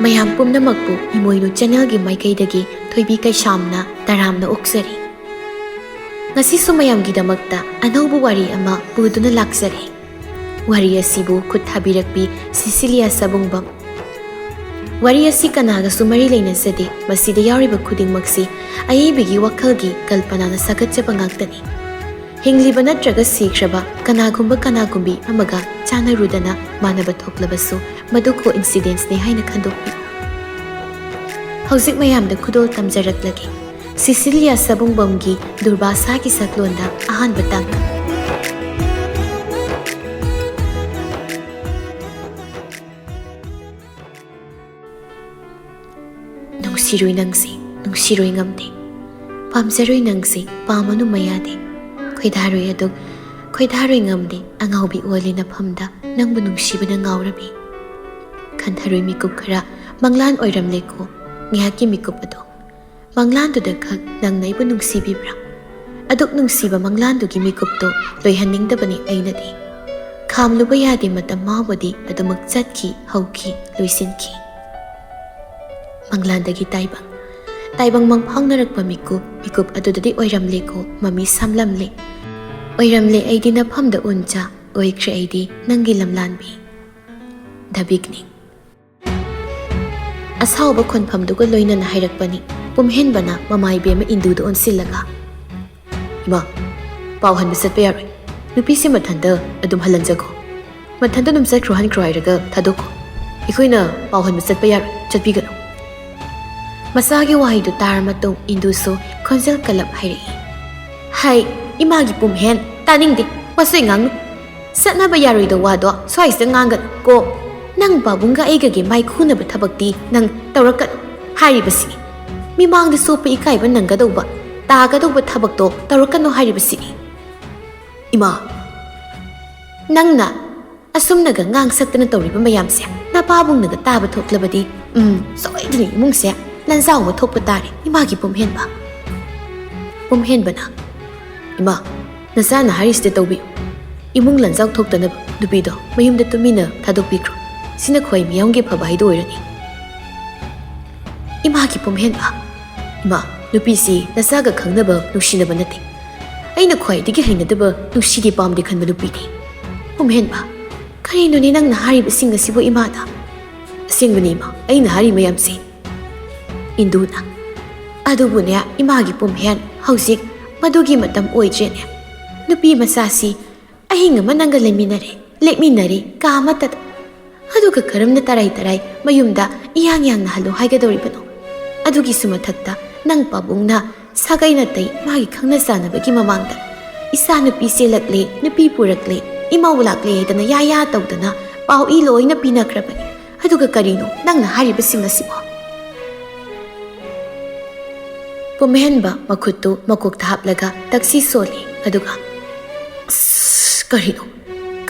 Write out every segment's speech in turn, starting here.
ꯃꯌꯥꯝ ꯄꯨꯝꯅꯃꯛꯄꯨ ꯏꯃꯣꯏꯅꯨ ꯆꯦꯅꯦꯜꯒꯤ ꯃꯥꯏꯀꯩꯗꯒꯤ ꯊꯣꯏꯕꯤ ꯀꯩꯁꯥꯝꯅ ꯇꯔꯥꯝꯅ ꯑꯣꯛꯆꯔꯤ꯫ ꯉꯁꯤꯁꯨ ꯃꯌꯥꯝꯒꯤꯗꯃꯛꯇ ꯑꯅꯧꯕ ꯋꯥꯔꯤ ꯑꯃ ꯄꯨꯗꯨꯅ ꯂꯥꯛꯆꯔꯦ꯫ ꯋꯥꯔꯤ ꯑꯁꯤꯕꯨ ꯈꯨꯠ ꯊꯥꯕꯤꯔꯛꯄꯤ ꯁꯤꯁꯤꯂꯤꯌꯥ ꯁꯕꯨꯡꯕꯝ꯫ ꯋꯥꯔꯤ ꯑꯁꯤ ꯀꯅꯥꯒꯁꯨ ꯃꯔꯤ ꯂꯩꯅꯖꯗꯦ, ꯃꯁꯤꯗ ꯌꯥꯎꯔꯤꯕ ꯈꯨꯗꯤꯡꯃꯛꯁꯤ ꯑꯏꯕꯒꯤ ꯋꯥꯈꯜꯒꯤ ꯀꯜꯄꯅꯥꯅ ꯁꯥꯒꯠꯆꯕ ꯉꯥꯛꯇꯅꯤ꯫ ꯍꯤꯡꯂꯤꯕ ꯅꯠꯇ꯭ꯔꯒ ꯁꯤꯈ꯭ꯔꯕ ꯀꯅꯥꯒꯨꯝꯕꯤ ꯑꯃꯒ ꯆꯥꯟꯅꯔꯨꯗꯅ ꯃꯥꯟꯅꯕ ꯊꯣꯛꯂꯕꯁꯨ ꯃꯗꯨ ꯀꯣꯏꯟꯁꯤꯗꯦꯟꯁꯅꯤ ꯍꯥꯏꯅ ꯈꯟꯗꯣꯛꯄꯤ꯫ ꯍꯧꯖꯤꯛ ꯃꯌꯥꯝꯗ ꯈꯨꯗꯣꯜ ꯇꯝꯖꯔꯛꯂꯒꯦ ꯁꯤꯁꯤꯂꯤꯌꯥ ꯁꯕꯨꯡꯕꯝꯒꯤ ꯗꯨꯔꯕꯥꯁꯥꯒꯤ ꯁꯛꯂꯣꯟꯗ ꯑꯍꯥꯟꯕ ꯇꯥꯡꯀꯛ꯫ ꯅꯨꯡꯁꯤꯔꯣꯏ ꯅꯪꯁꯤ ꯅꯨꯡꯁꯤꯔꯣꯏ ꯉꯝꯗꯦ, ꯄꯥꯝꯖꯔꯣꯏ ꯅꯪꯁꯤ ꯄꯥꯝꯃꯅꯨ ꯃꯌꯥꯗꯦ, ꯈꯣꯏꯗꯥꯔꯣꯏ ꯑꯗꯨ ꯈꯣꯏꯗꯥꯔꯣꯏ ꯉꯝꯗꯦ, ꯑꯉꯥꯎꯕꯤ ꯑꯣꯜꯂꯤ ꯅꯐꯝꯗ ꯅꯪꯕꯨ ꯅꯨꯡꯁꯤꯕꯅ ꯉꯥꯎꯔꯕꯤ꯫ ꯈꯟꯊꯔꯣꯏ ꯃꯤꯀꯨꯞ ꯈꯔ ꯃꯪꯂꯥꯟ ꯑꯣꯏꯔꯝꯂꯦꯀꯣ ꯉꯥꯏꯍꯥꯛꯀꯤ ꯃꯤꯀꯨꯞ ꯑꯗꯣ, ꯃꯪꯂꯥꯟꯗꯨꯗ ꯈꯛ ꯅꯪꯅ ꯑꯩꯕꯨ ꯅꯨꯡꯁꯤꯕꯤꯕ꯭ꯔꯥ? ꯑꯗꯨꯛ ꯅꯨꯡꯁꯤꯕ ꯃꯪꯂꯥꯟꯗꯨꯒꯤ ꯃꯤꯀꯨꯞꯇꯣ ꯂꯣꯏꯍꯟꯅꯤꯡꯗꯕꯅꯤ ꯑꯩꯅꯗꯤ꯫ ꯈꯥꯝꯂꯨꯕ ꯌꯥꯗꯦ ꯃꯇꯝ ꯃꯥꯎꯕꯗꯤ ꯑꯗꯨꯃꯛ ꯆꯠꯈꯤ, ꯍꯧꯈꯤ, ꯂꯣꯏꯁꯤꯟꯈꯤ꯫ ꯃꯪꯂꯥꯟꯗꯒꯤ ꯇꯥꯏꯕꯪ ꯃꯪꯐꯥꯎꯅꯔꯛꯄ ꯃꯤꯀꯨꯞ ꯑꯗꯨꯗꯗꯤ ꯑꯣꯏꯔꯝꯂꯦꯀꯣ ꯃꯃꯤ ꯁꯥꯝꯂꯝꯂꯦ, ꯑꯣꯏꯔꯝꯂꯦ ꯑꯩꯗꯤ ꯅꯐꯝꯗ ꯎꯟꯆꯥ, ꯑꯣꯏꯈ꯭ꯔꯦ ꯑꯩꯗꯤ ꯅꯪꯒꯤ ꯂꯝꯂꯥꯟꯕꯤ꯫ ꯙꯕꯤꯛꯅꯤ ꯑꯁꯥꯎꯕ ꯈꯣꯟꯐꯝꯗꯨꯒ ꯂꯣꯏꯅꯅ ꯍꯥꯏꯔꯛꯄꯅꯤ ꯄꯨꯝꯍꯦꯟꯕꯅ ꯃꯃꯥꯏꯕꯦꯝꯃ ꯏꯟꯗꯨꯗ ꯑꯣꯟꯁꯤꯜꯂꯒ꯫ ꯏꯃꯥ, ꯄꯥꯎ ꯍꯟꯕ ꯆꯠꯄ ꯌꯥꯔꯣꯏ, ꯅꯨꯄꯤꯁꯦ ꯃꯊꯟꯇ ꯑꯗꯨꯝ ꯍꯜꯍꯟꯖꯈꯣ, ꯃꯊꯟꯇ ꯑꯗꯨꯝ ꯆꯠꯈ꯭ꯔꯣ ꯍꯟꯈ꯭ꯔꯣ ꯍꯥꯏꯔꯒ ꯊꯥꯗꯣꯛꯈꯣ, ꯑꯩꯈꯣꯏꯅ ꯄꯥꯎ ꯍꯟꯕ ꯆꯠꯄ ꯌꯥꯔꯣꯏ, ꯆꯠꯄꯤꯒꯅꯨ꯫ ꯃꯆꯥꯒꯤ ꯋꯥꯍꯩꯗꯨ ꯇꯥꯔ ꯃꯇꯨꯡ ꯏꯟꯗꯨꯁꯨ ꯈꯣꯟꯖꯦꯜ ꯀꯜꯂꯞ ꯍꯥꯏꯔꯛꯏ꯫ ꯍꯥꯏ ꯏꯃꯥꯒꯤ ꯄꯨꯝꯍꯦꯟ, ꯇꯥꯅꯤꯡꯗꯦ, ꯋꯥꯁꯣꯏ ꯉꯥꯡꯅꯨ, ꯆꯠꯅꯕ ꯌꯥꯔꯣꯏꯗ ꯋꯥꯗꯣ ꯁ꯭ꯋꯥꯏꯁꯤꯗ ꯉꯥꯡꯒꯅꯨ ꯀꯣ꯫ ꯅꯪ ꯄꯥꯕꯨꯡꯒ ꯑꯩꯒꯒꯤ ꯃꯥꯏ ꯈꯨꯅꯕ ꯊꯕꯛꯇꯤ ꯅꯪ ꯇꯧꯔꯛꯀꯅꯨ ꯍꯥꯏꯔꯤꯕꯁꯤꯅꯤ꯫ ꯃꯤꯃꯥꯡꯗ ꯆꯣꯞꯄ ꯏꯀꯥꯏꯕ ꯅꯪꯒꯗꯧꯕ ꯇꯥꯒꯗꯧꯕ ꯊꯕꯛꯇꯣ ꯇꯧꯔꯛꯀꯅꯨ ꯍꯥꯏꯔꯤꯕꯁꯤꯅꯤ꯫ ꯏꯃꯥ, ꯅꯪꯅ ꯑꯁꯨꯝꯅꯒ ꯉꯥꯡ ꯁꯛꯇꯅ ꯇꯧꯔꯤꯕ ꯃꯌꯥꯝꯁꯦ ꯅꯄꯥꯕꯨꯡꯅꯒ ꯇꯥꯕ ꯊꯣꯛꯂꯕꯗꯤ ꯁꯣꯏꯗꯅ ꯏꯃꯨꯡꯁꯦ ꯂꯟꯖꯥꯎ ꯑꯃ ꯊꯣꯛꯄ ꯇꯥꯔꯦ ꯏꯃꯥꯒꯤ ꯄꯨꯝꯍꯦꯟꯕ꯫ ꯄꯨꯝꯍꯦꯟꯕꯅ ꯏꯃꯥ, ꯅꯆꯥꯅ ꯍꯥꯏꯔꯤꯁꯤꯗ ꯇꯧꯕꯤꯌꯨ, ꯏꯃꯨꯡ ꯂꯟꯖꯥꯎ ꯊꯣꯛꯇꯅꯕ ꯅꯨꯄꯤꯗꯣ ꯃꯌꯨꯝꯗ ꯇꯨꯃꯤꯟꯅ ꯊꯥꯗꯣꯛꯄꯤꯈ꯭ꯔꯣ, ꯁꯤꯅ ꯈ꯭ꯋꯥꯏ ꯃꯤꯌꯥꯝꯒꯤ ꯐꯕ ꯍꯥꯏꯗꯣ ꯑꯣꯏꯔꯅꯤ꯫ ꯏꯃꯥꯒꯤ ꯄꯨꯝꯍꯦꯟꯕ, ꯏꯃꯥ, ꯅꯨꯄꯤꯁꯤ ꯅꯆꯥꯒ ꯈꯪꯅꯕ ꯅꯨꯡꯁꯤꯅꯕ ꯅꯠꯇꯦ, ꯑꯩꯅ ꯈ꯭ꯋꯥꯏꯗꯒꯤ ꯍꯩꯅꯗꯕ ꯅꯨꯡꯁꯤꯗꯦ ꯄꯥꯝꯗꯦ ꯈꯟꯕ ꯅꯨꯄꯤꯅꯤ꯫ ꯄꯨꯝꯍꯦꯟꯕ, ꯀꯔꯤꯅꯣꯅꯦ ꯅꯪꯅ ꯍꯥꯏꯔꯤꯕꯁꯤꯡ ꯑꯁꯤꯕꯨ ꯏꯃꯥꯗ? ꯑꯁꯦꯡꯕꯅꯤ ꯏꯃꯥ, ꯑꯩꯅ ꯍꯥꯏꯔꯤ ꯃꯌꯥꯝꯁꯤ꯫ ꯏꯟꯗꯨꯅ ꯑꯗꯨꯕꯨꯅꯦ ꯏꯃꯥꯒꯤ ꯄꯨꯝꯍꯦꯟ, ꯍꯧꯖꯤꯛ ꯃꯗꯨꯒꯤ ꯃꯇꯝ ꯑꯣꯏꯗ꯭ꯔꯦꯅꯦ꯫ ꯅꯨꯄꯤ ꯃꯆꯥꯁꯤ ꯑꯍꯤꯡ ꯑꯃ ꯅꯪꯒ ꯂꯦꯛꯃꯤꯟꯅꯔꯦ ꯀꯥ ꯑꯃꯠꯇꯗ, ꯑꯗꯨꯒ ꯀꯔꯝꯅ ꯇꯔꯥꯏ ꯃꯌꯨꯝꯗ ꯏꯌꯥꯡ ꯌꯥꯡꯅ ꯍꯜꯂꯣ ꯍꯥꯏꯒꯗꯧꯔꯤꯕꯅꯣ? ꯑꯗꯨꯒꯤꯁꯨ ꯃꯊꯛꯇ ꯅꯪ ꯄꯥꯕꯨꯡꯅ ꯁꯥꯒꯩ ꯅꯥꯇꯩ ꯃꯥꯒꯤ ꯈꯪꯅ ꯆꯥꯟꯅꯕꯒꯤ ꯃꯃꯥꯡꯗ ꯏꯆꯥ ꯅꯨꯄꯤ ꯆꯦꯜꯂꯛꯂꯦ, ꯅꯨꯄꯤ ꯄꯨꯔꯛꯂꯦ, ꯏꯃꯧ ꯂꯥꯛꯂꯦ ꯍꯥꯏꯗꯅ ꯌꯥ ꯇꯧꯗꯅ ꯄꯥꯎ ꯏ ꯂꯣꯏꯅ ꯄꯤꯅꯈ꯭ꯔꯕꯅꯤ꯫ ꯑꯗꯨꯒ ꯀꯔꯤꯅꯣ ꯅꯪꯅ ꯍꯥꯏꯔꯤꯕꯁꯤꯡ ꯑꯁꯤꯕꯣ? ꯄꯨꯝꯍꯦꯟꯕ ꯃꯈꯨꯠꯇꯨ ꯃꯀꯣꯛꯇ ꯍꯥꯞꯂꯒ ꯇꯛꯁꯤ ꯁꯣꯜꯂꯤ, ꯑꯗꯨꯒ ꯀꯔꯤꯅꯣ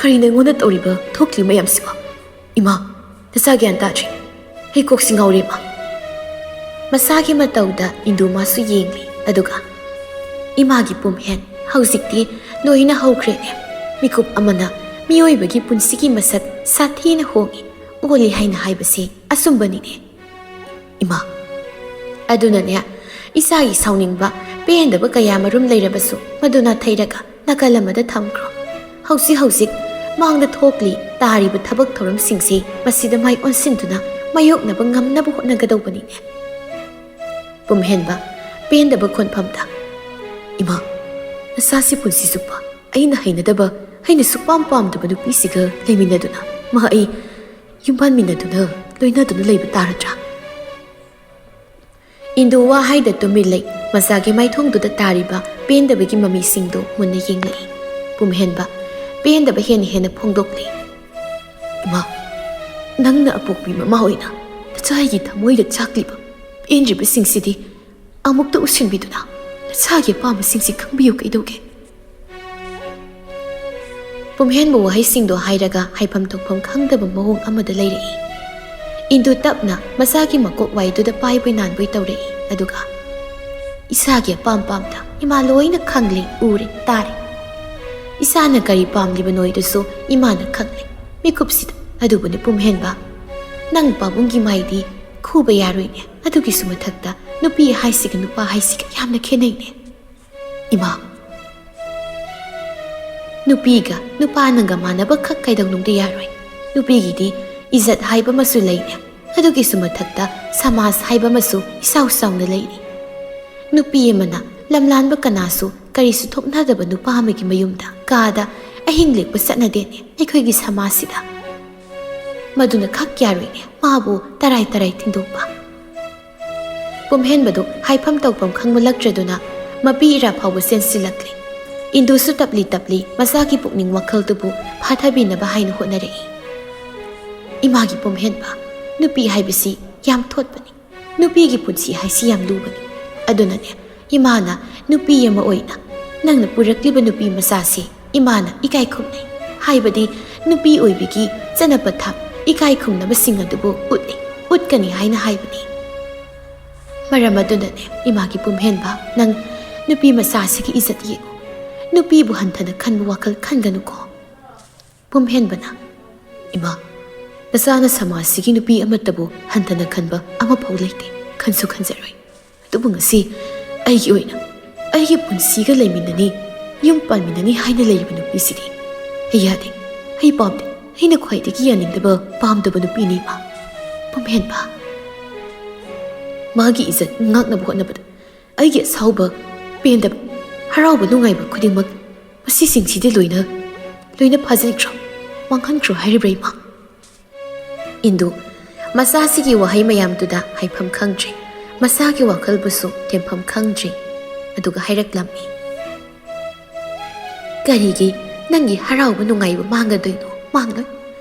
ꯑꯩꯉꯣꯟꯗ ꯇꯧꯔꯤꯕ ꯊꯣꯛꯂꯤ ꯃꯌꯥꯝꯁꯤꯕꯣ? ꯏꯃꯥ, ꯅꯆꯥ ꯒ꯭ꯌꯥꯟ ꯇꯥꯗ꯭ꯔꯤ, ꯑꯩ ꯀꯣꯛꯁꯤ ꯉꯥꯎꯔꯦ ꯏꯃꯥ꯫ ꯃꯆꯥꯒꯤ ꯃꯇꯧꯗ ꯏꯟꯗꯨ ꯃꯥꯁꯨ ꯌꯦꯡꯂꯤ, ꯑꯗꯨꯒ ꯏꯃꯥꯒꯤ ꯄꯨꯝꯍꯦꯟ, ꯍꯧꯖꯤꯛꯇꯤ ꯂꯣꯏꯅ ꯍꯧꯈ꯭ꯔꯦꯅꯦ꯫ ꯃꯤꯀꯨꯞ ꯑꯃꯅ ꯃꯤꯑꯣꯏꯕꯒꯤ ꯄꯨꯟꯁꯤꯒꯤ ꯃꯁꯛ ꯁꯥꯊꯤꯅ ꯍꯣꯡꯏ, ꯑꯣꯜꯂꯤ ꯍꯥꯏꯅ ꯍꯥꯏꯕꯁꯤ ꯑꯆꯨꯝꯕꯅꯤꯅꯦ꯫ ꯏꯃꯥ, ꯑꯗꯨꯅꯅꯦ ꯏꯆꯥꯒꯤ ꯁꯥꯎꯅꯤꯡꯕ ꯄꯦꯟꯗꯕ ꯀꯌꯥ ꯃꯔꯨꯝ ꯂꯩꯔꯕꯁꯨ ꯃꯗꯨꯅ ꯊꯩꯔꯒ ꯅꯥꯀꯜ ꯑꯃꯗ ꯊꯝꯈ꯭ꯔꯣ꯫ ꯍꯧꯖꯤꯛ ꯃꯥꯡꯗ ꯊꯣꯛꯂꯤ ꯇꯥꯔꯤꯕ ꯊꯕꯛ ꯊꯧꯔꯝꯁꯤꯡꯁꯤ ꯃꯁꯤꯗ ꯃꯥꯏ ꯑꯣꯟꯁꯤꯟꯗꯨꯅ ꯃꯥꯌꯣꯛꯅꯕ ꯉꯝꯅꯕ ꯍꯣꯠꯅꯒꯗꯧꯕꯅꯤꯅꯦ꯫ ꯄꯨꯝꯍꯦꯟꯕ ꯄꯦꯟꯗꯕ ꯈꯣꯟꯐꯝꯗ, ꯏꯃꯥ, ꯅꯆꯥꯁꯤ ꯄꯨꯟꯁꯤ ꯆꯨꯞꯄ ꯑꯩꯅ ꯍꯩꯅꯗꯕ, ꯑꯩꯅ ꯁꯨꯛꯄꯥꯝ ꯄꯥꯝꯗꯕ ꯅꯨꯄꯤꯁꯤꯒ ꯂꯩꯃꯤꯟꯅꯗꯨꯅ ꯃꯥ ꯑꯩ ꯌꯨꯝꯕꯥꯟꯃꯤꯟꯅꯗꯨꯅ ꯂꯣꯏꯅꯗꯨꯅ ꯂꯩꯕ ꯇꯥꯔꯗ꯭ꯔꯥ? ꯏꯟꯗꯨ ꯋꯥꯍꯩꯗ ꯇꯨꯃꯤꯟ ꯂꯩ, ꯃꯆꯥꯒꯤ ꯃꯥꯏꯊꯣꯡꯗꯨꯗ ꯇꯥꯔꯤꯕ ꯄꯦꯟꯗꯕꯒꯤ ꯃꯃꯤꯁꯤꯡꯗꯨ ꯃꯨꯟꯅ ꯌꯦꯡꯂꯛꯏ꯫ ꯄꯨꯝꯍꯦꯟꯕ ꯄꯦꯟꯗꯕ ꯍꯦꯟꯅ ꯐꯣꯡꯗꯣꯛꯂꯤ꯫ ꯏꯃꯥ, ꯅꯪꯅ ꯑꯄꯣꯛꯄꯤ ꯃꯃꯥ ꯑꯣꯏꯅ ꯅꯆꯥꯒꯤ ꯊꯃꯣꯏꯗ ꯆꯥꯛꯂꯤꯕ ꯄꯦꯟꯗ꯭ꯔꯤꯕꯁꯤꯡꯁꯤꯗꯤ ꯑꯃꯨꯛꯇ ꯎꯁꯤꯟꯕꯤꯗꯨꯅ ꯅꯆꯥꯒꯤ ꯑꯄꯥꯝꯕꯁꯤꯡꯁꯤ ꯈꯪꯕꯤꯌꯨ ꯀꯩꯗꯧꯒꯦ? ꯄꯨꯝꯍꯦꯟꯕ ꯋꯥꯍꯩꯁꯤꯡꯗꯣ ꯍꯥꯏꯔꯒ ꯍꯥꯏꯐꯝ ꯊꯣꯛꯐꯝ ꯈꯪꯗꯕ ꯃꯑꯣꯡ ꯑꯃꯗ ꯂꯩꯔꯛꯏ꯫ ꯏꯟꯗꯨ ꯇꯞꯅ ꯃꯆꯥꯒꯤ ꯃꯀꯣꯛ ꯋꯥꯏꯗꯨꯗ ꯄꯥꯏꯕꯣꯏ ꯅꯥꯟꯕꯣꯏ ꯇꯧꯔꯛꯏ, ꯑꯗꯨꯒ ꯏꯆꯥꯒꯤ ꯑꯄꯥꯝꯕ ꯏꯃꯥ ꯂꯣꯏꯅ ꯈꯪꯂꯤ, ꯎꯔꯦ, ꯇꯥꯔꯦ꯫ ꯏꯆꯥꯅ ꯀꯔꯤ ꯄꯥꯝꯂꯤꯕꯅꯣꯏꯗꯨꯁꯨ ꯏꯃꯥꯅ ꯈꯪꯂꯤ ꯃꯤꯀꯨꯞꯁꯤꯗ꯫ ꯑꯗꯨꯕꯨꯅꯦ ꯄꯨꯝꯍꯦꯟꯕ, ꯅꯪ ꯄꯥꯕꯨꯡꯒꯤ ꯃꯥꯏꯗꯤ ꯍꯨꯕ ꯌꯥꯔꯣꯏꯅꯦ ꯑꯗꯨꯒꯤꯁꯨ ꯃꯊꯛꯇ ꯅꯨꯄꯤ ꯍꯥꯏꯁꯤꯒ ꯅꯨꯄꯥ ꯍꯥꯏꯁꯤꯒ ꯌꯥꯝꯅ ꯈꯦꯠꯅꯩꯅꯦ ꯏꯃꯥ ꯅꯨꯄꯤꯒ ꯅꯨꯄꯥꯅꯒ ꯃꯥꯟꯅꯕ ꯈꯛ ꯀꯩꯗꯧꯅꯨꯡꯗ ꯌꯥꯔꯣꯏ ꯅꯨꯄꯤꯒꯤꯗꯤ ꯏꯖꯠ ꯍꯥꯏꯕ ꯑꯃꯁꯨ ꯂꯩꯅꯦ ꯑꯗꯨꯒꯤꯁꯨ ꯃꯊꯛꯇ ꯁꯃꯥꯖ ꯍꯥꯏꯕ ꯑꯃꯁꯨ ꯏꯁꯥꯎ ꯁꯥꯎꯅ ꯂꯩꯔꯤ ꯅꯨꯄꯤ ꯑꯃꯅ ꯂꯝꯂꯥꯟꯕ ꯀꯅꯥꯁꯨ ꯀꯔꯤꯁꯨ ꯊꯣꯛꯅꯗꯕ ꯅꯨꯄꯥ ꯑꯃꯒꯤ ꯃꯌꯨꯝꯗ ꯀꯥꯗ ꯑꯍꯤꯡ ꯂꯦꯛꯄ ꯆꯠꯅꯗꯦꯅꯦ ꯑꯩꯈꯣꯏꯒꯤ ꯁꯃꯥꯖꯁꯤꯗ ꯃꯗꯨꯅ ꯈꯛ ꯌꯥꯔꯣꯏꯅꯦ ꯃꯥꯕꯨ ꯇꯔꯥꯏ ꯊꯤꯡꯗꯣꯛꯄ ꯄꯨꯝꯍꯦꯟꯕꯗꯨ ꯍꯥꯏꯐꯝ ꯇꯧꯐꯝ ꯈꯪꯃꯜꯂꯛꯇ꯭ꯔꯗꯨꯅ ꯃꯄꯤ ꯏꯔꯥ ꯐꯥꯎꯕ ꯆꯦꯟꯁꯤꯜꯂꯛꯂꯤ ꯏꯟꯗꯨꯁꯨ ꯇꯞꯂꯤ ꯃꯆꯥꯒꯤ ꯄꯨꯛꯅꯤꯡ ꯋꯥꯈꯜꯗꯨꯕꯨ ꯐꯥꯊꯕꯤꯅꯕ ꯍꯥꯏꯅ ꯍꯣꯠꯅꯔꯛꯏ 이마기 봄hen바 누피 하이비시 얌 톳바니 누피기 푼시 하이시 얌 루바니 아도나네 이마나 누피 야마 오이나 낭나 뿌락리바 누피 마사시 이마나 이카이 쿵나이 하이바디 누피 오이비기 짜나바탑 이카이 쿵나바 싱아두부 웃니 웃가니 하이나 하이바니 마라마도나네 이마기 봄hen바 낭 누피 마사시기 이자디 예고 누피부 한타나 칸부 와칼 칸가누고 봄hen바나 이마 나사나 사마시기 누피 아마타부 한타나 칸바 아마 파울레이테 칸수 칸자로이 두부 ngasi 아이기 오이나 아이기 푼시가 레미나니 ꯌꯨꯝ ꯄꯥꯟꯃꯤꯟꯅꯅꯤ ꯍꯥꯏꯅ ꯂꯩꯔꯤꯕ ꯅꯨꯄꯤꯁꯤꯗꯤ ꯑꯩ ꯌꯥꯗꯦ ꯑꯩ ꯄꯥꯝꯗꯦ ꯑꯩꯅ ꯈ꯭ꯋꯥꯏꯗꯒꯤ ꯌꯥꯅꯤꯡꯗꯕ ꯄꯥꯝꯗꯕ ꯅꯨꯄꯤꯅꯤ ꯏꯃꯥ ꯄꯨꯝꯍꯦꯟꯕ ꯃꯥꯒꯤ ꯏꯖꯠ ꯉꯥꯛꯅꯕ ꯍꯣꯠꯅꯕꯗ ꯑꯩꯒꯤ ꯑꯁꯥꯎꯕ ꯄꯦꯟꯗꯕ ꯍꯔꯥꯎꯕ ꯅꯨꯡꯉꯥꯏꯕ ꯈꯨꯗꯤꯡꯃꯛ ꯃꯁꯤꯁꯤꯡꯁꯤꯗꯤ ꯂꯣꯏꯅ ꯐꯥꯖꯤꯟꯈ꯭ꯔꯣ ꯃꯥꯡꯍꯟꯈ꯭ꯔꯣ ꯍꯥꯏꯔꯤꯕ꯭ꯔꯥ ꯏꯃꯥ ꯏꯟꯗꯨ ꯃꯆꯥꯁꯤꯒꯤ ꯋꯥꯍꯩ ꯃꯌꯥꯝꯗꯨꯗ ꯍꯥꯏꯐꯝ ꯈꯪꯗ꯭ꯔꯤ ꯃꯁꯥꯒꯤ ꯋꯥꯈꯜꯕꯨꯁꯨ ꯊꯦꯝꯐꯝ ꯈꯪꯗ꯭ꯔꯤ ꯑꯗꯨꯒ ꯍꯥꯏꯔꯛꯂꯝꯃꯤ ꯀꯔꯤꯒꯤ ꯅꯪꯒꯤ ꯍꯔꯥꯎꯕ ꯅꯨꯡꯉꯥꯏꯕ ꯃꯥꯡꯒꯗꯣꯏꯅꯣ ꯃꯥꯡꯂꯣꯏ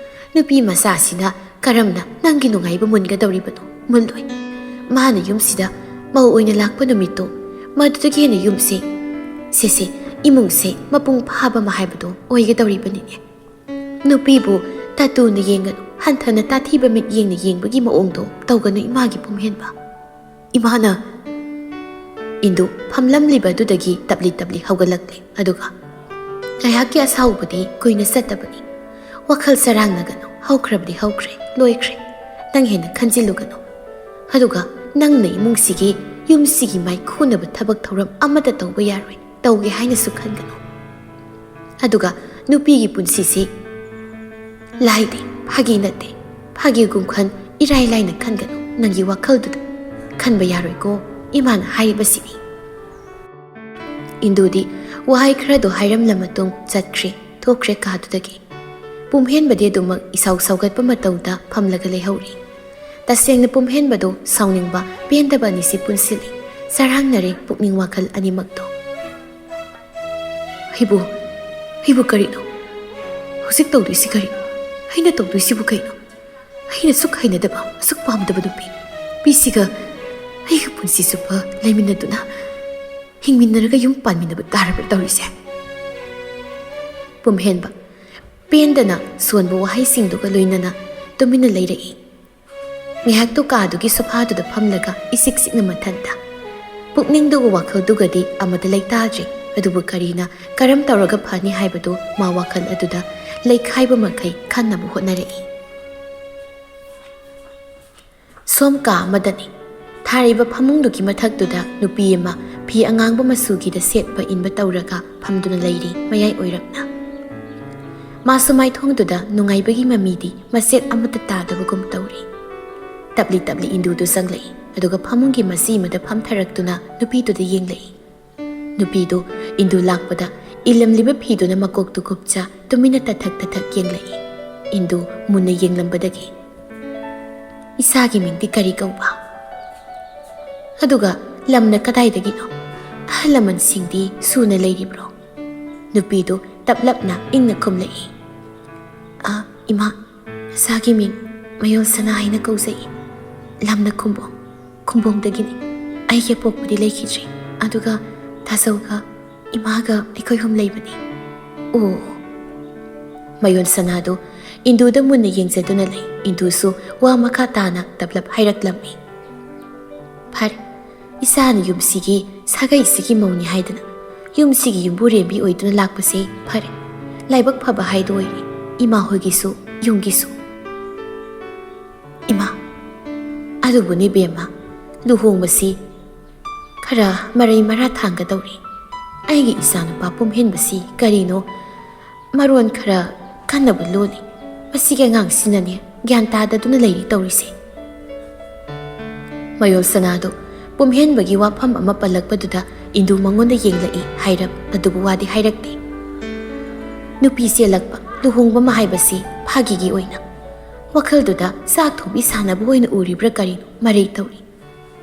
ꯅꯨꯄꯤ ꯃꯆꯥꯁꯤꯅ ꯀꯔꯝꯅ ꯅꯪꯒꯤ ꯅꯨꯡꯉꯥꯏꯕ ꯃꯨꯟꯒꯗꯧꯔꯤꯕꯅꯣ ꯃꯨꯟꯂꯣꯏ ꯃꯥꯅ ꯌꯨꯝꯁꯤꯗ ꯃꯧ ꯑꯣꯏꯅ ꯂꯥꯛꯄ ꯅꯨꯃꯤꯠꯇꯣ ꯃꯗꯨꯗꯒꯤ ꯍꯦꯟꯅ ꯌꯨꯝꯁꯦ ꯁꯦꯁꯦ ꯏꯃꯨꯡꯁꯦ ꯃꯄꯨꯡ ꯐꯥꯕ ꯑꯃ ꯍꯥꯏꯕꯗꯣ ꯑꯣꯏꯒꯗꯧꯔꯤꯕꯅꯤꯅꯦ ꯅꯨꯄꯤꯕꯨ ꯇꯥꯇꯨꯅ ꯌꯦꯡꯒꯅꯨ ꯍꯟꯊꯅ ꯇꯥꯊꯤꯕ ꯃꯤꯠ ꯌꯦꯡꯅ ꯌꯦꯡꯕꯒꯤ ꯃꯑꯣꯡꯗꯣ ꯇꯧꯒꯅꯨ ꯏꯃꯥꯒꯤ ꯄꯨꯝꯍꯦꯟꯕ ꯏꯃꯥꯅ ꯏꯟꯗꯨ ꯐꯝꯂꯝꯂꯤꯕ ꯑꯗꯨꯗꯒꯤ ꯇꯞꯂꯤ ꯍꯧꯒꯠꯂꯛꯂꯦ ꯑꯗꯨꯒ ꯉꯥꯏꯍꯥꯛꯀꯤ ꯑꯁꯥꯎꯕꯗꯤ ꯀꯨꯏꯅ ꯆꯠꯇꯕꯅꯤ ꯋꯥꯈꯜ ꯆꯔꯥꯡꯅꯒꯅꯨ ꯍꯧꯈ꯭ꯔꯕꯗꯤ ꯍꯧꯈ꯭ꯔꯦ ꯂꯣꯏꯈ꯭ꯔꯦ ꯅꯪ ꯍꯦꯟꯅ ꯈꯟꯖꯤꯜꯂꯨꯒꯅꯨ ꯑꯗꯨꯒ ꯅꯪꯅ ꯏꯃꯨꯡꯁꯤꯒꯤ ꯌꯨꯝꯁꯤꯒꯤ ꯃꯥꯏꯈꯨꯅꯕ ꯊꯕꯛ ꯊꯧꯔꯝ ꯑꯃꯠꯇ ꯇꯧꯕ ꯌꯥꯔꯣꯏ ꯇꯧꯒꯦ ꯍꯥꯏꯅꯁꯨ ꯈꯟꯒꯅꯨ ꯑꯗꯨꯒ ꯅꯨꯄꯤꯒꯤ ꯄꯨꯟꯁꯤꯁꯤ ꯂꯥꯏꯗꯦ ꯐꯥꯒꯤ ꯅꯠꯇꯦ ꯐꯥꯒꯤꯒꯨꯝ ꯈꯟ ꯏꯔꯥꯏ ꯂꯥꯏꯅ ꯈꯟꯒꯅꯨ ꯅꯪꯒꯤ ꯋꯥꯈꯜꯗꯨꯗ ꯈꯟꯕ ꯌꯥꯔꯣꯏꯀꯣ ꯏꯃꯥꯅ ꯍꯥꯏꯔꯤꯕꯁꯤꯅꯤ ꯏꯟꯗꯨꯗꯤ ꯋꯥꯍꯩ ꯈꯔꯗꯣ ꯍꯥꯏꯔꯝꯂ ꯃꯇꯨꯡ ꯆꯠꯈ꯭ꯔꯦ ꯊꯣꯛꯈ꯭ꯔꯦ ꯀꯥꯗꯨꯗꯒꯤ ꯄꯨꯝꯍꯦꯟꯕꯗꯤ ꯑꯗꯨꯃꯛ ꯏꯁꯥꯎ ꯁꯥꯎꯒꯠꯄ ꯃꯇꯧꯗ ꯐꯝꯂꯒ ꯂꯩꯍꯧꯔꯤ ꯇꯁꯦꯡꯅ ꯄꯨꯝꯍꯦꯟꯕꯗꯣ ꯁꯥꯎꯅꯤꯡꯕ ꯄꯦꯟꯗꯕ ꯑꯅꯤꯁꯤ ꯄꯨꯟꯁꯤꯜꯂꯤ ꯆꯔꯥꯡꯅꯔꯦ ꯄꯨꯛꯅꯤꯡ ꯋꯥꯈꯜ ꯑꯅꯤꯃꯛꯇꯣ ꯑꯩꯕꯨ ꯀꯔꯤꯅꯣ ꯍꯧꯖꯤꯛ ꯇꯧꯗꯣꯏꯁꯤ ꯀꯔꯤꯅꯣ ꯑꯩꯅ ꯇꯧꯗꯣꯏꯁꯤꯕꯨ ꯀꯩꯅꯣ ꯑꯩꯅ ꯁꯨꯛ ꯍꯩꯅꯗꯕ ꯑꯁꯨꯛ ꯄꯥꯝꯗꯕ ꯅꯨꯄꯤꯁꯤꯒ ꯑꯩꯒ ꯄꯨꯟꯁꯤ ꯆꯨꯞꯄ ꯂꯩꯃꯤꯟꯅꯗꯨꯅ ꯍꯤꯡꯃꯤꯟꯅꯔꯒ ꯌꯨꯝ ꯄꯥꯟꯃꯤꯟꯅꯕ ꯇꯥꯔꯕ ꯇꯧꯔꯤꯁꯦ ꯄꯨꯝꯍꯦꯟꯕ ꯄꯦꯟꯗꯅ ꯁꯣꯟꯕ ꯋꯥꯍꯩꯁꯤꯡꯗꯨꯒ ꯂꯣꯏꯅꯅ ꯇꯨꯃꯤꯟꯅ ꯂꯩꯔꯛꯏ ꯉꯥꯏꯍꯥꯛꯇꯨ ꯀꯥꯗꯨꯒꯤ ꯁꯣꯐꯥꯗꯨꯗ ꯐꯝꯂꯒ ꯏꯁꯤꯛ ꯁꯤꯛꯅ ꯃꯊꯟꯇ ꯄꯨꯛꯅꯤꯡꯗꯨꯒ ꯋꯥꯈꯜꯗꯨꯒꯗꯤ ꯑꯃꯗ ꯂꯩꯇꯥꯗ꯭ꯔꯤ ꯑꯗꯨꯕꯨ ꯀꯔꯤꯅ ꯀꯔꯝ ꯇꯧꯔꯒ ꯐꯅꯤ ꯍꯥꯏꯕꯗꯨ ꯃꯥ ꯋꯥꯈꯜ ꯑꯗꯨꯗ ꯂꯩꯈꯥꯏꯕ ꯃꯈꯩ ꯈꯟꯅꯕ ꯍꯣꯠꯅꯔꯛꯏ ꯁꯣꯝ ꯀꯥ ꯑꯃꯗꯅꯤ ꯊꯥꯔꯤꯕ ꯐꯃꯨꯡꯗꯨꯒꯤ ꯃꯊꯛꯇꯨꯗ ꯅꯨꯄꯤ ꯑꯃ ꯐꯤ ꯑꯉꯥꯡꯕ ꯃꯆꯨꯒꯤꯗ ꯁꯦꯠꯄ ꯏꯟꯕ ꯇꯧꯔꯒ ꯐꯝꯗꯨꯅ ꯂꯩꯔꯤ ꯃꯌꯥꯏ ꯑꯣꯏꯔꯞꯅ ꯃꯥꯁꯨ ꯃꯥꯏꯊꯣꯡꯗꯨꯗ ꯅꯨꯡꯉꯥꯏꯕꯒꯤ ꯃꯃꯤꯗꯤ ꯃꯆꯦꯠ ꯑꯃꯠꯇ ꯇꯥꯗꯕꯒꯨꯝ ꯇꯧꯔꯤ ꯇꯞꯂꯤ ꯏꯟꯗꯨꯗꯨ ꯆꯪꯂꯛꯏ ꯑꯗꯨꯒ ꯐꯃꯨꯡꯒꯤ ꯃꯆꯤ ꯑꯃꯗ ꯐꯝꯊꯔꯛꯇꯨꯅ ꯅꯨꯄꯤꯗꯨꯗ ꯌꯦꯡꯂꯛꯏ ꯅꯨꯄꯤꯗꯨ ꯏꯟꯗꯨ ꯂꯥꯛꯄꯗ ꯏꯜꯂꯝꯂꯤꯕ ꯐꯤꯗꯨꯅ ꯃꯀꯣꯛꯇꯨ ꯀꯨꯞꯆ ꯇꯨꯃꯤꯟꯅ ꯇꯊꯛ ꯌꯦꯡꯂꯛꯏ ꯏꯟꯗꯨ ꯃꯨꯟꯅ ꯌꯦꯡꯂꯝꯕꯗꯒꯤ ꯏꯁꯥꯒꯤ ꯃꯤꯡꯗꯤ ꯀꯔꯤ ꯀꯧꯕ ꯑꯗꯨꯒ ꯂꯝꯅ ꯀꯗꯥꯏꯗꯒꯤꯅꯣ ꯑꯍꯜ ꯂꯃꯟꯁꯤꯡꯗꯤ ꯁꯨꯅ ꯂꯩꯔꯤꯕ꯭ꯔꯣ ꯅꯨꯄꯤꯗꯨ ꯇꯞꯂꯞꯅ ꯏꯪꯅ ꯈꯨꯝꯂꯛꯏ ꯏꯃꯥ ꯅꯁꯥꯒꯤ ꯃꯤꯡ ꯃꯌꯣꯜꯁꯅꯥ ꯍꯥꯏꯅ ꯀꯧꯖꯩ ꯂꯝꯅ ꯈꯨꯝꯕꯣꯡꯗꯒꯤꯅꯤ ꯑꯩꯒꯤ ꯑꯄꯣꯛꯄꯗꯤ ꯂꯩꯈꯤꯗ꯭ꯔꯤ ꯑꯗꯨꯒ ꯇꯥꯖꯧꯒ ꯏꯃꯥꯒ ꯑꯩꯈꯣꯏ ꯍꯨꯝ ꯂꯩꯕꯅꯤ ꯑꯣ ꯃꯌꯣꯜꯁꯅꯥꯗꯨ ꯏꯟꯗꯨꯗ ꯃꯨꯟꯅ ꯌꯦꯡꯖꯗꯨꯅ ꯂꯩ ꯏꯟꯗꯨꯁꯨ ꯋꯥ ꯃꯈꯥ ꯇꯥꯅ ꯇꯞꯂꯞ ꯍꯥꯏꯔꯛꯂꯝꯃꯤ ꯐꯔꯦ ꯏꯁꯥꯅ ꯌꯨꯝꯁꯤꯒꯤ ꯁꯥꯒꯩꯁꯤꯒꯤ ꯃꯧꯅꯤ ꯍꯥꯏꯗꯅ ꯌꯨꯝꯁꯤꯒꯤ ꯌꯨꯝꯕꯨꯔꯦꯝꯕꯤ ꯑꯣꯏꯗꯨꯅ ꯂꯥꯛꯄꯁꯦ ꯐꯔꯦ ꯂꯥꯏꯕꯛ ꯐꯕ ꯍꯥꯏꯗꯣ ꯑꯣꯏꯔꯦ ꯏꯃꯥ ꯍꯣꯏꯒꯤꯁꯨ ꯌꯨꯝꯒꯤꯁꯨ ꯏꯃꯥ ꯑꯗꯨꯕꯨꯅꯤ ꯕꯦꯝꯃ, ꯂꯨꯍꯣꯡꯕꯁꯤ ꯈꯔ ꯃꯔꯩ ꯃꯔꯥ ꯊꯥꯡꯒꯗꯧꯔꯤ꯫ ꯑꯩꯒꯤ ꯏꯆꯥꯅꯨꯄꯥ ꯄꯨꯝꯍꯦꯟꯕꯁꯤ ꯀꯔꯤꯅꯣ ꯃꯔꯣꯟ ꯈꯔ ꯀꯟꯅꯕꯨ ꯂꯣꯜꯂꯤ꯫ ꯃꯁꯤꯒꯤ ꯑꯉꯥꯡꯁꯤꯅꯅꯦ ꯒ꯭ꯌꯥꯟ ꯇꯥꯗꯗꯨꯅ ꯂꯩꯔꯤ ꯇꯧꯔꯤꯁꯦ꯫ ꯃꯌꯣꯜ ꯁꯅꯥꯗꯣ ꯄꯨꯝꯍꯦꯟꯕꯒꯤ ꯋꯥꯐꯝ ꯑꯃ ꯄꯜꯂꯛꯄꯗꯨꯗ ꯏꯟꯗꯨ ꯃꯉꯣꯟꯗ ꯌꯦꯡꯂꯛꯏ ꯍꯥꯏꯔꯞ, ꯑꯗꯨꯕꯨ ꯋꯥꯗꯤ ꯍꯥꯏꯔꯛꯇꯦ꯫ ꯅꯨꯄꯤ ꯆꯦꯜꯂꯛꯄ ꯂꯨꯍꯣꯡꯕ ꯑꯃ ꯍꯥꯏꯕꯁꯤ ꯐꯥꯒꯤꯒꯤ ꯑꯣꯏꯅ ꯋꯥꯈꯜꯗꯨꯗ ꯆꯥꯛ ꯊꯣꯡꯕꯤ ꯁꯥꯟꯅꯕ ꯑꯣꯏꯅ ꯎꯔꯤꯕ꯭ꯔꯥ ꯀꯔꯤꯅꯣ ꯃꯔꯩ ꯇꯧꯔꯤ꯫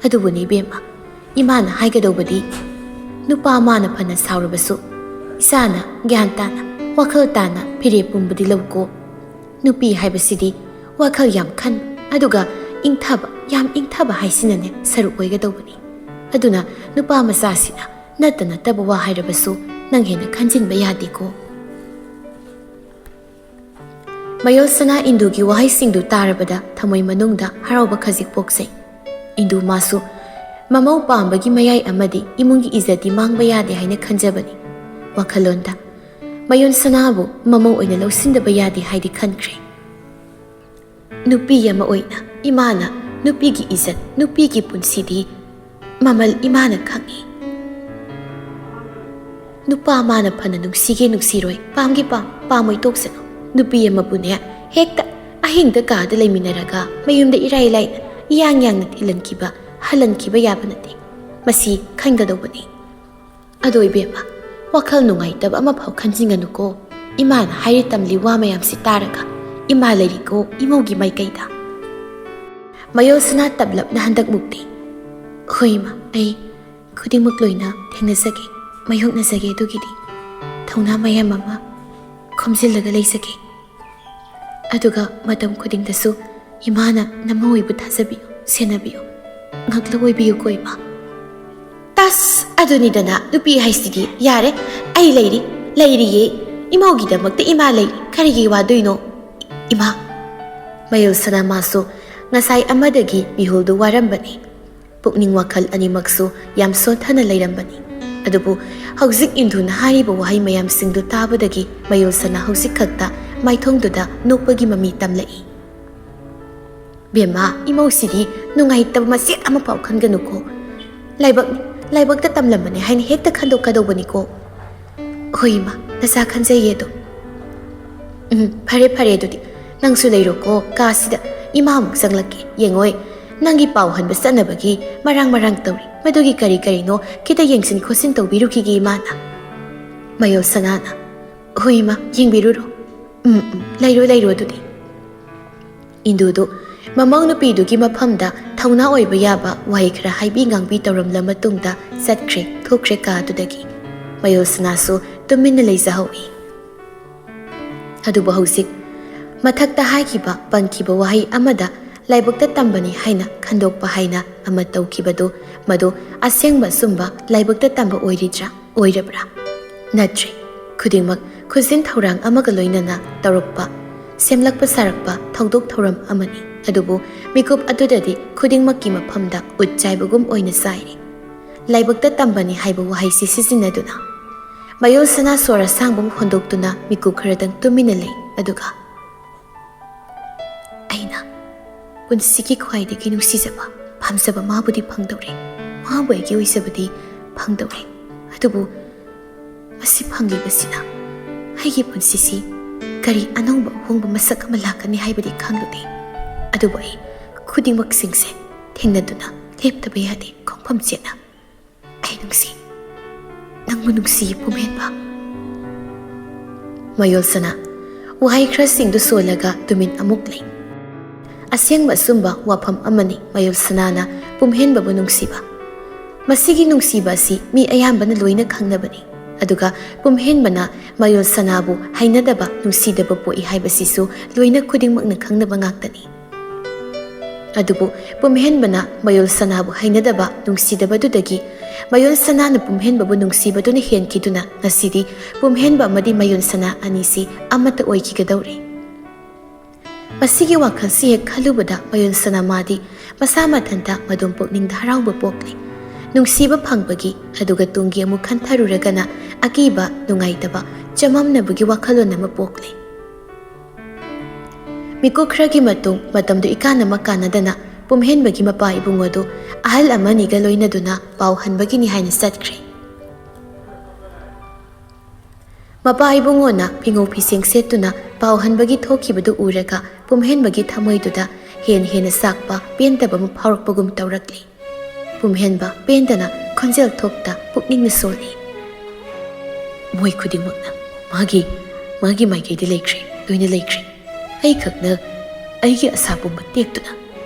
ꯑꯗꯨꯕꯨꯅꯤ ꯏꯕꯦꯝꯃ, ꯏꯃꯥꯅ ꯍꯥꯏꯒꯗꯧꯕꯗꯤ ꯅꯨꯄꯥ ꯃꯥꯅ ꯐꯅ ꯁꯥꯎꯔꯕꯁꯨ ꯏꯆꯥꯅ ꯒ꯭ꯌꯥꯟ ꯇꯥꯅ ꯋꯥꯈꯜ ꯇꯥꯅ ꯐꯤꯔꯦꯞ ꯄꯨꯝꯕꯗꯤ ꯂꯧꯀꯣ꯫ ꯅꯨꯄꯤ ꯍꯥꯏꯕꯁꯤꯗꯤ ꯋꯥꯈꯜ ꯌꯥꯝ ꯈꯟꯕ ꯑꯗꯨꯒ ꯏꯪꯊꯕ, ꯌꯥꯝ ꯏꯪꯊꯕ ꯍꯥꯏꯁꯤꯅꯅꯦ ꯁꯔꯨꯛ ꯑꯣꯏꯒꯗꯧꯕꯅꯤ꯫ ꯑꯗꯨꯅ ꯅꯨꯄꯥ ꯃꯆꯥꯁꯤꯅ ꯅꯠꯇ ꯅꯠꯇꯕ ꯋꯥ ꯍꯥꯏꯔꯕꯁꯨ ꯅꯪ ꯍꯦꯟꯅ ꯈꯟꯖꯤꯟꯕ ꯌꯥꯗꯦꯀꯣ꯫ ꯃꯌꯣꯜ ꯁꯅꯥ ꯏꯟꯗꯨꯒꯤ ꯋꯥꯍꯩꯁꯤꯡꯗꯨ ꯇꯥꯔꯕꯗ ꯊꯃꯣꯏ ꯃꯅꯨꯡꯗ ꯍꯔꯥꯎꯕ ꯈꯖꯤꯛ ꯄꯣꯛꯆꯩ꯫ ꯏꯟꯗꯨ ꯃꯥꯁꯨ ꯃꯃꯧ ꯄꯥꯝꯕꯒꯤ ꯃꯌꯥꯏ ꯑꯃꯗꯤ ꯏꯃꯨꯡꯒꯤ ꯏꯖꯠꯇꯤ ꯃꯥꯡꯕ ꯌꯥꯗꯦ ꯍꯥꯏꯅ ꯈꯟꯖꯕꯅꯤ꯫ ꯋꯥꯈꯜꯂꯣꯟꯗ ꯃꯌꯣꯜ ꯁꯅꯥꯕꯨ ꯃꯃꯧ ꯑꯣꯏꯅ ꯂꯧꯁꯤꯟꯗꯕ ꯌꯥꯗꯦ ꯍꯥꯏꯗꯤ ꯈꯟꯈ꯭ꯔꯦ꯫ ꯅꯨꯄꯤ ꯑꯃ ꯑꯣꯏꯅ ꯏꯃꯥꯅ ꯅꯨꯄꯤꯒꯤ ꯏꯖꯠ, ꯅꯨꯄꯤꯒꯤ ꯄꯨꯟꯁꯤꯗꯤ ꯃꯃꯜ ꯏꯃꯥꯅ ꯈꯪꯏ꯫ ꯅꯨꯄꯥ ꯃꯥꯅ ꯐꯅ ꯅꯨꯡꯁꯤꯒꯦ ꯅꯨꯡꯁꯤꯔꯣꯏ, ꯄꯥꯝꯒꯦ ꯄꯥꯝꯃꯣꯏ ꯇꯣꯛꯁꯅꯨ꯫ ꯅꯨꯄꯤ ꯑꯃꯕꯨꯅꯦ ꯍꯦꯛꯇ ꯑꯍꯤꯡꯗ ꯀꯥꯗ ꯂꯩꯃꯤꯟꯅꯔꯒ ꯃꯌꯨꯝꯗ ꯏꯔꯥꯏ ꯂꯥꯏꯅ ꯏꯌꯥꯡ ꯌꯥꯡꯅ ꯊꯤꯜꯍꯟꯈꯤꯕ, ꯍꯜꯍꯟꯈꯤꯕ ꯌꯥꯕ ꯅꯠꯇꯦ꯫ ꯃꯁꯤ ꯈꯟꯒꯗꯧꯕꯅꯤ꯫ ꯑꯗꯣ ꯏꯕꯦꯝꯃ, ꯋꯥꯈꯜ ꯅꯨꯡꯉꯥꯏꯇꯕ ꯑꯃꯐꯥꯎ ꯈꯟꯖꯤꯟꯒꯅꯨꯀꯣ꯫ ꯏꯃꯥꯅ ꯍꯥꯏꯔꯤ ꯇꯝꯂꯤ ꯋꯥ ꯃꯌꯥꯝꯁꯤ ꯇꯥꯔꯒ ꯏꯃꯥ ꯂꯩꯔꯤꯀꯣ ꯏꯃꯧꯒꯤ ꯃꯥꯏꯀꯩꯗ꯫ ꯃꯌꯣꯜ ꯁꯅꯥ ꯇꯞꯂꯞꯅ ꯍꯟꯗꯛ ꯃꯨꯛꯇꯤ ꯍꯣꯏ ꯏꯃꯥ, ꯑꯩ ꯈꯨꯗꯤꯡꯃꯛ ꯂꯣꯏꯅ ꯊꯦꯡꯅꯖꯒꯦ, ꯃꯥꯌꯣꯛꯅꯖꯒꯦ, ꯑꯗꯨꯒꯤꯗꯤ ꯊꯧꯅꯥ ꯃꯌꯥꯝ ꯑꯃ ꯈꯣꯝꯖꯤꯜꯂꯒ ꯂꯩꯖꯒꯦ꯫ ꯑꯗꯨꯒ ꯃꯇꯝ ꯈꯨꯗꯤꯡꯗꯁꯨ ꯏꯃꯥꯅ ꯅꯃꯧꯏꯕꯨ ꯊꯥꯖꯕꯤꯌꯨ, ꯁꯦꯟꯅꯕꯤꯌꯨ, ꯉꯛꯂ ꯑꯣꯏꯕꯤꯌꯨꯀꯣ ꯏꯃꯥ꯫ ꯇꯁ, ꯑꯗꯨꯅꯤꯗꯅ ꯅꯨꯄꯤ ꯍꯥꯏꯁꯤꯗꯤ ꯌꯥꯔꯦ, ꯑꯩ ꯂꯩꯔꯤꯌꯦ, ꯏꯃꯧꯒꯤꯗꯃꯛꯇ ꯏꯃꯥ ꯂꯩꯔꯤ, ꯀꯔꯤꯒꯤ ꯋꯥꯗꯣꯏꯅꯣ ꯏꯃꯥ꯫ ꯃꯌꯣꯜ ꯁꯅꯥ ꯃꯥꯁꯨ ꯉꯁꯥꯏ ꯑꯃꯗꯒꯤ ꯃꯤꯍꯨꯜꯗꯨ ꯋꯥꯔꯝꯕꯅꯤ꯫ ꯄꯨꯛꯅꯤꯡ ꯋꯥꯈꯜ ꯑꯅꯤꯃꯛꯁꯨ ꯌꯥꯝ ꯁꯣꯟꯊꯅ ꯂꯩꯔꯝꯕꯅꯤ꯫ ꯑꯗꯨꯕꯨ ꯍꯧꯖꯤꯛ ꯏꯟꯗꯨꯅ ꯍꯥꯏꯔꯤꯕ ꯋꯥꯍꯩ ꯃꯌꯥꯝꯁꯤꯡꯗꯨ ꯇꯥꯕꯗꯒꯤ ꯃꯌꯣꯜ ꯁꯅꯥ ꯍꯧꯖꯤꯛ ꯈꯛꯇ ꯃꯥꯏꯊꯣꯡꯗꯨꯗ ꯅꯣꯛꯄꯒꯤ ꯃꯃꯤ ꯇꯝꯂꯛꯏ꯫ ꯕꯦꯝꯃ, ꯏꯃꯧꯁꯤꯗꯤ ꯅꯨꯡꯉꯥꯏꯇꯕ ꯃꯆꯦꯠ ꯑꯃꯐꯥꯎ ꯈꯟꯒꯅꯨꯀꯣ꯫ ꯂꯥꯏꯕꯛꯇ ꯇꯝꯂꯝꯕꯅꯦ ꯍꯥꯏꯅ ꯍꯦꯛꯇ ꯈꯟꯗꯣꯛꯀꯗꯧꯕꯅꯤꯀꯣ꯫ ꯍꯣꯏ ꯏꯃꯥ, ꯅꯆꯥ ꯈꯟꯖꯩꯌꯦ ꯑꯗꯣ꯫ ꯐꯔꯦ ꯑꯗꯨꯗꯤ ꯅꯪꯁꯨ ꯂꯩꯔꯣꯀꯣ ꯀꯥꯁꯤꯗ, ꯏꯃꯥꯃꯨꯛ ꯆꯪꯂꯛꯀꯦ꯫ ꯌꯦꯡꯉꯣꯏ, ꯅꯪꯒꯤ ꯄꯥꯎ ꯍꯟꯕ ꯆꯠꯅꯕꯒꯤ ꯃꯔꯥꯡ ꯇꯧꯔꯤ, ꯃꯗꯨꯒꯤ ꯀꯔꯤꯅꯣ ꯈꯤꯇ ꯌꯦꯡꯁꯤꯟ ꯈꯣꯠꯆꯤꯟ ꯇꯧꯕꯤꯔꯨꯈꯤꯒꯦ ꯏꯃꯥꯅ꯫ ꯃꯌꯣꯜ ꯁꯅꯥꯅ ꯍꯣꯏ ꯏꯃꯥ, ꯌꯦꯡꯕꯤꯔꯨꯔꯣ꯫ ꯂꯩꯔꯣ ꯑꯗꯨꯗꯤ꯫ ꯏꯟꯗꯨꯗꯨ ꯃꯃꯧ ꯅꯨꯄꯤꯗꯨꯒꯤ ꯃꯐꯝꯗ ꯊꯧꯅꯥ ꯑꯣꯏꯕ ꯌꯥꯕ ꯋꯥꯍꯩ ꯈꯔ ꯍꯥꯏꯕꯤ ꯉꯥꯡꯕꯤ ꯇꯧꯔꯝꯂ ꯃꯇꯨꯡꯗ ꯊꯣꯛꯈ꯭ꯔꯦ ꯀꯥꯗꯨꯗꯒꯤ꯫ ꯃꯌꯣꯜ ꯁꯅꯥꯁꯨ ꯇꯨꯃꯤꯟꯅ ꯂꯩꯖꯍꯧꯏ꯫ ꯑꯗꯨꯕꯨ ꯍꯧꯖꯤꯛ ꯃꯊꯛꯇ ꯍꯥꯏꯈꯤꯕ ꯄꯟꯈꯤꯕ ꯋꯥꯍꯩ ꯑꯃꯗ ꯂꯥꯏꯕꯛꯇ ꯇꯝꯕꯅꯤ ꯍꯥꯏꯅ ꯈꯟꯗꯣꯛꯄ ꯍꯥꯏꯅ ꯑꯃ ꯇꯧꯈꯤꯕꯗꯨ, ꯃꯗꯨ ꯑꯁꯦꯡꯕ ꯑꯆꯨꯝꯕ ꯂꯥꯏꯕꯛꯇ ꯇꯝꯕ ꯑꯣꯏꯔꯕ꯭ꯔꯥ? ꯅꯠꯇ꯭ꯔꯦ, ꯈꯨꯗꯤꯡꯃꯛ ꯈꯨꯖꯤꯟ ꯊꯧꯔꯥꯡ ꯑꯃꯒ ꯂꯣꯏꯅꯅ ꯇꯧꯔꯛꯄ, ꯁꯦꯝꯂꯛꯄ ꯁꯥꯔꯛꯄ ꯊꯧꯗꯣꯛ ꯊꯧꯔꯝ ꯑꯃꯅꯤ꯫ ꯑꯗꯨꯕꯨ ꯃꯤꯀꯨꯞ ꯑꯗꯨꯗꯗꯤ ꯈꯨꯗꯤꯡꯃꯛꯀꯤ ꯃꯐꯝꯗ ꯎꯠ ꯆꯥꯏꯕꯒꯨꯝ ꯑꯣꯏꯅ ꯆꯥꯏꯔꯤ꯫ ꯂꯥꯏꯕꯛꯇ ꯇꯝꯕꯅꯤ ꯍꯥꯏꯕ ꯋꯥꯍꯩꯁꯤ ꯁꯤꯖꯤꯟꯅꯗꯨꯅ ꯃꯌꯣꯜ ꯁꯅꯥ ꯁꯣꯔ ꯑꯁꯥꯡꯕ ꯍꯣꯟꯗꯣꯛꯇꯨꯅ ꯃꯤꯀꯨꯞ ꯈꯔꯗꯪ ꯇꯨꯃꯤꯟꯅ ꯂꯩ꯫ ꯑꯗꯨꯒ ꯑꯩꯅ ꯄꯨꯟꯁꯤꯒꯤ ꯈ꯭ꯋꯥꯏꯗꯒꯤ ꯅꯨꯡꯁꯤꯖꯕ, ꯄꯥꯝꯖꯕ ꯃꯥꯕꯨꯗꯤ ꯐꯪꯗꯧꯔꯦ, ꯃꯥꯕꯨ ꯑꯩꯒꯤ ꯑꯣꯏꯖꯕꯗꯤ ꯐꯪꯗꯧꯔꯦ꯫ ꯑꯗꯨꯕꯨ ꯃꯁꯤ ꯐꯪꯂꯤꯕꯁꯤꯅ ꯑꯩꯒꯤ ꯄꯨꯟꯁꯤꯁꯤ ꯀꯔꯤ ꯑꯅꯧꯕ ꯑꯍꯣꯡꯕ ꯃꯁꯛ ꯑꯃ ꯂꯥꯛꯀꯅꯤ ꯍꯥꯏꯕꯗꯤ ꯈꯪꯂꯨꯗꯦ꯫ ꯑꯗꯨꯕꯨ ꯑꯩ ꯈꯨꯗꯤꯡꯃꯛꯁꯤꯡꯁꯦ ꯊꯦꯡꯅꯗꯨꯅ ꯂꯦꯞꯇꯕ ꯌꯥꯗꯦ ꯈꯣꯡꯐꯝ ꯆꯦꯠꯅ꯫ ꯑꯩ ꯅꯪꯕꯨ ꯅꯨꯡꯁꯤꯌꯦ ꯄꯨꯝꯍꯦꯟꯕ꯫ ꯃꯌꯣꯜ ꯁꯅꯥ ꯋꯥꯍꯩ ꯈꯔꯁꯤꯡꯗꯨ ꯁꯣꯜꯂꯒ ꯇꯨꯃꯤꯟ ꯑꯃꯨꯛ ꯂꯩ꯫ ꯑꯁꯦꯡꯕ ꯑꯆꯨꯝꯕ ꯋꯥꯐꯝ ꯑꯃꯅꯤ ꯃꯌꯣꯜ ꯁꯅꯥꯅ ꯄꯨꯝꯍꯦꯟꯕꯕꯨ ꯅꯨꯡꯁꯤꯕ꯫ ꯃꯁꯤꯒꯤ ꯅꯨꯡꯁꯤꯕ ꯑꯁꯤ ꯃꯤ ꯑꯌꯥꯝꯕꯅ ꯂꯣꯏꯅ ꯈꯪꯅꯕꯅꯤ꯫ ꯑꯗꯨꯒ ꯄꯨꯝꯍꯦꯟꯕꯅ ꯃꯌꯣꯜ ꯁꯅꯥꯕꯨ ꯍꯩꯅꯗꯕ, ꯅꯨꯡꯁꯤꯗꯕ ꯄꯣꯛꯏ ꯍꯥꯏꯕꯁꯤꯁꯨ ꯂꯣꯏꯅ ꯈꯨꯗꯤꯡꯃꯛꯅ ꯈꯪꯅꯕ ꯉꯥꯛꯇꯅꯤ꯫ ꯑꯗꯨꯕꯨ ꯄꯨꯝꯍꯦꯟꯕꯅ ꯃꯌꯣꯜ ꯁꯅꯥꯕꯨ ꯍꯩꯅꯗꯕ, ꯅꯨꯡꯁꯤꯗꯕꯗꯨꯗꯒꯤ ꯃꯌꯣꯜ ꯁꯅꯥꯅ ꯄꯨꯝꯍꯦꯟꯕꯕꯨ ꯅꯨꯡꯁꯤꯕꯗꯨꯅ ꯍꯦꯟꯈꯤꯗꯨꯅ ꯉꯁꯤꯗꯤ ꯄꯨꯝꯍꯦꯟꯕ ꯑꯃꯗꯤ ꯃꯌꯣꯜ ꯁꯅꯥ ꯑꯅꯤꯁꯤ ꯑꯃꯠꯇ ꯑꯣꯏꯈꯤꯒꯗꯧꯔꯦ꯫ ꯃꯁꯤꯒꯤ ꯋꯥꯈꯜꯁꯤ ꯍꯦꯛ ꯈꯜꯂꯨꯕꯗ ꯃꯌꯣꯜ ꯁꯅꯥ ꯃꯥꯗꯤ ꯃꯁꯥ ꯃꯊꯟꯇ ꯃꯗꯣꯝ ꯄꯨꯛꯅꯤꯡꯗ ꯍꯔꯥꯎꯕ ꯄꯣꯛꯂꯤ꯫ ꯅꯨꯡꯁꯤꯕ ꯐꯪꯕꯒꯤ, ꯑꯗꯨꯒ ꯇꯨꯡꯒꯤ ꯑꯃꯨꯛ ꯈꯟꯊꯔꯨꯔꯒꯅ ꯑꯀꯤꯕ, ꯅꯨꯡꯉꯥꯏꯇꯕ, ꯆꯃꯝꯅꯕꯒꯤ ꯋꯥꯈꯜꯂꯣꯟ ꯑꯃ ꯄꯣꯛꯂꯤ꯫ ꯃꯤꯀꯨꯞ ꯈꯔꯒꯤ ꯃꯇꯨꯡ ꯃꯇꯝꯗꯨ ꯏꯀꯥꯟ ꯑꯃ ꯀꯥꯟꯅꯗꯅ ꯄꯨꯝꯍꯦꯟꯕꯒꯤ ꯃꯄꯥ ꯏꯕꯨꯡ ꯑꯗꯨ ꯑꯍꯜ ꯑꯃꯅꯤꯒ ꯂꯣꯏꯅꯗꯨꯅ ꯄꯥꯎ ꯍꯟꯕꯒꯤꯅꯤ ꯍꯥꯏꯅ ꯆꯠꯈ꯭ꯔꯦ꯫ ꯃꯄꯥ ꯏꯕꯨꯡꯉꯣꯅ ꯐꯤꯉꯧ ꯐꯤꯁꯦꯡ ꯁꯦꯠꯇꯨꯅ ꯄꯥꯎ ꯍꯟꯕꯒꯤ ꯊꯣꯛꯈꯤꯕꯗꯨ ꯎꯔꯒ ꯄꯨꯝꯍꯦꯟꯕꯒꯤ ꯊꯃꯣꯏꯗꯨꯗ ꯍꯦꯟꯅ ꯆꯥꯛꯄ ꯄꯦꯟꯗꯕ ꯑꯃ ꯐꯥꯎꯔꯛꯄꯒꯨꯝ ꯇꯧꯔꯛꯂꯤ꯫ ꯄꯨꯝꯍꯦꯟꯕ ꯄꯦꯟꯗꯅ ꯈꯣꯟꯖꯦꯜ ꯊꯣꯛꯇ ꯄꯨꯛꯅꯤꯡꯅ ꯁꯣꯜꯂꯤ꯫ ꯃꯣꯏ ꯈꯨꯗꯤꯡꯃꯛꯅ ꯃꯥꯒꯤ ꯃꯥꯏꯀꯩꯗ ꯂꯩꯈ꯭ꯔꯦ, ꯂꯣꯏꯅ ꯂꯩꯈ꯭ꯔꯦ꯫ ꯑꯩ ꯈꯛꯅ ꯑꯩꯒꯤ ꯑꯁꯥ ꯄꯨꯝꯕ ꯇꯦꯛꯇꯨꯅ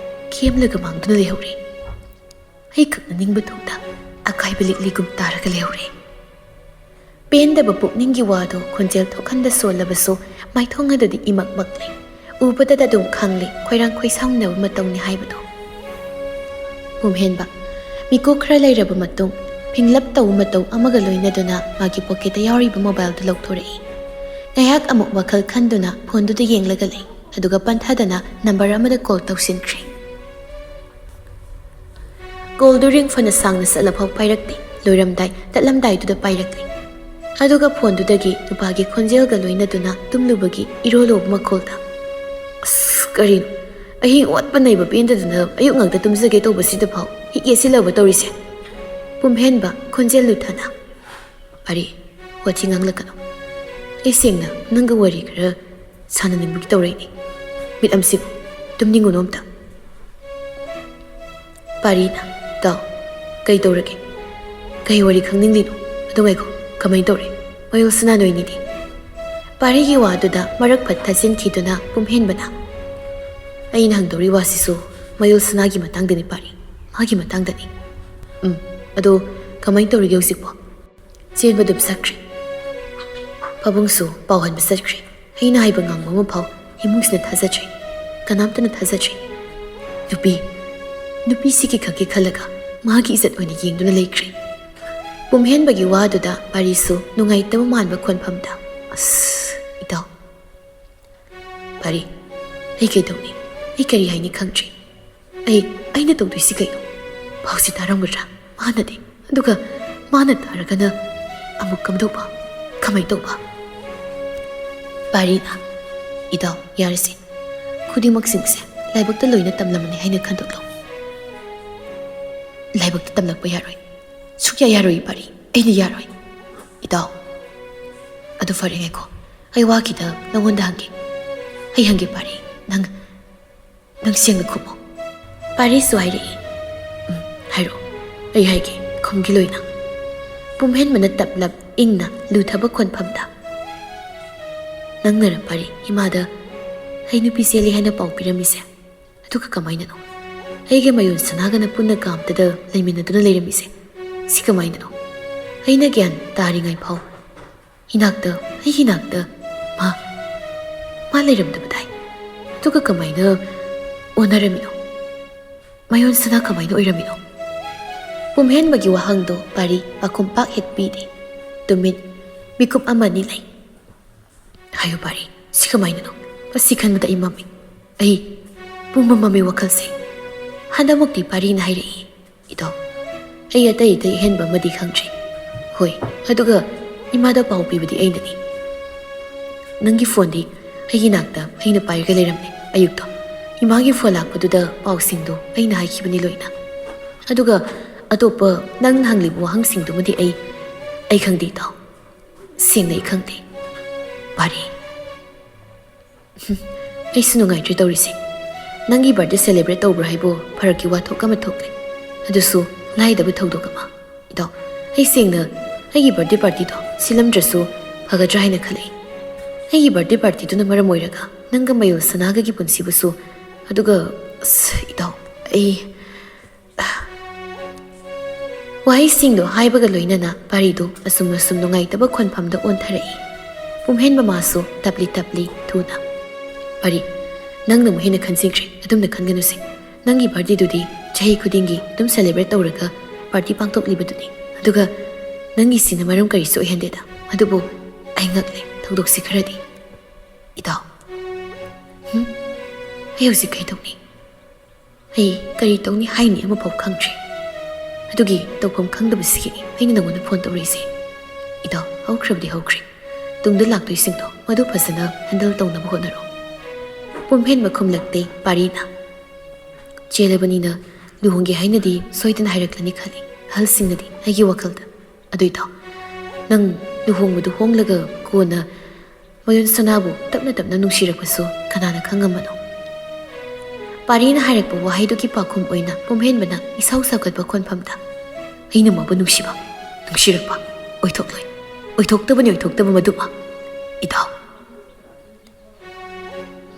ꯀꯦꯝꯂꯒ ꯃꯥꯡꯗꯨꯅ ꯂꯩꯍꯧꯔꯦ꯫ ꯑꯩ ꯈꯛꯅ ꯅꯤꯡꯕ ꯊꯨꯡꯗ ꯑꯀꯥꯏꯕ ꯂꯤꯛꯂꯤꯒꯨꯝ ꯇꯥꯔꯒ ꯂꯩꯍꯧꯔꯦ꯫ ꯄꯦꯟꯗꯕ ꯄꯨꯛꯅꯤꯡꯒꯤ ꯋꯥꯗꯣ ꯈꯣꯟꯖꯦꯜ ꯊꯣꯛꯍꯟꯗ ꯁꯣꯜꯂꯕꯁꯨ ꯃꯥꯏꯊꯣꯡ ꯑꯗꯨꯗꯤ ꯏꯃꯛ ꯃꯛꯂꯤ꯫ ꯎꯕꯗꯗ ꯑꯗꯨꯝ ꯈꯪꯂꯤ ꯈꯣꯏꯔꯥꯡ ꯈꯣꯏꯁꯥꯎꯅꯕ ꯃꯇꯧꯅꯤ ꯍꯥꯏꯕꯗꯣ꯫ ꯄꯨꯝꯍꯦꯟꯕ ꯃꯤꯀꯨꯞ ꯈꯔ ꯂꯩꯔꯕ ꯃꯇꯨꯡ ꯐꯤꯡꯂꯞ ꯇꯧꯕ ꯃꯇꯧ ꯑꯃꯒ ꯂꯣꯏꯅꯗꯨꯅ ꯃꯥꯒꯤ ꯄꯣꯀꯦꯠꯇ ꯌꯥꯎꯔꯤꯕ ꯃꯣꯕꯥꯏꯜꯗꯨ ꯂꯧꯊꯣꯔꯛꯏ꯫ ꯉꯥꯏꯍꯥꯛ ꯑꯃꯨꯛ ꯋꯥꯈꯜ ꯈꯟꯗꯨꯅ ꯐꯣꯟꯗꯨꯗ ꯌꯦꯡꯂꯒ ꯂꯩ꯫ ꯑꯗꯨꯒ ꯄꯟꯊꯗꯅ ꯅꯝꯕꯔ ꯑꯃꯗ ꯀꯣꯜ ꯇꯧꯁꯤꯟꯈ꯭ꯔꯦ꯫ ꯀꯣꯜꯗꯨ ꯔꯤꯡ ꯐꯅ ꯁꯥꯡꯅ ꯆꯠꯂꯐꯥꯎ ꯄꯥꯏꯔꯛꯇꯦ꯫ ꯂꯣꯏꯔꯝꯗꯥꯏ ꯇꯠꯂꯝꯗꯥꯏꯗꯨꯗ ꯄꯥꯏꯔꯛꯂꯤ꯫ ꯑꯗꯨꯒ ꯐꯣꯟꯗꯨꯗꯒꯤ ꯅꯨꯄꯥꯒꯤ ꯈꯣꯟꯖꯦꯜꯒ ꯂꯣꯏꯅꯗꯨꯅ ꯇꯨꯝꯂꯨꯕꯒꯤ ꯏꯔꯣꯂꯣꯕ ꯃꯈꯣꯜꯗ "ꯑꯁ ꯀꯔꯤꯅꯣ ꯑꯍꯤꯡ ꯑꯣꯠꯄ ꯅꯩꯕ ꯄꯦꯟꯗꯗꯅ ꯑꯌꯨꯛ ꯉꯥꯛꯇ ꯇꯨꯝꯖꯒꯦ ꯇꯧꯕꯁꯤꯗ ꯐꯥꯎ ꯍꯤꯛ ꯌꯦꯠꯁꯤꯜꯂꯕ ꯇꯧꯔꯤꯁꯦ"꯫ ꯄꯨꯝꯍꯦꯟꯕ ꯈꯣꯟꯖꯦꯜ ꯂꯨꯊꯅ "ꯄꯥꯔꯤ ꯋꯥꯊꯤ ꯉꯥꯡꯂꯛꯀꯅꯨ. ꯑꯩ ꯁꯦꯡꯅ ꯅꯪꯒ ꯋꯥꯔꯤ ꯈꯔ ꯁꯥꯟꯅꯅꯤꯡꯕꯒꯤ ꯇꯧꯔꯛꯏꯅꯤ. ꯃꯤꯠ ꯑꯃꯁꯤꯕꯨ ꯇꯨꯝꯅꯤꯡꯉꯨꯅꯣ ꯑꯝꯇ." ꯄꯥꯔꯤꯅ "ꯇꯥꯎ ꯀꯩ ꯇꯧꯔꯒꯦ? ꯀꯩ ꯋꯥꯔꯤ ꯈꯪꯅꯤꯡꯂꯤꯅꯣ? ꯑꯗꯨ ꯉꯥꯏꯈꯣ ꯀꯃꯥꯏꯅ ꯇꯧꯔꯦ? ꯃꯌꯣꯜ ꯁꯅꯥ ꯅꯣꯏꯅꯤꯗꯤ?" ꯄꯥꯔꯤꯒꯤ ꯋꯥꯗꯨꯗ ꯃꯔꯛ ꯐꯠ ꯊꯥꯖꯤꯟꯈꯤꯗꯨꯅ ꯄꯨꯝꯍꯦꯟꯕꯅ "ꯑꯩꯅ ꯍꯪꯗꯧꯔꯤ ꯋꯥꯁꯤꯁꯨ ꯃꯌꯣꯜ ꯁꯅꯥꯒꯤ ꯃꯇꯥꯡꯗꯅꯤ ꯄꯥꯔꯤ, ꯃꯥꯒꯤ ꯃꯇꯥꯡꯗꯅꯤ." "ꯑꯗꯣ ꯀꯃꯥꯏꯅ ꯇꯧꯔꯤꯒꯦ ꯍꯧꯖꯤꯛꯄꯣ?" "ꯆꯦꯟꯕ ꯑꯗꯨꯝ ꯆꯠꯈ꯭ꯔꯦ, ꯄꯥꯕꯨꯡꯁꯨ ꯄꯥꯎ ꯍꯟꯕ ꯆꯠꯈ꯭ꯔꯦ. ꯑꯩꯅ ꯍꯥꯏꯕ ꯉꯥꯡꯕ ꯑꯃ ꯐꯥꯎ ꯏꯃꯨꯡꯁꯤꯅ ꯊꯥꯖꯗ꯭ꯔꯦ, ꯀꯅꯥꯝꯇꯅ ꯊꯥꯖꯗ꯭ꯔꯦ. ꯅꯨꯄꯤꯁꯤꯒꯤ ꯈꯛꯀꯤ ꯈꯜꯂꯒ ꯃꯥꯒꯤ ꯏꯖꯠ ꯑꯣꯏꯅ ꯌꯦꯡꯗꯨꯅ ꯂꯩꯈ꯭ꯔꯦ." ꯄꯨꯝꯍꯦꯟꯕꯒꯤ ꯋꯥꯗꯨꯗ ꯄꯥꯔꯤꯁꯨ ꯅꯨꯡꯉꯥꯏꯇꯕ ꯃꯥꯟꯕ ꯈꯣꯟꯐꯝꯗ "ꯑꯁ ꯏꯇꯥꯎ ꯄꯥꯔꯤ, ꯑꯩ ꯀꯩꯗꯧꯅꯤ? ꯑꯩ ꯀꯔꯤ ꯍꯥꯏꯅꯤ ꯈꯪꯗ꯭ꯔꯦ. ꯑꯩꯅ ꯇꯧꯗꯣꯏꯁꯤ ꯀꯩꯅꯣ? ꯄꯥꯎꯁꯤ ꯇꯥꯔꯝꯒꯗ꯭ꯔꯥ? ꯃꯥꯅꯗꯤ, ꯑꯗꯨꯒ ꯃꯥꯅ ꯇꯥꯔꯒꯅ ꯑꯃꯨꯛ ꯀꯝꯗꯧꯕ? ꯀꯃꯥꯏ ꯇꯧꯕ?" ꯄꯥꯔꯤꯅ "ꯏꯇꯥꯎ ꯌꯥꯔꯁꯤ, ꯈꯨꯗꯤꯡꯃꯛꯁꯤꯡꯁꯦ ꯂꯥꯏꯕꯛꯇ ꯂꯣꯏꯅ ꯇꯝꯂꯝꯃꯅꯤ ꯍꯥꯏꯅ ꯈꯟꯗꯣꯛꯂꯣ." "ꯂꯥꯏꯕꯛꯇ ꯇꯝꯂꯛꯄ ꯌꯥꯔꯣꯏ, ꯁꯨꯛꯌꯥ ꯌꯥꯔꯣꯏ ꯄꯥꯔꯤ, ꯑꯩꯅ ꯌꯥꯔꯣꯏ." "ꯏꯇꯥꯎ ꯑꯗꯨ ꯐꯔꯦ ꯉꯥꯏꯈꯣ, ꯑꯩ ꯋꯥꯈꯤꯗ ꯅꯪꯉꯣꯟꯗ ꯍꯪꯒꯦ. ꯑꯩ ꯍꯪꯒꯦ ꯄꯥꯔꯤ, ꯅꯪ ꯁꯦꯡꯅ ꯈꯨꯝꯃꯣ." ꯄꯥꯔꯤꯁꯨ ꯍꯥꯏꯔꯛꯏ꯫ "ꯍꯥꯏꯔꯛꯑꯣ, ꯑꯩ ꯍꯥꯏꯒꯦ ꯈꯨꯝꯒꯤ ꯂꯣꯏꯅ." ꯄꯨꯝꯍꯦꯟꯕꯅ ꯇꯞꯂꯞ ꯏꯪꯅ ꯂꯨꯊꯕ ꯈꯣꯟꯐꯝꯗ "ꯅꯪꯅꯔ ꯄꯥꯔꯤ ꯏꯃꯥꯗ ꯑꯩ ꯅꯨꯄꯤ ꯆꯦꯜꯂꯤ ꯍꯥꯏꯅ ꯄꯥꯎ ꯄꯤꯔꯝꯃꯤꯁꯦ? ꯑꯗꯨꯒ ꯀꯃꯥꯏꯅꯅꯣ ꯑꯩꯒ ꯃꯌꯣꯜ ꯁꯅꯥꯒꯅ ꯄꯨꯟꯅ ꯀꯥꯝꯇꯗ ꯂꯩꯃꯤꯟꯅꯗꯨꯅ ꯂꯩꯔꯝꯃꯤꯁꯦ? ꯁꯤ ꯀꯃꯥꯏꯅꯅꯣ? ꯑꯩꯅ ꯒ꯭ꯌꯥꯟ ꯇꯥꯔꯤꯉꯩ ꯐꯥꯎ ꯑꯩꯒꯤ ꯏꯅꯥꯛꯇ ꯃꯥ ꯂꯩꯔꯝꯗꯕꯗꯥꯏ. ꯑꯗꯨꯒ ꯀꯃꯥꯏꯅ ꯑꯣꯟꯅꯔꯝꯃꯤꯅꯣ? ꯃꯌꯣꯜ ꯁꯅꯥ ꯀꯃꯥꯏꯅ ꯑꯣꯏꯔꯝꯃꯤꯅꯣ?" ꯄꯨꯝꯍꯦꯟꯕꯒꯤ ꯋꯥꯍꯪꯗꯣ ꯄꯥꯔꯤ ꯄꯥꯈꯨꯝ ꯄꯥꯛ ꯍꯦꯛ ꯄꯤꯗꯦ. ꯇꯨꯃꯤꯟ ꯃꯤꯀꯨꯞ ꯑꯃꯅꯤ ꯂꯩ꯫ "ꯍꯥꯏꯌꯨ ꯄꯥꯔꯤ, ꯁꯤ ꯀꯃꯥꯏꯅꯅꯣ? ꯃꯁꯤ ꯈꯟꯕꯗ ꯑꯩ ꯃꯝꯃꯤ. ꯑꯩ ꯄꯨꯝꯕ ꯃꯝꯃꯤ ꯋꯥꯈꯜꯁꯦ." ꯍꯟꯗꯛꯃꯨꯛꯇꯤ ꯄꯥꯔꯤꯅ ꯍꯥꯏꯔꯛꯏ꯫ "ꯏꯇꯥꯎ ꯑꯩ ꯑꯇꯩ ꯑꯍꯦꯟꯕ ꯑꯃꯗꯤ ꯈꯪꯗ꯭ꯔꯤ. ꯍꯣꯏ, ꯑꯗꯨꯒ ꯏꯃꯥꯗ ꯄꯥꯎ ꯄꯤꯕꯗꯤ ꯑꯩꯅꯅꯤ. ꯅꯪꯒꯤ ꯐꯣꯟꯗꯤ ꯑꯩꯒꯤ ꯅꯥꯛꯇ ꯑꯩꯅ ꯄꯥꯏꯔꯒ ꯂꯩꯔꯝꯃꯦ ꯑꯌꯨꯛꯇꯣ. ꯏꯃꯥꯒꯤ ꯐꯣꯟ ꯂꯥꯛꯄꯗꯨꯗ ꯄꯥꯎꯁꯤꯡꯗꯣ ꯑꯩꯅ ꯍꯥꯏꯈꯤꯕꯅꯤ ꯂꯣꯏꯅ. ꯑꯗꯨꯒ ꯑꯇꯣꯞꯄ ꯅꯪꯅ ꯍꯪꯂꯤꯕ ꯋꯥꯍꯪꯁꯤꯡꯗꯨꯃꯗꯤ ꯑꯩ ꯈꯪꯗꯦ ꯏꯇꯥꯎ. ꯁꯦꯡꯅ ꯑꯩ ꯈꯪꯗꯦ ꯄꯥꯔꯤ." "ꯑꯩꯁꯨ ꯅꯨꯡꯉꯥꯏꯇ꯭ꯔꯦ ꯇꯧꯔꯤꯁꯦ. ꯅꯪꯒꯤ ꯕꯥꯔꯗꯦ ꯁꯦꯂꯦꯕ꯭ꯔꯦꯠ ꯇꯧꯕ꯭ꯔꯥ ꯍꯥꯏꯕꯨ ꯐꯔꯛꯀꯤ ꯋꯥꯊꯣꯛ ꯑꯃ ꯊꯣꯛꯂꯦ. ꯑꯗꯨꯁꯨ ꯂꯥꯏꯗꯕ ꯊꯧꯗꯣꯛ ꯑꯃ. ꯏꯇꯥꯎ ꯑꯩ ꯁꯦꯡꯅ ꯑꯩꯒꯤ ꯕꯥꯔꯗꯦ ꯄꯥꯔꯇꯤꯗꯣ ꯁꯤꯜꯂꯝꯗ꯭ꯔꯁꯨ ꯐꯒꯗ꯭ꯔꯥ ꯍꯥꯏꯅ ꯈꯜꯂꯛꯏ. ꯑꯩꯒꯤ ꯕꯥꯔꯗꯦ ꯄꯥꯔꯇꯤꯗꯨꯅ ꯃꯔꯝ ꯑꯣꯏꯔꯒ ꯅꯪꯒ ꯃꯌꯣꯜ ꯁꯅꯥꯒꯒꯤ ꯄꯨꯟꯁꯤꯕꯨꯁꯨ, ꯑꯗꯨꯒ ꯑꯁ ꯏꯇꯥꯎ ꯑꯩ..." ꯋꯥꯍꯩꯁꯤꯡꯗꯣ ꯍꯥꯏꯕꯒ ꯂꯣꯏꯅꯅ ꯄꯥꯔꯤꯗꯨ ꯑꯁꯨꯝ ꯅꯨꯡꯉꯥꯏꯇꯕ ꯈꯣꯟꯐꯝꯗ ꯑꯣꯟꯊꯔꯛꯏ꯫ ꯄꯨꯝꯍꯦꯟꯕ ꯃꯥꯁꯨ ꯇꯞꯂꯤ ꯊꯨꯅ "ꯄꯥꯔꯤ, ꯅꯪꯅ ꯑꯃꯨꯛ ꯍꯦꯟꯅ ꯈꯟꯖꯤꯟꯈ꯭ꯔꯦ. ꯑꯗꯨꯝꯅ ꯈꯟꯒꯅꯨꯁꯦ. ꯅꯪꯒꯤ ꯕꯥꯔꯗꯦꯗꯨꯗꯤ ꯆꯍꯤ ꯈꯨꯗꯤꯡꯒꯤ ꯑꯗꯨꯝ ꯁꯦꯂꯦꯕ꯭ꯔꯦꯠ ꯇꯧꯔꯒ ꯄꯥꯔꯇꯤ ꯄꯥꯡꯊꯣꯛꯂꯤꯕꯗꯨꯅꯤ. ꯑꯗꯨꯒ ꯅꯪꯒꯤꯁꯤꯅ ꯃꯔꯝ ꯀꯔꯤꯁꯨ ꯑꯣꯏꯍꯟꯗꯦꯗ. ꯑꯗꯨꯕꯨ ꯑꯩ ꯉꯛꯂꯦ ꯊꯧꯗꯣꯛꯁꯤ ꯈꯔꯗꯤ. ꯏꯇꯥꯎ ꯑꯩ ꯍꯧꯖꯤꯛ ꯀꯩꯗꯧꯅꯤ? ꯑꯩ ꯀꯔꯤ ꯇꯧꯅꯤ ꯍꯥꯏꯅꯤ ꯑꯃꯐꯥꯎ ꯈꯪꯗ꯭ꯔꯦ. ꯑꯗꯨꯒꯤ ꯇꯧꯐꯝ ꯈꯪꯗꯕꯁꯤꯒꯤꯅꯤ ꯑꯩꯅ ꯅꯪꯉꯣꯟꯗ ꯐꯣꯟ ꯇꯧꯔꯛꯏꯁꯦ. ꯏꯇꯥꯎ ꯍꯧꯈ꯭ꯔꯕꯗꯤ ꯍꯧꯈ꯭ꯔꯦ. ꯇꯨꯡꯗ ꯂꯥꯛꯇꯣꯏꯁꯤꯡꯗꯣ ꯃꯗꯨ ꯐꯖꯅ ꯍꯦꯟꯗꯜ ꯇꯧꯅꯕ ꯍꯣꯠꯅꯔꯣ." ꯄꯨꯝꯍꯦꯟꯕ ꯈꯨꯝꯂꯛꯇꯦ ꯄꯥꯔꯤꯅ꯫ ꯆꯦꯜꯂꯕꯅꯤꯅ ꯂꯨꯍꯣꯡꯒꯦ ꯍꯥꯏꯅꯗꯤ ꯁꯣꯏꯗꯅ ꯍꯥꯏꯔꯛꯂꯅꯤ ꯈꯜꯂꯤ ꯑꯍꯜꯁꯤꯡꯅꯗꯤ ꯑꯩꯒꯤ ꯋꯥꯈꯜꯗ ꯑꯗꯨ ꯏꯇꯥꯎ ꯅꯪ ꯂꯨꯍꯣꯡꯕꯗꯨ ꯍꯣꯡꯂꯒ ꯀꯣꯟꯅ ꯃꯌꯣꯟ ꯁꯅꯥꯕꯨ ꯇꯞꯅ ꯇꯞꯅ ꯅꯨꯡꯁꯤꯔꯛꯄꯁꯨ ꯀꯅꯥꯅ ꯈꯪꯉꯝꯕꯅꯣ ꯄꯥꯔꯤꯅ ꯍꯥꯏꯔꯛꯄ ꯋꯥꯍꯩꯗꯨꯒꯤ ꯄꯥꯎꯈꯨꯝ ꯑꯣꯏꯅ ꯄꯨꯝꯍꯦꯟꯕꯅ ꯏꯁꯥꯎ ꯁꯥꯎꯒꯠꯄ ꯈꯣꯟꯐꯝꯗ ꯑꯩꯅ ꯃꯥꯕꯨ ꯅꯨꯡꯁꯤꯕ ꯅꯨꯡꯁꯤꯔꯛꯄ ꯑꯣꯏꯊꯣꯛꯂꯣꯏ ꯑꯣꯏꯊꯣꯛꯇꯕ ꯃꯗꯨꯃ ꯏꯇꯥꯎ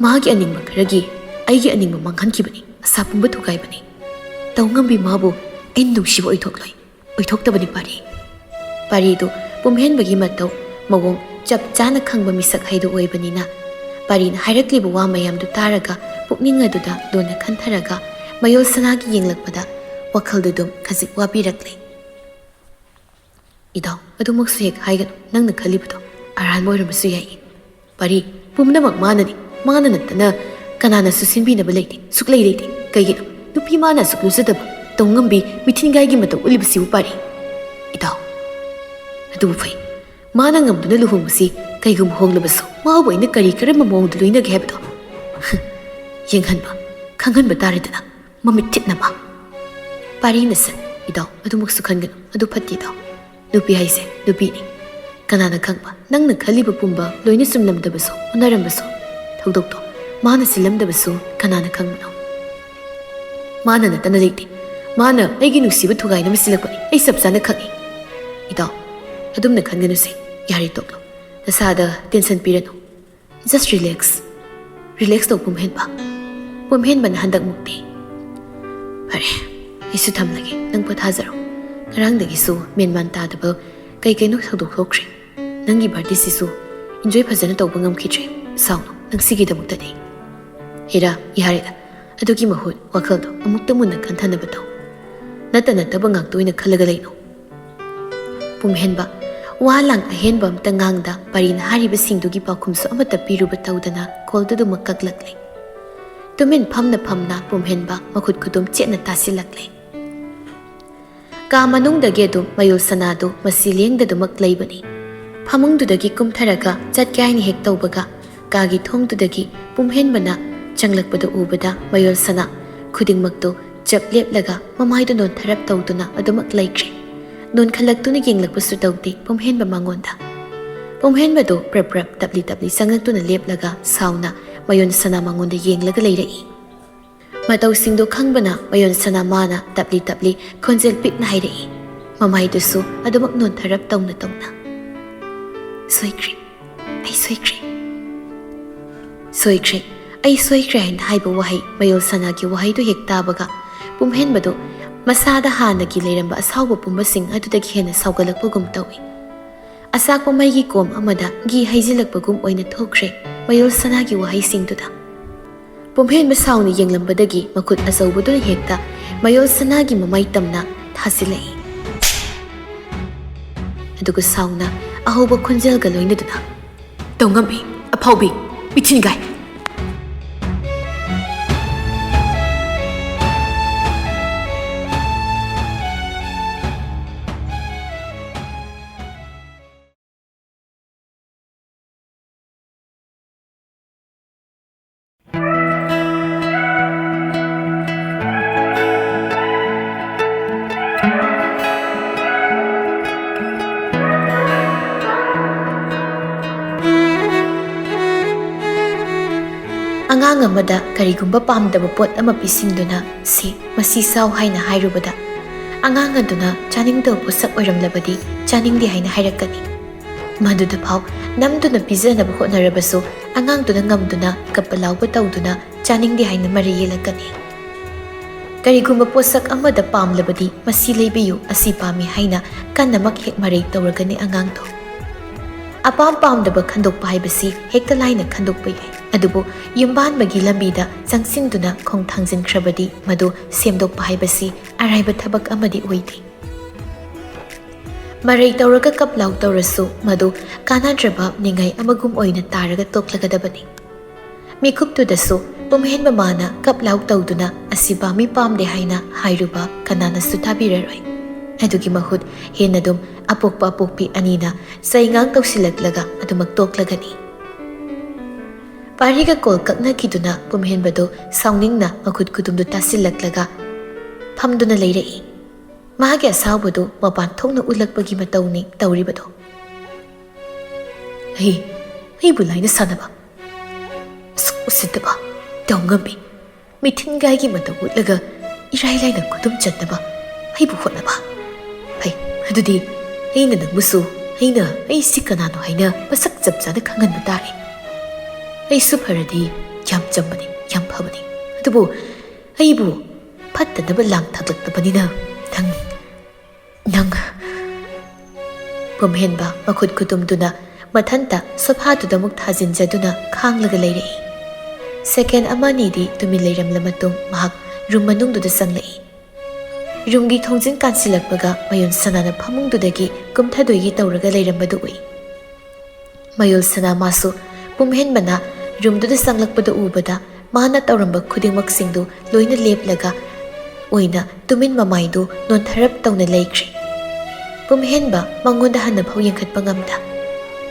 ꯃꯥꯒꯤ ꯑꯅꯤꯡꯕ ꯈꯔꯒꯤ ꯑꯩꯒꯤ ꯑꯅꯤꯡꯕ ꯃꯥꯡꯍꯟꯈꯤꯕꯅꯤ ꯑꯁꯥ ꯄꯨꯝꯕ ꯊꯨꯒꯥꯏꯕꯅꯤ ꯇꯧꯉꯝꯕꯤ ꯃꯥꯕꯨ ꯑꯩꯅ ꯅꯨꯡꯁꯤꯕ ꯑꯣꯏꯊꯣꯛꯂꯣꯏ ꯑꯣꯏꯊꯣꯛꯇꯕꯅꯤ ꯄꯥꯔꯤꯗꯨ ꯄꯨꯝꯍꯦꯟꯕꯒꯤ ꯃꯇꯧ ꯃꯑꯣꯡ ꯆꯞ ꯆꯥꯅ ꯈꯪꯕ ꯃꯤꯁꯛ ꯍꯩꯗꯨ ꯑꯣꯏꯕꯅꯤꯅ ꯄꯥꯔꯤꯅ ꯍꯥꯏꯔꯛꯂꯤꯕ ꯋꯥ ꯃꯌꯥꯝꯗꯨ ꯇꯥꯔꯒ ꯄꯨꯛꯅꯤꯡ ꯑꯗꯨꯗ ꯂꯣꯟꯅ ꯈꯟꯊꯔꯒ ꯃꯌꯣꯜ ꯁꯅꯥꯒꯤ ꯌꯦꯡꯂꯛꯄꯗ ꯋꯥꯈꯜꯗꯨꯗꯨꯝ ꯈꯖꯤꯛ ꯋꯥꯕꯤꯔꯛꯂꯦ ꯏꯇꯥꯎ ꯑꯗꯨꯃꯛꯁꯨ ꯍꯦꯛ ꯍꯥꯏꯒꯅꯨ ꯅꯪꯅ ꯈꯜꯂꯤꯕꯗꯣ ꯑꯔꯥꯟꯕ ꯑꯣꯏꯔꯝꯕꯁꯨ ꯌꯥꯏ ꯄꯥꯔꯤ ꯄꯨꯝꯅꯃꯛ ꯃꯥꯅꯅꯤ ꯃꯥꯅ ꯅꯠꯇꯅ ꯀꯅꯥꯅꯁꯨ ꯁꯤꯟꯕꯤꯅꯕ ꯂꯩꯇꯦ ꯁꯨꯛꯂꯩ ꯂꯩꯇꯦ ꯀꯩꯒꯤꯅꯣ ꯅꯨꯄꯤ ꯃꯥꯅ ꯑꯁꯨꯛ ꯂꯨꯖꯗꯕ ꯇꯧꯉꯝꯕꯤ ꯃꯤꯊꯤꯟꯒꯥꯏꯒꯤ ꯃꯇꯧ ꯎꯠꯂꯤꯕꯁꯤꯕꯨ ꯄꯥꯔꯤ ꯏꯇꯥꯎ ꯑꯗꯨꯕꯨ ꯐꯩ ꯃꯥꯅ ꯉꯝꯗꯨꯅ ꯂꯨꯍꯣꯡꯕꯁꯤ ꯀꯩꯒꯨꯝꯕ ꯍꯣꯡꯂꯕꯁꯨ ꯃꯥꯕꯨ ꯑꯩꯅ ꯀꯔꯝꯕ ꯃꯑꯣꯡꯗ ꯂꯣꯏꯅꯒꯦ ꯍꯥꯏꯕꯗꯣ ꯌꯦꯡꯍꯟꯕ ꯈꯪꯍꯟꯕ ꯇꯥꯔꯦꯗꯅ ꯃꯃꯤꯠ ꯊꯤꯠꯅꯕ ꯄꯥꯔꯤꯅ ꯁꯠ ꯏꯇꯥꯎ ꯑꯗꯨꯃꯛꯁꯨ ꯈꯟꯒꯅꯨ ꯑꯗꯨ ꯐꯠꯇꯦ ꯏꯇꯥꯎ ꯅꯨꯄꯤ ꯍꯥꯏꯁꯦ ꯅꯨꯄꯤꯅꯤ ꯀꯅꯥꯅ ꯈꯪꯕ ꯅꯪꯅ ꯈꯜꯂꯤꯕ ꯄꯨꯝꯕ ꯂꯣꯏꯅ ꯆꯨꯝꯂꯝꯗꯕꯁꯨ ꯎꯅꯔꯝꯕꯁꯨ ꯊꯧꯗꯣꯛꯇꯣ ꯃꯥꯅ ꯁꯤꯜꯂꯝꯗꯕꯁꯨ ꯀꯅꯥꯅ ꯈꯪꯕꯅꯣ ꯃꯥꯅ ꯅꯠꯇꯅ ꯂꯩꯇꯦ ꯃꯥꯅ ꯑꯩꯒꯤ ꯅꯨꯡꯁꯤꯕ ꯊꯨꯒꯥꯏꯅꯕ ꯁꯤꯜꯂꯛꯄꯅꯤ ꯑꯩ ꯆꯞ ꯆꯥꯅ ꯈꯪꯏ ꯏꯇꯥꯎ ꯑꯗꯨꯝꯅ ꯈꯟꯒꯅꯨꯁꯦ ꯌꯥꯔꯦ ꯇꯣꯛꯂꯣ ꯅꯁꯥꯗ ꯇꯦꯟꯁꯟ ꯄꯤꯔꯅꯨ ꯖꯁ ꯔꯤꯂꯦꯛꯁ ꯇꯧ ꯄꯨꯝꯍꯦꯟꯕꯅ ꯍꯟꯗꯛꯃꯨꯛꯇꯤ ꯐꯔꯦ ꯑꯩꯁꯨ ꯊꯝꯂꯒꯦ ꯅꯪ ꯄꯣꯊꯥꯖꯔꯣ ꯉꯔꯥꯡꯗꯒꯤꯁꯨ ꯃꯦꯟꯃꯥꯟ ꯇꯥꯗꯕ ꯀꯩꯅꯣ ꯊꯧꯗꯣꯛ ꯊꯣꯛꯈ꯭ꯔꯦ ꯅꯪꯒꯤ ꯕꯥꯔꯗꯦꯁꯤꯁꯨ ꯏꯟꯖꯣꯏ ꯐꯖꯅ ꯇꯧꯕ ꯉꯝꯈꯤꯗ꯭ꯔꯦ ꯁꯥꯎꯅꯨ ꯅꯪ ꯁꯤꯒꯤꯗꯃꯛꯇꯗꯤ ꯍꯦꯔꯥ ꯌꯥꯔꯦꯗ ꯑꯗꯨꯒꯤ ꯃꯍꯨꯠ ꯋꯥꯈꯜꯗꯣ ꯑꯃꯨꯛꯇ ꯃꯨꯟꯅ ꯈꯟꯊꯅꯕ ꯇꯧ ꯅꯠꯇꯕ ꯉꯥꯛꯇ ꯑꯣꯏꯅ ꯈꯜꯂꯒ ꯂꯩꯅꯨ ꯄꯨꯝꯍꯦꯟꯕ ꯋꯥ ꯂꯥꯡ ꯑꯍꯦꯟꯕ ꯑꯝꯇ ꯉꯥꯡꯗ ꯄꯔꯤꯅ ꯍꯥꯏꯔꯤꯕꯁꯤꯡꯗꯨꯒꯤ ꯄꯥꯎꯈꯨꯝꯁꯨ ꯑꯃꯠꯇ ꯄꯤꯔꯨꯕ ꯇꯧꯗꯅ ꯀꯣꯜꯗꯨꯗꯨꯃꯛ ꯀꯛꯂꯛꯂꯦ ꯇꯨꯃꯤꯟ ꯐꯝꯅ ꯄꯨꯝꯍꯦꯟꯕ ꯃꯈꯨꯠ ꯈꯨꯗꯨꯝ ꯆꯦꯠꯅ ꯇꯥꯁꯤꯜꯂꯛꯂꯦ ꯀꯥ ꯃꯅꯨꯡꯗꯒꯤ ꯑꯗꯨꯝ ꯃꯌꯣꯜ ꯁꯅꯥꯗꯨ ꯃꯁꯤ ꯂꯦꯡꯗꯗꯨꯃꯛ ꯂꯩꯕꯅꯤ ꯐꯃꯨꯡꯗꯨꯗꯒꯤ ꯀꯨꯝꯊꯔꯒ ꯆꯠꯀꯦ ꯍꯥꯏꯅ ꯍꯦꯛ ꯇꯧꯕꯒ ꯀꯥꯒꯤ ꯊꯣꯡꯗꯨꯗꯒꯤ ꯄꯨꯝꯍꯦꯟꯕꯅ ꯆꯪꯂꯛꯄꯗ ꯎꯕꯗ ꯃꯌꯣꯜ ꯁꯅꯥ ꯈꯨꯗꯤꯡꯃꯛꯇꯨ ꯆꯞ ꯂꯦꯞꯂꯒ ꯃꯃꯥꯏꯗꯨ ꯅꯣꯟꯊꯔꯞ ꯇꯧꯗꯨꯅ ꯑꯗꯨꯃꯛ ꯂꯩꯈ꯭ꯔꯦ ꯅꯣꯟꯈꯠꯂꯛꯇꯨꯅ ꯌꯦꯡꯂꯛꯄꯁꯨ ꯇꯧꯗꯦ ꯄꯨꯝꯍꯦꯟꯕ ꯃꯉꯣꯟꯗ ꯄꯨꯝꯍꯦꯟꯕꯗꯨ ꯄ꯭ꯔꯞ ꯇꯞꯂꯤ ꯆꯪꯂꯛꯇꯨꯅ ꯂꯦꯞꯂꯒ ꯁꯥꯎꯅ ꯃꯌꯣꯜ ꯁꯅꯥ ꯃꯉꯣꯟꯗ ꯌꯦꯡꯂꯒ ꯂꯩꯔꯛꯏ ꯃꯇꯧꯁꯤꯡꯗꯨ ꯈꯪꯕꯅ ꯃꯌꯣꯜ ꯁꯅꯥ ꯃꯥꯅ ꯇꯞꯂꯤ ꯈꯣꯟꯖꯦꯜ ꯄꯤꯛꯅ ꯍꯥꯏꯔꯛꯏ ꯃꯃꯥꯏꯗꯨꯁꯨ ꯑꯗꯨꯃꯛ ꯅꯣꯟꯊꯔꯞ ꯇꯧꯅ ꯁꯣꯏꯈ꯭ꯔꯦ ꯑꯩ ꯁꯣꯏꯈ꯭ꯔꯦ ꯍꯥꯏꯅ ꯍꯥꯏꯕ ꯋꯥꯍꯩ ꯃꯌꯣꯜ ꯁꯅꯥꯒꯤ ꯋꯥꯍꯩꯗꯨ ꯍꯦꯛ តាꯕꯒ ꯄꯨꯝꯍꯦꯟꯕꯗꯨ ꯃꯁꯥꯗ ꯍꯥꯟꯅꯒꯤ ꯂꯩꯔꯝꯕ ꯑꯁꯥꯎꯕ ꯄꯨꯝꯕꯁꯤꯡ ꯑꯗꯨꯗꯒꯤ ꯍꯦꯟꯅ ꯁꯥꯎꯒꯠꯂꯛꯄꯒꯨꯝ ꯇꯧꯏ ꯑꯁꯥꯛꯄ ꯃꯩꯒꯤ ꯀꯣꯝ ꯑꯃꯗ ꯘꯤ ꯍꯩꯖꯤꯜꯂꯛꯄꯒꯨꯝ ꯑꯣꯏꯅ ꯊꯣꯛꯈ꯭ꯔꯦ ꯃꯌꯣꯜ ꯁꯅꯥꯒꯤ ꯋꯥꯍꯩꯁꯤꯡꯗꯨꯗ ꯄꯨꯝꯍꯦꯟꯕ ꯁꯥꯎꯅ ꯌꯦꯡꯂꯝꯕꯗꯒꯤ ꯃꯈꯨꯠ ꯑꯆꯧꯕꯗꯨꯅ ꯍꯦꯛꯇ ꯃꯌꯣꯜ ꯁꯅꯥꯒꯤ ꯃꯃꯩ ꯇꯝꯅ ꯊꯥꯁꯤꯜꯂꯛꯏ ꯑꯗꯨꯒ ꯁꯥꯎꯅ ꯑꯍꯧꯕ ꯈꯣꯟꯖꯦꯜꯒ ꯂꯣꯏꯅꯗꯨꯅ ꯇꯧꯉꯝꯕꯤ ꯑꯐꯥꯎꯕꯤ ꯃꯤꯊꯤꯟꯒꯥꯏ ꯑꯉꯥꯡ ꯑꯃꯗ ꯀꯔꯤꯒꯨꯝꯕ ꯄꯥꯝꯗꯕ ꯄꯣꯠ ꯑꯃ ꯄꯤꯁꯤꯟꯗꯨꯅ ꯃꯁꯤ ꯆꯥꯎ ꯍꯥꯏꯅ ꯍꯥꯏꯔꯨꯕꯗ ꯑꯉꯥꯡ ꯑꯗꯨꯅ ꯆꯥꯅꯤꯡꯗꯕ ꯄꯣꯠꯁꯛ ꯑꯣꯏꯔꯝꯂꯕꯗꯤ ꯆꯥꯅꯤꯡꯗꯦ ꯍꯥꯏꯅ ꯍꯥꯏꯔꯛꯀꯅꯤ ꯃꯗꯨꯗ ꯐꯥꯎ ꯅꯝꯗꯨꯅ ꯄꯤꯖꯅꯕ ꯍꯣꯠꯅꯔꯕꯁꯨ ꯑꯉꯥꯡꯗꯨꯅ ꯉꯝꯗꯨꯅ ꯀꯞꯄ ꯂꯥꯎꯕ ꯇꯧꯗꯨꯅ ꯆꯥꯅꯤꯡꯗꯦ ꯍꯥꯏꯅ ꯃꯔꯩ ꯌꯦꯠꯂꯛꯀꯅꯤ ꯀꯔꯤꯒꯨꯝꯕ ꯄꯣꯠꯁꯛ ꯑꯃꯗ ꯄꯥꯝꯂꯕꯗꯤ ꯃꯁꯤ ꯂꯩꯕꯤꯌꯨ ꯑꯁꯤ ꯄꯥꯝꯃꯤ ꯍꯥꯏꯅ ꯀꯟꯅꯃꯛ ꯍꯦꯛ ꯃꯔꯩ ꯇꯧꯔꯒꯅꯤ ꯑꯉꯥꯡꯗꯣ ꯑꯄꯥꯝꯗꯕ ꯈꯟꯗꯣꯛꯄ ꯍꯥꯏꯕꯁꯤ ꯍꯦꯛꯇ ꯂꯥꯏꯅ ꯈꯟꯗꯣꯛꯄ ꯌꯥꯏ ꯑꯗꯨꯕꯨ ꯌꯨꯝꯕꯥꯟꯕꯒꯤ ꯂꯝꯕꯤꯗ ꯆꯪꯁꯤꯟꯗꯨꯅ ꯈꯣꯡ ꯊꯥꯡꯖꯤꯟꯈ꯭ꯔꯕꯗꯤ ꯃꯗꯨ ꯁꯦꯝꯗꯣꯛꯄ ꯍꯥꯏꯕꯁꯤ ꯑꯔꯥꯏꯕ ꯊꯕꯛ ꯑꯃꯗꯤ ꯑꯣꯏꯗꯦ ꯃꯔꯩ ꯇꯧꯔꯒ ꯀꯞ ꯂꯥꯎ ꯇꯧꯔꯁꯨ ꯃꯗꯨ ꯀꯥꯟꯅꯗ꯭ꯔꯕ ꯅꯤꯡꯉꯥꯏ ꯑꯃꯒꯨꯝ ꯑꯣꯏꯅ ꯇꯥꯔꯒ ꯇꯣꯛꯂꯒꯗꯕꯅꯤ ꯃꯤꯀꯨꯞꯇꯨꯗꯁꯨ ꯄꯨꯝꯍꯦꯟꯕ ꯃꯥꯅ ꯀꯞ ꯂꯥꯎ ꯇꯧꯗꯨꯅ ꯑꯁꯤ ꯄꯥꯝꯃꯤ ꯄꯥꯝꯗꯦ ꯍꯥꯏꯅ ꯍꯥꯏꯔꯨꯕ ꯀꯅꯥꯅꯁꯨ ꯇꯥꯕꯤꯔꯔꯣꯏ ꯑꯗꯨꯒꯤ ꯃꯍꯨꯠ ꯍꯦꯟꯅ ꯑꯗꯨꯝ ꯑꯄꯣꯛꯄꯤ ꯑꯅꯤꯅ ꯆꯩꯉꯥꯡ ꯇꯧꯁꯤꯜꯂꯛꯂꯒ ꯑꯗꯨꯃꯛ ꯇꯣꯛꯂꯒꯅꯤ ꯄꯥꯔꯤꯒ ꯀꯣꯜ ꯀꯛꯅꯈꯤꯗꯨꯅ ꯄꯨꯝꯍꯦꯟꯕꯗꯨ ꯁꯥꯎꯅꯤꯡꯅ ꯃꯈꯨꯠ ꯈꯨꯗꯨꯝꯗꯨ ꯇꯥꯁꯤꯜꯂꯛꯂꯒ ꯐꯝꯗꯨꯅ ꯂꯩꯔꯛꯏ꯫ ꯃꯍꯥꯛꯀꯤ ꯑꯁꯥꯎꯕꯗꯨ ꯃꯄꯥꯟ ꯊꯣꯛꯅ ꯎꯠꯂꯛꯄꯒꯤ ꯃꯇꯧꯅꯤ ꯇꯧꯔꯤꯕꯗꯣ꯫ ꯑꯩꯕꯨ ꯂꯥꯏꯅ ꯁꯥꯟꯅꯕ, ꯑꯁꯨꯛ ꯎꯁꯤꯠꯇꯕ, ꯇꯧꯉꯝꯕꯤ, ꯃꯤꯊꯤꯟꯒꯥꯏꯒꯤ ꯃꯇꯧ ꯎꯠꯂꯒ ꯏꯔꯥꯏ ꯂꯥꯏꯅ ꯈꯨꯗꯨꯝ ꯆꯟꯅꯕ ꯑꯩꯕꯨ ꯍꯣꯠꯅꯕ꯫ ꯑꯗꯨꯗꯤ ꯑꯩꯅ ꯅꯪꯕꯨꯁꯨ ꯑꯩꯁꯤ ꯀꯅꯥꯅꯣ ꯍꯥꯏꯅ ꯃꯁꯛ ꯆꯞ ꯆꯥꯅ ꯈꯪꯍꯟꯕ ꯇꯥꯔꯦ꯫ ꯑꯩꯁꯨ ꯐꯔꯗꯤ ꯌꯥꯝ ꯆꯝꯕꯅꯤ, ꯌꯥꯝ ꯐꯕꯅꯤ, ꯑꯗꯨꯕꯨ ꯑꯩꯕꯨ ꯐꯠꯇꯅꯕ ꯂꯥꯡ ꯊꯥꯛꯂꯛꯇꯕꯅꯤꯅ ꯅꯪ ꯄꯨꯝꯍꯦꯟꯕ ꯃꯈꯨꯠ ꯈꯨꯗꯨꯝꯗꯨꯅ ꯃꯊꯟꯇ ꯁꯣꯐꯥꯗꯨꯗ ꯑꯃꯨꯛ ꯊꯥꯖꯤꯟꯖꯗꯨꯅ ꯈꯥꯡꯂꯒ ꯂꯩꯔꯛꯏ꯫ ꯁꯦꯀꯦꯟ ꯑꯃ ꯑꯅꯤꯗꯤ ꯇꯨꯃꯤꯟ ꯂꯩꯔꯝꯂ ꯃꯇꯨꯡ ꯃꯍꯥꯛ ꯔꯨꯝ ꯃꯅꯨꯡꯗꯨꯗ ꯆꯪꯂꯛꯏ꯫ ꯔꯨꯝꯒꯤ ꯊꯣꯡꯖꯤꯟ ꯀꯥꯟꯁꯤꯜꯂꯛꯄꯒ ꯃꯌꯣꯜ ꯁꯅꯥꯅ ꯐꯃꯨꯡꯗꯨꯗꯒꯤ ꯀꯨꯝꯊꯗꯣꯏꯒꯤ ꯇꯧꯔꯒ ꯂꯩꯔꯝꯕꯗꯨ ꯎꯏ꯫ ꯃꯌꯣꯜ ꯁꯅꯥ ꯃꯥꯁꯨ ꯄꯨꯝꯍꯦꯟꯕꯅ ꯔꯨꯝꯗꯨꯗ ꯆꯪꯂꯛꯄꯗ ꯎꯕꯗ ꯃꯥꯅ ꯇꯧꯔꯝꯕ ꯈꯨꯗꯤꯡꯃꯛꯁꯤꯡꯗꯨ ꯂꯣꯏꯅ ꯂꯦꯞꯂꯒ ꯑꯣꯏꯅ ꯇꯨꯃꯤꯟ ꯃꯃꯥꯏꯗꯨ ꯅꯣꯟꯊꯔꯞ ꯇꯧꯅ ꯂꯩꯈ꯭ꯔꯦ꯫ ꯄꯨꯝꯍꯦꯟꯕ ꯃꯉꯣꯟꯗ ꯍꯟꯅꯐꯥꯎ ꯌꯦꯡꯈꯠꯄ ꯉꯝꯗ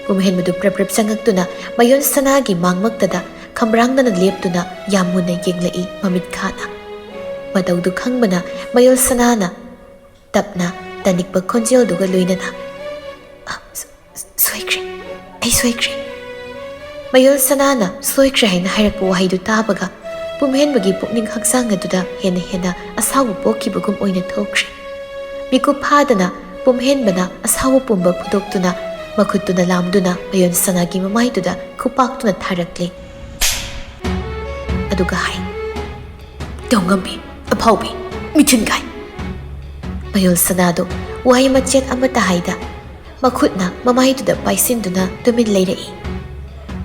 ꯄꯨꯝꯍꯦꯟꯕꯗꯨ ꯄ꯭ꯔꯞ ꯆꯪꯉꯛꯇꯨꯅ ꯃꯌꯣꯜ ꯁꯅꯥꯒꯤ ꯃꯥꯡꯃꯛꯇꯗ ꯈꯝꯕ꯭ꯔꯥꯡꯅꯅ ꯂꯦꯞꯇꯨꯅ ꯌꯥꯝ ꯃꯨꯟꯅ ꯌꯦꯡꯂꯛꯏ ꯃꯃꯤꯠ ꯈꯥꯅ꯫ ꯃꯇꯧꯗꯨ ꯈꯪꯕꯅ ꯃꯌꯣꯜ ꯁꯅꯥꯅ ꯇꯞꯅ ꯇꯅꯤꯛꯄ ꯈꯣꯟꯖꯦꯜꯗꯨꯒ ꯂꯣꯏꯅꯅ "ꯁꯣꯏꯈ꯭ꯔꯦ, ꯑꯩ ꯁꯣꯏꯈ꯭ꯔꯦ"꯫ ꯃꯌꯣꯜ ꯁꯅꯥꯅ ꯁꯣꯏꯈ꯭ꯔꯦ ꯍꯥꯏꯅ ꯍꯥꯏꯔꯛꯄ ꯋꯥꯍꯩꯗꯨ ꯇꯥꯕꯒ ꯄꯨꯝꯍꯦꯟꯕꯒꯤ ꯄꯨꯛꯅꯤꯡ ꯍꯛꯆꯥꯡ ꯑꯗꯨꯗ ꯍꯦꯟꯅ ꯑꯁꯥꯎꯕ ꯄꯣꯛꯈꯤꯕꯒꯨꯝ ꯑꯣꯏꯅ ꯊꯣꯛꯈ꯭ꯔꯦ꯫ ꯃꯤꯀꯨꯞ ꯐꯥꯗꯅ ꯄꯨꯝꯍꯦꯟꯕꯅ ꯑꯁꯥꯎꯕ ꯄꯨꯝꯕ ꯐꯨꯗꯣꯛꯇꯨꯅ ꯃꯈꯨꯠꯇꯨꯅ ꯂꯥꯝꯗꯨꯅ ꯃꯌꯣꯜ ꯁꯅꯥꯒꯤ ꯃꯃꯥꯏꯗꯨꯗ ꯈꯨꯄꯥꯛꯇꯨꯅ ꯊꯥꯔꯛꯂꯦ꯫ ꯑꯗꯨꯒ ꯍꯥꯏ, "ꯇꯧꯉꯝꯕꯤ, ꯑꯐꯥꯎꯕꯤ, ꯃꯤꯊꯤꯟꯒꯥꯏ"꯫ ꯃꯌꯣꯜ ꯁꯅꯥꯗꯨ ꯋꯥꯍꯩ ꯃꯆꯦꯠ ꯑꯃꯠꯇ ꯍꯥꯏꯗ ꯃꯈꯨꯠꯅ ꯃꯃꯥꯏꯗꯨꯗ ꯄꯥꯏꯁꯤꯟꯗꯨꯅ ꯇꯨꯃꯤꯟ ꯂꯩꯔꯛꯏ꯫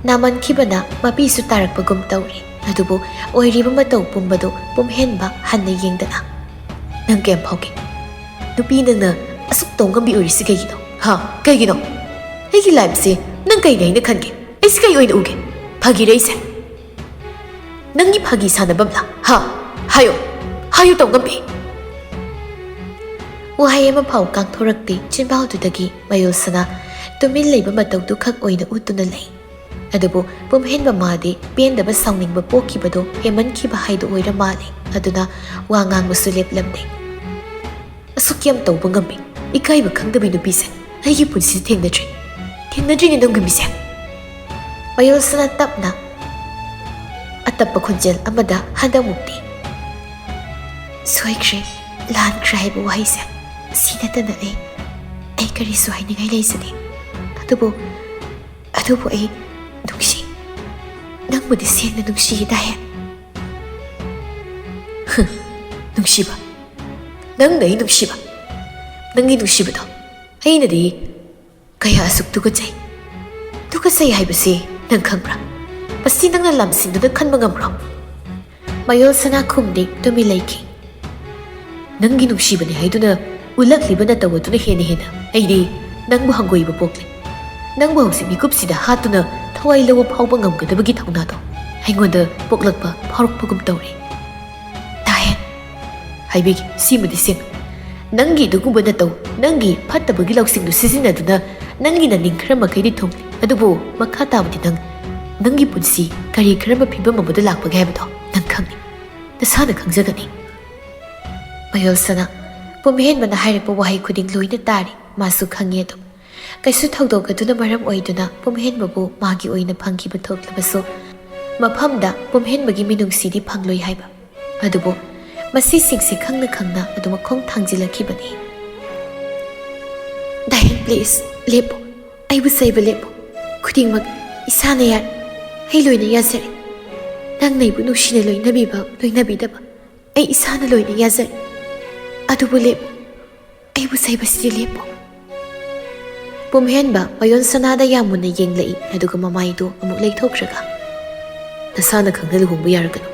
ꯅꯥꯃꯟꯈꯤꯕꯅ ꯃꯄꯤꯁꯨ ꯇꯥꯔꯛꯄꯒꯨꯝ ꯇꯧꯔꯤ꯫ ꯑꯗꯨꯕꯨ ꯑꯣꯏꯔꯤꯕ ꯃꯇꯧ ꯄꯨꯝꯕꯗꯨ ꯄꯨꯝꯍꯦꯟꯕ ꯍꯟꯅ ꯌꯦꯡꯗꯅ "ꯅꯪ ꯀꯌꯥꯝ ꯐꯥꯎꯒꯦ? ꯅꯨꯄꯤ ꯅꯪꯅ ꯑꯁꯨꯛ ꯇꯧꯉꯝꯕꯤ ꯑꯣꯏꯔꯤꯁꯤ ꯀꯩꯒꯤꯅꯣ? ꯀꯩꯒꯤꯅꯣ? ꯑꯩꯒꯤ ꯂꯥꯏꯐꯁꯦ ꯅꯪ ꯀꯩꯅ ꯍꯥꯏꯅ ꯈꯟꯒꯦ? ꯑꯩꯁꯤ ꯀꯩ ꯑꯣꯏꯅ ꯎꯒꯦ? ꯐꯥꯒꯤꯔ ꯑꯩꯁꯦ? ꯅꯪꯒꯤ ꯐꯥꯒꯤ ꯁꯥꯟꯅꯕꯝꯂ? ꯍꯥꯏꯌꯨ ꯇꯧꯉꯝꯕꯤ"꯫ ꯋꯥꯍꯩ ꯑꯃ ꯐꯥꯎ ꯀꯥꯡꯊꯣꯔꯛꯇꯦ ꯆꯤꯟꯕꯥꯎꯗꯨꯗꯒꯤ ꯃꯌꯣꯜ ꯁꯅꯥ ꯇꯨꯃꯤꯟ ꯂꯩꯕ ꯃꯇꯧꯗꯨ ꯈꯛ ꯑꯣꯏꯅ ꯎꯠꯇꯨꯅ ꯂꯩ꯫ ꯑꯗꯨꯕꯨ ꯄꯨꯝꯍꯦꯟꯕ ꯃꯥꯗꯤ ꯄꯦꯟꯗꯕ ꯁꯥꯎꯅꯤꯡꯕ ꯄꯣꯛꯈꯤꯕꯗꯣ ꯍꯦꯃꯟꯈꯤꯕ ꯍꯥꯏꯗꯨ ꯑꯣꯏꯔ ꯃꯥꯜꯂꯦ꯫ ꯑꯗꯨꯅ ꯋꯥ ꯉꯥꯡꯕꯁꯨ ꯂꯦꯞꯂꯝꯗꯦ꯫ "ꯑꯁꯨꯛ ꯌꯥꯝ ꯇꯧꯕ ꯉꯝꯃꯤ, ꯏꯀꯥꯏꯕ ꯈꯪꯗꯕꯤ ꯅꯨꯄꯤꯁꯦ ꯑꯩꯒꯤ ꯄꯨꯟꯁꯤꯗ ꯊꯦꯡꯅꯗ꯭ꯔꯤꯅꯦ ꯅꯪꯒꯤ ꯃꯤꯁꯦ"꯫ ꯃꯌꯣꯜ ꯁꯅꯥ ꯇꯞꯅ ꯑꯇꯞꯄ ꯈꯣꯟꯖꯦꯜ ꯑꯃꯗ ꯍꯟꯗꯛꯃꯨꯛꯇꯤ "ꯁꯣꯏꯈ꯭ꯔꯦ, ꯂꯥꯟꯈ꯭ꯔꯦ ꯍꯥꯏꯕ ꯋꯥꯍꯩꯁꯦ ꯁꯤ ꯅꯠꯇꯅ ꯑꯩ ꯀꯔꯤꯁꯨ ꯍꯥꯏꯅꯤꯡꯉꯥꯏ ꯂꯩꯖꯗꯦ꯫ ꯑꯗꯨꯕꯨ ꯑꯩ ꯅꯪꯕꯨꯗꯤ ꯁꯦꯡꯅ ꯅꯨꯡꯁꯤꯌꯦ ꯗꯥꯍꯦ"꯫ "ꯅꯨꯡꯁꯤꯕ? ꯅꯪꯅ ꯑꯩ ꯅꯨꯡꯁꯤꯕ? ꯅꯪꯒꯤ ꯅꯨꯡꯁꯤꯕꯗꯣ ꯑꯩꯅꯗꯤ ꯀꯌꯥ ꯑꯁꯨꯛ ꯇꯨꯀꯠꯆꯩ ꯍꯥꯏꯕꯁꯤ ꯅꯪ ꯈꯪꯕ꯭ꯔꯥ? ꯃꯁꯤ ꯅꯪꯅ ꯂꯝꯁꯤꯡꯗꯨꯗ ꯈꯟꯕ ꯉꯝꯕ꯭ꯔꯣ?" ꯃꯌꯣꯜ ꯁꯅꯥ ꯈꯨꯝꯗꯦ, ꯇꯨꯃꯤꯟ ꯂꯩꯈꯤ꯫ "ꯅꯪꯒꯤ ꯅꯨꯡꯁꯤꯕꯅꯤ ꯍꯥꯏꯗꯨꯅ ꯎꯠꯂꯛꯂꯤꯕ ꯅꯇꯧ ꯑꯗꯨꯅ ꯍꯦꯟꯅ ꯑꯩꯗꯤ ꯅꯪꯕꯨ ꯍꯪꯒꯣꯏꯕ ꯄꯣꯛꯂꯤ꯫ ꯅꯪꯕꯨ ꯍꯧꯖꯤꯛ ꯃꯤꯀꯨꯞꯁꯤꯗ ꯍꯥꯠꯇꯨꯅ ꯊꯋꯥꯏ ꯂꯧꯕ ꯐꯥꯎꯕ ꯉꯝꯒꯗꯕꯒꯤ ꯊꯧꯅꯥꯗꯣ ꯑꯩꯉꯣꯟꯗ ꯐꯥꯎꯔꯛꯄꯒꯨꯝ ꯇꯧꯔꯤ꯫ ꯗꯥꯍꯦꯟ, ꯍꯥꯏꯕꯤꯒꯦ ꯁꯤꯃꯗꯤ ꯁꯦꯡꯅ, ꯅꯪꯒꯤ ꯑꯗꯨꯒꯨꯝꯕ ꯅꯇꯧ, ꯅꯪꯒꯤ ꯐꯠꯇꯕꯒꯤ ꯂꯧꯁꯤꯡꯗꯨ ꯁꯤꯖꯤꯟꯅꯗꯨꯅ ꯅꯪꯒꯤ ꯅꯅꯤꯡ ꯈꯔ ꯃꯈꯩꯗꯤ ꯊꯨꯡꯂꯤ, ꯑꯗꯨꯕꯨ ꯃꯈꯥ ꯇꯥꯕꯗꯤ ꯅꯪꯒꯤ ꯄꯨꯟꯁꯤ ꯀꯔꯤ ꯀꯔꯝꯕ ꯐꯤꯕꯝ ꯑꯃꯗ ꯂꯥꯛꯄꯒꯦ ꯍꯥꯏꯕꯗꯣ ꯅꯪ ꯈꯪꯅꯤ, ꯅꯁꯥꯅ ꯈꯪꯖꯒꯅꯤ"꯫ ꯃꯌꯣꯜ ꯁꯅꯥ ꯄꯨꯝꯍꯦꯟꯕꯅ ꯍꯥꯏꯔꯛꯄ ꯋꯥꯍꯩ ꯈꯨꯗꯤꯡ ꯂꯣꯏꯅ ꯇꯥꯔꯤ꯫ ꯃꯥꯁꯨ ꯈꯪꯉꯤ ꯑꯗꯨ ꯀꯩꯁꯨ ꯊꯧꯗꯣꯛ ꯑꯗꯨꯅ ꯃꯔꯝ ꯑꯣꯏꯗꯨꯅ ꯄꯨꯝꯍꯦꯟꯕꯕꯨ ꯃꯥꯒꯤ ꯑꯣꯏꯅ ꯐꯪꯈꯤꯕ ꯊꯣꯛꯂꯕꯁꯨ ꯃꯐꯝꯗ ꯄꯨꯝꯍꯦꯟꯕꯒꯤ ꯃꯤꯅꯨꯡꯁꯤꯗꯤ ꯐꯪꯂꯣꯏ ꯍꯥꯏꯕ꯫ ꯑꯗꯨꯕꯨ ꯃꯁꯤꯁꯤꯡꯁꯤ ꯈꯪꯅ ꯑꯗꯨꯝ ꯃꯈꯣꯡ ꯊꯥꯡꯖꯤꯜꯂꯛꯈꯤꯕꯅꯤ꯫ "ꯗꯥꯍꯦꯟ ꯄ꯭ꯂꯤꯖ, ꯂꯦꯞꯄꯨ, ꯑꯩꯕꯨ ꯆꯩꯕ ꯂꯦꯞꯄꯨ, ꯈꯨꯗꯤꯡꯃꯛ ꯏꯁꯥꯅ ꯌꯥꯔꯦ, ꯑꯩ ꯂꯣꯏꯅ ꯌꯥꯖꯔꯦ꯫ ꯅꯪꯅ ꯑꯩꯕꯨ ꯅꯨꯡꯁꯤꯅ ꯂꯣꯏꯅꯕꯤꯕ ꯂꯣꯏꯅꯕꯤꯗꯕ ꯑꯩ ꯏꯁꯥꯅ ꯂꯣꯏꯅ ꯌꯥꯖꯔꯦ꯫ ꯑꯗꯨꯕꯨ ꯂꯦꯞꯄꯨ, ꯑꯩꯕꯨ ꯆꯩꯕꯁꯤꯗꯤ ꯂꯦꯞꯄꯨ"꯫ ꯄꯨꯝꯍꯦꯟꯕ ꯃꯌꯣꯜ ꯁꯅꯥꯗ ꯌꯥꯝ ꯃꯨꯟꯅ ꯌꯦꯡꯂꯛꯏ꯫ ꯑꯗꯨꯒ ꯃꯃꯥꯏꯗꯨ ꯑꯃꯨꯛ ꯂꯩꯊꯣꯛꯈ꯭ꯔꯒ "ꯅꯁꯥꯅ ꯈꯪꯅ ꯂꯨꯍꯣꯡꯕ ꯌꯥꯔꯒꯅꯨ,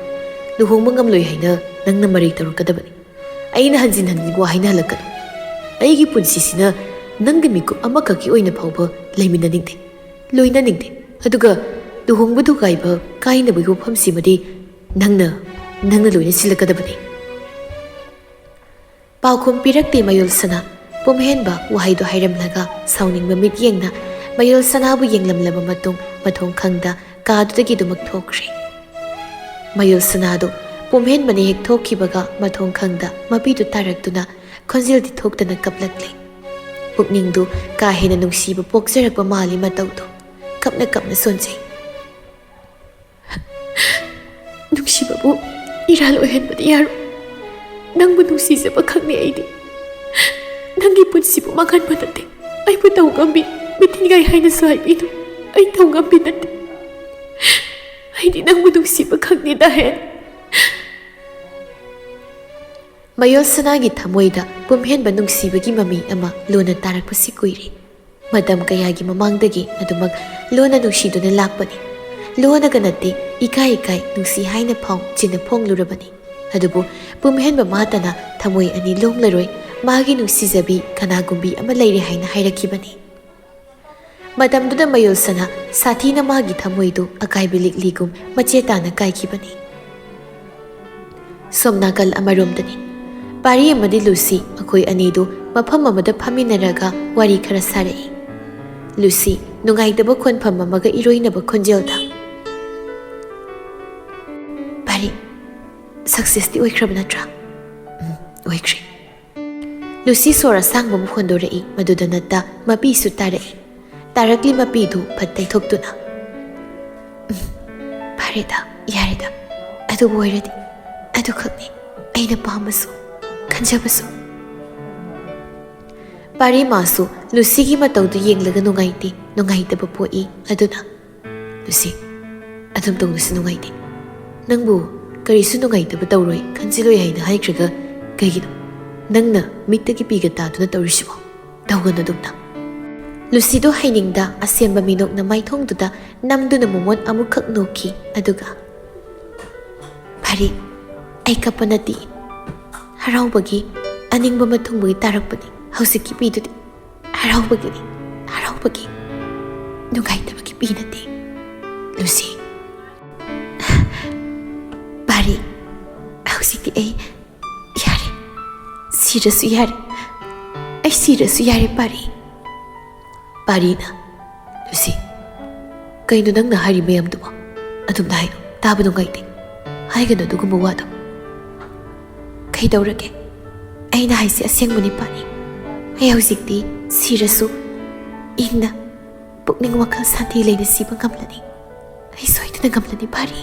ꯂꯨꯍꯣꯡꯕ ꯉꯝꯂꯣꯏ ꯍꯥꯏꯅ ꯅꯪꯅ ꯃꯔꯩ ꯇꯧꯔꯛꯀꯗꯕꯅꯤ꯫ ꯑꯩꯅ ꯍꯟꯖꯤꯟ ꯋꯥ ꯍꯥꯏꯅꯍꯜꯂꯛꯀꯅꯨ꯫ ꯑꯩꯒꯤ ꯄꯨꯟꯁꯤꯁꯤꯅ ꯅꯪꯒꯤ ꯃꯤꯀꯨꯞ ꯑꯃꯈꯛꯀꯤ ꯑꯣꯏꯅ ꯐꯥꯎꯕ ꯂꯩꯃꯤꯟꯅꯅꯤꯡꯗꯦ, ꯂꯣꯏꯅꯅꯤꯡꯗꯦ꯫ ꯑꯗꯨꯒ ꯂꯨꯍꯣꯡꯕꯗꯨ ꯀꯥꯏꯅꯕꯒꯤ ꯋꯥꯐꯝꯁꯤꯃꯗꯤ ꯅꯪꯅ ꯂꯣꯏꯅ ꯁꯤꯜꯂꯛꯀꯗꯕꯅꯤ"꯫ ꯄꯥꯎꯈꯨꯝ ꯄꯤꯔꯛꯇꯦ ꯃꯌꯣꯜ ꯁꯅꯥ꯫ ꯄꯨꯝꯍꯦꯟꯕ ꯋꯥꯍꯩꯗꯨ ꯍꯥꯏꯔꯝꯂꯒ ꯁꯥꯎꯅꯤꯡꯕ ꯃꯤꯠꯌꯦꯡꯅ ꯃꯌꯣꯜ ꯁꯅꯥꯕꯨ ꯌꯦꯡꯂꯝꯂꯕ ꯃꯇꯨꯡ ꯃꯊꯣꯡ ꯈꯪꯗ ꯀꯥꯗꯨꯗꯒꯤ ꯑꯗꯨꯃꯛ ꯊꯣꯛꯈ꯭ꯔꯦ꯫ ꯃꯌꯨꯜ ꯁꯅꯥꯗꯨ ꯄꯨꯝꯍꯦꯟꯕꯅ ꯍꯦꯛ ꯊꯣꯛꯈꯤꯕꯒ ꯃꯊꯣꯡ ꯈꯪꯗ ꯃꯄꯤꯗꯨ ꯇꯥꯔꯛꯇꯨꯅ ꯈꯣꯟꯖꯦꯜꯗꯤ ꯊꯣꯛꯇꯅ ꯀꯞꯂꯛꯂꯤ꯫ ꯄꯨꯛꯅꯤꯡꯗꯨ ꯀꯥ ꯍꯦꯟꯅ ꯅꯨꯡꯁꯤꯕ ꯄꯣꯛꯆꯔꯛꯄ ꯃꯥꯜꯂꯤ ꯃꯇꯧꯗꯨ ꯀꯞꯅ ꯀꯞꯅ ꯁꯣꯟꯖꯩ꯫ ꯅꯨꯡꯁꯤꯕꯕꯨ ꯏꯔꯥꯜ ꯑꯣꯏꯍꯟꯕꯗꯤ ꯌꯥꯔꯣꯏ꯫ ꯅꯪꯕꯨ ꯅꯨꯡꯁꯤꯖꯕ ꯈꯪꯅꯤ ꯑꯩꯗꯤ꯫ ꯅꯪꯒꯤ ꯄꯨꯟꯁꯤꯕꯨ ꯃꯥꯡꯍꯟꯕ ꯅꯠꯇꯦ꯫ ꯑꯩꯕꯨ ꯇꯧꯉꯝꯕꯤ ꯃꯤꯊꯤꯟꯒꯥꯏ ꯍꯥꯏꯅꯁꯨ ꯍꯥꯏꯕꯤꯅꯨ꯫ ꯑꯩ ꯇꯧꯉꯝꯕꯤ ꯅꯠꯇꯦ꯫ ꯑꯩꯗꯤ ꯅꯪꯕꯨ ꯅꯨꯡꯁꯤꯕ ꯈꯪꯅꯤ ꯗꯥꯍꯦꯟ꯫ ꯃꯌꯣꯜ ꯁꯅꯥꯒꯤ ꯊꯃꯣꯏꯗ ꯄꯨꯝꯍꯦꯟꯕ ꯅꯨꯡꯁꯤꯕꯒꯤ ꯃꯃꯤ ꯑꯃ ꯂꯣꯟꯅ ꯇꯥꯔꯛꯄꯁꯤ ꯀꯨꯏꯔꯦ꯫ ꯃꯇꯝ ꯀꯌꯥꯒꯤ ꯃꯃꯥꯡꯗꯒꯤ ꯑꯗꯨꯃꯛ ꯂꯣꯟꯅ ꯅꯨꯡꯁꯤꯗꯨꯅ ꯂꯥꯛꯄꯅꯤ꯫ ꯂꯣꯟꯅꯒ ꯅꯠꯇꯦ ꯏꯀꯥꯏ ꯏꯀꯥꯏ ꯅꯨꯡꯁꯤ ꯍꯥꯏꯅ ꯆꯤꯟꯅ ꯐꯣꯡꯂꯨꯔꯕꯅꯤ꯫ ꯑꯗꯨꯕꯨ ꯄꯨꯝꯍꯦꯟꯕ ꯃꯥꯇꯅ ꯊꯃꯣꯏ ꯑꯅꯤ ꯂꯣꯡꯂꯔꯣꯏ, ꯃꯥꯒꯤ ꯅꯨꯡꯁꯤꯖꯕꯤ ꯀꯅꯥꯒꯨꯝꯕꯤ ꯑꯃ ꯂꯩꯔꯦ ꯍꯥꯏꯅ ꯍꯥꯏꯔꯛꯈꯤꯕꯅꯤ꯫ ꯃꯇꯝꯗꯨꯗ ꯃꯌꯣꯜ ꯁꯅꯥ ꯁꯥꯊꯤꯅ ꯃꯥꯒꯤ ꯊꯃꯣꯏꯗꯨ ꯑꯀꯥꯏꯕ ꯂꯤꯛꯂꯤꯒꯨꯝ ꯃꯆꯦ ꯇꯥꯅ ꯀꯥꯏꯈꯤꯕꯅꯤ꯫ ꯁꯣꯝ ꯅꯥꯀꯜ ꯑꯃꯔꯣꯝꯗꯅꯤ ꯄꯥꯔꯤ ꯑꯃꯗꯤ ꯂꯨꯁꯤ ꯃꯈꯣꯏ ꯑꯅꯤꯗꯨ ꯃꯐꯝ ꯑꯃꯗ ꯐꯝꯃꯤꯟꯅꯔꯒ ꯋꯥꯔꯤ ꯈꯔ ꯁꯥꯔꯛꯏ꯫ ꯂꯨꯁꯤ ꯅꯨꯡꯉꯥꯏꯇꯕ ꯈꯣꯟꯐꯝ ꯑꯃꯒ ꯏꯔꯣꯏꯅꯕ ꯈꯣꯟꯖꯦꯜꯗ, ꯄꯥꯔꯤ, ꯁꯛꯁꯦꯁꯇꯤ ꯑꯣꯏꯈ꯭ꯔꯕ ꯅꯠꯇ꯭ꯔꯥ? ꯑꯣꯏꯈ꯭ꯔꯦ꯫ ꯂꯨꯁꯤ ꯁꯣꯔ ꯑꯁꯥꯡꯕ ꯑꯃ ꯍꯣꯟꯗꯣꯔꯛꯏ꯫ ꯃꯗꯨꯗ ꯅꯠꯇ ꯃꯄꯤꯁꯨ ꯇꯥꯔꯛꯏ꯫ ꯇꯥꯔꯛꯂꯤ ꯃꯄꯤꯗꯨ ꯐꯠ ꯇꯩꯊꯣꯛꯇꯨꯅ, ꯐꯔꯦꯗ, ꯌꯥꯔꯦꯗ, ꯑꯗꯨꯕꯨ ꯑꯣꯏꯔꯗꯤ ꯑꯗꯨꯈꯛꯅꯤ ꯑꯩꯅ ꯄꯥꯝꯕꯁꯨ ꯈꯟꯖꯕꯁꯨ꯫ ꯄꯥꯔꯤ ꯃꯥꯁꯨ ꯂꯨꯁꯤꯒꯤ ꯃꯇꯧꯗꯨ ꯌꯦꯡꯂꯒ ꯅꯨꯡꯉꯥꯏꯇꯕ ꯄꯣꯛꯏ꯫ ꯑꯗꯨꯅ, ꯂꯨꯁꯤ, ꯑꯗꯨꯝ ꯇꯧꯅꯁꯨ ꯅꯨꯡꯉꯥꯏꯇꯦ꯫ ꯅꯪꯕꯨ ꯀꯔꯤꯁꯨ ꯅꯨꯡꯉꯥꯏꯇꯕ ꯇꯧꯔꯣꯏ ꯈꯟꯖꯤꯜꯂꯣꯏ ꯍꯥꯏꯅ ꯍꯥꯏꯈ꯭ꯔꯒ ꯀꯩꯒꯤꯅꯣ ꯅꯪꯅ ꯃꯤꯠꯇꯒꯤ ꯄꯤꯒ ꯇꯥꯗꯨꯅ ꯇꯧꯔꯤꯁꯤꯕꯣ? ꯇꯧꯒꯅꯨ ꯑꯗꯨꯝꯅ꯫ ꯂꯨꯁꯤꯗꯣ ꯍꯩꯅꯤꯡꯗ ꯑꯁꯦꯡꯕ ꯃꯤꯅꯣꯛꯅ ꯃꯥꯏꯊꯣꯡꯗꯨꯗ ꯅꯝꯗꯨꯅ ꯃꯣꯃꯣꯟ ꯑꯃꯨꯛꯈꯛ ꯅꯣꯛꯈꯤ꯫ ꯑꯗꯨꯒ, ꯄꯥꯔꯤ, ꯑꯩ ꯀꯞꯄ ꯅꯠꯇꯦ, ꯍꯔꯥꯎꯕꯒꯤ ꯑꯅꯤꯡꯕ ꯃꯊꯨꯡꯕꯒꯤ ꯇꯥꯔꯛꯄꯅꯤ꯫ ꯍꯧꯖꯤꯛꯀꯤ ꯄꯤꯗꯨꯗꯤ ꯍꯔꯥꯎꯕꯒꯤꯅꯤ, ꯍꯔꯥꯎꯕꯒꯤ, ꯅꯨꯡꯉꯥꯏꯇꯕꯒꯤ ꯄꯤ ꯅꯠꯇꯦ꯫ ꯂꯨꯁꯤ, ꯄꯥꯔꯤ, ꯍꯧꯖꯤꯛꯇꯤ ꯑꯩ ꯌꯥꯔꯦ, ꯁꯤꯔꯁꯨ ꯌꯥꯔꯦ, ꯑꯩ ꯁꯤꯔꯁꯨ ꯌꯥꯔꯦ ꯄꯥꯔꯤ꯫ ꯄꯥꯔꯤꯅ, ꯂꯨꯁꯤ, ꯀꯩꯅꯣ ꯅꯪꯅ ꯍꯥꯏꯔꯤ ꯃꯌꯥꯝꯗꯨꯕꯣ? ꯑꯗꯨꯝꯅ ꯍꯥꯏꯅꯣ, ꯇꯥꯕ ꯅꯨꯡꯉꯥꯏꯇꯦ, ꯍꯥꯏꯒꯅꯨ ꯑꯗꯨꯒꯨꯝꯕ ꯋꯥꯗꯣ꯫ ꯀꯩꯗꯧꯔꯒꯦ? ꯑꯩꯅ ꯍꯥꯏꯁꯦ ꯑꯁꯦꯡꯕꯅꯤ ꯄꯥꯔꯤ꯫ ꯑꯩ ꯍꯧꯖꯤꯛꯇꯤ ꯁꯤꯔꯁꯨ ꯏꯪꯅ ꯄꯨꯛꯅꯤꯡ ꯋꯥꯈꯜ ꯁꯥꯟꯇꯤ ꯂꯩꯅ ꯁꯤꯕ ꯉꯝꯂꯅꯤ꯫ ꯑꯩ ꯁꯣꯏꯗꯅ ꯉꯝꯂꯅꯤ ꯄꯥꯔꯤ꯫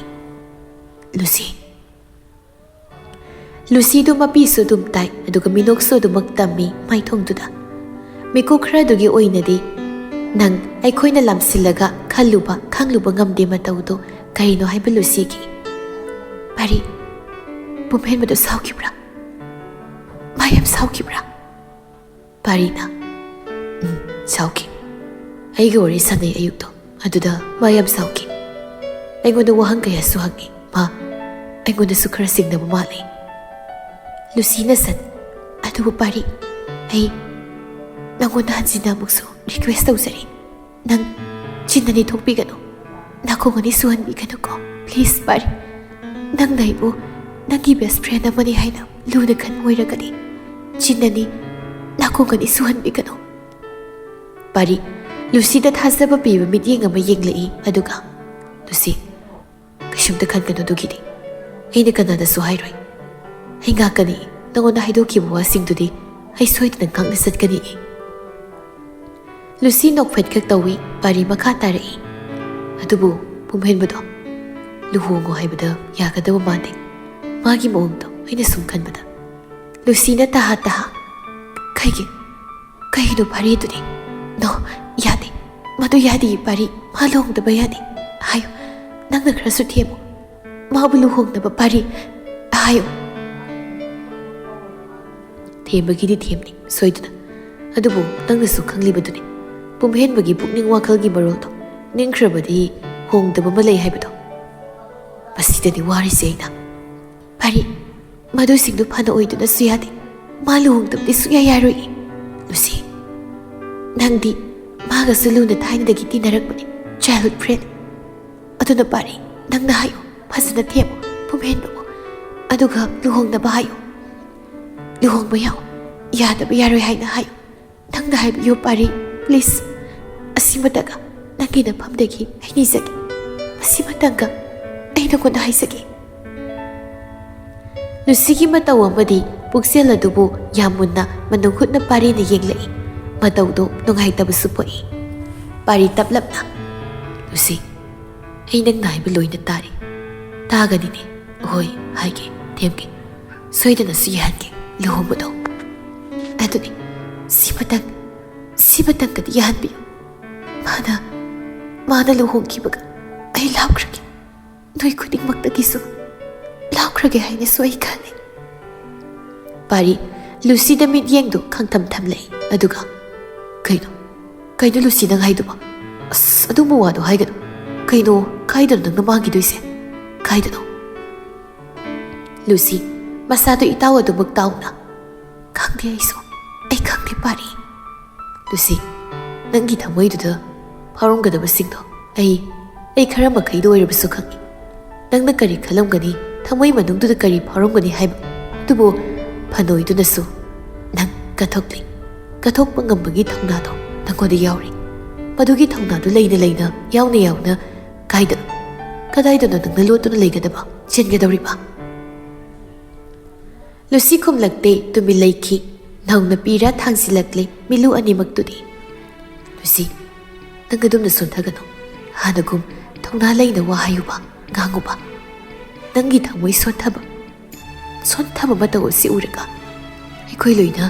ꯂꯨꯁꯤ, ꯂꯨꯁꯤꯗꯨ ꯃꯄꯤꯁꯨ ꯑꯗꯨꯝ ꯇꯥꯏ ꯑꯗꯨꯒ ꯃꯤꯅꯣꯛꯁꯨ ꯑꯗꯨꯃꯛ ꯇꯝꯃꯤ ꯃꯥꯏꯊꯣꯡꯗꯨꯗ꯫ ꯃꯤꯀꯨꯞ ꯈꯔꯗꯨꯒꯤ ꯑꯣꯏꯅꯗꯤ ꯅꯪ ꯑꯩꯈꯣꯏꯅ ꯂꯥꯝꯁꯤꯜꯂꯒ ꯈꯪꯂꯨꯕ ꯉꯝꯗꯦ ꯃꯇꯧꯗꯣ ꯀꯔꯤꯅꯣ ꯍꯥꯏꯕ ꯂꯨꯁꯤꯒꯤ꯫ ꯄꯥꯔꯤ, ꯄꯨꯝꯍꯦꯟꯕꯗꯣ ꯁꯥꯎꯈꯤꯕ꯭ꯔꯥ? ꯃꯥ ꯌꯥꯝ ꯁꯥꯎꯈꯤꯕ꯭ꯔꯥ? ꯄꯥꯔꯤꯅ, ꯁꯥꯎꯈꯤ꯫ ꯑꯩꯒ ꯋꯥꯔꯤ ꯁꯥꯟꯅꯩ ꯑꯌꯨꯛꯇꯣ, ꯑꯗꯨꯗ ꯃꯥ ꯌꯥꯝ ꯁꯥꯎꯈꯤ꯫ ꯑꯩꯉꯣꯟꯗ ꯋꯥꯍꯪ ꯀꯌꯥꯁꯨ ꯍꯪꯉꯤ꯫ ꯃꯥ ꯑꯩꯉꯣꯟꯗꯁꯨ ꯈꯔ ꯆꯤꯡꯅꯕ ꯃꯥꯜꯂꯤ꯫ ꯂꯨꯁꯤꯅ ꯁꯟ, ꯑꯗꯨꯕꯨ ꯄꯥꯔꯤ, ꯑꯩ ꯅꯪꯉꯣꯟꯗ ꯍꯟꯖꯤꯟꯅ ꯑꯃꯨꯛꯁꯨ ꯔꯤꯀ꯭ꯋꯦꯁ ꯇꯧꯖꯔꯤ꯫ ꯅꯪ ꯆꯤꯟꯅꯗꯤ ꯊꯣꯛꯄꯤꯒꯅꯨ, ꯅꯥꯀꯣꯡ ꯑꯅꯤ ꯁꯨꯍꯟꯕꯤꯒꯅꯨꯀꯣ, ꯄ꯭ꯂꯤꯖ ꯄꯥꯔꯤ꯫ ꯅꯪꯅ ꯑꯩꯕꯨ ꯅꯪꯒꯤ ꯕꯦꯁ ꯐ꯭ꯔꯦꯟ ꯑꯃꯅꯤ ꯍꯥꯏꯅ ꯂꯨꯅ ꯈꯟꯕ ꯑꯣꯏꯔꯒꯗꯤ ꯆꯤꯟꯅꯅꯤ, ꯅꯥꯀꯣꯡ ꯑꯅꯤ ꯁꯨꯍꯟꯕꯤꯒꯅꯨ꯫ ꯄꯥꯔꯤ ꯂꯨꯁꯤꯗ ꯊꯥꯖꯕ ꯄꯤꯕ ꯃꯤꯠꯌꯦꯡ ꯑꯃ ꯌꯦꯡꯂꯛꯏ꯫ ꯑꯗꯨꯒ, ꯂꯨꯁꯤ, ꯀꯩꯁꯨꯝꯇ ꯈꯟꯒꯅꯨ ꯑꯗꯨꯒꯤꯗꯤ, ꯑꯩꯅ ꯀꯅꯥꯗꯁꯨ ꯍꯥꯏꯔꯣꯏ꯫ ꯑꯩ ꯉꯥꯛꯀꯅꯤ, ꯅꯪꯉꯣꯟꯗ ꯍꯥꯏꯗꯣꯛꯈꯤꯕ ꯋꯥꯁꯤꯡꯗꯨꯗꯤ ꯑꯩ ꯁꯣꯏꯗꯅ ꯉꯥꯛꯅ ꯆꯠꯀꯅꯤ꯫ ꯂꯨꯁꯤ ꯅꯣꯛꯐꯦꯠꯈꯛ ꯇꯧꯏ꯫ ꯄꯥꯔꯤ ꯃꯈꯥ ꯇꯥꯔꯛꯏ, ꯑꯗꯨꯕꯨ ꯄꯨꯝꯍꯦꯟꯕꯗꯣ ꯂꯨꯍꯣꯡꯉꯣ ꯍꯥꯏꯕꯗ ꯌꯥꯒꯗꯕ ꯃꯥꯟꯗꯦ, ꯃꯥꯒꯤ ꯃꯑꯣꯡꯗꯣ ꯑꯩꯅ ꯁꯨꯝ ꯈꯟꯕꯗ꯫ ꯂꯨꯁꯤꯅ ꯇꯍꯥ ꯀꯩꯒꯤꯅꯣ ꯄꯥꯔꯤ ꯑꯗꯨꯗꯤ? ꯅꯣ, ꯌꯥꯗꯦ, ꯃꯗꯨ ꯌꯥꯗꯦ ꯄꯥꯔꯤ, ꯃꯥ ꯂꯨꯍꯣꯡꯗꯕ ꯌꯥꯗꯦ꯫ ꯍꯥꯏꯌꯨ, ꯅꯪꯅ ꯈꯔꯁꯨ ꯊꯦꯝꯃꯨ, ꯃꯥꯕꯨ ꯂꯨꯍꯣꯡꯅꯕ ꯄꯥꯔꯤ, ꯍꯥꯏꯌꯨ꯫ ꯊꯦꯝꯕꯒꯤꯗꯤ ꯊꯦꯝꯅꯤ ꯁꯣꯏꯗꯅ, ꯑꯗꯨꯕꯨ ꯅꯪꯅꯁꯨ ꯈꯪꯂꯤꯕꯗꯨꯅꯤ, ꯄꯨꯝꯍꯦꯟꯕꯒꯤ ꯄꯨꯛꯅꯤꯡ ꯋꯥꯈꯜꯒꯤ ꯃꯔꯣꯜꯗꯣ ꯅꯤꯡꯈ꯭ꯔꯕꯗꯤ ꯍꯣꯡꯗꯕ ꯑꯃ ꯂꯩ ꯍꯥꯏꯕꯗꯣ꯫ ꯃꯁꯤꯗꯅꯤ ꯋꯥꯔꯤꯁꯦ ꯑꯩꯅ꯫ ꯄꯥꯔꯤ, ꯃꯗꯨꯁꯤꯡꯗꯨ ꯐꯅ ꯑꯣꯏꯗꯨꯅꯁꯨ ꯌꯥꯗꯦ, ꯃꯥ ꯂꯨꯍꯣꯡꯗꯕꯗꯤ ꯁꯨꯛꯌꯥ ꯌꯥꯔꯣꯏ꯫ ꯂꯨꯁꯤ, ꯅꯪꯗꯤ ꯃꯥꯒꯁꯨ ꯂꯨꯅ ꯊꯥꯏꯅꯗꯒꯤ ꯇꯤꯟꯅꯔꯛꯄꯅꯤ, ꯆꯥꯏꯜꯍꯨꯗ ꯐ꯭ꯔꯦꯟ꯫ ꯑꯗꯨꯅ ꯄꯥꯔꯤ, ꯅꯪꯅ ꯍꯥꯏꯌꯨ, ꯐꯖꯅ ꯊꯦꯝꯃꯨ ꯄꯨꯝꯍꯦꯟꯕꯕꯨ, ꯑꯗꯨꯒ ꯂꯨꯍꯣꯡꯅꯕ ꯍꯥꯏꯌꯨ, ꯂꯨꯍꯣꯡꯕ ꯌꯥꯗꯕ ꯌꯥꯔꯣꯏ ꯍꯥꯏꯅ ꯍꯥꯏꯌꯨ꯫ ꯅꯪꯅ ꯍꯥꯏꯕꯤꯌꯨ ꯄꯥꯔꯤ, ꯄ꯭ꯂꯤꯖ, ꯑꯁꯤꯃꯇꯒ ꯅꯪꯒꯤ ꯅꯐꯝꯗꯒꯤ ꯑꯩ ꯅꯤꯖꯒꯦ, ꯃꯁꯤꯃꯇꯪꯒ ꯑꯩ ꯅꯉꯣꯟꯗ ꯍꯥꯏꯖꯒꯦ꯫ ꯂꯨꯁꯤꯒꯤ ꯃꯇꯧ ꯑꯃꯗꯤ ꯄꯨꯛꯆꯦꯜ ꯑꯗꯨꯕꯨ ꯌꯥꯝ ꯃꯨꯟꯅ ꯃꯅꯨꯡ ꯍꯨꯠꯅ ꯄꯥꯔꯤꯅ ꯌꯦꯡꯂꯛꯏ꯫ ꯃꯇꯧꯗꯣ ꯅꯨꯡꯉꯥꯏꯇꯕꯁꯨ ꯄꯣꯛꯏ꯫ ꯄꯥꯔꯤ ꯇꯞꯂꯞꯅ ꯂꯨꯁꯤ, ꯑꯩ ꯅꯪꯅ ꯍꯥꯏꯕ ꯂꯣꯏꯅ ꯇꯥꯔꯤ꯫ ꯇꯥꯒꯅꯤꯅꯦ? ꯍꯣꯏ ꯍꯥꯏꯒꯦ, ꯊꯦꯝꯒꯦ, ꯁꯣꯏꯗꯅꯁꯨ ꯌꯥꯍꯟꯒꯦ ꯂꯨꯍꯣꯡꯕꯗꯣ꯫ ꯑꯗꯨꯅꯤ ꯁꯤꯃꯇꯪꯒꯗꯤ ꯌꯥꯍꯟꯕꯤꯌꯨ꯫ ꯃꯥꯅ ꯂꯨꯍꯣꯡꯈꯤꯕꯒ ꯑꯩ ꯂꯥꯞꯈ꯭ꯔꯒꯦ꯫ ꯅꯣꯏ ꯈꯨꯗꯤꯡꯃꯛꯇꯒꯤꯁꯨ ꯂꯥꯞꯈ꯭ꯔꯒꯦ ꯍꯥꯏꯅꯁꯨ ꯑꯩ ꯈꯜꯂꯤ꯫ ꯄꯥꯔꯤ ꯂꯨꯁꯤꯗ ꯃꯤꯠꯌꯦꯡꯗꯨ ꯈꯪꯊꯝ ꯊꯝꯂꯛꯏ꯫ ꯑꯗꯨꯒ ꯀꯩꯅꯣ ꯂꯨꯁꯤ ꯅꯪ ꯍꯥꯏꯗꯨꯕ? ꯑꯁ ꯑꯗꯨꯝꯕ ꯋꯥꯗꯣ ꯍꯥꯏꯒꯅꯨ꯫ ꯀꯩꯅꯣ ꯀꯥꯏꯗꯅꯣ ꯅꯪꯅ ꯃꯥꯡꯈꯤꯗꯣꯏꯁꯦ? ꯀꯥꯏꯗꯅꯣ? ꯂꯨꯁꯤ ꯃꯁꯥꯗꯨ ꯏꯇꯥꯎ ꯑꯗꯨꯃꯛ ꯇꯥꯎꯅ ꯈꯪꯗꯦ ꯑꯩ ꯈꯪꯗꯦ ꯄꯥꯔꯤ꯫ ꯂꯨꯁꯤ, ꯅꯪꯒꯤ ꯊꯃꯣꯏꯗꯨꯗ ꯐꯥꯎꯔꯝꯒꯗꯕꯁꯤꯡꯗꯣ ꯑꯩ ꯈꯔ ꯃꯈꯩꯗ ꯑꯣꯏꯔꯕꯁꯨ ꯈꯪꯏ꯫ ꯅꯪꯅ ꯀꯔꯤ ꯈꯜꯂꯝꯒꯅꯤ, ꯊꯃꯣꯏ ꯃꯅꯨꯡꯗꯨꯗ ꯀꯔꯤ ꯐꯥꯎꯔꯝꯒꯅꯤ ꯍꯥꯏꯕ ꯑꯗꯨꯕꯨ ꯐꯅꯣꯏꯗꯨꯅꯁꯨ ꯅꯪ ꯀꯠꯊꯣꯛꯄ ꯉꯝꯕꯒꯤ ꯊꯧꯅꯥꯗꯣ ꯅꯪꯉꯣꯟꯗ ꯌꯥꯎꯔꯤ꯫ ꯃꯗꯨꯒꯤ ꯊꯧꯅꯥꯗꯨ ꯂꯩꯅ ꯌꯥꯎꯅ ꯀꯗꯥꯏꯗꯅꯣ ꯅꯪꯅ ꯂꯣꯠꯇꯨꯅ ꯂꯩꯒꯗꯕ, ꯆꯦꯟꯒꯗꯧꯔꯤꯕ? ꯂꯨꯁꯤ ꯈꯨꯝꯂꯛꯇꯦ, ꯇꯨꯃꯤꯟ ꯂꯩꯈꯤ꯫ ꯅꯧꯅ ꯄꯤꯔ ꯊꯥꯡꯖꯤꯜꯂꯛꯂꯦ ꯃꯤꯂꯨ ꯑꯅꯤꯃꯛꯇꯨꯗꯤ꯫ ꯂꯨꯁꯤ, ꯅꯪ ꯑꯗꯨꯝꯅ ꯁꯣꯟꯊꯒꯅꯨ꯫ ꯍꯥꯟꯅꯒꯨꯝ ꯊꯧꯅꯥ ꯂꯩꯅ ꯋꯥ ꯍꯥꯏꯌꯨꯕ, ꯉꯥꯡꯉꯨꯕ꯫ ꯅꯪꯒꯤ ꯊꯃꯣꯏ ꯁꯣꯟꯊꯕ ꯃꯇꯧ ꯑꯁꯤ ꯎꯔꯒ ꯑꯩꯈꯣꯏ ꯂꯣꯏꯅ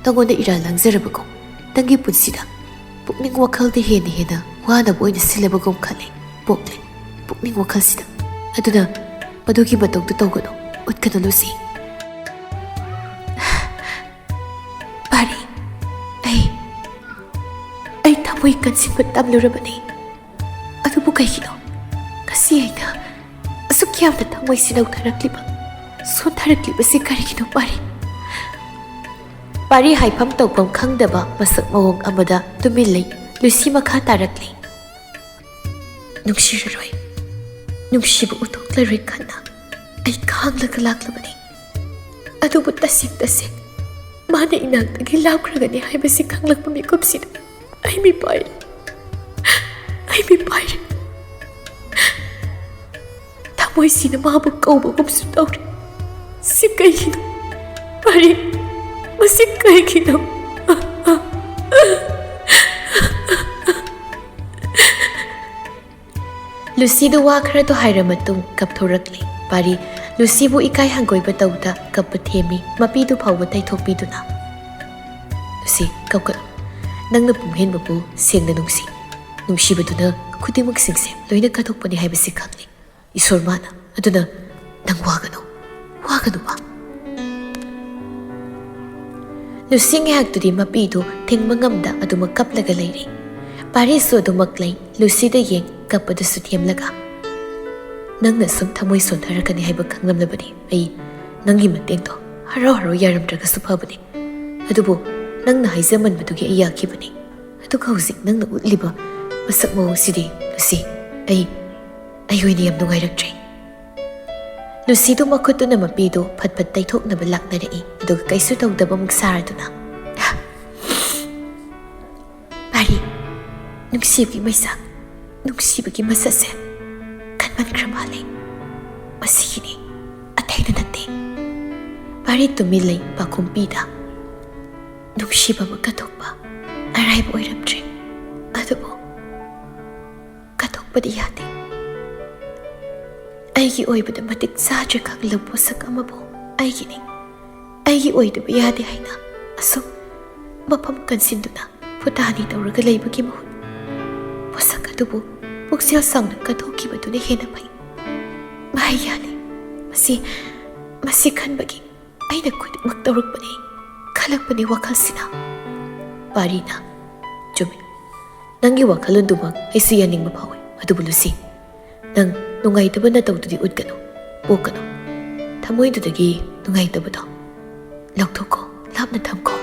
ꯅꯪꯉꯣꯟꯗ ꯏꯔꯥꯜ ꯂꯥꯡꯖꯔꯕꯒꯨꯝ, ꯅꯪꯒꯤ ꯄꯨꯟꯁꯤꯗ ꯄꯨꯛꯅꯤꯡ ꯋꯥꯈꯜꯗ ꯍꯦꯟꯅ ꯋꯥꯅꯕ ꯑꯣꯏꯅ ꯁꯤꯜꯂꯕꯒꯨꯝ ꯄꯣꯛꯂꯦ ꯄꯨꯛꯅꯤꯡ ꯋꯥꯈꯜꯁꯤꯗ꯫ ꯑꯗꯨꯅ ꯃꯗꯨꯒꯤ ꯃꯇꯧꯗꯨ ꯇꯧꯒꯅꯨ, ꯎꯠꯀꯅꯨ ꯂꯨꯁꯤ꯫ ꯄꯥꯔꯤ, ꯑꯩ ꯊꯃꯣꯏ ꯀꯟꯁꯤꯟꯕ ꯇꯝꯂꯨꯔꯕꯅꯤ꯫ ꯑꯗꯨꯕꯨ ꯀꯩꯒꯤꯅꯣ ꯉꯁꯤ ꯑꯩꯅ ꯑꯁꯨꯛ ꯌꯥꯝꯅ ꯊꯃꯣꯏꯁꯤ ꯁꯣꯟꯊꯔꯛꯂꯤꯕꯁꯤ ꯀꯔꯤꯒꯤꯅꯣ ꯄꯥꯔꯤ? ꯄꯥꯔꯤ ꯍꯥꯏꯐꯝ ꯇꯧꯐꯝ ꯈꯪꯗꯕ ꯃꯁꯛ ꯃꯑꯣꯡ ꯑꯃꯗ ꯇꯨꯃꯤꯟ ꯂꯩ꯫ ꯂꯨꯁꯤ ꯃꯈꯥ ꯇꯥꯔꯛꯂꯤ꯫ ꯅꯨꯡꯁꯤꯔꯔꯣꯏ, ꯅꯨꯡꯁꯤꯕ ꯎꯠꯊꯣꯛꯂꯔꯣꯏ ꯈꯟꯅ ꯑꯩ ꯈꯥꯡꯂꯒ ꯂꯥꯛꯂꯕꯅꯤ꯫ ꯑꯗꯨꯕꯨ ꯇꯁꯦꯡ ꯃꯥꯅ ꯏꯅꯥꯛꯇꯒꯤ ꯂꯥꯞꯈ꯭ꯔꯒꯅꯤ ꯍꯥꯏꯕꯁꯤ ꯈꯪꯂꯛꯄ ꯃꯤꯀꯨꯞꯁꯤꯗ ꯑꯩ ꯃꯤꯠ ꯄꯥꯏꯔꯦ꯫ ꯊꯃꯣꯏꯁꯤꯅ ꯃꯥꯕꯨ ꯀꯧꯕꯒꯨꯝꯁꯨ ꯇꯧꯔꯤ꯫ ꯁꯤ ꯀꯩꯒꯤꯅꯣ ꯄꯥꯔꯤ? ꯃꯁꯤ ꯀꯩꯒꯤꯅꯣ? ꯂꯨꯁꯤꯗꯨ ꯋꯥ ꯈꯔꯗꯣ ꯍꯥꯏꯔ ꯃꯇꯨꯡ ꯀꯞꯊꯣꯔꯛꯂꯦ꯫ ꯄꯥꯔꯤ ꯂꯨꯁꯤꯕꯨ ꯏꯀꯥꯏ ꯍꯪꯒꯣꯏꯕ ꯇꯧꯗ ꯀꯞꯄ ꯊꯦꯝꯃꯤ, ꯃꯄꯤꯗꯨ ꯐꯥꯎꯕ ꯇꯩꯊꯣꯛꯄꯤꯗꯨꯅ꯫ ꯂꯨꯁꯤ, ꯀꯞꯀꯅꯨ꯫ ꯅꯪꯅ ꯄꯨꯝꯍꯦꯟꯕꯕꯨ ꯁꯦꯡꯅ ꯅꯨꯡꯁꯤꯕꯗꯨꯅ ꯈꯨꯗꯤꯡꯃꯛꯁꯤꯡꯁꯦ ꯂꯣꯏꯅ ꯀꯠꯊꯣꯛꯄꯅꯤ ꯍꯥꯏꯕꯁꯤ ꯈꯪꯂꯤ ꯏꯁꯣꯔ ꯃꯥꯅ꯫ ꯑꯗꯨꯅ ꯅꯪ ꯋꯥꯒꯅꯨꯕ꯫ ꯂꯨꯁꯤ ꯉꯥꯏꯍꯥꯛꯇꯨꯗꯤ ꯃꯄꯤꯗꯨ ꯊꯤꯡꯕ ꯉꯝꯗ ꯑꯗꯨꯃꯛ ꯀꯞꯂꯒ ꯂꯩꯔꯤ꯫ ꯄꯥꯔꯤꯁꯨ ꯑꯗꯨꯃꯛ ꯂꯩ, ꯂꯨꯁꯤꯗ ꯌꯦꯡ, ꯀꯞꯄꯗꯨꯁꯨ ꯊꯦꯝꯂꯒ꯫ ꯅꯪꯅ ꯁꯨꯝ ꯊꯃꯣꯏ ꯁꯣꯟꯊꯔꯛꯀꯅꯤ ꯍꯥꯏꯕ ꯈꯪꯂꯝꯂꯕꯅꯤ ꯑꯩ ꯅꯪꯒꯤ ꯃꯇꯦꯡꯗꯣ ꯍꯔꯥꯎ ꯌꯥꯔꯝꯗ꯭ꯔꯒꯁꯨ ꯐꯕꯅꯤ꯫ ꯑꯗꯨꯕꯨ ꯅꯪꯅ ꯍꯥꯏꯖꯃꯟꯕꯗꯨꯒꯤ ꯑꯩ ꯌꯥꯈꯤꯕꯅꯤ꯫ ꯑꯗꯨꯒ ꯍꯧꯖꯤꯛ ꯅꯪꯅ ꯎꯠꯂꯤꯕ ꯃꯁꯛ ꯃꯑꯣꯡꯁꯤꯗꯤ ꯂꯨꯁꯤ, ꯑꯩ ꯑꯣꯏꯅ ꯌꯥꯝ ꯅꯨꯡꯉꯥꯏꯔꯛꯇ꯭ꯔꯦ꯫ ꯂꯨꯁꯤꯗꯨ ꯃꯈꯨꯠꯇꯨꯅ ꯃꯄꯤꯗꯨ ꯐꯠ ꯇꯩꯊꯣꯛꯅꯕ ꯂꯥꯛꯅꯔꯛꯏ꯫ ꯑꯗꯨꯒ ꯀꯩꯁꯨ ꯇꯧꯗꯕꯃꯨꯛ ꯁꯥꯔꯗꯨꯅ, ꯄꯥꯔꯤ, ꯅꯨꯡꯁꯤꯕꯒꯤ ꯃꯩꯁꯥꯛ, ꯅꯨꯡꯁꯤꯕꯒꯤ ꯃꯁꯠꯁꯦ ꯈꯟꯃꯟꯈ꯭ꯔ ꯃꯥꯜꯂꯦ꯫ ꯃꯁꯤꯒꯤꯅꯤ, ꯑꯇꯩꯅ ꯅꯠꯇꯦ꯫ ꯄꯥꯔꯤ ꯇꯨꯃꯤꯟ ꯂꯩ, ꯄꯥꯈꯨꯝ ꯄꯤꯗ꯫ ꯅꯨꯡꯁꯤꯕ ꯑꯃ ꯀꯠꯊꯣꯛꯄ ꯑꯔꯥꯏꯕ ꯑꯣꯏꯔꯝꯗ꯭ꯔꯦ꯫ ꯑꯗꯨꯕꯨ ꯀꯠꯊꯣꯛꯄꯗꯤ ꯌꯥꯗꯦ꯫ ꯑꯩꯒꯤ ꯑꯣꯏꯕꯗ ꯃꯇꯤꯛ ꯆꯥꯗ꯭ꯔꯦ ꯈꯪꯂꯕ ꯄꯣꯠꯁꯛ ꯑꯃꯕꯨ ꯑꯩꯒꯤ ꯑꯣꯏꯗꯕ ꯌꯥꯗꯦ ꯍꯥꯏꯅ ꯑꯁꯨꯝ ꯃꯐꯝ ꯀꯟꯁꯤꯟꯗꯨꯅ ꯐꯨꯇꯥꯅꯤ ꯇꯧꯔꯒ ꯂꯩꯕꯒꯤ ꯃꯍꯨꯠ ꯄꯣꯠꯁꯛ ꯑꯗꯨꯕꯨ ꯄꯨꯛꯆꯦꯜ ꯆꯥꯎꯅ ꯀꯠꯊꯣꯛꯈꯤꯕꯗꯨꯅ ꯍꯦꯟꯅ ꯐꯩ꯫ ꯃꯍꯩ ꯌꯥꯜꯂꯦ꯫ ꯃꯁꯤ ꯈꯟꯕꯒꯤ ꯑꯩꯅ ꯈꯨꯗꯤꯡꯃꯛ ꯇꯧꯔꯛꯄꯅꯤ ꯈꯜꯂꯛꯄꯅꯤ ꯋꯥꯈꯜꯁꯤꯅ꯫ ꯄꯥꯔꯤꯅ, ꯆꯨꯝꯃꯤ, ꯅꯪꯒꯤ ꯋꯥꯈꯜꯂꯣꯟꯗꯨꯃꯛ ꯑꯩꯁꯨ ꯌꯥꯅꯤꯡꯕ ꯐꯥꯎꯏ꯫ ꯑꯗꯨꯕꯨ ꯂꯨꯁꯤ, ꯅꯪ ꯅꯨꯡꯉꯥꯏꯇꯕ ꯅꯇꯧꯗꯨꯗꯤ ꯎꯠꯀꯅꯨ, ꯄꯣꯛꯀꯅꯨ꯫ ꯊꯃꯣꯏꯗꯨꯗꯒꯤ ꯅꯨꯡꯉꯥꯏꯇꯕꯗꯣ ꯂꯧꯊꯣꯛꯈꯣ, ꯂꯥꯞꯅ ꯊꯝꯈꯣ꯫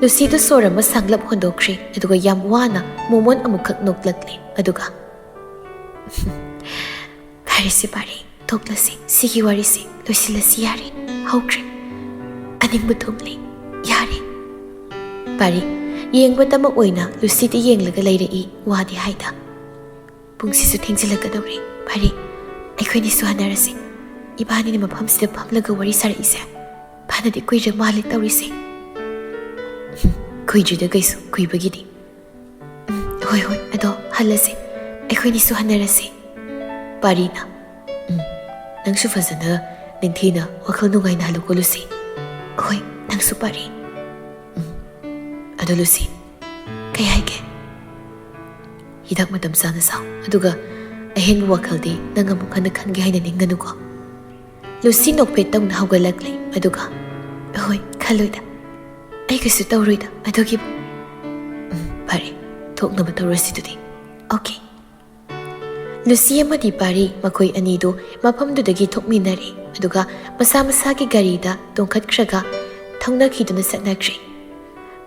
ꯂꯨꯁꯤꯗꯨ ꯁꯣꯔ ꯑꯃ ꯁꯥꯡꯂꯞ ꯍꯣꯟꯗꯣꯛꯈ꯭ꯔꯦ꯫ ꯑꯗꯨꯒ ꯌꯥꯝ ꯋꯥꯅ ꯃꯣꯃꯣꯟ ꯑꯃꯨꯛꯈꯛ ꯅꯣꯛꯂꯛꯂꯦ꯫ ꯑꯗꯨꯒ ꯐꯔꯦꯁꯦ ꯄꯥꯔꯤ, ꯊꯣꯛꯂꯁꯤ, ꯁꯤꯒꯤ ꯋꯥꯔꯤꯁꯤ ꯂꯣꯏꯁꯤꯜꯂꯁꯤ, ꯌꯥꯔꯦ, ꯍꯧꯈ꯭ꯔꯦ, ꯑꯅꯤꯡꯕ ꯊꯨꯡꯂꯦ, ꯌꯥꯔꯦ꯫ ꯄꯥꯔꯤ ꯌꯦꯡꯕꯇꯃꯛ ꯑꯣꯏꯅ ꯂꯨꯁꯤꯗ ꯌꯦꯡꯂꯒ ꯂꯩꯔꯛꯏ, ꯋꯥꯗꯤ ꯍꯥꯏꯗ꯫ ꯄꯨꯡꯁꯤꯁꯨ ꯊꯦꯡꯖꯤꯜꯂꯛꯀꯗꯧꯔꯦ ꯐꯔꯦ ꯑꯩꯈꯣꯏꯅꯤꯁꯨ ꯍꯟꯅꯔꯁꯤ 이반이니 ꯃꯐꯝꯁꯤꯗ ꯐꯝꯂꯒ ꯋꯥꯔꯤ ꯁꯥꯔꯛꯏꯁꯦ ꯐꯅꯗꯤ ꯀꯨꯏꯔ ꯃꯥꯜꯂꯦ ꯇꯧꯔꯤꯁꯦ ꯀꯨꯏꯗ꯭ꯔꯤꯗ ꯀꯩꯁꯨ ꯀꯨꯏꯕꯒꯤꯗꯤ ꯍꯣꯏ ꯍꯣꯏ ꯑꯗꯣ ꯍꯜꯂꯁꯤ ꯑꯩꯈꯣꯏꯅꯤꯁꯨ ꯍꯟꯅꯔꯁꯤ ꯄꯥꯔꯤꯅ ꯅꯪꯁꯨ ꯐꯖꯅ ꯅꯤꯡꯊꯤꯅ ꯋꯥꯈꯜ ꯅꯨꯡꯉꯥꯏꯅ ꯍꯜꯂꯨꯀꯣ ꯂꯨꯁꯤ ꯍꯣꯏ ꯅꯪꯁꯨ ꯄꯥꯔꯤ ꯑꯗꯣ ꯂꯨꯁꯤ ꯀꯩ ꯍꯥꯏꯒꯦ ꯍꯤꯗꯥꯛ ꯃꯇꯝ ꯆꯥꯅ ꯆꯥꯎ ꯑꯗꯨꯒ ꯑꯍꯦꯟꯕ ꯋꯥꯈꯜꯗꯤ ꯅꯪ ꯑꯃꯨꯛ ꯍꯟꯅ ꯈꯟꯒꯦ ꯍꯥꯏꯅ ꯅꯤꯡꯒꯅꯨꯀꯣ ꯂꯨꯁꯤ ꯅꯣꯛꯐꯦꯠ ꯇꯧꯅ ꯍꯧꯒꯠꯂꯛꯂꯤ ꯑꯗꯨꯒ ꯍꯣꯏ ꯈꯜꯂꯣꯏꯗ ꯑꯩ ꯀꯩꯁꯨ ꯇꯧꯔꯣꯏꯗ ꯑꯗꯨꯒꯤꯕꯨ ꯐꯔꯦ ꯊꯣꯛꯅꯕ ꯇꯧꯔꯁꯤ ꯑꯗꯨꯗꯤ ꯑꯣꯀꯦ ꯂꯨꯁꯤ ꯑꯃꯗꯤ ꯄꯥꯔꯤ ꯃꯈꯣꯏ ꯑꯅꯤꯗꯨ ꯃꯐꯝꯗꯨꯗꯒꯤ ꯊꯣꯛꯃꯤꯟꯅꯔꯦ ꯑꯗꯨꯒ ꯃꯁꯥ ꯃꯁꯥꯒꯤ ꯒꯥꯔꯤꯗ ꯇꯣꯡꯈꯠꯈ꯭ꯔꯒ ꯊꯧꯅꯈꯤꯗꯨꯅ ꯆꯠꯅꯈ꯭ꯔꯦ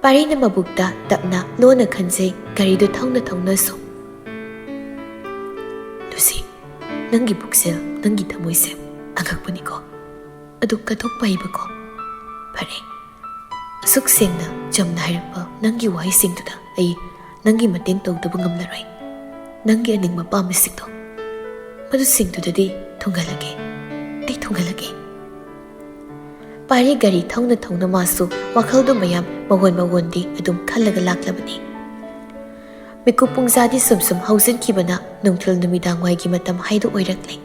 ꯄꯥꯔꯤꯅ ꯃꯕꯨꯛꯇ ꯇꯞꯅ ꯂꯣꯟꯅ ꯈꯟꯖꯩ ꯒꯥꯔꯤꯗꯨ ꯊꯧꯅ ꯊꯧꯅꯁꯨ ꯂꯨꯁꯤ ꯅꯪꯒꯤ ꯄꯨꯛꯁꯦꯜ ꯅꯪꯒꯤ ꯊꯃꯣꯏꯁꯦ ꯑꯉꯛꯄꯅꯤꯀꯣ ꯑꯗꯨ ꯀꯠꯊꯣꯛꯄ ꯍꯩꯕꯀꯣ ꯐꯔꯦ ꯑꯁꯨꯛ ꯁꯦꯡꯅ ꯆꯝꯅ ꯍꯥꯏꯔꯛꯄ ꯅꯪꯒꯤ ꯋꯥꯍꯩꯁꯤꯡꯗꯨꯗ ꯑꯩ ꯅꯪꯒꯤ ꯃꯇꯦꯡ ꯇꯧꯗꯕ ꯉꯝꯂꯔꯣꯏ ꯅꯪꯒꯤ ꯑꯅꯤꯡꯕ ꯄꯥꯝꯕꯁꯤꯡꯗꯣ ꯃꯗꯨꯁꯤꯡꯗꯨꯗꯗꯤ ꯊꯨꯡꯍꯜꯂꯒꯦ ꯑꯩ ꯊꯨꯡꯍꯜꯂꯒꯦ ꯄꯥꯔꯤ ꯒꯥꯔꯤ ꯊꯧꯅ ꯊꯧꯅ ꯃꯥꯁꯨ ꯋꯥꯈꯜꯗꯨ ꯃꯌꯥꯝ ꯃꯋꯣꯟ ꯃꯋꯣꯟꯗꯤ ꯑꯗꯨꯝ ꯈꯜꯂꯒ ꯂꯥꯛꯂꯕꯅꯤ ꯃꯤꯀꯨꯞ ꯄꯨꯡꯖꯥꯗꯤ ꯁꯨꯝ ꯁꯨꯝ ꯍꯧꯖꯤꯟꯈꯤꯕꯅ ꯅꯨꯡꯊꯤꯜ ꯅꯨꯃꯤꯗꯥꯡꯋꯥꯏꯒꯤ ꯃꯇꯝ ꯍꯥꯏꯗꯨ ꯑꯣꯏꯔꯛꯂꯦ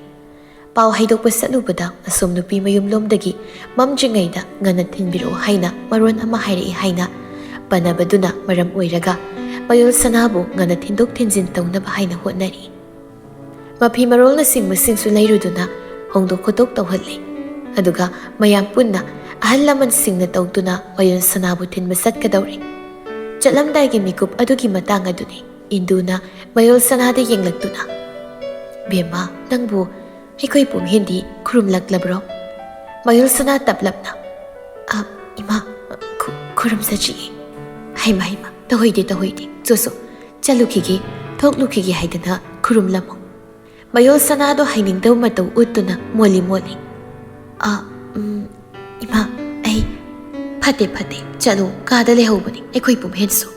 ꯄꯥꯎ ꯍꯩꯗꯣꯛꯄ ꯆꯠꯂꯨꯕꯗ ꯑꯁꯣꯝ ꯅꯨꯄꯤ ꯃꯌꯨꯝꯂꯣꯝꯗꯒꯤ ꯃꯝꯗ꯭ꯔꯤꯉꯩꯗ ꯉꯟꯅ ꯊꯤꯟꯕꯤꯔꯛꯑꯣ ꯍꯥꯏꯅ ꯃꯔꯣꯟ ꯑꯃ ꯍꯥꯏꯔꯛꯏ ꯍꯥꯏꯅ ꯄꯟꯅꯕꯗꯨꯅ ꯃꯔꯝ ꯑꯣꯏꯔꯒ ꯃꯌꯨꯜ ꯁꯅꯥꯕꯨ ꯉꯟꯅ ꯊꯤꯟꯗꯣꯛ ꯊꯤꯟꯖꯤꯟ ꯇꯧꯅꯕ ꯍꯥꯏꯅ ꯍꯣꯠꯅꯔꯤ ꯃꯐꯤ ꯃꯔꯣꯜꯅꯆꯤꯡꯕꯁꯤꯡꯁꯨ ꯂꯩꯔꯨꯗꯨꯅ ꯍꯣꯡꯗꯣꯛ ꯈꯣꯠꯇꯣꯛ ꯇꯧꯍꯜꯂꯤ ꯑꯗꯨꯒ ꯃꯌꯥꯝ ꯄꯨꯟꯅ ꯑꯍꯜ ꯂꯃꯟꯁꯤꯡꯅ ꯇꯧꯗꯨꯅ ꯃꯌꯨꯜ ꯁꯅꯥꯕꯨ ꯊꯤꯟꯕ ꯆꯠꯀꯗꯧꯔꯤ ꯆꯠꯂꯝꯗꯥꯏꯒꯤ ꯃꯤꯀꯨꯞ ꯑꯗꯨꯒꯤ ꯃꯇꯥꯡ ꯑꯗꯨꯅꯤ ꯏꯟꯗꯨꯅ ꯃꯌꯨꯜ ꯁꯅꯥꯗ ꯌꯦꯡꯂꯛꯇꯨꯅ ꯕꯦꯝꯃ ꯅꯪꯕꯨ ꯑꯩꯈꯣꯏ ꯄꯨꯝꯍꯦꯟꯗꯤ ꯈꯨꯔꯨꯝꯂꯛꯂꯕ꯭ꯔꯣ ꯃꯌꯨꯜ ꯁꯅꯥ ꯇꯞꯂꯞꯅ ꯏꯃꯥ ꯈꯨꯔꯨꯝꯖꯗ꯭ꯔꯤꯌꯦ ꯍꯩꯃ ꯍꯩꯃ ꯇꯧꯍꯩꯗꯦ ꯆꯣꯆꯣ ꯆꯠꯂꯨꯈꯤꯒꯦ ꯊꯣꯛꯂꯨꯈꯤꯒꯦ ꯍꯥꯏꯗꯅ ꯈꯨꯔꯨꯝꯂꯝꯃꯣ ꯃꯌꯨꯜ ꯁꯅꯥꯗꯣ ꯍꯩꯅꯤꯡꯗꯕ ꯃꯇꯧ ꯎꯠꯇꯨꯅ ꯃꯣꯜꯂꯤ ꯏꯃꯥ ꯑꯩ ꯐꯠꯇꯦ ꯆꯠꯂꯨ ꯀꯥꯗ ꯂꯩꯍꯧꯕꯅꯤ ꯑꯩꯈꯣই ꯄꯨꯝꯍꯦꯟꯁꯨ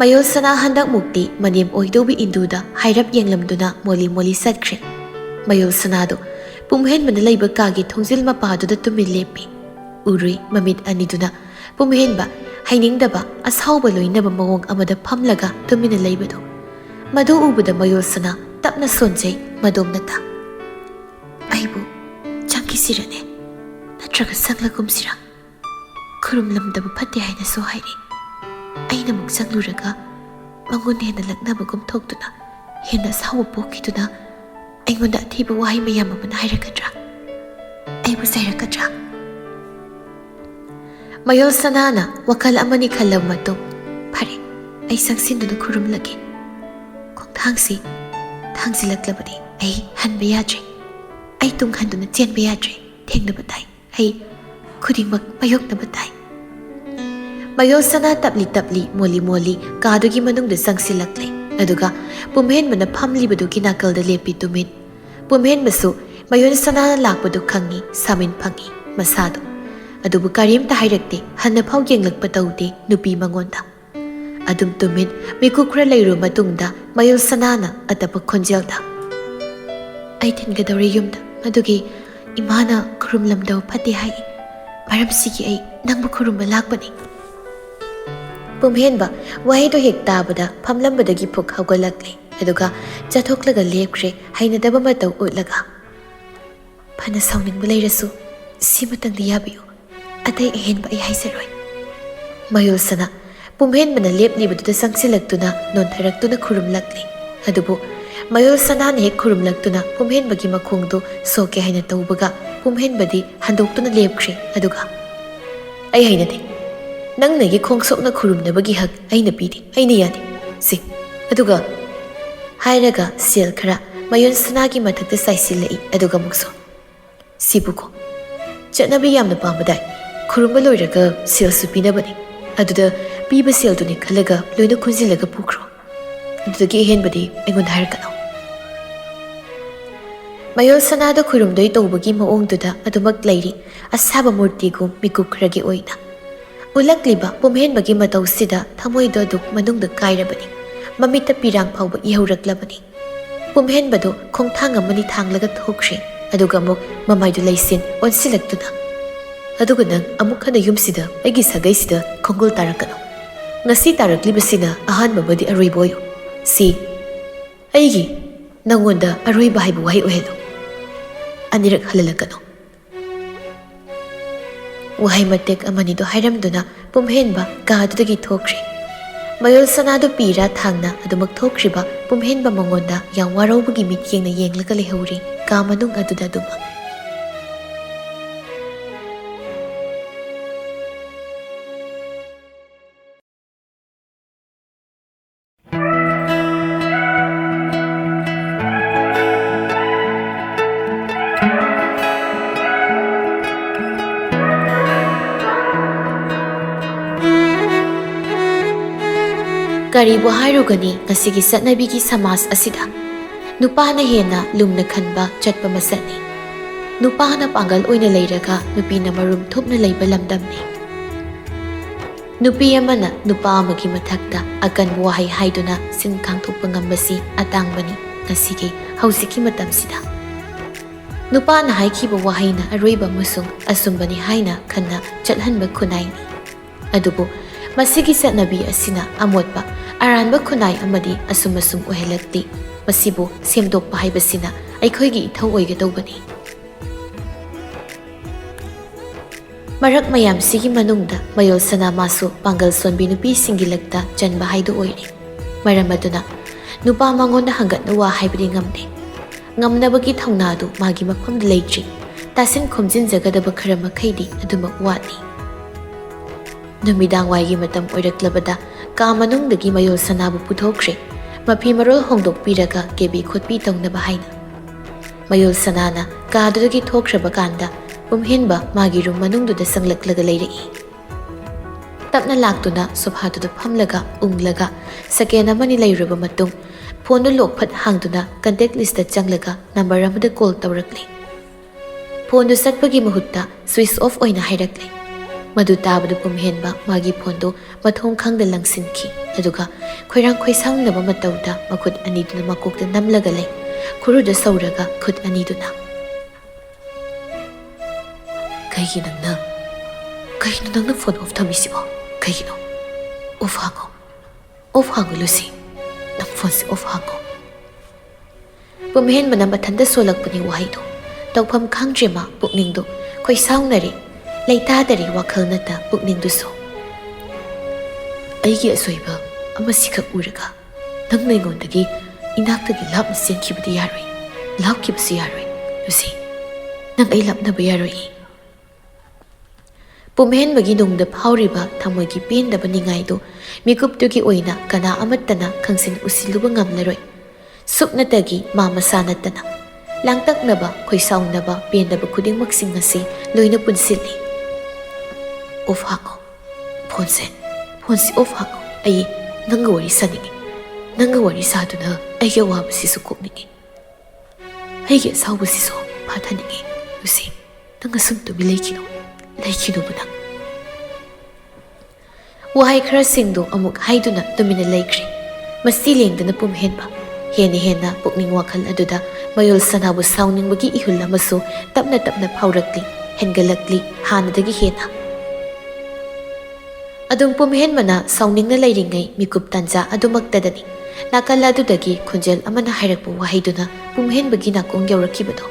ꯃꯌꯨꯜ ꯁꯅꯥ ꯍꯟꯗꯛ ꯃꯨꯛꯇꯤ ꯃꯅꯦꯝ ꯑꯣꯏꯗꯧꯕꯤ ꯏꯟꯗꯨꯗ ꯍꯥꯏꯔꯞ ꯌꯦꯡꯂꯝꯗꯨꯅ ꯃꯣꯜꯂꯤ ꯆꯠꯈ꯭ꯔꯦ ꯃꯌꯨꯜ ꯁꯅꯥꯗꯣ ꯄꯨꯝꯍꯦꯟꯕꯅ ꯂꯩꯕ ꯀꯥꯒꯤ ꯊꯣꯡꯖꯤꯜ ꯃꯄꯥꯗꯨꯗ ꯇꯨꯃꯤꯟ ꯂꯦꯞꯄꯤ ꯎꯔꯨꯏ ꯃꯃꯤꯠ ꯑꯅꯤꯗꯨꯅ ꯄꯨꯝꯍꯦꯟꯕ ꯍꯩꯅꯤꯡꯗꯕ ꯑꯁꯥꯎꯕ ꯂꯣꯏꯅꯕ ꯃꯑꯣꯡ ꯑꯃꯗ ꯐꯝꯂꯒ ꯇꯨꯃꯤꯟꯅ ꯂꯩꯕꯗꯣ ꯃꯗꯨ ꯎꯕꯗ ꯃꯌꯨꯜ ꯁꯅꯥ ꯇꯞꯅ ꯁꯣꯟꯖꯩ ꯃꯗꯣꯝꯅꯇ ꯑꯩꯕꯨ ꯆꯪꯈꯤꯁꯤꯔꯅꯦ ꯅꯠꯇ꯭ꯔꯒ ꯆꯪꯂꯒꯨꯝꯁꯤꯔ ꯈꯨꯔꯨꯝꯂꯝꯗꯕ ꯐꯠꯇꯦ ꯍꯥꯏꯅꯁꯨ ꯍꯥꯏꯔꯤ ꯑꯩꯅ ꯑꯃꯨꯛ ꯆꯪꯂꯨꯔꯒ ꯃꯉꯣꯟꯗ ꯍꯦꯟꯅ ꯂꯛꯅꯕꯒꯨꯝ ꯊꯣꯛꯇꯨꯅ ꯍꯦꯟꯅ ꯑꯁꯥꯎꯕ ꯄꯣꯛꯈꯤꯗꯨꯅ ꯑꯩꯉꯣꯟꯗ ꯑꯊꯤꯕ ꯋꯥꯍꯩ ꯃꯌꯥꯝ ꯑꯃꯅ ꯍꯥꯏꯔꯛꯀꯗ꯭ꯔꯥ ꯑꯩꯕꯨ ꯆꯩꯔꯛꯀꯗ꯭ꯔꯥ ꯃꯌꯨꯜ ꯁꯅꯥꯅ ꯋꯥꯈꯜ ꯑꯃꯅꯤ ꯈꯜꯂꯕ ꯃꯇꯨꯡ ꯐꯔꯦ ꯑꯩ ꯆꯪꯁꯤꯟꯗꯨꯅ ꯈꯨꯔꯨꯝꯂꯒꯦ ꯈꯣꯡꯊꯥꯡꯁꯤ ꯊꯥꯡꯖꯤꯜꯂꯛꯂꯕꯗꯤ ꯑꯩ ꯍꯟꯕ ꯌꯥꯗ꯭ꯔꯦ ꯑꯩ ꯇꯨꯡ ꯍꯟꯗꯨꯅ ꯆꯦꯟꯕ ꯌꯥꯗ꯭ꯔꯦ ꯊꯦꯡꯅꯕ ꯇꯥꯏ ꯑꯩ ꯈꯨꯗꯤꯡꯃꯛ ꯃꯥꯌꯣꯛꯅꯕ ꯇꯥꯏ ꯃꯌꯨꯜ ꯁꯅꯥ ꯇꯞꯂꯤ ꯃꯣꯜꯂꯤ ꯀꯥꯗꯨꯒꯤ ꯃꯅꯨꯡꯗ ꯆꯪꯁꯤꯜꯂꯛꯂꯦ ꯑꯗꯨꯒ ꯄꯨꯝꯍꯦꯟꯕꯅ ꯐꯝꯂꯤꯕꯗꯨꯒꯤ ꯅꯥꯀꯜꯗ ꯂꯦꯞꯄꯤ ꯇꯨꯃꯤꯟ ꯄꯨꯝꯍꯦꯟꯕꯁꯨ ꯃꯌꯨꯜ ꯁꯅꯥꯅ ꯂꯥꯛꯄꯗꯨ ꯈꯪꯉꯤ ꯁꯥꯃꯤꯟ ꯐꯪꯉꯤ ꯃꯁꯥꯗꯣ ꯑꯗꯨꯕꯨ ꯀꯔꯤꯝꯇ ꯍꯥꯏꯔꯛꯇꯦ ꯍꯟꯅꯐꯥꯎ ꯌꯦꯡꯂꯛꯄ ꯇꯧꯗꯦ ꯅꯨꯄꯤ ꯃꯉꯣꯟꯗ ꯑꯗꯨꯝ ꯇꯨꯃꯤꯟ ꯃꯤꯀꯨꯞ ꯈꯔ ꯂꯩꯔꯨ ꯃꯇꯨꯡꯗ ꯃꯌꯨꯜ ꯁꯅꯥꯅ ꯑꯇꯞꯄ ꯈꯣꯟꯖꯦꯜꯗ ꯑꯩ ꯊꯤꯟꯒꯗꯧꯔꯤ ꯌꯨꯝꯗ ꯑꯗꯨꯒꯤ ꯏꯃꯥꯅ ꯈꯨꯔꯨꯝꯂꯝꯗꯕ ꯐꯠꯇꯦ ꯍꯥꯏ ꯃꯔꯝꯁꯤꯒꯤ ꯑꯩ ꯅꯪꯕꯨ ꯈꯨꯔꯨꯝꯕ ꯂꯥꯛꯄꯅꯤ ꯄꯨꯝꯍꯦꯟꯕ ꯋꯥꯍꯩꯗꯣ ꯍꯦꯛ ꯇꯥꯕꯗ ꯐꯝꯂꯝꯕꯗꯒꯤ ꯐꯨꯛ ꯍꯧꯒꯠꯂꯛꯂꯦ ꯑꯗꯨꯒ ꯆꯠꯊꯣꯛꯂꯒ ꯂꯦꯞꯈ꯭ꯔꯦ ꯍꯩꯅꯗꯕ ꯃꯇꯧ ꯎꯠꯂꯒ ꯐꯅ ꯁꯥꯎꯅꯤꯡꯕ ꯂꯩꯔꯁꯨ ꯁꯤꯃꯇꯪꯗꯤ ꯌꯥꯕꯤꯌꯨ ꯑꯇꯩ ꯑꯍꯦꯟꯕ ꯑꯩ ꯍꯥꯏꯖꯔꯣꯏ ꯃꯌꯨꯜ ꯁꯅꯥ ꯄꯨꯝꯍꯦꯟꯕꯅ ꯂꯦꯞꯂꯤꯕꯗꯨꯗ ꯆꯪꯁꯤꯜꯂꯛꯇꯨꯅ ꯅꯣꯟꯊꯔꯛꯇꯨꯅ ꯈꯨꯔꯨꯝꯂꯛꯂꯦ ꯑꯗꯨꯕꯨ ꯃꯌꯨꯜ ꯁꯅꯥꯅ ꯍꯦꯛ ꯈꯨꯔꯨꯝꯂꯛꯇꯨꯅ ꯄꯨꯝꯍꯦꯟꯕꯒꯤ ꯃꯈꯣꯡꯗꯨ ꯁꯣꯛꯀꯦ ꯍꯥꯏꯅ ꯇꯧꯕꯒ ꯄꯨꯝꯍꯦꯟꯕꯗꯤ ꯍꯟꯗꯣꯛꯇꯨꯅ ꯂꯦꯞꯈ꯭ꯔꯦ ꯑꯗꯨꯒ ꯑꯩ ꯍꯩꯅꯗꯦ ꯅꯪꯅꯒꯤ ꯈꯣꯡ ꯁꯣꯛꯅ ꯈꯨꯔꯨꯝꯅꯕꯒꯤ ꯍꯛ ꯑꯩꯅ ꯄꯤꯗꯦ ꯑꯩꯅ ꯌꯥꯗꯦ ꯁꯤ ꯑꯗꯨꯒ ꯍꯥꯏꯔꯒ ꯁꯦꯜ ꯈꯔ ꯃꯌꯨꯜ ꯁꯅꯥꯒꯤ ꯃꯊꯛꯇ ꯆꯥꯏꯁꯤꯜꯂꯛꯏ ꯑꯗꯨꯒ ꯑꯃꯨꯛꯁꯨ ꯁꯤꯕꯨꯀꯣ ꯆꯠꯅꯕꯤ ꯌꯥꯝꯅ ꯄꯥꯝꯕꯗꯥꯏ ꯈꯨꯔꯨꯝꯕ ꯂꯣꯏꯔꯒ ꯁꯦꯜꯁꯨ ꯄꯤꯅꯕꯅꯤ ꯑꯗꯨꯗ ꯄꯤꯕ ꯁꯦꯜꯗꯨꯅꯤ ꯈꯜꯂꯒ ꯂꯣꯏꯅ ꯈꯨꯟꯖꯤꯜꯂꯒ ꯄꯨꯈ꯭ꯔꯣ ꯑꯗꯨꯗꯒꯤ ꯑꯍꯦꯟꯕꯗꯤ ꯑꯩꯉꯣꯟꯗ ꯍꯥꯏꯔꯛꯀꯅꯣ ꯃꯌꯨꯜ ꯁꯅꯥꯗ ꯈꯨꯔꯨꯝꯗꯣꯏ ꯇꯧꯕꯒꯤ ꯃꯑꯣꯡꯗꯨꯗ ꯑꯗꯨꯃꯛ ꯂꯩꯔꯤ ꯑꯁꯥꯕ ꯃꯨꯔꯇꯤꯒꯨꯝ ꯃꯤꯀꯨꯞ ꯈꯔꯒꯤ ꯑꯣꯏꯅ ꯎꯠꯂꯛꯂꯤꯕ ꯄꯨꯝꯍꯦꯟꯕꯒꯤ ꯃꯇꯧꯁꯤꯗ ꯊꯃꯣꯏꯗꯣ ꯑꯗꯨꯛ ꯃꯅꯨꯡꯗ ꯀꯥꯏꯔꯕꯅꯤ ꯃꯃꯤꯠꯇ ꯄꯤꯔꯥꯡ ꯐꯥꯎꯕ ꯏꯍꯧꯔꯛꯂꯕꯅꯤ ꯄꯨꯝꯍꯦꯟꯕꯗꯨ ꯈꯣꯡꯊꯥꯡ ꯑꯃꯅꯤ ꯊꯥꯡꯂꯒ ꯊꯣꯛꯈ꯭ꯔꯦ ꯑꯗꯨꯒ ꯑꯃꯨꯛ ꯃꯃꯥꯏꯗꯨ ꯂꯩꯁꯤꯟ ꯑꯣꯟꯁꯤꯜꯂꯛꯇꯨꯅ ꯑꯗꯨꯒ ꯅꯪ ꯑꯃꯨꯛ ꯍꯟꯅ ꯌꯨꯝꯁꯤꯗ ꯑꯩꯒꯤ ꯁꯥꯒꯩꯁꯤꯗ ꯈꯣꯡꯒꯨꯜ ꯇꯥꯔꯛꯀꯅꯨ ngasi taraklibasina ahanba badi aroiboyo si aigi nangonda aroiba haibu wahi ohelo anirak halalakano wahai matek amani do hairamduna pumhenba kaadudagi thokri mayol sanadu pira thangna adumak thokriba pumhenba mangonda yang waraubugi mityengna yenglaga lehori ka manung aduda duma Karibu hairugani ngasigi satnabigi samas asida nupana hena lumna khanba chatpa masani nupana pangal oina leiraga nupina marum thopna leiba lamdamni nupi amana nupa amagi mathakta akan wahai haiduna sin khangthokpa ngambasi atangbani ngasigi hausiki matamsida nupana haikhiba wahaina aroiba musung asumbani haina khanna chathanba khunaini adubu masigi satnabi asina amotpa aranba khunai amadi asumasum ohelakti masibu semdokpa haibasina aikhoigi ithau oigadobani marak mayam sigi manungda mayol sana masu pangal sonbi nupi singilakta janba haidu oiri maramaduna nupa mangonda hangatna wa haibadi ngamde ngamnabagi thaunadu magi mafamda leitri tasin khomjin jagadaba khara makhaidi adumak wani numidang waigi matam oiraklabada ka manungdagi mayol sanabu puthokre mafi marol hongdokpiraga kebi khotpi tongnaba haina mayol sanana kadudagi thokraba kanda pumhenba magi rum manungduda sanglaklaga leirei tapna laktuna sobhatuda phamlaga unglaga second amani leiraba matung phone lokphat hangduna contact list da changlaga number amada call tawrakli phone du satpagi mahutta switch off oina hairakli madu tabadu pumhenba magi phondo mathong khangda langsinki aduga khoirang khoisangnaba matauda makhut aniduna makokta namlaga lei khuruda sauraga khut aniduna kaigi nangna phone off thamisibo kaigi no off hango lucy nam phone se off hango pumhen bana mathanda solakpani wahaido tawpham khangjema pukningdo khoisaungnari leitadari wakhal nata pukningduso aigi asoiba amasika uraga nangna ingondagi inaktagi lapna senkibadi yaroi lapkibasi yaroi lucy nang ai lapnaba yaroi pumhenbagi nungda phawriba thamoigi pendaba ningaido mikuptugi oina kana amattana khangsin usiluba ngamlaroi supnatagi mama sanatana langtaknaba khoisaungnaba pendaba khudingmak singasi loina punsilli off hango phone se off hango ai nanga wari saningi nanga wari saduna ai ya wabasi su kokningi ai ya sawbasi so phathaningi lucy nanga sumtu bilaikino budang wahai khara singdo amuk haiduna tumina laikri masti lengdana pumhenba hena pukning wakhal aduda mayol sanabu sauningbagi ihul amasu tapna phaurakli hengalakli hanadagi hena adum pumhenbana sauningna leiringai mikup tanja adumaktadani nakala adudagi khunjel amana hairakpu wahaiduna pumhenbagi nakong yaurakibado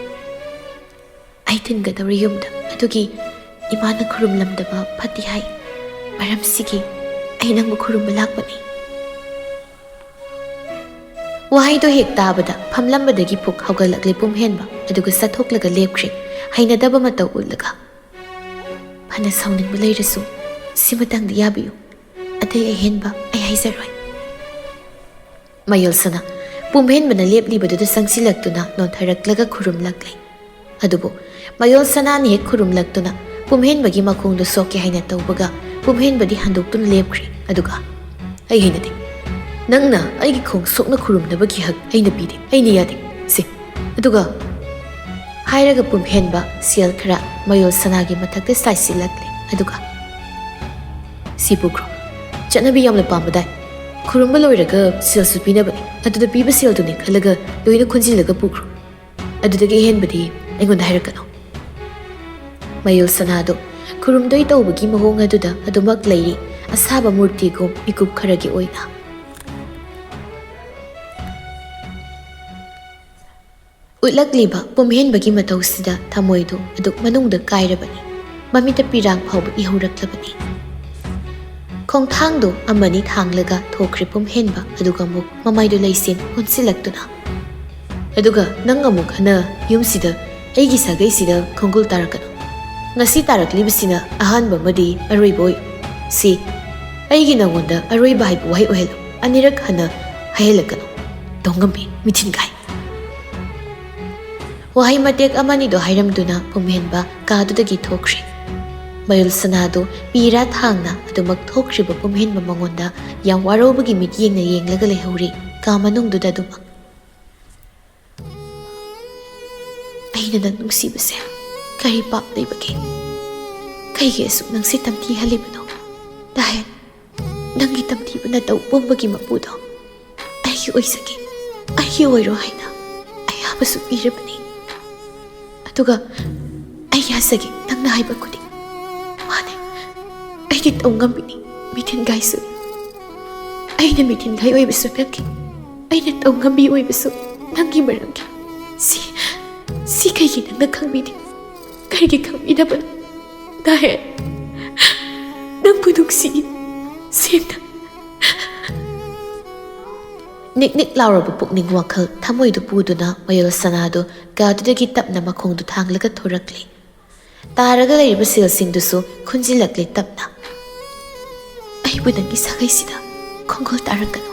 aitingadari yumda adugi imana khurumlamdaba phati hai maram sigi ainangbu khurumba lakpani wahaido hek tabada phamlambadagi puk haugalakle pumhenba aduga sathoklaga lepkhre hainadaba matau ullaga phana sauningbu leirasu simatang yabiyu atai ahenba ai haizaroi mayolsana pumhenbana leplibadu sangsilaktuna nontaraklaga khurumlakle adubu mayolsana ni khurumlaktuna pumhenbagi makhongdu soke haina tawbaga pumhenbadi handoktuna lepkhre aduga ai hainade nangna aigi khong sokna khurumnabagi hak aina pide aina yade se aduga hairaga pumhenba sial khara mayolsanagi mathakta saisilakle aduga sibukro chanabi yamna pambadai ꯈꯨꯔꯨꯝꯕ ꯂꯣꯏꯔꯒ ꯁꯦꯜꯁꯨ ꯄꯤꯅꯕꯅꯤ ꯑꯗꯨꯗ ꯄꯤꯕ ꯁꯦꯜꯗꯨꯅꯤ ꯈꯜꯂꯒ ꯂꯣꯏꯅ ꯈꯨꯟꯖꯤꯜꯂꯒ ꯄꯨꯈ꯭ꯔꯣ ꯑꯗꯨꯗꯒꯤ ꯑꯍꯦꯟꯕꯗꯤ ꯑꯩꯉꯣꯟꯗ ꯍꯥꯏꯔꯛꯀꯅꯨ ꯃꯌꯨꯜ ꯁꯅꯥꯗꯣ ꯈꯨꯔꯨꯝꯗꯣꯏ ꯇꯧꯕꯒꯤ ꯃꯑꯣꯡ ꯑꯗꯨꯗ ꯑꯗꯨꯃꯛ ꯂꯩꯔꯤ ꯑꯁꯥꯕ ꯃꯨꯔꯇꯤꯒꯨꯝ ꯃꯤꯀꯨꯞ ꯈꯔꯒꯤ ꯑꯣꯏꯅ ꯎꯠꯂꯛꯂꯤꯕ ꯄꯨꯝꯍꯦꯟꯕꯒꯤ ꯃꯇꯧꯁꯤꯗ ꯊꯃꯣꯏꯗꯨ ꯑꯗꯨꯛ ꯃꯅꯨꯡꯗ ꯀꯥꯏꯔꯕꯅꯤ ꯃꯃꯤꯠꯇ ꯄꯤꯔꯥꯡ ꯐꯥꯎꯕ ꯏꯍꯧꯔꯛꯂꯕꯅꯤ ꯈꯣꯡꯊꯥꯡꯗꯣ ꯑꯃꯅꯤ ꯊꯥꯡꯂꯒ ꯊꯣꯛꯈ꯭ꯔꯦ ꯄꯨꯝꯍꯦꯟꯕ ꯑꯗꯨꯒ ꯑꯃꯨꯛ ꯃꯃꯥꯏꯗꯨ ꯂꯩꯁꯤꯟ ꯄꯨꯟꯁꯤꯜꯂꯛꯇꯨꯅ ꯑꯗꯨꯒ ꯅꯪ ꯑꯃꯨꯛ ꯍꯟꯅ ꯌꯨꯝꯁꯤꯗ ꯑꯩꯒꯤ ꯁꯥꯒꯩꯁꯤꯗ ꯈꯣꯡꯒꯨꯜ ꯇꯥꯔꯛꯀꯅꯨ ꯉꯁꯤ ꯇꯥꯔꯛꯂꯤꯕꯁꯤꯅ ꯑꯍꯥꯟꯕ ꯑꯃꯗꯤ ꯑꯔꯣꯏꯕ ꯑꯣꯏ ꯁꯤ ꯑꯩꯒꯤ ꯅꯉꯣꯟꯗ ꯑꯔꯣꯏꯕ ꯍꯥꯏꯕ ꯋꯥꯍꯩ ꯑꯣꯏꯍꯜꯂꯨ ꯑꯅꯤꯔꯛ ꯍꯟꯅ ꯍꯥꯏꯍꯜꯂꯛꯀꯅꯨ ꯇꯧꯉꯝꯕꯤ ꯃꯤꯊꯤꯟꯒꯥꯏ ꯋꯥꯍꯩ ꯃꯇꯦꯛ ꯑꯃꯅꯤꯗꯣ ꯍꯥꯏꯔꯝꯗꯨꯅ ꯄꯨꯝꯍꯦꯟꯕ ꯀꯥꯗꯨꯗꯒꯤ ꯊꯣꯛꯈ꯭ꯔꯦ ꯃꯌꯨꯜ ꯁꯅꯥꯗꯨ ꯄꯤꯔꯥ ꯊꯥꯡꯅ ꯑꯗꯨꯃꯛ ꯊꯣꯛꯈ꯭ꯔꯤꯕ ꯄꯨꯝꯍꯦꯟꯕ ꯃꯉꯣꯟꯗ ꯌꯥꯝ ꯋꯥꯔꯧꯕꯒꯤ ꯃꯤꯠꯌꯦꯡꯅ ꯌꯦꯡꯂꯒ ꯂꯩꯍꯧꯔꯤ ꯀꯥ ꯃꯅꯨꯡꯗꯨꯗ ꯑꯗꯨꯃꯛ ꯑꯩꯅ ꯅꯪ ꯅꯨꯡꯁꯤꯕꯁꯦ ꯀꯔꯤ ꯄꯥꯞ ꯂꯩꯕꯒꯦ ꯀꯩꯒꯤ ꯑꯁꯨꯛ ꯅꯪꯁꯦ ꯇꯝꯊꯤꯍꯜꯂꯤꯕꯅꯣ ꯗꯥꯍꯦꯟ ꯅꯪꯒꯤ ꯇꯝꯊꯤꯕ ꯅꯇꯧ ꯄꯨꯝꯕꯒꯤ ꯃꯄꯨꯗꯣ ꯑꯩꯒꯤ ꯑꯣꯏꯖꯒꯦ ꯑꯩꯒꯤ ꯑꯣꯏꯔꯣ ꯍꯥꯏꯅ ꯑꯌꯥꯕꯁꯨ ꯄꯤꯔꯕꯅꯤ ꯑꯗꯨꯒ ꯑꯩ ꯌꯥꯖꯒꯦ ꯅꯪꯅ ꯍꯥꯏꯕ ꯈꯨꯗꯤꯡ ꯃꯥꯅꯦ ꯑꯩꯗꯤ ꯇꯧꯉꯝꯕꯤꯅꯤ ꯃꯤꯊꯤꯟꯒꯥꯏꯁꯨ ꯑꯩꯅ ꯃꯤꯊꯤꯟꯒꯥꯏ ꯑꯣꯏꯕꯁꯨ ꯅꯪꯒꯤ ꯑꯩꯅ ꯇꯧꯉꯝꯕꯤ ꯑꯣꯏꯕꯁꯨ ꯅꯪꯒꯤ ꯃꯔꯝꯒꯤ ꯁꯤ ꯀꯩꯒꯤ ꯅꯪꯅ ꯈꯪꯕꯤꯗꯦ ꯀꯔꯤꯒꯤ ꯈꯪꯕꯤꯗꯕꯅꯣ ꯗꯥꯍꯦꯟ ꯅꯪꯕꯨ ꯅꯨꯡꯁꯤ ꯁꯦꯡꯅ ꯅꯤꯛ ꯅꯤꯛ ꯂꯥꯎꯔꯕ ꯄꯨꯛꯅꯤꯡ ꯋꯥꯈꯜ ꯊꯃꯣꯏꯗꯨ ꯄꯨꯗꯨꯅ ꯃꯌꯨꯜ ꯁꯅꯥꯗꯨ ꯀꯥꯗꯨꯗꯒꯤ ꯇꯞꯅ ꯃꯈꯣꯡꯗꯨ ꯊꯥꯡꯂꯒ ꯊꯣꯔꯛꯂꯤ ꯇꯥꯔꯒ ꯂꯩꯔꯤꯕ ꯁꯦꯜꯁꯤꯡꯗꯨꯁꯨ ꯈꯨꯟꯖꯤꯜꯂꯛꯂꯤ ꯇꯞꯅ ꯑꯩꯕꯨ ꯅꯪꯒꯤ ꯁꯥꯒꯩꯁꯤꯗ ꯈꯣꯡꯒꯨꯜ ꯇꯥꯔꯛꯀꯅꯨ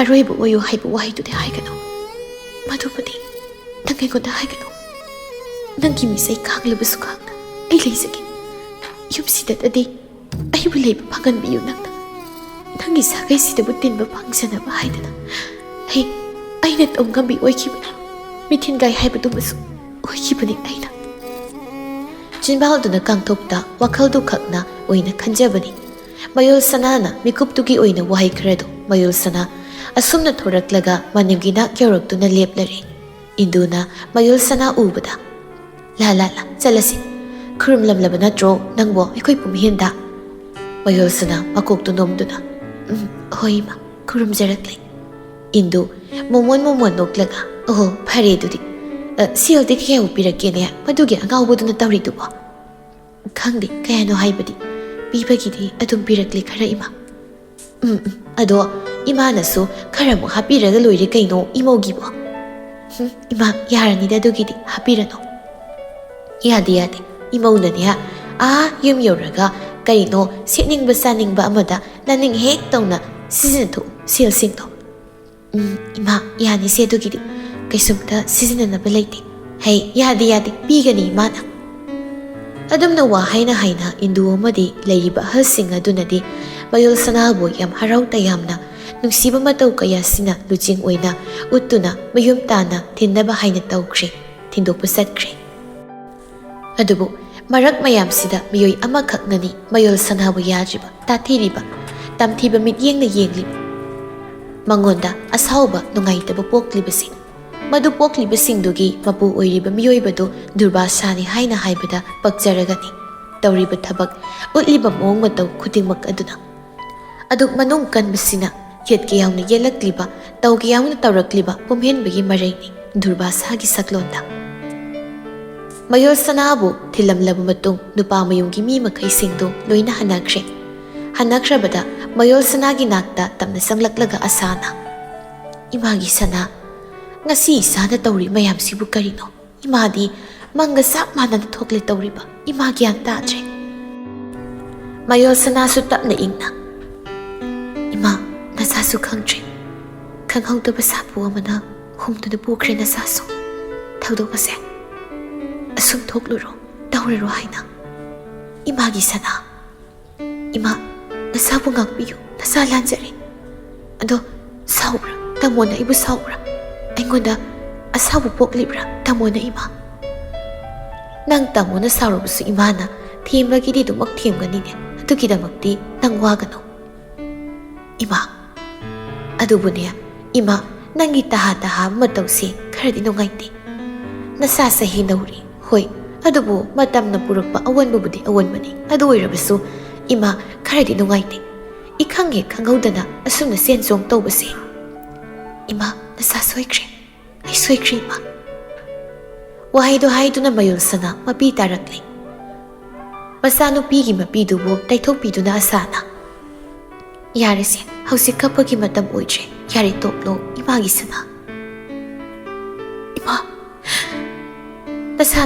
ꯑꯔꯣꯏꯕ ꯑꯣꯏꯌꯨ ꯍꯥꯏꯕ ꯋꯥꯍꯩꯗꯨꯗꯤ ꯍꯥꯏꯒꯅꯨ ꯃꯗꯨꯕꯨꯗꯤ ꯅꯪ ꯑꯩꯉꯣꯟꯗ ꯍꯥꯏꯒꯅꯨ ꯅꯪꯒꯤ ꯃꯤꯁꯩ ꯈꯥꯡꯂꯕꯁꯨ ꯈꯥꯡꯅ ꯑꯩ ꯂꯩꯖꯒꯦ ꯌꯨꯝꯁꯤꯗꯗꯤ ꯑꯩꯕꯨ ꯂꯩꯕ ꯐꯪꯍꯟꯕꯤꯌꯨ ꯅꯪꯅ ꯅꯪꯒꯤ ꯁꯥꯒꯩꯁꯤꯗꯕꯨ ꯇꯤꯟꯕ ꯐꯪꯖꯅꯕ ꯍꯥꯏꯗꯅ ꯑꯩꯅ ꯇꯧꯉꯝꯕꯤ ꯑꯣꯏꯈꯤꯕꯅꯤ ꯃꯤꯊꯤꯟꯒꯥꯏ ꯍꯥꯏꯕꯗꯨꯃꯁꯨ ꯑꯣꯏꯈꯤꯕꯅꯤ ꯑꯩꯅ ꯆꯤꯟꯕꯥꯜꯗꯨꯅ ꯀꯥꯡꯊꯣꯛꯇ ꯋꯥꯈꯜꯗꯨ ꯈꯛꯅ ꯑꯣꯏꯅ ꯈꯟꯖꯕꯅꯤ ꯃꯌꯨꯜ ꯁꯅꯥꯅ ꯃꯤꯀꯨꯞꯇꯨꯒꯤ ꯑꯣꯏꯅ ꯋꯥꯍꯩ ꯈꯔꯗꯨ ꯃꯌꯨꯜ ꯁꯅꯥ ꯑꯁꯨꯝꯅ ꯊꯣꯔꯛꯂꯒ ꯃꯅꯤꯡꯒꯤ ꯅꯥꯛ ꯌꯧꯔꯛꯇꯨꯅ ꯂꯦꯞꯂꯔꯦ ꯏꯟꯗꯨꯅ ꯃꯌꯨꯜ ꯁꯅꯥ ꯎꯕꯗ ꯂꯥ ꯆꯠꯂꯁꯤ ꯈꯨꯔꯨꯝꯂꯝꯂꯕ ꯅꯠꯇ꯭ꯔꯣ ꯅꯪꯕꯣ ꯑꯩꯈꯣꯏ ꯄꯨꯝꯍꯦꯟꯗ ꯃꯌꯨꯜ ꯁꯅꯥ ꯃꯀꯣꯛꯇꯨ ꯅꯣꯝꯗꯨꯅ ꯍꯣꯏ ꯏꯃꯥ ꯈꯨꯔꯨꯝꯖꯔꯛꯂꯦ ꯏꯟꯗꯨ ꯃꯣꯃꯣꯟ ꯅꯣꯛꯂꯒ ꯑꯣꯍꯣ ꯐꯔꯦ ꯑꯗꯨꯗꯤ ꯁꯦꯜꯗꯤ ꯀꯌꯥꯕꯨ ꯄꯤꯔꯛꯀꯦꯅꯦ ꯃꯗꯨꯒꯤ ꯑꯉꯥꯎꯕꯗꯨꯅ ꯇꯧꯔꯤꯗꯨꯕꯣ ꯈꯪꯗꯦ ꯀꯌꯥꯅꯣ ꯍꯥꯏꯕꯗꯤ ꯄꯤꯕꯒꯤꯗꯤ ꯑꯗꯨꯝ ꯄꯤꯔꯛꯂꯤ ꯈꯔ ꯏꯃꯥ ꯑꯗꯣ ꯏꯃꯥꯅꯁꯨ ꯈꯔꯃꯨꯛ ꯍꯥꯞꯄꯤꯔꯒ ꯂꯣꯏꯔꯦ ꯀꯩꯅꯣ ꯏꯃꯧꯒꯤꯕꯣ ꯏꯃꯥ ꯌꯥꯔꯅꯤꯗ ꯑꯗꯨꯒꯤꯗꯤ ꯍꯥꯞꯄꯤꯔꯅꯨ ꯌꯥꯗꯦ ꯏꯃꯧꯅꯅꯦ ꯌꯨꯝ ꯌꯧꯔꯒ ꯀꯩꯅꯣ ꯁꯦꯠꯅꯤꯡꯕ ꯆꯥꯅꯤꯡꯕ ꯑꯃꯗ ꯅꯅꯤꯡ ꯍꯦꯛ ꯇꯧꯅ ꯁꯤꯖꯤꯟꯅꯊꯣꯛꯎ ꯁꯦꯜꯁꯤꯡꯗꯣ ꯏꯃꯥ ꯌꯥꯅꯤꯁꯦ ꯑꯗꯨꯒꯤꯗꯤ ꯀꯩꯁꯨꯝꯇ ꯁꯤꯖꯤꯟꯅꯅꯕ ꯂꯩꯇꯦ ꯌꯥꯗꯦ ꯄꯤꯒꯅꯤ ꯏꯃꯥꯅ ꯑꯗꯨꯝꯅ ꯋꯥ ꯍꯥꯏꯅ ꯏꯟꯗꯨ ꯑꯃꯗꯤ ꯂꯩꯔꯤꯕ ꯑꯍꯜꯁꯤꯡ ꯑꯗꯨꯅꯗꯤ ꯃꯌꯨꯜ ꯁꯅꯥꯕꯨ ꯌꯥꯝ ꯍꯔꯥꯎ ꯇꯌꯥꯝꯅ ꯅꯨꯡꯁꯤꯕ ꯃꯇꯧ ꯀꯌꯥꯁꯤꯅ ꯂꯨꯆꯤꯡ ꯑꯣꯏꯅ ꯎꯠꯇꯨꯅ ꯃꯌꯨꯝ ꯇꯥꯅ ꯊꯤꯟꯅꯕ ꯍꯥꯏꯅ ꯇꯧꯈ꯭ꯔꯦ ꯊꯤꯟꯗꯣꯛꯄ ꯆꯠꯈ꯭ꯔꯦ ꯑꯗꯨꯕꯨ ꯃꯔꯛ ꯃꯌꯥꯝꯁꯤꯗ ꯃꯤꯑꯣꯏ ꯑꯃꯈꯛꯅꯅꯤ ꯃꯌꯨꯜ ꯁꯅꯥꯕꯨ ꯌꯥꯗ꯭ꯔꯤꯕ ꯇꯥꯊꯤꯔꯤꯕ ꯇꯝꯊꯤꯕ ꯃꯤꯠꯌꯦꯡꯅ ꯌꯦꯡꯂꯤꯕ ꯃꯉꯣꯟꯗ ꯑꯁꯥꯎꯕ ꯅꯨꯡꯉꯥꯏꯇꯕ ꯄꯣꯛꯂꯤꯕꯁꯤ ꯃꯗꯨ ꯄꯣꯛꯂꯤꯕꯁꯤꯡꯗꯨꯒꯤ ꯃꯄꯨ ꯑꯣꯏꯔꯤꯕ ꯃꯤꯑꯣꯏꯕꯗꯨ ꯗꯨꯔꯕꯥꯁꯥꯅꯤ ꯍꯥꯏꯅ ꯍꯥꯏꯕꯗ ꯄꯛꯆꯔꯒꯅꯤ ꯇꯧꯔꯤꯕ ꯊꯕꯛ ꯎꯠꯂꯤꯕ ꯃꯑꯣꯡ ꯃꯇꯧ ꯈꯨꯗꯤꯡꯃꯛ ꯑꯗꯨꯅ ꯑꯗꯨꯛ ꯃꯅꯨꯡ ꯀꯟꯕꯁꯤꯅ ꯌꯦꯠꯀ ꯌꯥꯎꯅ ꯌꯦꯜꯂꯛꯂꯤꯕ ꯇꯧꯒ ꯌꯥꯎꯅ ꯇꯧꯔꯛꯂꯤꯕ ꯄꯨꯝꯍꯦꯟꯕꯒꯤ ꯃꯔꯩꯅꯤ ꯗꯨꯔꯕꯥꯁꯥꯒꯤ ꯁꯛꯂꯣꯟꯗ ꯃꯌꯨꯜ ꯁꯅꯥꯕꯨ ꯊꯤꯜꯂꯝꯂꯕ ꯃꯇꯨꯡ ꯅꯨꯄꯥ ꯃꯌꯨꯝꯒꯤ ꯃꯤ ꯃꯈꯩꯁꯤꯡꯗꯨ ꯂꯣꯏꯅ ꯍꯟꯅꯈ꯭ꯔꯕꯗ ꯃꯌꯨꯜ ꯁꯅꯥꯒꯤ ꯅꯥꯛꯇ ꯇꯞꯅ ꯆꯪꯂꯛꯂꯒ ꯑꯁꯥꯅ ꯏꯃꯥꯒꯤ ꯁꯅꯥ ꯉꯁꯤ ꯏꯁꯥꯅ ꯇꯧꯔꯤ ꯃꯌꯥꯝꯁꯤꯕꯨ ꯀꯔꯤꯅꯣ ꯏꯃꯥꯗꯤ ꯃꯪꯒ ꯆꯞ ꯃꯥꯟꯅꯅ ꯊꯣꯛꯂꯦ ꯇꯧꯔꯤꯕ ꯏꯃꯥ ꯒ꯭ꯌꯥꯟ ꯇꯥꯗ꯭ꯔꯦ ꯃꯌꯨꯜ ꯁꯅꯥꯁꯨ ꯇꯞꯅ ꯏꯪꯅ ꯏꯃꯥ ꯅꯆꯥꯁꯨ ꯈꯪꯗ꯭ꯔꯦ ꯈꯪꯍꯧꯗꯕ ꯁꯥꯄꯨ ꯑꯃꯅ ꯍꯨꯝꯗꯨꯅ ꯄꯨꯈ꯭ꯔꯦ ꯅꯆꯥꯁꯨ ꯊꯧꯗꯣꯛ ꯑꯁꯦ ꯑꯁꯨꯝ ꯊꯣꯛꯂꯨꯔꯣ ꯇꯧꯔꯔꯣ ꯍꯥꯏꯅ ꯏꯃꯥꯒꯤ ꯁꯅꯥ ꯏꯃꯥ ꯅꯆꯥꯕꯨ ꯉꯥꯛꯄꯤꯌꯨ ꯅꯆꯥ ꯂꯥꯟꯖꯔꯦ ꯑꯗꯣ ꯁꯥꯎꯕ꯭ꯔꯥ ꯇꯥꯃꯣꯅ ꯑꯩꯕꯨ ꯁꯥꯎꯕ꯭ꯔꯥ ꯑꯩꯉꯣꯟꯗ ꯑꯁꯥꯎꯕ ꯄꯣꯛꯂꯤꯕ꯭ꯔꯥ ꯇꯥꯃꯣꯅ ꯏꯃꯥ ꯅꯪ ꯇꯥꯃꯣꯅ ꯁꯥꯎꯔꯕꯁꯨ ꯏꯃꯥꯅ ꯊꯦꯝꯕꯒꯤꯗꯤ ꯑꯗꯨꯃꯛ ꯊꯦꯝꯒꯅꯤꯅꯦ ꯑꯗꯨꯒꯤꯗꯃꯛꯇꯤ ꯅꯪ ꯋꯥꯒꯅꯨ ꯏꯃꯥ ꯑꯗꯨꯕꯨꯅꯦ ꯏꯃꯥ ꯅꯪꯒꯤ ꯇꯍꯥ ꯃꯇꯧꯁꯤ ꯈꯔꯗꯤ ꯅꯨꯡꯉꯥꯏꯇꯦ ꯅꯁꯥ ꯆꯍꯤ ꯅꯧꯔꯤ ꯍꯣꯏ ꯑꯗꯨꯕꯨ ꯃꯇꯝꯅ ꯄꯨꯔꯛꯄ ꯑꯑꯣꯟꯕꯕꯨꯗꯤ ꯑꯑꯣꯟꯕꯅꯤ ꯑꯗꯨ ꯑꯣꯏꯔꯕꯁꯨ ꯏꯃꯥ ꯈꯔꯗꯤ ꯅꯨꯡꯉꯥꯏꯇꯦ ꯏꯈꯪ ꯍꯦꯛ ꯈꯪꯍꯧꯗꯅ ꯑꯁꯨꯝꯅ ꯆꯦꯟ ꯆꯣꯡ ꯇꯧꯕꯁꯦ ꯏꯃꯥ ꯅꯁꯥ ꯁꯣꯏꯈ꯭ꯔꯦ ꯑꯩ ꯁꯣꯏꯈ꯭ꯔꯦ ꯏꯃꯥ ꯋꯥꯍꯩꯗꯣ ꯍꯥꯏꯗꯨꯅ ꯃꯌꯣꯜꯁꯅꯥ ꯃꯄꯤ ꯇꯥꯔꯛꯂꯤ ꯃꯆꯥꯅꯨꯄꯤꯒꯤ ꯃꯄꯤꯗꯨꯕꯨ ꯇꯩꯊꯣꯛꯄꯤꯗꯨꯅ ꯑꯁꯥꯅ ꯌꯥꯔꯦꯁꯦ ꯍꯧꯖꯤꯛ ꯀꯞꯄꯒꯤ ꯃꯇꯝ ꯑꯣꯏꯗ꯭ꯔꯦ ꯌꯥꯔꯦ ꯇꯣꯛꯂꯣ ꯏꯃꯥꯒꯤ ꯁꯅꯥ ꯏꯃꯥ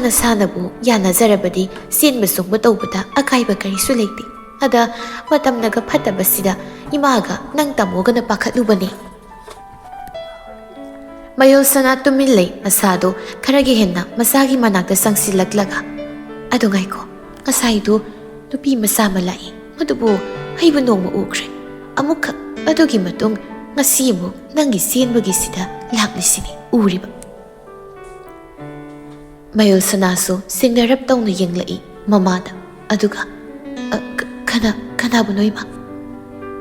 ꯅꯁꯥꯅꯕꯨ ꯌꯥꯅꯖꯔꯕꯗꯤ ꯆꯦꯟꯕ ꯆꯣꯡꯕ ꯇꯧꯕꯗ ꯑꯀꯥꯏꯕ ꯀꯔꯤꯁꯨ ꯂꯩꯇꯦ ꯑꯗ ꯃꯇꯝꯅꯒ ꯐꯠꯇꯕꯁꯤꯗ ꯏꯃꯥꯒ ꯅꯪ ꯇꯥꯃꯣꯒꯅ ꯄꯥꯈꯠꯂꯨꯕꯅꯤ ꯃꯌꯣꯜꯁꯅꯥ ꯇꯨꯃꯤꯟ ꯂꯩ ꯃꯁꯥꯗꯣ ꯈꯔꯒꯤ ꯍꯦꯟꯅ ꯃꯆꯥꯒꯤ ꯃꯅꯥꯛꯇ ꯆꯪꯁꯤꯜꯂꯛꯂꯒ ꯑꯗꯨ ꯉꯥꯏꯈꯣ ꯉꯁꯥꯏꯗꯣ ꯅꯨꯄꯤ ꯃꯆꯥ ꯑꯃ ꯂꯥꯛꯏ ꯃꯗꯨꯕꯨ ꯑꯩꯕꯨ ꯅꯣꯡꯃ ꯎꯈ꯭ꯔꯦ ꯑꯃꯨꯛꯈꯛ ꯑꯗꯨꯒꯤ ꯃꯇꯨꯡ ꯉꯁꯤ ꯑꯃꯨꯛ ꯅꯪꯒꯤ ꯆꯦꯟꯕꯒꯤꯁꯤꯗ ꯂꯥꯛꯂꯤꯁꯤꯅꯤ ꯎꯔꯤꯕ ꯃꯌꯣꯜꯁꯅꯥꯁꯨ ꯁꯤꯡꯅꯔꯞ ꯇꯧꯅ ꯌꯦꯡꯂꯛꯏ ꯃꯃꯥꯗ ꯑꯗꯨꯒ ꯀꯅꯥꯕꯨꯅꯣ ꯏꯃꯥ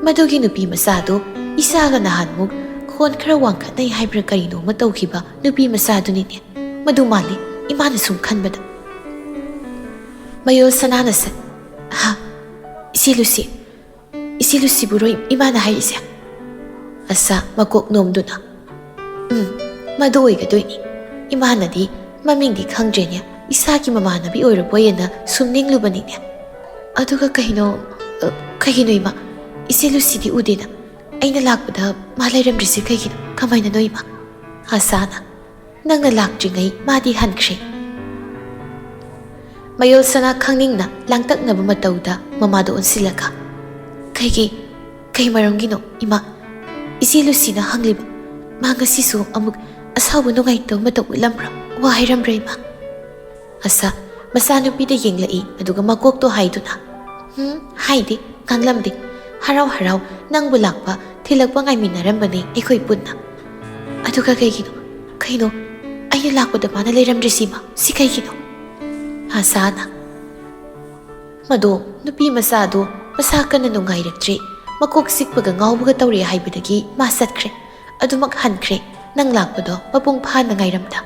ꯃꯗꯨꯒꯤ ꯅꯨꯄꯤ ꯃꯆꯥꯗꯣ ꯏꯆꯥꯒ ꯅꯍꯥꯟꯃꯨꯛ ꯈꯣꯟ ꯈꯔ ꯋꯥꯡꯈꯠꯅꯩ ꯍꯥꯏꯕ꯭ꯔꯥ ꯀꯔꯤꯅꯣꯃ ꯇꯧꯈꯤꯕ ꯅꯨꯄꯤ ꯃꯆꯥꯗꯨꯅꯤꯅꯦ ꯃꯗꯨ ꯃꯥꯜꯂꯤ ꯏꯃꯥꯅ ꯁꯨꯝ ꯈꯟꯕꯗ ꯃꯌꯣꯜꯁꯅꯥꯅ ꯍꯥ ꯏꯆꯦ ꯂꯨꯁꯤꯕꯨꯔꯣ ꯏꯃꯥꯅ ꯍꯥꯏꯔꯤꯁꯦ ꯑꯁꯥ ꯃꯀꯣꯛ ꯅꯣꯝꯗꯨꯅ ꯃꯗꯨ ꯑꯣꯏꯒꯗꯣꯏꯅꯤ ꯏꯃꯥꯅꯗꯤ ꯃꯃꯤꯡꯗꯤ ꯈꯪꯗ꯭ꯔꯦꯅꯦ ꯏꯁꯥꯒꯤ ꯃꯃꯥꯟꯅꯕꯤ ꯑꯣꯏꯔꯕꯣꯏꯅ ꯁꯨꯝ ꯅꯤꯡꯂꯨꯕꯅꯤꯅꯦ ꯑꯗꯨꯒ ꯀꯩꯒꯤꯅꯣ ꯏꯃꯥ ꯏꯆꯦ ꯂꯨꯁꯤꯗꯤ ꯎꯗꯦꯅ ꯑꯩꯅ ꯂꯥꯛꯄꯗ ꯃꯥ ꯂꯩꯔꯝꯗ꯭ꯔꯤꯁꯦ ꯀꯩꯒꯤꯅꯣ ꯀꯃꯥꯏꯅꯅꯣ ꯏꯃꯥ ꯑꯁꯥꯅ ꯅꯪꯅ ꯂꯥꯛꯇ꯭ꯔꯤꯉꯩ ꯃꯥꯗꯤ ꯍꯟꯈ꯭ꯔꯦ ꯃꯌꯣꯜꯁꯅꯥ ꯈꯪꯅꯤꯡꯅ ꯂꯥꯡꯇꯛꯅꯕ ꯃꯇꯧꯗ ꯃꯃꯥꯗ ꯑꯣꯟꯁꯤꯜꯂꯒ ꯀꯩ ꯃꯔꯝꯒꯤꯅꯣ ꯏꯃꯥ ꯏꯆꯦ ꯂꯨꯁꯤꯅ ꯍꯪꯂꯤꯕ ꯃꯥ ꯉꯁꯤꯁꯨ ꯑꯃꯨꯛ ꯑꯁꯥꯎꯕ ꯅꯨꯡꯉꯥꯏꯇꯕ ꯃꯇꯧ ꯎꯠꯂꯝꯕ꯭ꯔꯥ ꯋꯥ ꯍꯥꯏꯔꯝꯕ꯭ꯔꯥ ꯏꯃꯥ ꯑꯁꯥ ꯃꯆꯥꯅꯨꯄꯤꯗ ꯌꯦꯡꯂꯛꯏ ꯑꯗꯨꯒ ꯃꯀꯣꯛꯇꯣ ꯍꯥꯏꯗꯨꯅ ꯍꯥꯏꯗꯦ ꯉꯥꯡꯂꯝꯗꯦ ꯍꯔꯥꯎ ꯅꯪꯕꯨ ꯂꯥꯛꯄ ꯊꯤꯜꯂꯛꯄ ꯉꯥꯏꯃꯤꯟꯅꯔꯝꯕꯅꯤ ꯑꯩꯈꯣꯏ ꯄꯨꯟꯅ ꯑꯗꯨꯒ ꯀꯩꯅꯣ ꯑꯩꯅ ꯂꯥꯛꯄꯗ ꯃꯥꯅ ꯂꯩꯔꯝꯗ꯭ꯔꯤꯁꯤ ꯏꯃꯥ ꯁꯤ ꯀꯩꯒꯤꯅꯣ ꯑꯁꯥꯅ ꯃꯗꯣ ꯅꯨꯄꯤ ꯃꯆꯥꯗꯣ ꯃꯁꯥ ꯀꯟꯅ ꯅꯨꯡꯉꯥꯏꯔꯛꯇ꯭ꯔꯦ ꯃꯀꯣꯛ ꯆꯤꯛꯄꯒ ꯉꯥꯎꯕꯒ ꯇꯧꯔꯦ ꯍꯥꯏꯕꯗꯒꯤ ꯃꯥ ꯆꯠꯈ꯭ꯔꯦ ꯑꯗꯨꯃꯛ ꯍꯟꯈ꯭ꯔꯦ ꯅꯪ ꯂꯥꯛꯄꯗꯣ ꯃꯄꯨꯡ ꯐꯥꯅ ꯉꯥꯏꯔꯝꯗ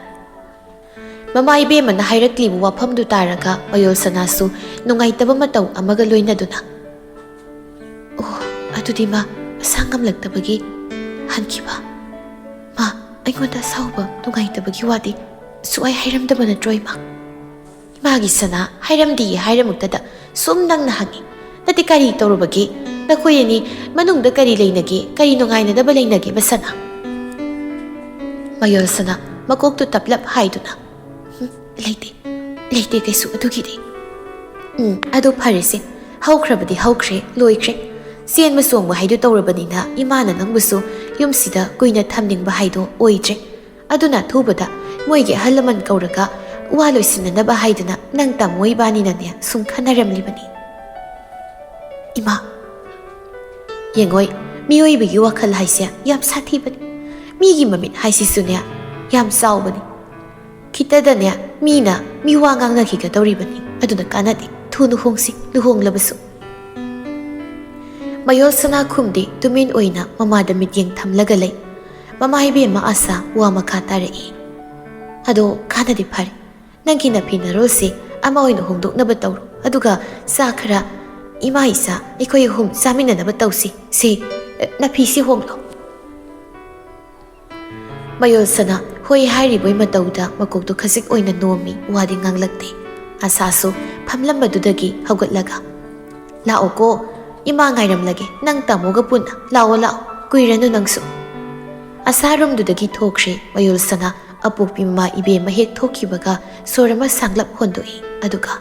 ꯃꯃꯥ ꯏꯕꯦꯝꯃꯅ ꯍꯥꯏꯔꯛꯂꯤꯕ ꯋꯥꯐꯝꯗꯨ ꯇꯥꯔꯒ ꯃꯌꯣꯜꯁꯅꯥꯁꯨ ꯅꯨꯡꯉꯥꯏꯇꯕ ꯃꯇꯧ ꯑꯃꯒ ꯂꯣꯏꯅꯗꯨꯅ ꯑꯣ ꯑꯗꯨꯗꯤ ꯃꯥ ꯃꯁꯥ ꯉꯝꯂꯛꯇꯕꯒꯤ ꯍꯟꯈꯤꯕ ꯃꯥ ꯑꯩꯉꯣꯟꯗ ꯑꯁꯥꯎꯕ ꯅꯨꯡꯉꯥꯏꯇꯕꯒꯤ ꯋꯥꯗꯤ ꯁꯨꯛꯍꯥꯏ ꯍꯥꯏꯔꯝꯗꯕ ꯅꯠꯇ꯭ꯔꯣ ꯏꯃꯥꯒꯤ ꯁꯅꯥ ꯍꯥꯏꯔꯝꯗꯤꯌꯦ ꯍꯥꯏꯔꯃꯛꯇꯗ ꯁꯨꯝ ꯅꯪꯅ ꯍꯪꯉꯤ ꯅꯠꯇꯦ ꯀꯔꯤ ꯇꯧꯔꯨꯕꯒꯦ ꯅꯈꯣꯏ ꯑꯅꯤ ꯃꯅꯨꯡꯗ ꯀꯔꯤ ꯂꯩꯅꯒꯦ ꯀꯔꯤ ꯅꯨꯡꯉꯥꯏꯅꯗꯕ ꯂꯩꯅꯒꯦ ꯁꯅꯥ ꯃꯌꯣꯜꯁꯅꯥ ꯃꯀꯣꯛꯇꯨ ꯇꯞꯂꯞ ꯍꯥꯏꯗꯨꯅ ꯂꯩꯇꯦ ꯀꯩꯁꯨ ꯑꯗꯨꯒꯤꯗꯤ ꯑꯗꯨ ꯐꯔꯦꯁꯦ ꯍꯧꯈ꯭ꯔꯕꯗꯤ ꯍꯧꯈ꯭ꯔꯦ ꯂꯣꯏꯈ꯭ꯔꯦ ꯆꯦꯟꯕ ꯆꯣꯡꯕ ꯍꯥꯏꯗꯨ ꯇꯧꯔꯕꯅꯤꯅ ꯏꯃꯥꯅ ꯅꯪꯕꯨꯁꯨ ꯌꯨꯝꯁꯤꯗ ꯀꯨꯏꯅ ꯊꯝꯅꯤꯡꯕ ꯍꯥꯏꯗꯣ ꯑꯣꯏꯗ꯭ꯔꯦ ꯑꯗꯨꯅ ꯑꯊꯨꯕꯗ ꯃꯣꯏꯒꯤ ꯑꯍꯜ ꯂꯃꯟ ꯀꯧꯔꯒ ꯋꯥ ꯂꯣꯏꯁꯤꯟꯅꯅꯕ ꯍꯥꯏꯗꯨꯅ ꯅꯪ ꯇꯥꯃꯣ ꯏꯕꯥꯅꯤꯅꯅꯦ ꯁꯨꯝ ꯈꯟꯅꯔꯝꯂꯤꯕꯅꯤ ꯏꯃꯥ ꯌꯦꯡꯉꯣꯏ ꯃꯤꯑꯣꯏꯕꯒꯤ ꯋꯥꯈꯜ ꯍꯥꯏꯁꯦ ꯌꯥꯝ ꯁꯥꯊꯤꯕꯅꯤ ꯃꯤꯒꯤ ꯃꯃꯤꯠ ꯍꯥꯏꯁꯤꯁꯨꯅꯦ ꯌꯥꯝ ꯆꯥꯎꯕꯅꯤ ꯈꯤꯇꯗꯅꯦ ꯃꯤꯅ ꯃꯤ ꯋꯥ ꯉꯥꯡꯅꯈꯤꯒꯗꯧꯔꯤꯕꯅꯤ ꯑꯗꯨꯅ ꯀꯥꯟꯅꯗꯦ ꯊꯨꯅ ꯍꯣꯡꯁꯤ ꯂꯨꯍꯣꯡꯂꯕꯁꯨ ꯃꯌꯣꯜꯁꯅꯥ ꯈꯨꯝꯗꯦ ꯇꯨꯃꯤꯟ ꯑꯣꯏꯅ ꯃꯃꯥꯗ ꯃꯤꯠꯌꯦꯡ ꯊꯝꯂꯒ ꯂꯩ ꯃꯃꯥ ꯏꯕꯦꯝꯃ ꯑꯁꯥ ꯋꯥ ꯃꯈꯥ ꯇꯥꯔꯛꯏ ꯑꯗꯣ ꯀꯥꯟꯅꯗꯤ ꯐꯔꯦ ꯅꯪꯒꯤ ꯅꯐꯤ ꯅꯔꯣꯜꯁꯦ ꯑꯃ ꯑꯣꯏꯅ ꯍꯣꯡꯗꯣꯛꯅꯕ ꯇꯧꯔꯣ ꯑꯗꯨꯒ ꯆꯥ ꯈꯔ ꯏꯃꯥ ꯏꯆꯥ ꯑꯩꯈꯣꯏ ꯑꯍꯨꯝ ꯆꯥꯃꯤꯟꯅꯅꯕ ꯇꯧꯁꯤ ꯁꯤ ꯅꯐꯤꯁꯤ ꯍꯣꯡꯂꯣ ꯃꯌꯣꯜꯁꯅꯥ ꯍꯣꯏ ꯍꯥꯏꯔꯤꯕꯩ ꯃꯇꯧꯗ ꯃꯀꯣꯛꯇꯨ ꯈꯖꯤꯛ ꯑꯣꯏꯅ ꯅꯣꯝꯃꯤ ꯋꯥꯗꯤ ꯉꯥꯡꯂꯛꯇꯦ ꯑꯁꯥꯁꯨ ꯐꯝꯂꯝꯕꯗꯨꯗꯒꯤ ꯍꯧꯒꯠꯂꯒ ꯂꯥꯛꯑꯣꯀꯣ ꯏꯃꯥ ꯉꯥꯏꯔꯝꯂꯒꯦ ꯅꯪ ꯇꯥꯃꯣꯒ ꯄꯨꯟꯅ ꯂꯥꯛꯑꯣ ꯀꯨꯏꯔꯅꯨ ꯅꯪꯁꯨ ꯑꯁꯥ ꯔꯨꯝꯗꯨꯗꯒꯤ ꯊꯣꯛꯈ꯭ꯔꯦ ꯃꯌꯣꯜꯁꯅꯥ ꯑꯄꯣꯛꯄꯤ ꯃꯃꯥ ꯏꯕꯦꯝꯃ ꯍꯦꯛ ꯊꯣꯛꯈꯤꯕꯒ ꯁꯣꯔ ꯑꯃ ꯁꯥꯡꯂꯞ ꯍꯣꯟꯗꯣꯛꯏ ꯑꯗꯨꯒ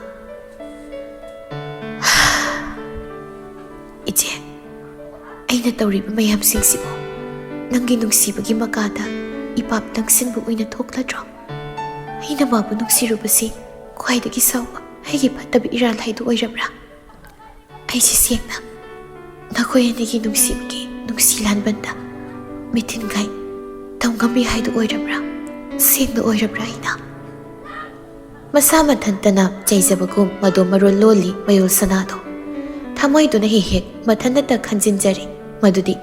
ꯏꯆꯦ ꯑꯩꯅ ꯇꯧꯔꯤꯕ ꯃꯌꯥꯝꯁꯤꯡꯁꯤꯕꯨ ꯅꯪꯒꯤ ꯅꯨꯡꯁꯤꯕꯒꯤ ꯃꯀꯥꯗ ꯏꯄꯥꯞ ꯇꯪꯁꯤꯟꯕ ꯑꯣꯏꯅ ꯊꯣꯛꯂꯗ꯭ꯔꯣ ꯑꯩꯅ ꯃꯥꯕꯨ ꯅꯨꯡꯁꯤꯔꯨꯕꯁꯤ ꯈ꯭ꯋꯥꯏꯗꯒꯤ ꯆꯥꯎꯕ ꯑꯩꯒꯤ ꯐꯠꯇꯕ ꯏꯔꯥꯜ ꯍꯥꯏꯗꯨ ꯑꯣꯏꯔꯕ꯭ꯔꯥ ꯑꯩꯁꯤ ꯁꯦꯡꯅ ꯅꯈꯣꯏ ꯑꯅꯤꯒꯤ ꯅꯨꯡꯁꯤꯕꯒꯤ ꯅꯨꯡꯁꯤ ꯂꯥꯟꯕꯟꯗ ꯃꯤꯊꯤꯟꯒꯥꯏ ꯇꯧꯉꯝꯃꯤ ꯍꯥꯏꯗꯨ ꯑꯣꯏꯔꯕ꯭ꯔꯥ ꯁꯦꯡꯅ ꯑꯣꯏꯔꯕ꯭ꯔꯥ ꯑꯩꯅ ꯃꯁꯥ ꯃꯊꯟꯇꯅ ꯆꯩꯖꯕꯒꯨꯝ ꯃꯗꯣ ꯃꯔꯣꯜ ꯂꯣꯜꯂꯤ ꯃꯌꯣꯜꯁꯅꯥꯗꯣ ꯊꯃꯣꯏꯗꯨꯅ ꯍꯦꯛ ꯃꯊꯟꯇ ꯈꯟꯖꯤꯟꯖꯔꯤ ꯃꯗꯨꯗꯤ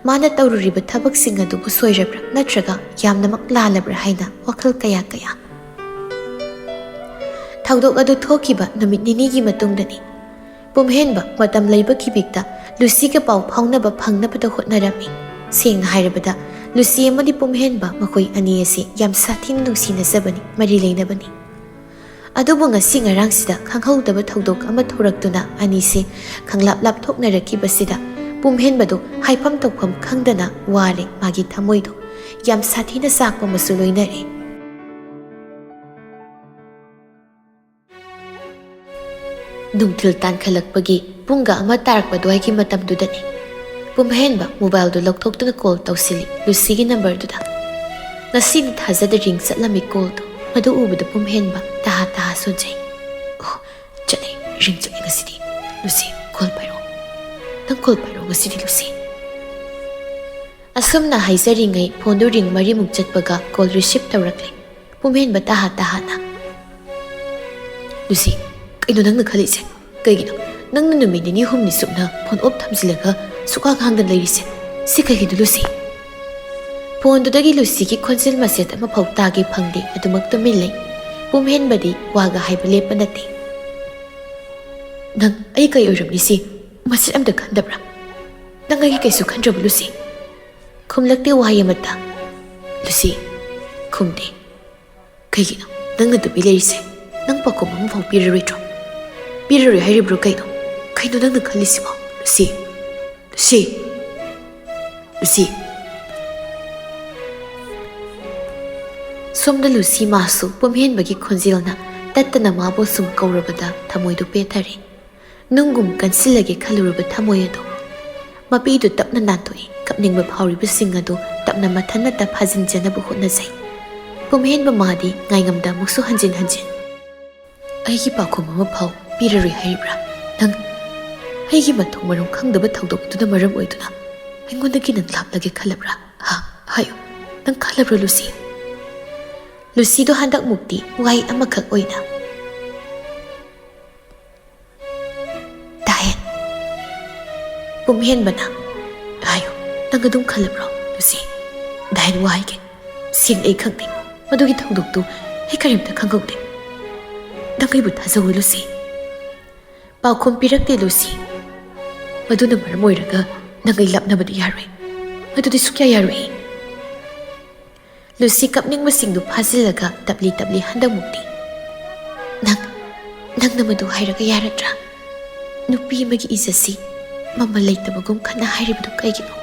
ꯃꯥꯅ ꯇꯧꯔꯨꯔꯤꯕ ꯊꯕꯛꯁꯤꯡ ꯑꯗꯨꯕꯨ ꯁꯣꯏꯔꯕ꯭ꯔꯥ ꯅꯠꯇ꯭ꯔꯒ ꯌꯥꯝꯅꯃꯛ ꯂꯥꯜꯂꯕ꯭ꯔꯥ ꯍꯥꯏꯅ ꯋꯥꯈꯜ ꯀꯌꯥ ꯊꯧꯗꯣꯛ ꯑꯗꯨ ꯊꯣꯛꯈꯤꯕ ꯅꯨꯃꯤꯠ ꯅꯤꯅꯤꯒꯤ ꯃꯇꯨꯡꯗꯅꯤ ꯄꯨꯝꯍꯦꯟꯕ ꯃꯇꯝ ꯂꯩꯕ ꯈꯤꯕꯤꯛꯇ ꯂꯨꯁꯤꯒ ꯄꯥꯎ ꯐꯥꯎꯅꯕ ꯐꯪꯅꯕꯗ ꯍꯣꯠꯅꯔꯝꯃꯤ ꯁꯦꯡꯅ ꯍꯥꯏꯔꯕꯗ ꯂꯨꯁꯤ ꯑꯃꯗꯤ ꯄꯨꯝꯍꯦꯟꯕ ꯃꯈꯣꯏ ꯑꯅꯤ ꯑꯁꯤ ꯌꯥꯝ ꯁꯥꯊꯤꯅ ꯅꯨꯡꯁꯤꯅꯖꯕꯅꯤ ꯃꯔꯤ ꯂꯩꯅꯕꯅꯤ ꯑꯗꯨꯕꯨ ꯉꯁꯤ ꯉꯔꯥꯡꯁꯤꯗ ꯈꯪꯍꯧꯗꯕ ꯊꯧꯗꯣꯛ ꯑꯃ ꯊꯣꯔꯛꯇꯨꯅ ꯑꯅꯤꯁꯦ ꯈꯪꯂꯥꯞ ꯂꯥꯞꯊꯣꯛꯅꯔꯛꯈꯤꯕꯁꯤꯗ ꯄꯨꯝꯍꯦꯟꯕꯗꯣ ꯍꯥꯏꯐꯝ ꯇꯧꯐꯝ ꯈꯪꯗꯅ ꯋꯥꯔꯦ ꯃꯥꯒꯤ ꯊꯃꯣꯏꯗꯣ ꯌꯥꯝ ꯁꯥꯊꯤꯅ ꯆꯥꯛꯄ ꯑꯃꯁꯨ ꯂꯣꯏꯅꯔꯦ ꯅꯨꯡꯊꯤꯜ ꯇꯥꯟꯈꯠꯂꯛꯄꯒꯤ ꯄꯨꯡꯒ ꯑꯃ ꯇꯥꯔꯛꯄ ꯑꯗꯨꯋꯥꯏꯒꯤ ꯃꯇꯝꯗꯨꯗꯅꯤ ꯄꯨꯝꯍꯦꯟꯕ ꯃꯣꯕꯥꯏꯜꯗꯨ ꯂꯧꯊꯣꯛꯇꯨꯅ ꯀꯣꯜ ꯇꯧꯁꯤꯜꯂꯤ ꯂꯨꯁꯤꯒꯤ ꯅꯝꯕꯔꯗꯨꯗ ꯉꯁꯤꯗꯤ ꯊꯥꯖꯗ ꯔꯤꯡ ꯆꯠꯂꯝꯃꯤ ꯀꯣꯜꯗꯣ ꯃꯗꯨ ꯎꯕꯗ ꯄꯨꯝꯍꯦꯟꯕ ꯇꯍꯥ ꯁꯣꯟꯖꯩ ꯑꯣ ꯆꯠꯂꯦ ꯔꯤꯡ ꯆꯠꯂꯦ ꯉꯁꯤꯗꯤ ꯂꯨꯁꯤ ꯀꯣꯜ ꯄꯥꯏꯔꯛꯑꯣ ꯅꯪ ꯀꯣꯜ ꯄꯥꯏꯔꯛꯑꯣ ꯉꯁꯤꯗꯤ ꯂꯨꯁꯤ ꯑꯁꯨꯝꯅ ꯍꯥꯏꯖꯔꯤꯉꯩ ꯐꯣꯟꯗꯨ ꯔꯤꯡ 4ꯃꯨꯛ ꯆꯠꯄꯒ ꯀꯣꯜ ꯔꯤꯁꯤꯞ ꯇꯧꯔꯛꯂꯦ ꯄꯨꯝꯍꯦꯟꯕ ꯇꯍꯥꯅ ꯂꯨꯁꯤ ꯀꯩꯅꯣ ꯅꯪꯅ ꯈꯜꯂꯤꯁꯦ ꯀꯩꯒꯤꯅꯣ ꯅꯪꯅ ꯅꯨꯃꯤꯠ ꯅꯤꯅꯤ ꯍꯨꯝꯅꯤ ꯁꯨꯞꯅ ꯐꯣꯟ ꯑꯣꯐ ꯊꯝꯖꯤꯜꯂꯒ ꯁꯨꯛꯈꯥꯡ ꯈꯥꯡꯗꯅ ꯂꯩꯔꯤꯁꯦ ꯁꯤ ꯀꯩꯒꯤꯅꯣ ꯂꯨꯁꯤ ꯐꯣꯟꯗꯨꯗꯒꯤ ꯂꯨꯁꯤꯒꯤ ꯈꯣꯟꯖꯦꯜ ꯃꯆꯦꯠ ꯑꯃꯐꯥꯎ ꯇꯥꯒꯦ ꯐꯪꯗꯦ ꯑꯗꯨꯃꯛ ꯇꯨꯃꯤꯟ ꯂꯩ ꯄꯨꯝꯍꯦꯟꯕꯗꯤ ꯋꯥꯒ ꯍꯥꯏꯕ ꯂꯦꯞꯄ ꯅꯠꯇꯦ ꯅꯪ ꯑꯩ ꯀꯩ ꯑꯣꯏꯔꯝꯅꯤ ꯁꯤ ꯃꯆꯦꯠ ꯑꯝꯇ ꯈꯟꯗꯕ꯭ꯔꯥ ꯅꯪ ꯑꯩꯒꯤ ꯀꯩꯁꯨ ꯈꯟꯗ꯭ꯔꯕ ꯂꯨꯁꯤ ꯈꯨꯝꯂꯛꯇꯦ ꯋꯥꯍꯩ ꯑꯃꯠꯇ ꯂꯨꯁꯤ ꯈꯨꯝꯗꯦ ꯀꯩꯒꯤꯅꯣ ꯅꯪꯅ ꯇꯨꯃꯤꯟ ꯂꯩꯔꯤꯁꯦ ꯅꯪ ꯄꯥꯎꯈꯨꯝ ꯑꯃꯐꯥꯎ ꯄꯤꯔꯔꯣꯏꯗ꯭ꯔꯣ ꯄꯤꯔꯔꯣꯏ ꯍꯥꯏꯔꯤꯕ꯭ꯔꯣ ꯀꯩꯅꯣ ꯅꯪꯅ ꯈꯜꯂꯤꯁꯤꯕꯣ ꯂꯨꯁꯤ ꯁꯣꯝꯗ ꯂꯨꯁꯤ ꯃꯥꯁꯨ ꯄꯨꯝꯍꯦꯟꯕꯒꯤ ꯈꯣꯟꯖꯦꯜꯅ ꯇꯠꯇꯅ ꯃꯥꯕꯨ ꯁꯨꯝ ꯀꯧꯔꯕꯗ ꯊꯃꯣꯏꯗꯨ ꯄꯦꯊꯔꯦ ꯅꯨꯡꯒꯨꯝ ꯀꯟꯁꯤꯜꯂꯒꯦ ꯈꯜꯂꯨꯔꯕ ꯊꯃꯣꯏ ꯑꯗꯨ ꯃꯄꯤꯗꯨ ꯇꯞꯅ ꯅꯥꯟꯊꯣꯛꯏ ꯀꯞꯅꯤꯡꯕ ꯐꯥꯎꯔꯤꯕꯁꯤꯡ ꯑꯗꯨ ꯇꯞꯅ ꯃꯊꯟꯇ ꯐꯥꯖꯤꯟꯖꯅꯕ ꯍꯣꯠꯅꯖꯩ ꯄꯨꯝꯍꯦꯟꯕ ꯃꯥꯗꯤ ꯉꯥꯏꯉꯝꯗ ꯑꯃꯨꯛꯁꯨ ꯍꯟꯖꯤꯟ ꯑꯩꯒꯤ ꯄꯥꯎꯈꯨꯝ ꯑꯃꯐꯥꯎ ꯄꯤꯔꯔꯣꯏ ꯍꯥꯏꯔꯤꯕ꯭ꯔꯥ ꯅꯪ ꯑꯩꯒꯤ ꯃꯊꯣꯡ ꯃꯔꯝ ꯈꯪꯗꯕ ꯊꯧꯗꯣꯛꯇꯨꯅ ꯃꯔꯝ ꯑꯣꯏꯗꯨꯅ ꯑꯩꯉꯣꯟꯗꯒꯤ ꯅꯪ ꯂꯥꯞꯂꯒꯦ ꯈꯜꯂꯕ꯭ꯔꯥ ꯍꯥꯏꯌꯨ ꯅꯪ ꯈꯜꯂꯕ꯭ꯔꯥ ꯂꯨꯁꯤ ꯂꯨꯁꯤꯗꯣ ꯍꯟꯗꯛꯃꯨꯛꯇꯤ ꯋꯥꯍꯩ ꯑꯃꯈꯛ ꯑꯣꯏꯅ ꯗꯥꯍꯦꯟ ꯄꯨꯝꯍꯦꯟꯕꯅ ꯍꯥꯏꯌꯨ ꯅꯪ ꯑꯗꯨꯝ ꯈꯜꯂꯕ꯭ꯔꯣ ꯂꯨꯁꯤ ꯗꯥꯍꯦꯟ ꯋꯥꯍꯩꯒꯦ ꯁꯦꯡꯅ ꯑꯩ ꯈꯪꯗꯦ ꯃꯗꯨꯒꯤ ꯊꯧꯗꯣꯛꯇꯨ ꯑꯩ ꯀꯔꯤꯝꯇ ꯈꯪꯍꯧꯗꯦ ꯅꯪ ꯑꯩꯕꯨ ꯊꯥꯖꯧ ꯂꯨꯁꯤ ꯄꯥꯎꯈꯨꯝ ꯄꯤꯔꯛꯇꯦ ꯂꯨꯁꯤ ꯃꯗꯨꯅ ꯃꯔꯝ ꯑꯣꯏꯔꯒ ꯅꯪ ꯑꯩ ꯂꯥꯞꯅꯕꯗꯤ ꯌꯥꯔꯣꯏ ꯃꯗꯨꯗꯤ ꯁꯨꯛꯌꯥ ꯌꯥꯔꯣꯏ ꯂꯨꯁꯤ ꯀꯞꯅꯤꯡꯕꯁꯤꯡꯗꯨ ꯐꯥꯖꯤꯜꯂꯒ ꯇꯞꯂꯤ ꯍꯟꯗꯛꯃꯨꯛꯇꯤ ꯅꯪꯅ ꯃꯗꯨ ꯍꯥꯏꯔꯒ ꯌꯥꯔꯗ꯭ꯔꯥ ꯅꯨꯄꯤ ꯑꯃꯒꯤ ꯏꯖꯠꯁꯤ ꯃꯃꯜ ꯂꯩꯇꯕꯒꯨꯝ ꯈꯟꯅ ꯍꯥꯏꯔꯤꯕꯗꯨ ꯀꯩꯒꯤꯅꯣ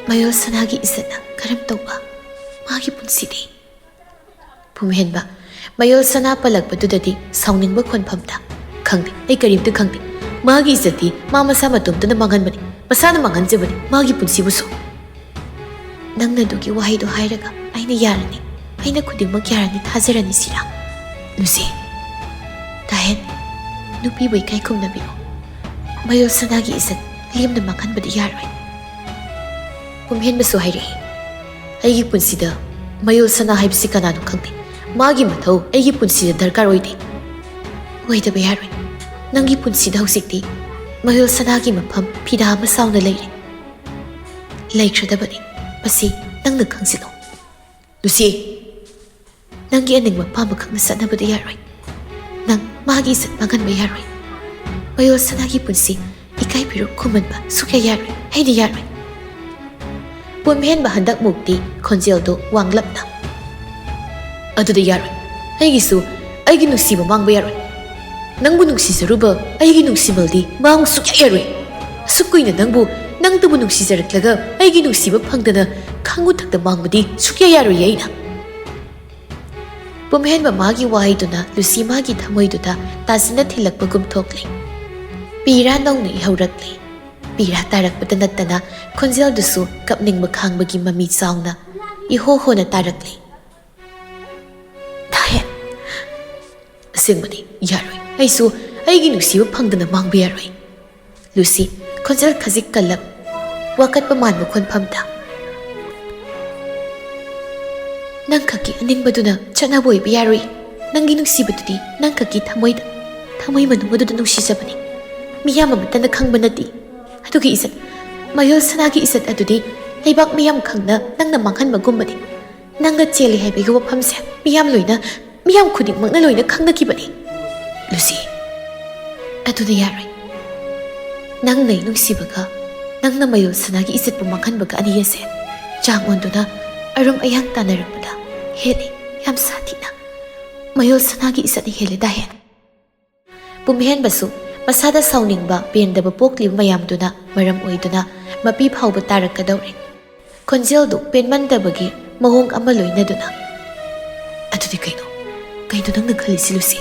ꯃꯌꯣꯜ ꯁꯅꯥꯒꯤ ꯏꯖꯠꯅ ꯀꯔꯝ ꯇꯧꯕ ꯃꯥꯒꯤ ꯄꯨꯟꯁꯤꯗꯤ ꯄꯨꯝꯍꯦꯟꯕ ꯃꯌꯣꯜ ꯁꯅꯥ ꯄꯜꯂꯛꯄꯗꯨꯗꯗꯤ ꯁꯥꯎꯅꯤꯡꯕ ꯈꯣꯟꯐꯝꯗ ꯈꯪꯗꯦ ꯑꯩ ꯀꯔꯤꯝꯇ ꯈꯪꯗꯦ ꯃꯥꯒꯤ ꯏꯖꯠꯇꯤ ꯃꯥ ꯃꯁꯥ ꯃꯇꯣꯝꯇꯅ ꯃꯥꯡꯍꯟꯕꯅꯤ ꯃꯁꯥꯅ ꯃꯥꯡꯍꯟꯖꯕꯅꯤ ꯃꯥꯒꯤ ꯄꯨꯟꯁꯤꯕꯨꯁꯨ ꯅꯪꯅ ꯑꯗꯨꯒꯤ ꯋꯥꯍꯩꯗꯣ ꯍꯥꯏꯔꯒ ꯑꯩꯅ ꯌꯥꯔꯅꯤ ꯑꯩꯅ ꯈꯨꯗꯤꯡꯃꯛ ꯌꯥꯔꯅꯤ ꯊꯥꯖꯔꯅꯤ ꯁꯤꯔꯥ ꯂꯨꯁꯤ ꯗꯥꯍꯦꯟ ꯅꯨꯄꯤꯕꯨ ꯏꯀꯥꯏ ꯈꯨꯝꯅꯕꯤꯔꯣ ꯃꯌꯣꯜ ꯁꯅꯥꯒꯤ ꯏꯖꯠ ꯂꯦꯝꯅ ꯃꯥꯡꯍꯟꯕꯗꯤ ꯌꯥꯔꯣꯏ ꯄꯨꯝꯍꯦꯟꯕꯁꯨ ꯍꯥꯏꯔꯛꯏ ꯑꯩꯒꯤ ꯄꯨꯟꯁꯤꯗ ꯃꯌꯣꯜ ꯁꯅꯥ ꯍꯥꯏꯕꯁꯤ ꯀꯅꯥꯅꯣ ꯈꯪꯗꯦ ꯃꯥꯒꯤ ꯃꯊꯧ ꯑꯩꯒꯤ ꯄꯨꯟꯁꯤꯗ ꯗꯔꯀꯥꯔ ꯑꯣꯏꯗꯦ ꯑꯣꯏꯗꯕ ꯌꯥꯔꯣꯏ ꯅꯪꯒꯤ ꯄꯨꯟꯁꯤꯗ ꯍꯧꯖꯤꯛꯇꯤ ꯃꯌꯣꯜ ꯁꯅꯥꯒꯤ ꯃꯐꯝ ꯐꯤꯗꯥ ꯑꯃ ꯆꯥꯎꯅ ꯂꯩꯔꯦ ꯂꯩꯈ꯭ꯔꯗꯕꯅꯤ ꯃꯁꯤ ꯅꯪꯅ ꯈꯪꯖꯤꯜꯂꯣ ꯂꯨꯁꯤ ꯅꯪꯒꯤ ꯑꯅꯤꯡꯕ ꯄꯥꯝꯕ ꯈꯛꯅ ꯆꯠꯅꯕꯗꯤ ꯌꯥꯔꯣꯏ ꯅꯪ ꯃꯥꯒꯤ ꯏꯖꯠ ꯃꯥꯡꯍꯟꯕ ꯌꯥꯔꯣꯏ ꯃꯌꯣꯜ ꯁꯅꯥꯒꯤ ꯄꯨꯟꯁꯤ ꯏꯀꯥꯏꯕꯤꯔꯣ ꯈꯨꯝꯍꯟꯕ ꯁꯨꯛꯌꯥ ꯌꯥꯔꯣꯏ ꯑꯩꯅ ꯌꯥꯔꯣꯏ ꯄꯨꯝꯍꯦꯟꯕ ꯍꯟꯗꯛꯃꯨꯛꯇꯤ ꯈꯣꯟꯖꯦꯜꯗꯣ ꯋꯥꯡꯂꯞꯅ ꯑꯗꯨꯗ ꯌꯥꯔꯣꯏ ꯑꯩꯒꯤꯁꯨ ꯑꯩꯒꯤ ꯅꯨꯡꯁꯤꯕ ꯃꯥꯡꯕ ꯌꯥꯔꯣꯏ ꯅꯪꯕꯨ ꯅꯨꯡꯁꯤꯖꯔꯨꯕ ꯑꯩꯒꯤ ꯅꯨꯡꯁꯤꯃꯜꯗꯤ ꯃꯥꯡꯕ ꯁꯨꯛꯌꯥ ꯌꯥꯔꯣꯏ ꯑꯁꯨꯛ ꯀꯨꯏꯅ ꯅꯪꯇꯕꯨ ꯅꯨꯡꯁꯤꯖꯔꯛꯂꯒ ꯑꯩꯒꯤ ꯅꯨꯡꯁꯤꯕ ꯐꯪꯗꯅ ꯈꯥꯡꯉꯨꯊꯛꯇ ꯃꯥꯡꯕꯗꯤ ꯁꯨꯛꯌꯥ ꯌꯥꯔꯣꯏ ꯑꯩꯅ ꯄꯨꯝꯍꯦꯟꯕ ꯃꯥꯒꯤ ꯋꯥꯍꯩꯗꯨꯅ ꯂꯨꯁꯤ ꯃꯥꯒꯤ ꯊꯃꯣꯏꯗꯨꯗ ꯇꯥꯁꯤꯟꯅ ꯊꯤꯜꯂꯛꯄꯒꯨꯝ ꯊꯣꯛꯂꯤ ꯄꯤꯔꯥ ꯅꯧꯅ ꯏꯍꯧꯔꯛꯂꯤ ꯄꯤꯔꯥ ꯇꯥꯔꯛꯄꯗ ꯅꯠꯇꯅ ꯈꯣꯟꯖꯦꯜꯗꯨꯁꯨ ꯀꯞꯅꯤꯡꯕ ꯈꯥꯡꯕꯒꯤ ꯃꯃꯤ ꯆꯥꯎꯅ ꯏꯍꯣꯅ ꯇꯥꯔꯛꯂꯤ ꯗꯥꯍꯦꯟ ꯑꯁꯦꯡꯕꯅꯤ ꯌꯥꯔꯣꯏ ꯑꯩꯁꯨ ꯑꯩꯒꯤ ꯅꯨꯡꯁꯤꯕ ꯐꯪꯗꯅ ꯃꯥꯡꯕ ꯌꯥꯔꯣꯏ ꯂꯨꯁꯤ ꯈꯣꯟꯖꯦꯜ ꯈꯖꯤꯛ ꯀꯜꯂꯞ ꯋꯥꯀꯠꯄ ꯃꯥꯟꯕ ꯈꯣꯟꯐꯝꯗ ꯅꯪ ꯈꯛꯀꯤ ꯑꯅꯤꯡꯕꯗꯨꯅ ꯆꯠꯅꯕ ꯑꯣꯏꯕ ꯌꯥꯔꯣꯏ ꯅꯪꯒꯤ ꯅꯨꯡꯁꯤꯕꯗꯨꯗꯤ ꯅꯪ ꯈꯛꯀꯤ ꯊꯃꯣꯏ ꯃꯅꯨꯡ ꯑꯗꯨꯗ ꯅꯨꯡꯁꯤꯖꯕꯅꯤ ꯃꯤꯌꯥꯝ ꯑꯃꯠꯇꯅ ꯈꯪꯕ ꯅꯠꯇꯦ ꯑꯗꯨꯒꯤ ꯏꯖꯠ ꯃꯌꯣꯜ ꯁꯅꯥꯒꯤ ꯏꯁꯠ ꯑꯗꯨꯗꯤ ꯂꯩꯕꯥꯛ ꯃꯤꯌꯥꯝ ꯈꯪꯅ ꯅꯪꯅ ꯃꯥꯡꯍꯟꯕꯒꯨꯝꯕꯅꯤ ꯅꯪꯒ ꯆꯦꯜꯂꯤ ꯍꯥꯏꯕꯒꯤ ꯋꯥꯐꯝꯁꯦ ꯃꯤꯌꯥꯝ ꯈꯨꯗꯤꯡꯃꯛꯅ ꯂꯣꯏꯅ ꯈꯪꯅꯈꯤꯕꯅꯤ ꯂꯨꯁꯤ ꯑꯗꯨꯅ ꯌꯥꯔꯣꯏ ꯅꯪꯅ ꯅꯨꯡꯁꯤꯕꯒ ꯅꯪꯅ ꯃꯌꯣꯜ ꯁꯅꯥꯒꯤ ꯏꯁꯠꯄꯨ ꯃꯥꯡꯍꯟꯕꯒ ꯑꯅꯤ ꯑꯁꯦ ꯆꯥꯡ ꯑꯣꯟꯗꯨꯅ ꯑꯔꯨꯝ ꯑꯌꯥꯡ ꯇꯥꯟꯅꯔꯛꯄꯗ ꯍꯦꯜꯂꯤ ꯌꯥꯝ ꯁꯥꯊꯤꯅ ꯃꯌꯣꯜ ꯁꯅꯥꯒꯤ ꯏꯁꯠꯅ ꯍꯦꯜꯂꯤ ꯗꯥꯍꯦꯟ ꯄꯨꯝꯍꯦꯟꯕꯁꯨ ꯃꯁꯥꯗ ꯁꯥꯎꯅꯤꯡꯕ ꯄꯦꯟꯗꯕ ꯄꯣꯛꯂꯤꯕ ꯃꯌꯥꯝꯗꯨꯅ ꯃꯔꯝ ꯑꯣꯏꯗꯨꯅ ꯃꯄꯤ ꯐꯥꯎꯕ ꯇꯥꯔꯛꯀꯗꯧꯔꯦ ꯈꯣꯟꯖꯦꯜꯗꯨ ꯄꯦꯟꯃꯟꯗꯕꯒꯤ ꯃꯑꯣꯡ ꯑꯃ ꯂꯣꯏꯅꯗꯨꯅ ꯑꯗꯨꯗꯤ ꯀꯩꯅꯣ ꯅꯪꯅ ꯈꯜꯂꯤꯁꯤ ꯂꯨꯁꯤ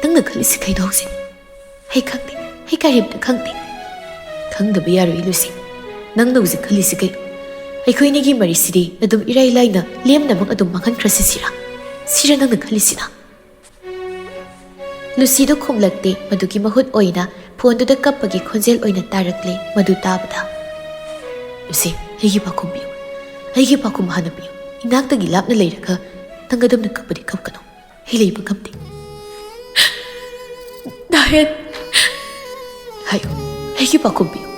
ꯅꯪꯅ ꯈꯜꯂꯤꯁꯤ ꯀꯩꯅꯣ ꯍꯧꯖꯤꯛ ꯑꯩ ꯈꯪꯗꯦ ꯑꯩ ꯀꯔꯤꯝꯇ ꯈꯪꯗꯦ ꯈꯪꯗꯕ ꯌꯥꯔꯣꯏ ꯂꯨꯁꯤ ꯅꯪꯅ ꯍꯧꯖꯤꯛ ꯈꯜꯂꯤꯁꯤ ꯀꯩꯅꯣ ꯑꯩꯈꯣꯏꯅꯤꯒꯤ ꯃꯔꯤꯁꯤꯗꯤ ꯑꯗꯨꯝ ꯏꯔꯥꯏ ꯂꯥꯏꯅ ꯂꯦꯝꯅꯃꯛ ꯑꯗꯨꯝ ꯃꯥꯡꯍꯟꯈ꯭ꯔꯁꯤ ꯁꯤꯔ ꯅꯪꯅ ꯈꯜꯂꯤꯁꯤꯅ ꯂꯨꯁꯤꯗꯣ ꯈꯨꯝꯂꯛꯇꯦ ꯃꯗꯨꯒꯤ ꯃꯍꯨꯠ ꯑꯣꯏꯅ ꯐꯣꯟꯗꯨꯗ ꯀꯞꯄꯒꯤ ꯈꯣꯟꯖꯦꯜ ꯑꯣꯏꯅ ꯇꯥꯔꯛꯂꯦ ꯃꯗꯨ ꯇꯥꯕꯗ ꯂꯨꯁꯤ ꯑꯩꯒꯤ ꯄꯥꯈꯨꯝ ꯄꯤꯌꯨ ꯑꯩꯒꯤ ꯄꯥꯈꯨꯝ ꯍꯥꯟꯅ ꯄꯤꯌꯨ ꯏꯅꯥꯛꯇꯒꯤ ꯂꯥꯞꯅ ꯂꯩꯔꯒ ꯅꯪ ꯑꯗꯨꯝꯅ ꯀꯞꯄꯗꯤ ꯀꯞꯀꯅꯨ ꯑꯩ ꯂꯩꯕ ꯉꯝꯗꯦ ꯗꯥꯍꯦꯟ ꯍꯥꯏꯌꯨ ꯑꯩꯒꯤ ꯄꯥꯈꯨꯝ ꯄꯤꯌꯨ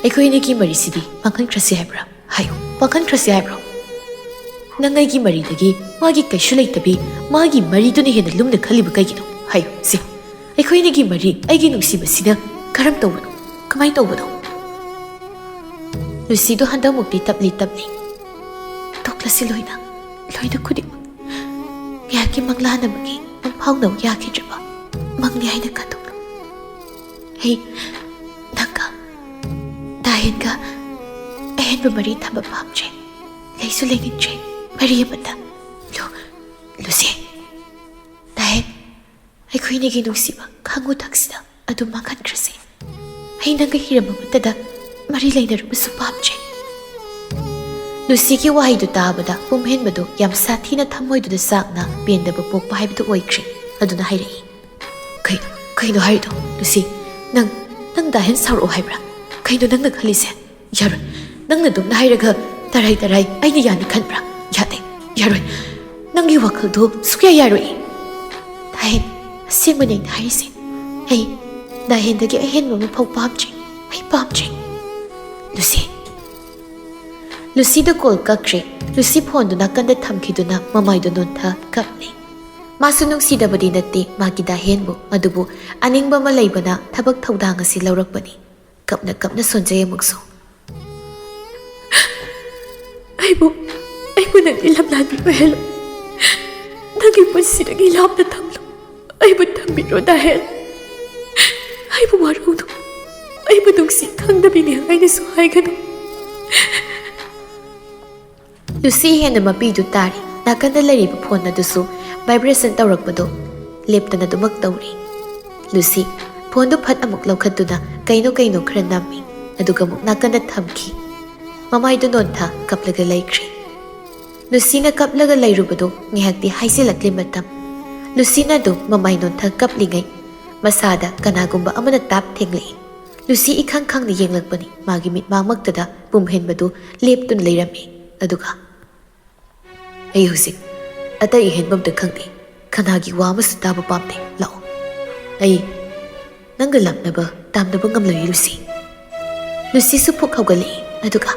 ꯑꯩꯈꯣꯏꯅꯤꯒꯤ ꯃꯔꯤꯁꯤꯗꯤ ꯃꯥꯡꯍꯟꯈ꯭ꯔꯁꯤ ꯍꯥꯏꯕ꯭ꯔꯥ ꯍꯥꯏꯌꯨ ꯃꯥꯡꯍꯟꯈ꯭ꯔꯁꯤ ꯍꯥꯏꯕ꯭ꯔꯣ ꯅꯪ ꯑꯩꯒꯤ ꯃꯔꯤꯗꯒꯤ ꯃꯥꯒꯤ ꯀꯩꯁꯨ ꯂꯩꯇꯕꯤ ꯃꯥꯒꯤ ꯃꯔꯤꯗꯨꯅ ꯍꯦꯟꯅ ꯂꯨꯝꯅ ꯈꯜꯂꯤꯕ ꯀꯩꯒꯤꯅꯣ ꯍꯥꯏꯌꯨ ꯁꯤ ꯑꯩꯈꯣꯏꯅꯤꯒꯤ ꯃꯔꯤ ꯑꯩꯒꯤ ꯅꯨꯡꯁꯤꯕꯁꯤꯅ ꯀꯔꯝ ꯇꯧꯕꯅꯣ ꯀꯃꯥꯏ ꯇꯧꯕꯅꯣ ꯂꯨꯁꯤꯗꯣ ꯍꯟꯗꯛꯃꯨꯛꯇꯤ ꯇꯞꯂꯤ ꯇꯣꯛꯂꯁꯤ ꯂꯣꯏꯅ ꯈꯨꯗꯤꯡꯃꯛ ꯀꯌꯥꯒꯤ ꯃꯪꯂꯥꯟꯅꯕꯒꯤ ꯃꯪꯐꯥꯎꯅꯕ ꯌꯥꯈꯤꯗ꯭ꯔꯕ ꯃꯪꯅꯤ ꯍꯥꯏꯅ ꯈꯟꯗꯣꯛꯂꯨ ꯑꯩ ꯅꯪꯒ ꯗꯥꯍꯦꯟꯒ ꯑꯍꯦꯟꯕ ꯃꯔꯤ ꯊꯝꯕ ꯄꯥꯝꯗ꯭ꯔꯦ ꯂꯩꯁꯨ ꯂꯩꯅꯤꯡꯗ꯭ꯔꯦ ꯃꯔꯤ ꯑꯃꯇ ꯂꯨꯁꯤ ꯗꯥꯍꯦꯟ ꯑꯩꯈꯣꯏꯅꯤꯒꯤ ꯅꯨꯡꯁꯤꯕ ꯈꯥꯡꯉꯨ ꯊꯛꯁꯤꯗ ꯑꯗꯨꯝ ꯃꯥꯡꯍꯟꯈ꯭ꯔꯁꯤ ꯑꯩ ꯅꯪꯒ ꯍꯤꯔꯝ ꯑꯃꯠꯇꯗ ꯃꯔꯤ ꯂꯩꯅꯔꯨꯕꯁꯨ ꯄꯥꯝꯗ꯭ꯔꯦ ꯂꯨꯁꯤꯒꯤ ꯋꯥꯍꯩꯗꯨ ꯇꯥꯕꯗ ꯄꯨꯝꯍꯦꯟꯕꯗꯨ ꯌꯥꯝ ꯁꯥꯊꯤꯅ ꯊꯃꯣꯏꯗꯨꯗ ꯆꯥꯛꯅ ꯄꯦꯟꯗꯕ ꯄꯣꯛꯄ ꯍꯥꯏꯕꯗꯨ ꯑꯣꯏꯈ꯭ꯔꯦ ꯑꯗꯨꯅ ꯍꯥꯏꯔꯛꯏ ꯀꯩꯅꯣ ꯍꯥꯏꯔꯤꯗꯣ ꯂꯨꯁꯤ ꯅꯪ ꯗꯥꯍꯦꯟ ꯁꯥꯎꯔꯛꯑꯣ ꯍꯥꯏꯕ꯭ꯔꯥ ꯀꯩꯅꯣ ꯅꯪꯅ ꯈꯜꯂꯤꯁꯦ ꯌꯥꯔꯣꯏ ꯅꯪꯅ ꯑꯗꯨꯝꯅ ꯍꯥꯏꯔꯒ ꯇꯔꯥꯏ ꯑꯩꯅ ꯌꯥꯅꯤ ꯈꯟꯕ꯭ꯔꯥ ꯌꯥꯗꯦ ꯌꯥꯔꯣꯏ ꯅꯪꯒꯤ ꯋꯥꯈꯜꯗꯣ ꯁꯨꯛꯌꯥ ꯌꯥꯔꯣꯏ ꯗꯥꯍꯦꯟ ꯑꯁꯦꯡꯕꯅꯤ ꯑꯩꯅ ꯍꯥꯏꯔꯤꯁꯦ ꯑꯩ ꯗꯥꯍꯦꯟꯗꯒꯤ ꯑꯍꯦꯟꯕ ꯑꯃ ꯐꯥꯎ ꯄꯥꯝꯗ꯭ꯔꯦ ꯑꯩ ꯄꯥꯝꯗ꯭ꯔꯦ ꯂꯨꯁꯤꯗ ꯀꯣꯜ ꯀꯛꯈ꯭ꯔꯦ ꯂꯨꯁꯤ ꯐꯣꯟꯗꯨ ꯅꯥꯀꯟꯗ ꯊꯝꯈꯤꯗꯨꯅ ꯃꯃꯥꯏꯗꯨ ꯅꯣꯟꯊ ꯀꯞꯂꯤ ꯃꯥꯁꯨ ꯅꯨꯡꯁꯤꯗꯕꯗꯤ ꯅꯠꯇꯦ ꯃꯥꯒꯤ ꯗꯥꯍꯦꯟꯕꯨ ꯑꯗꯨꯕꯨ ꯑꯅꯤꯡꯕ ꯑꯃ ꯂꯩꯕꯅ ꯊꯕꯛ ꯊꯧꯗꯥꯡ ꯑꯁꯤ ꯂꯧꯔꯛꯄꯅꯤ ꯀꯞꯅ ꯁꯣꯟꯖꯩ ꯑꯃꯨꯛꯁꯨ ꯑꯩꯕꯨ ꯅꯪꯒꯤ ꯂꯝꯂꯥꯟꯕꯤ ꯑꯣꯏꯍꯜꯂꯨ ꯅꯪꯒꯤ ꯄꯨꯟꯁꯤꯗꯒꯤ ꯂꯥꯞꯅ ꯊꯝꯂꯨ ꯑꯩꯕꯨ ꯊꯝꯕꯤꯔꯣ ꯗꯥꯍꯦꯟ ꯑꯩꯕꯨ ꯋꯥꯔꯧꯅꯨ ꯑꯩꯕꯨ ꯅꯨꯡꯁꯤ ꯈꯪꯗꯕꯤꯅꯤ ꯍꯥꯏꯅꯁꯨ ꯍꯥꯏꯒꯅꯨ ꯂꯨꯁꯤ ꯍꯦꯟꯅ ꯃꯄꯤꯗꯨ ꯇꯥꯔꯤ ꯅꯥꯀꯟꯗ ꯂꯩꯔꯤꯕ ꯐꯣꯟ ꯑꯗꯨꯁꯨ ꯚꯥꯏꯕ꯭ꯔꯦꯁꯟ ꯇꯧꯔꯛꯄꯗꯣ ꯂꯦꯞꯇꯅ ꯑꯗꯨꯃꯛ ꯇꯧꯔꯤ ꯂꯨꯁꯤ ꯐꯣꯟꯗꯨ ꯐꯠ ꯑꯃꯨꯛ ꯂꯧꯈꯠꯇꯨꯅ ꯀꯩꯅꯣ ꯈꯔ ꯅꯝꯃꯤ ꯑꯗꯨꯒ ꯑꯃꯨꯛ ꯅꯥꯀꯟꯗ ꯊꯝꯈꯤ ꯃꯃꯥꯏꯗꯨ ꯅꯣꯟꯊ ꯀꯞꯂꯒ ꯂꯩꯈ꯭ꯔꯦ ꯂꯨꯁꯤꯅ ꯀꯞꯂꯒ ꯂꯩꯔꯨꯕꯗꯣ ꯉꯥꯏꯍꯥꯛꯇꯤ ꯍꯥꯏꯖꯤꯜꯂꯛꯂꯤ ꯃꯇꯝ ꯂꯨꯁꯤꯅ ꯑꯗꯨꯝ ꯃꯃꯥꯏ ꯅꯣꯟꯊ ꯀꯞꯂꯤꯉꯩ ꯃꯁꯥꯗ ꯀꯅꯥꯒꯨꯝꯕ ꯑꯃꯅ ꯇꯥꯞ ꯊꯦꯡꯂꯛꯏ ꯂꯨꯁꯤ ꯏꯈꯪ ꯈꯪꯅ ꯌꯦꯡꯂꯛꯄꯅꯤ ꯃꯥꯒꯤ ꯃꯤꯠꯃꯥꯡꯃꯛꯇꯗ ꯄꯨꯝꯍꯦꯟꯕꯗꯨ ꯂꯦꯞꯇꯨꯅ ꯂꯩꯔꯝꯃꯤ ꯑꯗꯨꯒ ꯑꯩ ꯍꯧꯖꯤꯛ ꯑꯇꯩ ꯑꯍꯦꯟꯕ ꯑꯝꯇ ꯈꯪꯗꯦ ꯀꯅꯥꯒꯤ ꯋꯥ ꯑꯃꯁꯨ ꯇꯥꯕ ꯄꯥꯝꯗꯦ ꯂꯥꯛꯑꯣ ꯑꯩ ꯅꯪꯒ ꯂꯥꯛꯅꯕ ꯇꯥꯝꯅꯕ ꯉꯝꯂꯣꯏ ꯂꯨꯁꯤꯁꯨ ꯄꯨꯛ ꯍꯧꯒꯠꯂꯛꯏ ꯑꯗꯨꯒ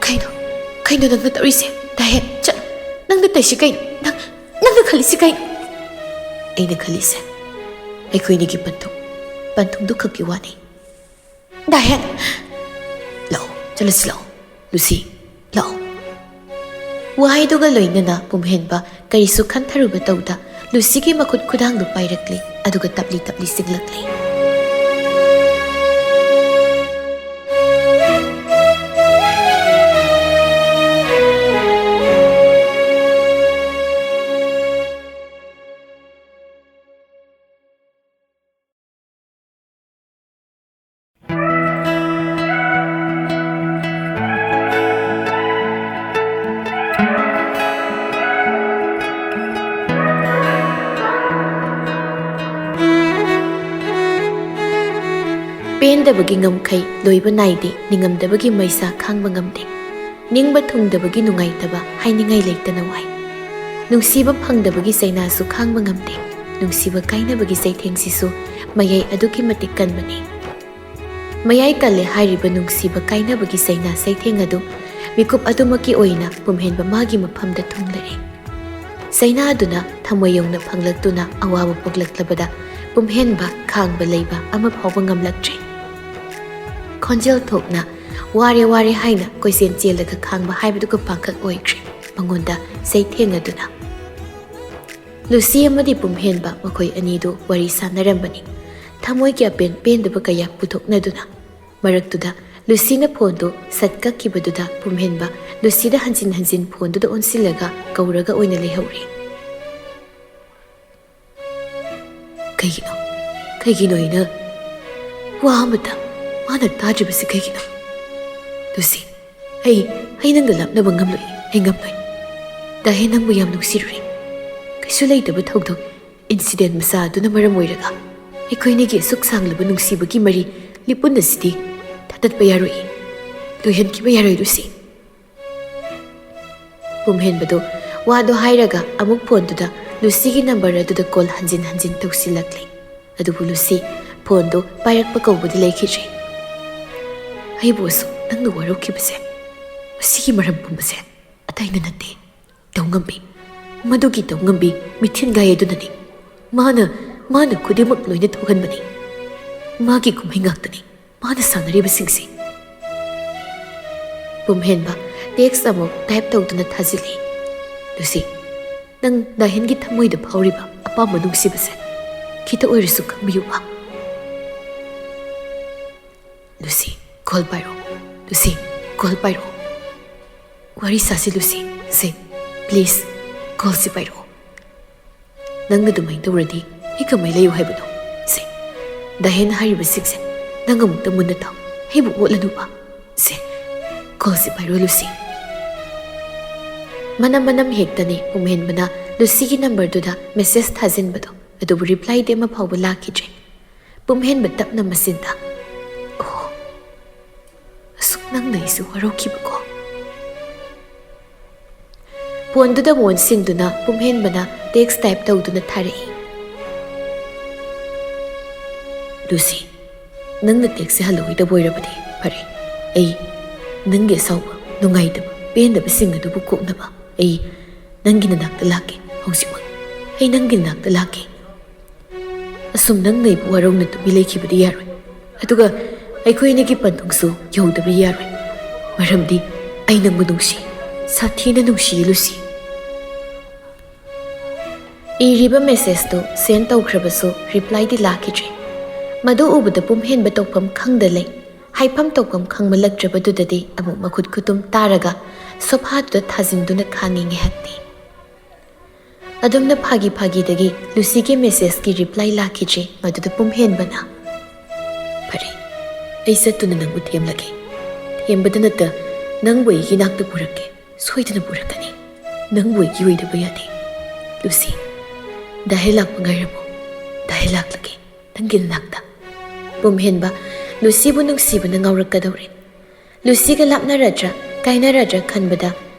ꯀꯩꯅꯣ ꯅꯪꯅ ꯇꯧꯔꯤꯁꯦ ꯗꯥꯍꯦꯟ ꯆꯠꯂꯣ ꯅꯪꯅ ꯇꯧꯔꯤꯁꯤ ꯀꯩꯅꯣ ꯅꯪꯅ ꯈꯜꯂꯤꯁꯤ ꯀꯩꯅꯣ ꯑꯩꯅ ꯈꯜꯂꯤꯁꯦ ꯑꯩꯈꯣꯏꯅꯤꯒꯤ ꯄꯟꯊꯨꯡꯗꯨ ꯈꯛꯀꯤ ꯋꯥꯅꯤ ꯗꯥꯍꯦꯟ ꯂꯥꯛꯑꯣ ꯆꯠꯂꯁꯤ ꯂꯥꯛꯑꯣ ꯂꯨꯁꯤ ꯂꯥꯛꯑꯣ ꯋꯥꯍꯩꯗꯨꯒ ꯂꯣꯏꯅꯅ ꯄꯨꯝꯍꯦꯟꯕ ꯀꯔꯤꯁꯨ ꯈꯟꯊꯔꯨꯕ ꯇꯧꯗ ꯂꯨꯁꯤꯒꯤ ꯃꯈꯨꯠ ꯈꯨꯗꯥꯡꯗꯨ ꯄꯥꯏꯔꯛꯂꯤ ꯑꯗꯨꯒ ꯇꯞꯂꯤ ꯆꯤꯡꯂꯛꯂꯤ ꯄꯦꯟꯗꯕꯒꯤ ꯉꯝꯈꯩ ꯂꯣꯏꯕ ꯅꯥꯏꯗꯦ ꯅꯤꯡꯉꯝꯗꯕꯒꯤ ꯃꯩꯁꯥ ꯈꯥꯡꯕ ꯉꯝꯗꯦ ꯅꯤꯡꯕ ꯊꯨꯡꯗꯕꯒꯤ ꯅꯨꯡꯉꯥꯏꯇꯕ ꯍꯥꯏꯅꯤꯡꯉꯥꯏ ꯂꯩꯇꯅ ꯋꯥꯏ ꯅꯨꯡꯁꯤꯕ ꯐꯪꯗꯕꯒꯤ ꯆꯩꯅꯥꯁꯨ ꯈꯥꯡꯕ ꯉꯝꯗꯦ ꯅꯨꯡꯁꯤꯕ ꯀꯥꯏꯅꯕꯒꯤ ꯆꯩꯊꯦꯡꯁꯤꯁꯨ ꯃꯌꯥꯏ ꯑꯗꯨꯛꯀꯤ ꯃꯇꯤꯛ ꯀꯟꯕꯅꯤ mayai kalle hairiba nungsiba kainabagi saina saitheng adu mikup adumaki oina pumhenba magi maphamda thunglare saina aduna thamoyongna phanglaktuna awaba poklaklabada pumhenba khangba leiba ama phawba ngamlaktre khonjel thokna ware haina koisen chelaga khangba haibaduka pakhak oikre mangonda saitheng aduna Lucy amadi pumhenba makoi anidu wari sanarambani thamoi kya pendaba kaya puthoknaduna maraktuda Lucy na phone do satkakkibaduda pumhenba Lucy da hanjin phone do onsilaga kauraga oina lehawri kaigino ina wa amata mana tajibasi kaigino Lucy ai nang lapna bangamloi hengamloi da henang bu yam nuksirri kaisu leitaba thokdok incident masa aduna maram oiraga ꯑꯩꯈꯣꯏꯅꯤꯒꯤ ꯑꯁꯨꯛ ꯁꯥꯡꯂꯕ ꯅꯨꯡꯁꯤꯕꯒꯤ ꯃꯔꯤ ꯂꯤꯄꯨꯟ ꯑꯁꯤꯗꯤ ꯊꯥꯗꯠꯄ ꯌꯥꯔꯣꯏ ꯂꯣꯏꯍꯟꯈꯤꯕ ꯌꯥꯔꯣꯏ Lucy ꯄꯨꯝꯍꯦꯟꯕꯗꯣ ꯋꯥꯗꯣ ꯍꯥꯏꯔꯒ ꯑꯃꯨꯛ ꯐꯣꯟꯗꯨꯗ ꯂꯨꯁꯤꯒꯤ ꯅꯝꯕꯔ ꯑꯗꯨꯗ ꯀꯣꯜ ꯍꯟꯖꯤꯟ ꯇꯧꯁꯤꯜꯂꯛꯂꯦ ꯑꯗꯨꯕꯨ ꯂꯨꯁꯤ ꯐꯣꯟꯗꯣ ꯄꯥꯏꯔꯛꯄ ꯀꯧꯕꯗꯤ ꯂꯩꯈꯤꯗ꯭ꯔꯦ ꯑꯩꯕꯨꯁꯨ ꯅꯪꯅ ꯋꯥꯔꯧꯈꯤꯕꯁꯦ ꯃꯁꯤꯒꯤ ꯃꯔꯝ ꯄꯨꯝꯕꯁꯦ ꯑꯇꯩꯅ ꯅꯠꯇꯦ ꯇꯧꯉꯝꯕꯤ ꯃꯗꯨꯒꯤ ꯇꯧꯉꯝꯕꯤ ꯃꯤꯊꯤꯟꯒꯥꯏ ꯑꯗꯨꯅꯅꯤ ꯃꯥꯅ ꯈꯨꯗꯤꯡꯃꯛ ꯂꯣꯏꯅ ꯊꯣꯛꯍꯟꯕꯅꯤ ꯃꯥꯒꯤ ꯀꯨꯝꯍꯩ ꯉꯥꯛꯇꯅꯤ ꯃꯥꯅ ꯁꯥꯟꯅꯔꯤꯕꯁꯤꯡꯁꯤ ꯄꯨꯝꯍꯦꯟꯕ ꯇꯦꯛꯁ ꯑꯃꯨꯛ ꯇꯥꯏꯞ ꯇꯧꯗꯨꯅ ꯊꯥꯖꯤꯜꯂꯤ ꯂꯨꯁꯤ ꯅꯪ ꯗꯥꯍꯦꯟꯒꯤ ꯊꯃꯣꯏꯗ ꯐꯥꯎꯔꯤꯕ ꯑꯄꯥꯝꯕ ꯅꯨꯡꯁꯤꯕꯁꯦ ꯈꯤꯇ ꯑꯣꯏꯔꯁꯨ ꯈꯪꯕꯤꯌꯨꯕ ꯂꯨꯁꯤ ꯀꯣꯜ ꯄꯥꯏꯔꯣ ꯂꯨꯁꯤ ꯀꯣꯜ ꯄꯥꯏꯔꯣ ꯋꯥꯔꯤ ꯁꯥꯁꯤ ꯂꯨꯁꯤ ꯁꯦ ꯄ꯭ꯂꯤꯖ ꯀꯣꯜꯁꯤ ꯄꯥꯏꯔꯣ ꯅꯪꯅ ꯑꯗꯨꯃꯥꯏꯅ ꯇꯧꯔꯗꯤ ꯑꯩ ꯀꯃꯥꯏ ꯂꯩꯌꯨ ꯍꯥꯏꯕꯅꯣ ꯁꯦ ꯗꯥꯍꯦꯟ ꯍꯥꯏꯔꯤꯕꯁꯤꯡꯁꯦ ꯅꯪ ꯑꯃꯨꯛꯇ ꯃꯨꯟꯅ ꯊꯥꯎ ꯑꯩꯕꯨ ꯑꯣꯠꯂꯅꯨꯕ ꯁꯦ ꯀꯣꯜꯁꯤ ꯄꯥꯏꯔꯣ ꯂꯨꯁꯤ ꯃꯅꯝ ꯍꯦꯛꯇꯅꯤ ꯄꯨꯝꯍꯦꯟꯕꯅ ꯂꯨꯁꯤꯒꯤ ꯅꯝꯕꯔꯗꯨꯗ ꯃꯦꯁꯦꯖ ꯊꯥꯖꯤꯟꯕꯗꯣ ꯑꯗꯨꯕꯨ ꯔꯤꯄ꯭ꯂꯥꯏꯗꯤ ꯑꯃ ꯐꯥꯎꯕ ꯂꯥꯛꯈꯤꯗ꯭ꯔꯦ ꯄꯨꯝꯍꯦꯟꯕ ꯇꯞꯅ ꯃꯆꯤꯟꯗ ꯑꯣ ꯑꯁꯨꯛ ꯅꯪꯅ ꯑꯩꯁꯨ ꯋꯥꯔꯧꯈꯤꯕꯀꯣ ꯐꯣꯟꯗꯨꯗ ꯃꯣꯟꯁꯤꯟꯗꯨꯅ ꯄꯨꯝꯍꯦꯟꯕꯅ ꯇꯦꯛꯁ ꯇꯥꯏꯞ ꯇꯧꯗꯨꯅ ꯊꯥꯔꯛꯏ ꯂꯨꯁꯤ ꯅꯪꯅ ꯇꯦꯛꯁꯁꯦ ꯍꯜꯂꯛꯑꯣꯏꯗꯕ ꯑꯣꯏꯔꯕꯗꯤ ꯐꯔꯦ ꯑꯩ ꯅꯪꯒꯤ ꯑꯁꯥꯎꯕ ꯅꯨꯡꯉꯥꯏꯇꯕ ꯄꯦꯟꯗꯕꯁꯤꯡ ꯑꯗꯨꯕꯨ ꯀꯣꯛꯅꯕ ꯑꯩ ꯅꯪꯒꯤ ꯅꯅꯥꯛꯇ ꯂꯥꯛꯀꯦ ꯍꯧꯖꯤꯛꯃꯛ ꯑꯩ ꯅꯪꯒꯤ ꯅꯅꯥꯛꯇ ꯂꯥꯛꯀꯦ ꯑꯁꯨꯝ ꯅꯪꯅ ꯑꯩꯕꯨ ꯋꯥꯔꯧꯅ ꯇꯨꯃꯤ ꯂꯩꯈꯤꯕꯗꯤ ꯌꯥꯔꯣꯏ ꯑꯗꯨꯒ ꯑꯩꯈꯣꯏꯅꯤꯒꯤ ꯄꯟꯊꯨꯡꯁꯨ ꯌꯧꯗꯕ ꯌꯥꯔꯣꯏ ꯃꯔꯝꯗꯤ ꯑꯩ ꯅꯪꯕꯨ ꯅꯨꯡꯁꯤ ꯁꯥꯊꯤꯅ ꯅꯨꯡꯁꯤꯌꯦ ꯂꯨꯁꯤ ꯏꯔꯤꯕ ꯃꯦꯁꯦꯖꯇꯨ ꯁꯦꯟ ꯇꯧꯈ꯭ꯔꯕꯁꯨ ꯔꯤꯄ꯭ꯂꯥꯏꯗꯤ ꯂꯥꯛꯈꯤꯗ꯭ꯔꯦ ꯃꯗꯨ ꯎꯕꯗ ꯄꯨꯝꯍꯦꯟꯕ ꯇꯧꯐꯝ ꯈꯪꯗ ꯂꯩ ꯍꯥꯏꯐꯝ ꯇꯧꯐꯝ ꯈꯪꯃꯜꯂꯛꯇ꯭ꯔꯕꯗꯨꯗꯗꯤ ꯑꯃꯨꯛ ꯃꯈꯨꯠ ꯈꯨꯠꯇꯨꯝ ꯇꯥꯔꯒ ꯁꯣꯐꯥꯗꯨꯗ ꯊꯥꯖꯤꯟꯗꯨꯅ ꯈꯥꯡꯉꯤ ꯉꯥꯏꯍꯥꯛꯇꯤ ꯑꯗꯨꯝꯅ ꯐꯥꯒꯤꯗꯒꯤ ꯂꯨꯁꯤꯒꯤ ꯃꯦꯁꯦꯖꯀꯤ ꯔꯤꯄ꯭ꯂꯥꯏ ꯂꯥꯛꯈꯤꯗ꯭ꯔꯦ ꯃꯗꯨꯗ ꯄꯨꯝꯍꯦꯟꯕꯅ ꯐꯔꯦ ꯑꯩ ꯆꯠꯇꯨꯅ ꯅꯪꯕꯨ ꯊꯦꯝꯂꯒꯦ ꯊꯦꯝꯕꯗ ꯅꯠꯇ ꯅꯪꯕꯨ ꯑꯩꯒꯤ ꯅꯥꯛꯇ ꯄꯨꯔꯛꯀꯦ ꯁꯣꯏꯗꯅ ꯄꯨꯔꯛꯀꯅꯤ ꯅꯪꯕꯨ ꯑꯩꯒꯤ ꯑꯣꯏꯗꯕ ꯌꯥꯗꯦ ꯂꯨꯁꯤ ꯗꯥꯍꯦ ꯂꯥꯛꯄ ꯉꯥꯏꯔꯝꯃꯣ ꯗꯥꯍꯦ ꯂꯥꯛꯂꯒꯦ ꯅꯪꯒꯤ ꯅꯥꯛꯇ ꯄꯨꯝꯍꯦꯟꯕ ꯂꯨꯁꯤꯕꯨ ꯅꯨꯡꯁꯤꯕꯅ ꯉꯥꯎꯔꯛꯀꯗꯧꯔꯦ ꯂꯨꯁꯤꯒ ꯂꯥꯞꯅꯔꯗ꯭ꯔꯥ ꯀꯥꯏꯅꯔꯗ꯭ꯔꯥ ꯈꯟꯕꯗ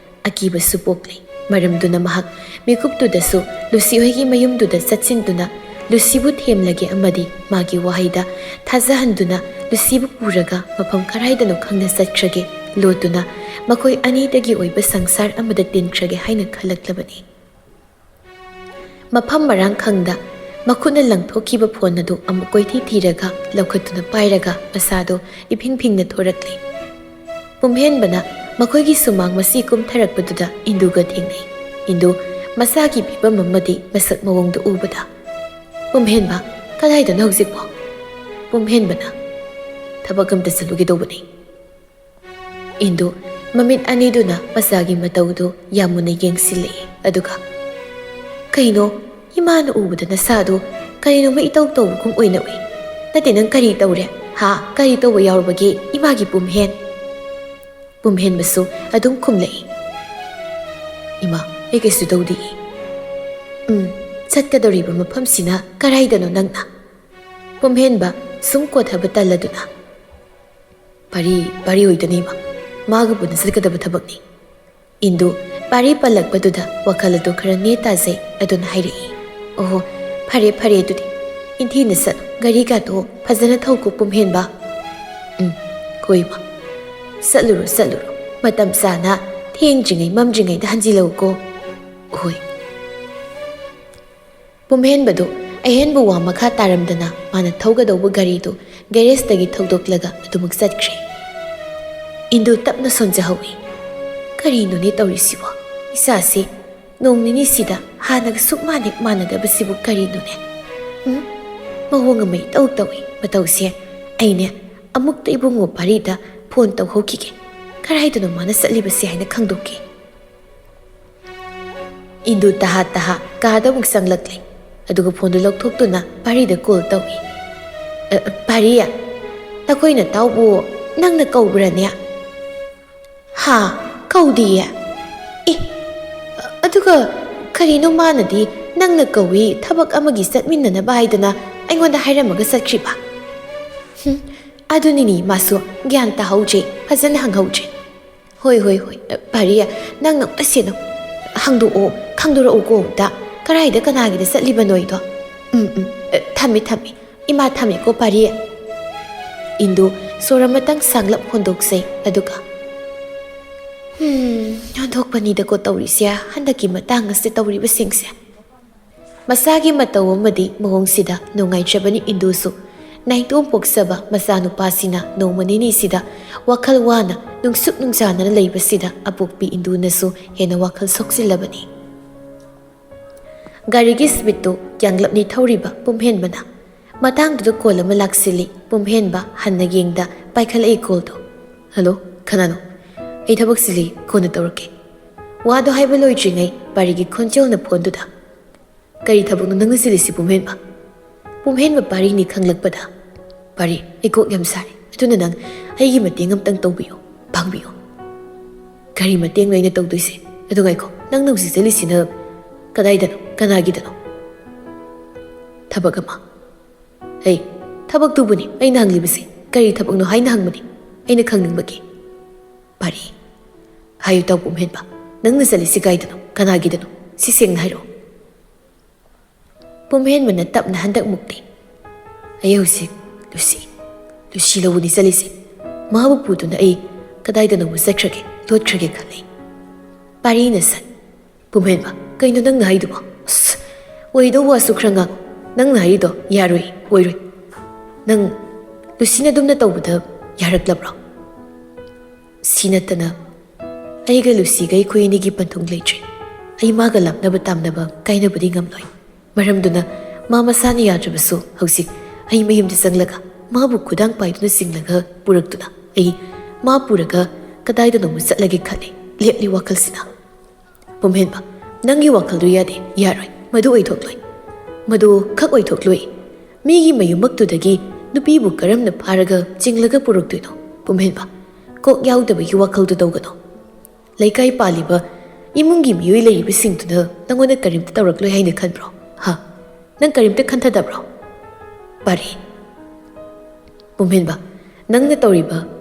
ꯑꯀꯤꯕꯁꯨ ꯄꯣꯛꯂꯤ ꯃꯔꯝꯗꯨꯅ ꯃꯍꯥꯛ ꯃꯤꯀꯨꯞꯇꯨꯗꯁꯨ ꯂꯨꯁꯤ ꯍꯣꯏꯒꯤ ꯃꯌꯨꯝꯗꯨꯗ ꯆꯠꯁꯤꯟꯗꯨꯅ ꯂꯨꯁꯤꯕꯨ ꯊꯦꯝꯂꯒꯦ ꯑꯃꯗꯤ ꯃꯥꯒꯤ ꯋꯥꯍꯩꯗ ꯊꯥꯖꯍꯟꯗꯨꯅ ꯂꯨꯁꯤꯕꯨ ꯄꯨꯔꯒ ꯃꯐꯝ ꯀꯔꯥꯏꯗꯅꯣ ꯈꯪꯅ ꯆꯠꯈ꯭ꯔꯒꯦ ꯂꯣꯠꯇꯨꯅ ꯃꯈꯣꯏ ꯑꯅꯤꯗꯒꯤ ꯑꯣꯏꯕ ꯁꯪꯁꯥꯔ ꯑꯃꯗ ꯇꯤꯟꯈ꯭ꯔꯒꯦ ꯍꯥꯏꯅ ꯈꯜꯂꯛꯂꯕꯅꯤ ꯃꯐꯝ ꯃꯔꯥꯡ ꯈꯪꯗ ꯃꯈꯨꯠꯅ ꯂꯪꯊꯣꯛꯈꯤꯕ ꯐꯣꯟ ꯑꯗꯨ ꯑꯃꯨꯛ ꯀꯣꯏꯊꯤ ꯊꯤꯔꯒ ꯂꯧꯈꯠꯇꯨꯅ ꯄꯥꯏꯔꯒ ꯃꯁꯥꯗꯣ ꯏꯐꯤꯡ ꯊꯣꯔꯛꯂꯤ ꯄꯨꯝꯍꯦꯟꯕꯅ ꯃꯈꯣꯏꯒꯤ ꯁꯨꯃꯥꯡ ꯃꯁꯤ ꯀꯨꯝꯊꯔꯛꯄꯗꯨꯗ ꯏꯟꯗꯨꯒ ꯊꯦꯡꯅꯩ ꯏꯟꯗꯨ ꯃꯁꯥꯒꯤ ꯐꯤꯕꯝ ꯑꯃꯗꯤ ꯃꯁꯛ ꯃꯑꯣꯡꯗ ꯎꯕꯗ ꯄꯨꯝꯍꯦꯟꯕ ꯀꯗꯥꯏꯗꯅꯣ ꯍꯧꯖꯤꯛꯄꯣ ꯄꯨꯝꯍꯦꯟꯕꯅ ꯊꯕꯛ ꯑꯝꯇ ꯆꯠꯂꯨꯒꯦ ꯇꯧꯕꯅꯤ ꯏꯟꯗꯨ ꯃꯃꯤꯠ ꯑꯅꯤꯗꯨꯅ ꯃꯆꯥꯒꯤ ꯃꯇꯧꯗꯨ ꯌꯥꯝ ꯃꯨꯟꯅ ꯌꯦꯡꯁꯤꯜꯂꯛꯏ ꯑꯗꯨꯒ ꯀꯩꯅꯣ 이마는 우부다 사도 그리노 이따 ꯇꯧꯕꯒꯨꯝ ꯑꯣꯏꯅ ꯎꯏ ꯅꯠꯇꯦ ꯅꯪ ꯀꯔꯤ ꯇꯧꯔꯦ ꯍꯥ ꯀꯔꯤ ꯇꯧꯕ ꯌꯥꯎꯔꯕꯒꯦ 이마ꯒꯤ ꯄꯨꯝꯍꯦꯟꯕꯁꯨ ꯑꯗꯨꯝ ꯈꯨꯝꯂꯛꯏ 이마 ꯑꯩ ꯀꯩꯁꯨ ꯇꯧꯗꯦ ꯆꯠꯀꯗꯧꯔꯤꯕ ꯃꯐꯝꯁꯤꯅ ꯀꯔꯥꯏꯗꯅꯣ ꯅꯪꯅ ꯄꯨꯝꯍꯦꯟꯕ ꯁꯨꯝ ꯀꯣꯊꯕ ꯇꯜꯂꯗꯨꯅ ꯄꯥꯔꯤ ꯑꯣꯏꯗꯅꯤꯕ ꯃꯥꯒ ꯄꯨꯟꯅ ꯆꯠꯀꯗꯕ ꯊꯕꯛꯅꯤ ꯏꯟꯗꯨ ꯄꯥꯔꯤ ꯄꯜꯂꯛꯄꯗꯨꯗ ꯋꯥꯈꯜ ꯑꯗꯨ ꯈꯔ ꯅꯦꯇꯥꯖꯩ ꯑꯗꯨꯅ ꯍꯥꯏꯔꯛꯏ ꯑꯣꯍꯣ ꯐꯔꯦ ꯑꯗꯨꯗꯤ ꯏꯟꯊꯤꯅ ꯆꯠꯂꯨ ꯒꯥꯔꯤꯒꯥꯗꯣ ꯐꯖꯅ ꯊꯧꯀꯣ ꯄꯨꯝꯍꯦꯟꯕ ꯀꯣꯏꯕ ꯆꯠꯂꯨꯔꯣ ꯆꯠꯂꯨꯔꯣ ꯃꯇꯝ ꯆꯥꯅ ꯊꯦꯡꯗ꯭ꯔꯤꯉꯩ ꯃꯝꯗ꯭ꯔꯤꯉꯩꯗ ꯍꯟꯖꯤꯜꯂꯛꯎꯀꯣ ꯍꯣꯏ ꯄꯨꯝꯍꯦꯟꯕꯗꯨ ꯑꯍꯦꯟꯕ ꯋꯥ ꯃꯈꯥ ꯇꯥꯔꯝꯗꯅ ꯃꯥꯅ ꯊꯧꯒꯗꯧꯕ ꯒꯥꯔꯤꯗꯨ ꯒꯦꯔꯦꯖꯇꯒꯤ ꯊꯧꯗꯣꯛꯂꯒ ꯑꯗꯨꯃꯛ ꯆꯠꯈ꯭ꯔꯦ ꯏꯟꯗꯨ ꯇꯞꯅ ꯁꯣꯟꯖꯍꯧꯏ ꯀꯔꯤꯅꯣꯅꯦ ꯇꯧꯔꯤꯁꯤꯕꯣ ꯏꯁꯥꯁꯤ ꯅꯣꯡ ꯅꯤꯅꯤꯁꯤꯗ ꯍꯥꯟꯅꯒ ꯁꯨꯛ ꯃꯥꯟꯅꯗꯕꯁꯤꯕꯨ ꯀꯔꯤꯅꯣꯅꯦ ꯃꯑꯣꯡ ꯑꯃ ꯏꯇꯧ ꯇꯧꯏ ꯃꯇꯧꯁꯦ ꯑꯩꯅꯦ ꯑꯃꯨꯛꯇ ꯏꯕꯨꯡꯉꯣ ꯄꯥꯔꯤꯗ ꯐꯣꯟ ꯇꯧꯍꯧꯈꯤꯒꯦ ꯀꯔꯥꯏꯗꯅꯣ ꯃꯥꯅ ꯆꯠꯂꯤꯕꯁꯦ ꯍꯥꯏꯅ ꯈꯪꯗꯣꯛꯀꯦ ꯏꯟꯗꯨ ꯇꯍꯥ ꯇꯍꯥ ꯀꯥꯗ ꯑꯃꯨꯛ ꯆꯪꯂꯛꯂꯦ ꯑꯗꯨꯒ ꯐꯣꯟꯗꯨ ꯂꯧꯊꯣꯛꯇꯨꯅ ꯄꯥꯔꯤꯗ ꯀꯣꯜ ꯇꯧꯏ ꯄꯥꯔꯤ ꯅꯈꯣꯏꯅ ꯇꯥꯎꯕꯨ ꯅꯪꯅ ꯀꯧꯕ꯭ꯔꯅꯦ ꯍꯥ ꯀꯧꯗꯤꯌꯦ ꯑꯦ ꯑꯗꯨꯒ ꯀꯔꯤꯅꯣ ꯃꯥꯅꯗꯤ ꯅꯪꯅ ꯀꯧꯏ ꯊꯕꯛ ꯑꯃꯒꯤ ꯆꯠꯃꯤꯟꯅꯅꯕ ꯍꯥꯏꯗꯅ ꯑꯩꯉꯣꯟꯗ ꯍꯥꯏꯔꯝꯃꯒ ꯆꯠꯈ꯭ꯔꯤꯕ ꯑꯗꯨꯅꯤꯅꯤ ꯃꯥꯁꯨ ꯒ꯭ꯌꯥꯟ ꯇꯥꯍꯧꯗ꯭ꯔꯦ ꯐꯖꯅ ꯍꯪꯍꯧꯗ꯭ꯔꯦ ꯍꯣꯏ ꯍꯣꯏ ꯍꯣꯏ ꯄꯥꯔꯤ ꯅꯪ ꯑꯝꯇ ꯁꯦꯅꯣ ꯍꯪꯗꯣꯛꯑꯣ ꯈꯪꯗꯣꯔꯛꯎꯀꯣ ꯑꯝꯇ ꯀꯔꯥꯏꯗ ꯀꯅꯥꯒꯤꯗ ꯆꯠꯂꯤꯕꯅꯣꯏꯗꯣ ꯊꯝꯃꯦ ꯊꯝꯃꯦ ꯏꯃꯥ ꯊꯝꯃꯦꯀꯣ ꯄꯥꯔꯤ ꯏꯟꯗꯨ ꯁꯣꯔ ꯑꯃꯇꯪ ꯁꯥꯡꯂꯞ ꯍꯣꯟꯗꯣꯛꯆꯩ ꯑꯗꯨꯒ ꯑꯣꯟꯊꯣꯛꯄꯅꯤꯗꯀꯣ ꯇꯧꯔꯤꯁꯦ ꯍꯟꯗꯛꯀꯤ ꯃꯇꯥꯡ ꯑꯁꯤ ꯇꯧꯔꯤꯕꯁꯤꯡꯁꯦ ꯃꯁꯥꯒꯤ ꯃꯇꯧ ꯑꯃꯗꯤ ꯃꯑꯣꯡꯁꯤꯗ ꯅꯨꯡꯉꯥꯏꯇ꯭ꯔꯕꯅꯤ ꯏꯟꯗꯨꯁꯨ ꯅꯥꯏꯇꯣꯝ ꯄꯣꯛꯆꯕ ꯃꯆꯥꯅꯨꯄꯥꯁꯤꯅ ꯅꯣꯡꯃ ꯅꯤꯅꯤꯁꯤꯗ ꯋꯥꯈꯜ ꯋꯥꯅ ꯅꯨꯡꯁꯨꯛ ꯅꯨꯡꯖꯥꯅꯅ ꯂꯩꯕꯁꯤꯗ ꯑꯄꯣꯛꯄꯤ ꯏꯟꯗꯨꯅꯁꯨ ꯍꯦꯟꯅ ꯋꯥꯈꯜ ꯁꯣꯛꯆꯤꯜꯂꯕꯅꯤ ꯒꯥꯔꯤꯒꯤ ꯁ꯭ꯄꯤꯠꯇꯨ ꯌꯥꯡꯂꯞꯅꯤ ꯊꯧꯔꯤꯕ ꯄꯨꯝꯍꯦꯟꯕꯅ ꯃꯇꯥꯡꯗꯨꯗ ꯀꯣꯜ ꯑꯃ ꯂꯥꯛꯁꯤꯜꯂꯤ ꯄꯨꯝꯍꯦꯟꯕ ꯍꯟꯅ ꯌꯦꯡꯗ ꯄꯥꯏꯈꯠꯂꯛꯏ ꯀꯣꯜꯗꯣ ꯍꯜꯂꯣ ꯀꯅꯥꯅꯣ ꯑꯩ ꯊꯕꯛ ꯆꯤꯜꯂꯤ ꯀꯣꯟꯅ ꯇꯧꯔꯛꯀꯦ ꯋꯥꯗꯣ ꯍꯥꯏꯕ ꯂꯣꯏꯗ꯭ꯔꯤꯉꯩ ꯄꯥꯔꯤꯒꯤ ꯈꯣꯟꯖꯦꯜꯅ ꯐꯣꯟꯗꯨꯗ ꯀꯔꯤ ꯊꯕꯛꯅꯣ ꯅꯪꯅ ꯆꯤꯜꯂꯤꯁꯤ ꯄꯨꯝꯍꯦꯟꯕ ꯄꯨꯝꯍꯦꯟꯕ ꯄꯥꯔꯤꯅꯤ ꯈꯪꯂꯛꯄꯗ ꯄꯥꯔꯤ ꯑꯩ ꯀꯣꯛ ꯌꯥꯝ ꯁꯥꯔꯦ ꯑꯗꯨꯅ ꯅꯪ ꯑꯩꯒꯤ ꯃꯇꯦꯡ ꯑꯃꯇꯪ ꯇꯧꯕꯤꯌꯣ ꯄꯥꯡꯕꯤꯌꯣ ꯀꯔꯤ ꯃꯇꯦꯡꯅꯣ ꯑꯩꯅ ꯇꯧꯗꯣꯏꯁꯦ ꯑꯗꯨ ꯉꯥꯏꯈꯣ ꯅꯪꯅ ꯍꯧꯖꯤꯛ ꯆꯠꯂꯤꯁꯤꯅ ꯀꯗꯥꯏꯗꯅꯣ ꯀꯅꯥꯒꯤꯗꯅꯣ ꯊꯕꯛ ꯑꯃ ꯊꯕꯛꯇꯨꯕꯨꯅꯤ ꯑꯩꯅ ꯍꯪꯂꯤꯕꯁꯦ ꯀꯔꯤ ꯊꯕꯛꯅꯣ ꯍꯥꯏꯅ ꯍꯪꯕꯅꯤ ꯑꯩꯅ ꯈꯪꯅꯤꯡꯕꯒꯤ ꯄꯥꯔꯤ ꯍꯥꯏꯌꯨ ꯇꯥꯎ ꯄꯨꯝꯍꯦꯟꯕ ꯅꯪꯅ ꯆꯠꯂꯤꯁꯤ ꯀꯥꯏꯗꯅꯣ ꯀꯅꯥꯒꯤꯗꯅꯣ ꯁꯤ ꯁꯦꯡꯅ ꯍꯥꯏꯔꯛꯑꯣ ꯄꯨꯝꯍꯦꯟꯕꯅ ꯇꯞꯅ ꯍꯟꯗꯛ ꯃꯨꯛꯇꯤ ꯑꯩ ꯍꯧꯖꯤꯛ ꯂꯨꯁꯤ ꯂꯧꯕꯅꯤ ꯆꯠꯂꯤꯁꯦ ꯃꯥꯕꯨ ꯄꯨꯗꯨꯅ ꯑꯩ ꯀꯗꯥꯏꯗꯅꯣꯃ ꯆꯠꯈ꯭ꯔꯒꯦ ꯂꯣꯠꯈ꯭ꯔꯒꯦ ꯈꯜꯂꯤ ꯄꯥꯔꯤꯅ ꯁꯠ ꯄꯨꯝꯍꯦꯟꯕ ꯀꯩꯅꯣ ꯅꯪꯅ ꯍꯥꯏꯗꯨꯕꯣ ꯑꯁ ꯑꯣꯏꯗꯧ ꯋꯥꯁꯨ ꯈꯔ ꯉꯥꯡ ꯅꯪꯅ ꯍꯥꯏꯔꯤꯗꯣ ꯌꯥꯔꯣꯏ ꯑꯣꯏꯔꯣꯏ ꯅꯪ ꯂꯨꯁꯤꯅ ꯑꯗꯨꯝꯅ ꯇꯧꯕꯗ ꯌꯥꯔꯛꯂꯕ꯭ꯔꯣ ꯁꯤ ꯅꯠꯇꯅ ꯑꯩꯒ ꯂꯨꯁꯤꯒ ꯑꯩꯈꯣꯏ ꯑꯅꯤꯒꯤ ꯄꯟꯊꯨꯡ ꯂꯩꯇ꯭ꯔꯦ ꯑꯩ ꯃꯥꯒ ꯂꯥꯞꯅꯕ ꯇꯥꯝꯅꯕ ꯀꯥꯏꯅꯕꯗꯤ ꯉꯝꯂꯣꯏ ꯃꯔꯝꯗꯨꯅ ꯃꯥ ꯃꯁꯥꯅ ꯌꯥꯗ꯭ꯔꯕꯁꯨ ꯍꯧꯖꯤꯛ ꯑꯩ ꯃꯌꯨꯝꯗ ꯆꯪꯂꯒ ꯃꯥꯕꯨ ꯈꯨꯗꯥꯡ ꯄꯥꯏꯗꯨꯅ ꯆꯤꯡꯂꯒ ꯄꯨꯔꯛꯇꯨꯅ ꯑꯩ ꯃꯥ ꯄꯨꯔꯒ ꯀꯗꯥꯏꯗꯅꯣꯃ ꯆꯠꯂꯒꯦ ꯈꯜꯂꯤ ꯂꯦꯞꯂꯤ ꯋꯥꯈꯜꯁꯤꯅ ꯄꯨꯝꯍꯦꯟꯕ ꯅꯪꯒꯤ ꯋꯥꯈꯜꯗꯨ ꯌꯥꯗꯦ ꯌꯥꯔꯣꯏ ꯃꯗꯨ ꯑꯣꯏꯊꯣꯛꯂꯣꯏ ꯃꯗꯨ ꯈꯛ ꯑꯣꯏꯊꯣꯛꯂꯣꯏ ꯃꯤꯒꯤ ꯃꯌꯨꯝꯃꯛꯇꯨꯗꯒꯤ ꯅꯨꯄꯤꯕꯨ ꯀꯔꯝꯅ ꯐꯥꯔꯒ ꯆꯤꯡꯂꯒ ꯄꯨꯔꯛꯇꯣꯏꯅꯣ ꯄꯨꯝꯍꯦꯟꯕ ꯀꯣꯛ ꯌꯥꯎꯗꯕꯒꯤ ꯋꯥꯈꯜꯗꯨ ꯇꯧꯒꯅꯣ ꯂꯩꯀꯥꯏ ꯄꯥꯜꯂꯤꯕ ꯏꯃꯨꯡꯒꯤ ꯃꯤꯑꯣꯏ ꯂꯩꯔꯤꯕꯁꯤꯡꯗꯨꯅ ꯅꯪꯉꯣꯟꯗ ꯀꯔꯤꯝꯇ ꯇꯧꯔꯛꯂꯣꯏ ꯍꯥꯏꯅ ꯈꯟꯕ꯭ꯔో ꯅꯪ ꯀꯔꯤꯝꯇ ꯈꯟꯊꯗꯕ꯭ꯔꯣ ꯄꯥꯔꯤ ꯄꯨꯝꯍꯦꯟꯕ ꯅꯪꯅ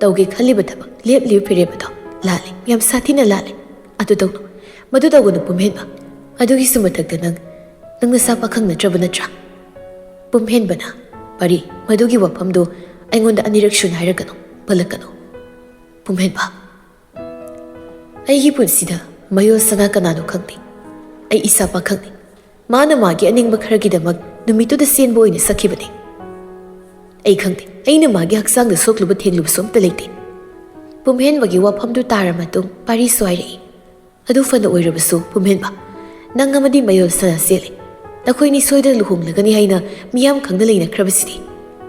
ꯇꯧꯒꯦ ꯈꯜꯂꯤꯕ ꯊꯕꯛ ꯂꯦꯞꯂꯤꯕ ꯐꯤꯔꯦꯞ ꯑꯗꯣ ꯂꯥꯜꯂꯤ ꯌꯥꯝ ꯁꯥꯊꯤꯅ ꯂꯥꯜꯂꯤ ꯑꯗꯨ ꯇꯧꯅꯨ ꯃꯗꯨ ꯇꯧꯒꯅꯨ ꯄꯨꯝꯍꯦꯟꯕ ꯑꯗꯨꯒꯤꯁꯨ ꯃꯊꯛꯇ ꯅꯪ ꯅꯁꯥ ꯄꯥꯈꯪ ꯅꯠꯇ꯭ꯔꯕ ꯅꯠꯇ꯭ꯔꯥ ꯄꯨꯝꯍꯦꯟꯕꯅ ꯄꯥꯔꯤ ꯃꯗꯨꯒꯤ ꯋꯥꯐꯝꯗꯨ ꯑꯩꯉꯣꯟꯗ ꯑꯅꯤꯔꯛ ꯁꯨꯅ ꯍꯥꯏꯔꯛꯀꯅꯨ ꯄꯜꯂꯛꯀꯅꯨ ꯄꯨꯝꯍꯦꯟꯕ ꯑꯩꯒꯤ ꯄꯨꯟꯁꯤꯗ ꯃꯌꯣꯜ ꯁꯅꯥ ꯀꯅꯥꯅꯣ ꯈꯪꯗꯦ ꯑꯩ ꯏꯁꯥ ꯄꯥꯈꯪꯅꯤ ꯃꯥꯅ ꯃꯥꯒꯤ ꯑꯅꯤꯡꯕ ꯈꯔꯒꯤꯗꯃꯛ ꯅꯨꯃꯤꯠꯇꯨꯗ ꯆꯦꯟꯕ ꯑꯣꯏꯅ ꯁꯛꯈꯤꯕꯅꯤ ꯑꯩ ꯈꯪꯗꯦ ꯑꯩꯅ ꯃꯥꯒꯤ ꯍꯛꯆꯥꯡꯗ ꯁꯣꯛꯂꯨꯕ ꯊꯦꯡꯂꯨꯕꯁꯨ ꯑꯝꯇ ꯂꯩꯇꯦ ꯄꯨꯝꯍꯦꯟꯕꯒꯤ ꯋꯥꯐꯝꯗꯨ ꯇꯥꯔ ꯃꯇꯨꯡ ꯄꯥꯔꯤꯁꯨ ꯍꯥꯏꯔꯛꯏ ꯑꯗꯨ ꯐꯅ ꯑꯣꯏꯔꯕꯁꯨ ꯄꯨꯝꯍꯦꯟꯕ ꯅꯪ ꯑꯃꯗꯤ ꯃꯌꯣꯜ ꯁꯅꯥ ꯆꯦꯜꯂꯤ ꯅꯈꯣꯏꯅꯤ ꯁꯣꯏꯗꯅ ꯂꯨꯍꯣꯡꯂꯒꯅꯤ ꯍꯥꯏꯅ ꯃꯤꯌꯥꯝ ꯈꯪꯅ ꯂꯩꯅꯈ꯭ꯔꯕꯁꯤꯗꯤ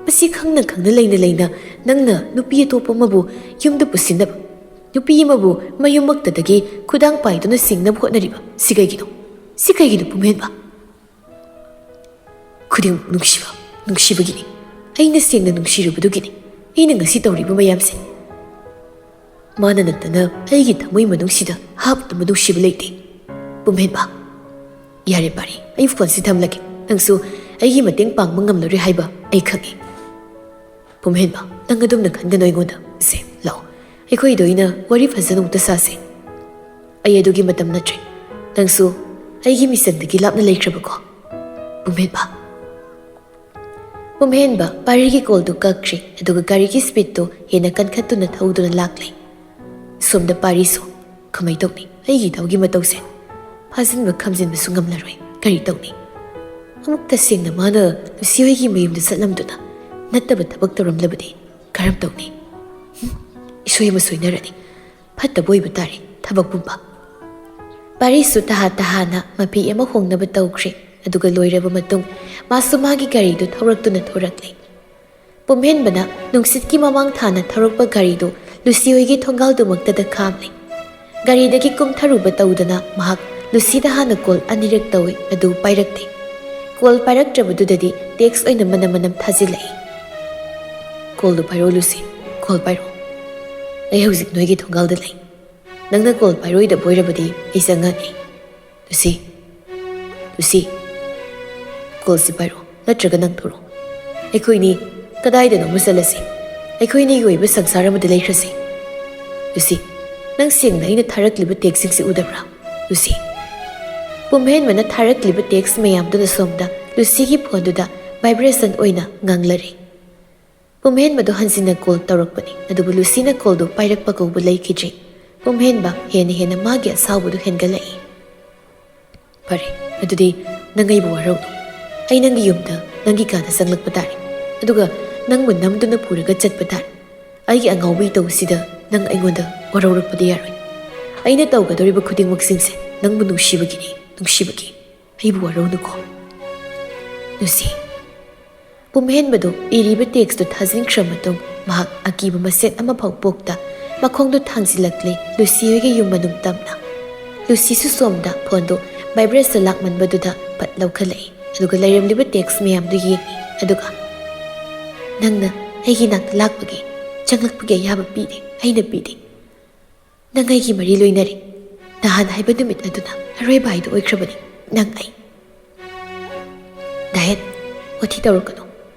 ꯃꯁꯤ ꯈꯪꯅ ꯈꯪꯅ ꯂꯩꯅ ꯅꯪꯅ ꯅꯨꯄꯤ ꯑꯇꯣꯞꯄ ꯑꯃꯕు ꯌꯨꯝꯗ pusinaba ꯅꯨꯄꯤ ꯑꯃꯕꯨ ꯃꯌꯨꯝꯃꯛꯇꯗꯒꯤ ꯈꯨꯗꯥꯡ ꯄꯥꯏꯗꯨꯅ ꯁꯤꯡꯅꯕ ꯍꯣꯠꯅꯔꯤꯕ ꯁꯤ ꯀꯩꯒꯤꯅꯣ ꯄꯨꯝꯍꯦꯟꯕ ꯈꯨꯗꯤꯡꯃꯛ ꯅꯨꯡꯁꯤꯕꯒꯤꯅꯤ ꯑꯩꯅ ꯁꯦꯡꯅ ꯅꯨꯡꯁꯤꯔꯨꯕꯗꯨꯒꯤꯅꯤ ꯑꯩꯅ ꯉꯁꯤ ꯇꯧꯔꯤꯕ ꯃꯌꯥꯝꯁꯦ ꯃꯥꯅ ꯅꯠꯇꯅ ꯑꯩꯒꯤ ꯊꯃꯣꯏ ꯃꯅꯨꯡꯁꯤꯗ ꯍꯥꯞꯇꯕ ꯅꯨꯡꯁꯤꯕ ꯂꯩꯇꯦ ꯄꯨꯝꯍꯦꯟꯕ ꯌꯥꯔꯦ ꯄꯥꯔꯤ ꯑꯩ ꯐꯣꯟꯁꯤ ꯊꯝꯂꯒꯦ ꯅꯪꯁꯨ ꯑꯩꯒꯤ ꯃꯇꯦꯡ ꯄꯥꯡꯕ ꯉꯝꯂꯔꯣꯏ ꯍꯥꯏꯕ ꯑꯩ ꯈꯪꯏ ꯄꯨꯝꯍꯦꯟꯕ ꯅꯪ ꯑꯗꯨꯝꯅ ꯈꯟꯒꯅꯣ ꯑꯩꯉꯣꯟꯗ ꯁꯦ ꯂꯥꯛꯑꯣ ꯑꯩꯈꯣꯏꯗ ꯑꯣꯏꯅ ꯋꯥꯔꯤ ꯐꯖꯅ ꯑꯃꯨꯛꯇ ꯁꯥꯁꯦ ꯑꯩ ꯑꯗꯨꯒꯤ ꯃꯇꯝ ꯅꯠꯇ꯭ꯔꯦ ꯅꯪꯁꯨ ꯑꯩꯒꯤ ꯃꯤꯆꯪꯗꯒꯤ ꯂꯥꯞꯅ ꯂꯩꯈ꯭ꯔꯕꯀꯣ ꯄꯨꯝꯍꯦꯟꯕ ꯄꯨꯝꯍꯦꯟꯕ ꯄꯥꯔꯤꯒꯤ ꯀꯣꯜꯗꯨ ꯀꯛꯈ꯭ꯔꯦ ꯑꯗꯨꯒ ꯒꯥꯔꯤꯒꯤ ꯁ꯭ꯄꯤꯗꯇꯨ ꯍꯦꯟꯅ ꯀꯟꯈꯠꯇꯨꯅ ꯊꯧꯗꯨꯅ ꯂꯥꯛꯂꯦ꯫ ꯁꯣꯝꯗ ꯄꯥꯔꯤꯁꯨ ꯀꯃꯥꯏ ꯇꯧꯅꯤ? ꯑꯩꯒꯤ ꯏꯇꯥꯎꯒꯤ ꯃꯇꯧꯁꯦ ꯐꯥꯖꯤꯟꯕ ꯈꯝꯖꯤꯟꯕꯁꯨ ꯉꯝꯂꯔꯣꯏ꯫ ꯀꯔꯤ ꯇꯧꯅꯤ? ꯑꯃꯨꯛ ꯇꯁꯦꯡꯅ ꯃꯥꯅ ꯂꯨꯁꯤ ꯍꯣꯏꯒꯤ ꯃꯌꯨꯝꯗ ꯆꯠꯂꯝꯗꯨꯅ ꯅꯠꯇꯕ ꯊꯕꯛ ꯇꯧꯔꯝꯂꯕꯗꯤ ꯀꯔꯝ ꯇꯧꯅꯤ? ꯏꯁꯣꯏ ꯑꯃ ꯁꯣꯏꯅꯔꯅꯤ꯫ ꯐꯠꯇꯕ ꯑꯣꯏꯕ ꯇꯥꯔꯦ ꯊꯕꯛ ꯄꯨꯝꯕ꯫ ꯄꯥꯔꯤꯁꯨ ꯇꯍꯥ-ꯇꯍꯥꯅ ꯃꯐꯤ ꯑꯃ ꯍꯣꯡꯅꯕ ꯇꯧꯈ꯭ꯔꯦ ꯑꯗꯨꯒ ꯂꯣꯏꯔꯕ ꯃꯇꯨꯡ ꯃꯥꯁꯨ ꯃꯥꯒꯤ ꯒꯥꯔꯤꯗꯨ ꯊꯧꯔꯛꯇꯨꯅ ꯊꯣꯔꯛꯂꯦ꯫ ꯄꯨꯝꯍꯦꯟꯕꯅ ꯅꯨꯡꯁꯤꯠꯀꯤ ꯃꯃꯥꯡ ꯊꯥꯅ ꯊꯧꯔꯛꯄ ꯒꯥꯔꯤꯗꯨ ꯂꯨꯁꯤ ꯍꯣꯏꯒꯤ ꯊꯣꯡꯒꯥꯜꯗꯨꯃꯛꯇꯗ ꯈꯥꯝꯂꯦ꯫ ꯒꯥꯔꯤꯗꯒꯤ ꯀꯨꯝꯊꯔꯨꯕ ꯇꯧꯗꯅ ꯃꯍꯥꯛ ꯂꯨꯁꯤꯗ ꯍꯥꯟꯅ ꯀꯣꯜ ꯑꯅꯤꯔꯛ ꯇꯧꯏ ꯑꯗꯨ ꯄꯥꯏꯔꯛꯇꯦ꯫ ꯀꯣꯜ ꯄꯥꯏꯔꯛꯇ꯭ꯔꯕꯗꯨꯗꯗꯤ ꯇꯦꯛꯁ ꯑꯣꯏꯅ ꯃꯅꯝ ꯊꯥꯖꯤꯜꯂꯛꯏ꯫ ꯀꯣꯜꯗꯨ ꯄꯥꯏꯔꯣ ꯂꯨꯁꯤ, ꯀꯣꯜ ꯄꯥꯏꯔꯣ꯫ ꯑꯩ ꯍꯧꯖꯤꯛ ꯅꯣꯏꯒꯤ ꯊꯣꯡꯒꯥꯜꯗ ꯂꯩ꯫ ꯅꯪꯅ ꯀꯣꯜ ꯄꯥꯏꯔꯣꯏꯗꯕ ꯑꯣꯏꯔꯕꯗꯤ ꯑꯩ ꯆꯪꯉꯅꯤ꯫ ꯂꯨꯁꯤ, ꯂꯨꯁꯤ, ꯀꯣꯜꯁꯤ ꯄꯥꯏꯔꯣ ꯅꯠꯇ꯭ꯔꯒ ꯅꯪ ꯊꯣꯔꯛꯑꯣ꯫ ꯑꯩꯈꯣꯏꯅꯤ ꯀꯗꯥꯏꯗꯅꯣꯃ ꯆꯠꯂꯁꯤ꯫ ꯑꯩꯈꯣꯏꯅꯤꯒꯤ ꯑꯣꯏꯕ ꯁꯪꯁꯥꯔ ꯑꯃꯗ ꯂꯩꯈ꯭ꯔꯁꯤ꯫ ꯂꯨꯁꯤ, ꯅꯪ ꯁꯦꯡꯅ ꯑꯩꯅ ꯊꯥꯔꯛꯂꯤꯕ ꯇꯦꯛꯁꯁꯤꯡꯁꯤ ꯎꯗꯕ꯭ꯔꯥ? ꯂꯨꯁꯤ꯫ ꯄꯨꯝꯍꯦꯟꯕꯅ ꯊꯥꯔꯛꯂꯤꯕ ꯇꯦꯛꯁ ꯃꯌꯥꯝꯗꯨꯅ ꯁꯣꯝꯗ ꯂꯨꯁꯤꯒꯤ ꯐꯣꯟꯗꯨꯗ ꯚꯥꯏꯕ꯭ꯔꯦꯁꯟ ꯑꯣꯏꯅ ꯉꯪꯂꯔꯦ꯫ ꯄꯨꯝꯍꯦꯟꯕꯗꯣ ꯍꯟꯖꯤꯟꯅ ꯀꯣꯜ ꯇꯧꯔꯛꯄꯅꯤ ꯑꯗꯨꯕꯨ ꯂꯨꯁꯤꯅ ꯀꯣꯜꯗꯨ ꯄꯥꯏꯔꯛꯄ ꯀꯧꯕ ꯂꯩꯈꯤꯗ꯭ꯔꯦ꯫ ꯄꯨꯝꯍꯦꯟꯕ ꯍꯦꯟꯅ ꯃꯥꯒꯤ ꯑꯁꯥꯎꯕꯗꯨ ꯍꯦꯟꯒꯠꯂꯛꯏ꯫ ꯐꯔꯦ, ꯑꯗꯨꯗꯤ ꯅꯪ ꯑꯩꯕꯨ ꯋꯥꯔꯧꯅꯨ꯫ ꯑꯩ ꯅꯪꯒꯤ ꯌꯨꯝꯗ ꯅꯪꯒꯤ ꯀꯥꯗ ꯆꯪꯂꯛꯄ ꯇꯥꯔꯦ ꯑꯗꯨꯒ ꯅꯪꯕꯨ ꯅꯝꯗꯨꯅ ꯄꯨꯔꯒ ꯆꯠꯄ ꯇꯥꯔꯦ꯫ ꯑꯩꯒꯤ ꯑꯉꯥꯎꯕ ꯏꯇꯧꯁꯤꯗ ꯅꯪ ꯑꯩꯉꯣꯟꯗ ꯋꯥꯔꯧꯔꯛꯄꯗꯤ ꯌꯥꯔꯣꯏ꯫ ꯑꯩꯅ ꯇꯧꯒꯗꯧꯔꯤꯕ ꯈꯨꯗꯤꯡꯃꯛꯁꯤꯡꯁꯦ ꯅꯪꯕꯨ ꯅꯨꯡꯁꯤꯕꯒꯤꯅꯤ, ꯅꯨꯡꯁꯤꯕꯒꯤ꯫ ꯑꯩꯕꯨ ꯋꯥꯔꯧꯅꯨꯀꯣ ꯂꯨꯁꯤ꯫ ꯄꯨꯝꯍꯦꯟꯕꯗꯨ ꯏꯔꯤꯕ ꯇꯦꯛꯁꯇꯨ ꯊꯥꯖꯤꯟꯈ꯭ꯔ ꯃꯇꯨꯡ ꯃꯍꯥꯛ ꯑꯀꯤꯕ ꯃꯁꯦꯠ ꯑꯃꯐꯥꯎ ꯄꯣꯛꯇ ꯃꯈꯣꯡꯗꯨ ꯊꯥꯡꯖꯤꯜꯂꯛꯂꯦ ꯂꯨꯁꯤ ꯍꯣꯏꯒꯤ ꯌꯨꯝ ꯃꯅꯨꯡ ꯇꯝꯅ꯫ ꯂꯨꯁꯤꯁꯨ ꯁꯣꯝꯗ ꯐꯣꯟꯗꯨ ꯚꯥꯏꯕ꯭ꯔꯦꯁꯟ ꯂꯥꯛꯃꯟꯕꯗꯨꯗ ꯄꯠ ꯂꯧꯈꯠꯂꯛꯏ ꯑꯗꯨꯒ ꯂꯩꯔꯝꯂꯤꯕ ꯇꯦꯛꯁ ꯃꯌꯥꯝꯗꯨ ꯌꯦꯡꯏ ꯑꯗꯨꯒ ꯅꯪꯅ ꯑꯩꯒꯤ ꯅꯥꯛꯇ ꯂꯥꯛꯄꯒꯤ ꯆꯪꯂꯛꯄꯒꯤ ꯑꯌꯥꯕ ꯄꯤꯗꯦ, ꯑꯩꯅ ꯄꯤꯗꯦ꯫ ꯅꯪ ꯑꯩꯒꯤ ꯃꯔꯤ ꯂꯣꯏꯅꯔꯤ꯫ ꯅꯍꯥꯟ ꯍꯥꯏꯕ ꯅꯨꯃꯤꯠ ꯑꯗꯨꯅ ꯑꯔꯣꯏꯕ ꯍꯥꯏꯗꯨ ꯑꯣꯏꯈ꯭ꯔꯕꯅꯤ ꯅꯪ ꯑꯩ꯫ ꯗꯥꯍꯦꯟ, ꯋꯥꯊꯤ ꯇꯧꯔꯛꯀꯅꯨ꯫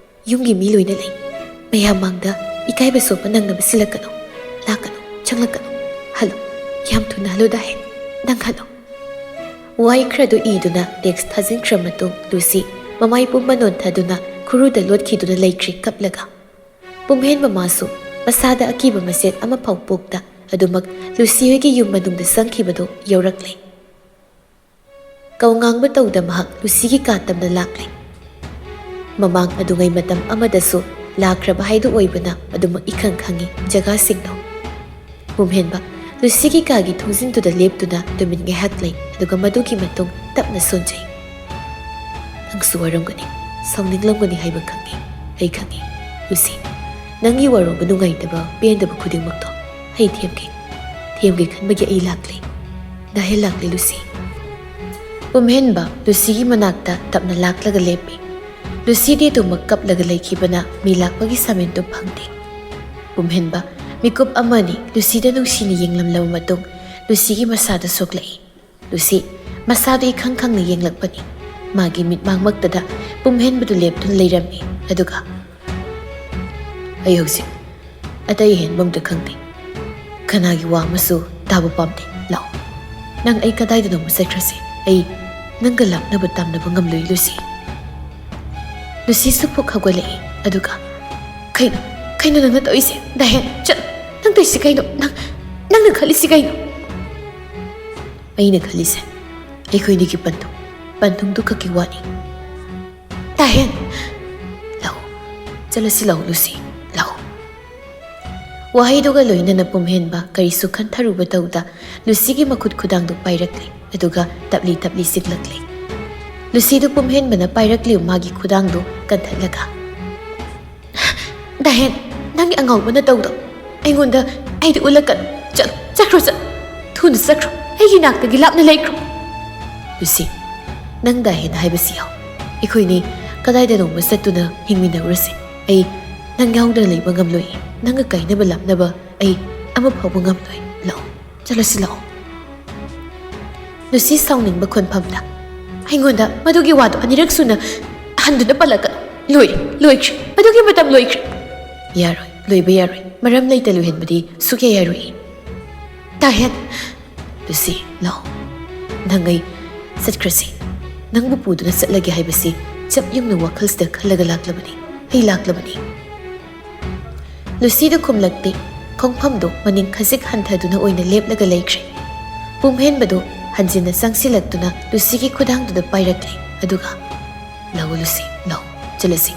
ꯌꯨꯝꯒꯤ ꯃꯤ ꯂꯣꯏꯅ ꯂꯩ꯫ ꯃꯌꯥꯝ ꯃꯥꯡꯗ ꯏꯀꯥꯏꯕ ꯁꯣꯛꯄ ꯅꯪꯅꯕ ꯁꯤꯜꯂꯛꯀꯅꯨ꯫ ꯂꯥꯛꯀꯅꯨ, ꯆꯪꯂꯛꯀꯅꯨ꯫ ꯍꯜꯂꯣ, ꯌꯥꯝ ꯊꯨꯅ ꯍꯜꯂꯣ ꯗꯥꯍꯦꯟ, ꯅꯪ ꯍꯜꯂꯣ꯫ ꯋꯥꯍꯩ ꯈꯔꯗꯨ ꯏꯗꯨꯅ ꯇꯦꯛꯁ ꯊꯥꯖꯤꯟꯈ꯭ꯔ ꯃꯇꯨꯡ ꯂꯨꯁꯤ ꯃꯃꯥꯏ ꯄꯨꯝꯕ ꯅꯣꯟꯊꯗꯨꯅ ꯈꯨꯔꯨꯗ ꯂꯣꯠꯈꯤꯗꯨꯅ ꯂꯩꯈ꯭ꯔꯦ ꯀꯞꯂꯒ꯫ ꯄꯨꯝꯍꯦꯟꯕ ꯃꯥꯁꯨ ꯃꯁꯥꯗ ꯑꯀꯤꯕ ꯃꯁꯦꯠ ꯑꯃꯐꯥꯎ ꯄꯣꯛꯇ ꯑꯗꯨꯃꯛ ꯂꯨꯁꯤ ꯍꯣꯏꯒꯤ ꯌꯨꯝ ꯃꯅꯨꯡꯗ ꯆꯪꯈꯤꯕꯗꯨ ꯌꯧꯔꯛꯂꯦ꯫ ꯀꯧꯉꯥꯡꯕ ꯇꯧꯗ ꯃꯍꯥꯛ ꯂꯨꯁꯤꯒꯤ ꯀꯥ ꯇꯝꯅ ꯂꯥꯛꯂꯦ꯫ ꯃꯃꯥꯡ ꯑꯗꯨꯉꯩ ꯃꯇꯝ ꯑꯃꯗꯁꯨ ꯂꯥꯛꯈ꯭ꯔꯕ ꯍꯥꯏꯗꯨ ꯑꯣꯏꯕꯅ ꯑꯗꯨꯃꯛ ꯏꯈꯪ ꯈꯪꯏ ꯖꯒꯥꯁꯤꯡꯗꯣ꯫ ꯄꯨꯝꯍꯦꯟꯕ ꯂꯨꯁꯤꯒꯤ ꯀꯥꯒꯤ ꯊꯣꯡꯖꯤꯟꯗꯨꯗ ꯂꯦꯞꯇꯨꯅ ꯇꯨꯃꯤꯟ ꯉꯥꯏꯍꯥꯛ ꯂꯩ ꯑꯗꯨꯒ ꯃꯗꯨꯒꯤ ꯃꯇꯨꯡ ꯇꯞꯅ ꯁꯣꯟꯖꯩ꯫ ꯅꯪꯁꯨ ꯋꯥꯔꯝꯒꯅꯤ, ꯁꯥꯎꯅꯤꯡꯂꯝꯒꯅꯤ ꯍꯥꯏꯕ ꯈꯪꯏ꯫ ꯑꯩ ꯈꯪꯏ ꯂꯨꯁꯤ꯫ ꯅꯪꯒꯤ ꯋꯥꯔꯧꯕ ꯅꯨꯡꯉꯥꯏꯇꯕ ꯄꯦꯟꯗꯕ ꯈꯨꯗꯤꯡꯃꯛꯇꯣ ꯑꯩ ꯊꯦꯝꯒꯦ ꯈꯟꯕꯒꯤ ꯑꯩ ꯂꯥꯛꯂꯦ꯫ ꯗꯥꯍꯦꯟ ꯂꯥꯛꯂꯦ ꯂꯨꯁꯤ꯫ ꯄꯨꯝꯍꯦꯟꯕ ꯂꯨꯁꯤꯒꯤ ꯃꯅꯥꯛꯇ ꯇꯞꯅ ꯂꯥꯛꯂꯒ ꯂꯦꯞꯄꯤ꯫ ꯂꯨꯁꯤꯗꯤ ꯑꯗꯨꯃꯛ ꯀꯞꯂꯒ ꯂꯩꯈꯤꯕꯅ ꯃꯤ ꯂꯥꯛꯄꯒꯤ ꯁꯥꯃꯤꯟꯗꯨ ꯐꯪꯗꯦ꯫ ꯄꯨꯝꯍꯦꯟꯕ ꯃꯤꯀꯨꯞ ꯑꯃꯅꯤ ꯂꯨꯁꯤꯗ ꯅꯨꯡꯁꯤꯅ ꯌꯦꯡꯂꯝꯂꯕ ꯃꯇꯨꯡ ꯂꯨꯁꯤꯒꯤ ꯃꯁꯥꯗ ꯁꯣꯛꯂꯛꯏ꯫ ꯂꯨꯁꯤ ꯃꯁꯥꯗ ꯏꯈꯪ ꯈꯪꯅ ꯌꯦꯡꯂꯛꯄꯅꯤ꯫ ꯃꯥꯒꯤ ꯃꯤꯠꯃꯥꯡꯃꯛꯇꯗ ꯄꯨꯝꯍꯦꯟꯕꯗꯨ লেꯞꯇꯨꯅ ꯂꯩꯔꯝꯃꯤ ꯑꯗꯨꯒ ꯑꯩ ꯍꯧꯖꯤꯛ ꯑꯇꯩ ꯍꯦꯟꯕ ꯑꯝꯇ ꯈꯪꯗꯦ꯫ ꯀꯅꯥꯒꯤ ꯋꯥ ꯑꯃꯁꯨ ꯇꯥꯕ ꯄꯥꯝꯗꯦ꯫ ꯂꯥꯛꯑꯣ, ꯅꯪ ꯑꯩ ꯀꯗꯥꯏꯗꯅꯣꯃ ꯆꯠꯈ꯭ꯔꯁꯤ꯫ ꯑꯩ ꯅꯪꯒ ꯂꯥꯞꯅꯕ ꯇꯝꯅꯕ ꯉꯝꯂꯣꯏ ꯂꯨꯁꯤ꯫ ꯂꯨꯁꯤꯁꯨ ꯄꯨꯛ ꯍꯧꯒꯠꯂꯛꯏ ꯑꯗꯨꯒ ꯀꯩꯅꯣ ꯅꯪꯅ ꯇꯧꯏꯁꯦ? ꯗꯥꯍꯦꯟ, ꯅꯪ ꯇꯧꯏꯁꯤ ꯀꯩꯅꯣ? ꯅꯪꯅ ꯈꯜꯂꯤꯁꯤ ꯀꯩꯅꯣ? ꯑꯩꯅ ꯈꯜꯂꯤꯁꯦ ꯑꯩꯈꯣꯏꯅꯤꯒꯤ ꯄꯟꯊꯨꯡꯗꯨ ꯈꯛꯀꯤ ꯋꯥꯅꯤ꯫ ꯗꯥꯍꯦꯟ, ꯂꯥꯛꯑꯣ, ꯆꯠꯂꯁꯤ ꯂꯥꯛꯑꯣ ꯂꯨꯁꯤ, ꯂꯥꯛꯑꯣ꯫ ꯋꯥꯍꯩꯗꯨꯒ ꯂꯣꯏꯅꯅ ꯄꯨꯝꯍꯦꯟꯕ ꯀꯔꯤꯁꯨ ꯈꯟꯊꯔꯨꯕ ꯇꯧꯗ ꯂꯨꯁꯤꯒꯤ ꯃꯈꯨꯠ ꯈꯨꯗꯥꯡꯗꯨ ꯄꯥꯏꯔꯛꯂꯦ ꯑꯗꯨꯒ ꯇꯞꯂꯤ ꯆꯤꯡꯂꯛꯂꯦ꯫ ꯂꯨꯁꯤꯗꯨ ꯄꯨꯝꯍꯦꯟꯕꯅ ꯄꯥꯏꯔꯛꯂꯤꯕ ꯃꯥꯒꯤ ꯈꯨꯗꯥꯡꯗꯨ ꯀꯟꯊꯠꯂꯒ ꯗꯥꯍꯦꯟ, ꯅꯪꯒꯤ ꯑꯉꯥꯎꯕ ꯅꯇꯧꯗꯣ ꯑꯩꯉꯣꯟꯗ ꯎꯠꯂꯛꯀꯅꯨ꯫ ꯆꯠꯈ꯭ꯔꯣ, ꯊꯨꯅ ꯆꯠꯈ꯭ꯔꯣ, ꯑꯩꯒꯤ ꯅꯥꯛꯇꯒꯤ ꯂꯥꯞꯅ ꯂꯩꯈ꯭ꯔꯣ꯫ ꯂꯨꯁꯤ, ꯅꯪ ꯗꯥꯍꯦꯟ ꯍꯥꯏꯕꯁꯤ ꯌꯥꯎ꯫ ꯑꯩꯈꯣꯏꯅꯤ ꯀꯗꯥꯏꯗꯅꯣꯃ ꯆꯠꯇꯨꯅ ꯍꯤꯡꯃꯤꯟꯅꯔꯨꯔꯁꯤ꯫ ꯑꯩ ꯅꯪ ꯌꯥꯎꯗꯅ ꯂꯩꯕ ꯉꯝꯂꯣꯏ꯫ ꯅꯪꯒ ꯀꯥꯏꯅꯕ ꯂꯥꯞꯅꯕ ꯑꯩ ꯑꯃ ꯐꯥꯎꯕ ꯉꯝꯂꯣꯏ꯫ ꯂꯥꯛꯑꯣ, ꯆꯠꯂꯁꯤ ꯂꯥꯛꯑꯣ꯫ ꯂꯨꯁꯤ ꯁꯥꯎꯅꯤꯡꯕ ꯈꯣꯟꯐꯝꯗ ꯑꯩꯉꯣꯟꯗ ꯃꯗꯨꯒꯤ ꯋꯥꯗꯨ ꯑꯅꯤꯔꯛ ꯁꯨꯅ ꯍꯟꯗꯨꯅ ꯄꯜꯂꯛꯀꯅꯨ꯫ ꯂꯣꯏꯈ꯭ꯔꯦ, ꯃꯗꯨꯒꯤ ꯃꯇꯝ ꯂꯣꯏꯈ꯭ꯔꯦ꯫ ꯌꯥꯔꯣꯏ, ꯂꯣꯏꯕ ꯌꯥꯔꯣꯏ꯫ ꯃꯔꯝ ꯂꯩꯇ ꯂꯣꯏꯍꯟꯕꯗꯤ ꯁꯨꯛꯌꯥ ꯌꯥꯔꯣꯏ꯫ ꯗꯥꯍꯦꯟ, ꯂꯨꯁꯤ ꯂꯥꯛꯑꯣ, ꯅꯪ ꯑꯩ ꯆꯠꯈ꯭ꯔꯁꯤ꯫ ꯅꯪꯕꯨ ꯄꯨꯗꯨꯅ ꯆꯠꯂꯒꯦ ꯍꯥꯏꯕꯁꯤ ꯆꯞ ꯌꯨꯡꯅ ꯋꯥꯈꯜꯁꯤꯗ ꯈꯜꯂꯒ ꯂꯥꯛꯂꯕꯅꯤ ꯑꯩ ꯂꯥꯛꯂꯕꯅꯤ ꯂꯨꯁꯤꯗ ꯈꯨꯝꯂꯛꯇꯦ ꯈꯣꯡꯐꯝꯗꯨ ꯃꯅꯤꯡ ꯈꯖꯤꯛ ꯍꯟꯊꯗꯨꯅ ꯑꯣꯏꯅ ꯂꯦꯞꯂꯒ ꯂꯩꯈ꯭ꯔꯦ ꯄꯨꯝꯍꯦꯟꯕꯗꯨ ꯍꯟꯖꯤꯟꯅ ꯆꯪꯁꯤꯜꯂꯛꯇꯨꯅ ꯂꯨꯁꯤꯒꯤ ꯈꯨꯗꯥꯡꯗꯨꯗ ꯄꯥꯏꯔꯛꯂꯦ ꯑꯗꯨꯒ ꯂꯥꯛꯑꯣ ꯂꯨꯁꯤ ꯂꯥꯛꯑꯣ ꯆꯠꯂꯁꯤ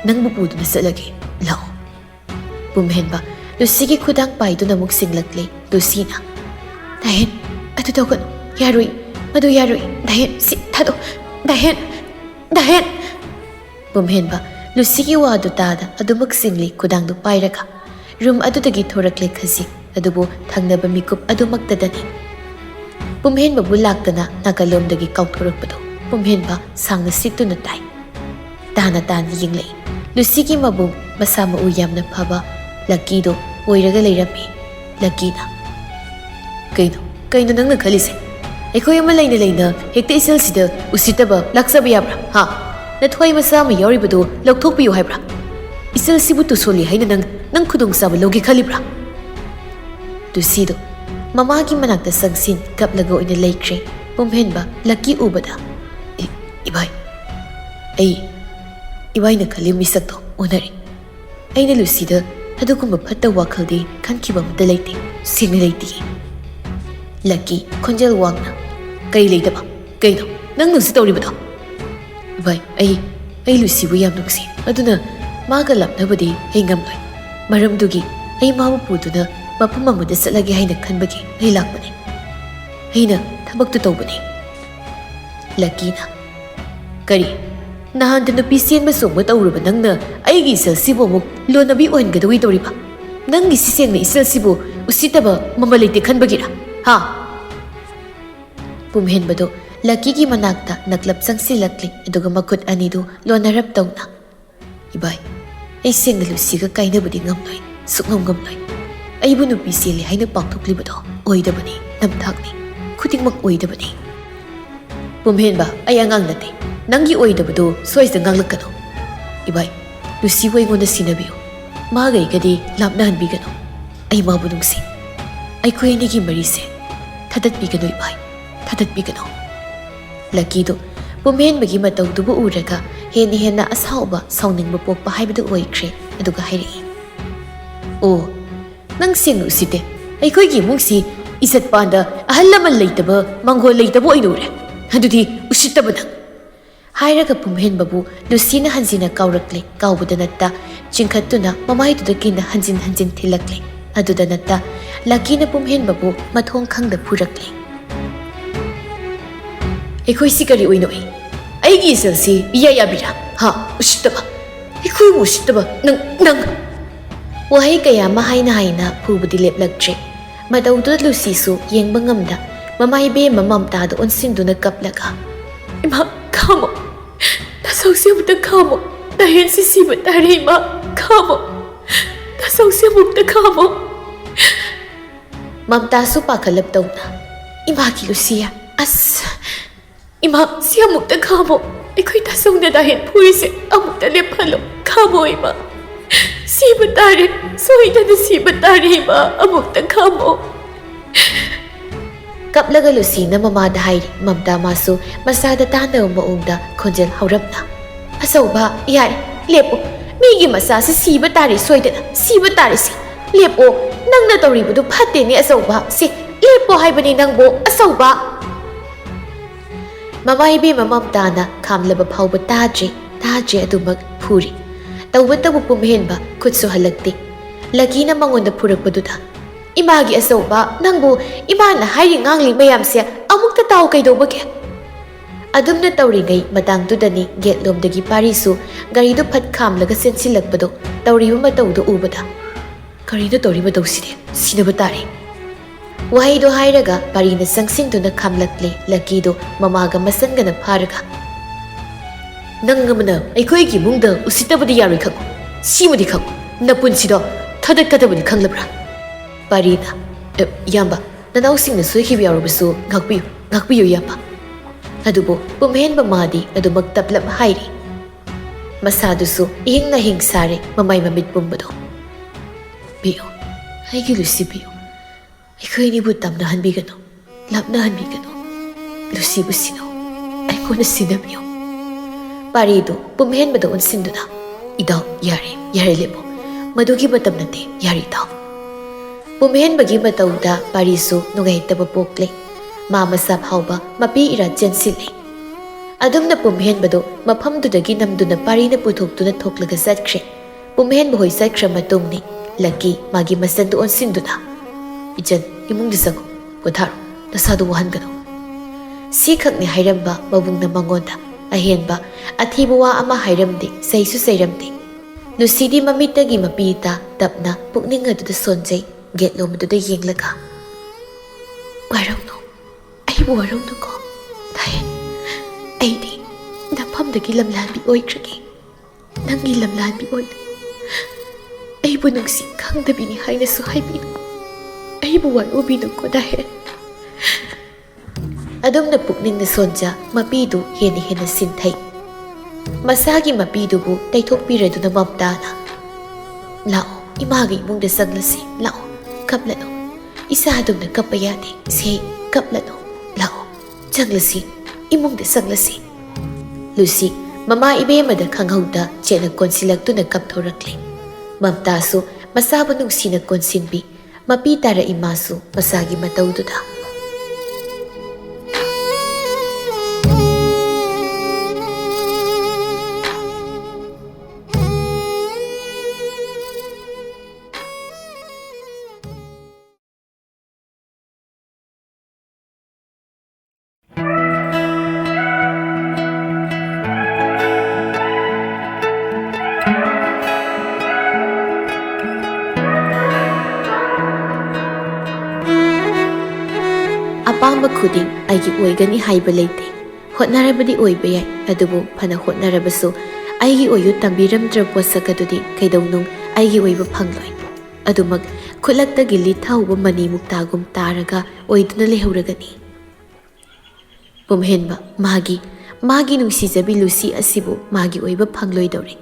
ꯅꯪꯕꯨ ꯄꯨꯗꯨꯅ ꯆꯠꯂꯒꯦ ꯂꯥꯛꯑꯣ ꯄꯨꯝꯍꯦꯟꯕ ꯂꯨꯁꯤꯒꯤ ꯈꯨꯗꯥꯡ ꯄꯥꯏꯗꯨꯅ ꯑꯃꯨꯛ ꯁꯤꯡꯂꯛꯂꯦ ꯂꯨꯁꯤꯅ ꯗꯥꯍꯦꯟ ꯑꯗꯨ ꯇꯧꯒꯅꯨ ꯌꯥꯔꯣꯏ ꯃꯗꯨ ꯌꯥꯔꯣꯏ ꯗꯥꯍꯦꯟ ꯁꯤ ꯊꯥꯗꯣ ꯗꯥꯍꯦꯟ ꯄꯨꯝꯍꯦꯟꯕ ꯂꯨꯁꯤꯒꯤ ꯋꯥꯗꯨ ꯇꯥꯗ ꯑꯗꯨꯃꯛ ꯁꯤꯡꯂꯤ ꯈꯨꯗꯥꯡꯗꯨ ꯄꯥꯏꯔꯒ ꯔꯨꯝ ꯑꯗꯨꯗꯒꯤ ꯊꯣꯔꯛꯂꯦ ꯈꯖꯤꯛ ꯑꯗꯨꯕꯨ ꯊꯪꯅꯕ ꯃꯤꯀꯨꯞ ꯑꯗꯨꯃꯛꯇꯗꯅꯤ ꯄꯨꯝꯍꯦꯟꯕꯕꯨ ꯂꯥꯛꯇꯅ ꯅꯥꯀꯜꯂꯣꯝꯗꯒꯤ ꯀꯥꯎꯊꯣꯔꯛꯄꯗꯨ ꯄꯨꯝꯍꯦꯟꯕ ꯁꯥꯡꯅ ꯁꯤꯠꯇꯨꯅ ꯇꯥꯏ ꯇꯥꯅ ꯌꯦꯡꯂꯛꯏ ꯂꯨꯁꯤꯒꯤ ꯃꯕꯨꯡ ꯃꯁꯥ ꯃꯎ ꯌꯥꯝꯅ ꯐꯕ ꯂꯛꯀꯤꯗꯣ ꯑꯣꯏꯔꯒ ꯂꯩꯔꯝꯃꯤ ꯂꯛꯀꯤꯅ ꯀꯩꯅꯣ ꯅꯪꯅ ꯈꯜꯂꯤꯁꯦ ꯑꯩꯈꯣꯏ ꯑꯃ ꯂꯩꯅ ꯍꯦꯛꯇ ꯏꯆꯜꯁꯤꯗ ꯎꯁꯤꯠꯇꯕ ꯂꯥꯛꯆꯕ ꯌꯥꯕ꯭ꯔꯥ ꯍꯥ ꯅꯊ꯭ꯋꯥꯏ ꯃꯆꯥ ꯑꯃ ꯌꯥꯎꯔꯤꯕꯗꯣ ꯂꯧꯊꯣꯛꯄꯤꯌꯨ ꯍꯥꯏꯕ꯭ꯔꯥ ꯏꯆꯜꯁꯤꯕꯨ ꯇꯨꯁꯣꯜꯂꯤ ꯍꯥꯏꯅ ꯅꯪ ꯈꯨꯗꯣꯡꯆꯥꯕ ꯂꯧꯒꯦ ꯈꯜꯂꯤꯕ꯭ꯔꯥ ꯂꯨꯁꯤꯗꯣ ꯃꯃꯥꯒꯤ ꯃꯅꯥꯛꯇ ꯆꯪꯁꯤꯟ ꯀꯞꯂꯒ ꯑꯣꯏꯅ ꯂꯩꯈ꯭ꯔꯦ ꯄꯨꯝꯍꯦꯟꯕ ꯂꯛꯀꯤ ꯎꯕꯗ ꯏꯕꯥꯏ ꯏꯕꯥꯏꯅ ꯈꯜꯂꯤ ꯃꯤꯁꯛꯇꯣ ꯑꯣꯟꯅꯔꯦ ꯑꯩꯅ ꯂꯨꯁꯤꯗ ꯑꯗꯨꯒꯨꯝꯕ ꯐꯠꯇꯕ ꯋꯥꯈꯜꯗꯤ ꯈꯟꯈꯤꯕ ꯑꯃꯇ ꯂꯩꯇꯦ ꯁꯦꯡꯅ ꯂꯩꯇꯤꯌꯦ ꯂꯛꯀꯤ ꯈꯣꯟꯖꯦꯜ ꯋꯥꯡꯅ ꯀꯩ ꯂꯩꯇꯕ ꯀꯩꯅꯣ ꯅꯪ ꯅꯨꯡꯁꯤ ꯇꯧꯔꯤꯕꯗꯣ ꯏꯕꯥꯏ ꯑꯩ ꯂꯨꯁꯤꯕꯨ ꯌꯥꯝ ꯅꯨꯡꯁꯤ ꯑꯗꯨꯅ ꯃꯥꯒ ꯂꯥꯞꯅꯕꯗꯤ ꯑꯩ ꯉꯝꯂꯣꯏ ꯃꯔꯝꯗꯨꯒꯤ ꯑꯩ ꯃꯥꯕꯨ ꯄꯨꯗꯨꯅ ꯃꯐꯝ ꯑꯃꯗ ꯆꯠꯂꯒꯦ ꯍꯥꯏꯅ ꯈꯟꯕꯒꯤ ꯑꯩ ꯂꯥꯛꯄꯅꯤ ꯑꯩꯅ ꯊꯕꯛꯇꯨ ꯇꯧꯕꯅꯤ ꯂꯛꯀꯤꯅ ꯀꯔꯤ ꯅꯍꯥꯟꯗ ꯅꯨꯄꯤ ꯆꯦꯟꯕ ꯆꯣꯡꯕ ꯇꯧꯔꯨꯕ ꯅꯪꯅ ꯑꯩꯒꯤ ꯏꯆꯜꯁꯤꯕꯨ ꯑꯃꯨꯛ ꯂꯣꯟꯅꯕꯤ ꯑꯣꯏꯍꯟꯒꯗꯧꯏ ꯇꯧꯔꯤꯕ ꯅꯪꯒꯤ ꯁꯤꯁꯦꯡꯅ ꯏꯆꯜꯁꯤꯕꯨ ꯎꯁꯤꯠꯇꯕ ꯃꯃꯜ ꯂꯩꯇꯦ ꯈꯟꯕꯒꯤꯔ ꯍꯥ ꯄꯨꯝꯍꯦꯟꯕꯗꯣ ꯂꯛꯀꯤꯒꯤ ꯃꯅꯥꯛꯇ ꯅꯛꯂꯞ ꯆꯪꯁꯤꯜꯂꯛꯂꯤ ꯑꯗꯨꯒ ꯃꯈꯨꯠ ꯑꯅꯤꯗꯨ ꯂꯣꯟꯅꯔꯞ ꯇꯧꯅ ꯏꯕꯥꯏ ꯑꯩ ꯁꯦꯡꯅ ꯂꯨꯁꯤꯒ ꯀꯥꯏꯅꯕꯗꯤ ꯉꯝꯂꯣꯏ ꯁꯨꯛꯉꯝ ꯉꯝꯂꯣꯏ ꯑꯩꯕꯨ ꯅꯨꯄꯤ ꯆꯦꯜꯂꯤ ꯍꯥꯏꯅ ꯄꯥꯡꯊꯣꯛꯂꯤꯕꯗꯣ ꯑꯣꯏꯗꯕꯅꯤ ꯅꯝꯊꯥꯛꯅꯤ ꯈꯨꯗꯤꯡꯃꯛ ꯑꯣꯏꯗꯕꯅꯤ ꯄꯨꯝꯍꯦꯟꯕ ꯑꯩ ꯑꯉꯥꯡ ꯅꯠꯇꯦ ꯅꯪꯒꯤ ꯑꯣꯏꯗꯕꯗꯣ ꯁꯣꯏꯗ ꯉꯥꯡꯂꯛꯀꯅꯨ ꯏꯕꯥꯏ ꯂꯨꯁꯤꯕꯨ ꯑꯩꯉꯣꯟꯗ ꯁꯤꯟꯅꯕꯤꯌꯨ ꯃꯥꯒꯩꯒꯗꯤ ꯂꯥꯞꯅꯍꯟꯕꯤꯒꯅꯨ ꯑꯩ ꯃꯥꯕꯨ ꯅꯨꯡꯁꯤ ꯑꯩꯈꯣꯏ ꯑꯅꯤꯒꯤ ꯃꯔꯤꯁꯦ ꯊꯥꯗꯠꯄꯤꯒꯅꯨ ꯏꯕꯥꯏ ꯊꯥꯗꯠꯄꯤꯒꯅꯨ ꯂꯛꯀꯤꯗꯣ ꯄꯨꯝꯍꯦꯟꯕꯒꯤ ꯃꯇꯧꯗꯨꯕꯨ ꯎꯔꯒ ꯍꯦꯟꯅ ꯑꯁꯥꯎꯕ ꯁꯥꯎꯅꯤꯡꯕ ꯄꯣꯛꯄ ꯍꯥꯏꯕꯗꯨ ꯑꯣꯏꯈ꯭ꯔꯦ ꯑꯗꯨꯒ ꯍꯥꯏꯔꯛꯏ ꯑꯣ ꯅꯪ ꯁꯦꯡꯅ ꯎꯁꯤꯠꯇꯦ ꯑꯩꯈꯣꯏꯒꯤ ꯏꯃꯨꯡꯁꯤ ꯏꯖꯠ ꯄꯥꯟꯗ ꯑꯍꯜ ꯂꯃꯟ ꯂꯩꯇꯕ ꯃꯥꯡꯒꯣꯜ ꯂꯩꯇꯕ ꯑꯣꯏꯅ ꯎꯔꯦ ꯑꯗꯨꯗꯤ ꯎꯁꯤꯠꯇꯕ ꯅꯪ ꯍꯥꯏꯔꯒ ꯄꯨꯝꯍꯦꯟꯕꯕꯨ ꯂꯨꯁꯤꯅ ꯍꯟꯖꯤꯟꯅ ꯀꯥꯎꯔꯛꯂꯦ ꯀꯥꯎꯕꯗ ꯅꯠꯇ ꯆꯤꯡꯈꯠꯇꯨꯅ ꯃꯃꯥꯏꯗꯨꯗ ꯀꯤꯟꯅ ꯍꯟꯖꯤꯟ ꯊꯤꯜꯂꯛꯂꯦ ꯑꯗꯨꯗ ꯅꯠꯇ ꯂꯛꯀꯤꯅ ꯄꯨꯝꯍꯦꯟꯕꯕꯨ ꯃꯊꯣꯡ ꯈꯪꯗ ꯐꯨꯔꯛꯂꯦ ꯑꯩꯈꯣꯏꯁꯤ ꯀꯔꯤ ꯑꯣꯏꯅ ꯎꯏ ꯑꯩꯒꯤ ꯏꯆꯜꯁꯤ ꯏꯌꯥ ꯌꯥꯕꯤꯔꯥ ꯍꯥ ꯎꯁꯤꯠꯇꯕ ꯑꯩꯈꯣꯏꯕꯨ ꯎꯁꯤꯠꯇꯕ ꯅꯪ ꯋꯥꯍꯩ ꯀꯌꯥ ꯑꯃ ꯍꯥꯏꯅ ꯐꯨꯕꯗꯤ ꯂꯦꯞꯂꯛꯇ꯭ꯔꯦ ꯃꯇꯧꯗꯨꯗ ꯂꯨꯁꯤꯁꯨ ꯌꯦꯡꯕ ꯉꯝꯗ ꯃꯃꯥꯏꯕꯦꯝꯃ ꯃꯝꯇꯥꯗ ꯑꯣꯟꯁꯤꯟꯗꯨꯅ ꯀꯞꯂꯒ ꯏꯃꯥ ꯈꯥꯝꯃꯣ ꯅꯁꯧꯁꯤ ꯑꯃꯨꯛꯇ ꯈꯥꯝꯃꯣ ꯗꯥꯍꯦꯟꯁꯤ ꯁꯤꯕ ꯇꯥꯔꯦ ꯏꯃꯥ ꯈꯥꯝꯃꯣ ꯅꯁꯧꯁꯤ ꯑꯃꯨꯛꯇ ꯈꯥꯝꯃꯣ ꯃꯝꯇꯥꯁꯨ ꯄꯥꯈꯠꯂꯞ ꯇꯧꯅ ꯏꯃꯥꯒꯤ ꯂꯨꯁꯤꯌꯥ ꯑꯁ ꯏꯃꯥ ꯁꯤ ꯑꯃꯨꯛꯇ ꯈꯥꯝꯃꯣ ꯑꯩꯈꯣꯏ ꯇꯥꯁꯧꯅ ꯗꯥꯍꯦꯟ ꯐꯨꯔꯤꯁꯦ ꯑꯃꯨꯛꯇ ꯂꯦꯞꯍꯜꯂꯣ ꯈꯥꯝꯃꯣ ꯏꯃꯥ ꯁꯤꯕ ꯇꯥꯔꯦ ꯁꯣꯏꯗꯅ ꯁꯤꯕ ꯇꯥꯔꯦ ꯏꯃꯥ ꯑꯃꯨꯛꯇ ꯈꯥꯝꯃꯣ ꯀꯞꯂꯒ ꯂꯨꯁꯤꯅ ꯃꯃꯥꯗ ꯍꯥꯏꯔꯤ ꯃꯝꯇꯥ ꯃꯥꯁꯨ ꯃꯁꯥꯗ ꯇꯥꯟꯅꯕ ꯃꯑꯣꯡꯗ ꯈꯣꯟꯖꯦꯜ ꯍꯧꯔꯞꯅ ꯑꯆꯧꯕ ꯌꯥꯔꯦ ꯂꯦꯞꯄꯣ ꯃꯤꯒꯤ ꯃꯆꯥꯁꯤ ꯁꯤꯕ ꯇꯥꯔꯦ ꯁꯣꯏꯗꯅ ꯁꯤꯕ ꯇꯥꯔꯦ ꯁꯤ ꯂꯦꯞꯄꯣ ꯅꯪꯅ ꯇꯧꯔꯤꯕꯗꯨ ꯐꯠꯇꯦꯅꯦ ꯑꯆꯧꯕ ꯁꯤ ꯂꯦꯞꯄꯣ ꯍꯥꯏꯕꯅꯤ ꯅꯪꯕꯨ ꯑꯆꯧꯕ ꯃꯃꯥ ꯏꯕꯦꯝꯃ ꯃꯝꯇꯥꯅ ꯈꯥꯝꯂꯕ ꯐꯥꯎꯕ ꯇꯥꯗ꯭ꯔꯦ ꯑꯗꯨꯃꯛ ꯐꯨꯔꯤ ꯇꯧꯕꯇꯕꯨ ꯄꯨꯝꯍꯦꯟꯕ ꯈꯨꯠꯁꯨ ꯍꯜꯂꯛꯇꯦ ꯂꯛꯀꯤꯅ ꯃꯉꯣꯟꯗ ꯐꯨꯔꯛꯄꯗꯨꯗ ꯏꯃꯥꯒꯤ ꯑꯆꯧꯕ ꯅꯪꯕꯨ ꯏꯃꯥꯅ ꯍꯥꯏꯔꯤ ꯉꯥꯡꯂꯤ ꯃꯌꯥꯝꯁꯦ ꯑꯃꯨꯛꯇ ꯇꯥꯎ ꯀꯩꯗꯧꯕꯒꯦ ꯑꯗꯨꯝꯅ ꯇꯧꯔꯤꯉꯩ ꯃꯇꯥꯡꯗꯨꯗꯅꯤ ꯒꯦꯠꯂꯣꯝꯗꯒꯤ ꯄꯥꯔꯤꯁꯨ ꯒꯥꯔꯤꯗꯨ ꯐꯠ ꯈꯥꯝꯂꯒ ꯆꯦꯟꯁꯤꯜꯂꯛꯄꯗꯣ ꯇꯧꯔꯤꯕ ꯃꯇꯧꯗꯨ ꯎꯕꯗ ꯀꯔꯤꯅꯣ ꯇꯧꯔꯤ ꯃꯇꯧꯁꯤꯗꯤ ꯁꯤꯅꯕ ꯇꯥꯔꯦ ꯋꯥꯍꯩꯗꯣ ꯍꯥꯏꯔꯒ ꯄꯥꯔꯤꯅ ꯆꯪꯁꯤꯟꯗꯨꯅ ꯈꯥꯝꯂꯛꯂꯦ ꯂꯛꯀꯤꯗꯣ ꯃꯃꯥꯒ ꯃꯁꯟꯒꯅ ꯐꯥꯔꯒ ꯅꯪ ꯑꯃꯅ ꯑꯩꯈꯣꯏꯒꯤ ꯏꯃꯨꯡꯗ ꯎꯁꯤꯠꯇꯕꯗꯤ ꯌꯥꯔꯣꯏ ꯈꯪꯉꯨ ꯁꯤꯃꯗꯤ ꯈꯪꯉꯨ ꯅꯄꯨꯟꯁꯤꯗꯣ ꯊꯥꯗꯠꯀꯗꯕꯅꯤ ꯈꯪꯂꯕ꯭ꯔꯥ ꯄꯥꯔꯤꯅ ꯏꯌꯥꯝꯕ ꯅꯅꯥꯎꯁꯤꯡꯅ ꯁꯣꯏꯈꯤꯕ ꯌꯥꯎꯔꯕꯁꯨ ꯉꯥꯛꯄꯤꯌꯨ ꯏꯌꯥꯝꯕ ꯑꯗꯨꯕꯨ ꯄꯨꯝꯍꯦꯟꯕ ꯃꯥꯗꯤ ꯑꯗꯨꯃꯛ ꯇꯞꯂꯞ ꯍꯥꯏꯔꯤ ꯃꯁꯥꯗꯨꯁꯨ ꯏꯍꯤꯡꯅ ꯍꯤꯡ ꯁꯥꯔꯦ ꯃꯃꯥꯏ ꯃꯃꯤꯠ ꯄꯨꯝꯕꯗꯣ ꯄꯤꯌꯨ ꯑꯩꯒꯤ ꯂꯨꯁꯤ ꯄꯤꯌꯨ ꯑꯩꯈꯣꯏ ꯑꯅꯤꯕꯨ ꯇꯝꯅꯍꯟꯕꯤꯒꯅꯨ ꯂꯥꯞꯅꯍꯟꯕꯤꯒꯅꯨ ꯂꯨꯁꯤꯕꯨ ꯁꯤꯟꯅꯧ ꯑꯩꯉꯣꯟꯗ ꯁꯤꯟꯅꯕꯤꯌꯨ ꯄꯥꯔꯤꯗꯨ ꯄꯨꯝꯍꯦꯟꯕꯗ ꯑꯣꯟꯁꯤꯟꯗꯨꯅ Idaw, yare lepo. Madugi matam nate, yari daw. Pumhenbagi matauda parisu nungaitaba pokle. Mama sab hauba mapi ira jensile. Adumna pumhenbado mafamdudagi namduna parina puthokduna thoklaga satkre. Pumhenba hoi sakra matungni laki magi masandu onsinduna. Ijan imung disango potharo nasadu wahangano. Sikhakni hairamba mabungna mangonda ahenba athiba wa ama hairamde saisu sairamde. Lusidi mamitagi mapita tapna pukning aduda sonjay getlom aduda yenglaga. Warauno, aibu warauno ko. Dahen, aidi nafamdagi lamlanbi oikragi. Nangi lamlanbi oid. Aibu nungsi khangdabini hainasu haibinu. Aibu warubinu ko dahen. Adumna pukning na sonja mapidu heni hena sinthai. Masagi mapidubu taithokpiraduna mamtana. Lao, imagi imungda sanglasi. Lao, kaplano. Isa adumna kapayati. Say, kaplano. Lao, sanglasi. Imungda sanglasi. Lucy, mama ibemada khanghauda chena konsilagtuna kapthorakle. Mamtasu masabu nungsina konsinbi. Mapitara imasu masagi mataududa. Apamba khuding aigi oigani haiba leite. Hotnarabadi oiba yai adubu phana hotnarabasu aigi oyu tambiramdra posakadudi kaidawnung aigi oiba phangloi. Adumak khulakta gili thauba mani muktagum taraga oiduna lehauragani. Pumhenba magi nungsijabi Lucy asibu magi oiba phangloi dawre.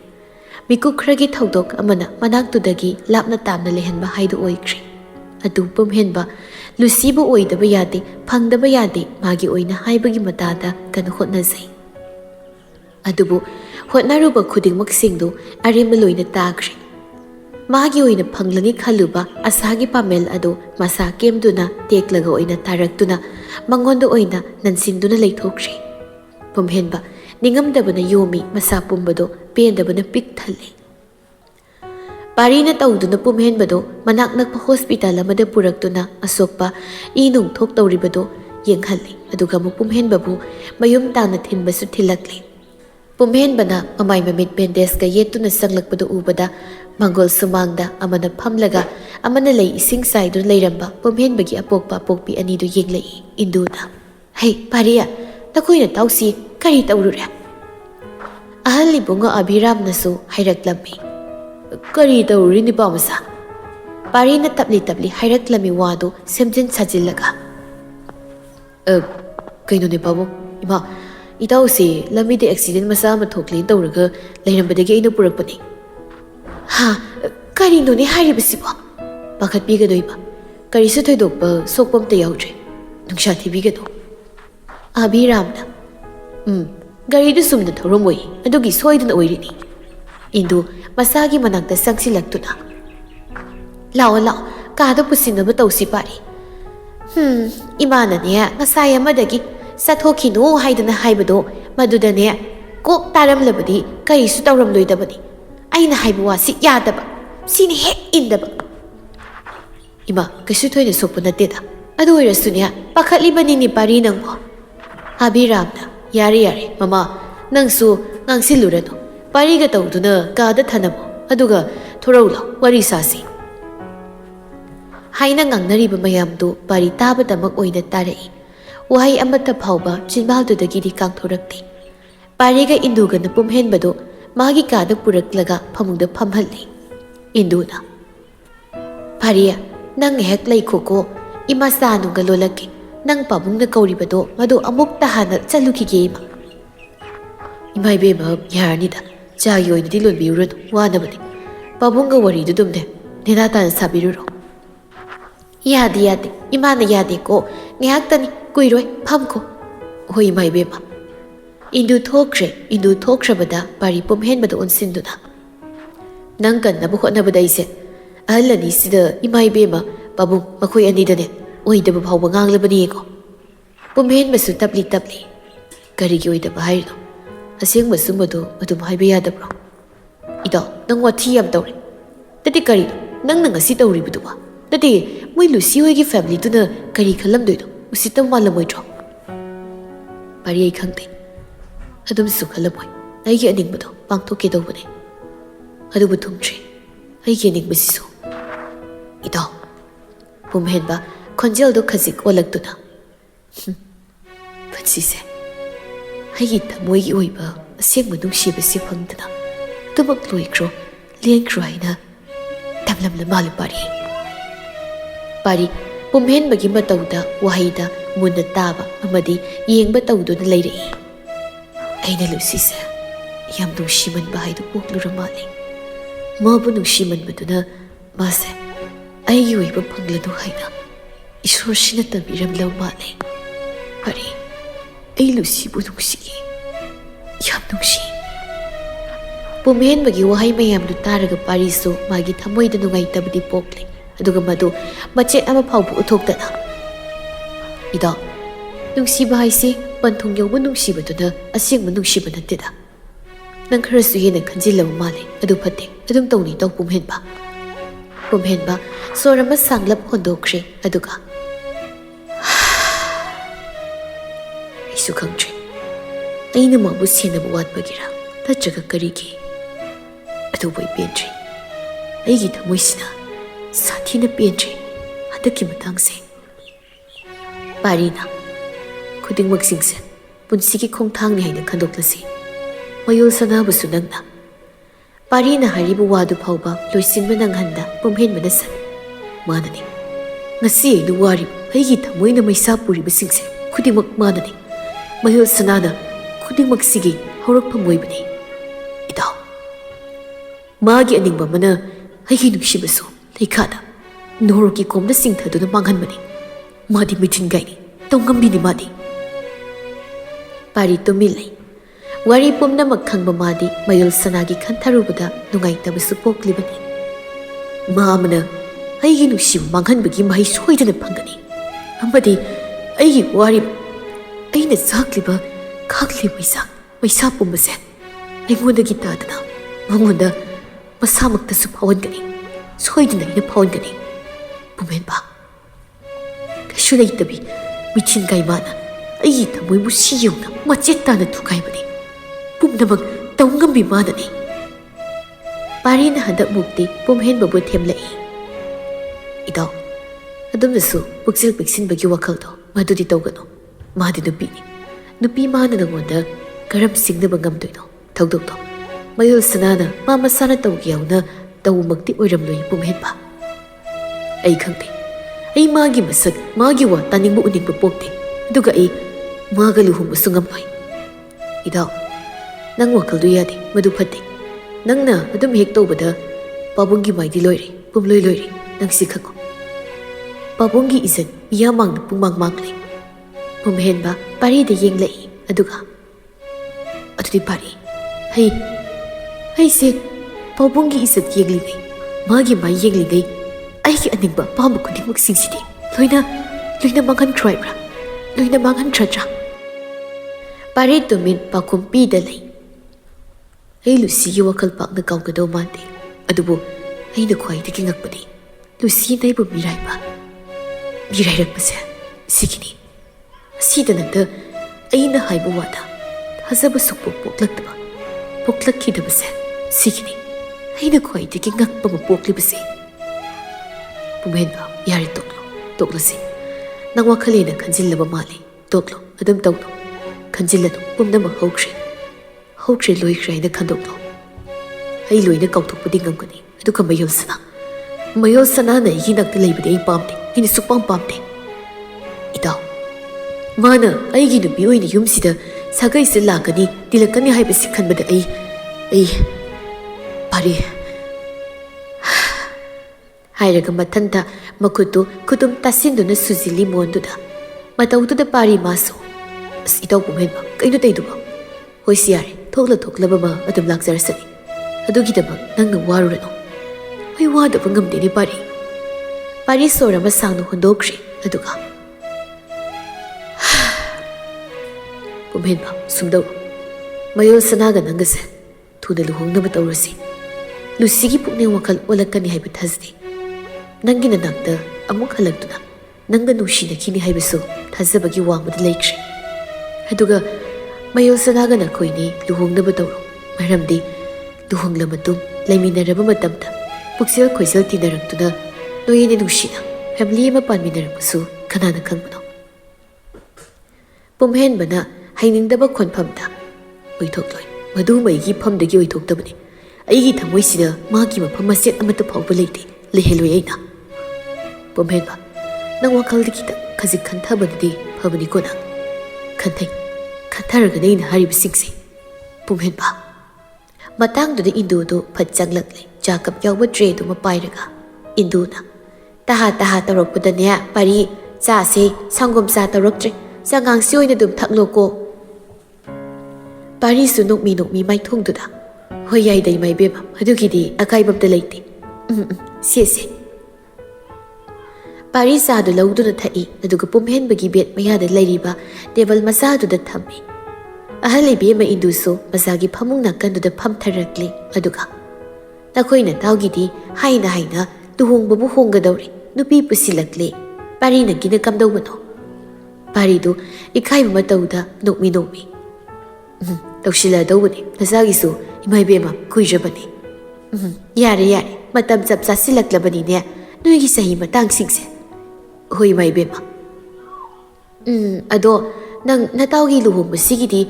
Mikukhragi thaudok amana manaktudagi lapna tamna lehanba haidu oikre. Adu pumhenba Lucy bu oidaba yade phangdaba yade magi oina haibagi matada kan hotnazai. Adubu hotnaruba khudingmak singdu aremba loina tagre. Magi oina phanglani khaluba asagi pamel adu masa kemduna teklaga oina taraktuna mangonda oina nansinduna leithokre. Pumhenba ningamdabana yomi masa pumbado pendabana pik thalle. Parina tauduna pumhenbado manak nakpa hospital amada puraktuna asokpa inung thok tawribado yenghalli aduga mu pumhenbabu mayum tana thinbasu thilakle. Pumhenbana mamai mamit bendeska yetuna sanglakpado ubada mangol sumangda amana phamlaga amana lei ising saidu leiramba pumhenbagi apokpa apokpi anidu yenglei induna. Hey Paria, takoina tausi kari tawrure. Ahalli bunga Abhiram nasu hairaklammi. Kari tawri ni pamasa. Parina tabli hairaklammi wadu semjin sajillaga. Kaino ni babu ima itausi lamide accident masa ama thokli tawraga leirambadagi aina purakpani. Ha, kari no ni hairibasibo. Pakhatpigadoiba. Karisu thoidokpa sokpamta yaudre. Nungsha thibigado. Abhiramna. Garidu sumna thoromoi adugi soiduna oirini. Indu masagi manakta sangsilaktuna. Lao kada pusinaba tausi pari. Imana ne ngasai amadagi sathokinu haidana haibado madudane kok taramlabadi karisu tawramloidabani. Aina haibu wasi yadaba. Sini hek indaba. Ima kasu thoina sokpa nateda. Adu oirasunya pakhatlibani ni pari nangbo. Abhiramna. Yare mama nangsu ngangsilurano pariga tawduna kada thanamo aduga thoraulo wari sasi haina ngangnariba mayamdu pari tabadamak oina tarai wahai amata phauba chinbaldudagi di kangthorakti pariga induga na pumhenbado magi kada puraklaga phamungda phamhalli induna Paria nang hek leikhoko ima sanunga lolaki nang pabungna kauribado madu amuk tahana chalukige ima. Imai bema yarnida chagi oinadi lonbiuradu wanabadi. Pabunga waridu dumde nenatana sabiruro. Yadi imana yadi ko ngayaktani kuiroi phamko. Hoi imai bema. Indu thokrabada pari pumhenbada unsinduna. Nang kannaba hotnabada ise ahal ani sida ima ibema pabung makhoi anidane oidaba phawba nganglabani ko. Pumhen masu tapli tapli karigi oidaba hairno aseng masu madu adum haiba yadabro. Ida nang wathi yam tawre tati kari nang ngasi tawribuduwa tati moi Lucy hoigi family tuna kari khalamdoido usitam malamoidro. Pari ai khangte adum su khalamoi aigi aningbado pangthoke dawbane adubu thumtri aigi aningbasisu. Ida pumhenba khonjeldo khajik olaktuna Patsise aigi thamoigi oiba asengma nungsibasi phangdana tubak loikro lenkro haina tamlamla malu pari. Pari pumhenbagi matauda wahaida munna taba amadi yengba tawduna leirei. Aina Lucyse yam nungsimanba haidu poklura mali. Mabu nungsimanbaduna mase aigi oiba phanglanu haina isorsina tabiramlaw mali. Pari ai Lucy bu nungsigi yam nungsi. Pumhenbagi wahai mayamdu taraga parisu magi thamoida nungaitabadi pokle aduga madu machet ama phawbu uthokdana. Ida nungsiba haisi panthung yawba nungsibaduna asengma nungsiba natteda. Nang kharasu hena khanjilaba male adu phatte adum tawni taw pumhenba. Pumhenba sorama sanglap hondokre aduga isu khangtre aina mabu senaba watbagira tachaga karigi adu boy pentri aigi thamoisina sathina pentri hadaki matangse. Parina khudingmak singse punsigi khongthangni haina khandoklasi mayol sanabusu nangna. Parina haribu wadu phawba loisinba nanghanda pumhenbana san manani ngasi ainu wari aigi thamoina maisa puriba singse khudingmak manani mayol sanana khudingmak sigi haurakpa moibani. Ida magi aningba mana aigi nungsibasu leikada noroki komna singthaduna manghanbani. Madi mitin gaini tongambini madi. Pari tumilai wari pumna makhangba madi mayol sanagi khantharubada nungaitabsu poklibani. Mamana aigi nungsi manghanbagi mahai soidana phangani amadi aigi wari aina zakliba khakli maisa pumbase aingondagi tadana mangonda masamaktasu phawangani soidana ina phawangani. Pumhenba Shulai tabi michin gai mana aigi thamoi bu siyuna machet tana thukaibani pumnamag tawngambi manani. Parina handak mukti pumhenba bu themlai. Ida adumnasu puksil piksinbagi wakhaldo madudi tawgano madi nupi mana nangonda karam singnaba ngamdoino thawdokdo mayol sanana ma masana tawgiyauna tawmakti oiramloi pumhenba. Ai khangte ai magi masak magi wa taningbu uningbu pokte aduga ai maga luhumbasu ngamloi. Ida nang wakaldu yade madu phatte nangna adum hek tawbada pabungi maidi loire pumloi loire nang sikhago. Pabungi izat miyamang pumang mangle. Pumhenba parida yenglai aduga adudi pari hai se pabungi izat yenglingai magi mai yenglingai aigi aningba pambu khudingmak singsidi loina manghan tribra loina manghan tratra. Pari tumin pakum pida lai ai Lucy gi wakal pakna kaungado mante adubu aina khwaidagi ngakpani Lucy naibu mirairakpase sikini asidananda aina haibu wada hazaba sukpo poklakkidabase sikini aina khwaidagi ngakpa ma poklibase. Pumhenba yari toklasi nang wakhalena khanjillaba mali toklo adum tawno khanjilladu pumnama hokre loikre haina khandoklo ai loina kauthokpadi ngamgani aduka mayol sana na igi nakta leibadi ai pamde aina sukpam pamde. Ida mana aigi nupi oina yumsida sagaisi lakani tilakani haibasi khanbada ai pari hairaga mathanta makutu kutum tasinduna suzili monduda matautuda pari maso as itaw pumhenba kaino taiduba hoisi yare thokla ma adum lakjarasani ꯑꯗꯨꯒꯤꯗꯃꯛ ꯅꯪꯅ ꯋꯥꯔꯨꯔꯅꯨ ꯑꯩ ꯋꯥꯗꯕ ꯉꯝꯗꯦꯅꯦ ꯄꯥꯔꯤ ꯄꯥꯔꯤ ꯁꯣꯔ ꯑꯃ ꯁꯥꯡꯅ ꯍꯣꯟꯗꯣꯛꯈ꯭ꯔꯦ ꯑꯗꯨꯒ ꯄꯨꯝꯍꯦꯟꯕ ꯁꯨꯝꯗꯧꯔꯣ ꯃꯌꯣꯜ ꯁꯅꯥꯒ ꯅꯪꯒꯁꯦ ꯊꯨꯅ ꯂꯨꯍꯣꯡꯅꯕ ꯇꯧꯔꯁꯤ ꯂꯨꯁꯤꯒꯤ ꯄꯨꯛꯅꯤꯡ ꯋꯥꯈꯜ ꯑꯣꯜꯂꯛꯀꯅꯤ ꯍꯥꯏꯕ ꯊꯥꯖꯗꯦ ꯅꯪꯒꯤ ꯅꯅꯥꯛꯇ ꯑꯃꯨꯛ ꯍꯜꯂꯛꯇꯨꯅ ꯅꯪꯒ ꯅꯨꯡꯁꯤꯅꯈꯤꯅꯤ ꯍꯥꯏꯕꯁꯨ ꯊꯥꯖꯕꯒꯤ ꯋꯥꯡꯃꯗ ꯂꯩꯈ꯭ꯔꯦ ꯑꯗꯨꯒ ꯃꯌꯣꯜ ꯁꯅꯥꯒ ꯅꯈꯣꯏꯅꯤ ꯂꯨꯍꯣꯡꯅꯕ ꯇꯧꯔꯣ ꯃꯔꯝꯗꯤ ꯂꯨꯍꯣꯡꯂ ꯃꯇꯨꯡ ꯂꯩꯃꯤꯟꯅꯔꯕ ꯃꯇꯝꯗ ꯄꯨꯛꯆꯦꯜ ꯈꯣꯏꯖꯦꯜ ꯇꯤꯟꯅꯔꯛꯇꯨꯅ ꯅꯣꯏꯅꯤ ꯅꯨꯡꯁꯤꯅ ꯐꯦꯃꯤꯂꯤ ꯑꯃ ꯄꯥꯟꯃꯤꯟꯅꯔꯛꯄꯁꯨ ꯀꯅꯥꯅ ꯈꯪꯕꯅꯣ ꯄꯨꯝꯍꯦꯟꯕꯅ ꯍꯩꯅꯤꯡꯗꯕ ꯈꯣꯟꯐꯝꯗ ꯑꯣꯏꯊꯣꯛꯂꯣꯏ ꯃꯗꯨ ꯃꯩꯒꯤ ꯐꯝꯗꯒꯤ ꯑꯣꯏꯊꯣꯛꯇꯕꯅꯤ ꯑꯩꯒꯤ ꯊꯃꯣꯏꯁꯤꯗ ꯃꯥꯒꯤ ꯃꯐꯝ ꯃꯆꯦꯠ ꯑꯃꯠꯇ ꯐꯥꯎꯕ ꯂꯩꯇꯦ ꯂꯩꯍꯜꯂꯣꯏ ꯑꯩꯅ ꯄꯨꯝꯍꯦꯟꯕ ꯅꯪ ꯋꯥꯈꯜꯗ ꯈꯤꯇꯪ ꯈꯖꯤꯛ ꯈꯟꯊꯕꯗꯨꯗꯤ ꯐꯕꯅꯤꯀꯣ ꯅꯪ ꯈꯟꯊꯔꯒꯅꯤ ꯑꯩꯅ ꯍꯥꯏꯔꯤꯕꯁꯤꯡꯁꯦ ꯄꯨꯝꯍꯦꯟꯕ ꯃꯇꯥꯡꯗꯨꯗ ꯏꯟꯗꯨꯗꯨ ꯐꯠ ꯆꯪꯂꯛꯂꯦ ꯆꯥ ꯀꯞ ꯌꯥꯎꯕ ꯇ꯭ꯔꯦꯗꯨꯃ ꯄꯥꯏꯔꯒ ꯏꯟꯗꯨꯅ ꯇꯍꯥ ꯇꯧꯔꯛꯄꯗꯅꯦ ꯄꯥꯔꯤ ꯆꯥꯁꯦ ꯁꯪꯒꯣꯝ ꯆꯥ ꯇꯧꯔꯛꯇ꯭ꯔꯦ ꯆꯉꯥꯡꯁꯤ ꯑꯣꯏꯅ ꯑꯗꯨꯝ ꯊꯛꯂꯣꯀꯣ ꯄꯥꯔꯤꯁꯨ ꯅꯣꯛꯃꯤ ꯃꯥꯏꯊꯣꯡꯗꯨꯗ ꯍꯣꯏ ꯌꯥꯏꯗ ꯏꯃꯥ ꯏꯕꯦꯝꯃ ꯑꯗꯨꯒꯤꯗꯤ ꯑꯀꯥꯏꯕ ꯑꯝꯇ ꯂꯩꯇꯦ ꯁꯦ ꯄꯥꯔꯤ ꯆꯥꯗꯨ ꯂꯧꯗꯨꯅ ꯊꯛꯏ ꯑꯗꯨꯒ ꯄꯨꯝꯍꯦꯟꯕꯒꯤ ꯕꯦꯠ ꯃꯌꯥꯗ ꯂꯩꯔꯤꯕ ꯇꯦꯕꯜ ꯃꯆꯥꯗꯨꯗ ꯊꯝꯃꯤ ꯑꯍꯜ ꯏꯕꯦꯝꯃ ꯏꯟꯗꯨꯁꯨ ꯃꯆꯥꯒꯤ ꯐꯃꯨꯡ ꯅꯥꯀꯟꯗꯨꯗ ꯐꯝꯊꯔꯛꯂꯤ ꯑꯗꯨꯒ ꯅꯈꯣꯏ ꯅꯇꯥꯎꯒꯤꯗꯤ ꯍꯥꯏꯅ ꯂꯨꯍꯣꯡꯕꯕꯨ ꯍꯣꯡꯒꯗꯧꯔꯦ ꯅꯨꯄꯤ ꯄꯨꯁꯤꯜꯂꯛꯂꯦ ꯄꯥꯔꯤ ꯅꯪꯒꯤꯅ ꯀꯝꯗꯧꯕꯅꯣ ꯄꯥꯔꯤꯗꯨ ꯏꯀꯥꯏꯕ ꯃꯇꯧꯗ ꯅꯣꯛꯃꯤ ꯇꯧꯁꯤꯜꯂꯗꯧꯕꯅꯤ ꯅꯆꯥꯒꯤꯁꯨ ꯏꯃꯥ ꯏꯕꯦꯝꯃ ꯀꯨꯏꯔꯕꯅꯤ ꯌꯥꯔꯦ ꯃꯇꯝ ꯆꯞ ꯆꯥꯁꯤꯜꯂꯛꯂꯕꯅꯤꯅꯦ ꯅꯣꯏꯒꯤ ꯆꯍꯤ ꯃꯇꯥꯡꯁꯤꯡꯁꯦ ꯍꯣꯏ ꯏꯃꯥ ꯏꯕꯦꯝꯃ ꯑꯗꯣ ꯅꯪ ꯅꯇꯥꯎꯒꯤ ꯂꯨꯍꯣꯡꯕꯁꯤꯒꯤꯗꯤ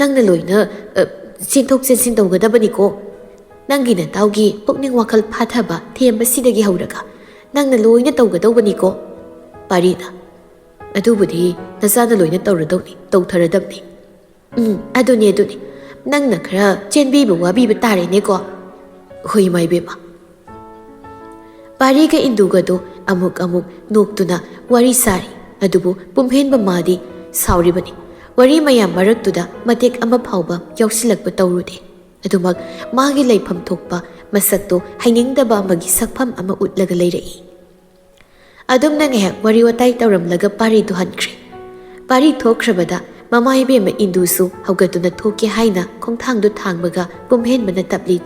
ꯅꯪꯅ ꯂꯣꯏꯅ ꯆꯦꯟꯊꯣꯛ ꯆꯦꯟꯁꯤꯟ ꯇꯧꯒꯗꯕꯅꯤꯀꯣ ꯅꯪꯒꯤ ꯅꯇꯥꯎꯒꯤ ꯄꯨꯛꯅꯤꯡ ꯋꯥꯈꯜ ꯐꯥꯊꯕ ꯊꯦꯝꯕꯁꯤꯗꯒꯤ ꯍꯧꯔꯒ ꯅꯪꯅ ꯂꯣꯏꯅ ꯇꯧꯒꯗꯧꯕꯅꯤꯀꯣ ꯄꯥꯔꯤꯅ ꯑꯗꯨꯕꯨꯗꯤ ꯅꯆꯥꯅ ꯂꯣꯏꯅ ꯇꯧꯊꯔꯗꯕꯅꯤ ꯑꯗꯨꯅꯤ ꯅꯪꯅ ꯈꯔ ꯆꯦꯟꯕꯤꯕ ꯋꯥꯕꯤꯕ ꯇꯥꯔꯦꯅꯦꯀꯣ ꯍꯣꯏ ꯏꯃꯥ ꯏꯕꯦꯝꯃ ꯄꯥꯔꯤꯒ ꯏꯟꯗꯨꯒꯗꯣ ꯑꯃꯨꯛ ꯅꯣꯛꯇꯨꯅ ꯋꯥꯔꯤ ꯁꯥꯔꯤ ꯑꯗꯨꯕꯨ ꯄꯨꯝꯍꯦꯟꯕ ꯃꯥꯗꯤ ꯁꯥꯎꯔꯤꯕꯅꯤ ꯋꯥꯔꯤ ꯃꯌꯥꯝ ꯃꯔꯛꯇꯨꯗ ꯃꯇꯦꯛ ꯑꯃ ꯐꯥꯎꯕ ꯌꯥꯎꯁꯤꯜꯂꯛꯄ ꯇꯧꯔꯨꯗꯦ ꯑꯗꯨꯃꯛ ꯃꯥꯒꯤ ꯂꯩꯐꯝ ꯊꯣꯛꯄ ꯃꯁꯛꯇꯣ ꯍꯩꯅꯤꯡꯗꯕ ꯑꯃꯒꯤ ꯁꯛꯐꯝ ꯑꯃ ꯎꯠꯂꯒ ꯂꯩꯔꯛꯏ ꯑꯗꯨꯝꯅ ꯉꯥꯏꯍꯥꯛ ꯋꯥꯔꯤ ꯋꯥꯇꯥꯏ ꯇꯧꯔꯝꯂꯒ ꯄꯥꯔꯤꯗꯨ ꯍꯟꯈ꯭ꯔꯦ ꯄꯥꯔꯤ ꯊꯣꯛꯈ꯭ꯔꯕꯗ ꯃꯃꯥ ꯏꯕꯦꯝꯃ ꯏꯟꯗꯨꯁꯨ ꯍꯧꯒꯠꯇꯨꯅ ꯊꯣꯛꯀꯦ ꯍꯥꯏꯅ ꯈꯣꯡꯊꯥꯡꯗꯨ ꯊꯥꯡꯕꯒ ꯄꯨꯝꯍꯦꯟꯕꯅ ꯇꯞꯂꯤ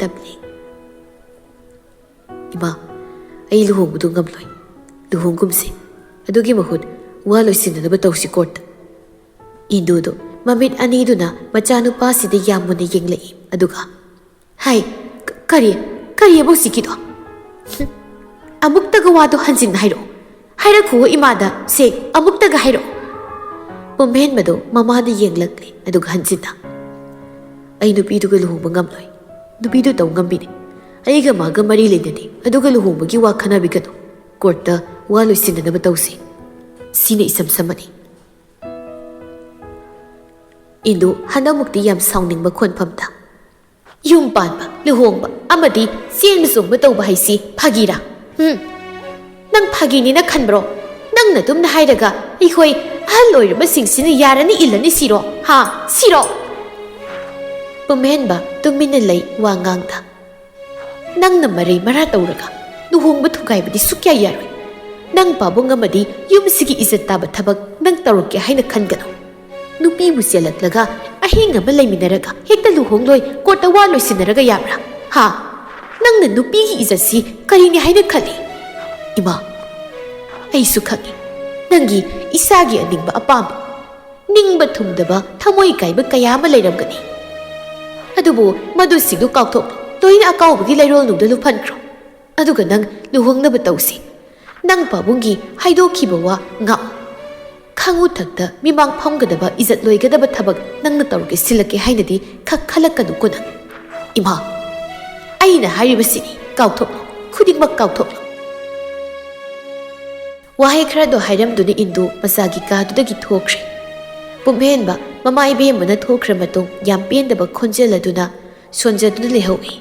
ꯏꯃꯥ ꯑꯩ ꯂꯨꯍꯣꯡꯕꯗꯨ ꯉꯝꯂꯣꯏ ꯂꯨꯍꯣꯡꯒꯨꯝꯁꯤ ꯑꯗꯨꯒꯤ ꯃꯍꯨꯠ ꯋꯥ ꯂꯣꯏꯁꯤꯟꯅꯅꯕ ꯇꯧꯁꯤ ꯀꯣꯔꯠꯇ ꯏꯟꯗꯨꯗꯨ ꯃꯃꯤꯠ ꯑꯅꯤꯗꯨꯅ ꯃꯆꯥꯅꯨꯄꯥꯁꯤꯗ ꯌꯥꯝ ꯃꯨꯟꯅ ꯌꯦꯡꯂꯛꯏ ꯑꯗꯨꯒ ꯍꯥꯏ ꯀꯔꯤꯑꯕ ꯍꯧꯖꯤꯛꯀꯤꯗꯣ ꯑꯃꯨꯛꯇꯒ ꯋꯥꯗꯣ ꯍꯟꯖꯤꯟꯅ ꯍꯥꯏꯔꯛꯈꯨꯋꯣ ꯏꯃꯥꯗ ꯁꯦ ꯑꯃꯨꯛꯇꯒ ꯍꯥꯏꯔꯛꯑꯣ ꯄꯨꯝꯍꯦꯟꯕꯗꯣ ꯃꯃꯥꯗ ꯌꯦꯡꯂꯛꯂꯦ ꯑꯗꯨꯒ ꯍꯟꯖꯤꯟꯅ ꯑꯩ ꯅꯨꯄꯤꯗꯨꯒ ꯂꯨꯍꯣꯡꯕ ꯉꯝꯂꯣꯏ ꯅꯨꯄꯤꯗꯨ ꯇꯧ ꯉꯝꯕꯤꯅꯤ ꯑꯩꯒ ꯃꯥꯒ ꯃꯔꯤ ꯂꯩꯅꯗꯦ ꯑꯗꯨꯒ ꯂꯨꯍꯣꯡꯕꯒꯤ ꯋꯥ ꯈꯟꯅꯕꯤꯒꯅꯨ ꯀꯣꯔꯠꯇ ꯋꯥ ꯂꯣꯏꯁꯤꯟꯅꯅꯕ ꯇꯧꯁꯤ ꯁꯤꯅ ꯏꯁꯝ ꯁꯝꯃꯅꯤ ꯏꯟꯗꯨ ꯍꯟꯗꯛꯃꯨꯛꯇꯤ ꯌꯥꯝ ꯁꯥꯎꯅꯤꯡꯕ ꯈꯣꯟꯐꯝꯗ ꯌꯨꯝ ꯄꯥꯟꯕ ꯂꯨꯍꯣꯡꯕ ꯑꯃꯗꯤ ꯆꯦꯟꯕ ꯆꯣꯡꯕ ꯇꯧꯕ ꯍꯥꯏꯁꯤ ꯐꯥꯒꯤꯔꯥ ꯅꯪ ꯐꯥꯒꯤꯅꯤꯅ ꯈꯟꯕ꯭ꯔꯣ ꯅꯪꯅ ꯑꯗꯨꯝꯅ ꯍꯥꯏꯔꯒ ꯑꯩꯈꯣꯏ ꯑꯍꯜ ꯑꯣꯏꯔꯕꯁꯤꯡꯁꯤꯅ ꯌꯥꯔꯅꯤ ꯏꯜꯂꯅꯤ ꯁꯤꯔꯣ ꯄꯨꯝꯍꯦꯟꯕ ꯇꯨꯃꯤꯟꯅ ꯂꯩ ꯋꯥ ꯉꯥꯡꯗ ꯅꯪꯅ ꯃꯔꯩ ꯃꯔꯥ ꯇꯧꯔꯒ ꯂꯨꯍꯣꯡꯕ ꯊꯨꯒꯥꯏꯕꯗꯤ ꯁꯨꯛꯌꯥ ꯌꯥꯔꯣꯏ ꯅꯪ ꯄꯥꯕꯨꯡ ꯑꯃꯗꯤ ꯌꯨꯝꯁꯤꯒꯤ ꯏꯖꯠ ꯇꯥꯕ ꯊꯕꯛ ꯅꯪ ꯇꯧꯔꯛꯀꯦ ꯍꯥꯏꯅ ꯈꯟꯒꯅꯨ ꯅꯨꯄꯤꯕꯨ ꯆꯦꯜꯂꯛꯂꯒ ꯑꯍꯤꯡ ꯑꯃ ꯂꯩꯃꯤꯟꯅꯔꯒ ꯍꯦꯛꯇ ꯂꯨꯍꯣꯡꯂꯣꯏ ꯀꯣꯔꯠꯇ ꯋꯥ ꯂꯣꯏꯁꯤꯟꯅꯔꯒ ꯌꯥꯕ꯭ꯔꯥ ꯅꯪꯅ ꯅꯨꯄꯤꯒꯤ ꯏꯖꯠꯁꯤ ꯀꯔꯤꯅꯤ ꯍꯥꯏꯅ ꯈꯜꯂꯤ ꯏꯃꯥ ꯑꯩꯁꯨ ꯈꯪꯏ ꯅꯪꯒꯤ ꯏꯁꯥꯒꯤ ꯑꯅꯤꯡꯕ ꯑꯄꯥꯝꯕ ꯅꯤꯡꯕ ꯊꯨꯡꯗꯕ ꯊꯃꯣꯏ ꯀꯥꯏꯕ ꯀꯌా ꯑꯃ ꯂꯩꯔꯝꯒꯅꯤ ꯑꯗꯨꯕꯨ ꯃꯗꯨꯁꯤꯡꯗꯨ ꯀꯥꯎꯊꯣꯛꯂꯣ ꯂꯣꯏꯅ ꯑꯀꯥꯎꯕꯒꯤ ꯂꯩꯔꯣꯜꯅꯨꯡꯗ ꯂꯨꯞꯍꯟꯈ꯭ꯔꯣ ꯑꯗꯨꯒ ꯅꯪ ꯂꯨꯍꯣꯡꯅꯕ ꯇꯧꯁꯤ ꯅꯪ ꯄꯥꯕꯨꯡꯒꯤ ꯍꯥꯏꯗꯣꯛꯈꯤꯕ ꯋꯥ ꯉꯥꯛꯎ ꯈꯪꯎ ꯊꯛꯇ ꯃꯤꯃꯥꯡ ꯐꯝꯒꯗꯕ ꯏꯖꯠ ꯂꯣꯏꯒꯗꯕ ꯊꯕꯛ ꯅꯪꯅ ꯇꯧꯔꯒꯦ ꯁꯤꯜꯂꯛꯀꯦ ꯍꯥꯏꯅꯗꯤ ꯈꯜꯂꯛꯀꯅꯨꯀꯣ ꯅꯪ ꯏꯃꯥ ꯑꯩꯅ ꯍꯥꯏꯔꯤꯕꯁꯤꯅꯤ ꯀꯥꯎꯊꯣꯛꯂꯣ ꯈꯨꯗꯤꯡꯃꯛ ꯀꯥꯎꯊꯣꯛꯂꯣ ꯋꯥꯍꯩ ꯈꯔꯗꯣ ꯍꯥꯏꯔꯝꯗꯨꯅ ꯏꯟꯗꯨ ꯃꯆꯥꯒꯤ ꯀꯥꯗꯨꯗꯒꯤ ꯊꯣꯛꯈ꯭ꯔꯦ ꯄꯨꯝꯍꯦꯟꯕ ꯃꯃꯥ ꯏꯕꯦꯝꯕꯅ ꯊꯣꯛꯈ꯭ꯔ ꯃꯇꯨꯡ ꯌꯥꯝ ꯄꯦꯟꯗꯕ ꯈꯣꯟꯖꯦꯜ ꯑꯗꯨꯅ ꯁꯣꯟꯖꯗꯨꯅ ꯂꯩꯍꯧꯏ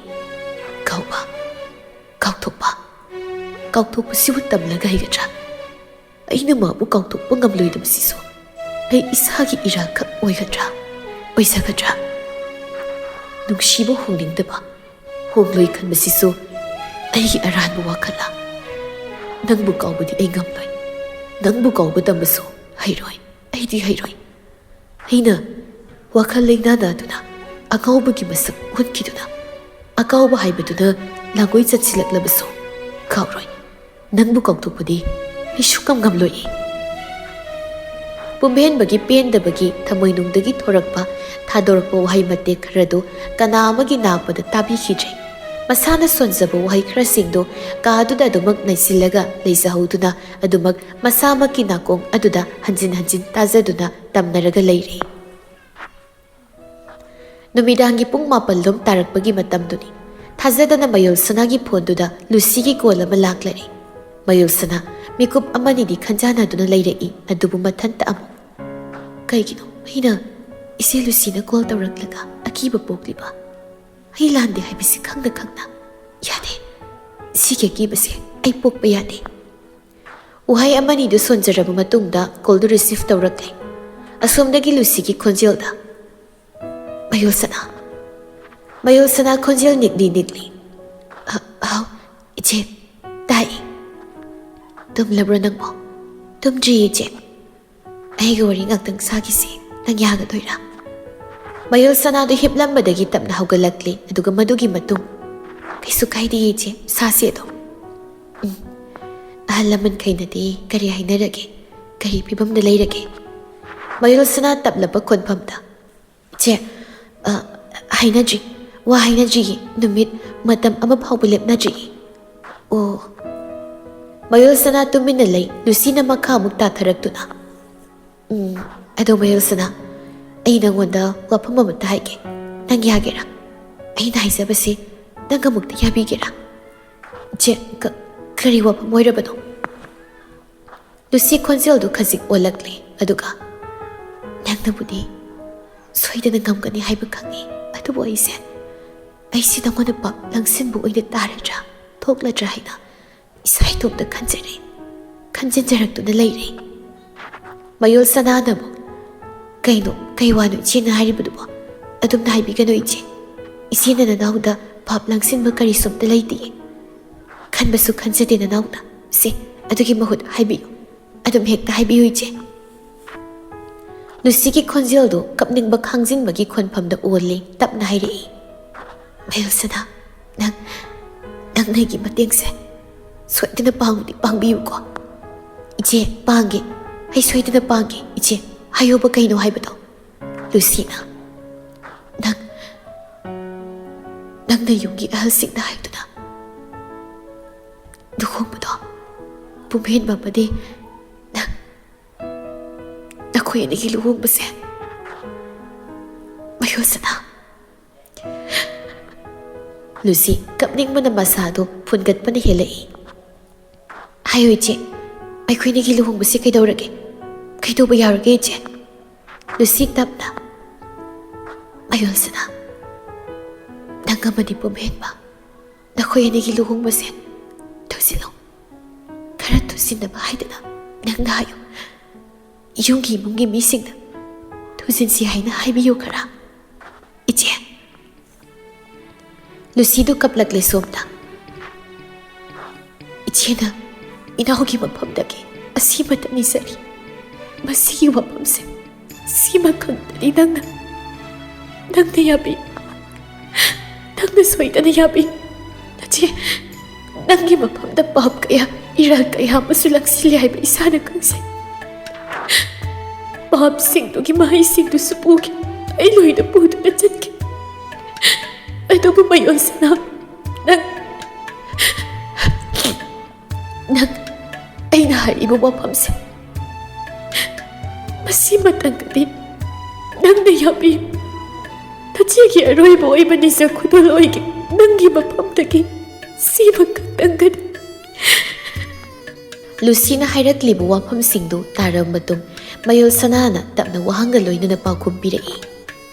ꯀꯥꯎꯊꯣꯛꯄꯁꯤꯕꯨ ꯇꯝꯂꯒ ꯍꯩꯒꯗ꯭ꯔꯥ ꯑꯩꯅ ꯃꯥꯕꯨ ꯀꯥꯎꯊꯣꯛꯄ ꯉꯝꯂꯣꯏꯗꯕꯁꯤꯁꯨ ꯑꯩ ꯏꯁꯥꯒꯤ ꯏꯔꯥꯜꯈꯛ ꯑꯣꯏꯖꯒꯗ꯭ꯔꯥ ꯅꯨꯡꯁꯤꯕ ꯍꯣꯡꯅꯤꯡꯗꯕ ꯍꯣꯡꯂꯣꯏ ꯈꯟꯕꯁꯤꯁꯨ ꯑꯩꯒꯤ ꯑꯔꯥꯟꯕ ꯋꯥꯈꯜꯂ? ꯅꯪꯕꯨ ꯀꯥꯎꯕꯗꯤ ꯑꯩ ꯉꯝꯂꯣꯏ. ꯅꯪꯕꯨ ꯀꯥꯎꯕ ꯇꯝꯕꯁꯨ ꯍꯩꯔꯣꯏ. ꯑꯩꯗꯤ ꯍꯩꯔꯣꯏ. ꯑꯩꯅ ꯋꯥꯈꯜ ꯂꯩꯅꯥꯅ ꯑꯗꯨꯅ ꯑꯉꯥꯎꯕꯒꯤ ꯃꯁꯛ ꯎꯠꯈꯤꯗꯨꯅ ꯑꯀꯥꯎꯕ ꯍꯥꯏꯕꯗꯨꯅ ꯂꯥꯡꯒꯣꯏ ꯆꯠꯁꯤꯜꯂꯛꯂꯕꯁꯨ ꯀꯥꯎꯔꯣꯏ. ꯅꯪꯕꯨ ꯀꯥꯎꯊꯣꯛꯄꯗꯤ ꯑꯩ ꯁꯨꯛꯉꯝ ꯉꯝꯂꯣꯏ. ꯄꯨꯝꯍꯦꯟꯕꯒꯤ ꯄꯦꯟꯗꯕꯒꯤ ꯊꯃꯣꯏꯅꯨꯡꯗꯒꯤ ꯊꯣꯔꯛꯄ ꯊꯥꯗꯣꯔꯛꯄ ꯋꯥꯍꯩ ꯃꯇꯦꯛ ꯈꯔꯗꯨ ꯀꯅꯥ ꯑꯃꯒꯤ ꯅꯥꯄꯗ ꯇꯥꯕꯤꯈꯤꯗ꯭ꯔꯦ. ꯃꯁꯥꯅ ꯁꯣꯟꯖꯕ ꯋꯥꯍꯩ ꯈꯔꯁꯤꯡꯗꯨ ꯀꯥꯗꯨꯗ ꯑꯗꯨꯃꯛ ꯅꯩꯁꯤꯜꯂꯒ ꯂꯩꯖꯍꯧꯗꯨꯅ ꯑꯗꯨꯃꯛ ꯃꯁꯥꯃꯛꯀꯤ ꯅꯥꯀꯣꯡ ꯑꯗꯨꯗ ꯍꯟꯖꯤꯟ ꯍꯟꯖꯤꯟ ꯇꯥꯖꯗꯨꯅ ꯇꯝꯅꯔꯒ ꯂꯩꯔꯦ. ꯅꯨꯃꯤꯗꯥꯡꯒꯤ ꯄꯨꯡ 9 ꯇꯥꯔꯛꯄꯒꯤ ꯃꯇꯝꯗꯨꯅꯤ. ꯊꯥꯖꯗꯅ ꯃꯌꯣꯜꯁꯅꯥꯒꯤ ꯐꯣꯟꯗꯨꯗ ꯂꯨꯁꯤꯒꯤ ꯀꯣꯜ ꯑꯃ ꯂꯥꯛꯂꯔꯦ. ꯃꯌꯣꯜꯁꯅꯥ ꯃꯤꯀꯨꯞ ꯑꯃꯅꯤꯗꯤ ꯈꯟꯖꯥꯟꯅꯗꯨꯅ ꯂꯩꯔꯛꯏ. ꯑꯗꯨꯕꯨ ꯃꯊꯟꯇ ꯑꯃꯨꯛ, ꯀꯩꯒꯤꯅꯣ ꯑꯩꯅ ꯏꯆꯦ ꯂꯨꯁꯤꯅ ꯀꯣꯜ ꯇꯧꯔꯛꯂꯒ ꯑꯀꯤꯕ ꯄꯣꯛꯂꯤꯕ? ꯑꯩ ꯂꯥꯟꯗꯦ ꯍꯥꯏꯕꯁꯤ ꯈꯪꯅ ꯈꯪꯅ ꯌꯥꯗꯦ. ꯁꯤꯒꯤ ꯑꯀꯤꯕꯁꯦ ꯑꯩ ꯄꯣꯛꯄ ꯌꯥꯗꯦ. ꯋꯥꯍꯩ ꯑꯃꯅꯤꯗꯨ ꯁꯣꯟꯖꯔꯕ ꯃꯇꯨꯡꯗ ꯀꯣꯜꯗꯨ ꯔꯤꯁꯤꯚ ꯇꯧꯔꯛꯂꯦ. ꯑꯁꯣꯝꯗꯒꯤ ꯂꯨꯁꯤꯒꯤ ꯈꯣꯟꯖꯦꯜꯗ, ꯃꯌꯣꯜꯁꯅꯥ. ꯃꯌꯣꯜꯁꯅꯥ ꯈꯣꯟꯖꯦꯜ ꯅꯤꯛꯂꯤ. ꯍꯥꯎ ꯏꯆꯦ, ꯇꯥꯏ. ꯇꯨꯝꯂꯕ꯭ꯔꯣ ꯅꯪꯕꯣ? ꯇꯨꯝꯗ꯭ꯔꯤꯌꯦ ꯏꯆꯦ. ꯑꯩꯒ ꯋꯥꯔꯤ ꯉꯥꯛꯇꯪ ꯁꯥꯈꯤꯁꯤ. ꯅꯪ ꯌꯥꯒꯗꯣꯏꯔꯥ? ꯃꯌꯣꯜꯁꯅꯥꯗꯨ ꯍꯤꯞꯂꯝꯕꯗꯒꯤ ꯇꯞꯅ ꯍꯧꯒꯠꯂꯛꯂꯤ. ꯑꯗꯨꯒ ꯃꯗꯨꯒꯤ ꯃꯇꯨꯡ, ꯀꯩꯁꯨ ꯀꯥꯏꯗꯦ ꯏꯆꯦ, ꯁꯥꯁꯤ ꯑꯗꯨꯝ. ꯑꯍꯜ ꯂꯃꯟꯈꯩꯅꯗꯤ ꯀꯔꯤ ꯍꯥꯏꯅꯔꯒꯦ? ꯀꯔꯤ ꯐꯤꯕꯝꯗ ꯂꯩꯔꯒꯦ? ꯃꯌꯣꯜꯁꯅꯥ ꯇꯞꯂꯕ ꯈꯣꯟꯐꯝꯗ, ꯏꯆꯦ, ꯍꯥꯏꯅꯗ꯭ꯔꯤ. ꯋꯥ ꯍꯥꯏꯅꯗ꯭ꯔꯤꯌꯦ. ꯅꯨꯃꯤꯠ ꯃꯇꯝ ꯑꯃ ꯐꯥꯎꯕ ꯂꯦꯞꯅꯗ꯭ꯔꯤꯌꯦ. ꯑꯣ. ꯃꯌꯣꯜꯁꯅꯥ ꯇꯨꯃꯤꯟꯅ ꯂꯩ. ꯂꯨꯁꯤꯅ ꯃꯈꯥ ꯑꯃꯨꯛ ꯇꯥꯊꯔꯛꯇꯨꯅ, ꯑꯗꯣ ꯃꯌꯣꯜꯁꯅꯥ, ꯑꯩ ꯅꯪꯉꯣꯟꯗ ꯋꯥꯐꯝ ꯑꯃꯠꯇ ꯍꯥꯏꯒꯦ. ꯅꯪ ꯌꯥꯒꯦꯔꯥ? ꯑꯩꯅ ꯍꯥꯏꯖꯕꯁꯤ ꯅꯪ ꯑꯃꯨꯛꯇ ꯌꯥꯕꯤꯒꯦꯔꯥ? ꯏꯆꯦ, ꯀꯔꯤ ꯋꯥꯐꯝ ꯑꯣꯏꯔꯕꯅꯣ? ꯂꯨꯁꯤ ꯈꯣꯟꯖꯦꯜꯗꯨ ꯈꯖꯤꯛ ꯑꯣꯜꯂꯛꯂꯦ. ꯑꯗꯨꯒ, ꯅꯪꯅꯕꯨꯗꯤ ꯁꯣꯏꯗꯅ ꯉꯝꯒꯅꯤ ꯍꯥꯏꯕ ꯈꯪꯉꯤ. ꯑꯗꯨꯕꯨ ꯑꯩꯁꯤ ꯅꯪꯉꯣꯟꯗ ꯄꯥꯞ ꯂꯪꯁꯤꯟꯕ ꯑꯣꯏꯅ ꯇꯥꯔꯗ꯭ꯔꯥ, ꯊꯣꯛꯂꯗ꯭ꯔꯥ ꯍꯥꯏꯅ ꯏꯁꯥ ꯏꯇꯣꯝꯇ ꯈꯟꯖꯤꯟꯖꯔꯛꯇꯨꯅ ꯂꯩꯔꯦ. ꯃꯌꯣꯜꯁꯅꯥꯅ ꯑꯃꯨꯛ, ꯀꯩ ꯋꯥꯅꯣ ꯏꯆꯦꯅ ꯍꯥꯏꯔꯤꯕꯗꯨꯕꯣ? ꯑꯗꯨꯝꯅ ꯍꯥꯏꯕꯤꯒꯅꯨ ꯏꯆꯦ. ꯏꯆꯦꯅ ꯅꯅꯥꯎꯗ ꯄꯥꯞ ꯂꯪꯁꯤꯟꯕ ꯀꯔꯤꯁꯨ ꯑꯝꯇ ꯂꯩꯇꯦ. ꯈꯟꯕꯁꯨ ꯈꯟꯖꯗꯦ ꯅꯅꯥꯎꯅ. ꯑꯗꯨꯒꯤ ꯃꯍꯨꯠ ꯍꯥꯏꯕꯤꯌꯨ. ꯑꯗꯨꯝ ꯍꯦꯛꯇ ꯍꯥꯏꯕꯤꯌꯨ ꯏꯆꯦ. ꯂꯨꯁꯤꯒꯤ ꯈꯣꯟꯖꯦꯜꯗꯨ ꯀꯞꯅꯤꯡꯕ ꯈꯥꯡꯖꯤꯟꯕꯒꯤ ꯈꯣꯟꯐꯝꯗ ꯑꯣꯜꯂꯤ. ꯇꯞꯅ ꯍꯥꯏꯔꯛꯏ, ꯃꯌꯣꯜꯁꯅꯥ, ꯅꯪ ꯑꯩꯒꯤ ꯃꯇꯦꯡꯁꯦ ꯁꯣꯏꯗꯅ ꯄꯥꯡꯕꯤꯌꯨꯀꯣ. ꯏꯆꯦ, ꯄꯥꯡꯒꯦ. ꯑꯩ ꯁꯣꯏꯗꯅ ꯄꯥꯡꯒꯦ. ꯏꯆꯦ, ꯍꯥꯏꯌꯣꯕ ꯀꯩꯅꯣ ꯍꯥꯏꯕꯗꯣ. ꯂꯨꯁꯤꯅ, ꯅꯪꯅ ꯌꯨꯝꯒꯤ ꯑꯍꯜꯁꯤꯡꯅ ꯍꯥꯏꯗꯨꯅ ꯂꯨꯍꯣꯡꯕꯗꯣ ꯄꯨꯝꯍꯦꯟꯕ ꯑꯃꯗꯤ ꯅꯈꯣꯏ ꯑꯅꯤꯒꯤ ꯂꯨꯍꯣꯡꯕꯁꯦ, ꯃꯌꯣꯜꯁꯅꯥ. ꯂꯨꯁꯤ ꯀꯞꯅꯤꯡꯕꯅ ꯃꯁꯥꯗꯣ ꯐꯨꯟꯒꯠꯄꯅ ꯍꯦꯜꯂꯛꯏ. ꯍꯥꯏꯌꯨ ꯏꯆꯦ, ꯑꯩꯈꯣꯏꯅꯤꯒꯤ ꯂꯨꯍꯣꯡꯕꯁꯦ ꯀꯩꯗꯧꯔꯒꯦ? ꯀꯩꯗꯧꯕ ꯌꯥꯎꯔꯒꯦ ꯏꯆꯦ? ꯂꯨꯁꯤ ꯇꯞꯅ, ꯃꯌꯣꯜꯁꯅꯥ, ꯅꯪ ꯑꯃꯗꯤ ꯄꯨꯝꯍꯦꯟꯕ, ꯅꯈꯣꯏ ꯑꯅꯤꯒꯤ ꯂꯨꯍꯣꯡꯕꯁꯦ ꯊꯨꯖꯤꯜꯂꯨ. ꯈꯔ ꯊꯨꯖꯤꯟꯅꯕ ꯍꯥꯏꯗꯅ ꯅꯪꯅ ꯍꯥꯏꯌꯨ. ꯌꯨꯝꯒꯤ ꯏꯃꯨꯡꯒꯤ ꯃꯤꯁꯤꯡꯅ ꯊꯨꯖꯤꯟꯁꯤ ꯍꯥꯏꯅ ꯍꯥꯏꯕꯤꯌꯨ ꯈꯔ. ꯏꯆꯦ. ꯂꯨꯁꯤꯗꯨ ꯀꯞꯂꯛꯂꯦ ꯁꯣꯝꯗ. ꯏꯆꯦꯅ ꯏꯅꯥꯎꯒꯤ ꯃꯐꯝꯗꯒꯤ ꯑꯁꯤꯃꯇ ꯅꯤꯖꯔꯤ. ꯃꯁꯤꯒꯤ ꯋꯥꯐꯝꯁꯦ ꯁꯤꯃ ꯈꯛꯇꯅꯤ ꯅꯪꯅ ꯌꯥꯕꯤꯌꯨ. ꯅꯪꯅ ꯁꯣꯏꯗꯅ ꯌꯥꯕꯤꯌꯨ. ꯅꯆꯦ, ꯅꯪꯒꯤ ꯃꯐꯝꯗ ꯄꯥꯞ ꯀꯌꯥ, ꯏꯔꯥꯜ ꯀꯌꯥ ꯑꯃꯁꯨ ꯂꯪꯁꯤꯜꯂꯤ ꯍꯥꯏꯕ ꯏꯁꯥꯅ ꯈꯪꯖꯩ. ꯄꯥꯞꯁꯤꯡꯗꯨꯒꯤ ꯃꯍꯩꯁꯤꯡꯗꯨꯁꯨ ꯄꯨꯈꯤ. ꯑꯩ ꯂꯣꯏꯅ ꯄꯨꯗꯨꯅ ꯆꯠꯈꯤ. ꯑꯗꯨꯕꯨ ꯃꯌꯣꯜꯁꯅꯥ, ꯅꯪ ꯑꯩꯅ ꯍꯥꯏꯔꯤꯕ ꯋꯥꯐꯝꯁꯦ ꯃꯁꯤꯃꯇꯪꯗꯤ ꯅꯪꯅ ꯌꯥꯕꯤꯌꯨ. ꯅꯆꯦꯒꯤ ꯑꯔꯣꯏꯕ ꯑꯣꯏꯕ ꯅꯤꯖ ꯈꯨꯗꯣꯜ ꯑꯣꯏꯒꯦ. ꯅꯪꯒꯤ ꯃꯐꯝꯗꯒꯤ ꯁꯤꯃ ꯈꯛꯇꯪꯒꯅꯤ. ꯂꯨꯁꯤꯅ ꯍꯥꯏꯔꯛꯂꯤꯕ ꯋꯥꯐꯝꯁꯤꯡꯗꯨ ꯇꯥꯔꯕ ꯃꯇꯨꯡ ꯃꯌꯣꯜꯁꯅꯥꯅ ꯇꯞꯅ ꯋꯥꯍꯪꯒ ꯂꯣꯏꯅꯅ ꯄꯥꯎꯈꯨꯝ ꯄꯤꯔꯛꯏ.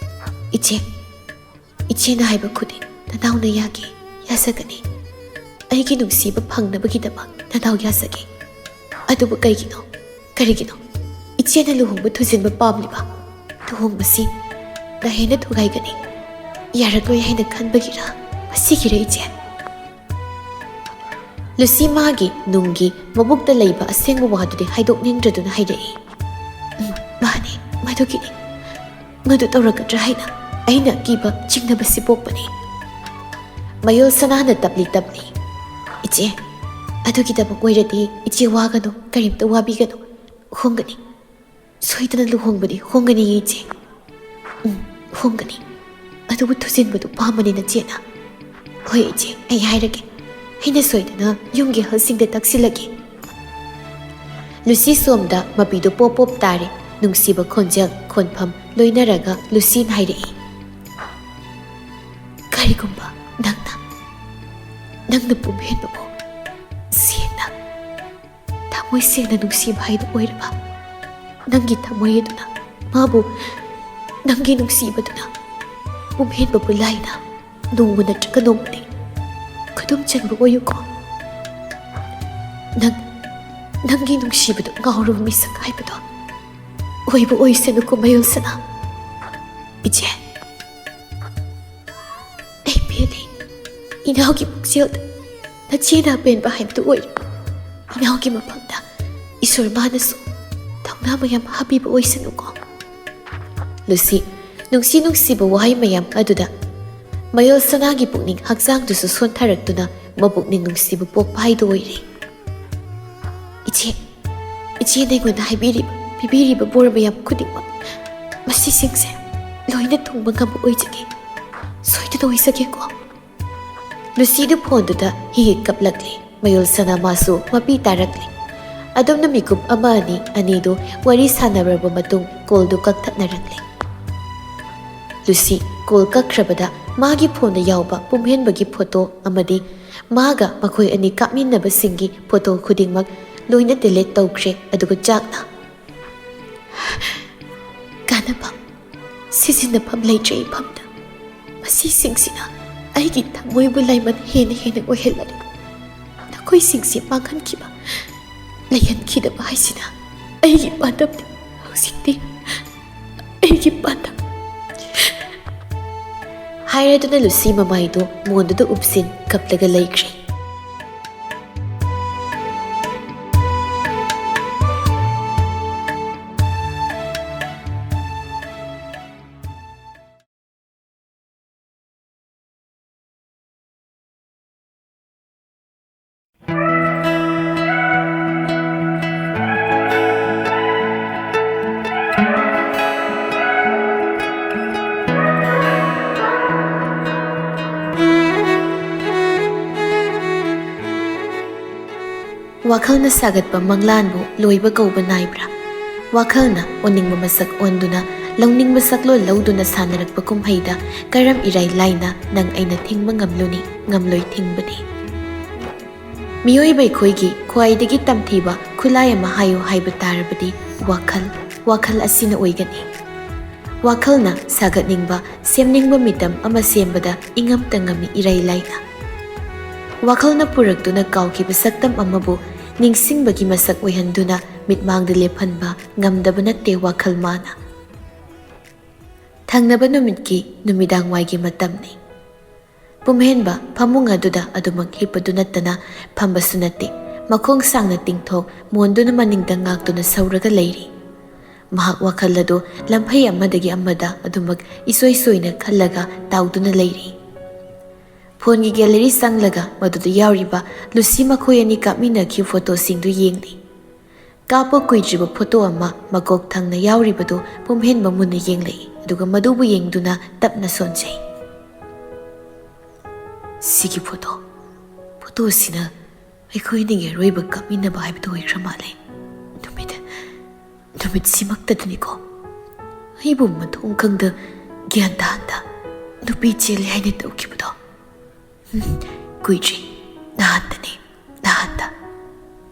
ꯏꯆꯦ, ꯏꯆꯦꯅ ꯍꯥꯏꯕ ꯈꯨꯗꯤꯡ ꯅꯅꯥꯎꯅ ꯌꯥꯖꯒꯅꯤ. ꯑꯩꯒꯤ ꯅꯨꯡꯁꯤꯕ ꯐꯪꯅꯕꯒꯤꯗꯃꯛ ꯅꯅꯥꯎ ꯌꯥꯖꯒꯦ. ꯑꯗꯨꯕꯨ ꯀꯔꯤꯒꯤꯅꯣ ꯏꯆꯦꯅ ꯂꯨꯍꯣꯡꯕ ꯊꯨꯖꯤꯟꯕ ꯄꯥꯝꯂꯤꯕ? ꯂꯨꯍꯣꯡꯕꯁꯤ ꯍꯦꯟꯅ ꯊꯨꯒꯥꯏꯒꯅꯤ, ꯌꯥꯔꯛꯂꯣꯏ ꯍꯥꯏꯅ ꯈꯟꯕꯒꯤꯔ? ꯃꯁꯤꯒꯤꯔ ꯏꯆꯦ? ꯂꯨꯁꯤ ꯃꯥꯒꯤ ꯅꯨꯡꯒꯤ ꯃꯕꯨꯛꯇ ꯂꯩꯕ ꯑꯁꯦꯡꯕ ꯋꯥꯗꯨꯗꯤ ꯍꯥꯏꯗꯣꯛꯅꯤꯡꯗ꯭ꯔꯗꯨꯅ ꯍꯥꯏꯔꯛꯏ꯫ ꯃꯥꯅꯤ, ꯃꯗꯨꯒꯤꯅꯤ꯫ ꯃꯗꯨ ꯇꯧꯔꯛꯀꯗ꯭ꯔꯥ ꯍꯥꯏꯅ ꯑꯩꯅ ꯑꯀꯤꯕ ꯆꯤꯡꯅꯕꯁꯤ ꯄꯣꯛꯄꯅꯤ꯫ ꯃꯌꯣꯜ ꯁꯅꯥꯅ ꯇꯞꯂꯤ ꯇꯞꯂꯤ, ꯏꯆꯦ, ꯑꯗꯨꯒꯤꯗꯃꯛ ꯑꯣꯏꯔꯗꯤ ꯏꯆꯦ ꯋꯥꯒꯅꯨ, ꯀꯔꯤꯝꯇ ꯋꯥꯕꯤꯒꯅꯨ꯫ ꯍꯣꯡꯒꯅꯤ, ꯁꯣꯏꯗꯅ ꯂꯨꯍꯣꯡꯕꯗꯤ ꯍꯣꯡꯒꯅꯤ ꯏꯆꯦ꯫ ꯍꯣꯡꯒꯅꯤ, ꯑꯗꯨꯕꯨ ꯊꯨꯖꯤꯟꯕꯗꯨ ꯄꯥꯝꯕꯅꯤꯅ ꯆꯦꯅ꯫ ꯍꯣꯏ ꯏꯆꯦ, ꯑꯩ ꯍꯥꯏꯔꯒꯦ꯫ ꯑꯩꯅ ꯁꯣꯏꯗꯅ ꯌꯨꯝꯒꯤ ꯑꯍꯜꯁꯤꯡꯗ ꯇꯛꯁꯤꯜꯂꯒꯦ꯫ ꯂꯨꯁꯤ ꯁꯣꯝꯗ ꯃꯄꯤꯗꯨ ꯄꯣꯞ ꯄꯣꯞ ꯇꯥꯔꯦ꯫ ꯅꯨꯡꯁꯤꯕ ꯈꯣꯟꯖꯦꯜ ꯈꯣꯟꯐꯝ ꯂꯣꯏꯅꯔꯒ ꯂꯨꯁꯤꯅ ꯍꯥꯏꯔꯛꯏ꯫ ꯀꯔꯤꯒꯨꯝꯕ ꯅꯪꯅ ꯄꯨꯝꯍꯦꯟꯕꯕꯨ ꯁꯦꯡꯅ, ꯊꯃꯣꯏ ꯁꯦꯡꯅ ꯅꯨꯡꯁꯤꯕ ꯍꯥꯏꯗꯨ ꯑꯣꯏꯔꯕ, ꯅꯪꯒꯤ ꯊꯃꯣꯏ ꯑꯗꯨꯅ ꯃꯥꯕꯨ, ꯅꯪꯒꯤ ꯅꯨꯡꯁꯤꯕꯗꯨꯅ ꯄꯨꯝꯍꯦꯟꯕꯕꯨ ꯂꯥꯏꯅ ꯅꯣꯡꯃ ꯅꯠꯇ꯭ꯔꯒ ꯅꯣꯡꯃꯗꯤ ꯈꯨꯗꯨꯝ ꯆꯟꯕ ꯑꯣꯏꯌꯨꯀꯣ꯫ ꯅꯪꯒꯤ ꯅꯨꯡꯁꯤꯕꯗꯨ ꯉꯥꯎꯔꯕ ꯃꯤꯁꯛ ꯍꯥꯏꯕꯗꯣ ꯑꯣꯏꯕ ꯑꯣꯏꯁꯅꯨꯀꯣ ꯃꯌꯣꯜ ꯁꯅꯥ꯫ ꯏꯆꯦ, ꯑꯩ ꯄꯦꯜꯂꯤ꯫ ꯏꯅꯥꯎꯒꯤ ꯄꯨꯛꯆꯦꯜꯗ ꯅꯆꯦꯅ ꯑꯄꯦꯟꯕ ꯍꯥꯏꯕꯗꯨ ꯑꯣꯏꯔꯦ꯫ ꯏꯅꯥꯎꯒꯤ ꯃꯐꯝꯗ ꯏꯁꯣꯔ ꯃꯥꯅꯁꯨ ꯊꯧꯅꯥ ꯃꯌꯥꯝ ꯍꯥꯞꯄꯤꯕ ꯑꯣꯏꯁꯅꯨꯀꯣ꯫ ꯂꯨꯁꯤ ꯅꯨꯡꯁꯤ ꯅꯨꯡꯁꯤꯕ ꯋꯥꯍꯩ ꯃꯌꯥꯝ ꯑꯗꯨꯗ ꯃꯌꯣꯜ ꯁꯅꯥꯒꯤ ꯄꯨꯛꯅꯤꯡ ꯍꯛꯆꯥꯡꯗꯨꯁꯨ ꯁꯣꯟꯊꯔꯛꯇꯨꯅ ꯃꯄꯨꯛꯅꯤꯡ ꯅꯨꯡꯁꯤꯕ ꯄꯣꯛꯄ ꯍꯥꯏꯗꯨ ꯑꯣꯏꯔꯦ꯫ ꯏꯆꯦꯅ ꯑꯩꯉꯣꯟꯗ ꯄꯤꯕꯤꯔꯤꯕ ꯕꯣꯔ ꯃꯌꯥꯝ ꯈꯨꯗꯤꯡꯃꯛ, ꯃꯁꯤꯁꯤꯡꯁꯦ ꯂꯣꯏꯅ ꯊꯨꯡꯕ ꯉꯝꯕ ꯑꯣꯏꯖꯒꯦ꯫ ꯁꯣꯏꯗꯅ ꯑꯣꯏꯖꯒꯦꯀꯣ꯫ ꯂꯨꯁꯤꯗꯨ ꯐꯣꯟꯗꯨꯗ ꯍꯤꯛ ꯀꯞꯂꯛꯂꯤ꯫ ꯃꯌꯣꯜ ꯁꯅꯥ ꯃꯥꯁꯨ ꯃꯄꯤ ꯇꯥꯔꯛꯂꯤ꯫ ꯑꯗꯨꯝꯅ ꯃꯤꯀꯨꯞ ꯑꯃ ꯑꯅꯤꯗꯨ ꯋꯥꯔꯤ ꯁꯥꯟꯅꯔꯕ ꯃꯇꯨꯡ ꯀꯣꯜꯗꯨ ꯀꯛꯊꯠꯅꯔꯛꯂꯤ꯫ ꯂꯨꯁꯤ ꯀꯣꯜ ꯀꯛꯈ꯭ꯔꯕꯗ ꯃꯥꯒꯤ ꯐꯣꯟꯗ ꯌꯥꯎꯕ ꯄꯨꯝꯍꯦꯟꯕꯒꯤ ꯐꯣꯇꯣ ꯑꯃꯗꯤ ꯃꯥꯒ ꯃꯈꯣꯏ ꯑꯅꯤ ꯀꯥꯞꯃꯤꯟꯅꯕꯁꯤꯡꯒꯤ ꯐꯣꯇꯣ ꯈꯨꯗꯤꯡꯃꯛ ꯂꯣꯏꯅ ꯗꯤꯂꯦꯠ ꯇꯧꯈ꯭ꯔꯦ꯫ ꯑꯗꯨꯒ ꯆꯥꯛꯅ ꯀꯥꯟꯅꯐꯝ, ꯁꯤꯖꯤꯟꯅꯐꯝ ꯂꯩꯇ꯭ꯔꯦ ꯏꯐꯝꯗ ꯃꯁꯤꯁꯤꯡꯁꯤꯅ ꯑꯩꯒꯤ ꯊꯃꯣꯏꯕꯨ ꯂꯥꯏꯃꯟ ꯍꯦꯟꯅ ꯑꯣꯏꯍꯜꯂꯔꯤ꯫ ꯅꯈꯣꯏꯁꯤꯡꯁꯤ ꯃꯥꯡꯍꯟꯈꯤꯕ, ꯂꯩꯍꯟꯈꯤꯗꯕ ꯍꯥꯏꯁꯤꯅ ꯑꯩꯒꯤ ꯄꯥꯟꯗꯝꯅꯤ꯫ ꯍꯧꯖꯤꯛꯇꯤ ꯑꯩꯒꯤ ꯄꯥꯟꯗꯝ ꯍꯥꯏꯔꯗꯨꯅ ꯂꯨꯁꯤ ꯃꯃꯥꯏꯗꯨ ꯃꯣꯟꯗꯨꯗ ꯎꯞꯁꯤꯟ ꯀꯞꯂꯒ ꯂꯩꯈ꯭ꯔꯦ꯫ ꯋꯥꯈꯜꯅ ꯁꯥꯒꯠꯄ ꯃꯪꯂꯥꯟꯕꯨ ꯂꯣꯏꯕ ꯀꯧꯕ ꯅꯥꯏꯕ꯭ꯔꯥ? ꯋꯥꯈꯜꯅ ꯑꯣꯟꯅꯤꯡꯕ ꯃꯁꯛ ꯑꯣꯟꯗꯨꯅ ꯂꯧꯅꯤꯡꯕ ꯁꯛꯂꯣꯟ ꯂꯧꯗꯨꯅ ꯁꯥꯟꯅꯔꯛꯄ ꯀꯨꯝꯍꯩꯗ ꯀꯔꯝ ꯏꯔꯥꯏ ꯂꯥꯏꯅ ꯅꯪ ꯑꯩꯅ ꯊꯤꯡꯕ ꯉꯝꯂꯨꯅꯤ? ꯉꯝꯂꯣꯏ ꯊꯤꯡꯕꯗꯤ꯫ ꯃꯤꯑꯣꯏꯕ ꯑꯩꯈꯣꯏꯒꯤ ꯈ꯭ꯋꯥꯏꯗꯒꯤ ꯇꯝꯊꯤꯕ ꯈꯨꯠꯂꯥꯏ ꯑꯃ ꯍꯥꯏꯌꯨ ꯍꯥꯏꯕ ꯇꯥꯔꯕꯗꯤ ꯋꯥꯈꯜ ꯑꯁꯤꯅ ꯑꯣꯏꯒꯅꯤ꯫ ꯋꯥꯈꯜꯅ ꯁꯥꯒꯠꯅꯤꯡꯕ, ꯁꯦꯝꯅꯤꯡꯕ ꯃꯤꯇꯝ ꯑꯃ ꯁꯦꯝꯕꯗ ꯏꯉꯝꯇ ꯉꯝꯃꯤ ꯏꯔꯥꯏ ꯂꯥꯏꯅ꯫ ꯋꯥꯈꯜꯅ ꯄꯨꯔꯛꯇꯨꯅ ꯀꯥꯎꯈꯤꯕ ꯁꯛꯇꯝ ꯑꯃꯕꯨ ꯅꯤꯡꯁꯤꯡꯕꯒꯤ ꯃꯁꯛ ꯑꯣꯏꯍꯟꯗꯨꯅ ꯃꯤꯠꯃꯥꯡꯗ ꯂꯦꯞꯍꯟꯕ ꯉꯝꯗꯕ ꯅꯠꯇꯦ ꯋꯥꯈꯜ ꯃꯥꯅ꯫ ꯊꯪꯅꯕ ꯅꯨꯃꯤꯠꯀꯤ ꯅꯨꯃꯤꯗꯥꯡꯋꯥꯏꯒꯤ ꯃꯇꯝꯅꯤ꯫ ꯄꯨꯝꯍꯦꯟꯕ ꯐꯃꯨꯡ ꯑꯗꯨꯗ ꯑꯗꯨꯃꯛ ꯍꯤꯞꯄꯗꯨ ꯅꯠꯇꯅ ꯐꯝꯕꯁꯨ ꯅꯠꯇꯦ꯫ ꯃꯈꯣꯡ ꯁꯥꯡꯅ ꯇꯤꯡꯊꯣꯛ ꯃꯣꯟꯗꯨꯅ ꯃꯅꯤꯡꯗ ꯉꯥꯛꯇꯨꯅ ꯁꯧꯔꯒ ꯂꯩꯔꯤ꯫ ꯃꯍꯥꯛ ꯋꯥꯈꯜ ꯑꯗꯨ ꯂꯝꯐꯩ ꯑꯃꯗꯒꯤ ꯑꯃꯗ ꯑꯗꯨꯃꯛ ꯏꯁꯣꯏ ꯁꯣꯏꯅ ꯈꯜꯂꯒ ꯇꯥꯎꯗꯨꯅ ꯂꯩꯔꯤ꯫ ꯐꯣꯟꯒꯤ ꯒꯦꯂꯔꯤ ꯆꯪꯂꯒ ꯃꯗꯨꯗ ꯌꯥꯎꯔꯤꯕ ꯂꯨꯁꯤ ꯃꯈꯣꯏ ꯑꯅꯤ ꯀꯥꯞꯃꯤꯟꯅꯈꯤꯕ ꯐꯣꯇꯣꯁꯤꯡꯗꯨ ꯌꯦꯡꯂꯤ꯫ ꯀꯥꯞꯄ ꯀꯨꯏꯗ꯭ꯔꯤꯕ ꯐꯣꯇꯣ ꯑꯃ ꯃꯀꯣꯛ ꯊꯪꯅ ꯌꯥꯎꯔꯤꯕꯗꯨ ꯄꯨꯝꯍꯦꯟꯕ ꯃꯨꯟꯅ ꯌꯦꯡꯂꯛꯏ꯫ ꯑꯗꯨꯒ ꯃꯗꯨꯕꯨ ꯌꯦꯡꯗꯨꯅ ꯇꯞꯅ ꯁꯣꯟꯖꯩ꯫ ꯁꯤꯒꯤ ꯐꯣꯇꯣꯁꯤꯅ ꯑꯩꯈꯣꯏꯅꯤꯒꯤ ꯑꯔꯣꯏꯕ ꯀꯥꯞꯃꯤꯟꯅꯕ ꯍꯥꯏꯕꯗꯨ ꯑꯣꯏꯈ꯭ꯔ ꯃꯥꯜꯂꯦ꯫ ꯅꯨꯃꯤꯠꯁꯤꯃꯛꯇꯗꯅꯤꯀꯣ ꯑꯩꯕꯨ ꯃꯊꯣꯡ ꯈꯪꯗ ꯒ꯭ꯌꯥꯟ ꯇꯥꯍꯟꯗ ꯅꯨꯄꯤ ꯆꯦꯜꯂꯦ ꯍꯥꯏꯅ ꯇꯧꯈꯤꯕꯗꯣ꯫ ꯀꯨꯏꯗ꯭ꯔꯤ,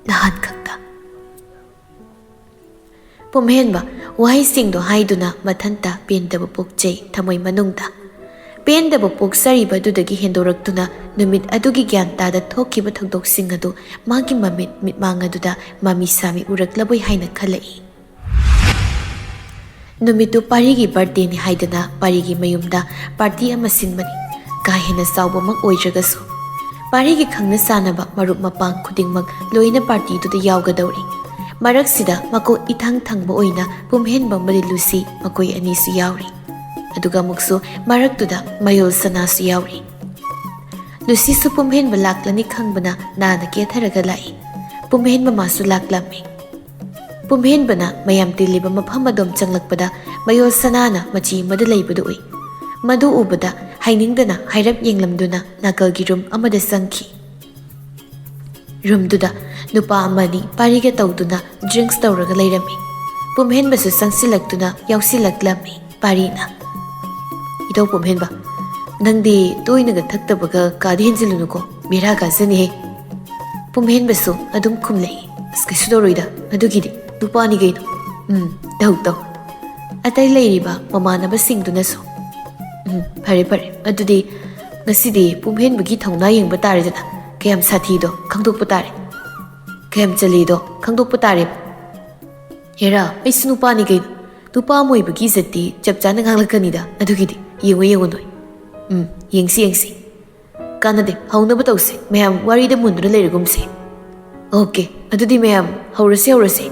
ꯅꯍꯥꯟ ꯈꯛꯇ꯫ ꯄꯨꯝꯍꯦꯟꯕ ꯋꯥꯍꯩꯁꯤꯡꯗꯣ ꯍꯥꯏꯗꯨꯅ ꯃꯊꯟꯇ ꯄꯦꯟꯗꯕ ꯄꯣꯛꯆꯩ ꯊꯃꯣꯏ ꯃꯅꯨꯡꯗ꯫ ꯄꯦꯟꯗꯕ ꯄꯣꯛꯆꯔꯤꯕ ꯑꯗꯨꯗꯒꯤ ꯍꯦꯟꯗꯣꯔꯛꯇꯨꯅ ꯅꯨꯃꯤꯠ ꯑꯗꯨꯒꯤ ꯒ꯭ꯌꯥꯟ ꯇꯥꯗ ꯊꯣꯛꯈꯤꯕ ꯊꯧꯗꯣꯛꯁꯤꯡ ꯑꯗꯨ ꯃꯥꯒꯤ ꯃꯤꯠꯃꯥꯡ ꯑꯗꯨꯗ ꯃꯃꯤ ꯁꯥꯃꯤ ꯎꯔꯛꯂꯕꯣꯏ ꯍꯥꯏꯅ ꯈꯜꯂꯛꯏ꯫ ꯅꯨꯃꯤꯠꯇꯨ ꯄꯥꯔꯤꯒꯤ ꯕꯥꯔꯊꯗꯦꯅꯤ ꯍꯥꯏꯗꯅ ꯄꯥꯔꯤꯒꯤ ꯃꯌꯨꯝꯗ ꯄꯥꯔꯇꯤ ꯑꯃ ꯁꯤꯟꯕꯅꯤ꯫ ꯀꯥ ꯍꯦꯟꯅ ꯆꯥꯎꯕꯃꯛ ꯑꯣꯏꯗ꯭ꯔꯒꯁꯨ ꯄꯥꯔꯤꯒꯤ ꯈꯪꯅ ꯆꯥꯟꯅꯕ ꯃꯔꯨꯞ ꯃꯄꯥꯡ ꯈꯨꯗꯤꯡꯃꯛ ꯂꯣꯏꯅ ꯄꯥꯔꯇꯤꯗꯨꯗ ꯌꯥꯎꯒꯗꯧꯔꯤ꯫ ꯃꯔꯛꯁꯤꯗ ꯃꯀꯣꯛ ꯏꯊꯪ ꯊꯪꯕ ꯑꯣꯏꯅ ꯄꯨꯝꯍꯦꯟꯕ ꯑꯃꯗꯤ ꯂꯨꯁꯤ ꯃꯈꯣꯏ ꯑꯅꯤꯁꯨ ꯌꯥꯎꯔꯤ꯫ ꯑꯗꯨꯒ ꯑꯃꯨꯛꯁꯨ ꯃꯔꯛꯇꯨꯗ ꯃꯌꯣꯜ ꯁꯅꯥꯁꯨ ꯌꯥꯎꯔꯤ꯫ ꯂꯨꯁꯤꯁꯨ ꯄꯨꯝꯍꯦꯟꯕ ꯂꯥꯛꯂꯅꯤ ꯈꯪꯕꯅ ꯅꯥꯅ ꯀꯦꯊꯔꯒ ꯂꯥꯛꯏ꯫ ꯄꯨꯝꯍꯦꯟꯕ ꯃꯥꯁꯨ ꯂꯥꯛꯂꯝꯃꯤ꯫ ꯄꯨꯝꯍꯦꯟꯕꯅ ꯃꯌꯥꯝ ꯇꯤꯜꯂꯤꯕ ꯃꯐꯝ ꯑꯗꯣꯝ ꯆꯪꯂꯛꯄꯗ ꯃꯌꯣꯜ ꯁꯅꯥꯅ ꯃꯆꯤ ꯑꯃꯗ ꯂꯩꯕꯗꯨ ꯎꯏ꯫ ꯃꯗꯨ ꯎꯕꯗ ꯍꯥꯏꯅꯤꯡꯗꯅ ꯍꯥꯏꯔꯞ ꯌꯦꯡꯂꯝꯗꯨꯅ ꯅꯥꯀꯜꯒꯤ ꯔꯨꯝ ꯑꯃꯗ ꯆꯪꯈꯤ꯫ ꯔꯨꯝꯗꯨꯗ ꯅꯨꯄꯥ ꯑꯃꯅꯤ ꯄꯥꯔꯤꯒ ꯇꯧꯗꯨꯅ ꯗ꯭ꯔꯤꯡꯛꯁ ꯇꯧꯔꯒ ꯂꯩꯔꯝꯃꯤ꯫ ꯄꯨꯝꯍꯦꯟꯕꯁꯨ ꯆꯪꯁꯤꯜꯂꯛꯇꯨꯅ ꯌꯥꯎꯁꯤꯜꯂꯛꯂꯝꯃꯤ꯫ ꯄꯥꯔꯤꯅ "ꯏꯇꯧ ꯄꯨꯝꯍꯦꯟꯕ, ꯅꯪꯗꯤ ꯇꯣꯏꯅꯒ ꯊꯛꯇꯕꯒ ꯀꯥꯗ ꯍꯦꯟꯖꯤꯜꯂꯨꯅꯨꯀꯣ, ꯕꯦꯔꯥ ꯀꯥꯖꯅꯤꯍꯦ"꯫ ꯄꯨꯝꯍꯦꯟꯕꯁꯨ ꯑꯗꯨꯝ ꯈꯨꯝꯂꯛꯏ꯫ "ꯀꯩꯁꯨ ꯇꯧꯔꯣꯏꯗ, ꯑꯗꯨꯒꯤꯗꯤ ꯅꯨꯄꯥꯅꯤ ꯀꯩꯅꯣ, ꯇꯧ." ꯑꯇꯩ ꯂꯩꯔꯤꯕ ꯃꯃꯥꯟꯅꯕꯁꯤꯡꯗꯨꯅꯁꯨ "ꯐꯔꯦ ꯐꯔꯦ, ꯑꯗꯨꯗꯤ ꯉꯁꯤꯗꯤ ꯄꯨꯝꯍꯦꯟꯕꯒꯤ ꯊꯧꯅꯥ ꯌꯦꯡꯕ ꯇꯥꯔꯦꯗꯅ, ꯀꯌꯥꯝ ꯁꯥꯊꯤꯗꯣ ꯈꯪꯗꯣꯛꯄ ꯇꯥꯔꯦ, ꯀꯌꯥꯝ ꯆꯜꯂꯤꯗꯣ ꯈꯪꯗꯣꯛꯄ ꯇꯥꯔꯦꯕ꯫ ꯍꯦꯔꯥ, ꯑꯩꯁꯨ ꯅꯨꯄꯥꯅꯤ ꯀꯩꯅꯣ, ꯅꯨꯄꯥ ꯑꯃ ꯑꯣꯏꯕꯒꯤ ꯖꯠꯇꯤ ꯆꯞ ꯆꯥꯅ ꯉꯥꯡꯂꯛꯀꯅꯤꯗ, ꯑꯗꯨꯒꯤꯗꯤ ꯌꯦꯡꯉꯣ ꯅꯣꯏ꯫ ꯌꯦꯡꯁꯤ. ꯀꯥꯟꯅꯗꯦ, ꯍꯧꯅꯕ ꯇꯧꯁꯤ, ꯃꯌꯥꯝ ꯋꯥꯔꯤꯗ ꯃꯨꯟꯗꯨꯅ ꯂꯩꯔꯒꯨꯝꯁꯤ꯫ ꯑꯣꯀꯦ, ꯑꯗꯨꯗꯤ ꯃꯌꯥꯝ ꯍꯧꯔꯁꯤ꯫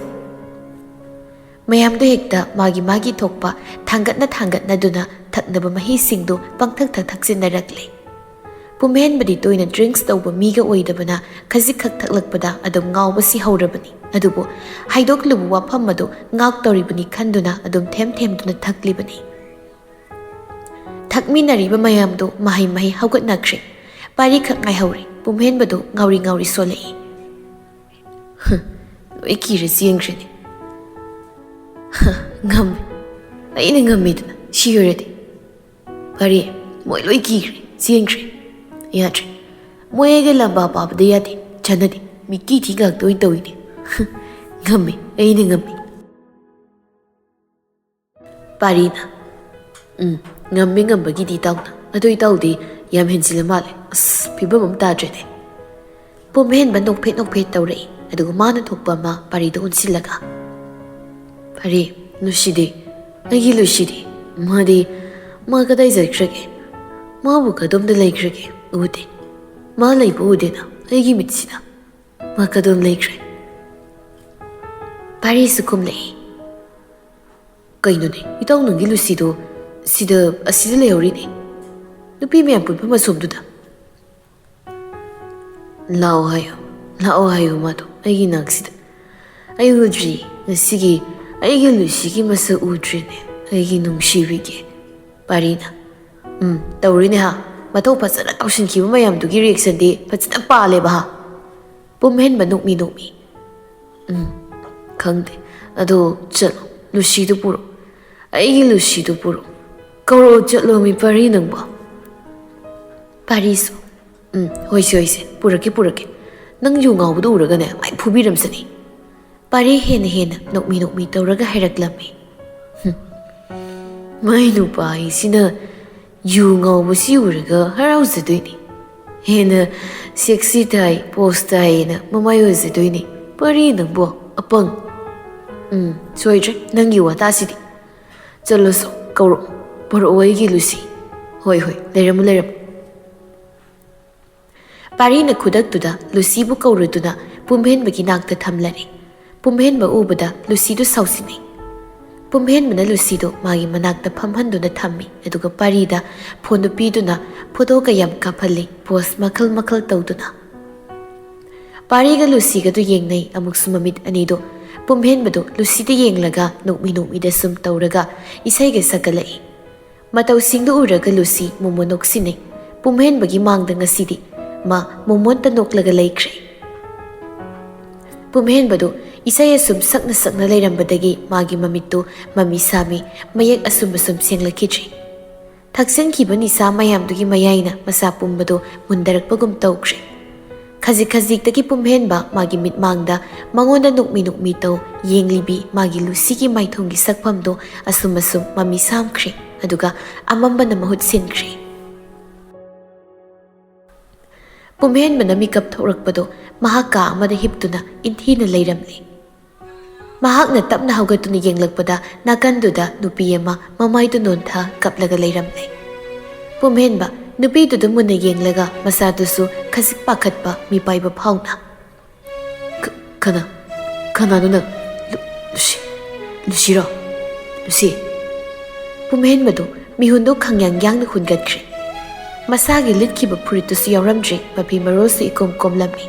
ꯃꯌꯥꯝꯗꯣ ꯍꯦꯛꯇ ꯃꯥꯒꯤ ꯊꯣꯛꯄ ꯊꯥꯡꯒꯠꯅꯗꯨꯅ ꯊꯛꯅꯕ ꯃꯍꯤꯁꯤꯡꯗꯨ ꯄꯪꯊꯛ ꯊꯛꯆꯤꯟꯅꯔꯛꯂꯦ꯫ ꯄꯨꯝꯍꯦꯟꯕꯗꯤ ꯇꯣꯏꯅ ꯗ꯭ꯔꯤꯡꯛꯁ ꯇꯧꯕ ꯃꯤꯒ ꯑꯣꯏꯗꯕꯅ ꯈꯖꯤꯛꯈꯛ ꯊꯛꯂꯛꯄꯗ ꯑꯗꯨꯝ ꯉꯥꯎꯕꯁꯤ ꯍꯧꯔꯕꯅꯤ꯫ ꯑꯗꯨꯕꯨ ꯍꯥꯏꯗꯣꯛꯂꯨꯕ ꯋꯥꯐꯝ ꯑꯗꯨ ꯉꯥꯛꯇꯧꯔꯤꯕꯅꯤ ꯈꯟꯗꯨꯅ ꯑꯗꯨꯝ ꯊꯦꯝꯗꯨꯅ ꯊꯛꯂꯤꯕꯅꯤ꯫ ꯊꯛꯃꯤꯟꯅꯔꯤꯕ ꯃꯌꯥꯝꯗꯨ ꯃꯍꯩ ꯍꯧꯒꯠꯅꯈ꯭ꯔꯦ꯫ ꯄꯥꯔꯤꯈꯛ ꯉꯥꯏꯍꯧꯔꯦ꯫ ꯄꯨꯝꯍꯦꯟꯕꯗꯨ ꯉꯥꯎꯔꯤ ꯁꯣꯜꯂꯛꯏ꯫ "ꯂꯣꯏ ꯀꯤꯔ ꯆꯦꯟꯈ꯭ꯔꯦꯅꯦ." "ꯉꯝꯃꯦ, ꯑꯩꯅ ꯉꯝꯃꯤꯗꯅ ꯁꯤ ꯑꯣꯏꯔꯗꯤ." "ꯐꯔꯦ, ꯃꯣꯏ ꯂꯣꯏ ꯀꯤꯈ꯭ꯔꯦ, ꯆꯦꯟꯈ꯭ꯔꯦ꯫ ꯌꯥꯗ꯭ꯔꯦ, ꯃꯣꯏ ꯑꯩꯒ ꯂꯝꯕꯥ ꯄꯥꯕꯗ ꯌꯥꯗꯦ, ꯆꯠꯅꯗꯦ, ꯃꯤꯀꯤ ꯊꯤ ꯉꯥꯛꯇ ꯑꯣꯏꯅ ꯇꯧꯏꯅꯦ꯫ ꯉꯝꯃꯦ, ꯑꯩꯅ ꯉꯝꯃꯤ." ꯄꯥꯔꯤꯅ "ꯉꯝꯕꯒꯤꯗꯤ ꯏꯇꯥꯎꯅ, ꯑꯗꯣ ꯏꯇꯥꯎꯗꯤ ꯌꯥꯝ ꯍꯦꯟꯖꯤꯜꯂ ꯃꯥꯜꯂꯦ, ꯐꯤꯕꯝ ꯑꯃ ꯇꯥꯗ꯭ꯔꯦꯅꯦ." ꯄꯨꯝꯍꯦꯟꯕ ꯅꯣꯛꯐꯦꯠ ꯇꯧꯔꯛꯏ꯫ ꯑꯗꯨꯒ ꯃꯥꯅ ꯊꯣꯛꯄ ꯑꯃ ꯄꯥꯔꯤꯗ ꯑꯣꯟꯁꯤꯜꯂꯒ "ꯐꯔꯦ, ꯂꯨꯁꯤꯗꯤ, ꯑꯩꯒꯤ ꯂꯨꯁꯤꯗꯤ, ꯃꯥ ꯀꯗꯥꯏ ꯆꯠꯈ꯭ꯔꯒꯦ? ꯃꯥꯕꯨ ꯀꯗꯣꯝꯗ ꯂꯩꯈ꯭ꯔꯒꯦ? ꯎꯗꯦ, ꯃꯥ ꯂꯩꯕ ꯎꯗꯦꯅ ꯑꯩꯒꯤ ꯃꯤꯠꯁꯤꯗ, ꯃꯥ ꯀꯗꯣꯝ ꯂꯩꯈ꯭ꯔꯦ?" ꯄꯥꯔꯤꯁꯨ ꯈꯨꯝꯂꯛꯏ꯫ "ꯀꯩꯅꯣꯅꯦ, ꯏꯇꯥꯎ ꯅꯪꯒꯤ ꯂꯨꯁꯤꯗꯣ ꯑꯁꯤꯗ ꯂꯩꯍꯧꯔꯤꯅꯦ, ꯅꯨꯄꯤ ꯃꯌꯥꯝ ꯄꯨꯟꯐꯝ ꯑꯁꯣꯝꯗꯨꯗ." ꯂꯥꯛꯑꯣ ꯍꯥꯏꯌꯣ ꯃꯥꯗꯣ ꯑꯩꯒꯤ ꯅꯥꯛꯁꯤꯗ꯫ "ꯑꯩ ꯎꯗ꯭ꯔꯤ, ꯉꯁꯤꯒꯤ ꯑꯩꯒꯤ ꯂꯨꯁꯤꯒꯤ ꯃꯁꯛ ꯎꯗ꯭ꯔꯤꯅꯦ, ꯑꯩꯒꯤ ꯅꯨꯡꯁꯤꯕꯤꯒꯦ." ꯄꯥꯔꯤꯅ "ꯇꯧꯔꯤꯅꯦ ꯍꯥ, ꯃꯊꯧ ꯐꯖꯅ ꯇꯧꯁꯤꯟꯈꯤꯕ ꯃꯌꯥꯝꯗꯨꯒꯤ ꯔꯤꯌꯦꯛꯁꯟꯗꯤ ꯐꯖꯅ ꯄꯥꯜꯂꯦꯕ ꯍꯥ." ꯄꯨꯝꯍꯦꯟꯕ ꯅꯣꯛꯃꯤ꯫ "ꯈꯪꯗꯦ, ꯑꯗꯣ ꯆꯠꯂꯣ, ꯂꯨꯁꯤꯗꯨ ꯄꯨꯔꯛꯑꯣ, ꯑꯩꯒꯤ ꯂꯨꯁꯤꯗꯨ ꯄꯨꯔꯛꯑꯣ, ꯀꯧꯔꯛꯑꯣ ꯆꯠꯂꯣ ꯃꯤ ꯄꯥꯔꯤ ꯅꯪꯕꯣ." ꯄꯥꯔꯤꯁꯨ ꯍꯣꯏꯁꯦ, ꯄꯨꯔꯛꯀꯦ, ꯅꯪ ꯌꯨ ꯉꯥꯎꯕꯗꯨ ꯎꯔꯒꯅꯦ ꯃꯥꯏ ꯐꯨꯕꯤꯔꯝꯁꯅꯤ." ꯄꯥꯔꯤ ꯍꯦꯟꯅ ꯅꯣꯛꯃꯤ ꯇꯧꯔꯒ ꯍꯥꯏꯔꯛꯂꯝꯃꯤ꯫ "ꯃꯥꯏ ꯅꯨꯄꯥ ꯑꯩꯁꯤꯅ ꯌꯨ ꯉꯥꯎꯕꯁꯤ ꯎꯔꯒ ꯍꯔꯥꯎꯖꯗꯣꯏꯅꯤ, ꯍꯦꯟꯅ ꯁꯦꯛꯁꯤ ꯇꯥꯏ, ꯄꯣꯁ ꯇꯥꯏꯌꯦꯅ ꯃꯃꯥꯏ ꯑꯣꯏꯖꯗꯣꯏꯅꯤ, ꯄꯥꯔꯤ ꯅꯪꯕꯣ ꯑꯄꯪ." "ꯁꯣꯏꯗ꯭ꯔꯦ ꯅꯪꯒꯤ ꯋꯥꯇꯥꯁꯤꯗꯤ꯫ ꯆꯠꯂꯣꯁꯣ, ꯄꯨꯔꯛꯑꯣ ꯑꯩꯒꯤ ꯂꯨꯁꯤ." "ꯍꯣꯏ, ꯂꯩꯔꯝꯃꯨ." ꯄꯥꯔꯤꯅ ꯈꯨꯗꯛꯇꯨꯗ ꯂꯨꯁꯤꯕꯨ ꯀꯧꯔꯗꯨꯅ ꯄꯨꯝꯍꯦꯟꯕꯒꯤ ꯅꯥꯛꯇ ꯊꯝꯂꯔꯦ꯫ ꯄꯨꯝꯍꯦꯟꯕ ꯎꯕꯗ ꯂꯨꯁꯤꯗꯨ ꯁꯥꯎꯁꯤꯟꯅꯩ꯫ ꯄꯨꯝꯍꯦꯟꯕꯅ ꯂꯨꯁꯤꯗꯨ ꯃꯥꯒꯤ ꯃꯅꯥꯛꯇ ꯐꯝꯍꯟꯗꯨꯅ ꯊꯝꯃꯤ꯫ ꯑꯗꯨꯒ ꯄꯥꯔꯤꯗ ꯐꯣꯟꯗꯨ ꯄꯤꯗꯨꯅ ꯐꯣꯇꯣ ꯀꯌꯥꯝ ꯀꯥꯞꯍꯜꯂꯤ, ꯄꯣꯁ ꯃꯈꯜ ꯇꯧꯗꯨꯅ꯫ ꯄꯥꯔꯤꯒ ꯂꯨꯁꯤꯒꯗꯨ ꯌꯦꯡꯅꯩ꯫ ꯑꯃꯨꯛꯁꯨ ꯃꯃꯤꯠ ꯑꯅꯤꯗꯨ ꯄꯨꯝꯍꯦꯟꯕꯗꯨ ꯂꯨꯁꯤꯗ ꯌꯦꯡꯂꯒ ꯅꯣꯛꯃꯤꯗ ꯁꯨꯝ ꯇꯧꯔꯒ ꯏꯁꯩꯒ ꯁꯛꯀꯠꯂꯛꯏ꯫ ꯃꯇꯧꯁꯤꯡꯗꯨ ꯎꯔꯒ ꯂꯨꯁꯤ ꯃꯣꯃꯣ ꯅꯣꯛꯁꯤꯟꯅꯩ꯫ ꯄꯨꯝꯍꯦꯟꯕꯒꯤ ꯃꯥꯡꯗ ꯉꯁꯤꯗꯤ ꯃꯥ ꯃꯣꯃꯣꯟꯇ ꯅꯣꯛꯂꯒ ꯂꯩꯈ꯭ꯔꯦ꯫ ꯄꯨꯝꯍꯦꯟꯕꯗꯨ ꯏꯁꯩ ꯑꯁꯨꯝ ꯁꯛꯅ ꯂꯩꯔꯝꯕꯗꯒꯤ ꯃꯥꯒꯤ ꯃꯃꯤꯠꯇꯨ ꯃꯃꯤ ꯁꯥꯃꯤ, ꯃꯌꯦꯛ ꯑꯁꯨꯝ ꯁꯦꯡꯂꯛꯈꯤꯗ꯭ꯔꯦ꯫ ꯊꯛꯆꯤꯟꯈꯤꯕ ꯅꯤꯁꯥ ꯃꯌꯥꯝꯗꯨꯒꯤ ꯃꯌꯥꯏꯅ ꯃꯁꯥ ꯄꯨꯝꯕꯗꯨ ꯃꯨꯟꯗꯔꯛꯄꯒꯨꯝ ꯇꯧꯈ꯭ꯔꯦ꯫ ꯈꯖꯤꯛꯇꯒꯤ ꯄꯨꯝꯍꯦꯟꯕ ꯃꯥꯒꯤ ꯃꯤꯠꯃꯥꯡꯗ ꯃꯉꯣꯟꯗ ꯅꯣꯛꯃꯤ ꯇꯧ ꯌꯦꯡꯂꯤꯕꯤ ꯃꯥꯒꯤ ꯂꯨꯁꯤꯒꯤ ꯃꯥꯏꯊꯣꯡꯒꯤ ꯁꯛꯐꯝꯗꯨ ꯑꯁꯨꯝ ꯃꯃꯤ ꯁꯥꯝꯈ꯭ꯔꯦ, ꯑꯗꯨꯒ ꯑꯃꯝꯕꯅ ꯃꯍꯨꯠ ꯁꯤꯟꯈ꯭ꯔꯦ꯫ ꯄꯨꯝꯍꯦꯟꯕꯅ ꯃꯤꯀꯞ ꯊꯣꯛꯂꯛꯄꯗꯨ ꯃꯍꯥꯛ ꯀꯥ ꯑꯃꯗ ꯍꯤꯞꯇꯨꯅ ꯏꯟꯊꯤꯅ ꯂꯩꯔꯝꯂꯦ꯫ ꯃꯍꯥꯛꯅ ꯇꯞꯅ ꯍꯧꯒꯠꯇꯨꯅ ꯌꯦꯡꯂꯛꯄꯗ ꯅꯥꯀꯟꯗꯨꯗ ꯅꯨꯄꯤ ꯑꯃ ꯃꯃꯥꯏꯗꯨ ꯅꯣꯟꯊ ꯀꯞꯂꯒ ꯂꯩꯔꯝꯂꯦ꯫ ꯄꯨꯝꯍꯦꯟꯕ ꯅꯨꯄꯤꯗꯨꯗ ꯃꯨꯟꯅ ꯌꯦꯡꯂꯒ ꯃꯁꯥꯗꯨꯁꯨ ꯈꯖꯤꯛ ꯄꯥꯈꯠꯄ ꯃꯤꯄꯥꯏꯕ ꯐꯥꯎꯅ ꯀꯅꯥꯅꯣ ꯅꯪ? ꯂꯨꯁꯤꯔꯣ? ꯂꯨꯁꯤ? ꯄꯨꯝꯍꯦꯟꯕꯗꯨ ꯃꯤꯍꯨꯟꯗꯨ ꯈꯪꯌꯥꯡ ꯌꯥꯡꯅ ꯍꯨꯟꯒꯠꯈ꯭ꯔꯦ꯫ ꯃꯁꯥꯒꯤ ꯂꯤꯠꯈꯤꯕ ꯐꯨꯔꯤꯠꯇꯨꯁꯨ ꯌꯥꯎꯔꯝꯗ꯭ꯔꯦ, ꯃꯐꯤ ꯃꯔꯣꯜꯁꯨ ꯏꯀꯣꯝ ꯀꯣꯝꯂꯝꯃꯤ꯫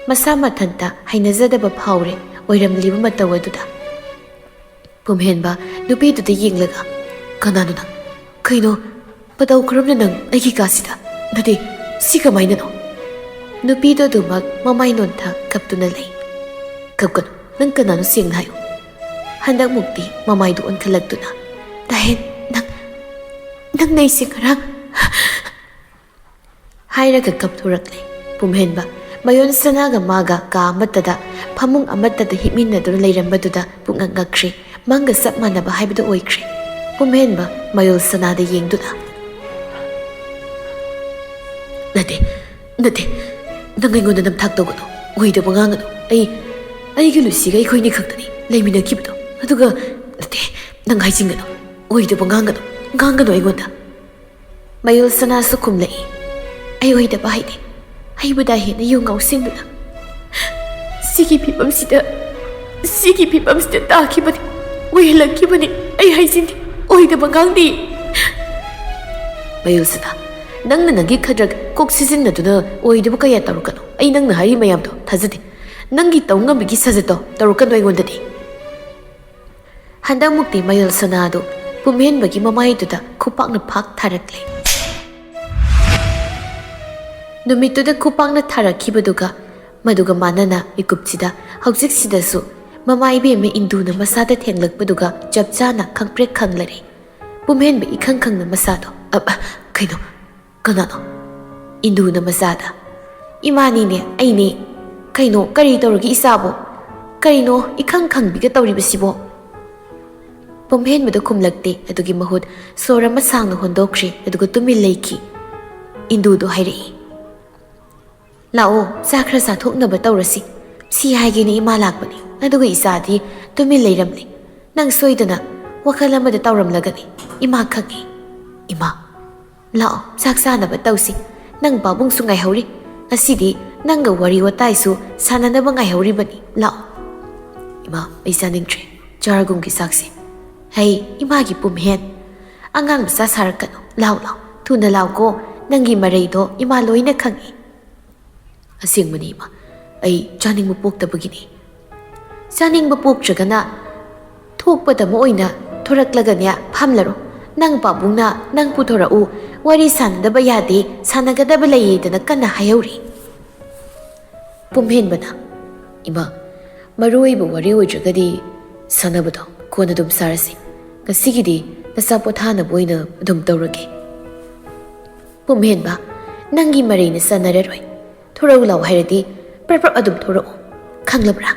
ꯃꯁꯥ ꯃꯊꯟꯇ ꯍꯩꯅꯖꯗꯕ ꯐꯥꯎꯔꯦ ꯑꯣꯏꯔꯝꯂꯤꯕ ꯃꯇꯧ ꯑꯗꯨꯗ꯫ ꯄꯨꯝꯍꯦꯟꯕ ꯅꯨꯄꯤꯗꯨꯗ ꯌꯦꯡꯂꯒ ꯀꯅꯥꯅꯣ ꯅꯪ? ꯀꯩꯅꯣ ꯃꯇꯧ ꯀꯔꯝꯅ ꯅꯪ ꯑꯩꯒꯤ ꯀꯥꯁꯤꯗ? ꯅꯠꯇꯦ, ꯁꯤ ꯀꯃꯥꯏꯅꯅꯣ? ꯅꯨꯄꯤꯗꯨ ꯑꯗꯨꯃꯛ ꯃꯃꯥꯏ ꯅꯣꯟꯊ ꯀꯞꯇꯨꯅ ꯂꯩ꯫ ꯀꯞꯀꯅꯨ, ꯅꯪ ꯀꯅꯥꯅꯣ ꯁꯦꯡꯅ ꯍꯥꯏꯌꯨ꯫ ꯍꯟꯗꯛꯃꯨꯛꯇꯤ ꯃꯃꯥꯏꯗꯨ ꯑꯣꯟꯈꯠꯂꯛꯇꯨꯅ ꯇꯍꯦꯟ, ꯅꯪꯅ ꯑꯩꯁꯦ ꯉꯔꯥꯡ ꯍꯥꯏꯔꯒ ꯀꯞꯊꯣꯔꯛꯂꯦ꯫ ꯄꯨꯝꯍꯦꯟꯕ ꯃꯌꯣꯟ ꯁꯅꯥꯒ ꯃꯥꯒ ꯀꯥ ꯑꯃꯠꯇꯗ ꯐꯃꯨꯡ ꯑꯃꯠꯇꯗ ꯍꯤꯞꯃꯤꯟꯅꯗꯨꯅ ꯂꯩꯔꯝꯕꯗꯨꯗ ꯄꯨꯛꯉꯛ ꯉꯛꯈ꯭ꯔꯦ꯫ ꯃꯪꯒ ꯆꯞ ꯃꯥꯟꯅꯕ ꯍꯥꯏꯕꯗꯨ ꯑꯣꯏꯈ꯭ꯔꯦ꯫ ꯄꯨꯝꯍꯦꯟꯕ ꯃꯌꯣꯜ ꯁꯅꯥꯗ ꯌꯦꯡꯗꯨꯅ ꯅꯠꯇꯦ, ꯅꯪ ꯑꯩꯉꯣꯟꯗ ꯅꯝꯊꯥꯛ ꯇꯧꯒꯅꯨ, ꯑꯣꯏꯗꯕ ꯉꯥꯡꯒꯅꯨ꯫ ꯑꯩꯒꯤ ꯂꯨꯁꯤꯒ ꯑꯩꯈꯣꯏꯅꯤ ꯈꯛꯇꯅꯤ ꯂꯩꯃꯤꯟꯅꯈꯤꯕꯗꯣ, ꯑꯗꯨꯒ ꯅꯠꯇꯦ, ꯅꯪ ꯍꯥꯏꯖꯤꯟꯒꯅꯨ, ꯑꯣꯏꯗꯕ ꯉꯥꯡꯒꯅꯨ ꯑꯩꯉꯣꯟꯗ꯫ ꯃꯌꯣꯜ ꯁꯅꯥꯁꯨ ꯈꯨꯝꯂꯛꯏ꯫ ꯑꯩ ꯑꯣꯏꯗꯕ ꯍꯥꯏꯗꯦ, ꯑꯩꯕꯨꯗ ꯍꯦꯟꯅ ꯌꯨ ꯉꯥꯎꯁꯤꯟꯗꯨꯅ ꯁꯤꯒꯤ ꯐꯤꯕꯝꯁꯤꯗ ꯇꯥꯈꯤꯕꯅꯤ, ꯑꯣꯏꯍꯜꯂꯛꯈꯤꯕꯅꯤ꯫ ꯑꯩ ꯍꯥꯏꯖꯤꯟꯗꯦ, ꯑꯣꯏꯗꯕ ꯉꯥꯡꯗꯦ꯫ ꯃꯌꯣꯜ ꯁꯅꯥ, ꯅꯪꯅ ꯅꯪꯒꯤ ꯈꯗ꯭ꯔꯛ ꯀꯣꯛ ꯁꯤꯖꯤꯟꯅꯗꯨꯅ ꯑꯣꯏꯗꯕ ꯀꯌꯥ ꯇꯧꯔꯛꯀꯅꯨ꯫ ꯑꯩ ꯅꯪꯅ ꯍꯥꯏꯔꯤ ꯃꯌꯥꯝꯗꯣ ꯊꯥꯖꯗꯦ꯫ ꯅꯪꯒꯤ ꯇꯧ ꯉꯝꯕꯒꯤ ꯁꯥꯖꯠꯇꯣ ꯇꯧꯔꯛꯀꯅꯨ ꯑꯩꯉꯣꯟꯗꯗꯤ꯫ ꯍꯟꯗꯛꯃꯨꯛꯇꯤ ꯃꯌꯣꯜ ꯁꯅꯥꯗꯨ ꯄꯨꯝꯍꯦꯟꯕꯒꯤ ꯃꯃꯥꯏꯗꯨꯗ ꯈꯨꯄꯥꯛꯅ ꯐꯥꯛ ꯊꯥꯔꯛꯂꯦ꯫ ꯅꯨꯃꯤꯠꯇꯨꯗ ꯈꯨꯄꯥꯛꯅ ꯊꯥꯔꯛꯈꯤꯕꯗꯨꯒ ꯃꯗꯨꯒ ꯃꯥꯟꯅꯅ ꯃꯤꯀꯨꯞꯁꯤꯗ ꯍꯧꯖꯤꯛꯁꯤꯗꯁꯨ ꯃꯃꯥ ꯏꯕꯦꯝꯃ ꯏꯟꯗꯨꯅ ꯃꯁꯥꯗ ꯊꯦꯡꯂꯛꯄꯗꯨꯒ ꯆꯞ ꯆꯥꯅ ꯈꯪꯄ꯭ꯔꯦꯛ ꯈꯪꯂꯔꯦ꯫ ꯄꯨꯝꯍꯦꯟꯕ ꯏꯈꯪ ꯈꯪꯅ ꯃꯁꯥꯗꯣ ꯀꯩꯅꯣ? ꯀꯅꯥꯅꯣ? ꯏꯟꯗꯨꯅ ꯃꯆꯥꯗ ꯏꯃꯥꯅꯤꯅꯦ, ꯑꯩꯅꯦ꯫ ꯀꯩꯅꯣ, ꯀꯔꯤ ꯇꯧꯔꯒꯦ ꯏꯆꯥꯕꯣ? ꯀꯔꯤꯅꯣ ꯏꯈꯪ ꯈꯪꯕꯤꯒ ꯇꯧꯔꯤꯕꯁꯤꯕꯣ? ꯄꯨꯝꯍꯦꯟꯕꯗ ꯈꯨꯝꯂꯛꯇꯦ, ꯑꯗꯨꯒꯤ ꯃꯍꯨꯠ ꯁꯣꯔ ꯑꯃ ꯁꯥꯡꯅ ꯍꯣꯟꯗꯣꯛꯈ꯭ꯔꯦ, ꯑꯗꯨꯒ ꯇꯨꯃꯤꯟ ꯂꯩꯈꯤ꯫ ꯏꯟꯗꯨꯗꯣ ꯍꯥꯏꯔꯛꯏ꯫ ꯂꯥꯛꯑꯣ, ꯆꯥ ꯈꯔ ꯆꯥꯊꯣꯛꯅꯕ ꯇꯧꯔꯁꯤ꯫ ꯁꯤ ꯍꯥꯏꯒꯦꯅ ꯏꯃꯥ ꯂꯥꯛꯄꯅꯤ, ꯑꯗꯨꯒ ꯏꯆꯥꯗꯤ ꯇꯨꯃꯤꯟ ꯂꯩꯔꯝꯂꯦ꯫ ꯅꯪ ꯁꯣꯏꯗꯅ ꯋꯥꯈꯜ ꯑꯃꯗ ꯇꯧꯔꯝꯂꯒꯅꯤ, ꯏꯃꯥ ꯈꯪꯏ꯫ ꯏꯃꯥ, ꯂꯥꯛꯑꯣ, ꯆꯥꯛ ꯆꯥꯅꯕ ꯇꯧꯁꯤ꯫ ꯅꯪ ꯄꯥꯕꯨꯡꯁꯨ ꯉꯥꯏꯍꯧꯔꯤ꯫ ꯉꯁꯤꯗꯤ ꯅꯪꯒ ꯋꯥꯔꯤ ꯋꯥꯇꯥꯏꯁꯨ ꯁꯥꯟꯅꯅꯕ ꯉꯥꯏꯍꯧꯔꯤꯕꯅꯤ, ꯂꯥꯛꯑꯣ꯫ ꯏꯃꯥ, ꯑꯩ ꯆꯥꯅꯤꯡꯗ꯭ꯔꯦ, ꯆꯥꯔꯒꯨꯝꯒꯤ ꯆꯥꯛꯁꯦ꯫ ꯍꯩ, ꯏꯃꯥꯒꯤ ꯄꯨꯝꯍꯦꯟ, ꯑꯉꯥꯡ ꯃꯆꯥ ꯁꯥꯔꯛꯀꯅꯨ꯫ ꯂꯥꯎ, ꯊꯨꯅ ꯂꯥꯎꯀꯣ, ꯅꯪꯒꯤ ꯃꯔꯩꯗꯣ ꯏꯃꯥ ꯂꯣꯏꯅ ꯈꯪꯏ꯫ ꯑꯁꯦꯡꯕꯅꯤ ꯏꯃꯥ, ꯑꯩ ꯆꯥꯅꯤꯡꯕ ꯄꯣꯛꯇꯕꯒꯤꯅꯤ꯫ ꯆꯥꯅꯤꯡꯕ ꯄꯣꯛꯇ꯭ꯔꯒꯅ ꯊꯣꯛꯄꯗ ꯑꯃ ꯑꯣꯏꯅ ꯊꯣꯔꯛꯂꯒꯅꯦ ꯐꯝꯂꯔꯣ꯫ ꯅꯪ ꯄꯥꯕꯨꯡꯅ ꯅꯪ ꯄꯨꯊꯣꯔꯛꯎ, ꯋꯥꯔꯤ ꯁꯥꯟꯅꯗꯕ ꯌꯥꯗꯦ, ꯁꯥꯟꯅꯒꯗꯕ ꯂꯩꯌꯦꯗꯅ ꯀꯟꯅ ꯍꯥꯏꯍꯧꯔꯤ꯫ ꯄꯨꯝꯍꯦꯟꯕꯅ ꯏꯃꯥ, ꯃꯔꯨ ꯑꯣꯏꯕ ꯋꯥꯔꯤ ꯑꯣꯏꯗ꯭ꯔꯒꯗꯤ ꯁꯥꯟꯅꯕꯗꯣ ꯀꯣꯟꯅ ꯑꯗꯨꯝ ꯁꯥꯔꯁꯤ꯫ ꯉꯁꯤꯒꯤꯗꯤ ꯅꯆꯥ ꯄꯣꯊꯥꯅꯕ ꯑꯣꯏꯅ ꯑꯗꯨꯝ ꯇꯧꯔꯒꯦ꯫ ꯄꯨꯝꯍꯦꯟꯕ, ꯅꯪꯒꯤ ꯃꯔꯩꯅ ꯆꯟꯅꯔꯔꯣꯏ꯫ ꯊꯣꯔꯛꯎ ꯂꯥꯎ ꯍꯥꯏꯔꯗꯤ ꯄ꯭ꯔꯞ ꯑꯗꯨꯝ ꯊꯣꯔꯛꯎ, ꯈꯪꯂꯕ꯭ꯔꯥ?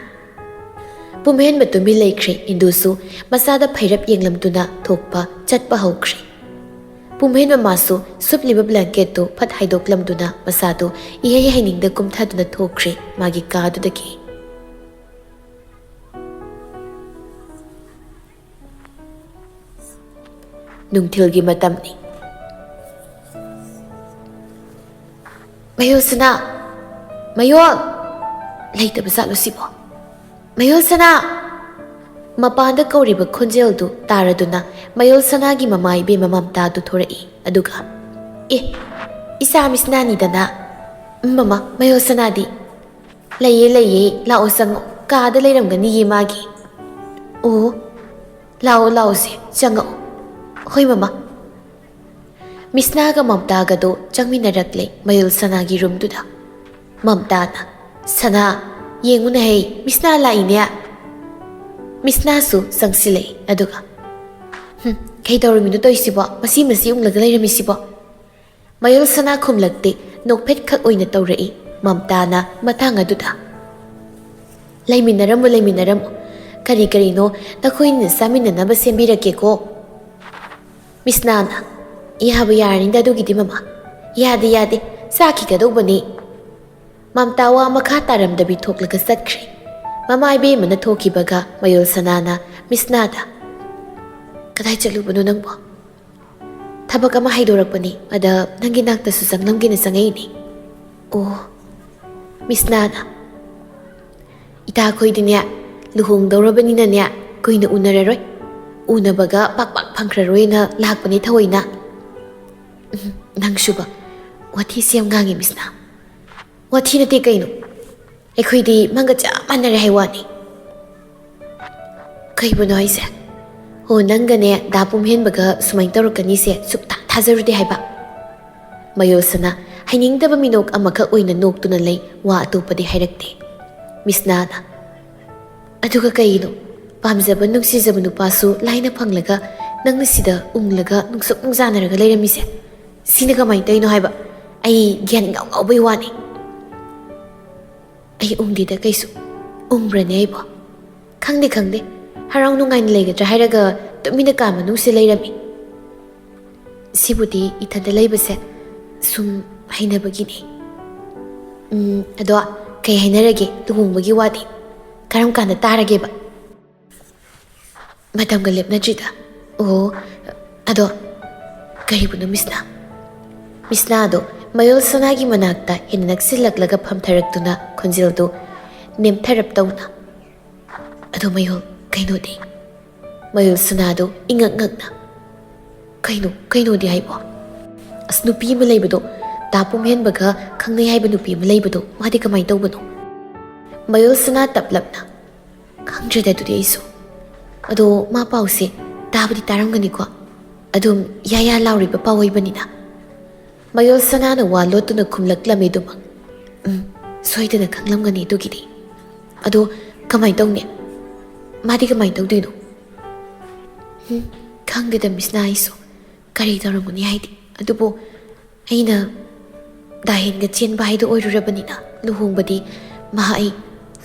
ꯄꯨꯝꯍꯦꯟꯕ ꯇꯨꯃꯤꯟ ꯂꯩꯈ꯭ꯔꯦ꯫ ꯏꯟꯗꯨꯁꯨ ꯃꯆꯥꯗ ꯐꯩꯔꯞ ꯌꯦꯡꯂꯝꯗꯨꯅ ꯊꯣꯛꯄ ꯆꯠꯄ ꯍꯧꯈ꯭ꯔꯦ꯫ ꯄꯨꯝꯍꯦꯟꯕ ꯃꯥꯁꯨ ꯁꯨꯞꯂꯤꯕ ꯕ꯭ꯂꯦꯡꯀꯦꯠꯇꯨ ꯐꯠ ꯍꯥꯏꯗꯣꯛꯂꯝꯗꯨꯅ ꯃꯁꯥꯗꯨ ꯏꯍꯩ ꯍꯩꯅꯤꯡꯗ ꯀꯨꯝꯊꯗꯨꯅ ꯊꯣꯛꯈ꯭ꯔꯦ ꯃꯥꯒꯤ ꯀꯥꯗꯨꯗꯒꯤ꯫ ꯅꯨꯡꯊꯤꯜꯒꯤ ꯃꯇꯝꯅꯤ꯫ ꯃꯌꯣꯜ ꯁꯅꯥ, ꯃꯌꯣꯜ! ꯂꯩꯇꯕ ꯖꯥꯠꯂꯣ ꯁꯤꯕꯣ? ꯃꯌꯣꯜ ꯁꯅꯥ! ꯃꯄꯥꯟꯗ ꯀꯧꯔꯤꯕ ꯈꯣꯟꯖꯦꯜꯗꯨ ꯇꯥꯔꯗꯨꯅ ꯃꯌꯣꯜ ꯁꯅꯥꯒꯤ ꯃꯃꯥ ꯏꯕꯦꯝꯃ ꯃꯝꯇꯥꯗꯨ ꯊꯣꯔꯛꯏ꯫ ꯑꯗꯨꯒ ꯏꯆꯥ ꯃꯤꯁꯅꯥꯅꯤꯗꯅ꯫ ꯃꯃꯥ, ꯃꯌꯣꯜ ꯁꯅꯥꯗꯤ? ꯂꯩꯌꯦ, ꯂꯥꯛꯑꯣ ꯆꯪꯉꯣ, ꯀꯥꯗ ꯂꯩꯔꯝꯒꯅꯤꯌꯦ ꯃꯥꯒꯤ꯫ ꯑꯣ, ꯂꯥꯛꯑꯣꯁꯦ, ꯆꯪꯉꯛꯑꯣ꯫ ꯍꯣꯏ ꯃꯃꯥ꯫ ꯃꯤꯁꯅꯥꯒ ꯃꯝꯇꯥꯒꯗꯣ ꯆꯪꯃꯤꯟꯅꯔꯛꯂꯦ ꯃꯌꯣꯜ ꯁꯅꯥꯒꯤ ꯔꯨꯝꯗꯨꯗ꯫ ꯃꯝꯇꯥꯅ ꯁꯅꯥ, ꯌꯦꯡꯉꯨꯅꯍꯦ, ꯃꯤꯁꯅꯥ ꯂꯥꯛꯏꯅꯦ꯫ ꯃꯤꯁꯅꯥꯁꯨ ꯆꯪꯁꯤꯜꯂꯛꯏ꯫ ꯑꯗꯨꯒ ꯀꯩꯗꯧꯔꯝꯃꯤꯅꯣ ꯇꯧꯏꯁꯤꯕꯣ? ꯃꯁꯤ ꯎꯪꯂꯒ ꯂꯩꯔꯝꯃꯤꯁꯤꯕꯣ? ꯃꯌꯣꯜ ꯁꯅꯥ ꯈꯨꯝꯂꯛꯇꯦ, ꯅꯣꯛꯐꯦꯠ ꯈꯛ ꯑꯣꯏꯅ ꯇꯧꯔꯛꯏ꯫ ꯃꯝꯇꯥꯅ ꯃꯇꯥꯡ ꯑꯗꯨꯗ ꯂꯩꯃꯤꯟꯅꯔꯝꯃꯨ, ꯀꯔꯤꯅꯣ ꯅꯈꯣꯏꯅ ꯆꯥꯃꯤꯟꯅꯅꯕ ꯁꯦꯝꯕꯤꯔꯛꯀꯦꯀꯣ꯫ ꯃꯤꯁꯅꯥꯅ ꯌꯥꯕ ꯌꯥꯔꯅꯤꯗ ꯑꯗꯨꯒꯤꯗꯤ ꯃꯃꯥ꯫ ꯌꯥꯗꯦ, ꯆꯥꯈꯤꯒꯗꯧꯕꯅꯤ꯫ ꯃꯝꯇꯥ ꯋꯥ ꯃꯈꯥ ꯇꯥꯔꯝꯗꯕꯤ ꯊꯣꯛꯂꯒ ꯆꯠꯈ꯭ꯔꯦ꯫ ꯃꯃꯥ ꯏꯕꯦꯝꯃꯅ ꯊꯣꯛꯈꯤꯕꯒ ꯃꯌꯣꯜ ꯁꯅꯥꯅ ꯃꯤꯁꯅꯥꯗ ꯀꯗꯥꯏ ꯆꯠꯂꯨꯕꯅꯣ ꯅꯪꯕꯣ? ꯊꯕꯛ ꯑꯃ ꯍꯥꯏꯗꯣꯔꯛꯄꯅꯤ ꯑꯗ ꯅꯪꯒꯤ ꯅꯥꯛꯇꯁꯨ ꯆꯪꯂꯝꯒꯦꯅ ꯆꯪꯉꯛꯏꯅꯤ ꯑꯣ ꯃꯤꯁ ꯅꯥꯅ ꯏꯇꯥꯈꯣꯏꯗꯤꯅꯦ ꯂꯨꯍꯣꯡꯗꯧꯔꯕꯅꯤꯅꯅꯦ ꯀꯨꯏꯅ ꯎꯅꯔꯔꯣꯏ ꯎꯅꯕꯒ ꯄꯥꯛ ꯄꯥꯛ ꯐꯪꯈ꯭ꯔꯔꯣꯏꯅ ꯂꯥꯛꯄꯅꯤ ꯊꯑꯣꯏꯅ ꯅꯪꯁꯨꯕ ꯋꯥꯊꯤꯁꯤ ꯌꯥꯝ ꯉꯥꯡꯉꯤ ꯃꯤꯁꯅ ꯋꯥꯊꯤ ꯅꯠꯇꯦ ꯀꯩꯅꯣ ꯑꯩꯈꯣꯏꯗꯤ ꯃꯪꯒ ꯆꯞ ꯃꯥꯟꯅꯔꯦ ꯍꯥꯏ ꯋꯥꯅꯤ ꯀꯩꯕꯨꯅꯣ ꯍꯥꯏꯁꯦ ꯍꯣ ꯅꯪꯒꯅꯦ ꯗꯥ ꯄꯨꯝꯍꯦꯟꯕꯒ ꯁꯨꯃꯥꯏꯅ ꯇꯧꯔꯛꯀꯅꯤꯁꯦ ꯁꯨꯛꯊꯥ ꯊꯥꯖꯔꯨꯗꯦ ꯍꯥꯏꯕ ꯃꯌꯣꯜꯁꯅ ꯍꯩꯅꯤꯡꯗꯕ ꯃꯤꯅꯣꯛ ꯑꯃꯈꯛ ꯑꯣꯏꯅ ꯅꯣꯛꯇꯨꯅ ꯂꯩ ꯋꯥ ꯑꯇꯣꯞꯄꯗꯤ ꯍꯥꯏꯔꯛꯇꯦ ꯃꯤꯁꯅꯥꯅ ꯑꯗꯨꯒ ꯀꯩꯒꯤꯅꯣ ꯄꯥꯝꯖꯕ ꯅꯨꯡꯁꯤꯖꯕ ꯅꯨꯄꯥꯁꯨ ꯂꯥꯏꯅ ꯐꯪꯂꯒ ꯅꯪꯅ ꯁꯤꯗ ꯎꯪꯂꯒ ꯅꯨꯡꯁꯨꯛ ꯅꯨꯡꯖꯥꯅꯔꯒ ꯂꯩꯔꯝꯃꯤꯁꯦ ꯁꯤꯅ ꯀꯃꯥꯏꯅ ꯇꯧꯔꯤꯅꯣ ꯍꯥꯏꯕ ꯑꯩ ꯒ꯭ꯌꯥꯟ ꯉꯥꯎ ꯉꯥꯎꯕꯩ ꯋꯥꯅꯤ ꯑꯩ ꯎꯪꯗꯦꯗ ꯀꯩꯁꯨ ꯎꯪꯕ꯭ꯔꯅꯦ ꯑꯩꯕꯣ ꯈꯪꯗꯦ ꯍꯔꯥꯎ ꯅꯨꯡꯉꯥꯏꯅ ꯂꯩꯒꯗ꯭ꯔꯥ ꯍꯥꯏꯔꯒ ꯇꯨꯃꯤꯟꯅ ꯀꯥ ꯃꯅꯨꯡꯁꯦ ꯂꯩꯔꯝꯃꯤ ꯁꯤꯕꯨꯗꯤ ꯏꯊꯟꯗ ꯂꯩꯕꯁꯦ ꯁꯨꯝ ꯍꯩꯅꯕꯒꯤꯅꯤ ꯑꯗꯣ ꯀꯩ ꯍꯥꯏꯅꯔꯒꯦ ꯂꯨꯍꯣꯡꯕꯒꯤ ꯋꯥꯗꯤ ꯀꯔꯝ ꯀꯥꯟꯗ ꯇꯥꯔꯒꯦꯕ ꯃꯇꯝꯒ ꯂꯦꯞꯅꯗ꯭ꯔꯤꯗ ꯑꯣ ꯑꯗꯣ ꯀꯔꯤꯕꯨꯅꯣ ꯃꯤꯁꯅꯥꯗꯣ ꯃꯌꯣꯜ ꯁꯅꯥꯒꯤ ꯃꯅꯥꯛꯇ ꯍꯦꯟꯅ ꯅꯛꯁꯤꯜꯂꯛꯂꯒ ꯐꯝꯊꯔꯛꯇꯨꯅ ꯈꯣꯟꯖꯦꯜꯗꯨ ꯅꯦꯝꯊꯔꯞ ꯇꯧꯅ ꯑꯗꯣ ꯃꯌꯣꯜ ꯀꯩꯅꯣꯗꯤ ꯃꯌꯣꯜ ꯁꯅꯥꯗꯣ ꯏꯉꯛ ꯉꯛꯅ ꯀꯩꯅꯣꯗꯤ ꯍꯥꯏꯕꯣ ꯑꯁ ꯅꯨꯄꯤ ꯑꯃ ꯂꯩꯕꯗꯣ ꯗꯥ ꯄꯨꯝꯍꯦꯟꯕꯒ ꯈꯪꯅꯩ ꯍꯥꯏꯕ ꯅꯨꯄꯤ ꯑꯃ ꯂꯩꯕꯗꯣ ꯃꯥꯗꯤ ꯀꯃꯥꯏꯅ ꯇꯧꯕꯅꯣ ꯃꯌꯣꯜ ꯁꯅꯥ ꯇꯞꯂꯞꯅ ꯈꯪꯗ꯭ꯔꯦꯗ ꯑꯗꯨꯗꯤ ꯑꯩꯁꯨ ꯑꯗꯣ ꯃꯥ ꯄꯥꯎꯁꯦ ꯇꯥꯕꯗꯤ ꯇꯥꯔꯝꯒꯅꯤꯀꯣ ꯑꯗꯨꯝ ꯌꯥ ꯂꯥꯎꯔꯤꯕ ꯄꯥꯎ ꯑꯣꯏꯕꯅꯤꯅ ꯃꯌꯣꯜ ꯁꯅꯥꯅ ꯋꯥ ꯂꯣꯠꯇꯨꯅ ꯈꯨꯝꯂꯛꯂꯝꯃꯤꯗꯨꯃꯛ ꯁꯣꯏꯗꯅ ꯈꯪꯂꯝꯒꯅꯤ ꯑꯗꯨꯒꯤꯗꯤ ꯑꯗꯣ ꯀꯃꯥꯏꯅ ꯇꯧꯅꯤ ꯃꯥꯗꯤ ꯀꯃꯥꯏꯅ ꯇꯧꯗꯣꯏꯅꯣ ꯈꯪꯗꯦꯗ ꯃꯤꯁꯅꯥ ꯑꯩꯁꯨ ꯀꯔꯤ ꯇꯧꯔꯝꯒꯅꯤ ꯍꯥꯏꯗꯤ ꯑꯗꯨꯕꯨ ꯑꯩꯅ ꯗꯥꯍꯦꯟꯒ ꯆꯦꯟꯕ ꯍꯥꯏꯗꯣ ꯑꯣꯏꯔꯨꯔꯕꯅꯤꯅ ꯂꯨꯍꯣꯡꯕꯗꯤ ꯑꯩ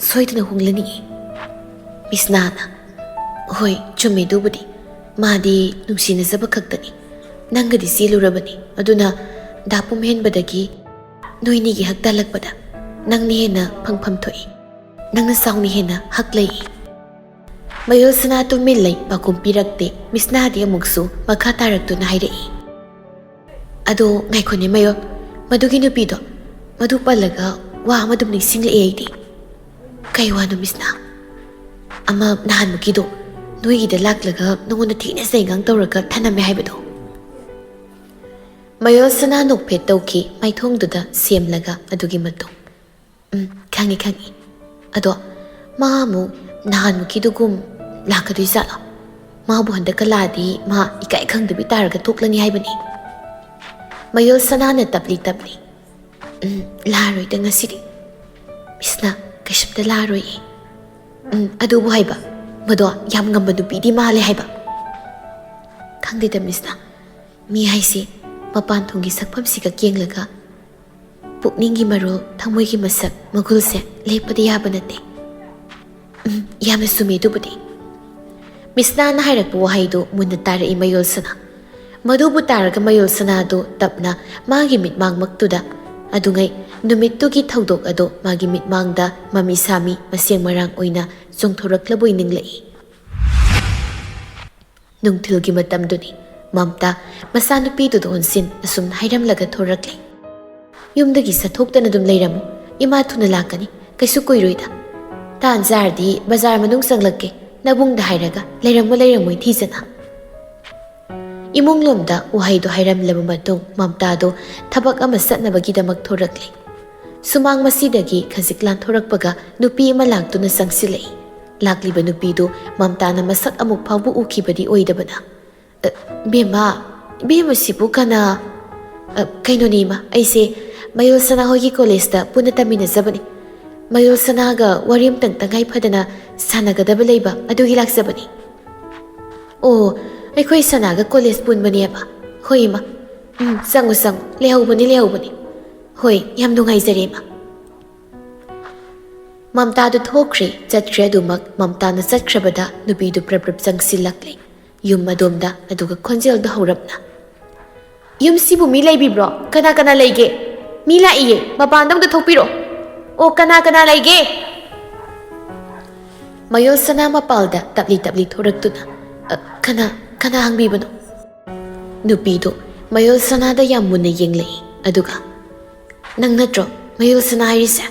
ꯁꯣꯏꯗꯅ ꯍꯣꯡꯂꯅꯤꯌꯦ ꯃꯤꯁꯅꯥꯅ ꯍꯣꯏ ꯆꯨꯝꯃꯦ ꯑꯗꯨꯕꯨꯗꯤ ꯃꯥꯗꯤ ꯅꯨꯡꯁꯤꯅꯖꯕ ꯈꯛꯇꯅꯤ ꯅꯪꯒꯗꯤ ꯆꯦꯜꯂꯨꯔꯕꯅꯤ ꯑꯗꯨꯅ ꯗꯥ ꯄꯨꯝꯍꯦꯟꯕꯗꯒꯤ ꯅꯣꯏꯅꯤꯒꯤ ꯍꯛ ꯇꯥꯜꯂꯛꯄꯗ ꯅꯪꯅ ꯍꯦꯟꯅ ꯐꯪꯐꯝ ꯊꯣꯛꯏ ꯅꯪꯅ ꯆꯥꯎꯅ ꯍꯦꯟꯅ ꯍꯛ ꯂꯩꯏ ꯃꯌꯣꯜ ꯁꯅꯥ ꯇꯨꯃꯤꯟ ꯂꯩ ꯄꯥꯎꯈꯨꯝ ꯄꯤꯔꯛꯇꯦ ꯃꯤꯁꯅꯥꯗꯤ ꯑꯃꯨꯛꯁꯨ ꯃꯈꯥ ꯇꯥꯔꯛꯇꯨꯅ ꯍꯥꯏꯔꯛꯏ ꯑꯗꯣ ꯉꯥꯏꯈꯣꯅꯦ ꯃꯌꯣꯜ ꯃꯗꯨꯒꯤ ꯅꯨꯄꯤꯗꯣ ꯃꯗꯨ ꯄꯜꯂꯒ ꯋꯥ ꯑꯃꯗꯨꯝ ꯅꯤꯡꯁꯤꯡꯂꯛꯑꯦ ꯑꯩꯗꯤ ꯀꯩ ꯋꯥꯅꯣ ꯃꯤꯁꯅꯥ ꯑꯃ ꯅꯍꯥꯟꯃꯨꯛꯀꯤꯗꯣ ꯅꯣꯏꯒꯤꯗ ꯂꯥꯛꯂꯒ ꯅꯉꯣꯟꯗ ꯊꯤꯅ ꯆꯩꯉꯥꯡ ꯇꯧꯔꯒ ꯊꯅꯝꯃꯦ ꯍꯥꯏꯕꯗꯣ ꯃꯌꯣꯜ ꯁꯅꯥ ꯅꯣꯛꯐꯦꯠ ꯇꯧꯈꯤ ꯃꯥꯏꯊꯣꯡꯗꯨꯗ ꯁꯦꯝꯂꯒ ꯑꯗꯨꯒꯤ ꯃꯇꯨꯡ ꯈꯪꯉꯤ ꯑꯗꯣ ꯃꯥ ꯑꯃꯨꯛ ꯅꯍꯥꯟꯃꯨꯛꯀꯤꯗꯨꯒꯨꯝ ꯂꯥꯛꯀꯗꯣꯏ ꯖꯥꯠꯂꯣ ꯃꯥꯕꯨ ꯍꯟꯗꯛꯀ ꯂꯥꯛꯑꯗꯤ ꯃꯥ ꯏꯀꯥꯏ ꯈꯪꯗꯕꯤ ꯇꯥꯔꯒ ꯊꯣꯛꯂꯅꯤ ꯍꯥꯏꯕꯅꯤ ꯃꯌꯣꯜ ꯁꯅꯥꯅ ꯇꯞꯂꯤ ꯂꯥꯛꯑꯔꯣꯏꯗ ꯉꯁꯤꯗꯤ ꯃꯤꯁꯅ ꯀꯩꯁꯨꯝꯇ ꯂꯥꯛꯑꯔꯣꯏꯌꯦ ꯑꯗꯨꯕꯨ ꯍꯥꯏꯕ ꯃꯗꯣ ꯌꯥꯝ ꯉꯝꯕ ꯅꯨꯄꯤꯗꯤ ꯃꯥꯜꯂꯦ ꯍꯥꯏꯕ ꯈꯪꯗꯦꯗ ꯃꯤꯁꯅ ꯃꯤ ꯍꯥꯏꯁꯤ ꯃꯄꯥꯟ ꯊꯣꯡꯒꯤ ꯁꯛꯐꯝꯁꯤꯒ ꯌꯦꯡꯂꯒ ꯄꯨꯛꯅꯤꯡꯒꯤ ꯃꯔꯣꯜ ꯊꯃꯣꯏꯒꯤ ꯃꯁꯛ ꯃꯒꯨꯜꯁꯦ ꯂꯦꯞꯄꯗꯤ ꯌꯥꯕ ꯅꯠꯇꯦ ꯌꯥꯝꯅ ꯆꯨꯝꯃꯤ ꯑꯗꯨꯕꯨꯗꯤ ꯃꯤꯁꯅꯥꯅ ꯍꯥꯏꯔꯛꯄ ꯋꯥꯍꯩꯗꯨ ꯃꯨꯟꯅ ꯇꯥꯔꯛꯏ ꯃꯌꯣꯜ ꯁꯅꯥ ꯃꯗꯨꯕꯨ ꯇꯥꯔꯒ ꯃꯌꯣꯜ ꯁꯅꯥꯗꯨ ꯇꯞꯅ ꯃꯥꯒꯤ ꯃꯤꯠꯃꯥꯡꯃꯛꯇꯨꯗ ꯑꯗꯨꯉꯩ ꯅꯨꯃꯤꯠꯇꯨꯒꯤ ꯊꯧꯗꯣꯛ ꯑꯗꯣ ꯃꯥꯒꯤ ꯃꯤꯠꯃꯥꯡꯗ ꯃꯃꯤ ꯁꯥꯃꯤ ꯃꯁꯦꯡ ꯃꯔꯥꯡ ꯑꯣꯏꯅ ꯆꯣꯡꯊꯣꯔꯛꯂꯕꯣꯏ ꯅꯤꯡꯂꯛꯏ ꯅꯨꯡꯊꯤꯜꯒꯤ ꯃꯇꯝꯗꯨꯅꯤ ꯃꯝꯇꯥ ꯃꯆꯥꯅꯨꯄꯤꯗꯨꯗ ꯑꯣꯟꯁꯤꯟ ꯑꯁꯨꯝ ꯍꯥꯏꯔꯝꯂꯒ ꯊꯣꯔꯛꯂꯤ ꯌꯨꯝꯗꯒꯤ ꯆꯠꯊꯣꯛꯇꯅ ꯑꯗꯨꯝ ꯂꯩꯔꯝꯃꯨ ꯏꯃꯥ ꯊꯨꯅ ꯂꯥꯛꯀꯅꯤ ꯀꯩꯁꯨ ꯀꯨꯏꯔꯣꯏꯗ ꯇꯥꯟ ꯆꯥꯔꯗꯤ ꯕꯖꯥꯔ ꯃꯅꯨꯡ ꯆꯪꯂꯛꯀꯦ ꯅꯕꯨꯡꯗ ꯍꯥꯏꯔꯒ ꯂꯩꯔꯝꯃꯣꯏ ꯊꯤꯖꯅ ꯏꯃꯨꯡꯂꯣꯝꯗ ꯋꯥꯍꯩꯗꯣ ꯍꯥꯏꯔꯝꯂꯕ ꯃꯇꯨꯡ ꯃꯝꯇꯥꯗꯣ ꯊꯕꯛ ꯑꯃ ꯆꯠꯅꯕꯒꯤꯗꯃꯛ ꯊꯣꯔꯛꯂꯤ ꯁꯨꯃꯥꯡ ꯃꯁꯤꯗꯒꯤ ꯈꯖꯤꯛ ꯂꯥꯟꯊꯣꯔꯛꯄꯒ ꯅꯨꯄꯤ ꯑꯃ ꯂꯥꯛꯇꯨꯅ ꯆꯪꯁꯤꯜꯂꯛꯏ ꯂꯥꯛꯂꯤꯕ ꯅꯨꯄꯤꯗꯨ ꯃꯝꯇꯥꯅ ꯃꯁꯛ ꯑꯃꯨꯛ ꯐꯥꯎꯕ ꯎꯈꯤꯕꯗꯤ ꯑꯣꯏꯗꯕꯅ ꯕꯦꯝꯃꯁꯤꯕꯨ ꯀꯅꯥ ꯀꯩꯅꯣꯅꯤ ꯏꯃꯥ ꯑꯩꯁꯦ ꯃꯌꯣꯜ ꯁꯅꯥ ꯍꯣꯏꯒꯤ ꯀꯣꯂꯦꯖꯇ ꯄꯨꯟꯅ ꯇꯝꯃꯤꯟꯅꯖꯕꯅꯤ ꯃꯌꯣꯜ ꯁꯅꯥꯒ ꯋꯥꯔꯤ ꯑꯃꯇꯪ ꯇꯉꯥꯏ ꯐꯗꯅ ꯁꯥꯟꯅꯒꯗꯕ ꯂꯩꯕ ꯑꯗꯨꯒꯤ ꯂꯥꯛꯆꯕꯅꯤ ꯑꯣ ꯑꯩꯈꯣꯏ ꯁꯅꯥꯒ ꯀꯣꯂꯦꯖ ꯄꯨꯟꯕꯅꯦꯕ ꯍꯣꯏ ꯏꯃꯥ ꯆꯪꯉꯨ ꯂꯩꯍꯧꯕꯅꯤ ꯍꯣꯏ ꯌꯥꯝ ꯅꯨꯡꯉꯥꯏꯖꯔꯦ ꯏꯃꯥ ꯃꯝꯇꯥꯗꯨ ꯊꯣꯛꯈ꯭ꯔꯦ ꯆꯠꯈ꯭ꯔꯦ ꯑꯗꯨꯃꯛ ꯃꯝꯇꯥꯅ ꯆꯠꯈ꯭ꯔꯕꯗ ꯅꯨꯄꯤꯗꯨ ꯄ꯭ꯔꯞ ꯆꯪꯁꯤꯜꯂꯛꯂꯦ ꯌꯨꯝ ꯑꯗꯣꯝꯗ ꯑꯗꯨꯒ ꯈꯣꯟꯖꯦꯜꯗꯣ ꯍꯧꯔꯞꯅ ꯌꯨꯝꯁꯤꯕꯨ ꯃꯤ ꯂꯩꯕꯤꯕ꯭ꯔꯣ ꯀꯅꯥ ꯂꯩꯒꯦ ꯃꯤ ꯂꯥꯛꯏꯌꯦ ꯃꯄꯥꯟꯗ ꯑꯝꯇ ꯊꯣꯛꯄꯤꯔꯣ ꯑꯣ ꯀꯅꯥ ꯂꯩꯒꯦ ꯃꯌꯣꯜ ꯁꯅꯥ ꯃꯄꯥꯜꯗ ꯇꯞꯂꯤ ꯊꯣꯔꯛꯇꯨꯅ ꯀꯅꯥ ꯍꯪꯕꯤꯕꯅꯣ ꯅꯨꯄꯤꯗꯣ ꯃꯌꯨꯜ ꯁꯅꯥꯗ ꯌꯥꯝ ꯃꯨꯟꯅ ꯌꯦꯡꯂꯛꯏ ꯑꯗꯨꯒ ꯅꯪ ꯅꯠꯇ꯭ꯔꯣ ꯃꯌꯨꯜ ꯁꯅꯥ ꯍꯥꯏꯔꯤꯁꯦ?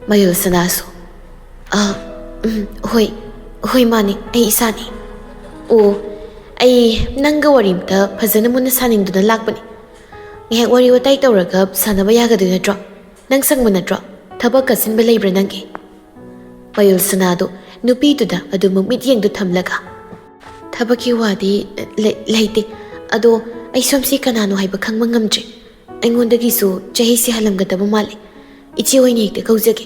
ꯃꯌꯨꯜ ꯁꯅꯥꯁꯨ ꯍꯣꯏ ꯃꯥꯅꯤ ꯑꯩ ꯏꯁꯥꯅꯤ. ꯑꯣ ꯑꯩ ꯅꯪꯒ ꯋꯥꯔꯤ ꯑꯝꯇ ꯐꯖꯅ ꯃꯨꯟꯅ ꯁꯥꯅꯤꯡꯗꯨꯅ ꯂꯥꯛꯄꯅꯤ. ꯉꯥꯏꯍꯥꯛ ꯋꯥꯔꯤ ꯋꯥꯇꯥꯏ ꯇꯧꯔꯒ ꯁꯥꯟꯅꯕ ꯌꯥꯒꯗꯣꯏ ꯅꯠꯇ꯭ꯔꯣ? ꯅꯪ ꯁꯪꯕ ꯅꯠꯇ꯭ꯔꯣ? ꯊꯕꯛ ꯀꯠꯁꯤꯟꯕ ꯂꯩꯕ꯭ꯔꯥ ꯅꯪꯒꯤ? ꯃꯌꯨꯜ ꯁꯅꯥꯗꯣ ꯅꯨꯄꯤꯗꯨꯗ ꯑꯗꯨꯃꯛ ꯃꯤꯠꯌꯦꯡꯗꯨ ꯊꯝꯂꯒ ꯊꯕꯛꯀꯤ ꯋꯥꯗꯤ ꯂꯩꯇꯦ. ꯑꯗꯣ ꯑꯩ ꯁꯣꯝꯁꯤ ꯀꯅꯥꯅꯣ ꯍꯥꯏꯕ ꯈꯪꯕ ꯉꯝꯗ꯭ꯔꯤ. ꯑꯩꯉꯣꯟꯗꯒꯤꯁꯨ ꯆꯍꯤꯁꯤ ꯍꯜꯂꯝꯒꯗꯕ ꯃꯥꯜꯂꯤ. ꯏꯆꯦ ꯑꯣꯏꯅ ꯍꯦꯛꯇ ꯀꯧꯖꯒꯦ.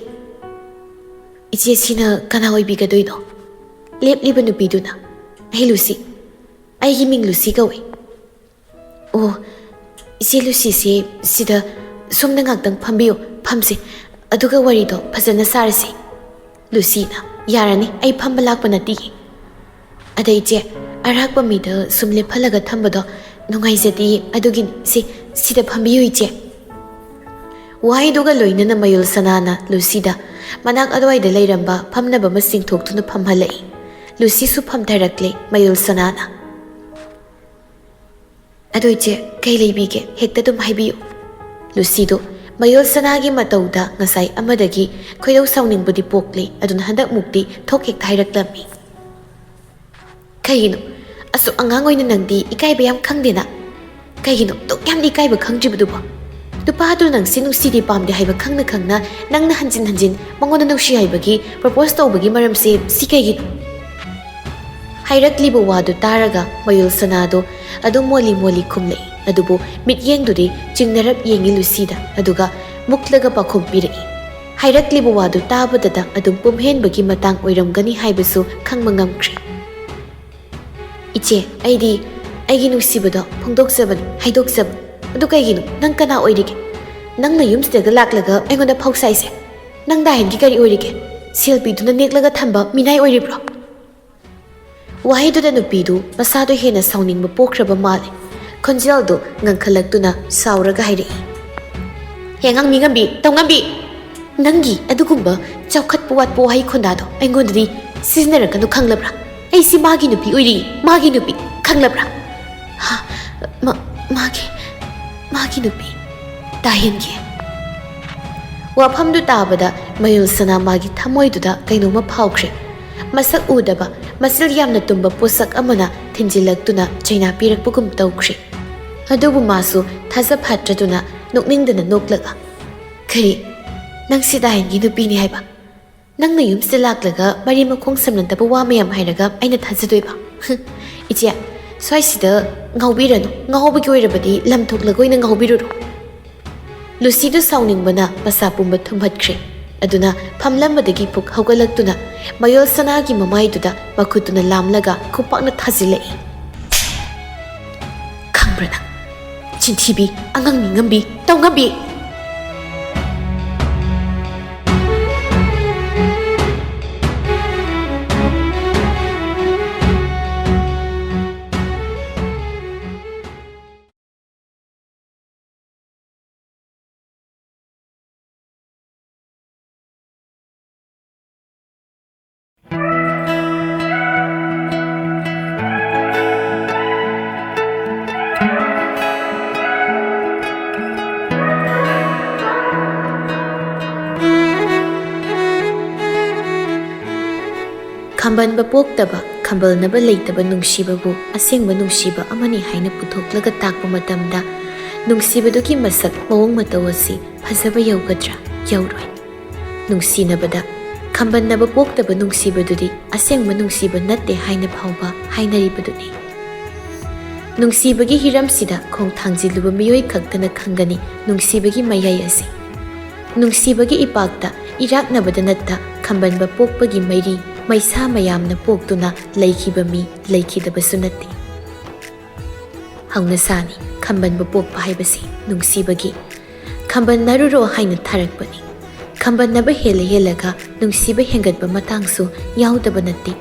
ꯏꯆꯦꯁꯤꯅ ꯀꯅꯥ ꯑꯣꯏꯕꯤꯒꯗꯣꯏꯅꯣ? ꯂꯦꯞꯂꯤꯕ ꯅꯨꯄꯤꯗꯨꯅ ꯑꯩ ꯂꯨꯁꯤ. ꯑꯩꯒꯤ ꯃꯤꯡ ꯂꯨꯁꯤ ꯀꯧꯏ. ꯑꯣ ꯏꯆꯦ ꯂꯨꯁꯤꯁꯤ ꯁꯤꯗ ꯁꯣꯝꯗ ꯉꯥꯛꯇꯪ ꯐꯝꯕꯤꯌꯨ. ꯐꯝꯁꯤ ꯑꯗꯨꯒ ꯋꯥꯔꯤꯗꯣ ꯐꯖꯅ ꯁꯥꯔꯁꯤ. ꯂꯨꯁꯤꯅ ꯌꯥꯔꯅꯤ ꯑꯩ ꯐꯝꯕ ꯂꯥꯛꯄ ꯅꯠꯇꯤꯌꯦ. ꯑꯗ ꯏꯆꯦ ꯑꯔꯥꯛꯄ ꯃꯤꯗ ꯁꯨꯝ ꯂꯦꯞꯍꯜꯂꯒ ꯊꯝꯕꯗꯣ ꯅꯨꯡꯉꯥꯏꯖꯗꯤꯌꯦ. ꯑꯗꯨꯒꯤ ꯁꯤꯗ ꯐꯝꯕꯤꯌꯨ ꯏꯆꯦ. ꯋꯥꯍꯩꯗꯨꯒ ꯂꯣꯏꯅꯅ ꯃꯌꯨꯜ ꯁꯅꯥꯅ ꯂꯨꯁꯤꯗ ꯃꯅꯥꯛ ꯑꯗꯨꯋꯥꯏꯗ ꯂꯩꯔꯝꯕ ꯐꯝꯅꯕ ꯑꯃ ꯆꯤꯡꯊꯣꯛꯇꯨꯅ ꯐꯝꯍꯜꯂꯛꯏ. ꯂꯨꯁꯤꯁꯨ ꯐꯝꯊꯔꯛꯂꯦ ꯃꯌꯨꯜ ꯁꯅꯥꯅ. ꯑꯗꯣ ꯏꯆꯦ ꯀꯩ ꯂꯩꯕꯤꯒꯦ ꯍꯦꯛꯇ ꯑꯗꯨꯝ ꯍꯥꯏꯕꯤꯌꯨ. ꯂꯨꯁꯤꯗꯣ ꯃꯌꯨꯜ ꯁꯅꯥꯒꯤ ꯃꯇꯧꯗ ꯉꯁꯥꯏ ꯑꯃꯗꯒꯤ ꯈꯣꯏꯗꯧ ꯁꯥꯎꯅꯤꯡꯕꯗꯤ ꯄꯣꯛꯂꯤ. ꯑꯗꯨꯅ ꯍꯟꯗꯛꯃꯨꯛꯇꯤ ꯊꯣꯛ ꯍꯦꯛꯇ ꯍꯥꯏꯔꯛꯂꯝꯃꯤ. ꯀꯩꯒꯤꯅꯣ ꯑꯁꯨꯛ ꯑꯉꯥꯡ ꯑꯣꯏꯅ ꯅꯪꯗꯤ ꯏꯀꯥꯏꯕ ꯌꯥꯝ ꯈꯪꯗꯦꯅ? ꯀꯩꯒꯤꯅꯣ ꯗꯨꯛ ꯌꯥꯝꯅ ꯏꯀꯥꯏꯕ ꯈꯪꯗ꯭ꯔꯤꯕꯗꯨꯕꯣ? ꯅꯨꯄꯥꯗꯨ ꯅꯪꯁꯤ ꯅꯨꯡꯁꯤꯗꯤ ꯄꯥꯝꯗꯦ ꯍꯥꯏꯕ ꯈꯪꯅ ꯈꯪꯅ ꯅꯪꯅ ꯍꯟꯖꯤꯟ ꯍꯟꯖꯤꯟ ꯃꯉꯣꯟꯗ ꯅꯨꯡꯁꯤ ꯍꯥꯏꯕꯒꯤ ꯄ꯭ꯔꯄꯣꯁ ꯇꯧꯕꯒꯤ ꯃꯔꯝꯁꯦ ꯁꯤ ꯀꯩꯒꯤꯅꯣ? ꯍꯥꯏꯔꯛꯂꯤꯕ ꯋꯥꯗꯨ ꯇꯥꯔꯒ ꯃꯌꯨꯜ ꯁꯅꯥꯗꯣ ꯑꯗꯨꯝ ꯃꯣꯜꯂꯤ ꯃꯣꯜꯂꯤ ꯈꯨꯝꯂꯛꯏ. ꯑꯗꯨꯕꯨ ꯃꯤꯠꯌꯦꯡꯗꯨꯗꯤ ꯆꯤꯡꯅꯔꯞ ꯌꯦꯡꯉꯤ ꯂꯨꯁꯤꯗ. ꯑꯗꯨꯒ ꯃꯨꯛꯂꯒ ꯄꯥꯎꯈꯨꯝ ꯄꯤꯔꯛꯏ. ꯍꯥꯏꯔꯛꯂꯤꯕ ꯋꯥꯗꯨ ꯇꯥꯕꯗꯇ ꯑꯗꯨꯝ ꯄꯨꯝꯍꯦꯟꯕꯒꯤ ꯃꯇꯥꯡ ꯑꯣꯏꯔꯝꯒꯅꯤ ꯍꯥꯏꯕꯁꯨ ꯈꯪꯕ ꯉꯝꯈ꯭ꯔꯦ. ꯏꯆꯦ ꯑꯩꯗꯤ ꯑꯩꯒꯤ ꯅꯨꯡꯁꯤꯕꯗꯣ ꯐꯣꯡꯗꯣꯛꯆꯕꯅꯤ ꯍꯥꯏꯗꯣꯛꯆꯕ. ꯑꯗꯨ ꯀꯩꯒꯤꯅꯣ ꯅꯪ ꯀꯅꯥ ꯑꯣꯏꯔꯤꯒꯦ? ꯅꯪꯅ ꯌꯨꯝꯁꯤꯗꯒ ꯂꯥꯛꯂꯒ ꯑꯩꯉꯣꯟꯗ ꯐꯥꯎꯁꯥꯏꯁꯦ ꯅꯪ ꯗꯥꯍꯦꯟꯒꯤ ꯀꯔꯤ ꯑꯣꯏꯔꯤꯒꯦ? ꯁꯦꯜ ꯄꯤꯗꯨꯅ ネꯛꯂꯒ ꯊꯝꯕ ꯃꯤꯅꯥꯏ ꯑꯣꯏꯔꯤꯕ꯭ꯔꯣ? ꯋꯥꯍꯩꯗꯨꯗ ꯅꯨꯄꯤꯗꯨ ꯃꯁꯥꯗꯣ ꯍꯦꯟꯅ ꯁꯥꯎꯅꯤꯡꯕ ꯄꯣꯛꯈ꯭ꯔꯕ ꯃꯥꯜꯂꯦ. ꯈꯣꯟꯖꯦꯜꯗꯨ ꯉꯪꯈꯠꯂꯛꯇꯨꯅ ꯁꯥꯎꯔꯒ ꯍꯥꯏꯔꯛꯏ. ꯍꯦ ꯑꯉꯥꯡ ꯃꯤꯉꯝꯕꯤ ꯇꯧꯉꯝꯕꯤ, ꯅꯪꯒꯤ ꯑꯗꯨꯒꯨꯝꯕ ꯆꯥꯎꯈꯠꯄ ꯋꯥꯠꯄ ꯋꯥꯍꯩ ꯈꯣꯟꯗꯥꯗꯣ ꯑꯩꯉꯣꯟꯗꯗꯤ ꯁꯤꯖꯤꯟꯅꯔꯛꯀꯅꯨ ꯈꯪꯂꯕ꯭ꯔꯥ? ꯑꯩꯁꯤ ꯃꯥꯒꯤ ꯅꯨꯄꯤ ꯑꯣꯏꯔꯤ. ꯃꯥꯒꯤ ꯅꯨꯄꯤ ꯈꯪꯂꯕ꯭ꯔꯥ? ꯃꯥꯒꯤ ꯅꯨꯄꯤ ꯗꯥꯍꯦꯟꯒꯤ. ꯋꯥꯐꯝꯗꯨ ꯇꯥꯕꯗ ꯃꯌꯨꯜ ꯁꯅꯥ ꯃꯥꯒꯤ ꯊꯃꯣꯏꯗꯨꯗ ꯀꯩꯅꯣꯝꯃ ꯐꯥꯎꯈ꯭ꯔꯦ. ꯃꯁꯛ ꯎꯗꯕ ꯃꯆꯤꯜ ꯌꯥꯝꯅ ꯇꯨꯝꯕ ꯄꯣꯠꯁꯛ ꯑꯃꯅ ꯊꯤꯟꯖꯤꯜꯂꯛꯇꯨꯅ ꯆꯩꯅꯥ ꯄꯤꯔꯛꯄꯒꯨꯝ ꯇꯧꯈ꯭ꯔꯦ. ꯑꯗꯨꯕꯨ ꯃꯥꯁꯨ ꯊꯥꯖꯐꯥꯠꯇ꯭ꯔꯗꯨꯅ ꯅꯣꯛꯅꯤꯡꯗꯅ ꯅꯣꯛꯂꯒ ꯀꯔꯤ ꯅꯪꯁꯤ ꯗꯥꯍꯦꯟꯒꯤ ꯅꯨꯄꯤꯅꯤ ꯍꯥꯏꯕ? ꯅꯪꯅ ꯌꯨꯝꯁꯤꯗ ꯂꯥꯛꯂꯒ ꯃꯔꯤ ꯃꯈꯣꯡ ꯁꯝꯅꯗꯕ ꯋꯥ ꯃꯌꯥꯝ ꯍꯥꯏꯔꯒ ꯑꯩꯅ ꯊꯥꯖꯗꯣꯏꯕ? ꯏꯆꯦ ꯁ꯭ꯋꯥꯏꯁꯤꯗ ꯉꯥꯎꯕꯤꯔꯅꯨ. ꯉꯥꯎꯕꯒꯤ ꯑꯣꯏꯔꯕꯗꯤ ꯂꯝ ꯊꯣꯛꯂꯒ ꯑꯣꯏꯅ ꯉꯥꯎꯕꯤꯔꯨꯔꯣ. ꯂꯨꯁꯤꯗꯨ ꯁꯥꯎꯅꯤꯡꯕꯅ ꯃꯁꯥ ꯄꯨꯝꯕ ꯊꯨꯝꯍꯠꯈ꯭ꯔꯦ. ꯑꯗꯨꯅ ꯐꯝꯂꯝꯕꯗꯒꯤ ꯄꯨꯛ ꯍꯧꯒꯠꯂꯛꯇꯨꯅ ꯃꯌꯨꯜ ꯁꯅꯥꯒꯤ ꯃꯃꯥꯏꯗꯨꯗ ꯃꯈꯨꯠꯇꯨꯅ ꯂꯥꯝꯂꯒ ꯈꯨꯄꯥꯛꯅ ꯊꯥꯖꯤꯜꯂꯛꯏ. ꯈꯪꯕ꯭ꯔꯥ ꯅꯪ? ꯆꯤꯟꯊꯤꯕꯤ, ꯑꯉꯥꯡ ꯃꯤꯉꯝꯕꯤ, ꯇꯧꯉꯝꯕꯤ! ꯈꯝꯕꯟꯕ ꯄꯣꯛꯇꯕ ꯈꯝꯕꯜꯅꯕ ꯂꯩꯇꯕ ꯅꯨꯡꯁꯤꯕꯕꯨ ꯑꯁꯦꯡꯕ ꯅꯨꯡꯁꯤꯕ ꯑꯃꯅꯤ ꯍꯥꯏꯅ ꯄꯨꯊꯣꯛꯂꯒ ꯇꯥꯛꯄ ꯃꯇꯝꯗ ꯅꯨꯡꯁꯤꯕꯗꯨꯒꯤ ꯃꯁꯛ ꯃꯑꯣꯡ ꯃꯇꯧ ꯑꯁꯤ ꯐꯖꯕ ꯌꯧꯒꯗ꯭ꯔꯥ? ꯌꯧꯔꯣꯏ. ꯅꯨꯡꯁꯤꯅꯕꯗ ꯈꯝꯕꯟꯅꯕ ꯄꯣꯛꯇꯕ ꯅꯨꯡꯁꯤꯕꯗꯨꯗꯤ ꯑꯁꯦꯡꯕ ꯅꯨꯡꯁꯤꯕ ꯅꯠꯇꯦ ꯍꯥꯏꯅ ꯐꯥꯎꯕ ꯍꯥꯏꯅꯔꯤꯕꯗꯨꯅꯤ. ꯅꯨꯡꯁꯤꯕꯒꯤ ꯍꯤꯔꯝꯁꯤꯗ ꯈꯣꯡ ꯊꯥꯡꯖꯤꯜꯂꯨꯕ ꯃꯤꯑꯣꯏ ꯈꯛꯇꯅ ꯈꯪꯒꯅꯤ ꯅꯨꯡꯁꯤꯕꯒꯤ ꯃꯌꯥꯏ ꯑꯁꯤ. ꯅꯨꯡꯁꯤꯕꯒꯤ ꯏꯄꯥꯛꯇ ꯏꯔꯥꯛꯅꯕꯗ ꯅꯠꯇ ꯈꯝꯕꯟꯕ ꯄꯣꯛꯄꯒꯤ ꯃꯩꯔꯤ ꯃꯩꯁꯥ ꯃꯌꯥꯝꯅ ꯄꯣꯛꯇꯨꯅ ꯂꯩꯈꯤꯕ ꯃꯤ ꯂꯩꯈꯤꯗꯕꯁꯨ ꯅꯠꯇꯦ. ꯍꯧꯅꯁꯥꯅꯤ ꯈꯝꯕꯟꯕ ꯄꯣꯛꯄ ꯍꯥꯏꯕꯁꯤ ꯅꯨꯡꯁꯤꯕꯒꯤ. ꯈꯝꯕꯟꯅꯔꯨꯔꯣ ꯍꯥꯏꯅ ꯊꯥꯔꯛꯄꯅꯤ. ꯈꯝꯕꯟꯅꯕ ꯍꯦꯜꯂꯒ ꯅꯨꯡꯁꯤꯕ ꯍꯦꯟꯒꯠꯄ ꯃꯇꯥꯡꯁꯨ ꯌꯥꯎꯗꯕ ꯅꯠꯇꯦ.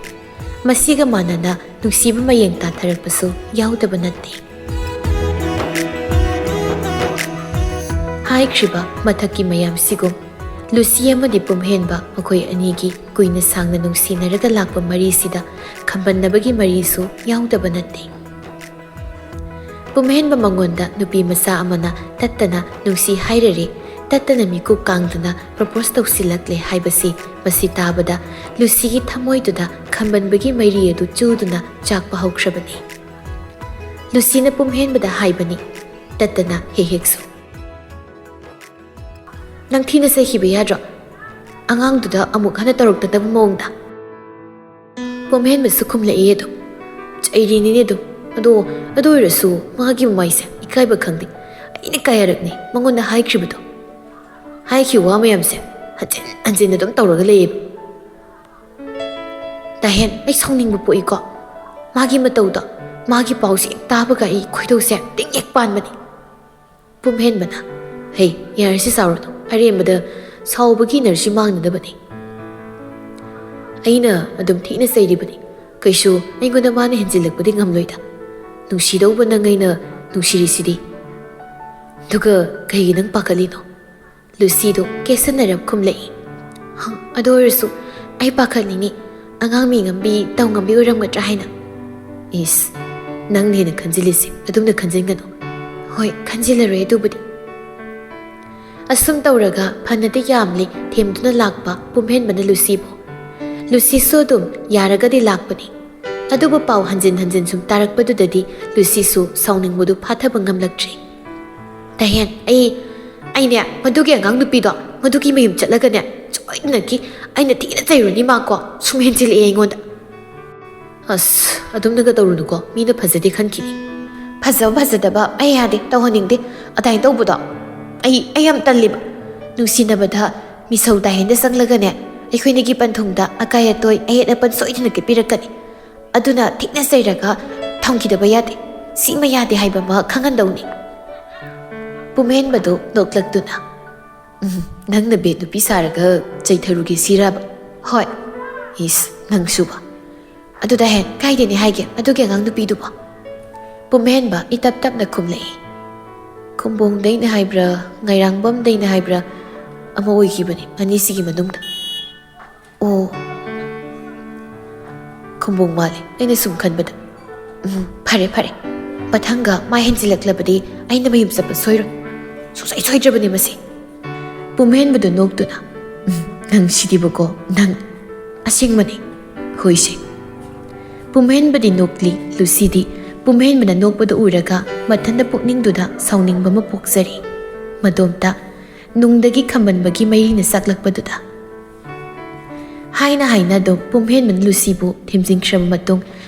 ꯃꯁꯤꯒ ꯃꯥꯟꯅꯅ ꯅꯨꯡꯁꯤꯕ ꯃꯌꯦꯡ ꯇꯥꯊꯔꯛꯄꯁꯨ ꯌꯥꯎꯗꯕ ꯅꯠꯇꯦ. ꯍꯥꯏꯈ꯭ꯔꯤꯕ ꯃꯊꯛꯀꯤ ꯃꯌꯥꯝꯁꯤꯒꯨꯝ ꯂꯨꯁꯤ ꯑꯃꯗꯤ ꯄꯨꯝꯍꯦꯟꯕ ꯃꯈꯣꯏ ꯑꯅꯤꯒꯤ ꯀꯨꯏꯅ ꯁꯥꯡꯅ ꯅꯨꯡꯁꯤꯅꯔꯒ ꯂꯥꯛꯄ ꯃꯔꯤꯁꯤꯗ ꯈꯝꯕꯟꯅꯕꯒꯤ ꯃꯔꯤꯁꯨ ꯌꯥꯎꯗꯕ ꯅꯠꯇꯦ. ꯄꯨꯝꯍꯦꯟꯕ ꯃꯉꯣꯟꯗ ꯅꯨꯄꯤ ꯃꯆꯥ ꯑꯃꯅ ꯇꯠꯇꯅ ꯅꯨꯡꯁꯤ ꯍꯥꯏꯔꯔꯦ, ꯇꯠꯇꯅ ꯃꯤꯀꯨꯞ ꯀꯥꯡꯗꯨꯅ ꯄ꯭ꯔꯄꯣꯁ ꯇꯧꯁꯤꯜꯂꯛꯂꯦ ꯍꯥꯏꯕꯁꯤ ꯃꯁꯤ ꯇꯥꯕꯗ ꯂꯨꯁꯤꯒꯤ ꯊꯃꯣꯏꯗꯨꯗ ꯈꯝꯕꯟꯕꯒꯤ ꯃꯩꯔꯤ ꯑꯗꯨ ꯆꯨꯗꯨꯅ ꯆꯥꯛꯄ ꯍꯧꯈ꯭ꯔꯕꯅꯤ꯫ ꯂꯨꯁꯤꯅ ꯄꯨꯝꯍꯦꯟꯕꯗ ꯍꯥꯏꯕꯅꯤ, ꯇꯠꯇꯅ ꯍꯦꯛ-ꯍꯦꯛꯁꯨ꯫ ꯅꯪ ꯊꯤꯅ ꯆꯩꯈꯤꯕ ꯌꯥꯗ꯭ꯔꯣ? ꯑꯉꯥꯡꯗꯨꯗ ꯑꯃꯨꯛ ꯍꯟꯅ ꯇꯧꯔꯛꯇꯗꯕ ꯃꯑꯣꯡꯗ꯫ ꯄꯨꯝꯍꯦꯟꯕꯁꯨ ꯈꯨꯝꯂꯛꯏ ꯑꯗꯨꯝ, ꯆꯩꯔꯤꯅꯤꯅꯦ ꯑꯗꯨꯝ, ꯑꯗꯨ ꯑꯣꯏꯔꯁꯨ ꯃꯥꯒꯤ ꯃꯃꯥꯏꯁꯦ ꯏꯀꯥꯏꯕ ꯈꯪꯗꯦ꯫ ꯑꯩꯅ ꯀꯌꯥꯔꯛꯅꯤ ꯃꯉꯣꯟꯗ ꯍꯥꯏꯈ꯭ꯔꯤꯕꯗꯣ꯫ ꯍꯥꯏꯈꯤꯕ ꯋꯥ ꯃꯌꯥꯝꯁꯦ ꯍꯟꯖꯤꯟ ꯍꯟꯖꯤꯟ ꯑꯗꯨꯝ ꯇꯧꯔꯒ ꯂꯩꯌꯦꯕ꯫ ꯇꯥꯍꯦꯟ, ꯑꯩ ꯁꯥꯎꯅꯤꯡꯕ ꯄꯣꯛꯏꯀꯣ꯫ ꯃꯥꯒꯤ ꯃꯇꯧꯗꯣ, ꯃꯥꯒꯤ ꯄꯥꯎꯁꯦ ꯍꯦꯛ ꯇꯥꯕꯒ ꯑꯩ ꯈꯣꯏꯗꯧꯁꯦ ꯇꯤꯡ ꯍꯦꯛ ꯄꯥꯟꯕꯅꯤ꯫ ꯄꯨꯝꯍꯦꯟꯕꯅ, ꯍꯩ ꯌꯥꯔꯁꯤ ꯁꯥꯎꯔꯅꯨ, ꯑꯔꯦꯝꯕꯗ ꯁꯥꯎꯕꯒꯤ ꯏꯅꯔꯖꯤ ꯃꯥꯡꯅꯗꯕꯅꯤ꯫ ꯑꯩꯅ ꯑꯗꯨꯝ ꯊꯤꯅ ꯆꯩꯔꯤꯕꯅꯤ, ꯀꯩꯁꯨ ꯑꯩꯉꯣꯟꯗ ꯃꯥꯅ ꯍꯦꯟꯖꯤꯜꯂꯛꯄꯗꯤ ꯉꯝꯂꯣꯏꯗ꯫ ꯅꯨꯡꯁꯤꯗꯧꯕ ꯅꯪ ꯑꯩꯅ ꯅꯨꯡꯁꯤꯔꯤꯁꯤꯗꯤ꯫ ꯑꯗꯨꯒ ꯀꯩꯒꯤ ꯅꯪ ꯄꯥꯈꯠꯂꯤꯅꯣ? ꯂꯨꯁꯤꯗꯣ ꯀꯦꯁꯟꯅꯔꯞ ꯈꯨꯝꯂꯛꯏ꯫ ꯑꯗꯨ ꯑꯣꯏꯔꯁꯨ ꯑꯩ ꯄꯥꯈꯠꯂꯤꯅꯤ, ꯑꯉꯥꯡ ꯃꯤ ꯉꯝꯕꯤ ꯇꯧ ꯉꯝꯕꯤ ꯑꯣꯏꯔꯝꯒꯗ꯭ꯔꯥ ꯍꯥꯏꯅ꯫ ꯏꯁ, ꯅꯪꯅ ꯍꯦꯟꯅ ꯈꯟꯖꯤꯜꯂꯤꯁꯦ ꯑꯗꯨꯝꯅ ꯈꯟꯖꯤꯟꯒꯅꯨ꯫ ꯍꯣꯏ ꯈꯟꯖꯤꯜꯂꯔꯣꯏ ꯑꯗꯨꯕꯨꯗꯤ꯫ ꯑꯁꯨꯝ ꯇꯧꯔꯒ ꯐꯅꯗꯤ ꯌꯥꯝꯂꯤ ꯊꯦꯝꯗꯨꯅ ꯂꯥꯛꯄ ꯄꯨꯝꯍꯦꯟꯕꯅ ꯂꯨꯁꯤꯕꯨ꯫ ꯂꯨꯁꯤꯁꯨ ꯑꯗꯨꯝ ꯌꯥꯔꯒꯗꯤ ꯂꯥꯛꯄꯅꯤ꯫ ꯑꯗꯨꯕꯨ ꯄꯥꯎ ꯍꯟꯖꯤꯟ ꯍꯟꯖꯤꯟ ꯁꯨꯝ ꯇꯥꯔꯛꯄꯗꯨꯗꯗꯤ ꯂꯨꯁꯤꯁꯨ ꯁꯥꯎꯅꯤꯡꯕꯗꯨ ꯐꯥꯊꯕ ꯉꯝꯂꯛꯇ꯭ꯔꯤ꯫ ꯇꯥꯍꯦꯟ, ꯑꯩꯅꯦ ꯃꯗꯨꯒꯤ ꯑꯉꯥꯡ ꯅꯨꯄꯤꯗꯣ ꯃꯗꯨꯒꯤ ꯃꯌꯨꯝ ꯆꯠꯂꯒꯅꯦ ꯁꯣꯏꯗꯅꯀꯤ ꯑꯩꯅ ꯊꯤꯅ ꯆꯩꯔꯨꯅꯤ ꯃꯥꯀꯣ, ꯁꯨꯝ ꯍꯦꯟꯖꯤꯜꯂꯛꯑꯦ ꯑꯩꯉꯣꯟꯗ꯫ ꯑꯁ ꯑꯗꯨꯝꯅꯒ ꯇꯧꯔꯨꯅꯨꯀꯣ, ꯃꯤꯅ ꯐꯖꯗꯦ ꯈꯟꯈꯤꯅꯤ꯫ ꯐꯖꯕ ꯐꯖꯗꯕ ꯑꯩ ꯌꯥꯗꯦ, ꯇꯧꯍꯟꯅꯤꯡꯗꯦ ꯑꯗꯥꯏꯅ ꯇꯧꯕꯗꯣ꯫ ꯑꯩ ꯌꯥꯝ ꯇꯜꯂꯤꯕ꯫ ꯅꯨꯡꯁꯤꯅꯕꯗ ꯃꯤꯁꯧ ꯇꯥꯍꯦꯟꯗ ꯆꯪꯂꯒꯅꯦ ꯑꯩꯈꯣꯏꯅꯤꯒꯤ ꯄꯟꯊꯨꯡꯗ ꯑꯀꯥꯏ ꯑꯇꯣꯏ ꯑꯌꯦꯠ ꯑꯄꯟ ꯁꯣꯏꯗꯅ ꯄꯤꯔꯛꯀꯅꯤ꯫ ꯑꯗꯨꯅ ꯊꯤꯅ ꯆꯩꯔꯒ ꯊꯝꯈꯤꯗꯕ ꯌꯥꯗꯦ, ꯁꯤꯃ ꯌꯥꯗꯦ ꯍꯥꯏꯕ ꯑꯃ ꯈꯪꯍꯟꯗꯧꯅꯤ꯫ ꯄꯨꯝꯍꯦꯟꯕꯗꯨ ꯅꯣꯛꯂꯛꯇꯨꯅ, ꯅꯪꯅ ꯕꯦꯠ ꯅꯨꯄꯤ ꯁꯥꯔꯒ ꯆꯩꯊꯔꯨꯒꯦ ꯁꯤꯔꯕ? ꯍꯣꯏ꯫ ꯏꯁ ꯅꯪꯁꯨꯕ꯫ ꯑꯗꯨ ꯇꯥꯍꯦꯟ ꯀꯥꯏꯗꯦꯅꯦ ꯍꯥꯏꯒꯦ ꯑꯗꯨꯒꯤ ꯑꯉꯥꯡ ꯅꯨꯄꯤꯗꯨꯕꯣ? ꯄꯨꯝꯍꯦꯟꯕ ꯏꯇꯞ ꯇꯞꯅ ꯈꯨꯝꯂꯛꯏ꯫ ꯈꯨꯝꯕꯣꯡꯗꯩꯅ ꯍꯥꯏꯕ꯭ꯔꯥ ꯉꯥꯏꯔꯥꯡꯕꯝꯗꯩꯅ ꯍꯥꯏꯕ꯭ꯔꯥ ꯑꯃ ꯑꯣꯏꯈꯤꯕꯅꯤ ꯑꯅꯤꯁꯤꯒꯤ ꯃꯅꯨꯡꯗ꯫ ꯑꯣ, ꯈꯨꯝꯕꯣꯡ ꯃꯥꯜꯂꯤ ꯑꯩꯅ ꯁꯨꯝ ꯈꯟꯕꯗ꯫ ꯐꯔꯦ ꯐꯔꯦ, ꯃꯊꯪꯒ ꯃꯥ ꯍꯦꯟꯖꯤꯜꯂꯛꯂꯕꯗꯤ ꯑꯩꯅ ꯃꯌꯨꯝ ꯆꯠꯄ ꯁꯣꯏꯔꯣꯏ, ꯁꯨꯡꯁꯣꯏ ꯁꯣꯏꯗ꯭ꯔꯕꯅꯤ ꯃꯁꯤ꯫ ꯄꯨꯝꯍꯦꯟꯕꯗꯨ ꯅꯣꯛꯇꯨꯅ, ꯅꯪ ꯁꯤꯗꯤꯕꯀꯣ, ꯅꯪ ꯑꯁꯦꯡꯕꯅꯤ꯫ ꯍꯣꯏꯁꯦ꯫ ꯄꯨꯝꯍꯦꯟꯕꯗꯤ ꯅꯣꯛꯂꯤ, ꯂꯨꯁꯤꯗꯤ ꯄꯨꯝꯍꯦꯟꯕꯅ ꯅꯣꯛꯄꯗꯨ ꯎꯔꯒ ꯃꯊꯟꯇ ꯄꯨꯛꯅꯤꯡꯗꯨꯗ ꯁꯥꯎꯅꯤꯡꯕ ꯑꯃ ꯄꯣꯛꯆꯔꯤ, ꯃꯗꯣꯝꯇ ꯅꯨꯡꯗꯒꯤ ꯈꯝꯕꯟꯕꯒꯤ ꯃꯩꯔꯤꯅ ꯆꯥꯛꯂꯛꯄꯗꯨꯗ꯫ ꯍꯥꯏꯅ ꯑꯗꯨꯝ ꯄꯨꯝꯍꯦꯟꯕꯅ ꯂꯨꯁꯤꯕꯨ ꯊꯦꯝꯖꯤꯟꯈ꯭ꯔꯕ ꯃꯇꯨꯡ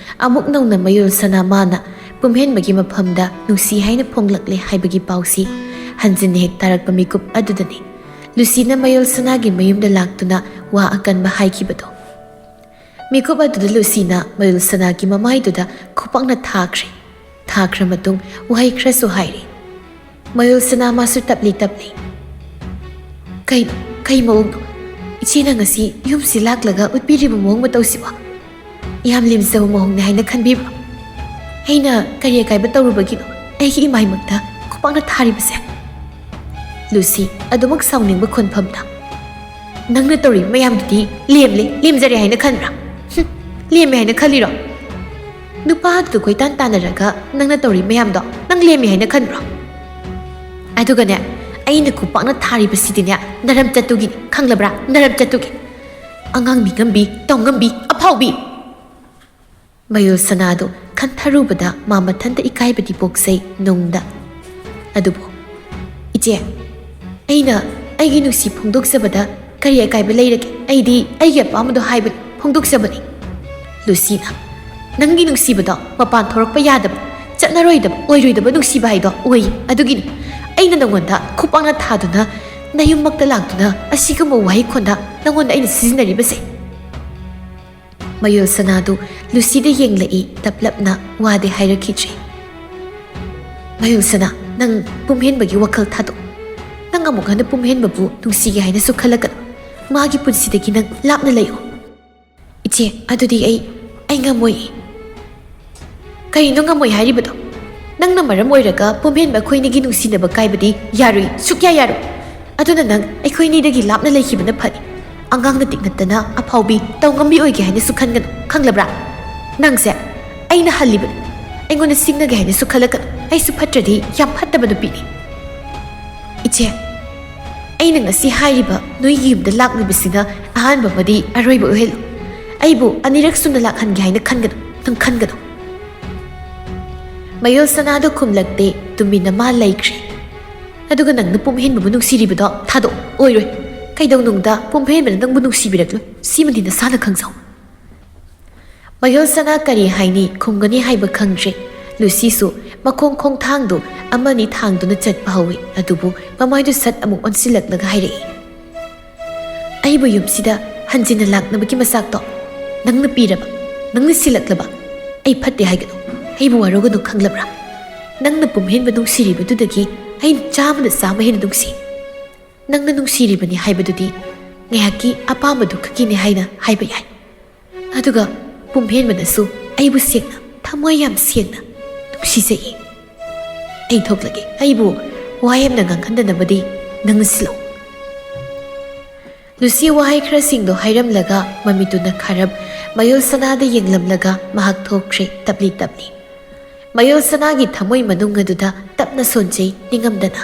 ꯑꯃꯨꯛ ꯅꯧꯅ ꯃꯌꯨꯜ ꯁꯅꯥ ꯃꯥꯅ ꯄꯨꯝꯍꯦꯟꯕꯒꯤ ꯃꯐꯝꯗ ꯅꯨꯡꯁꯤ ꯍꯥꯏꯅ ꯐꯣꯡꯂꯛꯂꯦ ꯍꯥꯏꯕꯒꯤ ꯄꯥꯎꯁꯤ ꯍꯟꯖꯤꯟꯅ ꯍꯦꯛ ꯇꯥꯔꯛꯄ ꯃꯤꯀꯨꯞ ꯑꯗꯨꯗꯅꯤ ꯂꯨꯁꯤꯅ ꯃꯌꯨꯜ ꯁꯅꯥꯒꯤ ꯃꯌꯨꯝꯗ ꯂꯥꯛꯇꯨꯅ ꯋꯥ ꯑꯀꯟꯕ ꯍꯥꯏꯈꯤꯕꯗꯣ꯫ ꯃꯤꯀꯨꯞ ꯑꯗꯨꯗ ꯂꯨꯁꯤꯅ ꯃꯌꯨꯜ ꯁꯅꯥꯒꯤ ꯃꯃꯥꯏꯗꯨꯗ ꯈꯨꯄꯥꯛꯅ ꯊꯥꯈ꯭ꯔꯦ꯫ ꯊꯥꯈ꯭ꯔ ꯃꯇꯨꯡ ꯋꯥꯍꯩ ꯈꯔꯁꯨ ꯍꯥꯏꯔꯤ꯫ ꯃꯌꯨꯜ ꯁꯅꯥ ꯃꯥꯁꯨ ꯇꯞꯂꯤ ꯇꯞꯂꯤ, ꯀꯩ ꯃꯑꯣꯡꯅꯣ? ꯏꯆꯦꯅ ꯉꯁꯤ ꯌꯨꯝꯁꯤ ꯂꯥꯛꯂꯒ ꯎꯠꯄꯤꯔꯤꯕ ꯃꯑꯣꯡ ꯃꯇꯧꯁꯤꯕꯣ ꯌꯥꯝ ꯂꯦꯝꯖꯕ ꯃꯑꯣꯡꯅꯤ ꯍꯥꯏꯅ ꯈꯟꯕꯤꯕ꯭ꯔꯣ? ꯑꯩꯅ ꯀꯔꯤ ꯑꯀꯥꯏꯕ ꯇꯧꯔꯨꯕꯒꯤꯅꯣ ꯑꯩꯒꯤ ꯏꯃꯥꯏꯃꯛꯇ ꯈꯨꯄꯥꯛꯅ ꯊꯥꯔꯤꯕꯁꯦ? ꯂꯨꯁꯤ ꯑꯗꯨꯃꯛ ꯁꯥꯎꯅꯤꯡꯕ ꯈꯣꯟꯐꯝꯗ, ꯅꯪꯅ ꯇꯧꯔꯤꯕ ꯃꯌꯥꯝꯗꯨꯗꯤ ꯂꯦꯝꯖꯔꯦ ꯍꯥꯏꯅ ꯈꯟꯕ꯭ꯔꯥ? ꯂꯦꯝꯃꯦ ꯍꯥꯏꯅ ꯈꯜꯂꯤꯔꯣ? ꯅꯨꯄꯥ ꯑꯗꯨꯗ ꯀꯣꯏꯇꯥꯟ ꯇꯥꯟꯅꯔꯒ ꯅꯪꯅ ꯇꯧꯔꯤꯕ ꯃꯌꯥꯝꯗꯣ ꯅꯪ ꯂꯦꯝꯃꯦ ꯍꯥꯏꯅ ꯈꯟꯕ꯭ꯔꯣ? ꯑꯗꯨꯒꯅꯦ ꯑꯩꯅ ꯈꯨꯄꯥꯛꯅ ꯊꯥꯔꯤꯕꯁꯤꯗꯤꯅꯦ ꯅꯔꯝ ꯆꯠꯇꯨꯒꯤꯅꯤ, ꯈꯪꯂꯕ꯭ꯔꯥ? ꯅꯔꯝ ꯆꯠꯇꯨꯒꯤ ꯑꯉꯥꯡ ꯃꯤ ꯉꯝꯕꯤ ꯇꯧ ꯉꯝꯕꯤ ꯑꯐꯥꯎꯕꯤ꯫ ꯃꯌꯨꯜ ꯁꯅꯥꯗꯨ ꯈꯟꯊꯔꯨꯕꯗ ꯃꯥ ꯃꯊꯟꯇ ꯏꯀꯥꯏꯕꯗꯤ ꯄꯣꯛꯆꯩ ꯅꯨꯡꯗ꯫ ꯑꯗꯨꯕꯨ ꯏꯆꯦ, ꯑꯩꯅ ꯑꯩꯒꯤ ꯅꯨꯡꯁꯤ ꯐꯣꯡꯗꯣꯛꯆꯕꯗ ꯀꯔꯤ ꯑꯀꯥꯏꯕ ꯂꯩꯔꯒꯦ? ꯑꯩꯗꯤ ꯑꯩꯒꯤ ꯑꯄꯥꯝꯕꯗꯣ ꯍꯥꯏꯕꯅꯤ, ꯐꯣꯡꯗꯣꯛꯆꯕꯅꯤ꯫ ꯂꯨꯁꯤꯅ, ꯅꯪꯒꯤ ꯅꯨꯡꯁꯤꯕꯗꯣ ꯃꯄꯥꯟ ꯊꯣꯔꯛꯄ ꯌꯥꯗꯕ, ꯆꯠꯅꯔꯣꯏꯗꯕ, ꯑꯣꯏꯔꯣꯏꯗꯕ ꯅꯨꯡꯁꯤꯕ ꯍꯥꯏꯗꯣ ꯑꯣꯏꯌꯦ꯫ ꯑꯗꯨꯒꯤꯅꯤ ꯑꯩꯅ ꯅꯪꯉꯣꯟꯗ ꯈꯨꯄꯥꯛꯅ ꯊꯥꯗꯨꯅ ꯅꯌꯨꯝꯃꯛꯇ ꯂꯥꯛꯇꯨꯅ ꯑꯁꯤꯒꯨꯝꯕ ꯋꯥꯍꯩ ꯈꯣꯟꯗ ꯅꯪꯉꯣꯟꯗ ꯑꯩꯅ ꯁꯤꯖꯤꯟꯅꯔꯤꯕꯁꯦ꯫ ꯃꯌꯨꯜ ꯁꯅꯥꯗꯨ ꯂꯨꯁꯤꯗ ꯌꯦꯡꯂꯛꯏ ꯇꯞꯂꯞꯅ, ꯋꯥꯗꯤ ꯍꯥꯏꯔꯛꯈꯤꯗ꯭ꯔꯦ꯫ ꯃꯌꯨꯜ ꯁꯅꯥ, ꯅꯪ ꯄꯨꯝꯍꯦꯟꯕꯒꯤ ꯋꯥꯈꯜ ꯊꯥꯗꯣꯛ꯫ ꯅꯪ ꯑꯃꯨꯛ ꯍꯟꯅ ꯄꯨꯝꯍꯦꯟꯕꯕꯨ ꯅꯨꯡꯁꯤꯒꯦ ꯍꯥꯏꯅꯁꯨ ꯈꯜꯂꯛꯀꯅꯨ꯫ ꯃꯥꯒꯤ ꯄꯨꯟꯁꯤꯗꯒꯤ ꯅꯪ ꯂꯥꯞꯅ ꯂꯩꯌꯣ꯫ ꯏꯆꯦ, ꯑꯗꯨꯗꯤ ꯑꯩ ꯉꯝꯃꯣꯏ꯫ ꯀꯔꯤꯅꯣ ꯉꯝꯃꯣꯏ ꯍꯥꯏꯔꯤꯕꯗꯣ? ꯅꯪꯅ ꯃꯔꯝ ꯑꯣꯏꯔꯒ ꯄꯨꯝꯍꯦꯟꯕ ꯑꯩꯈꯣꯏꯅꯤꯒꯤ ꯅꯨꯡꯁꯤꯅꯕ ꯀꯥꯏꯕꯗꯤ ꯌꯥꯔꯣꯏ, ꯁꯨꯛꯌꯥ ꯌꯥꯔꯣꯏ꯫ ꯑꯗꯨꯅ ꯅꯪ ꯑꯩꯈꯣꯏꯅꯤꯗꯒꯤ ꯂꯥꯞꯅ ꯂꯩꯈꯤꯕꯅ ꯐꯅꯤ꯫ ꯑꯉꯥꯡꯅ ꯇꯤꯛꯅꯠꯇꯅ ꯑꯐꯥꯎꯕꯤ ꯇꯧꯉꯝꯕꯤ ꯑꯣꯏꯒꯦ ꯍꯥꯏꯅꯁꯨ ꯈꯟꯒꯅꯨ, ꯈꯪꯂꯕ꯭ꯔꯥ? ꯅꯪꯁꯦ ꯑꯩꯅ ꯍꯜꯂꯤꯕꯅꯤ, ꯑꯩꯉꯣꯟꯗ ꯁꯤꯡꯅꯒꯦ ꯍꯥꯏꯅꯁꯨ ꯈꯜꯂꯛꯀꯅꯨ꯫ ꯑꯩꯁꯨ ꯐꯠꯇ꯭ꯔꯗꯤ ꯌꯥꯝ ꯐꯠꯇꯕ ꯅꯨꯄꯤꯅꯤ ꯏꯆꯦ ꯑꯩꯅ ꯉꯁꯤ ꯍꯥꯏꯔꯤꯕ ꯅꯣꯏꯒꯤ ꯌꯨꯝꯗ ꯂꯥꯛꯂꯤꯕꯁꯤꯅ ꯑꯍꯥꯟꯕ ꯑꯃꯗꯤ ꯑꯔꯣꯏꯕ ꯑꯣꯏꯍꯜꯂꯨ ꯑꯩꯕꯨ ꯑꯅꯤꯔꯛ ꯁꯨꯅ ꯂꯥꯛꯍꯟꯒꯦ ꯍꯥꯏꯅ ꯈꯟꯒꯅꯨ ꯅꯪ ꯈꯟꯒꯅꯨ ꯃꯌꯣꯜ ꯁꯅꯥꯗꯨ ꯈꯨꯝꯂꯛꯇꯦ ꯇꯨꯃꯤꯟꯅ ꯃꯥ ꯂꯩꯈ꯭ꯔꯦ ꯑꯗꯨꯒ ꯅꯪꯅ ꯄꯨꯝꯍꯦꯟꯕꯕꯨ ꯅꯨꯡꯁꯤꯔꯤꯕꯗꯣ ꯊꯥꯗꯣꯛ ꯑꯣꯏꯔꯣꯏ ꯀꯩꯗꯧꯅꯨꯡꯗ ꯄꯨꯝꯍꯦꯟꯕꯅ ꯅꯪꯕꯨ ꯅꯨꯡꯁꯤꯕꯤꯔꯛꯂꯣꯏ ꯁꯤꯃꯗꯤ ꯅꯁꯥꯅ ꯈꯪꯖꯧ ꯃꯌꯣꯜ ꯁꯅꯥ ꯀꯔꯤ ꯍꯥꯏꯅꯤ ꯈꯨꯝꯒꯅꯤ ꯍꯥꯏꯕ ꯈꯪꯗ꯭ꯔꯦ ꯂꯨꯁꯤꯁꯨ ꯃꯈꯣꯡ ꯈꯣꯡꯊꯥꯡꯗꯨ ꯑꯃꯅꯤ ꯊꯥꯡꯗꯨꯅ ꯆꯠꯄ ꯍꯧꯏ ꯑꯗꯨꯕꯨ ꯃꯃꯥꯏꯗꯨ ꯁꯠ ꯑꯃꯨꯛ ꯑꯣꯟꯁꯤꯜꯂꯛꯂꯒ ꯍꯥꯏꯔꯛꯏ ꯑꯩꯕꯨ ꯌꯨꯝꯁꯤꯗ ꯍꯟꯖꯤꯟꯅ ꯂꯥꯛꯅꯕꯒꯤ ꯃꯆꯥꯛꯇꯣ ꯅꯪꯅ ꯄꯤꯔꯕ ꯅꯪꯅ ꯁꯤꯜꯂꯛꯂꯕ ꯑꯩ ꯐꯠꯇꯦ ꯍꯥꯏꯒꯅꯨ ꯑꯩꯕꯨ ꯋꯥꯔꯧꯒꯅꯨ ꯈꯪꯂꯕ꯭ꯔꯥ ꯅꯪꯅ ꯄꯨꯝꯍꯦꯟꯕ ꯅꯨꯡꯁꯤꯔꯤꯕꯗꯨꯗꯒꯤ ꯑꯩꯅ ꯆꯥꯝꯃꯗ ꯆꯥꯝꯃ ꯍꯦꯟꯅ ꯅꯨꯡꯁꯤ ꯅꯪꯅ ꯅꯨꯡꯁꯤꯔꯤꯕꯅꯤ ꯍꯥꯏꯕꯗꯨꯗꯤ ꯉꯥꯏꯍꯥꯛꯀꯤ ꯑꯄꯥꯝꯕꯗꯨ ꯈꯛꯀꯤꯅꯤ ꯍꯥꯏꯅ ꯍꯥꯏꯕ ꯌꯥꯏ ꯑꯗꯨꯒ ꯄꯨꯝꯍꯦꯟꯕꯅꯁꯨ ꯑꯩꯕꯨ ꯁꯦꯡꯅ ꯊꯃꯣꯏ ꯌꯥꯝ ꯁꯦꯡꯅ ꯅꯨꯡꯁꯤꯖꯩ ꯑꯩ ꯊꯣꯛꯂꯒꯦ ꯑꯩꯕꯨ ꯋꯥꯌꯦꯝꯅ ꯉꯥꯡꯍꯟꯗꯅꯕꯗꯤ ꯅꯪꯅ ꯁꯤꯜꯂꯛꯎ ꯂꯨꯁꯤ ꯋꯥꯍꯩ ꯈꯔꯁꯤꯡꯗꯣ ꯍꯥꯏꯔꯝꯂꯒ ꯃꯃꯤꯠꯇꯨꯅ ꯈꯥꯔꯞ ꯃꯌꯣꯜ ꯁꯅꯥꯗ ꯌꯦꯡꯂꯝꯂꯒ ꯃꯍꯥꯛ ꯊꯣꯛꯈ꯭ꯔꯦ ꯇꯞꯂꯤ ꯇꯞꯂꯤ ꯃꯌꯣꯜ ꯁꯅꯥꯒꯤ ꯊꯃꯣꯏ ꯃꯅꯨꯡ ꯑꯗꯨꯗ ꯇꯞꯅ ꯁꯣꯟꯖꯩ ꯅꯤꯡꯉꯝꯗꯅ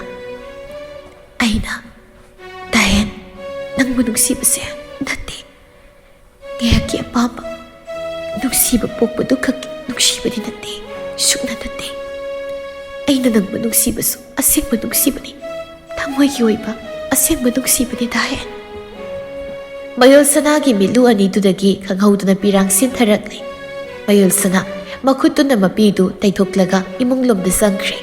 ꯑꯩꯅ ꯗꯥꯌꯦꯟ ꯅꯪꯕꯨ ꯅꯨꯡꯁꯤꯕꯁꯦ ꯅꯠꯇꯦ ꯉꯥꯏꯍꯥꯛꯀꯤ ꯑꯄꯥꯝꯕ ꯅꯨꯡꯁꯤꯕ ꯄꯣꯛꯄꯗꯨ ꯈꯛꯀꯤ ꯅꯨꯡꯁꯤꯕꯗꯤ ꯅꯠꯇꯦ ꯁꯨꯛꯅ ꯅꯠꯇꯦ ꯑꯩꯅ ꯅꯪꯕꯨ ꯅꯨꯡꯁꯤꯕꯁꯨ ꯑꯁꯦꯡꯕ ꯅꯨꯡꯁꯤꯕꯅꯤ ꯊꯃꯣꯏꯒꯤ ꯑꯣꯏꯕ ꯑꯁꯦꯡꯕ ꯅꯨꯡꯁꯤꯕꯅꯤ ꯗꯥꯌꯦꯟ ꯃꯌꯣꯜ ꯁꯅꯥꯒꯤ ꯃꯤꯠꯂꯨ ꯑꯅꯤꯗꯨꯗꯒꯤ ꯈꯪꯍꯧꯗꯅ ꯄꯤꯔꯥꯡ ꯁꯤꯟꯊꯔꯛꯂꯦ ꯃꯌꯣꯜ ꯁꯅꯥ ꯃꯈꯨꯠꯇꯨꯅ ꯃꯄꯤꯗꯨ ꯇꯩꯊꯣꯛꯂꯒ ꯏꯃꯨꯡꯂꯣꯝꯗ ꯆꯪꯈ꯭ꯔꯦ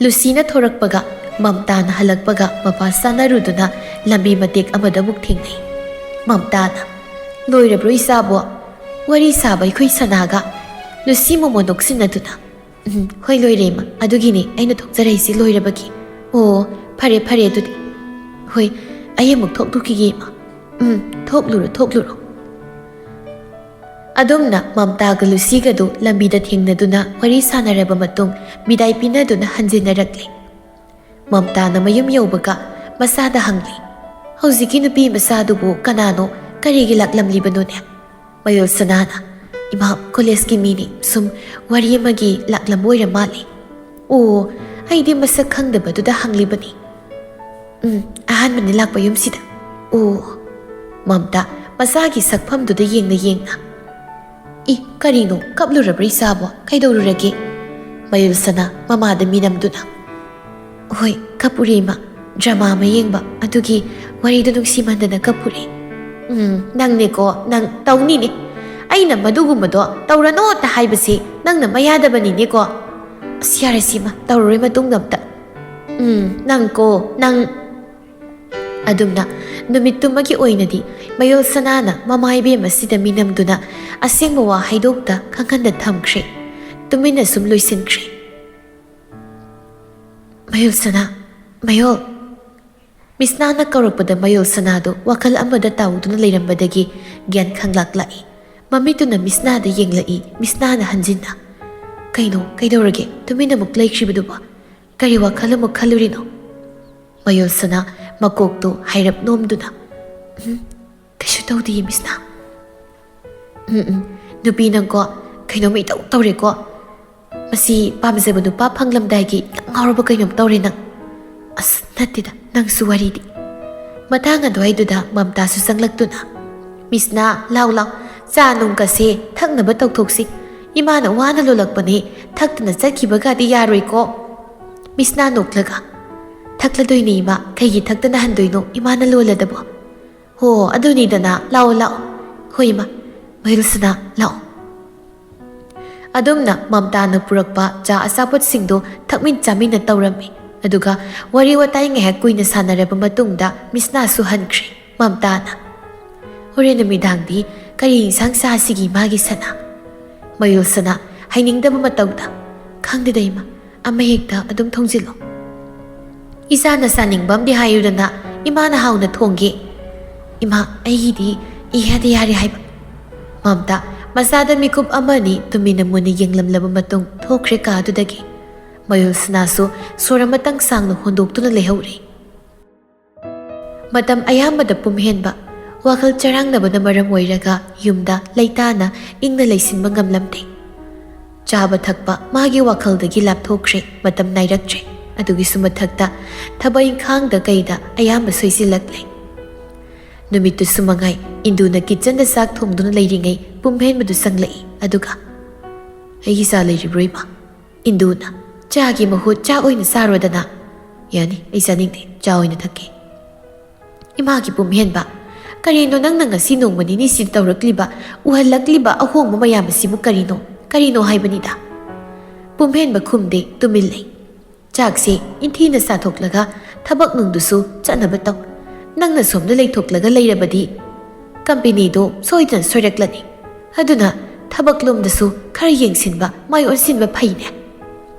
ꯂꯨꯁꯤꯅ ꯊꯣꯔꯛꯄꯒ ꯃꯝꯇꯥꯅ ꯍꯜꯂꯛꯄꯒ ꯃꯄꯥ ꯆꯥꯅꯔꯨꯗꯨꯅ ꯂꯝꯕꯤ ꯃꯇꯦꯛ ꯑꯃꯗ ꯑꯃꯨꯛ ꯊꯦꯡꯅꯩ ꯃꯝꯇꯥꯅ ꯂꯣꯏꯔꯕ꯭ꯔꯣ ꯏꯆꯥꯕꯣ ꯋꯥꯔꯤ ꯁꯥꯕ ꯑꯩꯈꯣꯏ ꯁꯅꯥꯒ ꯂꯨꯁꯤ ꯃꯣꯃꯣ ꯅꯣꯛꯁꯤꯟꯅꯗꯨꯅ ꯍꯣꯏ ꯂꯣꯏꯔꯦ ꯏꯃꯥ ꯑꯗꯨꯒꯤꯅꯦ ꯑꯩꯅ ꯊꯣꯛꯆꯔꯛꯏꯁꯤ ꯂꯣꯏꯔꯕꯒꯤ ꯑꯣ ꯐꯔꯦ ꯐꯔꯦ ꯑꯗꯨꯗꯤ ꯍꯣꯏ ꯑꯩ ꯑꯃꯨꯛ ꯊꯣꯛꯂꯨꯈꯤꯒꯦ ꯏꯃꯥ ꯊꯣꯛꯂꯨꯔꯣ ꯊꯣꯛꯂꯨꯔꯣ ꯑꯗꯨꯝꯅ ꯃꯝꯇꯥꯒ ꯂꯨꯁꯤꯒꯗꯨ ꯂꯝꯕꯤꯗ ꯊꯦꯡꯅꯗꯨꯅ ꯋꯥꯔꯤ ꯁꯥꯟꯅꯔꯕ ꯃꯇꯨꯡ ꯕꯤꯗꯥꯏ ꯄꯤꯅꯗꯨꯅ ꯍꯟꯖꯤꯟꯅꯔꯛꯂꯤ ꯃꯝꯇꯥꯅ ꯃꯌꯨꯝ ꯌꯧꯕꯒ ꯃꯆꯥꯗ ꯍꯪꯂꯤ ꯍꯧꯖꯤꯛꯀꯤ ꯅꯨꯄꯤ ꯃꯆꯥꯗꯨꯕꯨ ꯀꯅꯥꯅꯣ ꯀꯔꯤꯒꯤ ꯂꯥꯛꯂꯝꯂꯤꯕꯅꯣꯅꯦ ꯃꯌꯣꯜ ꯁꯅꯥꯅ ꯏꯃꯥ ꯀꯣꯂꯦꯖꯀꯤ ꯃꯤꯅꯤ ꯁꯨꯝ ꯋꯥꯔꯤ ꯑꯃꯒꯤ ꯂꯥꯛꯂꯝꯕ ꯑꯣꯏꯔ ꯃꯥꯜꯂꯤ ꯑꯣ ꯑꯩꯗꯤ ꯃꯁꯛ ꯈꯪꯗꯕꯗꯨꯗ ꯍꯪꯂꯤꯕꯅꯤ ꯑꯍꯥꯟꯕꯅꯤ ꯂꯥꯛꯄ ꯌꯨꯝꯁꯤꯗ ꯑꯣ ꯃꯝꯇꯥ ꯃꯆꯥꯒꯤ ꯁꯛꯐꯝꯗꯨꯗ ꯌꯦꯡꯅ ꯌꯦꯡꯅ ꯀꯔꯤꯅꯣ ꯀꯞꯂꯨꯔꯕ꯭ꯔꯥ ꯏꯆꯥꯕꯣ ꯀꯩꯗꯧꯔꯨꯔꯒꯦ ꯃꯌꯣꯜ ꯁꯅꯥ ꯃꯃꯥꯗ ꯃꯤꯅꯝꯗꯨꯅ ꯍꯣꯏ ꯀꯞꯄꯨꯔꯦ ꯏꯃꯥ ꯗ꯭ꯔꯃꯥ ꯑꯃ ꯌꯦꯡꯕ ꯑꯗꯨꯒꯤ ꯋꯥꯔꯤꯗꯨ ꯅꯨꯡꯁꯤꯃꯟꯗꯅ ꯀꯞꯄꯨꯔꯦ ꯅꯪꯅꯦꯀꯣ ꯅꯪ ꯇꯧꯅꯤꯅꯦ ꯑꯩꯅ ꯃꯗꯨꯒꯨꯝꯕꯗꯣ ꯇꯧꯔꯅꯣꯇ ꯍꯥꯏꯕꯁꯤ ꯅꯪꯅ ꯃꯌꯥꯗꯕꯅꯤꯅꯦꯀꯣ ꯑꯁ ꯌꯥꯔꯁꯤꯃ ꯇꯧꯔꯔꯣꯏ ꯃꯇꯨꯡꯗ ꯑꯝꯇ ꯅꯪꯀꯣ ꯅꯪ ꯑꯗꯨꯝꯅ ꯅꯨꯃꯤꯠꯇꯨꯃꯒꯤ ꯑꯣꯏꯅꯗꯤ ꯃꯌꯣꯜ ꯁꯅꯥꯅ ꯃꯃꯥ ꯏꯕꯦꯝ ꯑꯁꯤꯗ ꯃꯤꯅꯝꯗꯨꯅ ꯑꯁꯦꯡꯕ ꯋꯥ ꯍꯥꯏꯗꯣꯛꯇ ꯈꯪꯍꯟꯗ ꯊꯝꯈ꯭ꯔꯦ ꯇꯨꯃꯤꯟꯅ ꯁꯨꯝ ꯂꯣꯏꯁꯤꯟꯈ꯭ꯔꯦ ꯃꯌꯣꯜ ꯁꯅꯥ ꯃꯌꯣꯜ ꯃꯤꯁꯅꯥꯅ ꯀꯧꯔꯛꯄꯗ ꯃꯌꯣꯜ ꯁꯅꯥꯗꯨ ꯋꯥꯈꯜ ꯑꯃꯗ ꯇꯥꯎꯗꯨꯅ ꯂꯩꯔꯝꯕꯗꯒꯤ ꯒ꯭ꯌꯥꯟ ꯈꯪꯂꯛꯂꯛꯏ ꯃꯃꯤꯠꯇꯨꯅ ꯃꯤꯁꯅꯥꯗ ꯌꯦꯡꯂꯛꯏ ꯃꯤꯁꯅꯥꯅ ꯍꯟꯖꯤꯟꯅ ꯀꯩꯅꯣ ꯀꯩꯗꯧꯔꯒꯦ ꯇꯨꯃꯤꯟꯅ ꯑꯃꯨꯛ ꯂꯩꯈ꯭ꯔꯤꯕꯗꯨꯕꯣ ꯀꯔꯤ ꯋꯥꯈꯜ ꯑꯃꯨꯛ ꯈꯜꯂꯨꯔꯤꯅꯣ ꯃꯌꯣꯜ ꯁꯅꯥ ꯃꯀꯣꯛꯇꯨ ꯍꯥꯏꯔꯞ ꯅꯣꯝꯗꯨꯅ ꯀꯩꯁꯨ ꯇꯧꯗꯤꯌꯦ ꯃꯤꯁꯅꯥ ꯅꯨꯄꯤ ꯅꯪꯀꯣ ꯀꯩꯅꯣꯝ ꯏꯇꯧ ꯇꯧꯔꯦꯀꯣ ꯃꯁꯤ ꯄꯥꯝꯖꯕ ꯅꯨꯄꯥ ꯐꯪꯂꯝꯗꯥꯏꯒꯤ ꯌꯥꯝ ꯉꯥꯎꯔꯕ ꯀꯩꯅꯣꯝ ꯇꯧꯔꯦ ꯅꯪ ꯑꯁ ꯅꯠꯇꯦꯗ ꯅꯪꯁꯨ ꯋꯥꯔꯤꯗꯤ ꯃꯇꯥꯡ ꯑꯗꯨꯋꯥꯏꯗꯨꯗ ꯃꯝꯇꯥꯁꯨ ꯆꯪꯂꯛꯇꯨꯅ ꯃꯤꯁꯅꯥ ꯂꯥꯎ ꯂꯥꯎ ꯆꯥ ꯅꯨꯡꯀꯁꯦ ꯊꯛꯅꯕ ꯇꯧꯊꯣꯛꯁꯤ ꯏꯃꯥꯅ ꯋꯥꯅ ꯂꯣꯜꯂꯛꯄꯅꯦ ꯊꯛꯇꯅ ꯆꯠꯈꯤꯕꯒꯗꯤ ꯌꯥꯔꯣꯏꯀꯣ ꯃꯤꯁꯅꯥ ꯅꯣꯛꯂꯒ ꯊꯛꯂꯗꯣꯏꯅꯦ ꯏꯃꯥ ꯀꯩꯒꯤ ꯊꯛꯇꯅ ꯍꯟꯗꯣꯏꯅꯣ ꯏꯃꯥꯅ ꯂꯣꯜꯂꯗꯕꯣ ꯍꯣ ꯑꯗꯨꯅꯤꯗꯅ ꯂꯥꯛꯑꯣ ꯂꯥꯛꯑꯣ ꯍꯣꯏ ꯏꯃꯥ ꯃꯌꯣꯜ ꯁꯅꯥ ꯂꯥꯛꯑꯣ ꯑꯗꯨꯝꯅ ꯃꯝꯇꯥꯅ ꯄꯨꯔꯛꯄ ꯆꯥ ꯑꯆꯥꯄꯣꯠꯁꯤꯡꯗꯣ ꯊꯛꯃꯤꯟ ꯆꯥꯃꯤꯟꯅ ꯇꯧꯔꯝꯃꯤ ꯑꯗꯨꯒ ꯋꯥꯔꯤ ꯋꯥꯇꯥꯏ ꯉꯥꯏꯍꯥꯛ ꯀꯨꯏꯅ ꯁꯥꯟꯅꯔꯕ ꯃꯇꯨꯡꯗ ꯃꯤꯁꯅꯥꯁꯨ ꯍꯟꯈ꯭ꯔꯦ ꯃꯝꯇꯥꯅ ꯍꯣꯔꯦꯟ ꯅꯨꯃꯤꯗꯥꯡꯗꯤ ꯀꯔꯤ ꯏꯟꯁꯥꯡ ꯆꯥꯁꯤꯒꯤ ꯃꯥꯒꯤ ꯁꯅꯥ ꯃꯌꯣꯜ ꯁꯅꯥ ꯍꯩꯅꯤꯡꯗꯕ ꯃꯇꯧꯗ ꯈꯪꯗꯦꯗ ꯏꯃꯥ ꯑꯃ ꯍꯦꯛꯇ ꯑꯗꯨꯝ ꯊꯣꯡꯖꯤꯜꯂꯣ ꯏꯆꯥꯅ ꯆꯥꯅꯤꯡꯕ ꯑꯃꯗꯤ ꯍꯥꯏꯌꯨꯗꯅ ꯏꯃꯥꯅ ꯍꯥꯎꯅ ꯊꯣꯡꯒꯦ ꯏꯃꯥ ꯑꯩꯒꯤꯗꯤ ꯏꯌꯥꯗ ꯌꯥꯔꯦ ꯍꯥꯏꯕ ꯃꯝꯇꯥ ꯃꯆꯥꯗ ꯃꯤꯀꯨꯞ ꯑꯃꯅꯤ ꯇꯨꯃꯤꯟꯅ ꯃꯨꯟꯅ ꯌꯦꯡꯂꯝꯂꯕ ꯃꯇꯨꯡ ꯊꯣꯛꯈ꯭ꯔꯦ ꯀꯥꯗꯨꯗꯒꯤ ꯃꯌꯣꯜ ꯁꯅꯥꯁꯨ ꯁꯣꯔ ꯑꯃꯇꯪ ꯁꯥꯡꯅ ꯍꯣꯟꯗꯣꯛꯇꯨꯅ ꯂꯩꯍꯧꯔꯦ ꯃꯇꯝ ꯑꯌꯥꯝꯕꯗ ꯄꯨꯝꯍꯦꯟꯕ ꯋꯥꯈꯜ ꯆꯔꯥꯡꯅꯕꯅ ꯃꯔꯝ ꯑꯣꯏꯔꯒ ꯌꯨꯝꯗ ꯂꯩꯇꯥꯅ ꯏꯪꯅ ꯂꯩꯁꯤꯟꯕ ꯉꯝꯂꯝꯗꯦ ꯆꯥꯕ ꯊꯛꯄ ꯃꯥꯒꯤ ꯋꯥꯈꯜꯗꯒꯤ ꯂꯥꯞꯊꯣꯛꯈ꯭ꯔꯦ, ꯃꯇꯝ ꯅꯥꯏꯔꯛꯇ꯭ꯔꯦ꯫ ꯑꯗꯨꯒꯤꯁꯨ ꯃꯊꯛꯇ ꯊꯕꯛ ꯏꯪꯈꯥꯡꯗ ꯀꯩꯗ ꯑꯌꯥꯝꯕ ꯁꯣꯏꯁꯤꯜꯂꯛꯂꯦ꯫ ꯅꯨꯃꯤꯠꯇꯨꯁꯨ ꯃꯉꯥꯏ ꯏꯟꯗꯨꯅ ꯀꯤꯆꯟꯗ ꯆꯥꯛ ꯊꯣꯡꯗꯨꯅ ꯂꯩꯔꯤꯉꯩ ꯄꯨꯝꯍꯦꯟꯕꯗꯨ ꯆꯪꯂꯛꯏ꯫ ꯑꯗꯨꯒ "ꯑꯩꯒꯤ ꯆꯥ ꯂꯩꯔꯤꯕ꯭ꯔꯣ ꯏꯃꯥ?" ꯏꯟꯗꯨꯅ "ꯆꯥꯒꯤ ꯃꯍꯨꯠ ꯆꯥꯛ ꯑꯣꯏꯅ ꯆꯥꯔꯣꯗꯅ." "ꯌꯥꯅꯤ, ꯑꯩ ꯆꯥꯅꯤꯡꯗꯦ, ꯆꯥ ꯑꯣꯏꯅ ꯊꯛꯀꯦ." "ꯏꯃꯥꯒꯤ ꯄꯨꯝꯍꯦꯟꯕ, ꯀꯔꯤꯅꯣ ꯅꯪꯅ ꯉꯁꯤ ꯅꯣꯡꯃ ꯅꯤꯅꯤꯁꯤ ꯇꯧꯔꯛꯂꯤꯕ, ꯎꯍꯜꯂꯛꯂꯤꯕ ꯑꯍꯣꯡꯕ ꯃꯌꯥꯝ ꯑꯁꯤꯕꯨ ꯀꯔꯤꯅꯣ? ꯀꯔꯤꯅꯣ ꯍꯥꯏꯕꯅꯤꯗ?" ꯄꯨꯝꯍꯦꯟꯕ ꯈꯨꯝꯗꯦ, ꯇꯨꯃꯤꯟ ꯂꯩ꯫ "ꯆꯥꯛꯁꯦ ꯏꯟꯊꯤꯅ ꯆꯥꯊꯣꯛꯂꯒ ꯊꯕꯛ ꯅꯨꯡꯗꯨꯁꯨ ꯆꯠꯅꯕ ꯇꯧ꯫ ꯅꯪꯅ ꯁꯣꯝꯗ ꯂꯩꯊꯣꯛꯂꯒ ꯂꯩꯔꯕꯗꯤ ꯀꯝꯄꯦꯅꯤꯗꯣ ꯁꯣꯏꯗꯅ ꯁꯣꯏꯔꯛꯂꯅꯤ꯫ ꯑꯗꯨꯅ ꯊꯕꯛ ꯂꯣꯝꯗꯁꯨ ꯈꯔ ꯌꯦꯡꯁꯤꯟꯕ, ꯃꯥꯏ ꯑꯣꯟꯁꯤꯟꯕ ꯐꯩꯅꯦ."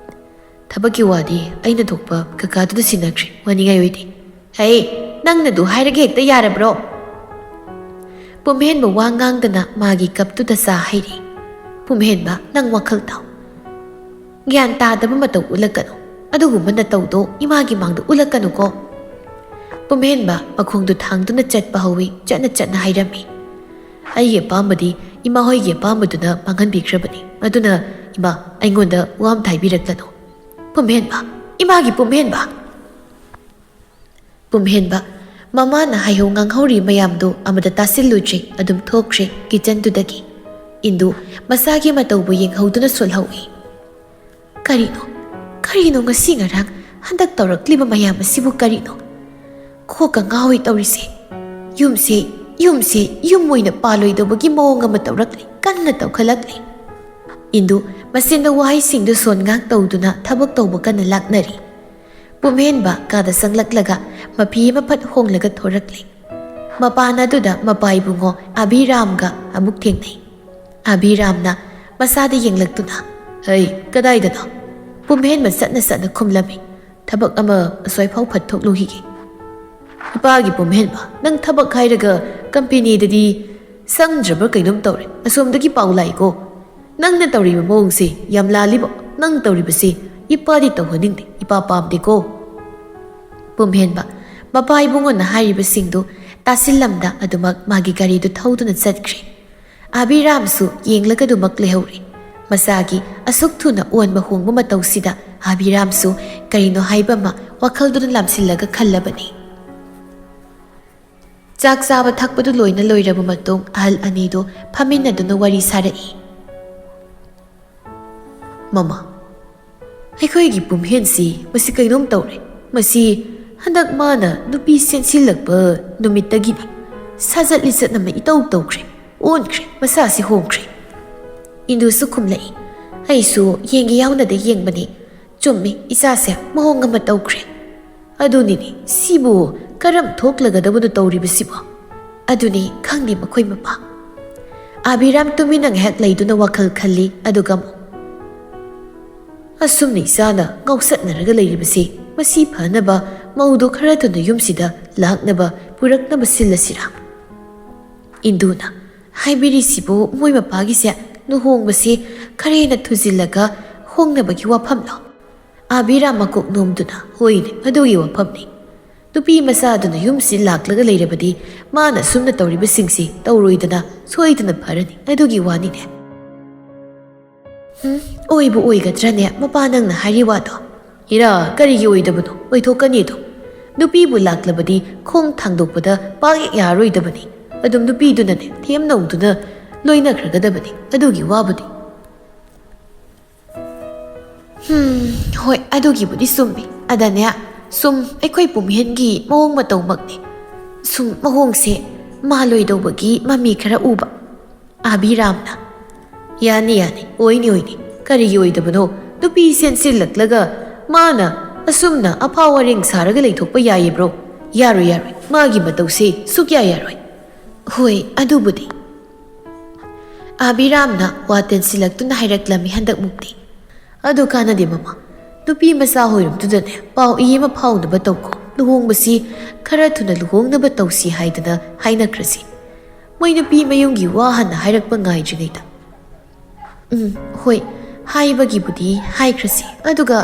"ꯊꯕꯛꯀꯤ ꯋꯥꯗꯤ ꯑꯩꯅ ꯊꯣꯛꯄ ꯀꯀꯥꯗꯨꯗ ꯁꯤꯟꯅꯈ꯭ꯔꯦ, ꯋꯥꯅꯤꯡꯉꯥꯏ ꯑꯣꯏꯗꯦ." "ꯍꯩ, ꯅꯪꯅꯗꯨ ꯍꯥꯏꯔꯒ ꯍꯦꯛꯇ ꯌꯥꯔꯕ꯭ꯔꯣ?" ꯄꯨꯝꯍꯦꯟꯕ ꯋꯥ ꯉꯥꯡꯗꯅ ꯃꯥꯒꯤ ꯀꯞꯇꯨꯗ ꯆꯥ ꯍꯩꯔꯤ꯫ "ꯄꯨꯝꯍꯦꯟꯕ, ꯅꯪ ꯋꯥꯈꯜ ꯇꯥꯎ. ꯒ꯭ꯌꯥꯟ ꯇꯥꯗꯕ ꯃꯇꯧ ꯎꯠꯂꯛꯀꯅꯨ. ꯑꯗꯨꯒꯨꯝꯕ ꯅꯇꯧꯗꯣ ꯏꯃꯥꯒꯤ ꯃꯥꯡꯗ ꯎꯠꯂꯛꯀꯅꯨꯀꯣ." ꯄꯨꯝꯍꯦꯟꯕ ꯃꯈꯣꯡꯗꯨ ꯊꯥꯡꯗꯨꯅ ꯆꯠꯄ ꯍꯧꯏ, ꯆꯠꯅ ꯆꯠꯅ ꯍꯥꯏꯔꯝꯃꯤ꯫ "ꯑꯩꯒꯤ ꯑꯄꯥꯝꯕꯗꯤ ꯏꯃꯥ ꯍꯣꯏꯒꯤ ꯑꯄꯥꯝꯕꯗꯨꯅ ꯃꯥꯡꯍꯟꯕꯤꯈ꯭ꯔꯕꯅꯤ꯫ ꯑꯗꯨꯅ ꯏꯃꯥ, ꯑꯩꯉꯣꯟꯗ ꯋꯥ ꯑꯃ ꯍꯥꯏꯕꯤꯔꯛꯂꯅꯨ." "ꯄꯨꯝꯍꯦꯟꯕ, ꯏꯃꯥꯒꯤ ꯄꯨꯝꯍꯦꯟꯕ!" ꯄꯨꯝꯍꯦꯟꯕ ꯃꯃꯥꯅ ꯍꯥꯏꯍꯧ ꯉꯥꯡꯍꯧꯔꯤ ꯃꯌꯥꯝꯗꯨ ꯑꯃꯗ ꯇꯥꯁꯤꯜꯂꯨꯗ꯭ꯔꯤ, ꯑꯗꯨꯝ ꯊꯣꯛꯈ꯭ꯔꯦ ꯀꯤꯆꯟꯗꯨꯗꯒꯤ꯫ ꯏꯟꯗꯨ ꯃꯁꯥꯒꯤ ꯃꯇꯧꯕꯨ ꯌꯦꯡꯍꯧꯗꯨꯅ ꯁꯣꯜꯍꯧꯏ꯫ ꯀꯔꯤꯅꯣ ꯉꯁꯤ ꯉꯔꯥꯡ ꯍꯟꯗꯛ ꯇꯧꯔꯛꯂꯤꯕ ꯃꯌꯥꯝ ꯑꯁꯤꯕꯨ ꯀꯔꯤꯅꯣ? ꯀꯣꯛꯀ ꯉꯥꯎꯏ ꯇꯧꯔꯤꯁꯦ꯫ ꯌꯨꯝꯁꯦ ꯌꯨꯝ ꯑꯣꯏꯅ ꯄꯥꯜꯂꯣꯏꯗꯧꯕꯒꯤ ꯃꯑꯣꯡ ꯑꯃ ꯇꯧꯔꯛꯂꯤ, ꯀꯟꯅ ꯇꯧꯈꯠꯂꯛꯂꯤ꯫ ꯏꯟꯗꯨ ꯃꯆꯤꯟꯗ ꯋꯥꯍꯩꯁꯤꯡꯗꯨ ꯁꯣꯟꯉꯥꯛ ꯇꯧꯗꯨꯅ ꯊꯕꯛ ꯇꯧꯕ ꯀꯟꯅ ꯂꯥꯛꯅꯔꯤ꯫ ꯄꯨꯝꯍꯦꯟꯕ ꯀꯥꯗ ꯆꯪꯂꯛꯂꯒ ꯃꯐꯤ ꯑꯃ ꯐꯠ ꯍꯣꯡꯂꯒ ꯊꯣꯔꯛꯂꯤ꯫ ꯃꯄꯥꯟ ꯑꯗꯨꯗ ꯃꯄꯥ ꯏꯕꯨꯡꯉꯣ ꯑꯕꯤꯔꯥꯝꯒ ꯑꯃꯨꯛ ꯊꯦꯡꯅꯩ꯫ ꯑꯕꯤꯔꯥꯝꯅ ꯃꯁꯥꯗ ꯌꯦꯡꯂꯛꯇꯨꯅ "ꯍꯩ, ꯀꯗꯥꯏꯗꯅꯣ?" ꯄꯨꯝꯍꯦꯟꯕ ꯆꯠꯅ ꯈꯨꯝꯂꯝꯃꯤ꯫ "ꯊꯕꯛ ꯑꯃ ꯑꯁ꯭ꯋꯥꯏꯐꯥꯎ ꯐꯠ ꯊꯣꯛꯂꯨꯈꯤꯒꯦ." "ꯏꯄꯥꯒꯤ ꯄꯨꯝꯍꯦꯟꯕ, ꯅꯪ ꯊꯕꯛ ꯍꯥꯏꯔꯒ ꯀꯝꯄꯦꯅꯤꯗꯗꯤ ꯆꯪꯗ꯭ꯔꯕ ꯀꯩꯅꯣꯝ ꯇꯧꯔꯦ꯫ ꯑꯁꯣꯝꯗꯒꯤ ꯄꯥꯎ ꯂꯥꯛꯏꯀꯣ꯫ ꯅꯪꯅ ꯇꯧꯔꯤꯕ ꯃꯑꯣꯡꯁꯦ ꯌꯥꯝ ꯂꯥꯜꯂꯤꯕꯣ꯫ ꯅꯪ ꯇꯧꯔꯤꯕꯁꯤ ꯏꯄꯥꯗꯤ ꯇꯧꯍꯟꯅꯤꯡꯗꯦ, ꯏꯄꯥ ꯄꯥꯝꯗꯦꯀꯣ." ꯄꯨꯝꯍꯦꯟꯕ ꯃꯄꯥ ꯏꯕꯨꯡꯉꯣꯅ ꯍꯥꯏꯔꯤꯕꯁꯤꯡꯗꯨ ꯇꯥꯁꯤꯜꯂꯝꯗ ꯑꯗꯨꯃꯛ ꯃꯥꯒꯤ ꯒꯥꯔꯤꯗꯨ ꯊꯧꯗꯨꯅ ꯆꯠꯈ꯭ꯔꯦ꯫ ꯑꯕꯤꯔꯥꯝꯁꯨ ꯌꯦꯡꯂꯒ ꯑꯗꯨꯃꯛ ꯂꯩꯍꯧꯔꯤ꯫ ꯃꯁꯥꯒꯤ ꯑꯁꯨꯛ ꯊꯨꯅ ꯑꯣꯟꯕ ꯍꯣꯡꯕ ꯃꯇꯧꯁꯤꯗ ꯑꯕꯤꯔꯥꯝꯁꯨ ꯀꯔꯤꯅꯣ ꯍꯥꯏꯕ ꯑꯃ ꯋꯥꯈꯜꯗꯨꯅ ꯂꯥꯝꯁꯤꯜꯂꯒ ꯈꯜꯂꯕꯅꯤ꯫ ꯆꯥꯛ ꯆꯥꯕ ꯊꯛꯄꯗꯨ ꯂꯣꯏꯅ ꯂꯣꯏꯔꯕ ꯃꯇꯨꯡ ꯑꯍꯜ ꯑꯅꯤꯗꯨ ꯐꯝꯃꯤꯟꯅꯗꯨꯅ ꯋꯥꯔꯤ ꯁꯥꯔꯛꯏ꯫ "ꯃꯃꯥ, ꯑꯩꯈꯣꯏꯒꯤ ꯄꯨꯝꯍꯦꯟꯁꯤ ꯃꯁꯤ ꯀꯩꯅꯣꯝ ꯇꯧꯔꯦ꯫ ꯃꯁꯤ ꯍꯟꯗꯛ ꯃꯥꯅ ꯅꯨꯄꯤ ꯆꯦꯟꯁꯤꯜꯂꯛꯄ ꯅꯨꯃꯤꯠꯇꯒꯤꯅꯤ ꯁꯥꯖꯠ ꯂꯤꯆꯠ ꯑꯃ ꯏꯇꯧ ꯇꯧꯈ꯭ꯔꯦ, ꯑꯣꯟꯈ꯭ꯔꯦ, ꯃꯁꯥꯁꯤ ꯍꯣꯡꯈ꯭ꯔꯦ." ꯏꯟꯗꯨꯁꯨ ꯈꯨꯝꯂꯛꯏ꯫ "ꯑꯩꯁꯨ ꯌꯦꯡꯒꯦ ꯌꯥꯎꯅꯗ ꯌꯦꯡꯕꯅꯤ꯫ ꯆꯨꯝꯃꯤ, ꯏꯆꯥꯁꯦ ꯃꯑꯣꯡ ꯑꯃ ꯇꯧꯈ꯭ꯔꯦ꯫ ꯑꯗꯨꯅꯤꯅꯦ, ꯁꯤꯕꯨ ꯀꯔꯝ ꯊꯣꯛꯂꯒꯗꯕꯅꯣ ꯇꯧꯔꯤꯕꯁꯤꯕꯣ? ꯑꯗꯨꯅꯤ ꯈꯪꯗꯦ ꯃꯈꯣꯏ ꯃꯄꯥ." ꯑꯕꯤꯔꯥꯝ ꯇꯨꯃꯤꯟꯅ ꯉꯥꯏꯍꯥꯛ ꯂꯩꯗꯨꯅ ꯋꯥꯈꯜ ꯈꯜꯂꯤ, ꯑꯗꯨꯒ ꯑꯃꯨꯛ "ꯑꯁꯨꯝꯅ ꯏꯆꯥꯅ ꯉꯥꯎꯆꯠꯅꯔꯒ ꯂꯩꯔꯤꯕꯁꯤ ꯃꯁꯤ ꯐꯅꯕ ꯃꯧꯗꯨ ꯈꯔ ꯊꯨꯅ ꯌꯨꯝꯁꯤꯗ ꯂꯥꯛꯅꯕ ꯄꯨꯔꯛꯅꯕ ꯁꯤꯜꯂꯁꯤꯔꯥ?" ꯏꯟꯗꯨꯅ "ꯍꯥꯏꯕꯤꯔꯤꯁꯤꯕꯨ ꯃꯣꯏ ꯃꯄꯥꯒꯤꯁꯦ ꯂꯨꯍꯣꯡꯕꯁꯤ ꯈꯔ ꯍꯦꯟꯅ ꯊꯨꯖꯤꯜꯂꯒ ꯍꯣꯡꯅꯕꯒꯤ ꯋꯥꯐꯝꯂꯣ?" ꯑꯕꯤꯔꯥꯝ ꯃꯀꯣꯛ ꯅꯣꯝꯗꯨꯅ "ꯍꯣꯏꯅꯦ, ꯑꯗꯨꯒꯤ ꯋꯥꯐꯝꯅꯤ꯫ ꯅꯨꯄꯤ ꯃꯆꯥꯗꯨꯅ ꯌꯨꯝꯁꯤ ꯂꯥꯛꯂꯒ ꯂꯩꯔꯕꯗꯤ ꯃꯥꯅ ꯑꯁꯨꯝꯅ ꯇꯧꯔꯤꯕꯁꯤꯡꯁꯤ ꯇꯧꯔꯣꯏꯗꯅ ꯁꯣꯏꯗꯅ ꯐꯔꯅꯤ, ꯑꯗꯨꯒꯤ ꯋꯥꯅꯤꯅꯦ." "ꯑꯣꯏꯕꯨ ꯑꯣꯏꯒꯗ꯭ꯔꯅꯦ ꯃꯄꯥ ꯅꯪꯅ ꯍꯥꯏꯔꯤ ꯋꯥꯗꯣ?" "ꯏꯔꯥ, ꯀꯔꯤꯒꯤ ꯑꯣꯏꯗꯕꯅꯣ? ꯑꯣꯏꯊꯣꯛꯀꯅꯤꯗꯣ꯫ ꯅꯨꯄꯤꯕꯨ ꯂꯥꯛꯂꯕꯗꯤ ꯈꯣꯡ ꯊꯥꯡꯗꯣꯛꯄꯗ ꯄꯥꯛ ꯍꯦꯛ ꯌꯥꯔꯣꯏꯗꯕꯅꯤ꯫ ꯑꯗꯨꯝ ꯅꯨꯄꯤꯗꯨꯅꯅꯦ ꯊꯦꯝ ꯅꯧꯗꯨꯅ ꯂꯣꯏꯅꯈ꯭ꯔꯒꯗꯕꯅꯤ, ꯑꯗꯨꯒꯤ ꯋꯥꯕꯨꯗꯤ." "ꯍꯣꯏ, ꯑꯗꯨꯒꯤꯕꯨꯗꯤ ꯆꯨꯝꯃꯤ꯫ ꯑꯗꯅꯦ ꯁꯨꯝ ꯑꯩꯈꯣꯏ ꯄꯨꯝꯍꯦꯟꯒꯤ ꯃꯑꯣꯡ ꯃꯇꯧꯃꯛꯅꯤ ꯁꯨꯝ ꯃꯑꯣꯡꯁꯦ ꯃꯥꯜꯂꯣꯏꯗꯧꯕꯒꯤ ꯃꯃꯤ ꯈꯔ ꯎꯕ." ꯑꯕꯤꯔꯥꯝꯅ "ꯌꯥꯅꯤ, ꯑꯣꯏꯅꯤ. ꯀꯔꯤꯒꯤ ꯑꯣꯏꯗꯕꯅꯣ? ꯅꯨꯄꯤ ꯆꯦꯟꯁꯤꯜꯂꯛꯂꯒ ꯃꯥꯅ ꯑꯁꯨꯝꯅ ꯑꯐꯥ ꯋꯥꯔꯦꯡ ꯁꯥꯔꯒ ꯂꯩꯊꯣꯛꯄ ꯌꯥꯏꯕ꯭ꯔꯣ? ꯌꯥꯔꯣꯏ. ꯃꯥꯒꯤ ꯃꯇꯧꯁꯤ ꯁꯨꯛꯌꯥ ꯌꯥꯔꯣꯏ." "ꯍꯣꯏ, ꯑꯗꯨꯕꯨꯗꯤ." ꯑꯕꯤꯔꯥꯝꯅ ꯋꯥ ꯇꯦꯟꯁꯤꯜꯂꯛꯇꯨꯅ ꯍꯥꯏꯔꯛꯂꯝꯃꯤ ꯍꯟꯗꯛꯃꯨꯛꯇꯤ꯫ "ꯑꯗꯨ ꯀꯥꯟꯅꯗꯦ ꯃꯃꯥ. ꯅꯨꯄꯤ ꯃꯆꯥ ꯍꯣꯏꯔꯨꯝꯗꯨꯗꯅꯦ ꯄꯥꯎ ꯏ ꯑꯃ ꯐꯥꯎꯅꯕ ꯇꯧꯀꯣ꯫ ꯂꯨꯍꯣꯡꯕꯁꯤ ꯈꯔ ꯊꯨꯅ ꯂꯨꯍꯣꯡꯅꯕ ꯇꯧꯁꯤ ꯍꯥꯏꯗꯅ ꯍꯥꯏꯅꯈ꯭ꯔꯁꯤ, ꯃꯣꯏ ꯅꯨꯄꯤ ꯃꯌꯨꯝꯒꯤ ꯋꯥ ꯍꯥꯟꯅ ꯍꯥꯏꯔꯛꯄ ꯉꯥꯏꯗ꯭ꯔꯤꯉꯩꯗ." "ꯍꯣꯏ, ꯍꯥꯏꯕꯒꯤꯕꯨꯗꯤ ꯍꯥꯏꯈ꯭ꯔꯁꯤ. ꯑꯗꯨꯒ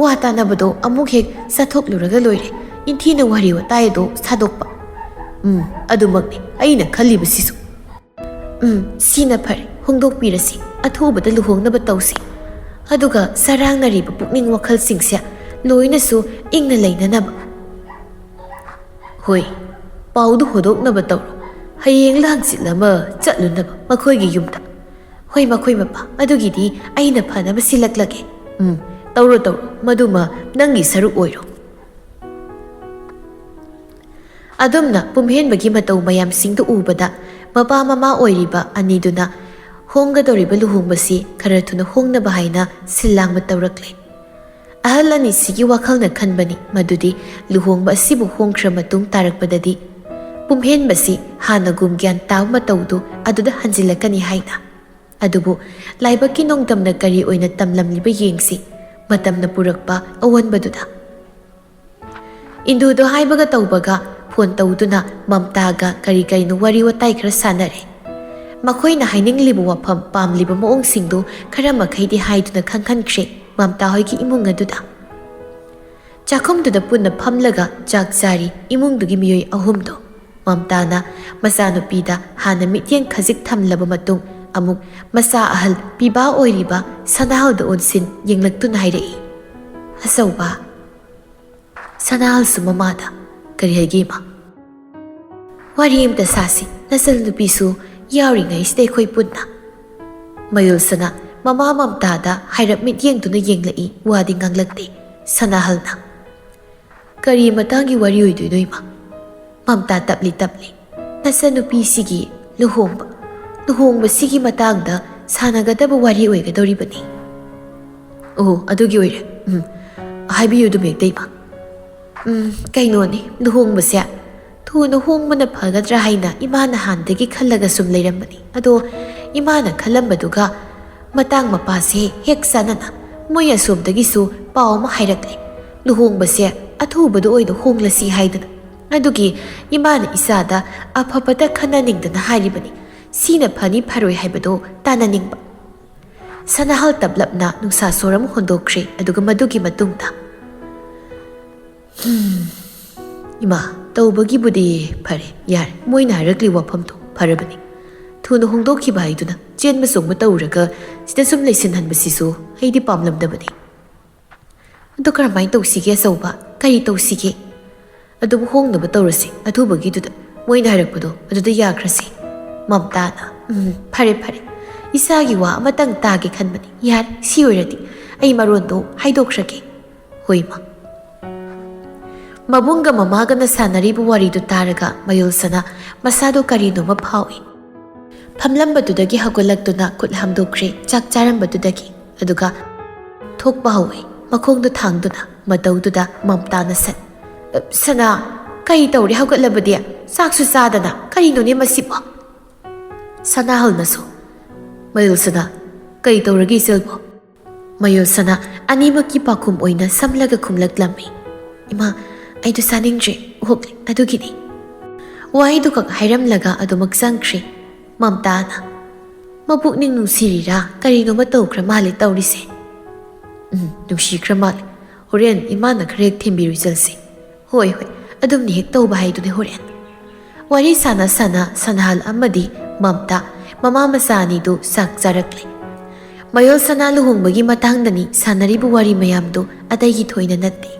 ꯋꯥ ꯇꯥꯅꯕꯗꯣ ꯑꯃꯨꯛ ꯍꯦꯛ ꯆꯠꯊꯣꯛꯂꯨꯔꯒ ꯂꯣꯏꯔꯦ, ꯏꯟꯊꯤꯅ ꯋꯥꯔꯤ ꯋꯥꯇꯥꯏ ꯑꯗꯣ ꯁꯥꯗꯣꯛꯄ." "ꯑꯗꯨꯃꯛꯅꯤ ꯑꯩꯅ ꯈꯜꯂꯤꯕꯁꯤꯁꯨ." ꯁꯤꯅ ꯐꯔꯦ ꯍꯣꯡꯗꯣꯛꯄꯤꯔꯁꯤ ꯑꯊꯨꯕꯗ ꯂꯨꯍꯣꯡꯅꯕ ꯇꯧꯁꯤ ꯑꯗꯨꯒ ꯁꯔꯥꯡꯅꯔꯤꯕ ꯄꯨꯛꯅꯤꯡ ꯋꯥꯈꯜꯁꯤꯡꯁꯦ ꯂꯣꯏꯅꯁꯨ ꯏꯪꯅ ꯂꯩꯅꯅꯕ ꯍꯣꯏ ꯄꯥꯎꯗꯨ ꯍꯣꯗꯣꯛꯅꯕ ꯇꯧꯔꯣ ꯍꯌꯦꯡ ꯍꯪꯆꯤꯠ ꯑꯃ ꯆꯠꯂꯨꯅꯕ ꯃꯈꯣꯏꯒꯤ ꯌꯨꯝꯗ ꯍꯣꯏ ꯃꯈꯣꯏ ꯃꯄꯥ ꯑꯗꯨꯒꯤꯗꯤ ꯑꯩꯅ ꯐꯅꯕ ꯁꯤꯜꯂꯛꯂꯒꯦ ꯇꯧꯔꯣ ꯇꯧꯔꯣ ꯃꯗꯨꯃ ꯅꯪꯒꯤ ꯁꯔꯨꯛ ꯑꯣꯏꯔꯣ ꯑꯗꯨꯝꯅ ꯄꯨꯝꯍꯦꯟꯕꯒꯤ ꯃꯇꯧ ꯃꯌꯥꯝꯁꯤꯡꯗꯨ ꯎꯕꯗ ꯃꯄꯥ ꯃꯃꯥ ꯑꯣꯏꯔꯤꯕ ꯑꯅꯤꯗꯨꯅ ꯍꯣꯡꯒꯗꯧꯔꯤꯕ ꯂꯨꯍꯣꯡꯕꯁꯤ ꯈꯔ ꯊꯨꯅ ꯍꯣꯡꯅꯕ ꯍꯥꯏꯅ ꯁꯤꯜ ꯂꯥꯡꯕ ꯇꯧꯔꯛꯂꯦ ꯑꯍꯜ ꯑꯅꯤꯁꯤꯒꯤ ꯋꯥꯈꯜꯅ ꯈꯟꯕꯅꯤ ꯃꯗꯨꯗꯤ ꯂꯨꯍꯣꯡꯕ ꯑꯁꯤꯕꯨ ꯍꯣꯡꯈ꯭ꯔ ꯃꯇꯨꯡ ꯇꯥꯔꯛꯄꯗꯗꯤ ꯄꯨꯝꯍꯦꯟꯕꯁꯤ ꯍꯥꯟꯅꯒꯨꯝ ꯒ꯭ꯌꯥꯟ ꯇꯥꯕ ꯃꯇꯧꯗꯨ ꯑꯗꯨꯗ ꯍꯟꯖꯤꯜꯂꯛꯀꯅꯤ ꯍꯥꯏꯅ ꯑꯗꯨꯕꯨ ꯂꯥꯏꯕꯛꯀꯤ ꯅꯣꯡꯗꯝꯅ ꯀꯔꯤ ꯑꯣꯏꯅ ꯇꯝꯂꯝꯂꯤꯕ ꯌꯦꯡꯁꯤ ꯃꯇꯝꯅ ꯄꯨꯔꯛꯄ ꯑꯑꯣꯟꯕꯗꯨꯗ ꯏꯟꯗꯨꯗꯣ ꯍꯥꯏꯕꯒ ꯇꯧꯕꯒ ꯐꯣꯟ ꯇꯧꯗꯨꯅ ꯃꯝꯇꯥꯒ ꯀꯔꯤ ꯀꯔꯤꯅꯣ ꯋꯥꯔꯤ ꯋꯥꯇꯥꯏ ꯈꯔ ꯁꯥꯟꯅꯔꯦ ꯃꯈꯣꯏꯅ ꯍꯥꯏꯅꯤꯡꯂꯤꯕ ꯋꯥꯐꯝ ꯄꯥꯝꯂꯤꯕ ꯃꯑꯣꯡꯁꯤꯡꯗꯨ ꯈꯔ ꯃꯈꯩꯗꯤ ꯍꯥꯏꯗꯨꯅ ꯈꯪꯍꯟꯈ꯭ꯔꯦ ꯃꯝꯇꯥ ꯍꯣꯏꯒꯤ ꯏꯃꯨꯡ ꯑꯗꯨꯗ ꯆꯥꯛꯈꯨꯝꯗꯨꯗ ꯄꯨꯟꯅ ꯐꯝꯂꯒ ꯆꯥꯛ ꯆꯥꯔꯤ ꯏꯃꯨꯡꯗꯨꯒꯤ ꯃꯤꯑꯣꯏ ꯑꯍꯨꯝꯗꯣ ꯃꯝꯇꯥꯅ ꯃꯆꯥꯅꯨꯄꯤꯗ ꯍꯥꯟꯅ ꯃꯤꯠꯌꯦꯡ ꯈꯖꯤꯛ ꯊꯝꯂꯕ ꯃꯇꯨꯡ ꯑꯃꯨꯛ ꯃꯆꯥ ꯑꯍꯜ ꯄꯤꯕꯥ ꯑꯣꯏꯔꯤꯕ ꯁꯅꯥꯍꯜꯗ ꯑꯣꯟꯁꯤꯟ ꯌꯦꯡꯂꯛꯇꯨꯅ ꯍꯥꯏꯔꯛꯏ ꯑꯆꯧꯕ ꯁꯅꯥꯍꯜꯁꯨ ꯃꯃꯥꯗ ꯀꯔꯤ ꯍꯥꯏꯒꯦ ꯏꯃꯥ ꯋꯥꯔꯤ ꯑꯃꯇ ꯁꯥꯁꯤ ꯅꯆꯟꯅꯨꯄꯤꯁꯨ ꯌꯥꯎꯔꯤꯉꯩꯁꯤꯗ ꯑꯩꯈꯣꯏ ꯄꯨꯟꯅ ꯃꯌꯨꯜꯁꯅ ꯃꯃꯥ ꯃꯝꯇꯥꯗ ꯍꯥꯏꯔꯞ ꯃꯤꯠꯌꯦꯡꯗꯨꯅ ꯌꯦꯡꯂꯛꯏ ꯋꯥꯗꯤ ꯉꯥꯡꯂꯛꯇꯦ ꯁꯅꯥꯍꯜꯅ ꯀꯔꯤ ꯃꯇꯥꯡꯒꯤ ꯋꯥꯔꯤ ꯑꯣꯏꯗꯣꯏꯅꯣ ꯏꯃꯥ ꯃꯝꯇꯥ ꯇꯞꯂꯤ ꯅꯆꯟꯅꯨꯄꯤꯁꯤꯒꯤ ꯂꯨꯍꯣꯡꯕꯁꯤꯒꯤ ꯃꯇꯥꯡꯗ ꯁꯥꯟꯅꯒꯗꯕ ꯋꯥꯔꯤ ꯑꯣꯏꯒꯗꯧꯔꯤꯕꯅꯤ ꯑꯣ ꯑꯗꯨꯒꯤ ꯑꯣꯏꯔꯦ ꯍꯥꯏꯕꯤꯌꯨ ꯑꯗꯨꯝ ꯍꯦꯛꯇ ꯏꯃꯥ ꯀꯩꯅꯣꯅꯤ ꯂꯨꯍꯣꯡꯕꯁꯦ ꯊꯨꯅ ꯍꯣꯡꯕꯅ ꯐꯒꯗ꯭ꯔꯥ ꯍꯥꯏꯅ ꯏꯃꯥꯅ ꯍꯥꯟꯅꯗꯒꯤ ꯈꯜꯂꯒ ꯁꯨꯝ ꯂꯩꯔꯝꯕꯅꯤ ꯑꯗꯣ ꯏꯃꯥꯅ ꯈꯜꯂꯝꯕꯗꯨꯒ ꯃꯇꯥꯡ ꯃꯄꯥꯁꯦ ꯍꯦꯛ ꯆꯥꯟꯅꯅ ꯃꯣꯏ ꯑꯁꯣꯝꯗꯒꯤꯁꯨ ꯄꯥꯎ ꯑꯃ ꯍꯥꯏꯔꯛꯂꯦ ꯂꯨꯍꯣꯡꯕꯁꯦ ꯑꯊꯨꯕꯗ ꯑꯣꯏꯅ ꯍꯣꯡꯂꯁꯤ ꯍꯥꯏꯗꯅ ꯑꯗꯨꯒꯤ ꯏꯃꯥꯅ ꯏꯆꯥꯗ ꯑꯐꯕꯗ ꯈꯟꯅꯅꯤꯡꯗꯅ ꯍꯥꯏꯔꯤꯕꯅꯤ ꯁꯤꯅ ꯐꯅꯤ ꯐꯔꯣꯏ ꯍꯥꯏꯕꯗꯣ ꯇꯥꯟꯅꯅꯤꯡꯕ ꯁꯅꯥꯍꯜ ꯇꯞꯂꯞꯅ ꯅꯨꯡꯁꯥ ꯁꯣꯔ ꯑꯃ ꯍꯣꯟꯗꯣꯛꯈ꯭ꯔꯦ ꯑꯗꯨꯒ ꯃꯗꯨꯒꯤ ꯃꯇꯨꯡꯗ ꯏꯃꯥ ꯇꯧꯕꯒꯤꯕꯨꯗꯤ ꯐꯔꯦ ꯌꯥꯔꯦ ꯃꯣꯏꯅ ꯍꯥꯏꯔꯛꯂꯤ ꯋꯥꯐꯝꯗꯣ ꯐꯔꯕꯅꯤ ꯊꯨꯅ ꯍꯣꯡꯗꯣꯛꯈꯤꯕ ꯍꯥꯏꯗꯨꯅ ꯆꯦꯟꯕ ꯆꯣꯡꯕ ꯇꯧꯔꯒ ꯁꯤꯗ ꯁꯨꯝ ꯂꯩꯁꯤꯟꯍꯟꯕꯁꯤꯁꯨ ꯑꯩꯗꯤ ꯄꯥꯝꯂꯝꯗꯕꯅꯤ ꯑꯗꯨ ꯀꯔꯝꯍꯥꯏꯅ ꯇꯧꯁꯤꯒꯦ ꯑꯆꯧꯕ ꯀꯔꯤ ꯇꯧꯁꯤꯒꯦ ꯑꯗꯨꯕꯨ ꯍꯣꯡꯅꯕ ꯇꯧꯔꯁꯤ ꯑꯊꯨꯕꯒꯤꯗꯨꯗ ꯃꯣꯏꯅ ꯍꯥꯏꯔꯛꯄꯗꯣ ꯑꯗꯨꯗ ꯌꯥꯈ꯭ꯔꯁꯤ ꯃꯝꯇꯥꯅ ꯐꯔꯦ ꯏꯆꯥꯒꯤ ꯋꯥ ꯑꯃꯇꯪ ꯇꯥꯒꯦ ꯈꯟꯕꯅꯤ ꯌꯥꯔꯦ ꯁꯤ ꯑꯣꯏꯔꯗꯤ ꯑꯩ ꯃꯔꯣꯟꯗꯣ ꯍꯥꯏꯗꯣꯛꯈ꯭ꯔꯒꯦ ꯍꯣꯏ ꯃꯥ ꯃꯕꯨꯡꯒ ꯃꯃꯥꯒꯅ ꯁꯥꯟꯅꯔꯤꯕ ꯋꯥꯔꯤꯗꯨ ꯇꯥꯔꯒ ꯃꯌꯨꯜꯁꯅ ꯃꯁꯥꯗꯣ ꯀꯔꯤꯅꯣꯃ ꯐꯥꯎꯏ ꯐꯝꯂꯝꯕꯗꯨꯗꯒꯤ ꯍꯧꯒꯠꯂꯛꯇꯨꯅ ꯈꯨꯠ ꯍꯥꯝꯗꯣꯛꯈ꯭ꯔꯦ ꯆꯥꯛ ꯆꯥꯔꯝꯕꯗꯨꯗꯒꯤ ꯑꯗꯨꯒ ꯊꯣꯛꯄ ꯍꯧꯏ ꯃꯈꯣꯡꯗꯨ ꯊꯥꯡꯗꯨꯅ ꯃꯇꯧꯗꯨꯗ ꯃꯝꯇꯥꯅ ꯁꯅꯥ ꯀꯔꯤ ꯇꯧꯔꯦ ꯍꯧꯒꯠꯂꯕꯗꯤ ꯆꯥꯛꯁꯨ ꯆꯥꯗꯅ ꯀꯔꯤꯅꯣꯅꯦ ꯃꯁꯤꯕꯣ ꯁꯅꯥꯍꯜꯅꯁꯨ ꯃꯌꯨꯜꯁꯅ ꯀꯔꯤ ꯇꯧꯔꯒꯦ ꯏꯆꯜꯕꯣ ꯃꯌꯨꯜꯁꯅ ꯑꯅꯤꯃꯛꯀꯤ ꯄꯥꯎꯈꯨꯝ ꯑꯣꯏꯅ ꯁꯝꯂꯒ ꯈꯨꯝꯂꯛꯂꯝꯃꯤ ꯏꯃꯥ ꯑꯩꯗꯨ ꯆꯥꯅꯤꯡꯗ꯭ꯔꯦ ꯑꯣꯛꯂꯦ ꯑꯗꯨꯒꯤꯅꯤ ꯋꯥꯍꯩꯗꯨꯈꯛ ꯍꯥꯏꯔꯝꯂꯒ ꯑꯗꯨꯃꯛ ꯆꯪꯈ꯭ꯔꯦ ꯃꯝꯇꯥꯅ ꯃꯄꯨꯛꯅꯤꯡ ꯅꯨꯡꯁꯤꯔꯤꯔꯥ ꯀꯔꯤꯅꯣꯃ ꯇꯧꯈ꯭ꯔ ꯃꯥꯜꯂꯦ ꯇꯧꯔꯤꯁꯦ ꯅꯨꯡꯁꯤꯈ꯭ꯔ ꯃꯥꯜꯂꯦ ꯍꯣꯔꯦꯟ ꯏꯃꯥꯅ ꯈꯔ ꯍꯦꯛ ꯊꯦꯝꯕꯤꯔꯨ ꯆꯜꯁꯤ ꯍꯣꯏ ꯑꯗꯨꯝꯅꯤ ꯍꯦꯛ ꯇꯧꯕ ꯍꯥꯏꯗꯨꯅꯤ ꯍꯣꯔꯦꯟ ꯋꯥꯔꯤ ꯁꯥꯟꯅ ꯁꯅꯥꯍꯜ ꯑꯃꯗꯤ ꯃꯝꯇꯥ ꯃꯃꯥ ꯃꯆꯥ ꯑꯅꯤꯗꯨ ꯆꯥꯛ ꯆꯥꯔꯛꯂꯦ ꯃꯌꯨꯜꯁꯅꯥ ꯂꯨꯍꯣꯡꯕꯒꯤ ꯃꯇꯥꯡꯗꯅꯤ ꯁꯥꯟꯅꯔꯤꯕ ꯋꯥꯔꯤ ꯃꯌꯥꯝꯗꯨ ꯑꯇꯩꯒꯤ ꯊꯣꯏꯅ ꯅꯠꯇꯦ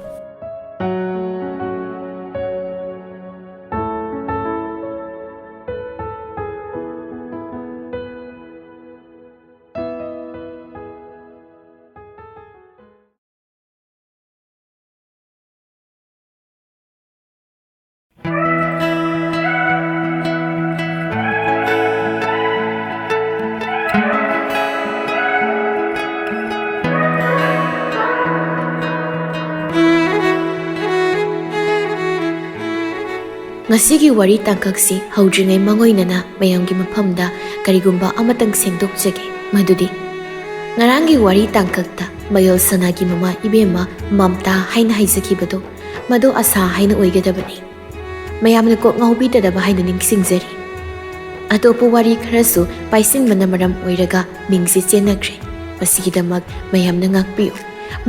ꯉꯁꯤꯒꯤ ꯋꯥꯔꯤ ꯇꯥꯡꯀꯛꯁꯤ ꯍꯧꯗ꯭ꯔꯤꯉꯩ ꯃꯥꯡꯑꯣꯏꯅꯅ ꯃꯌꯥꯝꯒꯤ ꯃꯐꯝꯗ ꯀꯔꯤꯒꯨꯝꯕ ꯑꯃꯇꯪ ꯁꯦꯡꯗꯣꯛꯆꯒꯦ ꯃꯗꯨꯗꯤ ꯉꯔꯥꯡꯒꯤ ꯋꯥꯔꯤ ꯇꯥꯡꯀꯛꯇ ꯃꯌꯨꯜꯁꯅꯥꯒꯤ ꯃꯃꯥ ꯏꯕꯦꯝꯃ ꯃꯝꯇꯥ ꯍꯥꯏꯅ ꯍꯥꯏꯖꯈꯤꯕꯗꯣ ꯃꯗꯨ ꯑꯁꯥ ꯍꯥꯏꯅ ꯑꯣꯏꯒꯗꯕꯅꯤ ꯃꯌꯥꯝꯅ ꯀꯣꯛ ꯉꯥꯎꯕꯤꯗꯅꯕ ꯍꯥꯏꯅ ꯅꯤꯡꯁꯤꯡꯖꯔꯤ ꯑꯇꯣꯞꯄ ꯋꯥꯔꯤ ꯈꯔꯁꯨ ꯄꯥꯏꯁꯤꯟꯕꯅ ꯃꯔꯝ ꯑꯣꯏꯔꯒ ꯃꯤꯡꯁꯤ ꯆꯦꯟꯅꯈ꯭ꯔꯦ ꯃꯁꯤꯒꯤꯗꯃꯛ ꯃꯌꯥꯝꯅ ꯉꯥꯛꯄꯤꯌꯨ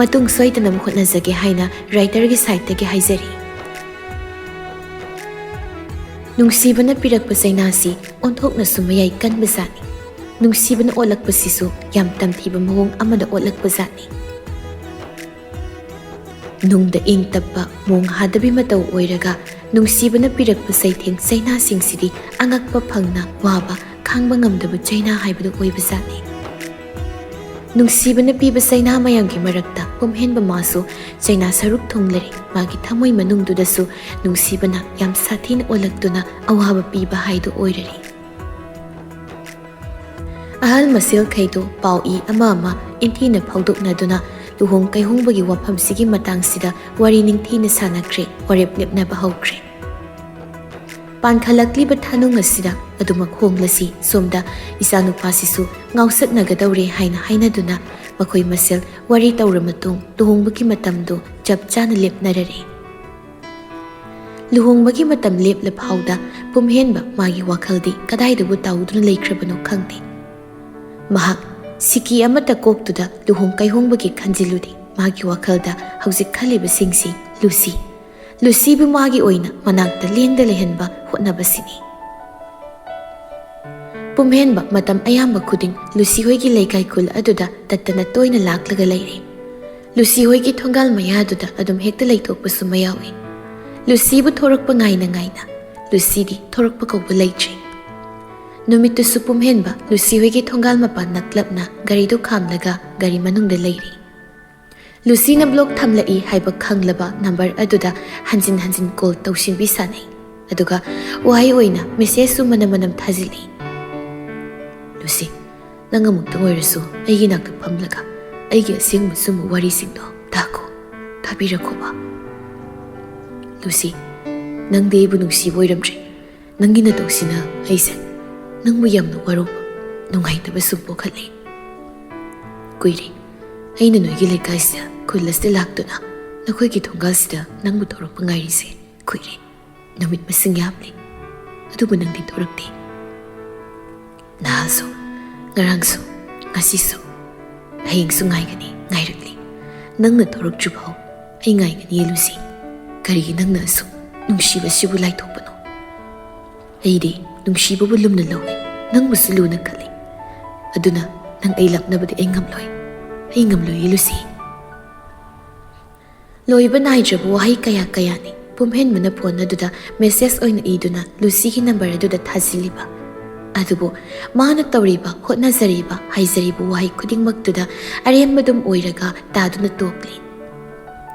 ꯃꯇꯨꯡ ꯁꯣꯏꯗꯅꯕ ꯍꯣꯠꯅꯖꯒꯦ ꯍꯥꯏꯅ ꯔꯥꯏꯇꯔꯒꯤ ꯁꯥꯏꯠꯇꯒꯤ ꯍꯥꯏꯖꯔꯤ ꯅꯨꯡꯁꯤꯕꯅ ꯄꯤꯔꯛꯄ ꯆꯩꯅꯥꯁꯤ ꯑꯣꯟꯊꯣꯛꯅꯁꯨ ꯃꯌꯥꯏ ꯀꯟꯕ ꯖꯥꯠꯅꯤ ꯅꯨꯡꯁꯤꯕꯅ ꯑꯣꯠꯂꯛꯄꯁꯤꯁꯨ ꯌꯥꯝ ꯇꯝꯊꯤꯕ ꯃꯑꯣꯡ ꯑꯃꯗ ꯑꯣꯠꯂꯛꯄ ꯖꯥꯠꯅꯤ ꯅꯨꯡꯗ ꯏꯪ ꯇꯞꯄ ꯃꯣꯡ ꯍꯥꯗꯕꯤ ꯃꯇꯧ ꯑꯣꯏꯔꯒ ꯅꯨꯡꯁꯤꯕꯅ ꯄꯤꯔꯛꯄ ꯆꯩꯊꯦꯡ ꯆꯩꯅꯥꯁꯤꯡꯁꯤꯗꯤ ꯑꯉꯛꯄ ꯐꯪꯅ ꯋꯥꯕ ꯈꯥꯡꯕ ꯉꯝꯗꯕ ꯆꯩꯅꯥ ꯍꯥꯏꯕꯗꯨ ꯑꯣꯏꯕ ꯖꯥꯠꯅꯤ ꯅꯨꯡꯁꯤꯕꯅ ꯄꯤꯕ ꯆꯩꯅꯥ ꯃꯌꯥꯝꯒꯤ ꯃꯔꯛꯇ ꯄꯨꯝꯍꯦꯟꯕ ꯃꯥꯁꯨ ꯆꯩꯅꯥ ꯁꯔꯨꯛ ꯊꯨꯡꯂꯔꯤ ꯃꯥꯒꯤ ꯊꯃꯣꯏ ꯃꯅꯨꯡꯗꯨꯗꯁꯨ ꯅꯨꯡꯁꯤꯕꯅ ꯌꯥꯝ ꯁꯥꯊꯤꯅ ꯑꯣꯜꯂꯛꯇꯨꯅ ꯑꯋꯥꯕ ꯄꯤꯕ ꯍꯥꯏꯗꯨ ꯑꯣꯏꯔꯔꯤ ꯑꯍꯜ ꯃꯁꯦꯜꯈꯩꯗꯣ ꯄꯥꯎ ꯏ ꯑꯃ ꯏꯟꯊꯤꯅ ꯐꯥꯎꯗꯣꯛꯅꯗꯨꯅ ꯂꯨꯍꯣꯡ ꯀꯩꯍꯣꯡꯕꯒꯤ ꯋꯥꯐꯝꯁꯤꯒꯤ ꯃꯇꯥꯡꯁꯤꯗ ꯋꯥꯔꯤ ꯅꯤꯡꯊꯤꯅ ꯁꯥꯟꯅꯈ꯭ꯔꯦ ꯋꯥꯔꯦꯞ ꯂꯦꯞꯅꯕ ꯍꯧꯈ꯭ꯔꯦ ꯄꯥꯟꯈꯠꯂꯛꯂꯤꯕ ꯊꯥꯅꯨꯡ ꯑꯁꯤꯗ ꯑꯗꯨꯃꯛ ꯍꯣꯡꯂꯁꯤ ꯁꯣꯝꯗ ꯏꯆꯥꯅꯨꯄꯥꯁꯤꯁꯨ ꯉꯥꯎꯁꯠꯅꯒꯗꯧꯔꯦ ꯍꯥꯏꯅ ꯍꯥꯏꯅꯗꯨꯅ ꯃꯈꯣꯏ ꯃꯁꯦꯜ ꯋꯥꯔꯤ ꯇꯧꯔ ꯃꯇꯨꯡ ꯂꯨꯍꯣꯡꯕꯒꯤ ꯃꯇꯝꯗꯨ ꯆꯞ ꯆꯥꯅ ꯂꯦꯞꯅꯔꯔꯦ ꯂꯨꯍꯣꯡꯕꯒꯤ ꯃꯇꯝ ꯂꯦꯞꯂ ꯐꯥꯎꯗ ꯄꯨꯝꯍꯦꯟꯕ ꯃꯥꯒꯤ ꯋꯥꯈꯜꯗꯤ ꯀꯗꯥꯏꯗꯕꯨ ꯇꯥꯎꯗꯨꯅ ꯂꯩꯈ꯭ꯔꯕꯅꯣ ꯈꯪꯗꯦ ꯃꯍꯥꯛ ꯁꯤꯀꯤ ꯑꯃꯠꯇ ꯀꯣꯛꯇꯨꯗ ꯂꯨꯍꯣꯡ ꯀꯩꯍꯣꯡꯕꯒꯤ ꯈꯟꯖꯤꯜꯂꯨꯗꯦ ꯃꯥꯒꯤ ꯋꯥꯈꯜꯗ ꯍꯧꯖꯤꯛ ꯈꯜꯂꯤꯕꯁꯤꯡꯁꯤ ꯂꯨꯁꯤꯕꯨ ꯃꯥꯒꯤ ꯑꯣꯏꯅ ꯃꯅꯥꯛꯇ ꯂꯦꯡꯗ ꯂꯩꯍꯟꯕ ꯍꯣꯠꯅꯕꯁꯤꯅꯤ ꯄꯨꯝꯍꯦꯟꯕ ꯃꯇꯝ ꯑꯌꯥꯝꯕ ꯈꯨꯗꯤꯡ ꯂꯨꯁꯤ ꯍꯣꯏꯒꯤ ꯂꯩꯀꯥꯏ ꯈꯨꯜ ꯑꯗꯨꯗ ꯇꯠꯇꯅ ꯇꯣꯏꯅ ꯂꯥꯛꯂꯒ ꯂꯩꯔꯦ ꯂꯨꯁꯤ ꯍꯣꯏꯒꯤ ꯊꯣꯡꯒꯥꯜ ꯃꯌꯥꯗꯨꯗ ꯑꯗꯨꯝ ꯍꯦꯛꯇ ꯂꯩꯊꯣꯛꯄꯁꯨ ꯃꯌꯥꯎꯏ ꯂꯨꯁꯤꯕꯨ ꯊꯣꯔꯛꯄ ꯉꯥꯏꯅ ꯂꯨꯁꯤꯗꯤ ꯊꯣꯔꯛꯄ ꯀꯧꯕ ꯂꯩꯇ꯭ꯔꯦ ꯅꯨꯃꯤꯠꯇꯨꯁꯨ ꯄꯨꯝꯍꯦꯟꯕ ꯂꯨꯁꯤ ꯍꯣꯏꯒꯤ ꯊꯣꯡꯒꯥꯜ ꯃꯄꯥꯟ ꯅꯛꯂꯞꯅ ꯒꯥꯔꯤꯗꯨ ꯈꯥꯝꯂꯒ ꯒꯥꯔꯤ ꯃꯅꯨꯡꯗ ꯂꯩꯔꯤ ꯂꯨꯁꯤꯅ ꯕ꯭ꯂꯣꯛ ꯊꯝꯂꯛꯏ ꯍꯥꯏꯕ ꯈꯪꯂꯕ ꯅꯝꯕꯔ ꯑꯗꯨꯗ ꯍꯟꯖꯤꯟ ꯍꯟꯖꯤꯟ ꯀꯣꯜ ꯇꯧꯁꯤꯟꯕꯤ ꯁꯥꯟꯅꯩ ꯑꯗꯨꯒ ꯋꯥꯍꯩ ꯑꯣꯏꯅ ꯃꯦꯁꯦꯖꯁꯨ ꯃꯅꯝ ꯊꯥꯖꯤꯜꯂꯤ ꯂꯨꯁꯤ ꯅꯪ ꯑꯃꯨꯛꯇꯪ ꯑꯣꯏꯔꯁꯨ ꯑꯩꯒꯤ ꯅꯥꯛꯇ ꯐꯝꯂꯒ ꯑꯩꯒꯤ ꯑꯁꯦꯡꯕ ꯆꯨꯝꯕ ꯋꯥꯔꯤꯁꯤꯡꯗꯣ ꯇꯥꯕꯤꯔꯈꯣꯕ ꯂꯨꯁꯤ ꯅꯪꯗꯤ ꯑꯩꯕꯨ ꯅꯨꯡꯁꯤꯕ ꯑꯣꯏꯔꯝꯗ꯭ꯔꯦ ꯅꯪꯒꯤ ꯅꯇꯧꯁꯤꯅ ꯑꯩꯁꯦ ꯅꯪꯕꯨ ꯌꯥꯝꯅ ꯋꯥꯔꯧꯕ ꯅꯨꯡꯉꯥꯏꯇꯕ ꯁꯨꯝ ꯄꯣꯛꯍꯜꯂꯤ ꯀꯨꯏꯔꯦ ꯑꯩꯅ ꯅꯣꯏꯒꯤ ꯂꯩꯀꯥꯏꯁꯤꯗ ꯈꯨꯜ ꯑꯁꯤꯗ ꯂꯥꯛꯇꯨꯅ ꯅꯈꯣꯏꯒꯤ ꯊꯣꯡꯒꯥꯜꯁꯤꯗ ꯅꯪꯕꯨ ꯊꯣꯔꯛꯄ ꯉꯥꯏꯔꯤꯁꯦ ꯀꯨꯏꯔꯦ ꯅꯨꯃꯤꯠ ꯃꯁꯤꯡ ꯌꯥꯝꯂꯤ ꯑꯗꯨꯕꯨ ꯅꯪꯗꯤ ꯊꯣꯔꯛꯇꯦ ꯅꯍꯥꯟꯁꯨ ꯉꯔꯥꯡꯁꯨ ꯉꯁꯤꯁꯨ ꯍꯌꯦꯡꯁꯨ ꯉꯥꯏꯔꯛꯂꯤ ꯅꯪꯅ ꯊꯣꯔꯛꯇ꯭ꯔꯤꯐꯥꯎ ꯑꯩ ꯉꯥꯏꯒꯅꯤꯌꯦ ꯂꯨꯁꯤ ꯀꯔꯤꯒꯤ ꯅꯪꯅ ꯑꯁꯨꯛ ꯅꯨꯡꯁꯤꯕꯁꯤꯕꯨ ꯂꯥꯏꯊꯣꯛꯄꯅꯣ ꯑꯩꯗꯤ ꯅꯨꯡꯁꯤꯕꯕꯨ ꯂꯨꯝꯅ ꯂꯧꯏ ꯅꯪꯕꯨꯁꯨ ꯂꯨꯅ ꯈꯜꯂꯤ ꯑꯗꯨꯅ ꯅꯪ ꯑꯩ ꯂꯥꯛꯅꯕꯗꯤ ꯑꯩ ꯉꯝꯂꯣꯏꯌꯦ ꯂꯨꯁꯤ ꯂꯣꯏꯕ ꯅꯥꯏꯗ꯭ꯔꯕ ꯋꯥꯍꯩ ꯀꯌꯥꯅꯤ ꯄꯨꯝꯍꯦꯟꯕꯅ ꯐꯣꯟ ꯑꯗꯨꯗ ꯃꯦꯁꯦꯖ ꯑꯣꯏꯅ ꯏꯗꯨꯅ ꯂꯨꯁꯤꯒꯤ ꯅꯝꯕꯔ ꯑꯗꯨꯗ ꯊꯥꯖꯤꯜꯂꯤꯕ ꯑꯗꯨꯕꯨ ꯃꯥꯅ ꯇꯧꯔꯤꯕ ꯍꯣꯠꯅꯖꯔꯤꯕ ꯍꯥꯏꯖꯔꯤꯕ ꯋꯥꯍꯩ ꯈꯨꯗꯤꯡꯃꯛꯇꯨꯗ ꯑꯔꯦꯝꯕꯗꯨꯝ ꯑꯣꯏꯔꯒ ꯇꯥꯗꯨꯅ ꯇꯣꯛꯂꯤ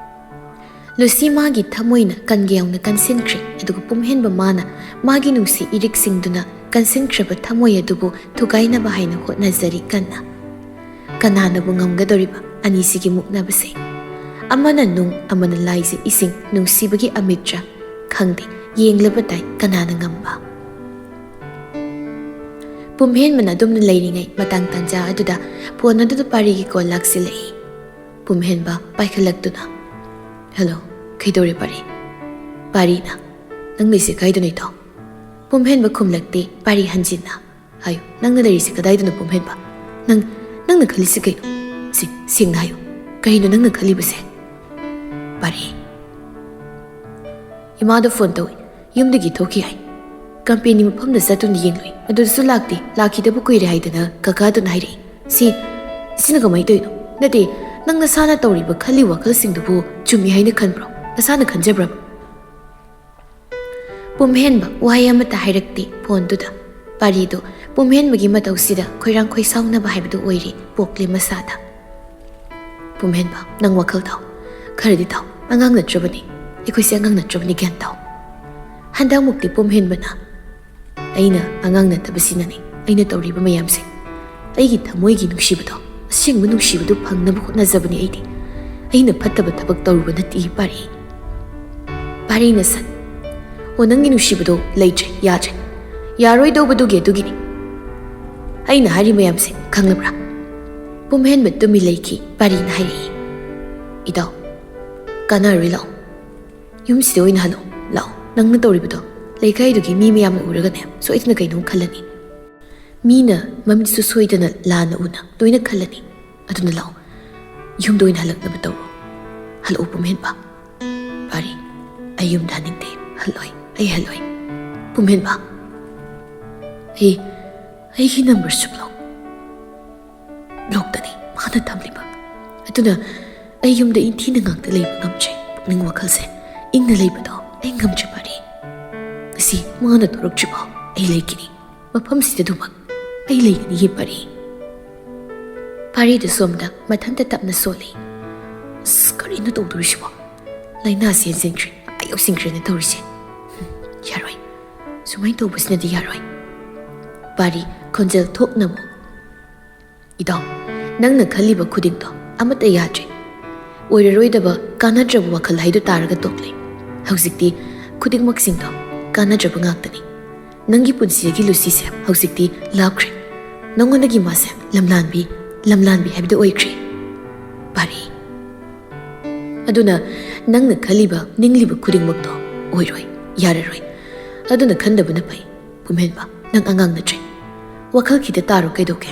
ꯂꯨꯁꯤ ꯃꯥꯒꯤ ꯊꯃꯣꯏꯅ ꯀꯟꯒ ꯌꯥꯎꯅ ꯀꯟꯁꯤꯟꯈ꯭ꯔꯦ ꯑꯗꯨꯒ ꯄꯨꯝꯍꯦꯟꯕ ꯃꯥꯅ ꯃꯥꯒꯤ ꯅꯨꯡꯁꯤ ꯏꯔꯤꯛꯁꯤꯡꯗꯨꯅ ꯀꯟꯁꯤꯟꯈ꯭ꯔꯕ ꯊꯃꯣꯏ ꯑꯗꯨꯕꯨ ꯊꯨꯒꯥꯏꯅꯕ ꯍꯥꯏꯅ ꯍꯣꯠꯅꯖꯔꯤ ꯀꯟꯅ ꯀꯅꯥꯅꯕꯨ ꯉꯝꯒꯗꯧꯔꯤꯕ ꯑꯅꯤꯁꯤꯒꯤ ꯃꯨꯛꯅꯕꯁꯦ ꯑꯃꯅ ꯅꯨꯡ ꯑꯃꯅ ꯂꯥꯏꯖ ꯏꯁꯤꯡ ꯅꯨꯡꯁꯤꯕꯒꯤ ꯑꯃꯤꯇ꯭ꯔ ꯈꯪꯗꯦ ꯌꯦꯡꯂꯕ ꯇꯥꯏ ꯀꯅꯥꯅ ꯉꯝꯕ ꯄꯨꯝꯍꯦꯟꯕꯅ ꯑꯗꯨꯝꯅ ꯂꯩꯔꯤꯉꯩ ꯃꯇꯥꯡ ꯇꯥꯟꯖꯥ ꯑꯗꯨꯗ ꯐꯣꯟ ꯑꯗꯨꯗ ꯄꯥꯔꯤꯒꯤ ꯀꯣꯜ ꯂꯥꯛꯁꯤꯜꯂꯛꯏ ꯄꯨꯝꯍꯦꯟꯕ ꯄꯥꯏꯈꯠꯂꯛꯇꯨꯅ ꯍꯦꯜꯂꯣ ꯀꯩꯗꯧꯔꯦ ꯄꯥꯔꯤꯅ ꯅꯪ ꯂꯩꯁꯦ ꯀꯥꯏꯗꯅꯣ ꯏꯇꯥꯎ ꯄꯨꯝꯍꯦꯟꯕ ꯈꯨꯝꯂꯛꯇꯦ ꯄꯥꯔꯤ ꯍꯟꯖꯤꯟꯅ ꯍꯥꯏꯌꯨ ꯅꯪꯅ ꯂꯩꯔꯤꯁꯦ ꯀꯗꯥꯏꯗꯅꯣ ꯄꯨꯝꯍꯦꯟꯕ ꯅꯪꯅ ꯈꯜꯂꯤꯁꯦ ꯀꯩꯅꯣ ꯁꯦꯡꯅ ꯍꯥꯏꯌꯨ ꯀꯩꯅꯣ ꯅꯪꯅ ꯈꯜꯂꯤꯕꯁꯦ ꯄꯥꯔꯤ ꯏꯃꯥꯗ ꯐꯣꯟ ꯇꯧꯏ ꯌꯨꯝꯗꯒꯤ ꯊꯣꯛꯈꯤ ꯍꯥꯏ ꯀꯝꯄꯦꯅꯤ ꯃꯐꯝꯗ ꯆꯠꯇꯨꯅ ꯌꯦꯡꯂꯨꯏ ꯑꯗꯨꯗꯁꯨ ꯂꯥꯛꯈꯤꯗꯕ ꯀꯨꯏꯔꯦ ꯍꯥꯏꯗꯅ ꯀꯀꯥꯗꯨꯅ ꯍꯥꯏꯔꯛꯏ ꯁꯤꯅ ꯀꯃꯥꯏꯅ ꯇꯧꯔꯤꯅꯣ ꯅꯠꯇꯦ ꯅꯪ ꯅꯁꯥꯅ ꯇꯧꯔꯤꯕ ꯈꯜꯂꯤ ꯋꯥꯈꯜꯁꯤꯡꯗꯨꯕꯨ ꯆꯨꯝꯃꯤ ꯍꯥꯏꯅ ꯈꯟꯕ꯭ꯔꯣ ꯅꯁꯥꯅ ꯈꯟꯖꯕ꯭ꯔꯕ ꯄꯨꯝꯍꯦꯟꯕ ꯋꯥꯍꯩ ꯑꯃꯠꯇ ꯍꯥꯏꯔꯛꯇꯦ ꯐꯣꯟꯗꯨꯗ ꯄꯥꯔꯤꯗꯣ ꯄꯨꯝꯍꯦꯟꯕꯒꯤ ꯃꯇꯧꯁꯤꯗ ꯈꯣꯏꯔꯥꯡ ꯈꯣꯏꯁꯥꯎꯅꯕ ꯍꯥꯏꯕꯗꯨ ꯑꯣꯏꯔꯤ ꯄꯣꯛꯂꯦ ꯃꯁꯥꯗ ꯄꯨꯝꯍꯦꯟꯕ ꯅꯪ ꯋꯥꯈꯜ ꯊꯥꯎ ꯈꯔꯗꯤ ꯊꯥꯎ ꯑꯉꯥꯡ ꯅꯠꯇ꯭ꯔꯕꯅꯤ ꯑꯩꯈꯣꯏꯁꯦ ꯑꯉꯥꯡ ꯅꯠꯇ꯭ꯔꯕꯅꯤ ꯒ꯭ꯌꯥꯟ ꯊꯥꯎ ꯍꯟꯗꯛꯃꯨꯛꯇꯤ ꯄꯨꯝꯍꯦꯟꯕꯅ ꯑꯩꯅ ꯑꯉꯥꯡ ꯅꯠꯇꯕꯁꯤꯅꯅꯤ ꯑꯩꯅ ꯇꯧꯔꯤꯕ ꯃꯌꯥꯝꯁꯦ ꯑꯩꯒꯤ ꯊꯃꯣꯏꯒꯤ ꯅꯨꯡꯁꯤꯕꯗꯣ ꯑꯁꯦꯡꯕ ꯅꯨꯡꯁꯤꯕꯗꯨ ꯐꯪꯅꯕ ꯍꯣꯠꯅꯖꯕꯅꯤ ꯑꯩꯅ ꯐꯠꯇꯕ ꯊꯕꯛ ꯇꯧꯔꯨꯕ ꯅꯠꯇꯦ ꯄꯥꯔꯤꯅ ꯅꯪꯒꯤ ꯅꯨꯡꯁꯤꯕꯗꯣ ꯂꯩꯇ꯭ꯔꯦ ꯌꯥꯗ꯭ꯔꯦ ꯑꯗꯨꯒꯤꯅꯤ ꯑꯩꯅ ꯍꯥꯏꯔꯤ ꯃꯌꯥꯝꯁꯦ ꯈꯪꯂꯕ꯭ꯔꯥ ꯄꯨꯝꯍꯦꯟꯕ ꯇꯨꯃꯤ ꯂꯩꯈꯤ ꯄꯥꯔꯤꯅ ꯍꯥꯏꯔꯛꯏ ꯏꯇꯥꯎ ꯀꯥꯟꯅꯔꯣꯏ ꯂꯥꯛꯑꯣ ꯌꯨꯝꯁꯤꯗ ꯑꯣꯏꯅ ꯍꯜꯂꯣ ꯂꯥꯛꯑꯣ ꯅꯪꯅ ꯇꯧꯔꯤꯕꯗꯣ ꯂꯩꯀꯥꯏꯗꯨꯒꯤ ꯃꯤ ꯃꯌꯥꯝꯅ ꯎꯔꯒꯅꯦ ꯁꯣꯏꯗꯅ ꯀꯩꯅꯣꯝ ꯈꯜꯂꯅꯤ ꯃꯤꯅ ꯃꯃꯤꯠꯁꯨ ꯁꯣꯏꯗꯅ ꯂꯥꯟꯅ ꯎꯅ ꯂꯣꯏꯅ ꯈꯜꯂꯅꯤ ꯑꯗꯨꯅ ꯂꯥꯛꯑꯣ ꯌꯨꯝꯗ ꯑꯣꯏꯅ ꯍꯜꯂꯛꯅꯕ ꯇꯧꯔꯣ ꯍꯜꯂꯛꯑꯣ ꯄꯨꯝꯍꯦꯟꯕ ꯄꯥꯔꯤ ꯑꯩ ꯌꯨꯝꯗ ꯍꯟꯅꯤꯡꯗꯦ ꯑꯩ ꯍꯜꯂꯣꯏ ꯄꯨꯝꯍꯦꯟꯕ ꯑꯩꯒꯤ ꯅꯝꯕꯔꯁꯨ ꯕ꯭ꯂꯣꯛꯇꯅꯤ ꯃꯥꯅ ꯊꯝꯂꯤꯕ ꯑꯗꯨꯅ ꯑꯩ ꯌꯨꯝꯗ ꯏꯟꯊꯤꯅ ꯉꯥꯛꯇ ꯂꯩꯕ ꯉꯝꯗ꯭ꯔꯦ ꯄꯨꯛꯅꯤꯡ ꯋꯥꯈꯜꯁꯦ ꯏꯪꯅ ꯂꯩꯕꯗꯣ ꯑꯩ ꯉꯝꯗ꯭ꯔꯦ ꯄꯥꯔꯤ ꯉꯁꯤ ꯃꯥꯅ ꯊꯣꯔꯛꯇ꯭ꯔꯤꯐꯥꯎ ꯑꯩ ꯂꯩꯈꯤꯅꯤ ꯃꯐꯝꯁꯤꯗꯗꯨꯃꯛ ꯑꯩ ꯂꯩꯒꯅꯤ ꯄꯥꯔꯤ ꯄꯥꯔꯤꯗ ꯁꯣꯝꯗ ꯃꯊꯟꯇ ꯇꯞꯅ ꯁꯣꯜꯂꯤ ꯑꯁ ꯀꯔꯤꯅꯣ ꯇꯧꯗꯣꯔꯤꯁꯤꯕꯣ ꯂꯥꯏꯅꯥꯁꯤ ꯍꯦꯟꯖꯤꯟꯈ꯭ꯔꯦ ꯌꯧꯁꯤꯟꯈ꯭ꯔꯦꯅ ꯇꯧꯔꯤꯁꯦ ꯌꯥꯔꯣꯏ ꯁꯨꯃꯥꯏꯅ ꯇꯧꯕꯁꯤꯅꯗꯤ ꯌꯥꯔꯣꯏ ꯄꯥꯔꯤ ꯈꯣꯟꯖꯦꯜ ꯊꯣꯛꯅꯃꯨ ꯏꯗꯥꯎ ꯅꯪꯅ ꯈꯜꯂꯤꯕ ꯈꯨꯗꯤꯡꯗꯣ ꯑꯃꯠꯇ ꯌꯥꯗ꯭ꯔꯦ ꯑꯣꯏꯔꯔꯣꯏꯗꯕ ꯀꯥꯟꯅꯗ꯭ꯔꯕ ꯋꯥꯈꯜ ꯍꯥꯏꯗꯨ ꯇꯥꯔꯒ ꯇꯣꯛꯂꯦ ꯍꯧꯖꯤꯛꯇꯤ ꯈꯨꯗꯤꯡꯃꯛꯁꯤꯡꯗꯣ ꯀꯥꯟꯅꯗ꯭ꯔꯕ ꯉꯥꯛꯇꯅꯤ ꯅꯪꯒꯤ ꯄꯨꯟꯁꯤꯒꯤ ꯂꯨꯁꯤꯁꯦ ꯍꯧꯖꯤꯛꯇꯤ ꯂꯥꯞꯈ꯭ꯔꯦ ꯅꯪꯉꯣꯟꯗꯒꯤ ꯃꯥꯁꯦ ꯂꯝꯂꯥꯟꯕꯤ ꯍꯥꯏꯕꯗꯨ ꯑꯣꯏꯈ꯭ꯔꯦ ꯄꯥꯔꯤ ꯑꯗꯨꯅ ꯅꯪꯅ ꯈꯜꯂꯤꯕ ꯅꯤꯡꯂꯤꯕ ꯈꯨꯗꯤꯡꯃꯛꯇꯣ ꯑꯣꯏꯔꯣꯏ ꯌꯥꯔꯔꯣꯏ ꯑꯗꯨꯅ ꯈꯟꯗꯕꯅ ꯐꯩ ꯄꯨꯝꯍꯦꯟꯕ ꯅꯪ ꯑꯉꯥꯡ ꯅꯠꯇ꯭ꯔꯦ ꯋꯥꯈꯜ ꯈꯤꯇ ꯇꯥꯔꯣ ꯀꯩꯗꯧꯒꯦ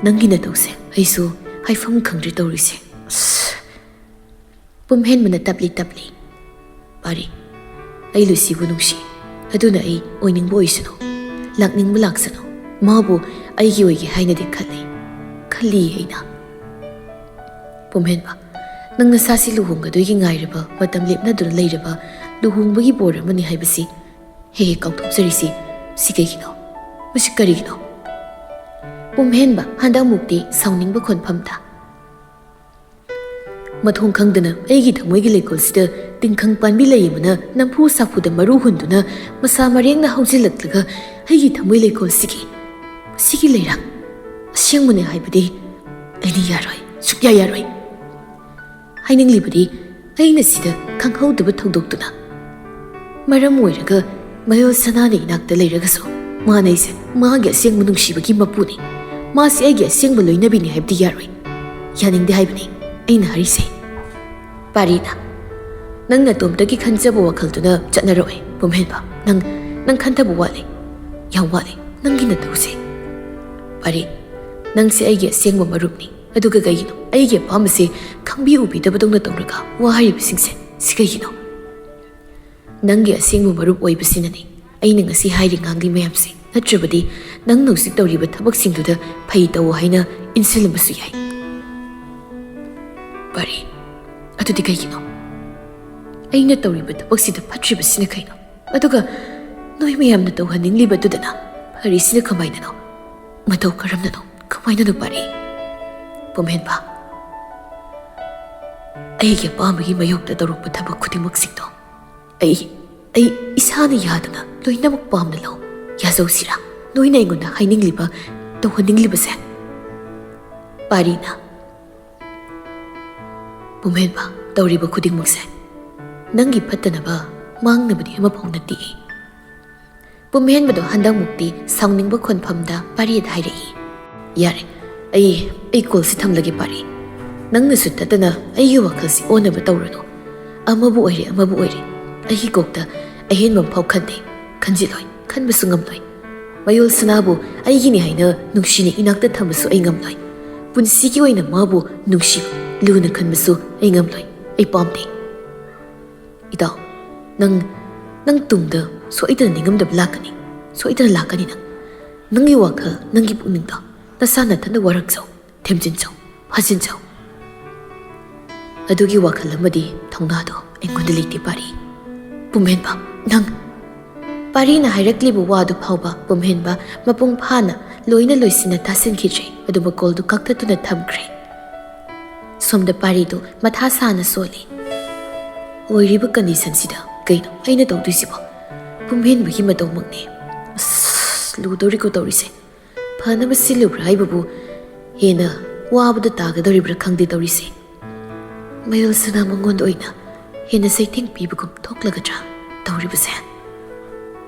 ꯅꯪꯒꯤ ꯅꯇꯧꯁꯦ ꯑꯩꯁꯨ ꯍꯥꯏꯐꯝ ꯈꯪꯗ꯭ꯔꯦ ꯇꯧꯔꯤꯁꯦ ꯄꯨꯝꯍꯦꯟꯕꯅ ꯇꯞꯂꯤ ꯄꯥꯔꯤ ꯑꯩ ꯂꯨꯁꯤꯕꯨ ꯅꯨꯡꯁꯤ ꯑꯗꯨꯅ ꯑꯩ ꯑꯣꯏꯅꯤꯡꯕ ꯑꯣꯏꯁꯅꯨ ꯂꯥꯛꯅꯤꯡꯕ ꯂꯥꯛꯁꯅꯨ ꯃꯥꯕꯨ ꯑꯩꯒꯤ ꯑꯣꯏꯒꯦ ꯍꯥꯏꯅꯗꯤ ꯈꯜꯂꯤ ꯑꯩꯅ ꯄꯨꯝꯍꯦꯟꯕ ꯅꯪ ꯅꯁꯥꯁꯤ ꯂꯨꯍꯣꯡꯒꯗꯣꯏꯒꯤ ꯉꯥꯏꯔꯕ ꯃꯇꯝ ꯂꯦꯞꯅꯗꯨꯅ ꯂꯩꯔꯕ ꯂꯨꯍꯣꯡꯕꯒꯤ ꯕꯣꯔ ꯑꯃꯅꯤ ꯍꯥꯏꯕꯁꯤ ꯍꯦꯛ ꯀꯥꯎꯊꯣꯛꯆꯔꯤꯁꯤ ꯁꯤ ꯀꯩꯒꯤꯅꯣ ꯃꯁꯤ ꯀꯔꯤꯒꯤꯅꯣ ꯄꯨꯝꯍꯦꯟꯕ ꯍꯟꯗꯛꯃꯨꯛꯇꯤ ꯁꯥꯎꯅꯤꯡꯕ ꯈꯣꯟꯐꯝꯗ ꯃꯊꯣꯡ ꯈꯪꯗꯅ ꯑꯩꯒꯤ ꯊꯃꯣꯏꯒꯤ ꯂꯩꯀꯣꯜꯁꯤꯗ ꯇꯤꯡꯈꯪ ꯄꯥꯟꯕꯤ ꯂꯩ ꯑꯃꯅ ꯅꯝꯐꯨ ꯁꯥꯐꯨꯗ ꯃꯔꯨ ꯍꯨꯟꯗꯨꯅ ꯃꯁꯥ ꯃꯔꯦꯡꯅ ꯍꯧꯖꯤꯜꯂꯛꯂꯒ ꯑꯩꯒꯤ ꯊꯃꯣꯏ ꯂꯩꯀꯣꯜꯁꯤꯒꯤ ꯂꯩꯔꯥꯡ ꯑꯁꯦꯡꯕꯅꯦ ꯍꯥꯏꯕꯗꯤ ꯑꯩꯅ ꯌꯥꯔꯣꯏ ꯁꯨꯛꯌꯥ ꯌꯥꯔꯣꯏ ꯍꯥꯏꯅꯤꯡꯂꯤꯕꯗꯤ ꯑꯩꯅ ꯁꯤꯗ ꯈꯪꯍꯧꯗꯕ ꯊꯧꯗꯣꯛꯇꯨꯅ ꯃꯔꯝ ꯑꯣꯏꯔꯒ ꯃꯌꯣꯜ ꯁꯅꯥꯅ ꯏꯅꯥꯛꯇ ꯂꯩꯔꯒꯁꯨ ꯃꯥꯅ ꯑꯩꯁꯦ ꯃꯥꯒꯤ ꯑꯁꯦꯡꯕ ꯅꯨꯡꯁꯤꯕꯒꯤ ꯃꯄꯨꯅꯤ ꯃꯥꯁꯤ ꯑꯩꯒꯤ ꯑꯁꯦꯡꯕ ꯂꯣꯏꯅꯕꯤꯅꯤ ꯍꯥꯏꯕꯗꯤ ꯌꯥꯔꯣꯏ ꯌꯥꯅꯤꯡꯗꯦ ꯍꯥꯏꯕꯅꯤ ꯑꯩꯅ ꯍꯥꯏꯔꯤꯁꯦ ꯄꯥꯔꯤꯅ ꯅꯪ ꯅꯇꯣꯝꯇꯒꯤ ꯈꯟꯖꯕ ꯋꯥꯈꯜꯗꯨꯅ ꯆꯠꯅꯔꯛꯑꯣꯏ ꯄꯨꯝꯍꯦꯟꯕ ꯅꯪ ꯈꯟꯊꯕ ꯋꯥꯠꯂꯤ ꯌꯥꯝ ꯋꯥꯠꯂꯤ ꯅꯪꯒꯤ ꯅꯇꯧꯁꯦ ꯄꯥꯔꯤ ꯅꯪꯁꯦ ꯑꯩꯒꯤ ꯑꯁꯦꯡꯕ ꯃꯔꯨꯞꯅꯤ ꯑꯗꯨꯒ ꯀꯩꯒꯤꯅꯣ ꯑꯩꯒꯤ ꯑꯄꯥꯝꯕꯁꯦ ꯈꯪꯕꯤ ꯎꯕꯤꯗꯕꯗꯧꯅ ꯇꯧꯔꯒ ꯋꯥ ꯍꯥꯏꯔꯤꯕꯁꯤꯡꯁꯦ ꯁꯤ ꯀꯩꯒꯤꯅꯣ ꯅꯪꯒꯤ ꯑꯁꯦꯡꯕ ꯃꯔꯨꯞ ꯑꯣꯏꯕꯁꯤꯅꯅꯤ ꯑꯩꯅ ꯉꯁꯤ ꯍꯥꯏꯔꯤ ꯉꯥꯡꯂꯤ ꯃꯌꯥꯝꯁꯦ ꯅꯠꯇ꯭ꯔꯕꯗꯤ ꯅꯪꯅ ꯍꯧꯖꯤꯛ ꯇꯧꯔꯤꯕ ꯊꯕꯛꯁꯤꯡꯗꯨꯗ ꯐꯩ ꯇꯧ ꯍꯥꯏꯅ ꯏꯟꯁꯤꯜꯂꯝꯕꯁꯨ ꯌꯥꯏ ꯄꯥꯔꯤ ꯑꯗꯨꯗꯤ ꯀꯩꯒꯤꯅꯣ ꯑꯩꯅ ꯇꯧꯔꯤꯕ ꯊꯕꯛꯁꯤꯗ ꯐꯠꯇ꯭ꯔꯤꯕꯁꯤꯅ ꯀꯩꯅꯣ ꯑꯗꯨꯒ ꯅꯣꯏ ꯃꯌꯥꯝꯅ ꯇꯧꯍꯟꯅꯤꯡꯂꯤꯕꯗꯨꯗꯅ ꯐꯔꯤꯁꯤꯅ ꯀꯃꯥꯏꯅꯅꯣ ꯃꯇꯧ ꯀꯔꯝꯅꯅꯣ ꯀꯃꯥꯏꯅꯅꯣ ꯄꯥꯔꯤ ꯄꯨꯝꯍꯦꯟꯕ ꯑꯩꯒꯤ ꯑꯄꯥꯝꯕꯒꯤ ꯃꯥꯌꯣꯛꯇ ꯇꯧꯔꯛꯄ ꯊꯕꯛ ꯈꯨꯗꯤꯡꯃꯛꯁꯤꯡꯗꯣ ꯑꯩ ꯏꯁꯥꯅ ꯌꯥꯗꯅ ꯂꯣꯏꯅꯃꯛ ꯄꯥꯝꯅ ꯂꯧ ꯌꯥꯖꯧꯁꯤꯔꯥ ꯅꯣꯏꯅ ꯑꯩꯉꯣꯟꯗ ꯍꯥꯏꯅꯤꯡꯂꯤꯕ ꯇꯧꯍꯟꯅꯤꯡꯂꯤꯕꯁꯦ ꯄꯥꯔꯤꯅ ꯄꯨꯝꯍꯦꯟꯕ ꯇꯧꯔꯤꯕ ꯈꯨꯗꯤꯡꯃꯛꯁꯦ ꯅꯪꯒꯤ ꯐꯠꯇꯅꯕ ꯃꯥꯡꯅꯕꯗꯤ ꯑꯃꯐꯥꯎ ꯅꯠꯇꯦ ꯄꯨꯝꯍꯦꯟꯕꯗꯣ ꯍꯟꯗꯛꯃꯨꯛꯇꯤ ꯁꯥꯎꯅꯤꯡꯕ ꯈꯣꯟꯐꯝꯗ ꯄꯥꯔꯤꯗ ꯍꯥꯏꯔꯛꯏ ꯌꯥꯔꯦ ꯑꯩ ꯀꯣꯜꯁꯤ ꯊꯝꯂꯒꯦ ꯄꯥꯔꯤ ꯅꯪꯅꯁꯨ ꯇꯠꯇꯅ ꯑꯩꯒꯤ ꯋꯥꯈꯜꯁꯤ ꯑꯣꯟꯅꯕ ꯇꯧꯔꯅꯨ ꯑꯃꯕꯨ ꯑꯣꯏꯔꯦ ꯑꯩꯒꯤ ꯀꯣꯛꯇ ꯑꯍꯦꯟꯕ ꯐꯥꯎ ꯈꯟꯖꯤꯜꯂꯣꯏ ꯈꯟꯕꯁꯨ ꯉꯝꯂꯣꯏ ꯃꯌꯣꯜ ꯁꯅꯥꯕꯨ ꯑꯩꯒꯤꯅꯤ ꯍꯥꯏꯅ ꯅꯨꯡꯁꯤꯅ ꯏꯅꯥꯛꯇ ꯊꯝꯕꯁꯨ ꯑꯩ ꯉꯝꯂꯣꯏ ꯄꯨꯟꯁꯤꯒꯤ ꯑꯣꯏꯅ ꯃꯥꯕꯨ ꯅꯨꯡꯁꯤꯕ ꯂꯨꯅ ꯈꯟꯕꯁꯨ ꯑꯩ ꯉꯝꯂꯣꯏ ꯑꯩ ꯄꯥꯝꯗꯦ ꯏꯇꯥꯎ ꯅꯪ ꯇꯨꯡꯗ ꯁꯣꯏꯗꯅ ꯅꯤꯡꯉꯝꯗꯕ ꯂꯥꯛꯀꯅꯤ ꯁꯣꯏꯗꯅ ꯂꯥꯛꯀꯅꯤ ꯅꯪꯒꯤ ꯋꯥꯈꯜ ꯅꯪꯒꯤ ꯄꯨꯛꯅꯤꯡꯗꯣ ꯅꯁꯥ ꯅꯊꯟꯗ ꯋꯥꯔꯛꯆꯧ ꯊꯦꯝꯖꯤꯟꯖꯧ ꯐꯥꯖꯤꯟꯖꯧ ꯑꯗꯨꯒꯤ ꯋꯥꯈꯜ ꯑꯃꯗꯤ ꯊꯧꯅꯥꯗꯣ ꯑꯩꯉꯣꯟꯗ ꯂꯩꯇꯦ ꯄꯥꯔꯤ ꯄꯨꯝꯍꯦꯟꯕ ꯅꯪ ꯄꯥꯔꯤꯅ ꯍꯥꯏꯔꯛꯂꯤꯕ ꯋꯥꯗꯨ ꯐꯥꯎꯕ ꯄꯨꯝꯍꯦꯟꯕ ꯃꯄꯨꯡ ꯐꯥꯅ ꯂꯣꯏꯅ ꯂꯣꯏꯁꯤꯟꯅ ꯇꯥꯁꯤꯟꯈꯤꯗ꯭ꯔꯦ ꯑꯗꯨꯕꯨ ꯀꯣꯜꯗꯨ ꯀꯛꯊꯠꯇꯨꯅ ꯊꯝꯈ꯭ꯔꯦ ꯁꯣꯝꯗ ꯄꯥꯔꯤꯗꯨ ꯃꯊꯥ ꯁꯥꯅ ꯁꯣꯜꯂꯤ ꯑꯣꯏꯔꯤꯕ ꯀꯟꯗꯤꯁꯟꯁꯤꯗ ꯀꯩꯅꯣ ꯑꯩꯅ ꯇꯧꯗꯣꯏꯁꯤꯕꯣ ꯄꯨꯝꯍꯦꯟꯕꯒꯤ ꯃꯇꯧꯃꯛꯅꯦ ꯑꯁ ꯂꯨꯗꯧꯔꯤꯀꯣ ꯇꯧꯔꯤꯁꯦ ꯐꯅꯕ ꯁꯤꯜꯂꯨꯕ꯭ꯔꯥ ꯍꯥꯏꯕꯕꯨ ꯍꯦꯟꯅ ꯋꯥꯕꯗ ꯇꯥꯒꯗꯧꯔꯤꯕ꯭ꯔꯥ ꯈꯪꯗꯦ ꯇꯧꯔꯤꯁꯦ ꯃꯌꯣꯜ ꯁꯅꯥ ꯃꯉꯣꯟꯗ ꯑꯣꯏꯅ ꯍꯦꯟꯅ ꯆꯩꯊꯦꯡ ꯄꯤꯕꯒꯨꯝ ꯊꯣꯛꯂꯒꯗ꯭ꯔꯥ ꯇꯧꯔꯤꯕꯁꯦ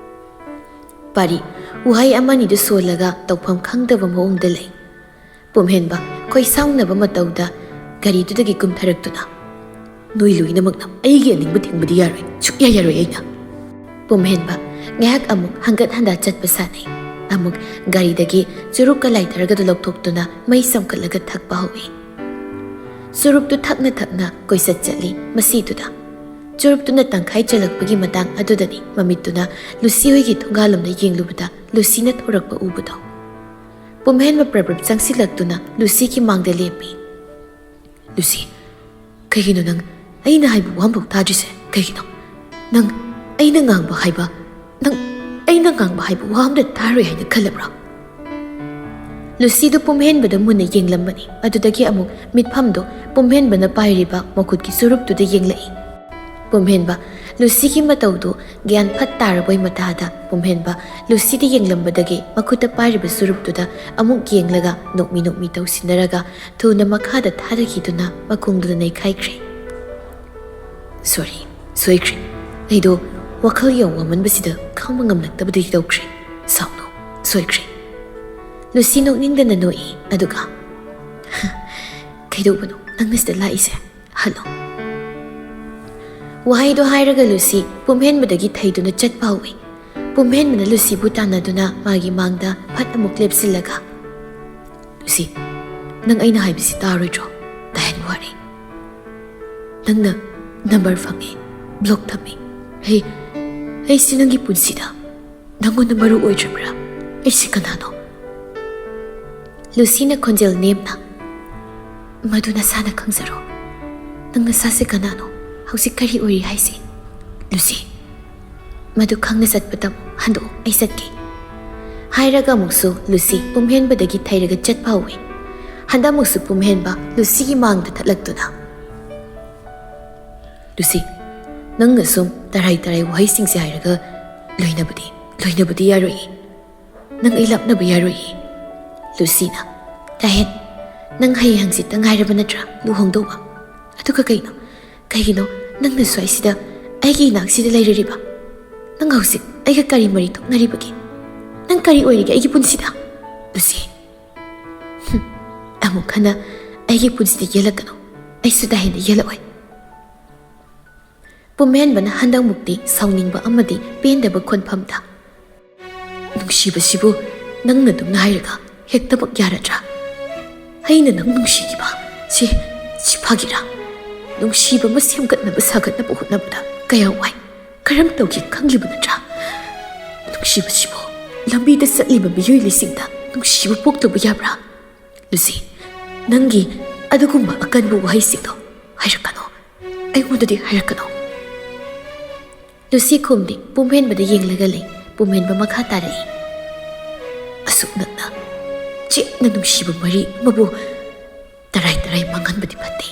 ꯄꯥꯔꯤ ꯎꯍꯩ ꯑꯃꯅꯤꯗꯨ ꯁꯣꯜꯂꯒ ꯇꯧꯐꯝ ꯈꯪꯗꯕ ꯃꯑꯣꯡꯗ ꯂꯩ ꯄꯨꯝꯍꯦꯟꯕ ꯈꯣꯏꯁꯥꯎꯅꯕ ꯃꯇꯧꯗ ꯒꯥꯔꯤꯗꯨꯗꯒꯤ ꯀꯨꯝꯊꯔꯛꯇꯨꯅ ꯅꯣꯏ ꯂꯣꯏꯅꯃꯛꯅ ꯑꯩꯒꯤ ꯑꯅꯤꯡꯕ ꯊꯤꯡꯕꯗꯤ ꯌꯥꯔꯣꯏ ꯁꯨꯛꯌꯥ ꯌꯥꯔꯣꯏ ꯑꯩꯅ ꯄꯨꯝꯍꯦꯟꯕ ꯉꯥꯏꯍꯥꯛ ꯑꯃꯨꯛ ꯍꯪꯒꯠ ꯍꯟꯗꯥ ꯆꯠꯄ ꯁꯥꯟꯅꯩ ꯑꯃꯨꯛ ꯒꯥꯔꯤꯗꯒꯤ ꯆꯨꯔꯨꯞꯀ ꯂꯥꯏꯊꯔꯒꯗꯨ ꯂꯧꯊꯣꯛꯇꯨꯅ ꯃꯩ ꯆꯝꯈꯠꯂꯒ ꯊꯛꯄ ꯍꯧꯏ ꯆꯨꯔꯨꯞꯇꯨ ꯊꯛꯅ ꯀꯣꯏꯆꯠ ꯆꯠꯂꯤ ꯃꯁꯤꯗꯨꯗ ꯆꯨꯔꯨꯞꯇꯨꯅ ꯇꯪꯈꯥꯏ ꯆꯜꯂꯛꯄꯒꯤ ꯃꯇꯥꯡ ꯑꯗꯨꯗꯅꯤ ꯃꯃꯤꯠꯇꯨꯅ ꯂꯨꯁꯤ ꯍꯣꯏꯒꯤ ꯊꯣꯡꯒꯥꯜꯂꯣꯝꯗ ꯌꯦꯡꯂꯨꯕꯗ ꯂꯨꯁꯤꯅ ꯊꯣꯔꯛꯄ ꯎꯕꯗꯣ꯫ ꯄꯨꯝꯍꯦꯟꯕ ꯄ꯭ꯔꯕ꯭ꯔꯞ ꯆꯪꯁꯤꯜꯂꯛꯇꯨꯅ ꯂꯨꯁꯤꯒꯤ ꯃꯥꯡꯗ ꯂꯦꯞꯄꯤ꯫ ꯂꯨꯁꯤ, ꯀꯩꯒꯤꯅꯣ ꯅꯪ ꯑꯩꯅ ꯍꯥꯏꯕ ꯋꯥꯍꯪꯐꯥꯎ ꯇꯥꯗ꯭ꯔꯤꯁꯦ? ꯀꯩꯒꯤꯅꯣ? ꯅꯪ ꯑꯩꯅ ꯉꯥꯡꯕ ꯍꯥꯏꯕ ꯋꯥ ꯑꯝꯇ ꯇꯥꯔꯣꯏ ꯍꯥꯏꯅ ꯈꯜꯂꯕ꯭ꯔꯥ? ꯂꯨꯁꯤꯗꯨ ꯄꯨꯝꯍꯦꯟꯕꯗ ꯃꯨꯟꯅ ꯌꯦꯡꯂꯝꯕꯅꯤ꯫ ꯑꯗꯨꯗꯒꯤ ꯑꯃꯨꯛ ꯃꯤꯠꯐꯝꯗꯣ ꯄꯨꯝꯍꯦꯟꯕꯅ ꯄꯥꯏꯔꯤꯕ ꯃꯈꯨꯠꯀꯤ ꯆꯨꯔꯨꯞꯇꯨꯗ ꯌꯦꯡꯂꯛꯏ꯫ ꯄꯨꯝꯍꯦꯟꯕ ꯂꯨꯁꯤꯒꯤ ꯃꯇꯧꯗꯨ ꯒ꯭ꯌꯥꯟ ꯐꯠ ꯇꯥꯔꯕꯣꯏ ꯃꯇꯥꯗ ꯄꯨꯝꯍꯦꯟꯕ ꯂꯨꯁꯤꯗ ꯌꯦꯡꯂꯝꯕꯗꯒꯤ ꯃꯈꯨꯠꯇ ꯄꯥꯏꯔꯤꯕ ꯆꯨꯔꯨꯞꯇꯨꯗ ꯑꯃꯨꯛ ꯌꯦꯡꯂꯒ ꯅꯣꯛꯃꯤ ꯇꯧꯁꯤꯟꯅꯔꯒ ꯊꯨꯅ ꯃꯈꯥꯗ ꯊꯥꯗꯈꯤꯗꯨꯅ ꯃꯈꯣꯡꯗꯨꯗ ꯅꯩꯈꯥꯏꯈ꯭ꯔꯦ꯫ ꯁꯣꯏꯈ꯭ꯔꯦ. ꯑꯩꯗꯣ ꯋꯥꯈꯜ ꯌꯥꯝ ꯋꯥꯃꯟꯕꯁꯤꯗ ꯈꯪꯕ ꯉꯝꯂꯛꯇꯕꯗꯒꯤ ꯇꯧꯈ꯭ꯔꯦ. ꯁꯥꯎꯅꯣ, ꯁꯣꯏꯈ꯭ꯔꯦ꯫ ꯂꯨꯁꯤ ꯅꯣꯛꯅꯤꯡꯗꯅ ꯅꯣꯛꯏ꯫ ꯑꯗꯨꯒ ꯀꯩꯗꯧꯕꯅꯣ ꯅꯪꯅ ꯁꯤꯗ ꯂꯥꯛꯏꯁꯦ? ꯍꯜꯂꯣ꯫ ꯋꯥꯍꯩꯗꯣ ꯍꯥꯏꯔꯒ ꯂꯨꯁꯤ ꯄꯨꯝꯍꯦꯟꯕꯗꯒꯤ ꯊꯩꯗꯨꯅ ꯆꯠꯄ ꯍꯧꯏ꯫ ꯄꯨꯝꯍꯦꯟꯕꯅ ꯂꯨꯁꯤꯕꯨ ꯇꯥꯟꯅꯗꯨꯅ ꯃꯥꯒꯤ ꯃꯥꯡꯗ ꯐꯠ ꯑꯃꯨꯛ ꯂꯦꯞꯁꯤꯜꯂꯒ, ꯂꯨꯁꯤ, ꯅꯪ ꯑꯩꯅ ꯍꯥꯏꯕꯁꯤ ꯇꯥꯔꯣꯏꯗ꯭ꯔꯣ? ꯇꯥꯍꯟꯕ ꯋꯥꯔꯤ. ꯅꯪꯅ ꯅꯝꯕꯔ ꯐꯪꯉꯦ, ꯕ꯭ꯂꯣꯛ ꯊꯝꯃꯦ. ꯑꯩꯁꯤ ꯅꯪꯒꯤ ꯄꯨꯟꯁꯤꯗ ꯅꯪꯉꯣꯟꯗ ꯃꯔꯨ ꯑꯣꯏꯗ꯭ꯔꯕ꯭ꯔꯥ? ꯑꯩꯁꯤ ꯀꯅꯥꯅꯣ? ꯂꯨꯁꯤꯅ ꯈꯣꯟꯖꯦꯜ ꯅꯦꯝꯅ, ꯃꯗꯨ ꯅꯁꯥꯅ ꯈꯪꯖꯔꯣ. ꯅꯪ ꯅꯁꯥꯁꯦ ꯀꯅꯥꯅꯣ? ꯍꯧꯖꯤꯛ ꯀꯔꯤ ꯑꯣꯏꯔꯤ ꯍꯥꯏꯁꯤ? ꯂꯨꯁꯤ, ꯃꯗꯨ ꯈꯪꯅ ꯆꯠꯄꯗ ꯍꯟꯗꯣꯛꯑꯣ, ꯑꯩ ꯆꯠꯀꯦ. ꯍꯥꯏꯔꯒ ꯑꯃꯨꯛꯁꯨ ꯂꯨꯁꯤ ꯄꯨꯝꯍꯦꯟꯕꯗꯒꯤ ꯊꯩꯔꯒ ꯆꯠꯄ ꯍꯧꯏ꯫ ꯍꯟꯗꯛꯃꯨꯛꯁꯨ ꯄꯨꯝꯍꯦꯟꯕ ꯂꯨꯁꯤꯒꯤ ꯃꯥꯡꯗ ꯊꯠꯂꯛꯇꯨꯅ, ꯂꯨꯁꯤ, ꯅꯪꯅ ꯁꯨꯝ ꯇꯔꯥꯏ ꯋꯥꯍꯩꯁꯤꯡꯁꯦ ꯍꯥꯏꯔꯒ ꯂꯣꯏꯅꯕꯗꯤ ꯌꯥꯔꯣꯏꯌꯦ. ꯅꯪ ꯑꯩ ꯂꯥꯞꯅꯕ ꯌꯥꯔꯣꯏꯌꯦ. ꯂꯨꯁꯤꯅ, ꯇꯥꯍꯦꯟ, ꯅꯪ ꯍꯌꯦꯡ ꯍꯪꯆꯤꯠꯇ ꯉꯥꯏꯔꯕ ꯅꯠꯇ꯭ꯔꯥ ꯂꯨꯍꯣꯡꯗꯧꯕ? ꯑꯗꯨꯒ ꯀꯩꯒꯤꯅꯣ ꯅꯪꯅ ꯁ꯭ꯋꯥꯏꯁꯤꯗ ꯑꯩꯒꯤ ꯏꯅꯥꯛꯁꯤꯗ ꯂꯩꯔꯤꯕ? ꯅꯪ ꯍꯧꯖꯤꯛ ꯑꯩꯒ ꯀꯔꯤ ꯃꯔꯤ ꯊꯣꯛꯅꯔꯤꯕꯒꯦ? ꯅꯪ ꯀꯔꯤ ꯑꯣꯏꯔꯤꯒꯦ ꯑꯩꯒꯤ ꯄꯨꯟꯁꯤꯗ? ꯂꯨꯁꯤ, ꯑꯃꯨꯛ ꯍꯟꯅ ꯑꯩꯒꯤ ꯄꯨꯟꯁꯤꯗ ꯌꯦꯜꯂꯛꯀꯅꯨ. ꯑꯩꯁꯨ ꯇꯥꯍꯦꯟꯗ ꯌꯦꯜꯂꯛꯑꯣꯏ. ꯄꯨꯝꯍꯦꯟꯕꯅ ꯍꯟꯗꯛꯃꯨꯛꯇꯤ ꯁꯥꯎꯅꯤꯡꯕ ꯑꯃꯗꯤ ꯄꯦꯟꯗꯕ ꯈꯣꯟꯐꯝꯗ, ꯅꯨꯡꯁꯤꯕꯁꯤꯕꯨ ꯅꯪꯅ ꯑꯗꯨꯝꯅ ꯍꯥꯏꯔꯒ ꯍꯦꯛꯇꯃꯛ ꯌꯥꯔꯗ꯭ꯔꯥ? ꯑꯩꯅ ꯅꯪ ꯅꯨꯡꯁꯤꯈꯤꯕ ꯁꯤ ꯐꯥꯒꯤꯔꯥ? ꯅꯨꯡꯁꯤꯕ ꯑꯃ ꯁꯦꯝꯒꯠꯅꯕ ꯁꯥꯒꯠꯅꯕ ꯍꯣꯠꯅꯕꯗ ꯀꯌꯥ ꯋꯥꯏ, ꯀꯔꯝ ꯇꯧꯒꯦ ꯈꯪꯂꯤꯕ ꯅꯠꯇ꯭ꯔꯥ? ꯅꯨꯡꯁꯤꯕꯁꯤꯕꯨ ꯂꯝꯕꯤꯗ ꯆꯠꯂꯤꯕ ꯃꯤꯑꯣꯏ ꯂꯤꯁꯤꯡꯗ ꯅꯨꯡꯁꯤꯕ ꯄꯣꯛꯇꯕ ꯌꯥꯕ꯭ꯔꯥ? ꯂꯨꯁꯤ, ꯅꯪꯒꯤ ꯑꯗꯨꯒꯨꯝꯕ ꯑꯀꯟꯕ ꯋꯥꯍꯩꯁꯤꯡꯗꯣ ꯍꯥꯏꯔꯛꯀꯅꯣ, ꯑꯩꯉꯣꯟꯗꯗꯤ ꯍꯥꯏꯔꯛꯀꯅꯣ. ꯂꯨꯁꯤ ꯈꯨꯝꯗꯤ ꯄꯨꯝꯍꯦꯟꯕꯗ ꯌꯦꯡꯂꯒ ꯂꯩ. ꯄꯨꯝꯍꯦꯟꯕ ꯃꯈꯥ ꯇꯥꯔꯛꯏ. ꯑꯁꯨꯛ ꯅꯛꯅ ꯆꯦꯠꯅ ꯅꯨꯡꯁꯤꯕ ꯃꯔꯤ ꯑꯃꯕꯨ ꯇꯔꯥꯏ ꯃꯥꯡꯍꯟꯕꯗꯤ ꯐꯠꯇꯦ.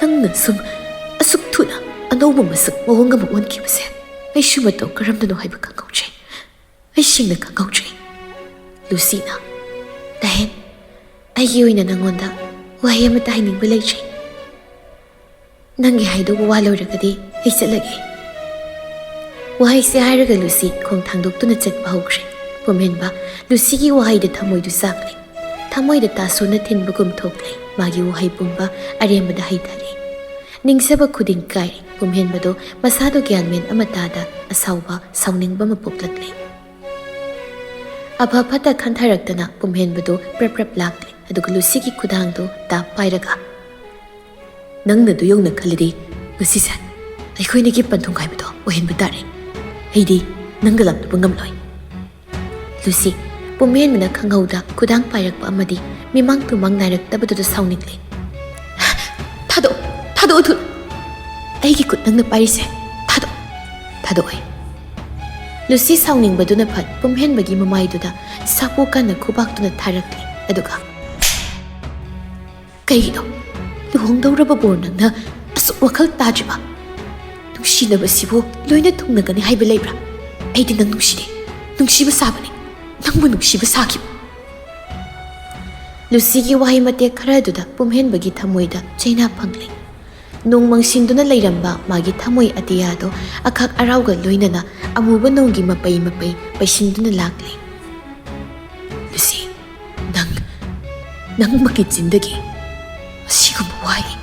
ꯅꯪꯅ ꯁꯨꯝ ꯑꯁꯨꯛ ꯊꯨꯅ ꯑꯅꯧꯕ ꯃꯁꯛ ꯃꯑꯣꯡ ꯑꯃ ꯑꯣꯟꯈꯤꯕꯁꯦ ꯑꯩꯁꯨ ꯃꯇꯧ ꯀꯔꯝꯅꯅꯣ ꯍꯥꯏꯕ ꯈꯪꯍꯧꯗ꯭ꯔꯦ. ꯑꯩ ꯁꯦꯡꯅ ꯈꯪꯍꯧꯗ꯭ꯔꯦ. ꯂꯨꯁꯤꯅ, ꯇꯥꯍꯦꯟ, ꯑꯩꯒꯤ ꯑꯣꯏꯅ ꯅꯪꯉꯣꯟꯗ ꯋꯥꯍꯩ ꯑꯃꯠꯇ ꯍꯥꯏꯅꯤꯡꯕ ꯂꯩꯇ꯭ꯔꯤ. ꯅꯪꯒꯤ ꯍꯥꯏꯗꯧꯕ ꯋꯥ ꯂꯣꯏꯔꯒꯗꯤ ꯑꯩ ꯆꯠꯂꯒꯦ. ꯋꯥꯍꯩꯁꯦ ꯍꯥꯏꯔꯒ ꯂꯨꯁꯤ ꯈꯣꯡ ꯊꯥꯡꯗꯣꯛꯇꯨꯅ ꯆꯠꯄ ꯍꯧꯈ꯭ꯔꯦ. ꯄꯨꯝꯍꯦꯟꯕ ꯂꯨꯁꯤꯒꯤ ꯋꯥꯍꯩꯗ ꯊꯃꯣꯏꯗꯨ ꯆꯥꯛꯂꯤ. ꯊꯃꯣꯏꯗ ꯇꯥꯁꯣꯟꯅ ꯊꯤꯟꯕꯒꯨꯝ ꯊꯣꯛꯂꯤ. ꯃꯥꯒꯤ ꯋꯥꯍꯩ ꯄꯨꯝꯕ ꯑꯔꯦꯝꯕꯗ ꯍꯩꯊꯔꯤ. ꯅꯤꯡꯁꯕ ꯈꯨꯗꯤꯡ ꯀꯥꯏꯔꯤ. ꯄꯨꯝꯍꯦꯟꯕꯗꯣ ꯃꯁꯥꯗꯣ ꯒ꯭ꯌꯥꯟꯃꯦꯟ ꯑꯃꯇꯥꯗ ꯑꯁꯥꯎꯕ ꯁꯥꯎꯅꯤꯡꯕ ꯑꯃ ꯄꯣꯛꯂꯛꯂꯤ. ꯑꯐ ꯐꯠꯇ ꯈꯟꯊꯔꯛꯇꯅ ꯄꯨꯝꯍꯦꯟꯕꯗꯣ ꯄ꯭ꯔꯞ ꯂꯥꯛꯂꯤ. ꯑꯗꯨꯒ ꯂꯨꯁꯤꯒꯤ ꯈꯨꯗꯥꯡꯗꯣ ꯇꯥꯞ ꯄꯥꯏꯔꯒ, ꯅꯪꯅꯗꯨ ꯌꯧꯅ ꯈꯜꯂꯗꯤ ꯉꯁꯤꯁꯦ ꯑꯩꯈꯣꯏꯅꯤꯒꯤ ꯄꯟꯊꯨꯡ ꯍꯥꯏꯕꯗꯣ ꯑꯣꯏꯍꯟꯕ ꯇꯥꯔꯦ. ꯑꯩꯗꯤ ꯅꯪꯒ ꯂꯥꯞꯅꯕ ꯉꯝꯂꯣꯏ. ꯂꯨꯁꯤ ꯄꯨꯝꯍꯦꯟꯕꯅ ꯈꯪꯍꯧꯗ ꯈꯨꯗꯥꯡ ꯄꯥꯏꯔꯛꯄ ꯑꯃꯗꯤ ꯃꯤꯃꯥꯡ ꯇꯨꯃꯥꯡ ꯅꯥꯏꯔꯛꯇꯕꯗꯨꯗ ꯁꯥꯎꯅꯤꯡꯂꯤ. ꯊꯥꯗꯣꯛꯑꯣ ꯊꯨꯅ. ꯑꯩꯒꯤ ꯈꯨꯠ ꯅꯪꯅ ꯄꯥꯏꯔꯤꯁꯦ ꯊꯥꯗꯣꯛꯑꯣꯏ. ꯂꯨꯁꯤ ꯁꯥꯎꯅꯤꯡꯕꯗꯨꯅ ꯐꯠ ꯄꯨꯝꯍꯦꯟꯕꯒꯤ ꯃꯃꯥꯏꯗꯨꯗ ꯁꯥꯄꯣ ꯀꯟꯅ ꯈꯨꯕꯥꯛꯇꯨꯅ ꯊꯥꯔꯛꯂꯤ. ꯑꯗꯨꯒ, ꯀꯩꯒꯤꯅꯣ ꯂꯨꯍꯣꯡꯗꯧꯔꯕ ꯕꯣꯔ ꯅꯪꯅ ꯑꯁꯨꯛ ꯋꯥꯈꯜ ꯇꯥꯗ꯭ꯔꯤꯕ? ꯅꯨꯡꯁꯤꯅꯕꯁꯤꯕꯨ ꯂꯣꯏꯅ ꯊꯨꯡꯅꯒꯅꯤ ꯍꯥꯏꯕ ꯂꯩꯕ꯭ꯔꯥ? ꯑꯩꯗꯤ ꯅꯪ ꯅꯨꯡꯁꯤꯗꯦ. ꯅꯨꯡꯁꯤꯕ ꯁꯥꯕꯅꯤ. ꯅꯪꯕꯨ ꯅꯨꯡꯁꯤꯕ ꯁꯥꯈꯤꯕ. ꯂꯨꯁꯤꯒꯤ ꯋꯥꯍꯩ ꯃꯇꯦꯛ ꯈꯔꯗꯨꯗ ꯄꯨꯝꯍꯦꯟꯕꯒꯤ ꯊꯃꯣꯏꯗ ꯆꯩꯅꯥ ꯐꯪꯂꯤ. ꯅꯣꯡ ꯃꯪꯁꯤꯟꯗꯨꯅ ꯂꯩꯔꯝꯕ ꯃꯥꯒꯤ ꯊꯃꯣꯏ ꯑꯇꯤꯌꯥꯗꯣ ꯑꯈꯥꯛ ꯑꯔꯥꯎꯒ ꯂꯣꯏꯅꯅ ꯑꯃꯨꯕ ꯅꯣꯡꯒꯤ ꯃꯄꯩ ꯄꯩꯁꯤꯟꯗꯨꯅ ꯂꯥꯛꯂꯤ. ꯂꯨꯁꯤ, ꯅꯪꯃꯛꯀꯤ ꯆꯤꯟꯗꯒꯤ ꯑꯁꯤꯒꯨꯝꯕ ꯋꯥꯍꯩ.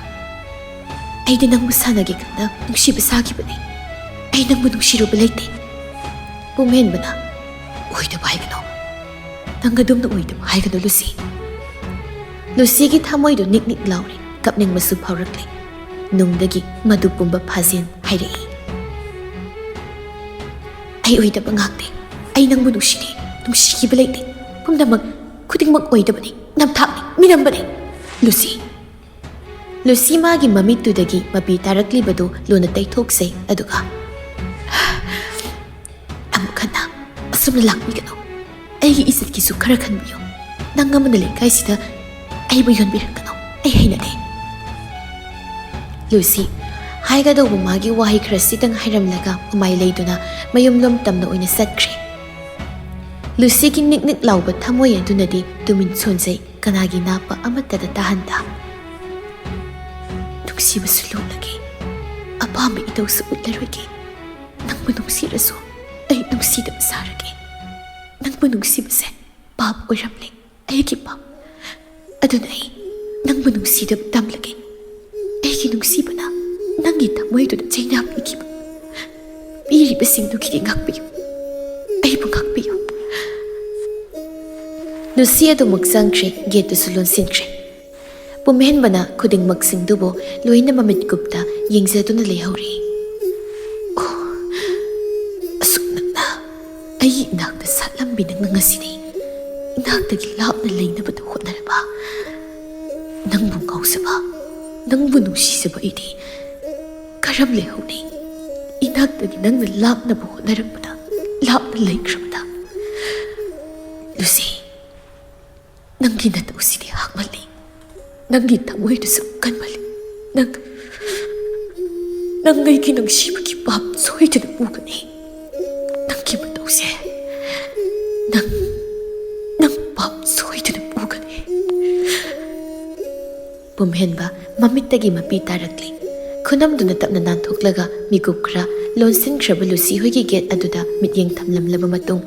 ꯑꯩꯗꯤ ꯅꯪꯕꯨ ꯁꯥꯟꯅꯒꯦ ꯈꯟꯅ ꯅꯨꯡꯁꯤꯕ ꯁꯥꯈꯤꯕꯅꯤ. ꯑꯩ ꯅꯪꯕꯨ ꯅꯨꯡꯁꯤꯔꯨꯕ ꯂꯩꯇꯦ. ꯄꯨꯝꯍꯦꯟꯕꯅ, ꯑꯣꯏꯗꯕ ꯍꯥꯏꯒꯅꯣ. ꯅꯪ ꯑꯗꯨꯝꯅ ꯑꯣꯏꯗꯕ ꯍꯥꯏꯒꯅꯣ ꯂꯨꯁꯤ. ꯂꯨꯁꯤꯒꯤ ꯊꯃꯣꯏꯗꯨ ꯅꯤꯛ ꯂꯥꯎꯔꯤ. ꯀꯞꯅꯤꯡꯕꯁꯨ ꯐꯥꯎꯔꯛꯂꯤ. ꯅꯨꯡꯗꯒꯤ ꯃꯗꯨ ꯄꯨꯝꯕ ꯐꯥꯖꯦꯟ ꯍꯥꯏꯔꯛꯏ꯫ ꯑꯩ ꯑꯣꯏꯗꯕ ꯉꯥꯛꯇꯦ, ꯑꯩ ꯅꯪꯕꯨ ꯅꯨꯡꯁꯤꯗꯦ, ꯅꯨꯡꯁꯤꯈꯤꯕ ꯂꯩꯇꯦ, ꯄꯨꯝꯅꯃꯛ ꯈꯨꯗꯤꯡꯃꯛ ꯑꯣꯏꯗꯕꯅꯤ, ꯅꯝꯊꯥꯛꯅꯤ, ꯃꯤꯅꯝꯕꯅꯤ꯫ ꯂꯨꯁꯤ ꯂꯨꯁꯤ ꯃꯥꯒꯤ ꯃꯃꯤꯠꯇꯨꯗꯒꯤ ꯃꯄꯤ ꯇꯥꯔꯛꯂꯤꯕꯗꯨ ꯂꯨꯅ ꯇꯩꯊꯣꯛꯆꯩ ꯑꯗꯨꯒ ꯑꯃꯨꯛ ꯍꯟꯅ ꯑꯁꯨꯝꯅ ꯂꯥꯛꯄꯤꯒꯅꯨ, ꯑꯩꯒꯤ ꯏꯖꯠꯀꯤꯁꯨ ꯈꯔ ꯈꯟꯕꯤꯌꯨ, ꯅꯪ ꯑꯃꯅ ꯂꯩꯀꯥꯏꯁꯤꯗ ꯑꯩꯕꯨ ꯌꯣꯟꯕꯤꯔꯛꯀꯅꯨ, ꯑꯩ ꯍꯩꯅꯗꯦ꯫ ꯂꯨꯁꯤ ꯍꯥꯏꯒꯗꯧꯕ ꯃꯥꯒꯤ ꯋꯥꯍꯩ ꯈꯔꯁꯤꯇꯪ ꯍꯥꯏꯔꯝꯂꯒ ꯃꯃꯥꯏ ꯂꯩꯗꯨꯅ ꯃꯌꯨꯝꯂꯣꯝ ꯇꯝꯅ ꯑꯣꯏꯅ ꯆꯠꯈ꯭ꯔꯦ꯫ ꯂꯨꯁꯤꯒꯤ ꯅꯤꯛ ꯅꯤꯛ ꯂꯥꯎꯕ ꯊꯃꯣꯏ ꯑꯗꯨꯅꯗꯤ ꯇꯨꯃꯤꯟ ꯁꯣꯟꯖꯩ, ꯀꯅꯥꯒꯤ ꯅꯥꯞꯄ ꯑꯃꯠꯇꯗ ꯇꯥꯍꯟꯗ꯫ ꯅꯨꯡꯁꯤꯕꯁꯨ ꯂꯣꯠꯂꯒꯦ, ꯑꯄꯥꯝꯕ ꯏꯇꯧꯁꯨ ꯎꯠꯂꯔꯣꯏꯒꯦ, ꯅꯪꯕꯨ ꯅꯨꯡꯁꯤꯔꯁꯨ ꯑꯩ ꯅꯨꯡꯁꯤꯗꯕ ꯁꯥꯔꯒꯦ꯫ ꯅꯪꯕꯨ ꯅꯨꯡꯁꯤꯕꯁꯦ ꯄꯥꯞ ꯑꯣꯏꯔꯝꯂꯦ, ꯑꯩꯒꯤ ꯄꯥꯞ, ꯑꯗꯨꯅ ꯑꯩ ꯅꯪꯕꯨ ꯅꯨꯡꯁꯤꯗꯕ ꯇꯝꯂꯒꯦ꯫ ꯑꯩꯒꯤ ꯅꯨꯡꯁꯤꯕꯅ ꯅꯪꯒꯤ ꯊꯃꯣꯏꯗꯨꯗ ꯆꯩꯅꯥ ꯄꯤꯈꯤꯕ ꯄꯤꯔꯤꯕꯁꯤꯡꯗꯨꯒꯤꯗꯤ ꯉꯥꯛꯄꯤꯌꯨ, ꯑꯩꯕꯨ ꯉꯥꯛꯄꯤꯌꯨ꯫ ꯂꯨꯁꯤ ꯑꯗꯨꯃꯛ ꯆꯪꯈ꯭ꯔꯦ, ꯒꯦꯠꯇꯨꯁꯨ ꯂꯣꯟꯁꯤꯟꯈ꯭ꯔꯦ꯫ ꯄꯨꯝꯍꯦꯟꯕꯅ ꯈꯨꯗꯤꯡꯃꯛꯁꯤꯡꯗꯨꯕꯨ ꯂꯣꯏꯅ ꯃꯃꯤꯠ ꯀꯨꯞꯇ ꯌꯦꯡꯖꯗꯨꯅ ꯂꯩꯍꯧꯔꯤ꯫ ꯑꯣ, ꯑꯁꯨꯛ ꯅꯛꯅ ꯑꯩꯒꯤ ꯏꯅꯥꯛꯇ ꯁꯥꯠꯂꯝꯕꯤ ꯅꯪꯅ ꯉꯁꯤꯗꯤ ꯏꯅꯥꯛꯇꯒꯤ ꯂꯥꯞꯅ ꯂꯩꯅꯕꯗ ꯍꯣꯠꯅꯔꯕ, ꯅꯪꯕꯨ ꯉꯥꯎꯖꯕ, ꯅꯪꯕꯨ ꯅꯨꯡꯁꯤꯖꯕ ꯑꯩꯗꯤ ꯀꯔꯝ ꯂꯩꯍꯧꯅꯤ ꯏꯅꯥꯛꯇꯒꯤ ꯅꯪꯅ ꯂꯥꯞꯅꯕ ꯍꯣꯠꯅꯔꯛꯄꯗ, ꯂꯥꯞꯅ ꯂꯩꯈ꯭ꯔꯕꯗ꯫ ꯂꯨꯁꯤ, ꯅꯪꯒꯤ ꯅꯇꯧꯁꯤꯗꯤ ꯍꯥꯛꯃꯜꯂꯤ, ꯅꯪꯒꯤ ꯊꯃꯣꯏꯗꯨꯁꯨ ꯀꯟꯃꯜꯂꯤ, ꯅꯪ ꯑꯩꯒꯤ ꯅꯨꯡꯁꯤꯕꯒꯤ ꯄꯥꯞ ꯁꯣꯏꯗꯅ ꯄꯨꯒꯅꯤ꯫ ꯅꯪꯒꯤ ꯃꯇꯧꯁꯦ ꯅꯪ ꯄꯥꯞ ꯁꯣꯏꯗꯅ ꯄꯨꯒꯅꯤ꯫ ꯄꯨꯝꯍꯦꯟꯕ ꯃꯃꯤꯠꯇꯒꯤ ꯃꯄꯤ ꯇꯥꯔꯛꯂꯤ꯫ ꯈꯨꯅꯝꯗꯨꯅ ꯇꯞꯅ ꯅꯥꯟꯊꯣꯛꯂꯒ ꯃꯤꯀꯨꯞ ꯈꯔ ꯂꯣꯟꯁꯤꯟꯈ꯭ꯔꯕ ꯂꯨꯁꯤ ꯍꯣꯏꯒꯤ ꯒꯦꯠ ꯑꯗꯨꯗ ꯃꯤꯠꯌꯦꯡ ꯊꯝꯂꯝꯂꯕ ꯃꯇꯨꯡ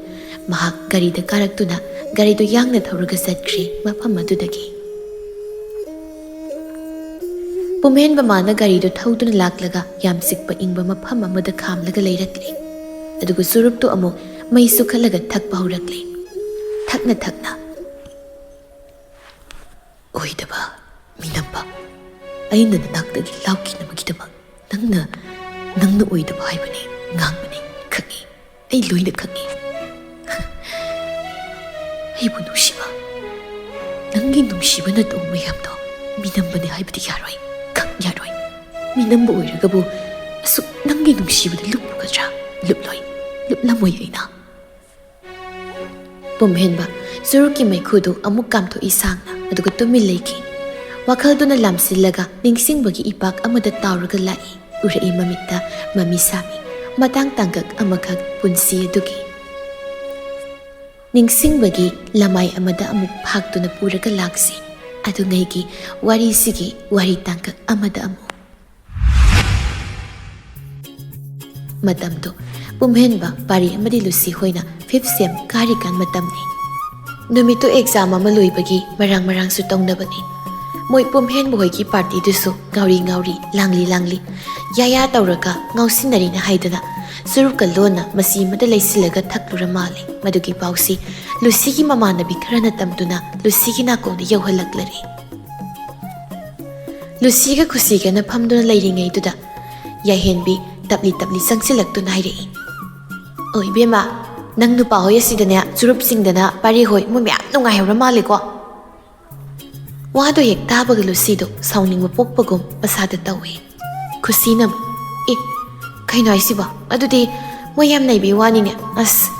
ꯃꯍꯥꯛ ꯒꯥꯔꯤꯗ ꯀꯥꯔꯛꯇꯨꯅ ꯒꯥꯔꯤꯗꯨ ꯌꯥꯡꯅ ꯊꯧꯔꯒ ꯆꯠꯈ꯭ꯔꯦ ꯃꯐꯝ ꯑꯗꯨꯗꯒꯤ꯫ ꯄꯨꯝꯍꯦꯟꯕ ꯃꯥꯅ ꯒꯥꯔꯤꯗꯨ ꯊꯧꯗꯨꯅ ꯂꯥꯛꯂꯒ ꯌꯥꯝ ꯆꯤꯛꯄ ꯏꯪꯕ ꯃꯐꯝ ꯑꯃꯗ ꯈꯥꯝꯂꯒ ꯂꯩꯔꯛꯂꯦ꯫ ꯑꯗꯨꯒ ꯆꯨꯔꯨꯞꯇꯨ ꯑꯃꯨꯛ ꯃꯩ ꯁꯨꯈꯠꯂꯒ ꯊꯛꯄ ꯍꯧꯔꯛꯂꯦ꯫ ꯊꯛꯅ ꯊꯛꯅ ꯑꯣꯏꯗꯕ, ꯃꯤꯅꯝꯕ, ꯑꯩꯅ ꯅꯅꯥꯛꯇꯒꯤ ꯂꯥꯞꯈꯤꯅꯕꯒꯤꯗꯃꯛ ꯅꯪꯅ ꯑꯣꯏꯗꯕ ꯍꯥꯏꯕꯅꯤ, ꯉꯥꯡꯕꯅꯤ, ꯈꯪꯉꯤ, ꯑꯩ ꯂꯣꯏꯅ ꯈꯪꯉꯤ꯫ ꯑꯩꯕꯨ ꯅꯨꯡꯁꯤꯕ, ꯅꯪꯒꯤ ꯅꯨꯡꯁꯤꯕꯅ ꯇꯧꯕ ꯃꯌꯥꯝꯗꯣ ꯃꯤꯅꯝꯕꯅꯤ ꯍꯥꯏꯕꯗꯤ ꯌꯥꯔꯣꯏ, ꯌꯥꯔꯣꯏ꯫ ꯃꯤꯅꯝꯕ ꯑꯣꯏꯔꯒꯕꯨ ꯑꯁꯨꯛ ꯅꯪꯒꯤ ꯅꯨꯡꯁꯤꯕꯗ ꯂꯨꯞꯂꯨꯒꯗ꯭ꯔꯥ? ꯂꯨꯞꯂꯣꯏ, ꯂꯨꯞꯂꯝꯃꯣꯏ ꯑꯩꯅ꯫ ꯄꯨꯝꯍꯦꯟꯕ ꯆꯨꯔꯨꯞꯀꯤ ꯃꯩꯈꯨꯗꯨ ꯑꯃꯨꯛ ꯀꯥꯝꯊꯣꯛꯏ ꯁꯥꯡꯅ, ꯑꯗꯨꯒ ꯇꯨꯃꯤꯟ ꯂꯩꯈꯤ꯫ ꯋꯥꯈꯜꯗꯨꯅ ꯂꯥꯝꯁꯤꯜꯂꯒ ꯅꯤꯡꯁꯤꯡꯕꯒꯤ ꯏꯄꯥꯛ ꯑꯃꯗ ꯇꯥꯎꯔꯒ ꯂꯥꯛꯏ꯫ ꯎꯔꯛꯏ ꯃꯃꯤꯠꯇ ꯃꯃꯤ ꯁꯥꯃꯤ, ꯃꯇꯥꯡ ꯇꯥꯡꯀꯛ ꯑꯃꯈꯛ ꯄꯨꯟꯁꯤ ꯑꯗꯨꯒꯤ꯫ ꯅꯤꯡꯁꯤꯡꯕꯒꯤ ꯂꯃꯥꯏ ꯑꯃꯗ ꯑꯃꯨꯛ ꯐꯥꯛꯇꯨꯅ ꯄꯨꯔꯒ ꯂꯥꯛꯁꯤ, ꯑꯗꯨꯉꯩꯒꯤ ꯋꯥꯔꯤꯁꯤꯒꯤ ꯋꯥꯔꯤ ꯇꯥꯡꯀꯛ ꯑꯃꯗ ꯑꯃꯨꯛ꯫ ꯃꯇꯝꯗꯨ ꯄꯨꯝꯍꯦꯟꯕ, ꯄꯥꯔꯤ ꯑꯃꯗꯤ ꯂꯨꯁꯤ ꯍꯣꯏꯅ 5th ꯁꯦꯝ ꯀꯥꯔꯤꯀꯥꯟ ꯃꯇꯝꯅꯤ꯫ ꯅꯨꯃꯤꯠꯇꯨ ꯑꯦꯛꯖꯥꯝ ꯑꯃ ꯂꯣꯏꯕꯒꯤ ꯃꯔꯥꯡꯁꯨ ꯇꯧꯅꯕꯅꯤ꯫ ꯃꯣꯏ ꯄꯨꯝꯍꯦꯟꯕ ꯍꯣꯏꯒꯤ ꯄꯥꯔꯇꯤꯗꯨꯁꯨ ꯉꯥꯎꯔꯤ, ꯂꯥꯡꯂꯤ, ꯌꯥꯌꯥ ꯇꯧꯔꯒ ꯉꯥꯎꯁꯤꯟꯅꯔꯤꯅ ꯍꯥꯏꯗꯨꯅ ꯆꯨꯔꯨꯞꯀ ꯂꯣꯟꯅ ꯃꯆꯤ ꯑꯃꯗ ꯂꯩꯁꯤꯜꯂꯒ ꯊꯛꯂꯨꯔ ꯃꯥꯜꯂꯤ꯫ ꯃꯗꯨꯒꯤ ꯄꯥꯎꯁꯤ ꯂꯨꯁꯤꯒꯤ ꯃꯃꯥꯟꯅꯕꯤ ꯈꯔꯅ ꯇꯝꯗꯨꯅ ꯂꯨꯁꯤꯒꯤ ꯅꯥꯀꯣꯡꯗ ꯌꯧꯍꯜꯂꯛꯂꯔꯤ꯫ ꯂꯨꯁꯤꯒ ꯈꯨꯁꯤꯒꯅ ꯐꯝꯗꯨꯅ ꯂꯩꯔꯤꯉꯩꯗꯨꯗ ꯌꯥꯏꯍꯦꯟꯕꯤ ꯇꯞꯂꯤ ꯆꯪꯁꯤꯜꯂꯛꯇꯨꯅ ꯍꯥꯏꯔꯛꯏ꯫ "ꯑꯣ ꯏꯕꯦꯝꯃ, ꯅꯪ ꯅꯨꯄꯥ ꯍꯣꯏ ꯑꯁꯤꯗꯅꯦ ꯆꯨꯔꯨꯞꯁꯤꯡꯗꯅ ꯄꯥꯔꯤ ꯍꯣꯏ ꯃꯣꯏ ꯃꯌꯥꯝ ꯅꯨꯡꯉꯥꯏꯍꯧꯔ ꯃꯥꯜꯂꯦꯀꯣ?" ꯋꯥꯗꯣ ꯍꯦꯛ ꯇꯥꯕꯒ ꯂꯨꯁꯤꯗꯣ ꯁꯥꯎꯅꯤꯡꯕ ꯄꯣꯛꯄꯒꯨꯝ ꯃꯁꯥꯗ ꯇꯧꯏ꯫ ꯈꯨꯁꯤꯅ "ꯀꯩꯅꯣ ꯍꯥꯏꯁꯤꯕꯣ? ꯑꯗꯨꯗꯤ ꯃꯣꯏ ꯌꯥꯝ ꯅꯩꯕꯤ ꯋꯥꯅꯤꯅꯦ꯫ ꯑꯁ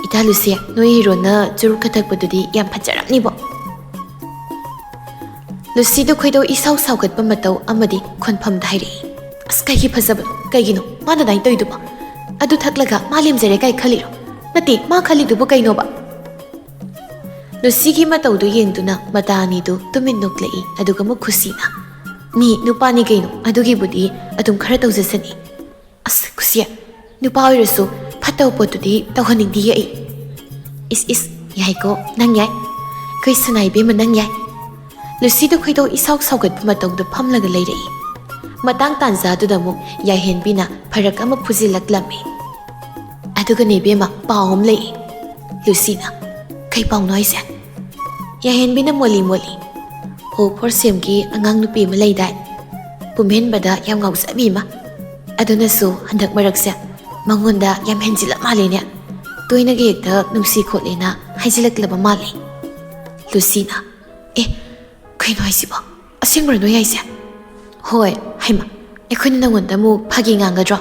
ꯏꯇꯥ ꯂꯨꯁꯤ, ꯅꯣꯏ ꯍꯤꯔꯣꯅ ꯆꯨꯔꯨꯞ ꯊꯛꯄꯗꯨꯗꯤ ꯌꯥꯝ ꯐꯖꯔꯝꯅꯤꯕꯣ." ꯂꯨꯁꯤꯗꯨ ꯈꯣꯏꯗꯧ ꯏꯁꯥꯎ ꯁꯥꯎꯒꯠꯄ ꯃꯇꯧ ꯑꯃꯗꯤ ꯈꯣꯟꯐꯝꯗ ꯍꯥꯏꯔꯛꯏ꯫ "ꯑꯁ ꯀꯩꯒꯤ ꯐꯖꯕꯅꯣ? ꯀꯩꯒꯤꯅꯣ ꯃꯥꯅ ꯑꯗꯨꯃꯥꯏꯅ ꯇꯧꯔꯤꯗꯨꯕꯣ? ꯑꯗꯨ ꯊꯛꯂꯒ ꯃꯥ ꯂꯦꯝꯖꯔꯦ ꯀꯥꯏ ꯈꯜꯂꯤꯔꯣ? ꯅꯠꯇꯦ, ꯃꯥ ꯈꯜꯂꯤꯗꯨꯕꯨ ꯀꯩꯅꯣꯕ?" ꯂꯨꯁꯤꯒꯤ ꯃꯇꯧꯗꯨ ꯌꯦꯡꯗꯨꯅ ꯃꯇꯥ ꯑꯅꯤꯗꯨ ꯇꯨꯃꯤꯟ ꯅꯣꯛꯂꯛꯏ꯫ ꯑꯗꯨꯒ ꯑꯃꯨꯛ ꯈꯨꯁꯤꯅ "ꯃꯤ ꯅꯨꯄꯥꯅꯤ ꯀꯩꯅꯣ, ꯑꯗꯨꯒꯤꯕꯨꯗꯤ ꯑꯗꯨꯝ ꯈꯔ ꯇꯧꯖꯁꯅꯤ." "ꯑꯁ ꯈꯨꯁꯤ, ꯅꯨꯄꯥ ꯑꯣꯏꯔꯁꯨ ꯐꯠꯇꯕ ꯄꯣꯠꯇꯨꯗꯤ ꯇꯧꯍꯟꯅꯤꯡꯗꯤꯌꯦ ꯑꯩ." "ꯏꯁ ꯌꯥꯏꯀꯣ, ꯅꯪ ꯌꯥꯏ, ꯑꯩꯈꯣꯏ ꯁꯅꯥ ꯏꯕꯦꯝꯃ ꯅꯪ ꯌꯥꯏ." ꯂꯨꯁꯤꯗꯨ ꯈꯣꯏꯗꯧ ꯏꯁꯥꯎ ꯁꯥꯎꯒꯠꯄ ꯃꯇꯧꯗ ꯐꯝꯂꯒ ꯂꯩꯔꯛꯏ꯫ ꯃꯇꯥꯡ ꯇꯥꯟꯖꯥꯗꯨꯗ ꯑꯃꯨꯛ ꯌꯥꯏꯍꯦꯟꯕꯤꯅ ꯐꯔꯛ ꯑꯃ ꯐꯨꯖꯤꯜꯂꯛꯂꯝꯃꯤ꯫ "ꯑꯗꯨꯒꯅꯦ ꯏꯕꯦꯝꯃ, ꯄꯥꯎ ꯑꯃ ꯂꯩ." ꯂꯨꯁꯤꯅ "ꯀꯩ ꯄꯥꯎꯅꯣ ꯍꯥꯏꯁꯦ?" ꯌꯥꯏꯍꯦꯟꯕꯤꯅ ꯃꯣꯜꯂꯤ, "ꯍꯣ 4th ꯁꯦꯝꯒꯤ ꯑꯉꯥꯡ ꯅꯨꯄꯤ ꯑꯃ ꯂꯩꯗꯥꯏ, ꯄꯨꯝꯍꯦꯟꯕꯗ ꯌꯥꯝ ꯉꯥꯎꯖꯕꯤ ꯑꯃ, ꯑꯗꯨꯅꯁꯨ ꯍꯟꯗꯛ ꯃꯔꯛꯁꯦ ꯃꯉꯣꯟꯗ ꯌꯥꯝ ꯍꯦꯟꯖꯤꯜꯂꯛ ꯃꯥꯜꯂꯦꯅꯦ ꯇꯣꯏꯅꯒ ꯍꯦꯛꯇ ꯅꯨꯡꯁꯤ ꯈꯣꯠꯂꯦꯅ ꯍꯥꯏꯖꯤꯜꯂꯛꯂꯕ ꯃꯥꯜꯂꯦ ꯂꯨꯁꯤꯅ ꯀꯩꯅꯣ ꯍꯥꯏꯁꯤꯕꯣ ꯑꯁꯦꯡꯕꯔ ꯅꯣꯏ ꯍꯥꯏꯁꯦ ꯍꯣꯏ ꯍꯩꯃ ꯑꯩꯈꯣꯏꯅ ꯅꯪꯉꯣꯟꯗ ꯑꯃꯨꯛ ꯐꯥꯒꯤ ꯉꯥꯡꯒꯗ꯭ꯔꯣ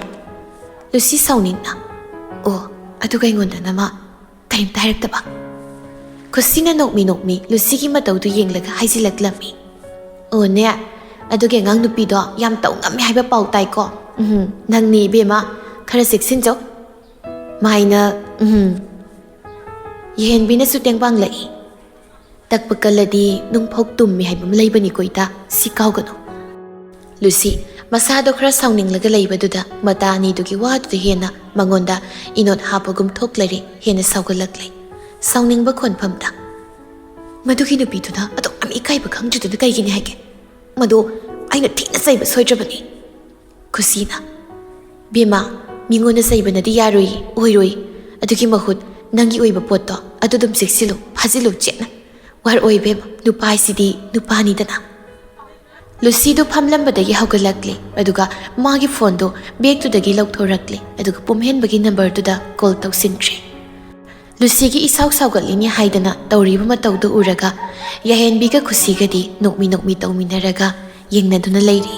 ꯂꯨꯁꯤ ꯁꯥꯎꯅꯤꯡꯅ ꯑꯣ ꯑꯗꯨꯒ ꯑꯩꯉꯣꯟꯗꯅ ꯃꯥ ꯀꯔꯤꯝꯇ ꯍꯥꯏꯔꯛꯇꯕ ꯈꯨꯁꯤꯅ ꯅꯣꯛꯃꯤ ꯂꯨꯁꯤꯒꯤ ꯃꯇꯧꯗꯨ ꯌꯦꯡꯂꯒ ꯍꯥꯏꯖꯤꯜꯂꯛꯂꯝꯃꯤ ꯑꯣꯅꯦ ꯑꯗꯨꯒꯤ ꯑꯉꯥꯡ ꯅꯨꯄꯤꯗꯣ ꯌꯥꯝ ꯇꯧ ꯉꯝꯃꯦ ꯍꯥꯏꯕ ꯄꯥꯎ ꯇꯥꯏꯀꯣ ꯅꯪꯅꯤ ꯏꯕꯦꯝꯃ ꯈꯔ ꯆꯦꯛꯁꯤꯟꯖꯧ ꯃꯥꯏꯅ ꯌꯦꯍꯦꯟꯕꯤꯅꯁꯨ ꯇꯦꯡꯕꯥꯡꯂꯛꯏ ꯇꯛꯄ ꯀꯜꯂꯗꯤ ꯅꯨꯡꯐꯧ ꯇꯨꯝꯃꯤ ꯍꯥꯏꯕ ꯑꯃ ꯂꯩꯕꯅꯤꯀꯣ ꯏꯇꯥ ꯁꯤ ꯀꯥꯎꯒꯅꯨ ꯂꯨꯁꯤ ꯃꯁꯥꯗꯣ ꯈꯔ ꯁꯥꯎꯅꯤꯡꯂꯒ ꯂꯩꯕꯗꯨꯗ ꯃꯇꯥ ꯑꯅꯤꯗꯨꯒꯤ ꯋꯥꯗꯨꯗ ꯍꯦꯟꯅ ꯃꯉꯣꯟꯗ ꯏꯅꯣꯠ ꯍꯥꯞꯄꯒꯨꯝ ꯊꯣꯛꯂꯔꯦ ꯍꯦꯟꯅ ꯁꯥꯎꯒꯠꯂꯛꯂꯦ ꯁꯥꯎꯅꯤꯡꯕ ꯈꯣꯟꯐꯝꯗ ꯃꯗꯨꯒꯤ ꯅꯨꯄꯤꯗꯨꯅ ꯑꯗꯨꯛ ꯌꯥꯝ ꯏꯀꯥꯏꯕ ꯈꯪꯗ꯭ꯔꯤꯗꯨꯅ ꯀꯩꯒꯤꯅꯤ ꯍꯥꯏꯒꯦ ꯃꯗꯨ ꯑꯩꯅ ꯊꯤꯅ ꯆꯩꯕ ꯁꯣꯏꯗ꯭ꯔꯕꯅꯤ ꯈꯨꯁꯤꯅ ꯕꯦꯝꯃ ꯃꯤꯉꯣꯟꯗ ꯆꯩꯕꯅꯗꯤ ꯌꯥꯔꯣꯏ ꯑꯣꯏꯔꯣꯏ ꯑꯗꯨꯒꯤ ꯃꯍꯨꯠ ꯅꯪꯒꯤ ꯑꯣꯏꯕ ꯄꯣꯠꯇꯣ ꯑꯗꯨ ꯑꯗꯨꯝ ꯆꯦꯛꯁꯤꯜꯂꯨ ꯐꯥꯖꯤꯜꯂꯨ ꯆꯦꯠꯅ ꯋꯥꯔꯑꯣꯏ ꯕꯦꯝꯃ ꯅꯨꯄꯥ ꯍꯥꯏꯁꯤꯗꯤ ꯅꯨꯄꯥꯅꯤꯗꯅ ꯂꯨꯁꯤꯗꯨ ꯐꯝꯂꯝꯕꯗꯒꯤ ꯍꯧꯒꯠꯂꯛꯂꯦ ꯑꯗꯨꯒ ꯃꯥꯒꯤ ꯐꯣꯟꯗꯣ ꯕꯦꯒꯇꯨꯗꯒꯤ ꯂꯧꯊꯣꯔꯛꯂꯦ ꯑꯗꯨꯒ ꯄꯨꯝꯍꯦꯟꯕꯒꯤ ꯅꯝꯕꯔꯗꯨꯗ ꯀꯣꯜ ꯇꯧꯁꯤꯟꯈ꯭ꯔꯦ ꯂꯨꯁꯤꯒꯤ ꯏꯁꯥꯎ ꯁꯥꯎꯒꯠꯂꯤꯅꯤ ꯍꯥꯏꯗꯅ ꯇꯧꯔꯤꯕ ꯃꯇꯧꯗꯨ ꯎꯔꯒ ꯌꯥꯍꯦꯟꯕꯤꯒ ꯈꯨꯁꯤꯒꯗꯤ ꯅꯣꯛꯃꯤ ꯇꯧꯃꯤꯟꯅꯔꯒ ꯌꯦꯡꯅꯗꯨꯅ ꯂꯩꯔꯤ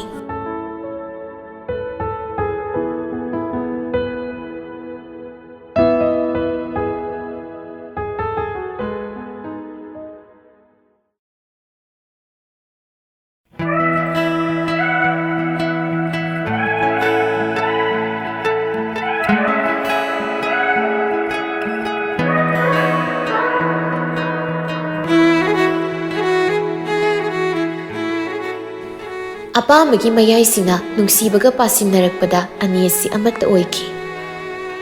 ꯑꯄꯥꯝꯕꯒꯤ ꯃꯌꯥꯏꯁꯤꯅ ꯅꯨꯡꯁꯤꯕꯒ ꯄꯥꯁꯤꯟꯅꯔꯛꯄꯗ ꯑꯅꯤ ꯑꯁꯤ ꯑꯃꯠꯇ ꯑꯣꯏꯈꯤ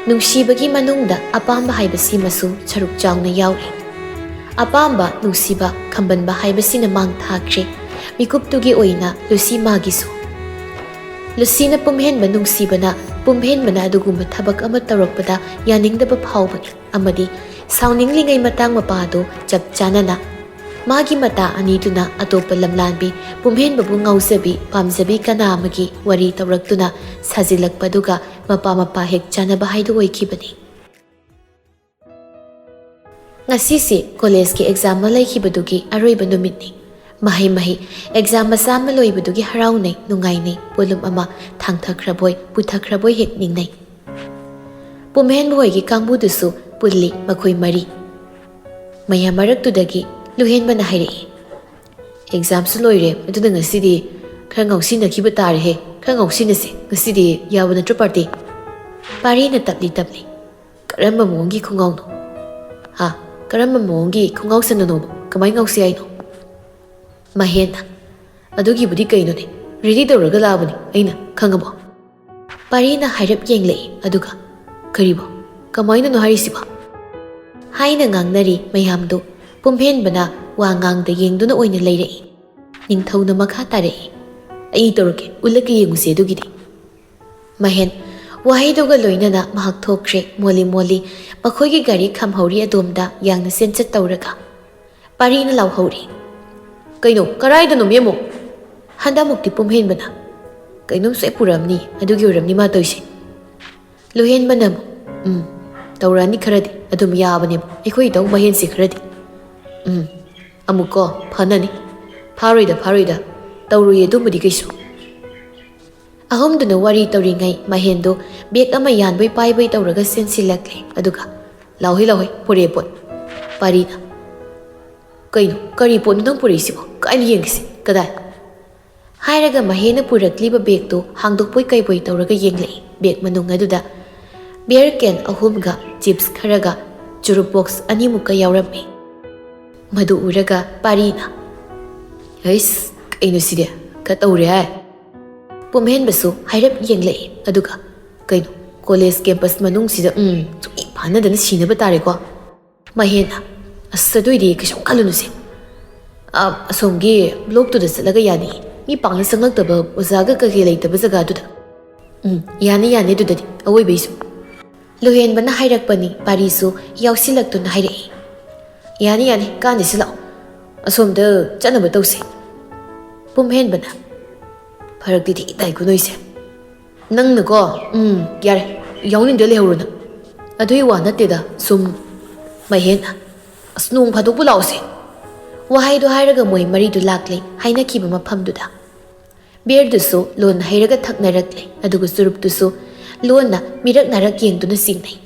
ꯅꯨꯡꯁꯤꯕꯒꯤ ꯃꯅꯨꯡꯗ ꯑꯄꯥꯝꯕ ꯍꯥꯏꯕꯁꯤꯃꯁꯨ ꯁꯔꯨꯛ ꯆꯥꯎꯅ ꯌꯥꯎꯔꯤ ꯑꯄꯥꯝꯕ ꯅꯨꯡꯁꯤꯕ ꯈꯝꯕꯟꯕ ꯍꯥꯏꯕꯁꯤꯅ ꯃꯥꯡ ꯊꯥꯈ꯭ꯔꯦ ꯃꯤꯀꯨꯞꯇꯨꯒꯤ ꯑꯣꯏꯅ ꯂꯨꯁꯤ ꯃꯥꯒꯤꯁꯨ ꯂꯨꯁꯤꯅ ꯄꯨꯝꯍꯦꯟꯕꯅ ꯑꯗꯨꯒꯨꯝꯕ ꯊꯕꯛ ꯑꯃ ꯇꯧꯔꯛꯄꯗ ꯌꯥꯅꯤꯡꯗꯕ ꯐꯥꯎꯕꯅꯤ ꯑꯃꯗꯤ ꯁꯥꯎꯅꯤꯡꯂꯤꯉꯩ ꯃꯇꯥꯡ ꯃꯄꯥꯗꯣ ꯆꯞ ꯆꯥꯅꯅ ꯃꯥꯒꯤ ꯃꯇꯥ ꯑꯅꯤꯗꯨꯅ ꯑꯇꯣꯞꯄ ꯂꯝꯂꯥꯟꯕꯤ ꯄꯨꯝꯍꯦꯟꯕꯕꯨ ꯉꯥꯎꯖꯕꯤ ꯄꯥꯝꯖꯕꯤ ꯀꯅꯥ ꯑꯃꯒꯤ ꯋꯥꯔꯤ ꯇꯧꯔꯛꯇꯨꯅ ꯁꯥꯖꯤꯜꯂꯛꯄꯗꯨꯒ ꯃꯄꯥ ꯍꯦꯛ ꯆꯥꯅꯕ ꯍꯥꯏꯗꯨ ꯑꯣꯏꯈꯤꯕꯅꯤ ꯉꯁꯤꯁꯤ ꯀꯣꯂꯦꯖꯀꯤ ꯑꯦꯛꯖꯥꯝ ꯑꯃ ꯂꯩꯈꯤꯕꯗꯨꯒꯤ ꯑꯔꯣꯏꯕ ꯅꯨꯃꯤꯠꯅꯤ ꯃꯍꯩ ꯑꯦꯛꯖꯥꯝ ꯃꯆꯥ ꯑꯃ ꯂꯣꯏꯕꯗꯨꯒꯤ ꯍꯔꯥꯎꯅꯩ ꯅꯨꯡꯉꯥꯏꯅꯩ ꯄꯣꯠꯂꯨꯝ ꯑꯃ ꯊꯥꯡꯊꯈ꯭ꯔꯕꯣꯏ ꯄꯨꯊꯈ꯭ꯔꯕꯣꯏ ꯍꯦꯛ ꯅꯤꯡꯅꯩ ꯄꯨꯝꯍꯦꯟꯕ ꯍꯣꯏꯒꯤ ꯀꯥꯡꯕꯨꯗꯨꯁꯨ ꯄꯨꯜꯂꯤ ꯃꯈꯣꯏ ꯃꯔꯤ ꯃꯌꯥꯝ ꯃꯔꯛꯇꯨꯗꯒꯤ ꯂꯨꯍꯦꯟꯕꯅ ꯍꯥꯏꯔꯛꯏ ꯑꯦꯛꯖꯥꯝꯁꯨ ꯂꯣꯏꯔꯦ ꯑꯗꯨꯅ ꯉꯁꯤꯗꯤ ꯈꯔ ꯉꯥꯎꯁꯤꯟꯅꯈꯤꯕ ꯇꯥꯔꯦꯍꯦ ꯈꯔ ꯉꯥꯎꯁꯤꯟꯅꯁꯦ ꯉꯁꯤꯗꯤ ꯌꯥꯎꯕ ꯅꯠꯇ꯭ꯔꯣ ꯄꯥꯔꯇꯤ ꯄꯥꯔꯤꯅ ꯇꯞꯂꯤ ꯀꯔꯝꯕ ꯃꯑꯣꯡꯒꯤ ꯈꯣꯡꯉꯥꯎꯅꯣ ꯀꯔꯝꯕ ꯃꯑꯣꯡꯒꯤ ꯈꯣꯡꯉꯥꯎꯁꯟꯅꯅꯣꯕ ꯀꯃꯥꯏ ꯉꯥꯎꯁꯤ ꯍꯥꯏꯅꯣ ꯃꯍꯦꯟꯅ ꯑꯗꯨꯒꯤꯕꯨꯗꯤ ꯀꯩꯅꯣꯅꯦ ꯔꯦꯗꯤ ꯇꯧꯔꯒ ꯂꯥꯛꯑꯕꯅꯤ ꯑꯩꯅ ꯈꯪꯉꯕꯣ ꯄꯥꯔꯤꯅ ꯍꯥꯏꯔꯞ ꯌꯦꯡꯂꯛꯏ ꯑꯗꯨꯒ ꯀꯔꯤꯕꯣ ꯀꯃꯥꯏꯅꯅꯣ ꯍꯥꯏꯔꯤꯁꯤꯕꯣ ꯍꯥꯏꯅ ꯉꯥꯡꯅꯔꯤ ꯃꯌꯥꯝꯗꯨ ꯄꯨꯝꯍꯦꯟꯕꯅ ꯋꯥ ꯉꯥꯡꯗ ꯌꯦꯡꯗꯨꯅ ꯑꯣꯏꯅ ꯂꯩꯔꯛꯏ ꯅꯤꯡꯊꯧꯅ ꯃꯈꯥ ꯇꯥꯔꯛꯏ ꯑꯩ ꯇꯧꯔꯛꯀꯦ ꯎꯠꯂꯛꯀꯦ ꯌꯦꯡꯉꯨꯁꯦ ꯑꯗꯨꯒꯤꯗꯤ ꯃꯍꯦꯟ ꯋꯥꯍꯩꯗꯨꯒ ꯂꯣꯏꯅꯅ ꯃꯍꯥꯛ ꯊꯣꯛꯈ꯭ꯔꯦ ꯃꯣꯜꯂꯤ ꯃꯈꯣꯏꯒꯤ ꯒꯥꯔꯤ ꯈꯥꯝꯍꯧꯔꯤ ꯑꯗꯣꯝꯗ ꯌꯥꯡꯅ ꯆꯦꯟꯆꯠ ꯇꯧꯔꯒ ꯄꯥꯔꯤꯅ ꯂꯥꯎꯍꯧꯔꯤ ꯀꯩꯅꯣ ꯀꯔꯥꯏꯗꯅꯣ ꯃꯦꯝꯃꯣ ꯍꯟꯗꯛꯃꯨꯛꯇꯤ ꯄꯨꯝꯍꯦꯟꯕꯅ ꯀꯩꯅꯣꯝ ꯁꯣꯏ ꯄꯨꯔꯛꯑꯝꯅꯤ ꯑꯗꯨꯒꯤ ꯑꯣꯏꯔꯝꯅꯤ ꯃꯥ ꯇꯧꯏꯁꯦ ꯂꯨꯍꯦꯟꯕꯅ ꯇꯧꯔꯛꯑꯅꯤ ꯈꯔꯗꯤ ꯑꯗꯨꯝ ꯌꯥꯕꯅꯦꯕ ꯑꯩꯈꯣꯏ ꯏꯇꯧ ꯃꯍꯦꯟꯁꯦ ꯈꯔꯗꯤ ꯑꯃꯨꯛꯀꯣ ꯐꯅꯅꯤ ꯐꯥꯔꯣꯏꯗ ꯇꯧꯔꯨꯏ ꯑꯗꯨꯝꯕꯗꯤ ꯀꯩꯁꯨ ꯑꯍꯨꯝꯗꯨꯅ ꯋꯥꯔꯤ ꯇꯧꯔꯤꯉꯩ ꯃꯍꯦꯟꯗꯣ ꯕꯦꯛ ꯑꯃ ꯌꯥꯟꯕꯩ ꯄꯥꯏꯕꯩ ꯇꯧꯔꯒ ꯆꯦꯟꯁꯤꯜꯂꯛꯂꯦ ꯑꯗꯨꯒ ꯂꯥꯎꯍꯩ ꯄꯨꯔꯛꯑꯦ ꯄꯣꯠ ꯄꯥꯔꯤꯅ ꯀꯩꯅꯣ ꯀꯔꯤ ꯄꯣꯠꯅꯣ ꯅꯪ ꯄꯨꯔꯛꯏꯁꯤꯕꯣ ꯀꯥꯏꯅ ꯌꯦꯡꯒꯦꯁꯤ ꯀꯗꯥꯏ ꯍꯥꯏꯔꯒ ꯃꯍꯦꯟꯅ ꯄꯨꯔꯛꯂꯤꯕ ꯕꯦꯛꯇꯣ ꯍꯥꯡꯗꯣꯛꯄꯣꯏ ꯀꯩꯕꯣꯏ ꯇꯧꯔꯒ ꯌꯦꯡꯂꯛꯏ ꯕꯦꯛ ꯃꯅꯨꯡ ꯑꯗꯨꯗ ꯕꯤꯌꯔ ꯀꯦꯟ 3ꯒ ꯆꯤꯞꯁ ꯈꯔꯒ ꯆꯨꯔꯨꯞ ꯕꯣꯛꯁ 2ꯃꯨꯛꯀ ꯌꯥꯎꯔꯝꯃꯤ ꯃꯗꯨ ꯎꯔꯒ ꯄꯥꯔꯤꯅ ꯀꯩꯅꯣ ꯁꯤꯗꯤ ꯈꯔ ꯇꯧꯔꯦ ꯍꯥꯏ ꯄꯨꯝꯍꯦꯟꯕꯁꯨ ꯍꯥꯏꯔꯞ ꯌꯦꯡꯂꯛꯏ ꯑꯗꯨꯒ ꯀꯩꯅꯣ ꯀꯣꯂꯦꯖ ꯀꯦꯝꯄꯁ ꯃꯅꯨꯡꯁꯤꯗ ꯁꯨꯛꯏ ꯐꯥꯅꯗꯅ ꯁꯤꯅꯕ ꯇꯥꯔꯦꯀꯣ ꯃꯍꯦꯟꯅ ꯑꯗꯨꯏꯗꯤ ꯀꯩꯁꯨꯝ ꯈꯜꯂꯨꯅꯨꯁꯦ ꯑꯁꯣꯝꯒꯤ ꯕ꯭ꯂꯣꯛꯇꯨꯗ ꯆꯠꯂꯒ ꯌꯥꯅꯤ ꯃꯤ ꯄꯥꯛꯅ ꯆꯪꯂꯛꯇꯕ ꯑꯣꯖꯥꯒ ꯀꯩꯀꯩ ꯂꯩꯇꯕ ꯖꯒꯥꯗꯨꯗ ꯌꯥꯅꯤ ꯑꯗꯨꯗꯗꯤ ꯑꯋꯣꯏꯕꯩꯁꯨ ꯂꯨꯍꯦꯟꯕꯅ ꯍꯥꯏꯔꯛꯄꯅꯤ ꯄꯥꯔꯤꯁꯨ ꯌꯥꯎꯁꯤꯜꯂꯛꯇꯨꯅ ꯍꯥꯏꯔꯛꯏ ꯌꯥꯅꯤ ꯀꯥꯟꯗꯦꯁꯤ ꯂꯥꯛꯑꯣ ꯑꯁꯣꯝꯗ ꯆꯠꯅꯕ ꯇꯧꯁꯤ ꯄꯨꯝꯍꯦꯟꯕꯅ ꯐꯔꯛꯇꯤ ꯊꯤ ꯇꯥꯏꯀꯣ ꯅꯣꯏꯁꯦ ꯅꯪꯅꯀꯣ ꯌꯥꯔꯦ ꯌꯥꯎꯅꯤꯡꯗ ꯂꯩꯍꯧꯔꯨꯅ ꯑꯗꯨꯒꯤ ꯋꯥ ꯅꯠꯇꯦꯗ ꯁꯨꯝ ꯃꯍꯦꯟ ꯑꯁ ꯅꯣꯡ ꯐꯥꯗꯣꯛꯄꯨ ꯂꯥꯛꯎꯁꯦ ꯋꯥꯍꯩꯗꯣ ꯍꯥꯏꯔꯒ ꯃꯣꯏ ꯃꯔꯤꯗꯨ ꯂꯥꯛꯂꯦ ꯍꯥꯏꯅꯈꯤꯕ ꯃꯐꯝꯗꯨꯗ ꯕꯤꯌꯔꯗꯨꯁꯨ ꯂꯣꯟ ꯍꯩꯔꯒ ꯊꯛꯅꯔꯛꯂꯦ ꯑꯗꯨꯒ ꯆꯨꯔꯨꯞꯇꯨꯁꯨ ꯂꯣꯟꯅ ꯃꯤꯔꯛ ꯅꯥꯔꯛ ꯌꯦꯡꯗꯨꯅ ꯆꯤꯡꯅꯩ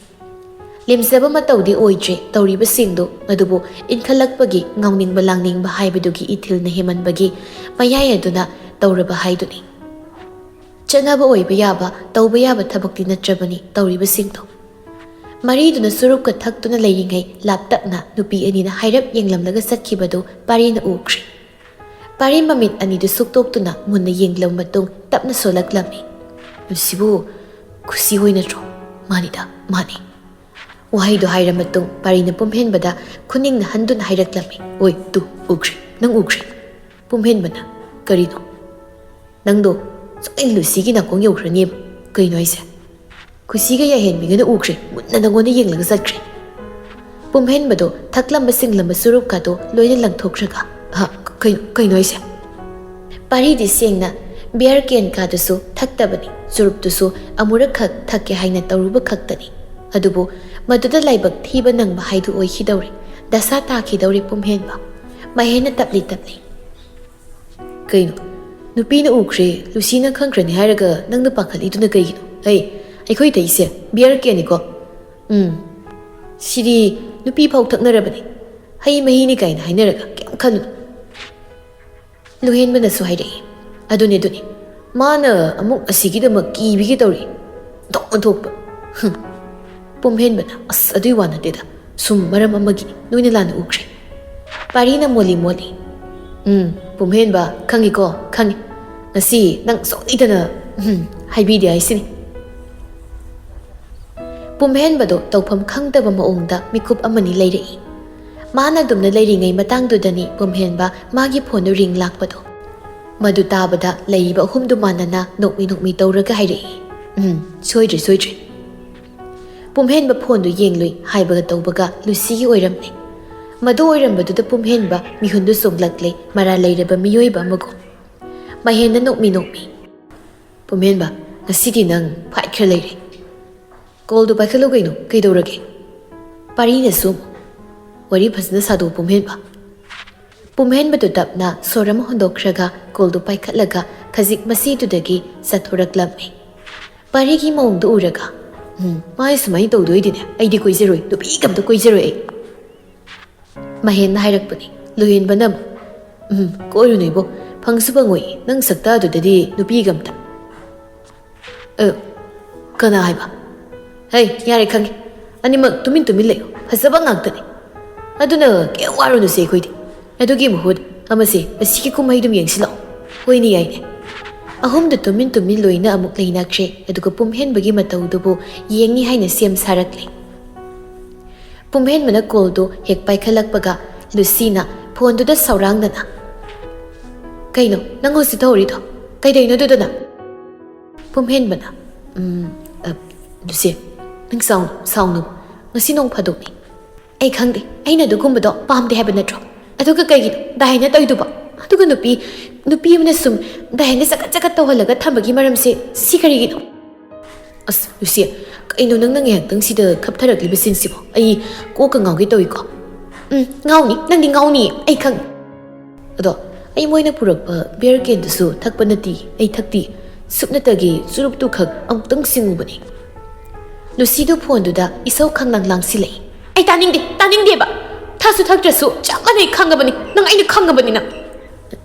ꯂꯦꯝꯖꯕ ꯃꯇꯧꯗꯤ ꯑꯣꯏꯗ꯭ꯔꯦ ꯇꯧꯔꯤꯕꯁꯤꯡꯗꯨ ꯑꯗꯨꯕꯨ ꯏꯟꯈꯠꯂꯛꯄꯒꯤ ꯉꯥꯎꯅꯤꯡꯕ ꯂꯥꯡꯅꯤꯡꯕ ꯍꯥꯏꯕꯗꯨꯒꯤ ꯏꯊꯤꯜꯅ ꯍꯦꯃꯟꯕꯒꯤ ꯃꯌꯥꯏ ꯑꯗꯨꯅ ꯇꯧꯔꯕ ꯍꯥꯏꯗꯨꯅꯤ ꯆꯠꯅꯕ ꯑꯣꯏꯕ ꯌꯥꯕ ꯇꯧꯕ ꯌꯥꯕ ꯊꯕꯛꯇꯤ ꯅꯠꯇ꯭ꯔꯕꯅꯤ ꯇꯧꯔꯤꯕꯁꯤꯡꯗꯣ ꯃꯔꯤꯗꯨꯅ ꯆꯨꯔꯨꯞꯀ ꯊꯛꯇꯨꯅ ꯂꯩꯔꯤꯉꯩ ꯂꯥꯞꯇꯛꯅ ꯅꯨꯄꯤ ꯑꯅꯤꯅ ꯍꯥꯏꯔꯞ ꯌꯦꯡꯂꯝꯂꯒ ꯆꯠꯈꯤꯕꯗꯨ ꯄꯥꯔꯤꯅ ꯎꯈ꯭ꯔꯦ ꯄꯥꯔꯤ ꯃꯃꯤꯠ ꯑꯅꯤꯗꯨ ꯁꯨꯛꯇꯣꯛꯇꯨꯅ ꯃꯨꯟꯅ ꯌꯦꯡꯂꯕ ꯃꯇꯨꯡ ꯇꯞꯅ ꯁꯣꯜꯂꯛꯂꯝꯃꯤ ꯃꯁꯤꯕꯨ ꯈꯨꯁꯤ ꯍꯣꯏ ꯅꯠꯇ꯭ꯔꯣ ꯃꯥꯅꯤꯗ ꯃꯥꯅꯤ ꯋꯥꯍꯩꯗꯣ ꯍꯥꯏꯔ ꯃꯇꯨꯡ ꯄꯥꯔꯤꯅ ꯄꯨꯝꯍꯦꯟꯕꯗ ꯈꯨꯅꯤꯡꯅ ꯍꯟꯗꯨꯅ ꯍꯥꯏꯔꯛꯂꯝꯃꯤ ꯑꯣꯏ ꯇꯨ ꯎꯈ꯭ꯔꯦ ꯅꯪ ꯎꯈ꯭ꯔꯦ ꯄꯨꯝꯍꯦꯟꯕꯅ ꯀꯔꯤꯅꯣ ꯅꯪꯗꯣ ꯁꯣꯏꯅ ꯂꯨꯁꯤꯒꯤ ꯅꯥꯀꯣꯡ ꯌꯧꯈ꯭ꯔꯅꯦꯕ ꯀꯩꯅꯣ ꯍꯥꯏꯁꯦ ꯈꯨꯁꯤꯒ ꯌꯥꯏꯍꯦꯟꯕꯤꯒꯅ ꯎꯈ꯭ꯔꯦ ꯃꯨꯟꯅ ꯅꯪꯉꯣꯟꯗ ꯌꯦꯡꯂꯒ ꯆꯠꯈ꯭ꯔꯦ ꯄꯨꯝꯍꯦꯟꯕꯗꯣ ꯊꯛꯂꯝꯕ ꯁꯤꯡꯂꯝꯕ ꯆꯨꯔꯨꯞꯀꯥꯗꯣ ꯂꯣꯏꯅ ꯂꯪꯊꯣꯛꯈ꯭ꯔꯒ ꯀꯩꯅꯣ ꯍꯥꯏꯁꯦ ꯄꯥꯔꯤꯗꯤ ꯁꯦꯡꯅ ꯕꯤꯌꯔ ꯀꯦꯟꯀꯥꯗꯨꯁꯨ ꯊꯛꯇꯕꯅꯤ ꯆꯨꯔꯨꯞꯇꯨꯁꯨ ꯑꯃꯨꯔꯛꯈꯛ ꯊꯛꯀꯦ ꯍꯥꯏꯅ ꯇꯧꯔꯨꯕ ꯈꯛꯇꯅꯤ ꯑꯗꯨꯕꯨ ꯃꯗꯨꯗ ꯂꯥꯏꯕꯛ ꯊꯤꯕ ꯅꯪꯕ ꯍꯥꯏꯗꯨ ꯑꯣꯏꯈꯤꯗꯧꯔꯦ ꯗꯁꯥ ꯇꯥꯈꯤꯗꯧꯔꯦ ꯄꯨꯝꯍꯦꯟꯕ ꯃꯍꯦꯟꯅ ꯇꯞꯂꯤ ꯀꯩꯅꯣ ꯅꯨꯄꯤꯅ ꯎꯈ꯭ꯔꯦ ꯂꯨꯁꯤꯅ ꯈꯪꯈ꯭ꯔꯅꯤ ꯍꯥꯏꯔꯒ ꯅꯪꯅ ꯄꯥꯈꯠꯂꯤꯗꯨꯅ ꯀꯩꯒꯤꯅꯣ ꯑꯩꯈꯣꯏ ꯇꯩꯁꯦ ꯕꯤꯌꯔ ꯀꯦꯟꯅꯤꯀꯣ ꯁꯤꯗꯤ ꯅꯨꯄꯤ ꯐꯥꯎ ꯊꯛꯅꯔꯕꯅꯤ ꯍꯩ ꯃꯍꯤꯅꯤ ꯀꯥꯏꯅ ꯍꯥꯏꯅꯔꯒ ꯀꯩꯝ ꯈꯜꯂꯨꯅꯨ ꯂꯨꯍꯦꯟꯕꯅꯁꯨ ꯍꯥꯏꯔꯛꯏ ꯑꯗꯨꯅꯤ ꯃꯥꯅ ꯑꯃꯨꯛ ꯑꯁꯤꯒꯤꯗꯃꯛ ꯀꯤꯕꯤꯒꯦ ꯇꯧꯔꯤ ꯊꯣꯛꯄ ꯄꯨꯝꯍꯦꯟꯕꯅ ꯑꯁ ꯑꯗꯨꯏ ꯋꯥ ꯅꯠꯇꯦꯗ ꯁꯨꯝ ꯃꯔꯝ ꯑꯃꯒꯤ ꯅꯣꯏꯅ ꯂꯥꯟꯅ ꯎꯈ꯭ꯔꯦ ꯄꯥꯔꯤꯅ ꯃꯣꯜꯂꯤ ꯄꯨꯝꯍꯦꯟꯕ ꯈꯪꯉꯤꯀꯣ ꯈꯪꯉꯤ ꯉꯁꯤ ꯅꯪ ꯁꯣꯏꯗꯅ ꯍꯥꯏꯕꯤꯗꯦ ꯍꯥꯏꯁꯤꯅꯤ ꯄꯨꯝꯍꯦꯟꯕꯗꯣ ꯇꯧꯐꯝ ꯈꯪꯗꯕ ꯃꯑꯣꯡꯗ ꯃꯤꯀꯨꯞ ꯑꯃꯅꯤ ꯂꯩꯔꯛꯏ ꯃꯥꯅ ꯑꯗꯨꯝꯅ ꯂꯩꯔꯤꯉꯩ ꯃꯇꯥꯡꯗꯨꯗꯅꯤ ꯄꯨꯝꯍꯦꯟꯕ ꯃꯥꯒꯤ ꯐꯣꯟꯗꯨ ꯔꯤꯡ ꯂꯥꯛꯄꯗꯣ ꯃꯗꯨ ꯇꯥꯕꯗ ꯂꯩꯔꯤꯕ ꯑꯍꯨꯝꯗꯨ ꯃꯥꯟꯅꯅ ꯅꯣꯛꯃꯤ ꯇꯧꯔꯒ ꯍꯥꯏꯔꯛꯏ ꯁꯣꯏꯗ꯭ꯔꯦ ꯄꯨꯝꯍꯦꯟꯕ ꯐꯣꯟꯗꯨ ꯌꯦꯡꯂꯨꯏ ꯍꯥꯏꯕꯒ ꯇꯧꯕꯒ ꯂꯨꯁꯤꯒꯤ ꯑꯣꯏꯔꯝꯂꯦ ꯃꯗꯨ ꯑꯣꯏꯔꯝꯕꯗꯨꯗ ꯄꯨꯝꯍꯦꯟꯕ ꯃꯤꯍꯨꯟꯗꯨ ꯆꯣꯡꯂꯛꯂꯦ ꯃꯔꯥ ꯂꯩꯔꯕ ꯃꯤꯑꯣꯏꯕ ꯑꯃꯒꯨꯝ ꯃꯍꯦꯟꯅ ꯅꯣꯛꯃꯤ ꯄꯨꯝꯍꯦꯟꯕ ꯉꯁꯤꯗꯤ ꯅꯪ ꯐꯥꯏꯠ ꯈꯔ ꯂꯩꯔꯦ ꯀꯣꯜꯗꯨ ꯄꯥꯏꯈꯠꯂꯨ ꯀꯩꯅꯣ ꯀꯩꯗꯧꯔꯒꯦ ꯄꯥꯔꯤꯅꯁꯨ ꯋꯥꯔꯤ ꯐꯖꯅ ꯁꯥꯗꯣꯛ ꯄꯨꯝꯍꯦꯟꯕꯗꯨ ꯇꯞꯅ ꯁꯣꯔ ꯑꯃ ꯍꯣꯟꯗꯣꯛꯈ꯭ꯔꯒ ꯀꯣꯜꯗꯨ ꯄꯥꯏꯈꯠꯂꯒ ꯈꯖꯤꯛ ꯃꯁꯤꯗꯨꯗꯒꯤ ꯆꯠꯊꯣꯔꯛꯂꯝꯃꯤ ꯄꯥꯔꯤꯒꯤ ꯃꯑꯣꯡꯗꯨ ꯎꯔꯒ ꯃꯥꯏ ꯁꯨꯃꯥꯏꯅ ꯇꯧꯗꯣꯏꯗꯤꯅꯦ ꯑꯩꯗꯤ ꯀꯣꯏꯖꯔꯣꯏ ꯅꯨꯄꯤꯒ ꯑꯝꯇ ꯀꯣꯏꯖꯔꯣꯏ ꯑꯩ ꯃꯍꯦꯟꯅ ꯍꯥꯏꯔꯛꯄꯅꯤ ꯂꯨꯍꯦꯟꯕꯅ ꯀꯣꯏꯔꯨꯅꯨ ꯏꯕꯣ ꯐꯪꯁꯨ ꯐꯪꯉꯣꯏ ꯅꯪ ꯁꯛꯇ ꯑꯗꯨꯗꯗꯤ ꯅꯨꯄꯤꯒ ꯑꯝꯇ ꯀꯅꯥ ꯍꯥꯏꯕ ꯌꯥꯔꯦ ꯈꯪꯉꯦ ꯑꯅꯤꯃꯛ ꯇꯨꯃꯤꯟ ꯂꯩꯌꯣ ꯐꯖꯕ ꯉꯥꯛꯇꯅꯤ ꯑꯗꯨꯅ ꯀꯩꯝ ꯋꯥꯔꯨꯅꯨꯁꯦ ꯑꯩꯈꯣꯏꯗꯤ ꯑꯗꯨꯒꯤ ꯃꯍꯨꯠ ꯑꯃꯁꯦ ꯑꯁꯤꯒꯤ ꯀꯨꯝꯍꯩꯗꯨꯝ ꯌꯦꯡꯁꯤꯜꯂꯛꯑꯣ ꯍꯣꯏꯅꯦ ꯌꯥꯏꯅꯦ ꯑꯍꯨꯝꯗꯨ ꯇꯨꯃꯤꯟ ꯂꯣꯏꯅ ꯑꯃꯨꯛ ꯂꯩꯅꯈ꯭ꯔꯦ ꯑꯗꯨꯒ ꯄꯨꯝꯍꯦꯟꯕꯒꯤ ꯃꯇꯧꯗꯨꯕꯨ ꯌꯦꯡꯅꯤ ꯍꯥꯏꯅ ꯁꯦꯝ ꯁꯥꯔꯛꯂꯦ ꯄꯨꯝꯍꯦꯟꯕꯅ ꯀꯣꯜꯗꯨ ꯍꯦꯛ ꯄꯥꯏꯈꯠꯂꯛꯄꯒ ꯂꯨꯁꯤꯅ ꯐꯣꯟꯗꯨꯗ ꯁꯧꯔꯥꯡꯗꯅ ꯀꯩꯅꯣ ꯅꯪ ꯍꯧꯖꯤꯛ ꯇꯧꯔꯤꯗꯣ ꯀꯩꯗꯧꯅꯣ ꯑꯗꯨꯗꯅ ꯄꯨꯝꯍꯦꯟꯕꯅ ꯂꯨꯁꯤ ꯅꯪ ꯁꯥꯎꯅꯨ ꯉꯁꯤ ꯅꯣꯡ ꯐꯥꯗꯣꯛꯅꯤ ꯑꯩ ꯈꯪꯗꯦ ꯑꯩꯅ ꯑꯗꯨꯒꯨꯝꯕꯗꯣ ꯄꯥꯝꯗꯦ ꯍꯥꯏꯕ ꯅꯠꯇ꯭ꯔꯣ ꯑꯗꯨꯒ ꯀꯩꯒꯤꯅꯣ ꯗꯥꯏꯅ ꯇꯧꯏꯗꯨꯕꯣ ꯑꯗꯨꯒ ꯅꯨꯄꯤ ꯑꯃꯅ ꯁꯨꯝ ꯗꯥꯏꯅ ꯆꯀꯠ ꯇꯧꯍꯜꯂꯒ ꯊꯝꯕꯒꯤ ꯃꯔꯝꯁꯦ ꯁꯤ ꯀꯔꯤꯒꯤꯅꯣ ꯑꯁ ꯂꯨꯁꯤ ꯀꯩꯅꯣ ꯅꯪꯅ ꯉꯥꯏꯍꯥꯛꯇꯪ ꯁꯤꯗ ꯈꯞꯊꯔꯛꯂꯤꯕꯁꯤꯡꯁꯤꯕꯣ ꯑꯩ ꯀꯣꯛꯀ ꯉꯥꯎꯒꯦ ꯇꯧꯏꯀꯣ ꯉꯥꯎꯅꯤ ꯅꯪꯗꯤ ꯉꯥꯎꯅꯤꯌꯦ ꯑꯩ ꯈꯪꯉꯤ ꯑꯗꯣ ꯑꯩ ꯃꯣꯏꯅ ꯄꯨꯔꯛꯄ ꯕꯤꯌꯔ ꯀꯦꯟꯗꯨꯁꯨ ꯊꯛꯄ ꯅꯠꯇꯦ ꯑꯩ ꯊꯛꯇꯦ ꯁꯨꯞꯅꯇꯒꯤ ꯆꯨꯔꯨꯞꯇꯨ ꯈꯛ ꯑꯃꯨꯛꯇꯪ ꯁꯤꯡꯉꯨꯕꯅꯤ ꯂꯨꯁꯤꯗꯨ ꯐꯣꯟꯗꯨꯗ ꯏꯁꯧ ꯈꯪꯂꯥꯡ ꯂꯥꯡꯁꯤꯜꯂꯛꯏ ꯑꯩ ꯇꯥꯅꯤꯡꯗꯦꯕ ꯊꯛꯁꯨ ꯊꯛꯇ꯭ꯔꯁꯨ ꯆꯞ ꯃꯥꯟꯅꯩ ꯈꯪꯉꯕꯅꯤ ꯅꯪ ꯑꯩꯅ ꯈꯪꯉꯕꯅꯤꯅ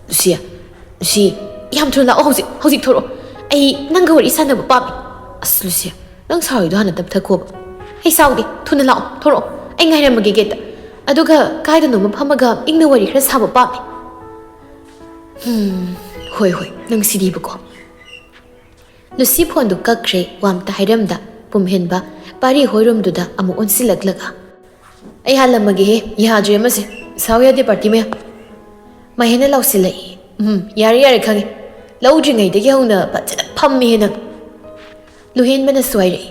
ꯂꯨꯁꯤ ꯌꯥꯝ ꯊꯨꯅ ꯂꯥꯛꯑꯣ ꯍꯧꯖꯤꯛ ꯊꯣꯔꯛꯑꯣ ꯑꯩ ꯅꯪꯒ ꯋꯥꯔꯤ ꯁꯥꯟꯅꯕ ꯄꯥꯝꯃꯤ ꯑꯁ ꯂꯨꯁꯤ ꯅꯪ ꯁꯥꯎꯔꯤꯗꯣ ꯍꯥꯟꯅ ꯇꯞꯊꯈꯣꯕ ꯑꯩ ꯁꯥꯎꯗꯦ ꯊꯨꯅ ꯂꯥꯛꯑꯣ ꯊꯣꯔꯛꯑꯣ ꯑꯩ ꯉꯥꯏꯔꯝꯃꯒꯦ ꯒꯦꯠꯇ ꯑꯗꯨꯒ ꯀꯥꯏꯗꯅꯣꯃ ꯐꯝꯃꯒ ꯏꯪꯅ ꯋꯥꯔꯤ ꯈꯔ ꯁꯥꯕ ꯄꯥꯝꯃꯤ ꯍꯣꯏ ꯅꯪ ꯁꯤꯗꯤꯕꯀꯣ ꯂꯨꯁꯤ ꯐꯣꯟꯗꯨ ꯀꯛꯈ꯭ꯔꯦ ꯋꯥꯝꯇ ꯍꯥꯏꯔꯝꯗ ꯄꯨꯝꯍꯦꯟꯕ ꯄꯥꯔꯤ ꯍꯣꯏꯔꯣꯝꯗꯨꯗ ꯑꯃꯨꯛ ꯑꯣꯟꯁꯤꯜꯂꯛꯂꯒ ꯑꯩ ꯍꯥꯜꯂꯝꯃꯒꯦꯍꯦ ꯌꯥꯗ꯭ꯔꯦ ꯑꯃꯁꯦ ꯁꯥꯎ ꯌꯥꯗꯦ ꯄꯥꯔꯇꯤ ꯃꯌꯥꯝ ꯃꯍꯦꯟꯅ ꯂꯥꯎꯁꯤꯜꯂꯛꯏ ꯌꯥꯔꯦ ꯈꯪꯉꯦ ꯂꯧꯗ꯭ꯔꯤꯉꯩꯗꯒꯤ ꯍꯧꯅ ꯐꯖꯅ ꯐꯝꯃꯤꯍꯦ ꯅꯪ ꯂꯨꯍꯦꯟꯕꯅꯁꯨ ꯍꯥꯏꯔꯛꯏ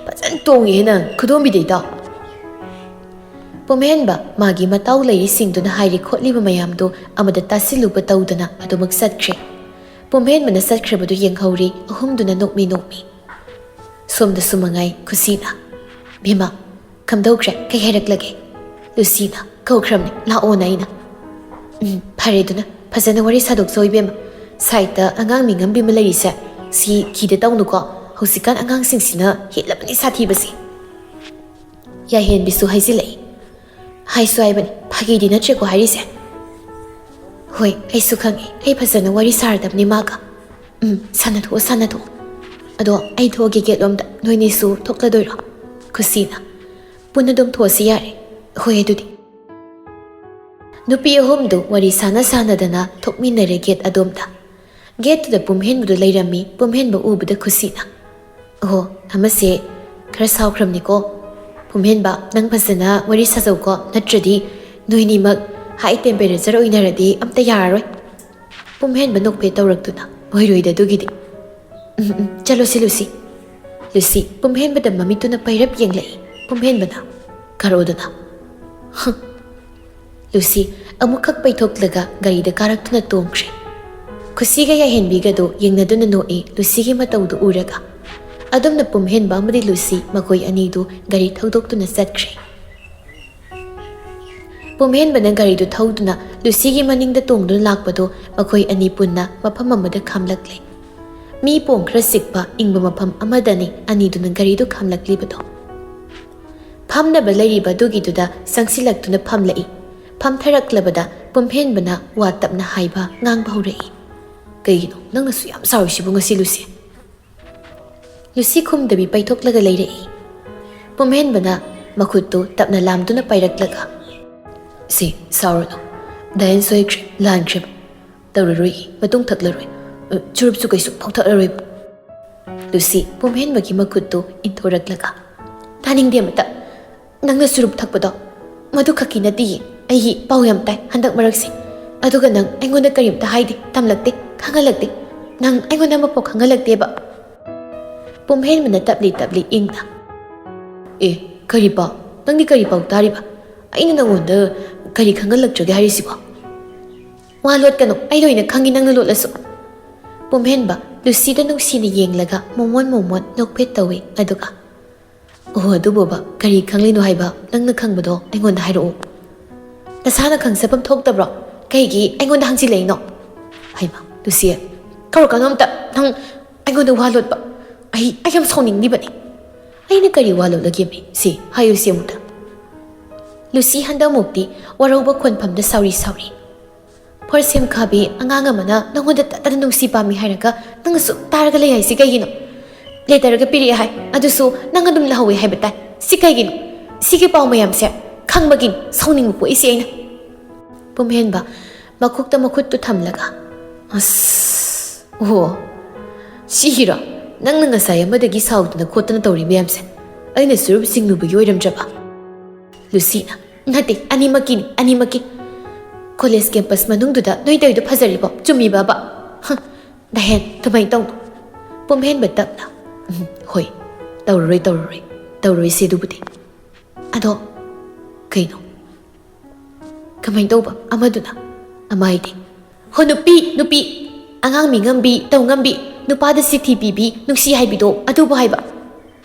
ꯐꯖꯅ ꯇꯣꯡꯉꯤꯍꯦ ꯅꯪ ꯈꯨꯗꯣꯝꯕꯤꯗꯩ ꯇꯥꯎ ꯄꯨꯝꯍꯦꯟꯕ ꯃꯥꯒꯤ ꯃꯇꯥꯎ ꯂꯩꯔꯤꯁꯤꯡꯗꯨꯅ ꯍꯥꯏꯔꯤ ꯈꯣꯠꯂꯤꯕ ꯃꯌꯥꯝꯗꯨ ꯑꯃꯗ ꯇꯥꯁꯤꯜꯂꯨꯕ ꯇꯧꯗꯅ ꯑꯗꯨꯃꯛ ꯆꯠꯈ꯭ꯔꯦ ꯄꯨꯝꯍꯦꯟꯕꯅ ꯆꯠꯈ꯭ꯔꯕꯗꯨ ꯌꯦꯡꯍꯧꯔꯤ ꯑꯍꯨꯝꯗꯨꯅ ꯅꯣꯛꯃꯤ ꯅꯣꯛꯃꯤ ꯁꯣꯝꯗꯁꯨ ꯃꯉꯥꯏ ꯈꯨꯁꯤꯅ ꯚꯤꯃꯥ ꯀꯝꯗꯧꯈ꯭ꯔꯦ ꯀꯩ ꯍꯥꯏꯔꯛꯂꯒꯦ ꯂꯨꯁꯤꯅ ꯀꯧꯈ꯭ꯔꯕꯅꯤ ꯂꯥꯛꯑꯣꯅ ꯑꯩꯅ ꯐꯔꯦꯗꯨꯅ ꯐꯖꯅ ꯋꯥꯔꯤ ꯁꯥꯗꯣꯛꯆꯧ ꯏꯕꯦꯝꯃ ꯁꯥꯏꯠꯇ ꯑꯉꯥꯡ ꯃꯤꯉꯝꯕꯤ ꯑꯃ ꯂꯩꯔꯤꯁꯦ ꯁꯤ ꯀꯤꯗ ꯇꯧꯅꯨꯀꯣ ꯍꯧꯖꯤꯛꯀꯥꯟ ꯑꯉꯥꯡꯁꯤꯡꯁꯤꯅ ꯍꯦꯠꯂꯕꯅꯤ ꯁꯥꯊꯤꯕꯁꯤ ꯌꯥꯏꯍꯦꯟꯕꯤꯁꯨ ꯍꯥꯏꯖꯤꯜꯂꯛꯏ ꯍꯥꯏꯁꯨ ꯍꯥꯏꯕꯅꯤ ꯐꯥꯒꯤꯗꯤ ꯅꯠꯇ꯭ꯔꯦꯀꯣ ꯍꯥꯏꯔꯤꯁꯦ ꯍꯣꯏ ꯑꯩꯁꯨ ꯈꯪꯉꯤ ꯑꯩ ꯐꯖꯅ ꯋꯥꯔꯤ ꯁꯥꯔꯗꯕꯅꯤ ꯃꯥꯒ ꯁꯥꯟꯅꯊꯣꯛꯑꯣ ꯁꯥꯟꯅꯊꯣꯛꯑꯣ ꯑꯗꯣ ꯑꯩ ꯊꯣꯛꯑꯒꯦ ꯒꯦꯠꯂꯣꯝꯗ ꯅꯣꯏꯅꯤꯁꯨ ꯊꯣꯛꯂꯗꯣꯏꯔꯣ ꯈꯨꯁꯤꯅ ꯄꯨꯟꯅ ꯑꯗꯨꯝ ꯊꯣꯛꯑꯁꯤ ꯌꯥꯔꯦ ꯍꯣꯏ ꯑꯗꯨꯗꯤ ꯅꯨꯄꯤ ꯑꯍꯨꯝꯗꯨ ꯋꯥꯔꯤ ꯁꯥꯟꯅꯗꯅ ꯊꯣꯛꯃꯤꯟꯅꯔꯦ ꯒꯦꯠ ꯑꯗꯣꯝꯗ ꯒꯦꯠꯇꯨꯗ ꯄꯨꯝꯍꯦꯟꯕꯗꯨ ꯂꯩꯔꯝꯃꯤ ꯄꯨꯝꯍꯦꯟꯕ ꯎꯕꯗ ꯈꯨꯁꯤꯅ ꯑꯣꯍꯣ ꯑꯃꯁꯦ ꯈꯔ ꯁꯥꯎꯈ꯭ꯔꯕꯅꯤꯀꯣ ꯄꯨꯝꯍꯦꯟꯕ ꯅꯪ ꯐꯖꯅ ꯋꯥꯔꯤ ꯁꯥꯖꯧꯀꯣ ꯅꯠꯇ꯭ꯔꯗꯤ ꯅꯣꯏꯅꯤꯃꯛ ꯍꯥꯏ ꯇꯦꯝꯄꯦꯔꯦꯆꯔ ꯑꯣꯏꯅꯔꯗꯤ ꯑꯝꯇ ꯌꯥꯔꯔꯣꯏ ꯄꯨꯝꯍꯦꯟꯕ ꯅꯣꯛꯐꯦꯠ ꯇꯧꯔꯛꯇꯨꯅ ꯑꯣꯏꯔꯣꯏꯗ ꯑꯗꯨꯒꯤꯗꯤ ꯆꯠꯂꯣꯁꯤ ꯂꯨꯁꯤ ꯂꯨꯁꯤ ꯄꯨꯝꯍꯦꯟꯕꯗ ꯃꯃꯤꯠꯇꯨꯅ ꯄꯩꯔꯞ ꯌꯦꯡꯂꯛꯏ ꯄꯨꯝꯍꯦꯟꯕꯅ ꯀꯔꯣꯗꯨꯅ ꯂꯨꯁꯤ ꯑꯃꯨꯛꯈꯛ ꯄꯩꯊꯣꯛꯂꯒ ꯒꯥꯔꯤꯗ ꯀꯥꯔꯛꯇꯨꯅ ꯇꯣꯡꯈ꯭ꯔꯦ ꯈꯨꯁꯤꯒ ꯌꯥꯏꯍꯦꯟꯕꯤꯒꯗꯨ ꯌꯦꯡꯅꯗꯨꯅ ꯅꯣꯛꯏ ꯂꯨꯁꯤꯒꯤ ꯃꯇꯧꯗꯨ ꯎꯔꯒ ꯑꯗꯨꯝꯅ ꯄꯨꯝꯍꯦꯟꯕ ꯑꯃꯗꯤ ꯂꯨꯁꯤ ꯃꯈꯣꯏ ꯑꯅꯤꯗꯨ ꯒꯥꯔꯤ ꯊꯧꯗꯣꯛꯇꯨꯅ ꯆꯠꯈ꯭ꯔꯦ ꯄꯨꯝꯍꯦꯟꯕꯅ ꯒꯥꯔꯤꯗꯨ ꯊꯧꯗꯨꯅ ꯂꯨꯁꯤꯒꯤ ꯃꯅꯤꯡꯗ ꯇꯣꯡꯗꯨꯅ ꯂꯥꯛꯄꯗꯨ ꯃꯈꯣꯏ ꯑꯅꯤ ꯄꯨꯟꯅ ꯃꯐꯝ ꯑꯃꯗ ꯈꯥꯝꯂꯛꯂꯦ ꯃꯤ ꯄꯣꯡ ꯈꯔ ꯆꯤꯛꯄ ꯏꯪꯕ ꯃꯐꯝ ꯑꯃꯗꯅꯤ ꯑꯅꯤꯗꯨꯅ ꯒꯥꯔꯤꯗꯨ ꯈꯥꯝꯂꯛꯂꯤꯕꯗꯣ ꯐꯝꯅꯕ ꯂꯩꯔꯤꯕ ꯑꯗꯨꯒꯤꯗꯨꯗ ꯆꯪꯁꯤꯜꯂꯛꯇꯨꯅ ꯐꯝꯂꯛꯏ ꯐꯝꯊꯔꯛꯂꯕꯗ ꯄꯨꯝꯍꯦꯟꯕꯅ ꯋꯥ ꯇꯞꯅ ꯍꯥꯏꯕ ꯉꯥꯡꯕ ꯍꯧꯔꯛꯏ ꯀꯩꯒꯤꯅꯣ ꯅꯪꯅꯁꯨ ꯌꯥꯝ ꯁꯥꯎꯔꯤꯁꯤꯕꯨ ꯉꯁꯤ ꯂꯨꯁꯤ ꯂꯨꯁꯤ ꯈꯨꯝꯗꯕꯤ ꯄꯩꯊꯣꯛꯂꯒ ꯂꯩꯔꯛꯏ ꯄꯨꯝꯍꯦꯟꯕꯅ ꯃꯈꯨꯠꯇꯨ ꯇꯞꯅ ꯂꯥꯝꯗꯨꯅ ꯄꯥꯏꯔꯛꯂꯒ ꯁꯤ ꯁꯥꯎꯔꯅꯨ ꯗꯥꯏꯟ ꯁꯣꯏꯈ꯭ꯔꯦ ꯂꯥꯟꯈ꯭ꯔꯦꯕ ꯇꯧꯔꯔꯣꯏ ꯃꯇꯨꯡ ꯊꯛꯂꯔꯣꯏ ꯆꯨꯔꯨꯞꯁꯨ ꯀꯩꯁꯨ ꯐꯥꯎꯊꯛꯂꯔꯣꯏꯕ ꯂꯨꯁꯤ ꯄꯨꯝꯍꯦꯟꯕꯒꯤ ꯃꯈꯨꯠꯇꯨ ꯏꯟꯊꯣꯔꯛꯂꯒ ꯇꯥꯅꯤꯡꯗꯦ ꯑꯃꯇ ꯅꯪꯅ ꯆꯨꯔꯨꯞ ꯊꯛꯄꯗꯣ ꯃꯗꯨ ꯈꯛꯀꯤ ꯅꯠꯇꯤꯌꯦ ꯑꯩꯒꯤ ꯄꯥꯎ ꯌꯥꯝ ꯇꯥꯏ ꯍꯟꯗꯛ ꯃꯔꯛꯁꯦ ꯑꯗꯨꯒ ꯅꯪ ꯑꯩꯉꯣꯟꯗ ꯀꯔꯤꯝꯇ ꯍꯥꯏꯗꯦ ꯇꯝꯂꯛꯇꯦ ꯈꯪꯍꯜꯂꯛꯇꯦ ꯅꯪ ꯑꯩꯉꯣꯟꯗ ꯑꯃꯐꯥꯎ ꯈꯪꯍꯜꯂꯛꯇꯦꯕ ꯄꯨꯝꯍꯦꯟꯕꯅ ꯇꯞꯂꯤ ꯇꯞꯂꯤ ꯏꯪꯅ ꯀꯔꯤ ꯄꯥꯎ ꯅꯪꯗꯤ ꯀꯔꯤ ꯄꯥꯎ ꯇꯥꯔꯤꯕ ꯑꯩꯅ ꯅꯪꯉꯣꯟꯗ ꯀꯔꯤ ꯈꯪꯍꯜꯂꯛꯇ꯭ꯔꯒꯦ ꯍꯥꯏꯔꯤꯁꯤꯕꯣ ꯋꯥ ꯂꯣꯠꯀꯅꯨ ꯑꯩ ꯂꯣꯏꯅ ꯈꯪꯉꯤ ꯅꯪꯅ ꯂꯣꯠꯂꯁꯨ ꯄꯨꯝꯍꯦꯟꯕ ꯂꯨꯁꯤꯗ ꯅꯨꯡꯁꯤꯅ ꯌꯦꯡꯂꯒ ꯃꯣꯃꯣꯟ ꯅꯣꯛꯐꯦꯠ ꯇꯧꯏ ꯑꯗꯨꯒ ꯑꯣꯍꯣ ꯑꯗꯨꯕꯣꯕ ꯀꯔꯤ ꯈꯪꯂꯤꯅꯣ ꯍꯥꯏꯕ ꯅꯪꯅ ꯈꯪꯕꯗꯣ ꯑꯩꯉꯣꯟꯗ ꯍꯥꯏꯔꯛꯑꯣ ꯅꯁꯥꯅ ꯈꯪꯖꯐꯝ ꯊꯣꯛꯇꯕ꯭ꯔꯣ ꯀꯩꯒꯤ ꯑꯩꯉꯣꯟꯗ ꯍꯪꯖꯤꯜꯂꯛꯏꯅꯣ ꯍꯩꯃ ꯂꯨꯁꯤ ꯀꯧꯔꯛꯀꯅꯣ ꯑꯝꯇ ꯅꯪ ꯑꯩꯉꯣꯟꯗ ꯋꯥ ꯂꯣꯠꯄ ꯑꯩ ꯌꯥꯝ ꯁꯥꯎꯅꯤꯡꯂꯤꯕꯅꯤ ꯑꯩꯅ ꯀꯔꯤ ꯋꯥ ꯂꯣꯠꯂꯒꯦꯃꯤ ꯁꯤ ꯍꯥꯏꯌꯨ ꯁꯤ ꯑꯃꯨꯛꯇ ꯂꯨꯁꯤ ꯍꯟꯗꯛꯃꯨꯛꯇꯤ ꯋꯥꯔꯧꯕ ꯈꯣꯟꯐꯝꯗ ꯁꯥꯎꯔꯤ ꯐꯣꯔꯁꯦꯝ ꯈꯥꯕꯤ ꯑꯉꯥꯡ ꯑꯃꯅ ꯅꯪꯉꯣꯟꯗ ꯇꯠꯇꯅ ꯅꯨꯡꯁꯤ ꯄꯥꯝꯃꯤ ꯍꯥꯏꯔꯒ ꯅꯪꯅ ꯁꯨꯝ ꯇꯥꯔꯒ ꯂꯩ ꯍꯥꯏꯁꯤ ꯀꯩꯒꯤꯅꯣ ꯂꯦꯇꯔꯒ ꯄꯤꯔꯛꯑꯦ ꯍꯥꯏ ꯑꯗꯨꯁꯨ ꯅꯪ ꯑꯗꯨꯝ ꯂꯧꯍꯧꯋꯦ ꯍꯥꯏꯕ ꯇꯥꯏ ꯁꯤ ꯀꯩꯒꯤꯅꯣ ꯁꯤꯒꯤ ꯄꯥꯎ ꯃꯌꯥꯝꯁꯦ ꯈꯪꯕꯒꯤꯅꯤ ꯁꯥꯎꯅꯤꯡꯕ ꯄꯣꯛꯏꯁꯤ ꯑꯩꯅ ꯄꯨꯝꯍꯦꯟꯕ ꯃꯈꯣꯛꯇ ꯃꯈꯨꯠꯇꯨ ꯊꯝꯂꯒ ꯑꯣ ꯁꯤꯔꯣ ꯅꯪꯅ ꯉꯁꯥꯏ ꯑꯃꯗꯒꯤ ꯁꯥꯎꯗꯅ ꯈꯣꯠꯇꯅ ꯇꯧꯔꯤ ꯃꯌꯥꯝꯁꯦ ꯑꯩꯅ ꯆꯨꯔꯨꯞ ꯆꯤꯡꯂꯨꯕꯒꯤ ꯑꯣꯏꯔꯝꯗ꯭ꯔꯕ ꯂꯨꯁꯤꯅ ꯅꯠꯇꯦ ꯑꯅꯤꯃꯛꯀꯤ ꯀꯣꯂꯦꯖ ꯀꯦꯝꯄꯁ ꯃꯅꯨꯡꯗꯨꯗ ꯅꯣꯏ ꯇꯧꯔꯤꯗꯣ ꯐꯖꯔꯤꯕꯣ ꯆꯨꯝꯃꯤꯕꯕ ꯗꯍꯦꯟ ꯑꯗꯨꯃꯥꯏꯅ ꯇꯧꯅꯨ ꯄꯨꯝꯍꯦꯟꯕ ꯇꯞꯅ ꯍꯣꯏ ꯇꯧꯔꯣꯏꯁꯤ ꯑꯗꯨꯕꯨꯗꯤ ꯑꯗꯣ ꯀꯩꯅꯣ ꯀꯃꯥꯏꯅ ꯇꯧꯕ ꯑꯃꯗꯨꯅ ꯑꯃ ꯍꯥꯏꯗꯤ ꯍꯣ ꯅꯨꯄꯤ ꯑꯉꯥꯡ ꯃꯤꯉꯝꯕꯤ ꯇꯧꯉꯝꯕꯤ ꯅꯨꯄꯥꯗ ꯆꯤꯊꯤ ꯄꯤꯕꯤ ꯅꯨꯡꯁꯤ ꯍꯥꯏꯕꯤꯗꯣ ꯑꯗꯨꯕꯨ ꯍꯥꯏꯕ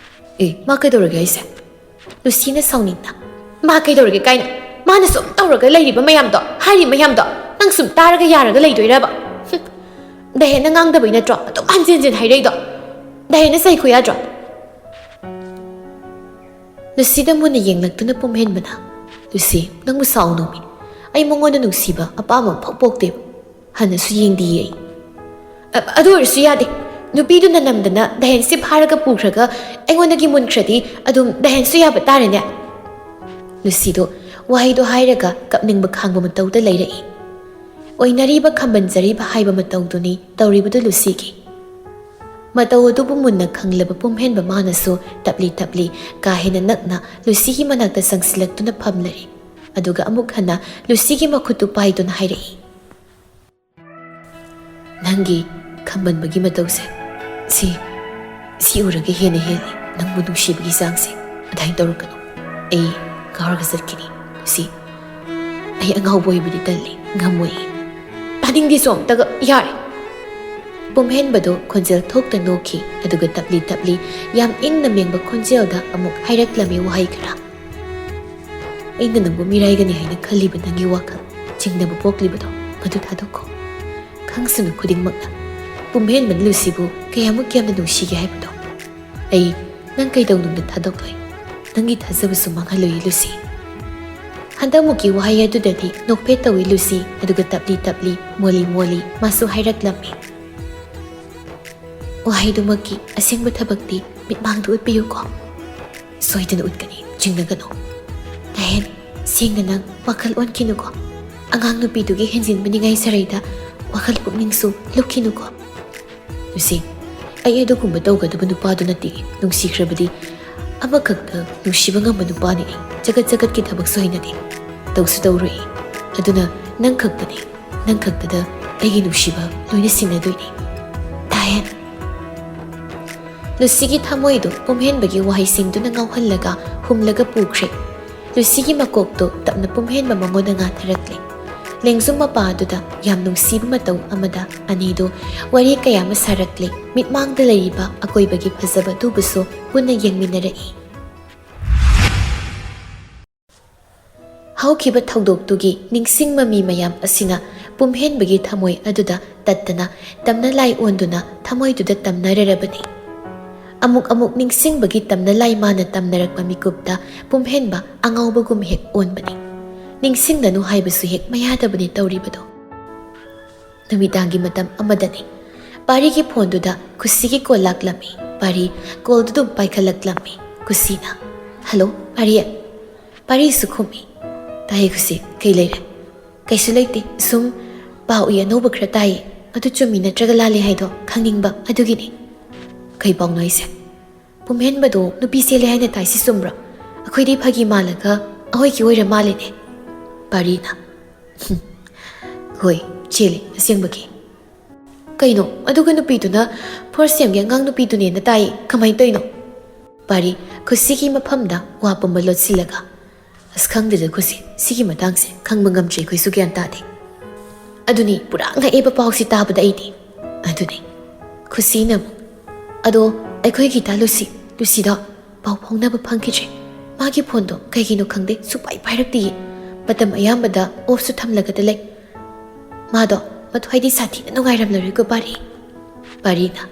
ꯃꯥ ꯀꯩꯗꯧꯔꯒꯦ ꯍꯥꯏꯁꯦ ꯂꯨꯁꯤꯅ ꯁꯥꯎꯅꯤꯡꯅ ꯃꯥ ꯀꯩꯗꯧꯔꯒꯦ ꯀꯥꯏꯅ ꯃꯥꯅ ꯁꯨꯝ ꯇꯧꯔꯒ ꯂꯩꯔꯤꯕ ꯃꯌꯥꯝꯗꯣ ꯍꯥꯏꯔꯤꯕ ꯃꯌꯥꯝꯗꯣ ꯅꯪ ꯁꯨꯝ ꯇꯥꯔꯒ ꯌꯥꯔꯒ ꯂꯩꯗꯣꯏꯔꯕ ꯗꯍꯦꯟꯅ ꯉꯥꯡꯗꯕꯩ ꯅꯠꯇ꯭ꯔꯣ ꯑꯗꯨꯝ ꯍꯟꯖꯤꯟ ꯍꯥꯏꯔꯛꯏꯗꯣ ꯗꯍꯦꯟꯅ ꯆꯩꯈꯣ ꯌꯥꯗ꯭ꯔꯣ ꯂꯨꯁꯤꯗ ꯃꯨꯟꯅ ꯌꯦꯡꯂꯛꯇꯨꯅ ꯄꯨꯝꯍꯦꯟꯕꯅ ꯂꯨꯁꯤ ꯅꯪꯕꯨ ꯁꯥꯎꯅꯣꯃꯤ ꯑꯩ ꯃꯉꯣꯟꯗ ꯅꯨꯡꯁꯤꯕ ꯑꯄꯥꯝꯕ ꯑꯃꯐꯥꯎ ꯄꯣꯛꯇꯦꯕ ꯍꯟꯅꯁꯨ ꯌꯦꯡꯗꯤꯌꯦ ꯑꯩ ꯑꯗꯨ ꯑꯣꯏꯔꯁꯨ ꯌꯥꯗꯦ ꯅꯨꯄꯤꯗꯨꯅ ꯅꯝꯗꯅ ꯗꯍꯦꯟꯁꯤ ꯐꯥꯔꯒ ꯄꯨꯈ꯭ꯔꯒ ꯑꯩꯉꯣꯟꯗꯒꯤ ꯃꯨꯟꯈ꯭ꯔꯗꯤ ꯑꯗꯨꯝ ꯗꯍꯦꯟꯁꯨ ꯌꯥꯕ ꯇꯥꯔꯦꯅꯦ ꯂꯨꯁꯤꯗꯣ ꯋꯥꯍꯩꯗꯣ ꯍꯥꯏꯔꯒ ꯀꯞꯅꯤꯡꯕ ꯈꯥꯡꯕ ꯃꯇꯧꯗ ꯂꯩꯔꯛꯏ ꯑꯣꯏꯅꯔꯤꯕ ꯈꯝꯕꯟꯖꯔꯤꯕ ꯍꯥꯏꯕ ꯃꯇꯧꯗꯨꯅꯤ ꯇꯧꯔꯤꯕꯗꯨ ꯂꯨꯁꯤꯒꯤ ꯃꯇꯧ ꯑꯗꯨꯕꯨ ꯃꯨꯟꯅ ꯈꯪꯂꯕ ꯄꯨꯝꯍꯦꯟꯕ ꯃꯥꯅꯁꯨ ꯇꯞꯂꯤ ꯀꯥ ꯍꯦꯟꯅ ꯅꯛꯅ ꯂꯨꯁꯤꯒꯤ ꯃꯅꯥꯛꯇ ꯆꯪꯁꯤꯜꯂꯛꯇꯨꯅ ꯐꯝꯂꯔꯤ ꯑꯗꯨꯒ ꯑꯃꯨꯛ ꯍꯟꯅ ꯂꯨꯁꯤꯒꯤ ꯃꯈꯨꯠꯇꯨ ꯄꯥꯏꯗꯨꯅ ꯍꯥꯏꯔꯛꯏ ꯅꯪꯒꯤ ꯈꯝꯕꯟꯕꯒꯤ ꯃꯇꯧꯁꯦ ꯁꯤ ꯎꯔꯒ ꯍꯦꯜꯂꯤ ꯅꯪꯕꯨ ꯅꯨꯡꯁꯤꯕꯒꯤ ꯆꯥꯡꯁꯦ ꯑꯗꯨꯃꯥꯏꯅ ꯇꯧꯔꯛꯀꯅꯨ ꯑꯩ ꯉꯥꯎꯔꯒ ꯆꯠꯈꯤꯅꯤ ꯂꯨꯁꯤ ꯑꯩ ꯑꯉꯥꯎꯕ ꯑꯣꯏꯕꯗꯤ ꯇꯜꯂꯤ ꯉꯝꯃꯣꯏ ꯇꯥꯅꯤꯡꯗꯦꯁꯨ ꯑꯝꯇꯒ ꯌꯥꯔꯦ ꯄꯨꯝꯍꯦꯟꯕꯗꯣ ꯈꯣꯟꯖꯦꯜ ꯊꯣꯛꯇ ꯅꯣꯛꯈꯤ ꯑꯗꯨꯒ ꯇꯞꯂꯤ ꯇꯞꯂꯤ ꯌꯥꯝ ꯏꯪꯅ ꯃꯦꯡꯕ ꯈꯣꯟꯖꯦꯜꯗ ꯑꯃꯨꯛ ꯍꯥꯏꯔꯛꯂꯝꯃꯤ ꯋꯥꯍꯩ ꯈꯔ. ꯑꯩꯅ ꯅꯪꯕꯨ ꯃꯤꯔꯥꯏꯒꯅꯤ ꯍꯥꯏꯅ ꯈꯜꯂꯤꯕ ꯅꯪꯒꯤ ꯋꯥꯈꯜ ꯆꯤꯡꯅꯕ ꯄꯣꯛꯂꯤꯕꯗꯣ ꯃꯗꯨ ꯊꯥꯗꯣꯛꯈꯣ. ꯈꯪꯁꯅꯨ ꯈꯨꯗꯤꯡꯃꯛꯅ ꯄꯨꯝꯍꯦꯟꯕꯅ ꯂꯨꯁꯤꯕꯨ ꯀꯌꯥꯃꯨꯛ ꯌꯥꯝꯅ ꯅꯨꯡꯁꯤꯒꯦ ꯍꯥꯏꯕꯗꯣ. ꯑꯩ ꯅꯪ ꯀꯩꯗꯧꯅꯨꯡꯗ ꯊꯥꯗꯣꯛꯂꯣꯏ. ꯅꯪꯒꯤ ꯊꯥꯖꯕꯁꯨ ꯃꯥꯡꯍꯜꯂꯣꯏ ꯂꯨꯁꯤ. ꯍꯟꯗꯛꯃꯨꯛꯀꯤ ꯋꯥꯍꯩ ꯑꯗꯨꯗꯗꯤ ꯅꯣꯛꯐꯦꯠ ꯇꯧꯏ ꯂꯨꯁꯤ ꯑꯗꯨꯒ ꯇꯞꯂꯤ ꯇꯞꯂꯤ ꯃꯣꯂꯤ ꯃꯣꯂꯤ ꯃꯥꯁꯨ ꯍꯥꯏꯔꯛꯂꯝꯃꯤ. ꯋꯥꯍꯩꯗꯨꯃꯛꯀꯤ ꯑꯁꯦꯡꯕ ꯊꯕꯛꯇꯤ ꯃꯤꯠꯃꯥꯡꯗ ꯎꯠꯄꯤꯌꯨꯀꯣ. ꯁꯣꯏꯗꯅ ꯎꯠꯀꯅꯤ, ꯆꯤꯡꯅꯒꯅꯨ. ꯅꯍꯦꯟ ꯁꯦꯡꯅ ꯅꯪ ꯋꯥꯈꯜ ꯑꯣꯟꯈꯤꯅꯨꯀꯣ. ꯑꯉꯥꯡ ꯅꯨꯄꯤꯗꯨꯒꯤ ꯍꯦꯟꯖꯤꯟꯕꯅꯤꯉꯥꯏ ꯁꯔꯩꯗ ꯋꯥꯈꯜ ꯄꯨꯛꯅꯤꯡꯁꯨ ꯂꯨꯞꯈꯤꯅꯨꯀꯣ. ꯂꯨꯁꯤ, ꯑꯩ ꯑꯗꯨꯒꯨꯝꯕ ꯇꯧꯒꯗꯕ ꯅꯨꯄꯥꯗꯨ ꯅꯠꯇꯦ. ꯅꯨꯡꯁꯤꯈ꯭ꯔꯕꯗꯤ ꯑꯃꯈꯛꯇ ꯅꯨꯡꯁꯤꯕ ꯉꯝꯕ ꯅꯨꯄꯥꯅꯤ ꯑꯩ. ꯖꯒꯠ ꯖꯒꯠꯀꯤ ꯊꯕꯛꯁꯨ ꯍꯩꯅꯗꯦ. ꯇꯧꯁꯨ ꯇꯧꯔꯣꯏ. ꯑꯗꯨꯅ ꯅꯪ ꯈꯛꯇꯅꯤ. ꯅꯪ ꯈꯛꯇꯗ ꯑꯩꯒꯤ ꯅꯨꯡꯁꯤꯕ ꯂꯣꯏꯅ ꯁꯤꯟꯅꯗꯣꯏꯅꯤ. ꯇꯥꯍꯦꯟ. ꯂꯨꯁꯤꯒꯤ ꯊꯃꯣꯏꯗꯨ ꯄꯨꯝꯍꯦꯟꯕꯒꯤ ꯋꯥꯍꯩꯁꯤꯡꯗꯨꯅ ꯉꯥꯎꯍꯜꯂꯒ ꯍꯨꯝꯂꯒ ꯄꯨꯈ꯭ꯔꯦ. ꯂꯨꯁꯤꯒꯤ ꯃꯀꯣꯛꯇꯨ ꯇꯞꯅ ꯄꯨꯝꯍꯦꯟꯕ ꯃꯉꯣꯟꯗ ꯉꯥꯊꯔꯛꯂꯦ. ꯂꯦꯡꯖꯨꯝ ꯃꯄꯥ ꯑꯗꯨꯗ ꯌꯥꯝ ꯅꯨꯡꯁꯤꯕ ꯃꯇꯧ ꯑꯃꯗ ꯑꯅꯤꯗꯨ ꯋꯥꯔꯤ ꯀꯌꯥ ꯑꯃ ꯁꯥꯔꯛꯂꯦ. ꯃꯤꯠꯃꯥꯡꯗ ꯂꯩꯔꯤꯕ ꯑꯀꯣꯏꯕꯒꯤ ꯐꯖꯕ ꯑꯗꯨꯕꯨꯁꯨ ꯄꯨꯟꯅ ꯌꯦꯡꯃꯤꯟꯅꯔꯛꯏ. ꯍꯧꯈꯤꯕ ꯊꯧꯗꯣꯛꯇꯨꯒꯤ ꯅꯤꯡꯁꯤꯡꯃꯃꯤ ꯃꯌꯥꯝ ꯑꯁꯤꯅ ꯄꯨꯝꯍꯦꯟꯕꯒꯤ ꯊꯃꯣꯏ ꯑꯗꯨꯗ ꯇꯠꯇꯅ ꯇꯝꯅ ꯂꯥꯏ ꯑꯣꯟꯗꯨꯅ ꯊꯃꯣꯏꯗꯨꯗ ꯇꯝꯅꯔꯔꯕꯅꯤ. ꯑꯃꯨꯛ ꯑꯃꯨꯛ ꯅꯤꯡꯁꯤꯡꯕꯒꯤ ꯇꯝꯅ ꯂꯥꯏ ꯃꯥꯅ ꯇꯝꯅꯔꯛꯄ ꯃꯤꯀꯨꯞꯇ ꯄꯨꯝꯍꯦꯟꯕ ꯑꯉꯥꯎꯕꯒꯨꯝ ꯍꯦꯛ ꯑꯣꯟꯕꯅꯤ. ꯅꯤꯡꯁꯤꯡꯂꯅꯨ ꯍꯥꯏꯕꯁꯨ ꯍꯦꯛ ꯃꯌꯥꯗꯕꯅꯤ ꯇꯧꯔꯤꯕꯗꯣ. ꯅꯨꯃꯤꯗꯥꯡꯒꯤ ꯃꯇꯝ ꯑꯃꯗꯅꯤ. ꯄꯥꯔꯤꯒꯤ ꯐꯣꯟꯗꯨꯗ ꯈꯨꯁꯤꯒꯤ ꯀꯣꯜ ꯂꯥꯛꯂꯝꯃꯤ. ꯄꯥꯔꯤ ꯀꯣꯜꯗꯨꯗꯨꯝ ꯄꯥꯏꯈꯠꯂꯛꯂꯝꯃꯤ. ꯈꯨꯁꯤꯅ, "ꯍꯜꯂꯣ ꯄꯥꯔꯤ." ꯄꯥꯔꯤꯁꯨ ꯈꯨꯝꯃꯤ. "ꯇꯥꯏꯌꯦ ꯈꯨꯁꯤ, ꯀꯩ ꯂꯩꯔꯦ?" "ꯀꯩꯁꯨ ꯂꯩꯇꯦ, ꯁꯨꯝ ꯄꯥꯎ ꯑꯅꯧꯕ ꯈꯔ ꯇꯥꯏꯌꯦ. ꯑꯗꯨ ꯆꯨꯝꯃꯤ ꯅꯠꯇ꯭ꯔꯒ ꯂꯥꯜꯂꯤ ꯍꯥꯏꯗꯣ ꯈꯪꯅꯤꯡꯕ ꯑꯗꯨꯒꯤꯅꯤ." "ꯀꯩ ꯄꯥꯎꯅꯣ ꯍꯥꯏꯁꯦ?" "ꯄꯨꯝꯍꯦꯟꯕꯗꯣ ꯅꯨꯄꯤ ꯆꯦꯜꯂꯦ ꯍꯥꯏꯅ ꯇꯥꯏꯁꯤ ꯆꯨꯝꯕ꯭ꯔꯣ? ꯑꯩꯈꯣꯏꯗꯤ ꯐꯥꯒꯤ ꯃꯥꯜꯂꯒ ꯑꯩꯈꯣꯏꯒꯤ ꯑꯣꯏꯔ ꯃꯥꯜꯂꯦꯅꯦ." ꯄꯥꯔꯤꯅ, "ꯍꯣꯏ, ꯆꯦꯜꯂꯤ ꯑꯁꯦꯡꯕꯒꯤ." "ꯀꯩꯅꯣ ꯑꯗꯨꯒ ꯅꯨꯄꯤꯗꯨꯅ ꯐꯣꯔ ꯁꯦꯝꯒꯤ ꯑꯉꯥꯡ ꯅꯨꯄꯤꯗꯨꯅꯦꯅ ꯇꯥꯏꯌꯦ. ꯀꯃꯥꯏꯅ ꯇꯧꯔꯤꯅꯣ?" ꯄꯥꯔꯤ ꯈꯨꯁꯤꯒꯤ ꯃꯐꯝꯗ ꯋꯥ ꯄꯨꯝꯕ ꯂꯣꯠꯁꯤꯜꯂꯒ, "ꯑꯁ ꯈꯪꯗꯦꯗ ꯈꯨꯁꯤ, ꯁꯤꯒꯤ ꯃꯇꯥꯡꯁꯦ ꯈꯪꯕ ꯉꯝꯗ꯭ꯔꯤ. ꯑꯩꯈꯣꯏꯁꯨ ꯒ꯭ꯌꯥꯟ ꯇꯥꯗꯦ." "ꯑꯗꯨꯅꯤ ꯄꯨꯔꯥ ꯉꯛꯑꯦꯕ ꯄꯥꯎꯁꯤ ꯇꯥꯕꯗ ꯑꯩꯗꯤ." "ꯑꯗꯨꯅꯤ." ꯈꯨꯁꯤꯅ ꯑꯃꯨꯛ, "ꯑꯗꯣ ꯑꯩꯈꯣꯏꯒꯤ ꯏꯇꯥ ꯂꯨꯁꯤꯗꯣ ꯄꯥꯎ ꯐꯥꯎꯅꯕ ꯐꯪꯈꯤꯗ꯭ꯔꯦ. ꯃꯥꯒꯤ ꯐꯣꯟꯗꯣ ꯀꯩꯒꯤꯅꯣ ꯈꯪꯗꯦ ꯁꯨꯡꯄꯥꯏ ꯄꯥꯏꯔꯛꯇꯤꯌꯦ. ꯃꯇꯝ ꯑꯌꯥꯝꯕꯗ ꯑꯣꯐꯁꯨ ꯊꯝꯂꯒꯗ ꯂꯩ. ꯃꯥꯗꯣ ꯃꯊ꯭ꯋꯥꯏꯗꯤ ꯁꯥꯊꯤꯅ ꯅꯨꯡꯉꯥꯏꯔꯝꯂꯔꯣꯏꯀꯣ ꯄꯥꯔꯤ." ꯄꯥꯔꯤꯅ,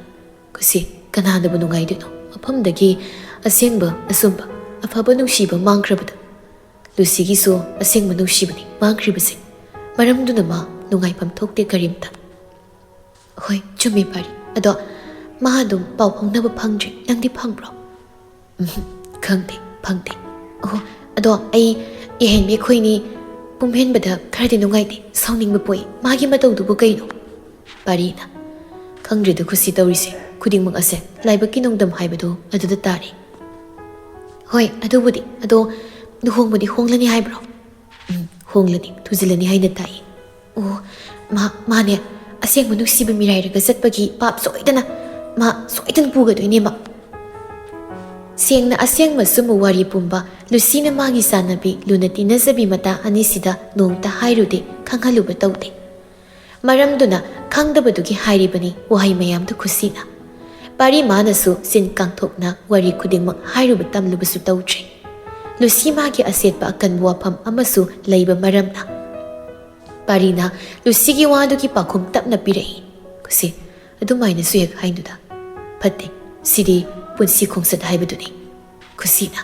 "ꯈꯨꯁꯤ, ꯀꯅꯥꯅꯕꯨ ꯅꯨꯡꯉꯥꯏꯗꯣꯏꯅꯣ ꯃꯐꯝꯗꯒꯤ ꯑꯁꯦꯡꯕ ꯑꯆꯨꯝꯕ ꯑꯐꯕ ꯅꯨꯡꯁꯤꯕ ꯃꯥꯡꯈ꯭ꯔꯕꯗ. ꯂꯨꯁꯤꯒꯤꯁꯨ ꯑꯁꯦꯡꯕ ꯅꯨꯡꯁꯤꯕꯅꯤ ꯃꯥꯡꯈ꯭ꯔꯤꯕꯁꯦ. ꯃꯔꯝꯗꯨꯅ ꯃꯥ ꯅꯨꯡꯉꯥꯏꯐꯝ ꯊꯣꯛꯇꯦ ꯀꯔꯤꯝꯇ." "ꯍꯣꯏ ꯆꯨꯝꯃꯤ ꯄꯥꯔꯤ. ꯑꯗꯣ ꯃꯥ ꯑꯗꯨꯝ ꯄꯥꯎ ꯐꯥꯎꯅꯕ ꯐꯪꯗ꯭ꯔꯤ. ꯅꯪꯗꯤ ꯐꯪꯕ꯭ꯔꯣ?" "ꯈꯪꯗꯦ, ꯐꯪꯗꯦ." "ꯑꯣ, ꯑꯗꯣ ꯑꯩ ꯌꯥꯍꯦꯟꯕꯤ ꯑꯩꯈꯣꯏꯅꯤ ꯄꯨꯝꯍꯦꯟꯕꯗ ꯈꯔꯗꯤ ꯅꯨꯡꯉꯥꯏꯇꯦ. ꯁꯥꯎꯅꯤꯡꯕ ꯄꯣꯛꯏ. ꯃꯥꯒꯤ ꯃꯇꯧꯗꯨꯕꯨ ꯀꯩꯅꯣ?" ꯄꯥꯔꯤꯅ, "ꯈꯪꯗ꯭ꯔꯦꯗ ꯈꯨꯁꯤ ꯇꯧꯔꯤꯁꯦ. ꯈꯨꯗꯤꯡꯃꯛ ꯑꯁꯦ ꯂꯥꯏꯕꯛꯀꯤ ꯅꯣꯡꯗꯝ ꯍꯥꯏꯕꯗꯨ ꯑꯗꯨꯗ ꯇꯥꯔꯤ." "ꯍꯣꯏ ꯑꯗꯨꯕꯨꯗꯤ. ꯑꯗꯣ ꯂꯨꯍꯣꯡꯕꯗꯤ ꯍꯣꯡꯂꯅꯤ ꯍꯥꯏꯕ꯭ꯔꯣ?" "ꯍꯣꯡꯂꯅꯤ, ꯊꯨꯖꯤꯜꯂꯅꯤ ꯍꯥꯏꯅ ꯇꯥꯏ." "ꯑꯣ, ꯃꯥꯅꯦ ꯑꯁꯦꯡꯕ ꯅꯨꯡꯁꯤꯕ ꯃꯤꯔꯥꯏꯔꯒ ꯆꯠꯄꯒꯤ ꯄꯥꯞ ꯃꯥ ꯁꯣꯏꯗꯅ ꯄꯨꯒꯗꯣꯏꯅꯦ ꯃꯥ." ꯁꯦꯡꯅ ꯑꯁꯦꯡꯕ ꯁꯨꯝꯕ ꯋꯥꯔꯤ ꯄꯨꯝꯕ ꯂꯨꯁꯤꯅ ꯃꯥꯒꯤ ꯆꯥꯟꯅꯕꯤ ꯂꯨꯅ ꯇꯤꯟꯅꯖꯕꯤ ꯃꯇꯥ ꯑꯅꯤꯁꯤꯗ ꯅꯣꯡꯇ ꯍꯥꯏꯔꯨꯗꯦ, ꯈꯪꯍꯜꯂꯨꯕ ꯇꯧꯗꯦ. ꯃꯔꯝꯗꯨꯅ ꯈꯪꯗꯕꯗꯨꯒꯤ ꯍꯥꯏꯔꯤꯕꯅꯤ ꯋꯥꯍꯩ ꯃꯌꯥꯝꯗꯨ ꯈꯨꯁꯤꯅ. ꯄꯥꯔꯤ ꯃꯥꯅꯁꯨ ꯆꯤꯟ ꯀꯥꯡꯊꯣꯛꯅ ꯋꯥꯔꯤ ꯈꯨꯗꯤꯡꯃꯛ ꯍꯥꯏꯔꯨꯕ ꯇꯝꯂꯨꯕꯁꯨ ꯇꯧꯗ꯭ꯔꯦ. ꯂꯨꯁꯤ ꯃꯥꯒꯤ ꯑꯁꯦꯠꯄ ꯑꯀꯟꯕ ꯋꯥꯐꯝ ꯑꯃꯁꯨ ꯂꯩꯕ ꯃꯔꯝꯅ. ꯄꯥꯔꯤꯅ ꯂꯨꯁꯤꯒꯤ ꯋꯥꯗꯨꯒꯤ ꯄꯥꯎꯈꯨꯝ ꯇꯞꯅ ꯄꯤꯔꯛꯏ. "ꯈꯨꯁꯤ, ꯑꯗꯨꯃꯥꯏꯅꯁꯨ ꯍꯦꯛ ꯍꯥꯏꯅꯨꯗ. ꯐꯠꯇꯦ. ꯁꯤꯗꯤ ꯄꯨꯟꯁꯤ ꯈꯣꯡꯆꯠ ꯍꯥꯏꯕꯗꯨꯅꯤ." ꯈꯨꯁꯤꯅ,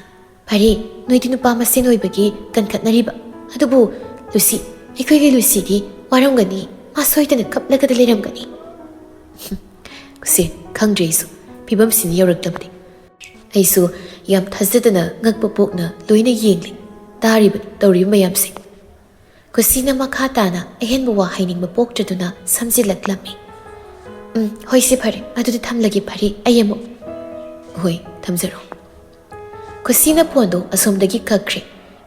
"ꯄꯥꯔꯤ, ꯅꯣꯏꯗꯤ ꯅꯨꯄꯥ ꯃꯁꯦꯟ ꯑꯣꯏꯕꯒꯤ ꯀꯟꯈꯠꯅꯔꯤꯕ. ꯑꯗꯨꯕꯨ ꯂꯨꯁꯤ, ꯑꯩꯈꯣꯏꯒꯤ ꯂꯨꯁꯤꯗꯤ ꯋꯥꯔꯝꯒꯅꯤ. ꯃꯥ ꯁꯣꯏꯗꯅ ꯀꯞꯂꯒꯗ ꯂꯩꯔꯝꯒꯅꯤ." "ꯈꯨꯁꯤ, ꯈꯪꯗ꯭ꯔꯦ ꯑꯩꯁꯨ. ꯐꯤꯕꯝꯁꯤꯅ ꯌꯧꯔꯛꯇꯕꯗꯤ. ꯑꯩꯁꯨ ꯌꯥꯝ ꯊꯥꯖꯗꯅ ꯉꯛꯄ ꯄꯣꯛꯅ ꯂꯣꯏꯅ ꯌꯦꯡꯂꯤ, ꯇꯥꯔꯤꯕ ꯇꯧꯔꯤꯕ ꯃꯌꯥꯝꯁꯦ." ꯈꯨꯁꯤꯅ ꯃꯈꯥ ꯇꯥꯅ ꯑꯍꯦꯟꯕ ꯋꯥ ꯍꯥꯏꯅꯤꯡꯕ ꯄꯣꯛꯇ꯭ꯔꯗꯨꯅ ꯁꯝꯖꯤꯜꯂꯛꯂꯝꯃꯤ. "ꯍꯣꯏ ꯁꯤ ꯐꯔꯦ. ꯑꯗꯨꯗꯤ ꯊꯝꯂꯒꯦ ꯄꯥꯔꯤ. ꯑꯩ ꯑꯃꯨꯛ." "ꯍꯣꯏ, ꯊꯝꯖꯔꯣ." ꯈꯨꯁꯤꯅ ꯐꯣꯟꯗꯣ ꯑꯁꯣꯝꯗꯒꯤ ꯀꯛꯈ꯭ꯔꯦ.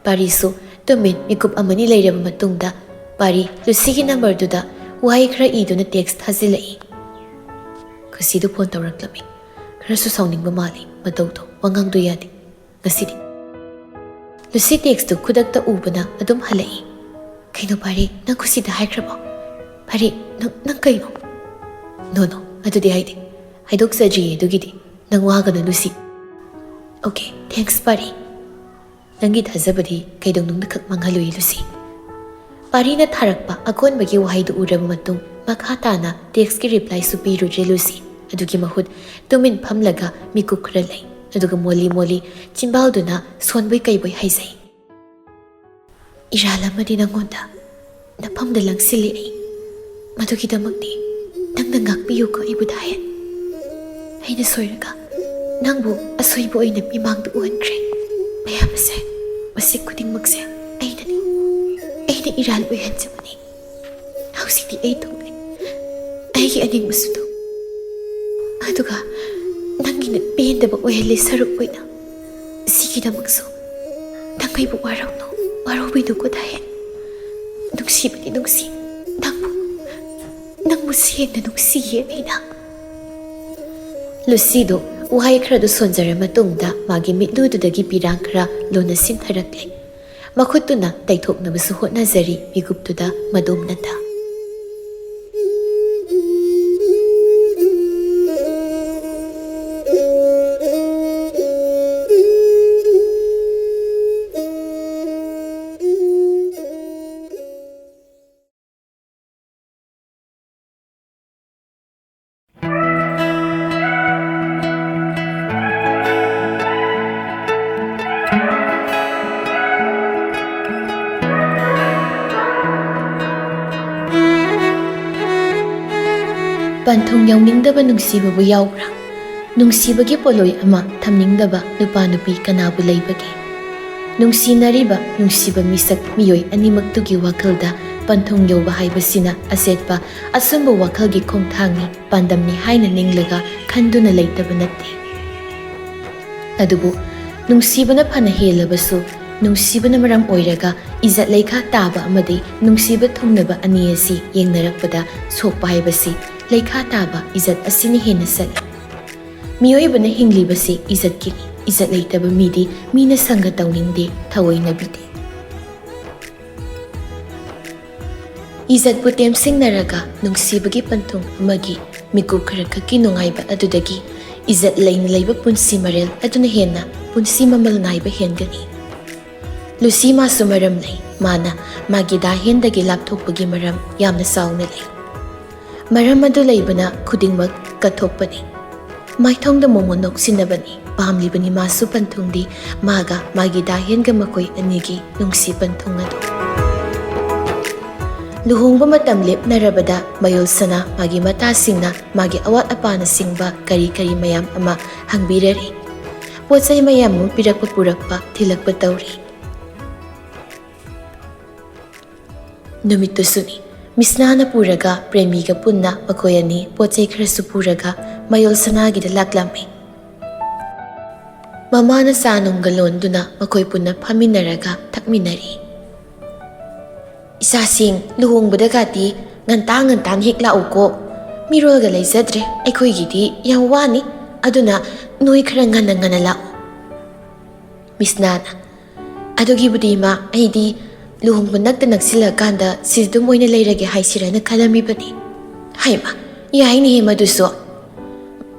ꯄꯥꯔꯤꯁꯨ ꯇꯨꯃꯤꯟ ꯃꯤꯀꯨꯞ ꯑꯃꯅꯤ ꯂꯩꯔꯕ ꯃꯇꯨꯡꯗ ꯄꯥꯔꯤ ꯂꯨꯁꯤꯒꯤ ꯅꯝꯕꯔꯗꯨꯗ ꯋꯥꯍꯩ ꯈꯔ ꯏꯗꯨꯅ ꯇꯦꯛꯁ ꯊꯥꯖꯤꯜꯂꯛꯏ. "ꯈꯨꯁꯤꯗꯨ ꯐꯣꯟ ꯇꯧꯔꯛꯂꯝꯃꯤ. ꯈꯔꯁꯨ ꯁꯥꯎꯅꯤꯡꯕ ꯃꯥꯜꯂꯤ. ꯃꯇꯧꯗꯣ ꯋꯥꯉꯥꯡꯗꯣ ꯌꯥꯗꯦ ꯉꯁꯤꯗꯤ." ꯂꯨꯁꯤ ꯇꯦꯛꯁꯇꯨ ꯈꯨꯗꯛꯇ ꯎꯕꯅ ꯑꯗꯨꯝ ꯍꯜꯂꯛꯏ. "ꯀꯩꯅꯣ ꯄꯥꯔꯤ, ꯅꯪ ꯈꯨꯁꯤꯗ ꯍꯥꯏꯈ꯭ꯔꯕꯣ? ꯄꯥꯔꯤ, ꯅꯪ ꯀꯩꯅꯣ?" "ꯅꯣ, ꯑꯗꯨꯗꯤ ꯍꯥꯏꯗꯣꯛꯆꯗ꯭ꯔꯤꯌꯦ ꯑꯗꯨꯒꯤꯗꯤ ꯅꯪ ꯋꯥꯒꯅꯨ ꯂꯨꯁꯤ. ꯑꯣꯀꯦ, ꯊꯦꯡꯛꯁ ꯄꯥꯔꯤ. ꯅꯪꯒꯤ ꯊꯥꯖꯕꯗꯤ ꯀꯩꯗꯧꯅꯨꯡꯗ ꯈꯛ ꯃꯥꯡꯍꯜꯂꯨꯏ ꯂꯨꯁꯤ. ꯄꯥꯔꯤꯅ ꯊꯥꯔꯛꯄ ꯑꯀꯣꯟꯕꯒꯤ ꯋꯥꯍꯩꯗꯨ ꯎꯔꯕ ꯃꯇꯨꯡ ꯃꯈꯥ ꯇꯥꯅ ꯇꯦꯛꯁꯀꯤ ꯔꯤꯄ꯭ꯂꯥꯏꯁꯨ ꯄꯤꯔꯨꯗ꯭ꯔꯦ ꯂꯨꯁꯤ. ꯑꯗꯨꯒꯤ ꯃꯍꯨꯠ ꯇꯨꯃꯤꯟ ꯐꯝꯂꯒ ꯃꯤꯀꯨꯞ ꯈꯔ ꯂꯩ. ꯑꯗꯨꯒ ꯃꯣꯜꯂꯤ ꯆꯤꯝꯕꯥꯜꯗꯨꯅ ꯁꯣꯟꯕꯣꯏ ꯀꯩꯕꯣꯏ ꯍꯥꯏꯖꯩ. ꯏꯔꯥꯜ ꯑꯃꯗꯤ ꯅꯪꯉꯣꯟꯗ ꯅꯐꯝꯗ ꯂꯪꯁꯤꯜꯂꯤ ꯑꯩ. ꯃꯗꯨꯒꯤꯗꯃꯛꯇꯤ ꯅꯪꯅ ꯉꯥꯛꯄꯤꯌꯨꯀꯣ ꯑꯩꯕꯨ ꯗꯥꯍꯦꯟ. ꯑꯩꯅ ꯁꯣꯏꯔꯒ ꯅꯪꯕꯨ ꯑꯁꯣꯏꯕ ꯑꯣꯏꯅ ꯃꯤꯃꯥꯡꯗ ꯎꯍꯟꯈ꯭ꯔꯦ. ꯃꯌꯥꯝ ꯑꯁꯦ ꯃꯁꯤ ꯈꯨꯗꯤꯡꯃꯛꯁꯦ ꯑꯩꯅ ꯏꯔꯥꯜ ꯑꯣꯏꯍꯟꯖꯕꯅꯤ. ꯍꯧꯖꯤꯛꯇꯤ ꯑꯩ ꯊꯣꯛꯂꯦ. ꯑꯩꯒꯤ ꯑꯅꯤꯡꯕꯁꯨ ꯊꯣꯛ. ꯑꯗꯨꯒ ꯅꯪꯒꯤꯅ ꯄꯦꯟꯗꯕ ꯑꯣꯏꯍꯜꯂꯤ ꯁꯔꯨꯛ ꯑꯣꯏꯅ. ꯁꯤꯒꯤꯗꯃꯛꯁꯨ ꯅꯪ ꯑꯩꯕꯨ ꯋꯥꯔꯧꯕꯤꯅꯨꯀꯣ ꯗꯥꯍꯦꯟ. ꯅꯨꯡꯁꯤꯕꯗꯤ ꯅꯨꯡꯁꯤ. ꯅꯪꯕꯨ ꯁꯦꯡꯅ ꯅꯨꯡꯁꯤꯌꯦ ꯑꯩꯅ. ꯂꯨꯁꯤꯗꯣ ꯋꯥꯍꯩ ꯈꯔꯗꯨ ꯁꯣꯟꯖꯔ ꯃꯇꯨꯡꯗ ꯃꯥꯒꯤ ꯃꯤꯠꯂꯨꯗꯨꯗꯒꯤ ꯄꯤꯔꯥꯡ ꯈꯔ ꯂꯣꯟꯅ ꯁꯤꯟꯊꯔꯛꯂꯦ. ꯃꯈꯨꯠꯇꯨꯅ ꯇꯩꯊꯣꯛꯅꯕꯁꯨ ꯍꯣꯠꯅꯖꯔꯤ ꯃꯤꯀꯨꯞꯇꯨꯗ ꯃꯗꯣꯝꯅꯗ. ꯄꯟꯊꯨꯡ ꯌꯧꯅꯤꯡꯗꯕ ꯅꯨꯡꯁꯤꯕꯕꯨ ꯌꯥꯎꯕ꯭ꯔꯥ? ꯅꯨꯡꯁꯤꯕꯒꯤ ꯄꯣꯠꯂꯣꯏ ꯑꯃ ꯊꯝꯅꯤꯡꯗꯕ ꯅꯨꯄꯥ ꯅꯨꯄꯤ ꯀꯅꯥꯕꯨ ꯂꯩꯕꯒꯦ? ꯅꯨꯡꯁꯤꯅꯔꯤꯕ ꯅꯨꯡꯁꯤꯕ ಮಿಸꯛ ಮಿಯꯣꯏ ꯑꯅꯤꯃꯛꯇꯨꯒꯤ ꯋꯥꯈꯜꯗ ꯄꯟꯊꯨꯡ ꯌꯧꯕ ꯍꯥꯏꯕꯁꯤꯅ ꯑꯆꯦꯠꯄ ꯑꯆꯨꯝꯕ ꯋꯥꯈꯜꯒꯤ ꯈꯣꯡꯊꯥꯡꯅꯤ, ꯄꯥꯟꯗꯝꯅꯤ ꯍꯥꯏꯅ ꯅꯤꯡꯂꯒ ꯈꯟꯗꯨꯅ ꯂꯩꯇꯕ ꯅꯠꯇꯦ. ꯑꯗꯨꯕꯨ ꯅꯨꯡꯁꯤꯕꯅ ꯐꯅ ꯍꯦꯜꯂꯕꯁꯨ ꯅꯨꯡꯁꯤꯕꯅ ꯃꯔꯝ ꯑꯣꯏꯔꯒ ꯏꯖꯠ ꯂꯩꯈꯥ ꯇꯥꯕ ꯑꯃꯗꯤ ꯅꯨꯡꯁꯤꯕ ꯊꯨꯡꯅꯕ ꯑꯅꯤ ꯑꯁꯤ ꯌꯦꯡꯅꯔꯛꯄꯗ ꯁꯣꯛꯄ ꯍꯥꯏꯕꯁꯤ ꯂꯩꯈꯥ ꯇꯥꯕ ꯏꯖꯠ ꯑꯁꯤꯅ ꯍꯦꯟꯅ ꯆꯠꯂꯤ. ꯃꯤꯑꯣꯏꯕꯅ ꯍꯤꯡꯂꯤꯕꯁꯤ ꯏꯖꯠꯀꯤꯅꯤ. ꯏꯖꯠ ꯂꯩꯇꯕ ꯃꯤꯗꯤ ꯃꯤꯅ ꯁꯪꯒ ꯇꯧꯅꯤꯡꯗꯦ, ꯊꯑꯣꯏꯅꯕꯤꯗꯦ. ꯏꯖꯠꯄꯨ ꯇꯦꯝꯁꯤꯡꯅꯔꯒ ꯅꯨꯡꯁꯤꯕꯒꯤ ꯄꯟꯊꯨꯡ ꯑꯃꯒꯤ ꯃꯤꯀꯨꯞ ꯈꯔꯈꯛꯀꯤ ꯅꯨꯡꯉꯥꯏꯕ ꯑꯗꯨꯗꯒꯤ ꯏꯖꯠ ꯂꯩꯅ ꯂꯩꯕ ꯄꯨꯟꯁꯤ ꯃꯔꯦꯜ ꯑꯗꯨꯅ ꯍꯦꯟꯅ ꯄꯨꯟꯁꯤ ꯃꯃꯜ ꯅꯥꯏꯕ ꯍꯦꯟꯒꯅꯤ. ꯂꯨꯁꯤ ꯃꯥꯁꯨ ꯃꯔꯝ ꯂꯩ. ꯃꯥꯅ ꯃꯥꯒꯤ ꯗꯥꯍꯦꯟꯗꯒꯤ ꯂꯥꯞꯊꯣꯛꯄꯒꯤ ꯃꯔꯝ ꯌꯥꯝꯅ ꯆꯥꯎꯅ ꯂꯩ. ꯃꯔꯝ ꯑꯗꯨ ꯂꯩꯕꯅ ꯈꯨꯗꯤꯡꯃꯛ ꯀꯠꯊꯣꯛꯄꯅꯤ. ꯃꯥꯏꯊꯣꯡꯗ ꯃꯣꯃꯣꯟ ꯅꯣꯛꯁꯤꯟꯅꯕꯅꯤ. ꯄꯥꯝꯂꯤꯕꯅꯤ ꯃꯥꯁꯨ ꯄꯟꯊꯨꯡꯗꯤ ꯃꯥꯒ ꯃꯥꯒꯤ ꯗꯥꯍꯦꯟꯒ ꯃꯈꯣꯏ ꯑꯅꯤꯒꯤ ꯅꯨꯡꯁꯤ ꯄꯟꯊꯨꯡ ꯑꯗꯨ. ꯂꯨꯍꯣꯡꯕ ꯃꯇꯝ ꯂꯦꯞꯅꯔꯕꯗ ꯃꯌꯣꯜꯁꯅꯥ ꯃꯥꯒꯤ ꯃꯇꯥꯁꯤꯡꯅ ꯃꯥꯒꯤ ꯑꯋꯥꯠ ꯑꯄꯥꯅꯆꯤꯡꯕ ꯀꯔꯤ ꯃꯌꯥꯝ ꯑꯃ ꯍꯪꯕꯤꯔꯔꯤ. ꯄꯣꯠꯆꯩ ꯃꯌꯥꯝ ꯑꯃ ꯄꯤꯔꯛꯄ ꯄꯨꯔꯛꯄ ꯊꯤꯜꯂꯛꯄ ꯇꯧꯔꯤ. ꯅꯨꯃꯤꯠꯇꯨꯁꯨꯅꯤ ꯃꯤꯁꯅꯥꯅ ꯄꯨꯔꯒ ꯄ꯭ꯔꯦꯃꯤꯒ ꯄꯨꯟꯅ ꯃꯈꯣꯏ ꯑꯅꯤ ꯄꯣꯠꯆꯩ ꯈꯔꯁꯨ ꯄꯨꯔꯒ ꯃꯌꯣꯜꯁꯅꯥꯒꯤꯗ ꯂꯥꯛꯂꯝꯃꯤ. ꯃꯃꯥꯅ ꯆꯥ ꯅꯨꯡꯒ ꯂꯣꯟꯗꯨꯅ ꯃꯈꯣꯏ ꯄꯨꯟꯅ ꯐꯝꯃꯤꯟꯅꯔꯒ ꯊꯛꯃꯤꯟꯅꯔꯤ. ꯏꯆꯥꯁꯤꯡ, ꯂꯨꯍꯣꯡꯕꯗꯒꯗꯤ ꯉꯟꯇꯥꯅ ꯍꯦꯛ ꯂꯥꯛꯎꯀꯣ. ꯃꯤꯔꯣꯜꯒ ꯂꯩꯖꯗ꯭ꯔꯦ. ꯑꯩꯈꯣꯏꯒꯤꯗꯤ ꯌꯥꯝ ꯋꯥꯅꯤ. ꯑꯗꯨꯅ ꯅꯣꯏ ꯈꯔ ꯉꯟꯅ ꯂꯥꯛꯎ. ꯃꯤꯁꯅꯥꯅ, ꯑꯗꯨꯒꯤꯕꯨꯗꯤ ꯏꯃꯥ, ꯑꯩꯗꯤ ꯂꯨꯍꯣꯡꯕ ꯅꯛꯁꯤꯜꯂꯀꯥꯟꯗ ꯁꯤꯗꯨꯝ ꯑꯣꯏꯅ ꯂꯩꯔꯒꯦ ꯍꯥꯏꯁꯤꯔꯅ ꯈꯜꯂꯝꯃꯤꯕꯅꯤ. ꯍꯩꯃ, ꯌꯥꯏꯅꯦꯍꯦ ꯃꯗꯨꯁꯨ.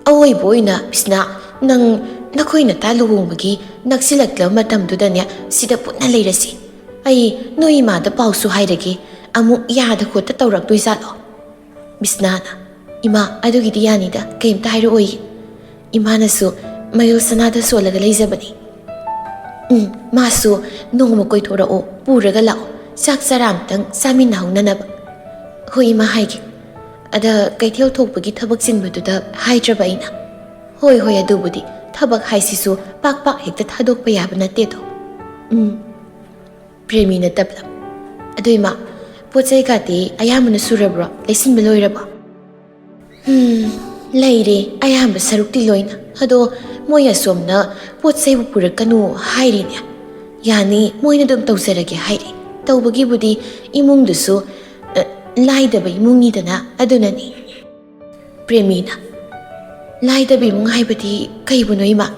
ꯑꯋꯣꯏꯕ ꯑꯣꯏꯅ ꯃꯤꯁꯅꯥ, ꯅꯈꯣꯏ ꯅꯇꯥ ꯂꯨꯍꯣꯡꯕꯒꯤ ꯅꯛꯁꯤꯜꯂꯛꯂꯕ ꯃꯇꯝꯗꯨꯗꯅꯦ ꯁꯤꯗ ꯄꯨꯟꯅ ꯂꯩꯔꯁꯤ. ꯑꯩ ꯅꯣꯏ ꯏꯃꯥꯗ ꯄꯥꯎꯁꯨ ꯍꯥꯏꯔꯒꯦ. ꯑꯃꯨꯛ ꯌꯥꯗ ꯈꯣꯠꯇ ꯇꯧꯔꯛꯇꯣꯏꯖꯥꯠꯂꯣ? ꯃꯤꯁꯅꯥꯅ, ꯏꯃꯥ, ꯑꯗꯨꯒꯤꯗꯤ ꯌꯥꯅꯤꯗ, ꯀꯩꯝꯇ ꯍꯥꯏꯔꯛꯑꯣꯏꯌꯦ. ꯏꯃꯥꯅꯁꯨ ꯃꯌꯣꯜꯁꯅꯥꯗ ꯁꯣꯜꯂꯒ ꯂꯩꯖꯕꯅꯤ. ꯃꯥꯁꯨ ꯅꯣꯡꯃ ꯀꯣꯏꯊꯣꯔꯛꯑꯣ, ꯄꯨꯔꯒ ꯂꯥꯛꯑꯣ. ꯆꯥꯛ ꯆꯔꯥ ꯑꯝꯇꯪ ꯆꯥꯃꯤꯟꯅꯍꯧꯅꯅꯕ. ꯍꯣꯏ ꯏꯃꯥ, ꯍꯥꯏꯒꯦ. ꯑꯗ ꯀꯩꯊꯦꯜ ꯊꯣꯛꯄꯒꯤ ꯊꯕꯛ ꯆꯤꯟꯕꯗꯨꯗ ꯍꯥꯏꯗ꯭ꯔꯕ ꯑꯩꯅ. ꯍꯣꯏ, ꯑꯗꯨꯕꯨꯗꯤ ꯊꯕꯛ ꯍꯥꯏꯁꯤꯁꯨ ꯄꯥꯛ ꯍꯦꯛꯇ ꯊꯥꯗꯣꯛꯄ ꯌꯥꯕ ꯅꯠꯇꯦꯗꯣ. ꯄ꯭ꯔꯦꯃꯤꯅ ꯇꯞꯂꯝ. ꯑꯗꯨ ꯏꯃꯥ, ꯄꯣꯠꯆꯩꯒꯗꯤ ꯑꯌꯥꯝꯕꯅ ꯁꯨꯔꯕ꯭ꯔꯣ? ꯂꯩꯁꯤꯟꯕ ꯂꯣꯏꯔꯕꯣ? ꯂꯩꯔꯦ, ꯑꯌꯥꯝꯕ ꯁꯔꯨꯛꯇꯤ ꯂꯣꯏꯅ. ꯑꯗꯣ ꯃꯣꯏ ꯑꯁꯣꯝꯅ ꯄꯣꯠꯆꯩꯕꯨ ꯄꯨꯔꯛꯀꯅꯨ ꯍꯥꯏꯔꯤꯅꯦ. ꯌꯥꯅꯤ, ꯃꯣꯏꯅ ꯑꯗꯨꯝ ꯇꯧꯖꯔꯒꯦ ꯍꯥꯏꯔꯤ. ꯇꯧꯕꯒꯤꯕꯨꯗꯤ ꯏꯃꯨꯡꯗꯨꯁꯨ ꯂꯥꯏꯗꯕ ꯏꯃꯨꯡꯅꯤꯗꯅ, ꯑꯗꯨꯅꯅꯤ. ꯄ꯭ꯔꯦꯃꯤꯅ, ꯂꯥꯏꯗꯕ ꯏꯃꯨꯡ ꯍꯥꯏꯕꯗꯤ ꯀꯩꯕꯨꯅꯣ ꯏꯃꯥ?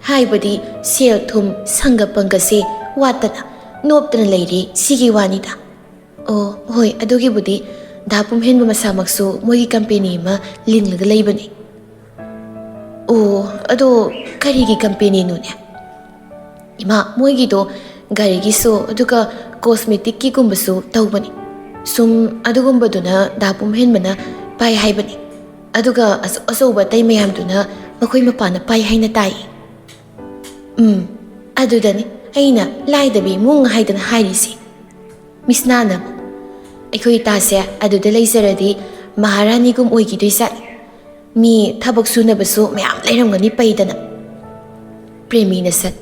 ꯍꯥꯏꯕꯗꯤ ꯁꯦꯜ ꯊꯨꯝ ꯁꯪꯒ ꯄꯪꯒꯁꯦ ꯋꯥꯠꯇꯅ ꯅꯣꯞꯇꯅ ꯂꯩꯔꯤ, ꯁꯤꯒꯤ ꯋꯥꯅꯤꯗ. ꯑꯣ ꯍꯣꯏ, ꯑꯗꯨꯒꯤꯕꯨꯗꯤ ꯗꯥ ꯄꯨꯝꯍꯦꯟꯕ ꯃꯁꯥꯃꯛꯁꯨ ꯃꯣꯏꯒꯤ ꯀꯝꯄꯦꯅꯤ ꯑꯃ ꯂꯤꯡꯂꯒ ꯂꯩꯕꯅꯤ. ꯑꯣ, ꯑꯗꯣ ꯀꯔꯤꯒꯤ ꯀꯝꯄꯦꯅꯤꯅꯣꯅꯦ? ꯏꯃꯥ, ꯃꯣꯏꯒꯤꯗꯣ ꯒꯥꯔꯤꯒꯤꯁꯨ ꯑꯗꯨꯒ ꯀꯣꯁꯃꯦꯇꯤꯛꯀꯤꯒꯨꯝꯕꯁꯨ ꯇꯧꯕꯅꯤ. ꯁꯨꯝ ꯑꯗꯨꯒꯨꯝꯕꯗꯨꯅ ꯗꯥ ꯄꯨꯝꯍꯦꯟꯕꯅ ꯄꯥꯏ ꯍꯥꯏꯕꯅꯤ. ꯑꯗꯨꯒ ꯑꯆꯧꯕ ꯑꯇꯩ ꯃꯌꯥꯝꯗꯨꯅ ꯃꯈꯣꯏ ꯃꯄꯥꯅ ꯄꯥꯏ ꯍꯥꯏꯅ ꯇꯥꯏ. ꯑꯗꯨꯗꯅꯤ ꯑꯩꯅ ꯂꯥꯏꯗꯕꯤ ꯏꯃꯨꯡ ꯍꯥꯏꯗꯅ ꯍꯥꯏꯔꯤꯁꯤ. ꯃꯤꯁꯅꯥꯅ ꯑꯩꯈꯣꯏ ꯏꯇꯥꯁꯦ ꯑꯗꯨꯗ ꯂꯩꯖꯔꯗꯤ ꯃꯍꯥꯔꯥꯅꯤꯒꯨꯝ ꯑꯣꯏꯈꯤꯗꯣꯏꯖꯥꯠꯅꯤ. ꯃꯤ ꯊꯕꯛ ꯁꯨꯅꯕꯁꯨ ꯃꯌꯥꯝ ꯂꯩꯔꯝꯒꯅꯤ ꯄꯩꯗꯅ. ꯄ꯭ꯔꯦꯃꯤꯅ ꯁꯠ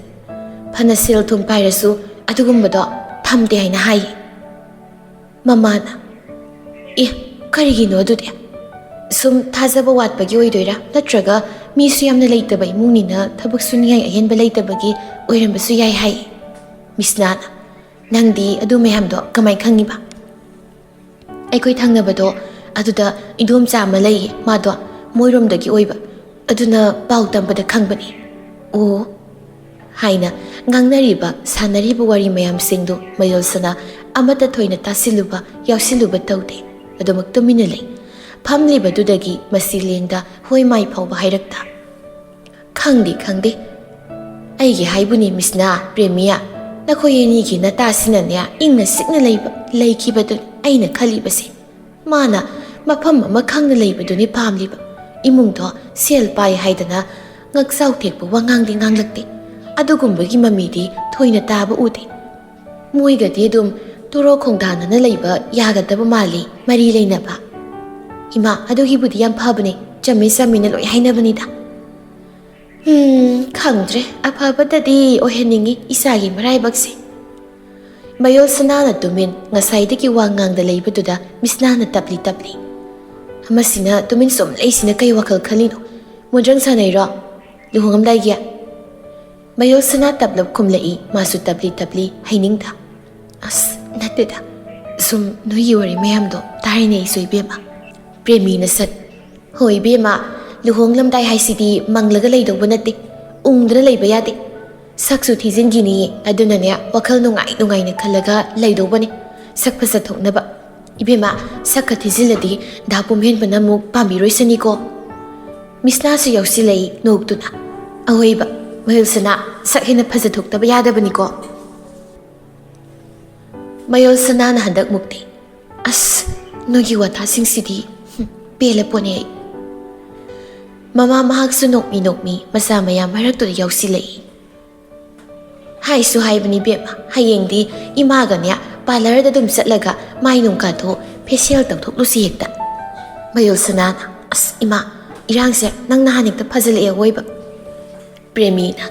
ꯐꯅ ꯁꯦꯜ ꯊꯨꯝ ꯄꯥꯏꯔꯁꯨ ꯑꯗꯨꯒꯨꯝꯕꯗꯣ ꯊꯝꯗꯦ ꯍꯥꯏꯅ ꯍꯥꯏꯌꯦ. ꯃꯃꯥꯅ ꯀꯔꯤꯒꯤꯅꯣ ꯑꯗꯨꯗꯤ? ꯁꯨꯝ ꯊꯥꯖꯕ ꯋꯥꯠꯄꯒꯤ ꯑꯣꯏꯗꯣꯏꯔꯥ ꯅꯠꯇ꯭ꯔꯒ ꯃꯤꯁꯨ ꯌꯥꯝꯅ ꯂꯩꯇꯕ ꯏꯃꯨꯡꯅꯤꯅ ꯊꯕꯛ ꯁꯨꯅꯤꯡꯉꯥꯏ ꯑꯍꯦꯟꯕ ꯂꯩꯇꯕꯒꯤ ꯑꯣꯏꯔꯝꯕꯁꯨ ꯌꯥꯏ ꯍꯥꯏꯌꯦ. ꯃꯤꯁꯅꯥꯅ ꯅꯪꯗꯤ ꯑꯗꯨ ꯃꯌꯥꯝꯗꯣ ꯀꯃꯥꯏ ꯈꯪꯉꯤꯕ? ꯑꯩꯈꯣꯏ ꯊꯪꯅꯕꯗꯣ ꯑꯗꯨꯗ ꯏꯗꯣꯝꯆꯥ ꯑꯃ ꯂꯩꯌꯦ. ꯃꯥꯗꯣ ꯃꯣꯏꯔꯣꯝꯗꯒꯤ ꯑꯣꯏꯕ. ꯑꯗꯨꯅ ꯄꯥꯎ ꯇꯝꯕꯗ ꯈꯪꯕꯅꯤ. ꯑꯣ ꯍꯥꯏꯅ ꯉꯥꯡꯅꯔꯤꯕ ꯁꯥꯟꯅꯔꯤꯕ ꯋꯥꯔꯤ ꯃꯌꯥꯝꯁꯤꯡꯗꯨ ꯃꯌꯣꯜꯁꯅꯥ ꯑꯃꯠꯇ ꯊꯣꯏꯅ ꯇꯥꯁꯤꯜꯂꯨꯕ ꯌꯥꯎꯁꯤꯜꯂꯨꯕ ꯇꯧꯗꯦ. ꯑꯗꯨꯃꯛ ꯇꯨꯃꯤꯟꯅ ꯂꯩ. ꯐꯝꯂꯤꯕꯗꯨꯗꯒꯤ ꯃꯁꯤ ꯂꯦꯡꯗ ꯍꯣꯏ ꯃꯥꯏ ꯐꯥꯎꯕ ꯍꯥꯏꯔꯛꯇ. ꯈꯪꯗꯦ. ꯑꯩꯒꯤ ꯍꯥꯏꯕꯨꯅꯤ ꯃꯤꯁꯅꯥ, ꯄ꯭ꯔꯦꯃꯤꯌꯥ, ꯅꯈꯣꯏ ꯑꯅꯤꯒꯤ ꯅꯇꯥꯁꯤꯅꯅꯦ ꯏꯪꯅ ꯆꯤꯛꯅ ꯂꯩꯈꯤꯕꯗꯨꯅꯤ ꯑꯩꯅ ꯈꯜꯂꯤꯕꯁꯦ. ꯃꯥꯅ ꯃꯐꯝ ꯑꯃ ꯈꯪꯅ ꯂꯩꯕꯗꯨꯅꯤ ꯄꯥꯝꯂꯤꯕ. ꯏꯃꯨꯡꯗꯣ ꯁꯦꯜ ꯄꯥꯏ ꯍꯥꯏꯗꯅ ꯉꯛꯆꯥꯎ ꯊꯦꯛꯄ ꯋꯥꯉꯥꯡꯗꯤ ꯉꯥꯡꯂꯛꯇꯦ. ꯑꯗꯨꯒꯨꯝꯕꯒꯤ ꯃꯃꯤꯗꯤ ꯊꯣꯏꯅ ꯇꯥꯕ ꯎꯗꯦ. ꯃꯣꯏꯒꯗꯤ ꯑꯗꯨꯝ ꯇꯣꯔꯣ ꯈꯣꯡꯗꯥꯅꯅ ꯂꯩꯕ ꯌꯥꯒꯗꯕ ꯃꯥꯜꯂꯤ ꯃꯔꯤ ꯂꯩꯅꯕ. ꯏꯃꯥ, ꯑꯗꯨꯒꯤꯕꯨꯗꯤ ꯌꯥꯝ ꯐꯕꯅꯦ. ꯆꯝꯃꯤꯅ ꯂꯣꯏ ꯍꯥꯏꯅꯕꯅꯤꯗ. ꯈꯪꯗ꯭ರೆ. ꯑꯐꯕꯗꯗꯤ ꯑꯣꯏꯍꯟꯅꯤꯡꯉꯤ ꯏꯆꯥꯒꯤ ꯃꯔꯥꯏꯕꯛꯁꯦ. ꯃꯌꯣꯜꯁꯅꯥꯅ ꯇꯨꯃꯤꯟ ꯉꯁꯥꯏꯗꯒꯤ ꯋꯥ ꯉꯥꯡꯗ ꯂꯩꯕꯗꯨꯗ ꯃꯤꯁꯅꯥꯅ ꯇꯞꯂꯤ. ꯃꯁꯤꯅ ꯇꯨꯃꯤꯟ ꯁꯨꯝ ꯂꯩꯁꯤꯅ ꯀꯩ ꯋꯥꯈꯜ ꯈꯜꯂꯤꯅꯣ? ꯃꯣꯟꯗ꯭ꯔꯪ ꯁꯥꯟꯅꯩꯔꯣ? ꯂꯨꯍꯣꯡꯉꯝꯗꯥꯏꯒꯤ? ꯃꯌꯣꯜꯁꯅꯥ ꯇꯞꯂꯞ ꯈꯨꯝꯂꯛꯏ. ꯃꯥꯁꯨ ꯇꯞꯂꯤ ꯍꯩꯅꯤꯡꯗ. ꯑꯁ ꯅꯠꯇꯦꯗ, ꯁꯨꯝ ꯅꯣꯏꯒꯤ ꯋꯥꯔꯤ ꯃꯌꯥꯝꯗꯣ ꯇꯥꯔꯤꯅꯦ ꯑꯩꯁꯨ ꯏꯕꯦꯝꯃ. ꯄ꯭ꯔꯦꯃꯤꯅ ꯁꯠ ꯍꯣꯏ ꯏꯕꯦꯝꯃ, ꯂꯨꯍꯣꯡꯂꯝꯗꯥꯏ ꯍꯥꯏꯁꯤꯗꯤ ꯃꯪꯂꯒ ꯂꯩꯗꯧꯕ ꯅꯠꯇꯦ. ꯎꯪꯗꯅ ꯂꯩꯕ ꯌꯥꯗꯦ. ꯁꯛꯁꯨ ꯊꯤꯖꯤꯟꯈꯤꯅꯤꯌꯦ. ꯑꯗꯨꯅꯅꯦ ꯋꯥꯈꯜ ꯅꯨꯡꯉꯥꯏꯅ ꯈꯜꯂꯒ ꯂꯩꯗꯧꯕꯅꯤ. ꯁꯛ ꯐꯖꯊꯣꯛꯅꯕ. ꯏꯕꯦꯝꯃ, ꯁꯛꯀ ꯊꯤꯖꯤꯜꯂꯗꯤ ꯗꯥ ꯄꯨꯝꯍꯦꯟꯕꯅ ꯑꯃꯨꯛ ꯄꯥꯝꯕꯤꯔꯣꯏꯁꯅꯤꯀꯣ. ꯃꯤꯁꯅꯥꯁꯨ ꯌꯥꯎꯁꯤꯜꯂꯛꯏ ꯅꯣꯛꯇꯨꯅ. ꯑꯍꯣꯏꯕ ꯃꯌꯣꯜꯁꯅꯥ, ꯁꯛ ꯍꯦꯟꯅ ꯐꯖꯊꯣꯛꯇꯕ ꯌꯥꯗꯕꯅꯤꯀꯣ. ꯃꯌꯣꯜꯁꯅꯥꯅ ꯍꯟꯗꯛ ꯃꯨꯛꯇꯤ ꯑꯁ ꯅꯣꯏꯒꯤ ꯋꯥꯊꯥꯁꯤꯡꯁꯤꯗꯤ ꯄꯦꯜꯂ ꯄꯣꯠꯅꯦ ꯑꯩ. ꯃꯃꯥ ꯃꯍꯥꯛꯁꯨ ꯅꯣꯛꯃꯤ ꯃꯆꯥ ꯃꯌꯥꯝ ꯃꯔꯛꯇꯨꯗ ꯌꯥꯎꯁꯤꯜꯂꯛꯏ. ꯍꯥꯏꯁꯨ ꯍꯥꯏꯕꯅꯤ ꯕꯦꯝꯃ, ꯍꯌꯦꯡꯗꯤ ꯏꯃꯥꯒꯅꯦ ꯄꯥꯔꯂꯔꯗ ꯑꯗꯨꯝ ꯆꯠꯂꯒ ꯃꯥꯏ ꯅꯨꯡ ꯀꯥꯊꯣꯛ ꯐꯦꯁꯤꯌꯦꯜ ꯇꯧꯊꯣꯛꯂꯨꯁꯤ ꯍꯦꯛꯇ. ꯃꯌꯣꯜꯁꯅꯥꯅ ꯑꯁ ꯏꯃꯥ, ꯏꯔꯥꯡꯁꯦ ꯅꯪ ꯅꯍꯥꯟ ꯍꯦꯛꯇ ꯐꯖꯜꯂꯛꯑꯦ ꯑꯋꯣꯏꯕ. ꯄ꯭ꯔꯦꯃꯤꯅ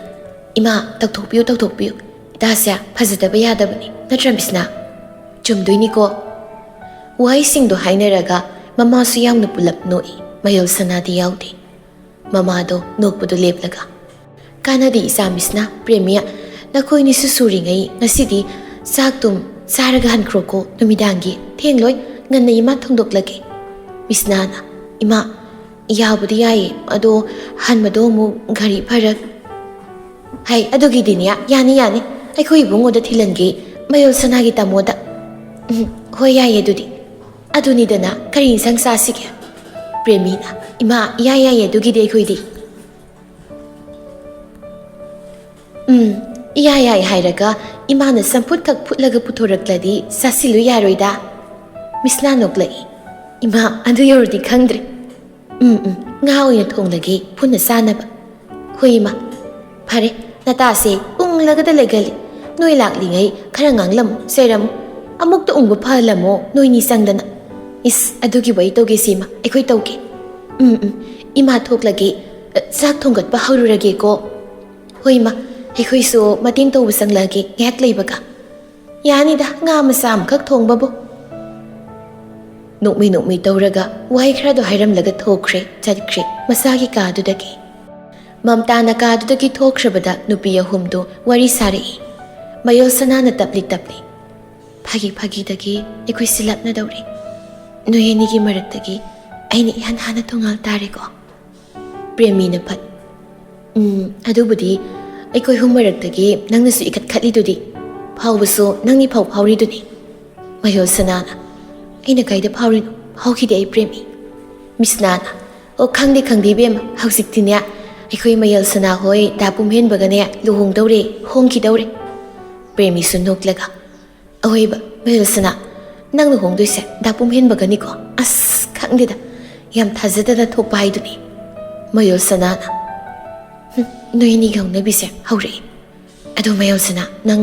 ꯏꯃꯥ, ꯇꯧꯊꯣꯛꯄꯤꯌꯨ. ꯏꯇꯥꯁꯦ ꯐꯖꯗꯕ ꯌꯥꯗꯕꯅꯤ. ꯅꯠꯇ꯭ꯔ ꯃꯤꯁꯅꯥ? ꯆꯨꯝꯗꯣꯏꯅꯤꯀೋ. ꯋꯥꯍꯩꯁꯤꯡꯗꯣ ꯍꯥꯏꯅꯔꯒ ꯃꯃꯥꯁꯨ ꯌꯥꯎꯅ ꯄꯨꯂꯞ ꯅꯣꯛꯏ. ꯃꯌꯣꯜꯁꯅꯥꯗꯤ ꯌꯥꯎꯗꯦ. ꯃꯃꯥꯗꯣ ꯅꯣꯛꯄꯗꯣ ꯂꯦꯞꯂꯒ ꯀꯥꯟꯅꯗꯦ ꯏꯆꯥ ꯃꯤꯁꯅꯥ, ꯄ꯭ꯔꯦꯃꯤꯌꯥ, ꯅꯈꯣꯏꯅꯤꯁꯨ ꯁꯨꯔꯤꯉꯩ ꯉꯁꯤꯗꯤ ꯆꯥꯛ ꯇꯨꯝ ꯆꯥꯔꯒ ꯍꯟꯈ꯭ꯔꯣꯀꯣ. ꯅꯨꯃꯤꯗꯥꯡꯒꯤ ꯊꯦꯡꯂꯣꯏ, ꯉꯟꯅ ꯏꯃꯥ ꯊꯣꯡꯗꯣꯛꯂꯒꯦ. ꯃꯤꯁꯅꯥꯅ ꯏꯃꯥ, ꯌꯥꯕꯨꯗꯤ ꯌꯥꯏꯌꯦ, ꯑꯗꯣ ꯍꯟꯕꯗꯣ ꯑꯃꯨꯛ ꯒꯥꯔꯤ ꯐꯔꯛ. ꯍꯥꯏ ꯑꯗꯨꯒꯤꯗꯤꯅꯦ ꯌꯥꯅꯤ. ꯑꯩꯈꯣꯏ ꯏꯕꯨꯡꯉꯣꯗ ꯊꯤꯜꯍꯟꯒꯦ, ꯃꯌꯣꯜꯁꯅꯥꯒꯤ ꯇꯥꯃꯣꯗ. ꯍꯣꯏ ꯌꯥꯏꯌꯦ ꯑꯗꯨꯗꯤ. ꯑꯗꯨꯅꯤꯗꯅ ꯀꯔꯤ ꯏꯟꯁꯥꯡ ꯆꯥꯁꯤꯒꯦ? ꯄ꯭ꯔꯦꯃꯤꯅ ꯏꯃꯥ, ꯌꯥꯏꯌꯦ ꯑꯗꯨꯒꯤꯗꯤ ꯑꯩꯈꯣꯏꯗꯤ. ꯌꯥꯏ ꯍꯥꯏꯔꯒ ꯏꯃꯥꯅ ꯆꯝꯐꯨꯠꯈꯛ ꯐꯨꯠꯂꯒ ꯄꯨꯊꯣꯔꯛꯂꯗꯤ ꯆꯥꯁꯤꯜꯂꯨ ꯌꯥꯔꯣꯏꯗ. ꯃꯤꯁꯅꯥ ꯅꯣꯛꯂꯛꯏ. ꯏꯃꯥ, ꯑꯗꯨ ꯌꯧꯔꯗꯤ ꯈꯪꯗ꯭ꯔꯦ. ꯉꯥ ꯑꯣꯏꯅ ꯊꯣꯡꯂꯒꯦ ꯄꯨꯟꯅ ꯆꯥꯅꯕ. ꯍꯣꯏ ꯏꯃꯥ. ꯐꯔꯦ, ꯅꯇꯥꯁꯦ ꯎꯪꯂꯒꯗ ꯂꯩꯒꯜꯂꯤ. ꯅꯣꯏ ꯂꯥꯛꯂꯤꯉꯩ ꯈꯔ ꯉꯥꯡꯂꯝꯃꯨ ꯆꯩꯔꯝꯃꯨ. ꯑꯃꯨꯛꯇ ꯎꯪꯕ ꯐꯍꯜꯂꯝꯃꯣ ꯅꯣꯏꯅꯤ ꯆꯪꯗꯅ. ꯏꯁ, ꯑꯗꯨꯒꯤꯕꯨ ꯑꯩ ꯇꯧꯒꯦꯁꯤ ꯏꯃꯥ, ꯑꯩꯈꯣꯏ ꯇꯧꯒꯦ. ꯏꯃꯥ ꯊꯣꯛꯂꯒꯦ. ꯆꯥꯛ ꯊꯣꯡꯒꯠꯄ ꯍꯧꯔꯨꯔꯒꯦꯀꯣ. ꯍꯣꯏ ꯏꯃꯥ, ꯑꯩꯈꯣꯏꯁꯨ ꯃꯇꯦꯡ ꯇꯧꯕ ꯆꯪꯂꯛꯑꯒꯦ ꯉꯥꯏꯍꯥꯛ ꯂꯩꯕꯒ. ꯌꯥꯅꯤꯗ, ꯉꯥ ꯃꯆꯥ ꯑꯃꯈꯛ ꯊꯣꯡꯕꯕꯨ. ꯅꯣꯛꯃꯤ ꯇꯧꯔꯒ ꯋꯥꯍꯩ ꯈꯔꯗꯣ ꯍꯥꯏꯔꯝꯂꯒ ꯆꯠꯈ꯭ꯔꯦ ꯃꯁꯥꯒꯤ ꯀꯥꯗꯨꯗꯒꯤ. ꯃꯝꯇꯥꯅ ꯀꯥꯗꯨꯗꯒꯤ ꯊꯣꯛꯈ꯭ꯔꯕꯗ ꯅꯨꯄꯤ ꯑꯍꯨꯝꯗꯨ ꯋꯥꯔꯤ ꯁꯥꯔꯛꯏ. ꯃꯌꯣꯜꯁꯅꯥꯅ ꯇꯞꯂꯤ. ꯐꯥꯒꯤꯗꯒꯤ ꯑꯩꯈꯣꯏꯁꯤ ꯂꯥꯞꯅꯗꯧꯔꯦ. ꯅꯣꯏ ꯑꯅꯤꯒꯤ ꯃꯔꯛꯇꯒꯤ ꯑꯩꯅ ꯏꯍꯥꯟ ꯍꯥꯟꯅ ꯊꯣꯡꯉꯥꯜ ꯇꯥꯔꯦꯀꯣ. ꯄ꯭ꯔꯦꯃꯤꯅ ꯐꯠ ꯑꯗꯨꯕꯨꯗꯤ ꯑꯩꯈꯣꯏ ꯍꯨꯝ ꯃꯔꯛꯇꯒꯤ ꯅꯪꯅꯁꯨ ꯏꯈꯠꯈꯠꯂꯤꯗꯨꯗꯤ, ꯐꯥꯎꯕꯁꯨ ꯅꯪꯒꯤ ꯐꯥꯎꯔꯤꯗꯨꯅꯤ. ꯃꯌꯣꯜꯁꯅꯥꯅ ꯑꯩꯅ ꯀꯥꯏꯗ ꯐꯥꯎꯔꯤꯅꯣ? ꯐꯥꯎꯈꯤꯗꯦ ꯑꯩ ꯄ꯭ꯔꯦꯃꯤ꯫ ꯃꯤꯁꯅꯥꯅ ꯑꯣ ꯈꯪꯗꯦ ꯏꯕꯦꯝꯃ ꯍꯧꯖꯤꯛꯇꯤꯅꯦ ꯑꯩꯈꯣꯏ ꯃꯌꯜ ꯁꯅꯥ ꯍꯣꯏ ꯗꯥ ꯄꯨꯝꯍꯦꯟꯕꯒꯅꯦ ꯂꯨꯍꯣꯡꯗꯧꯔꯦ ꯍꯣꯡꯈꯤꯗꯧꯔꯦ꯫ ꯄ꯭ꯔꯦꯃꯤꯁꯨ ꯅꯣꯛꯂꯒ ꯑꯍꯣꯏꯕ ꯃꯌꯜ ꯁꯅꯥ ꯅꯪ ꯂꯨꯍꯣꯡꯗꯣꯏꯁꯦ ꯗꯥ ꯄꯨꯝꯍꯦꯟꯕꯒꯅꯤꯀꯣ ꯑꯁ ꯈꯪꯗꯦꯗ ꯌꯥꯝ ꯊꯥꯖꯗꯅ ꯊꯣꯛꯄ ꯍꯥꯏꯗꯨꯅꯤ꯫ ꯃꯌꯜ ꯁꯅꯥꯅ ꯅꯣꯏ ꯑꯅꯤꯒꯤ ꯍꯧꯅꯕꯤꯁꯦ ꯍꯧꯔꯛꯏ ꯑꯗꯣ ꯃꯌꯜ ꯁꯅꯥ ꯅꯪ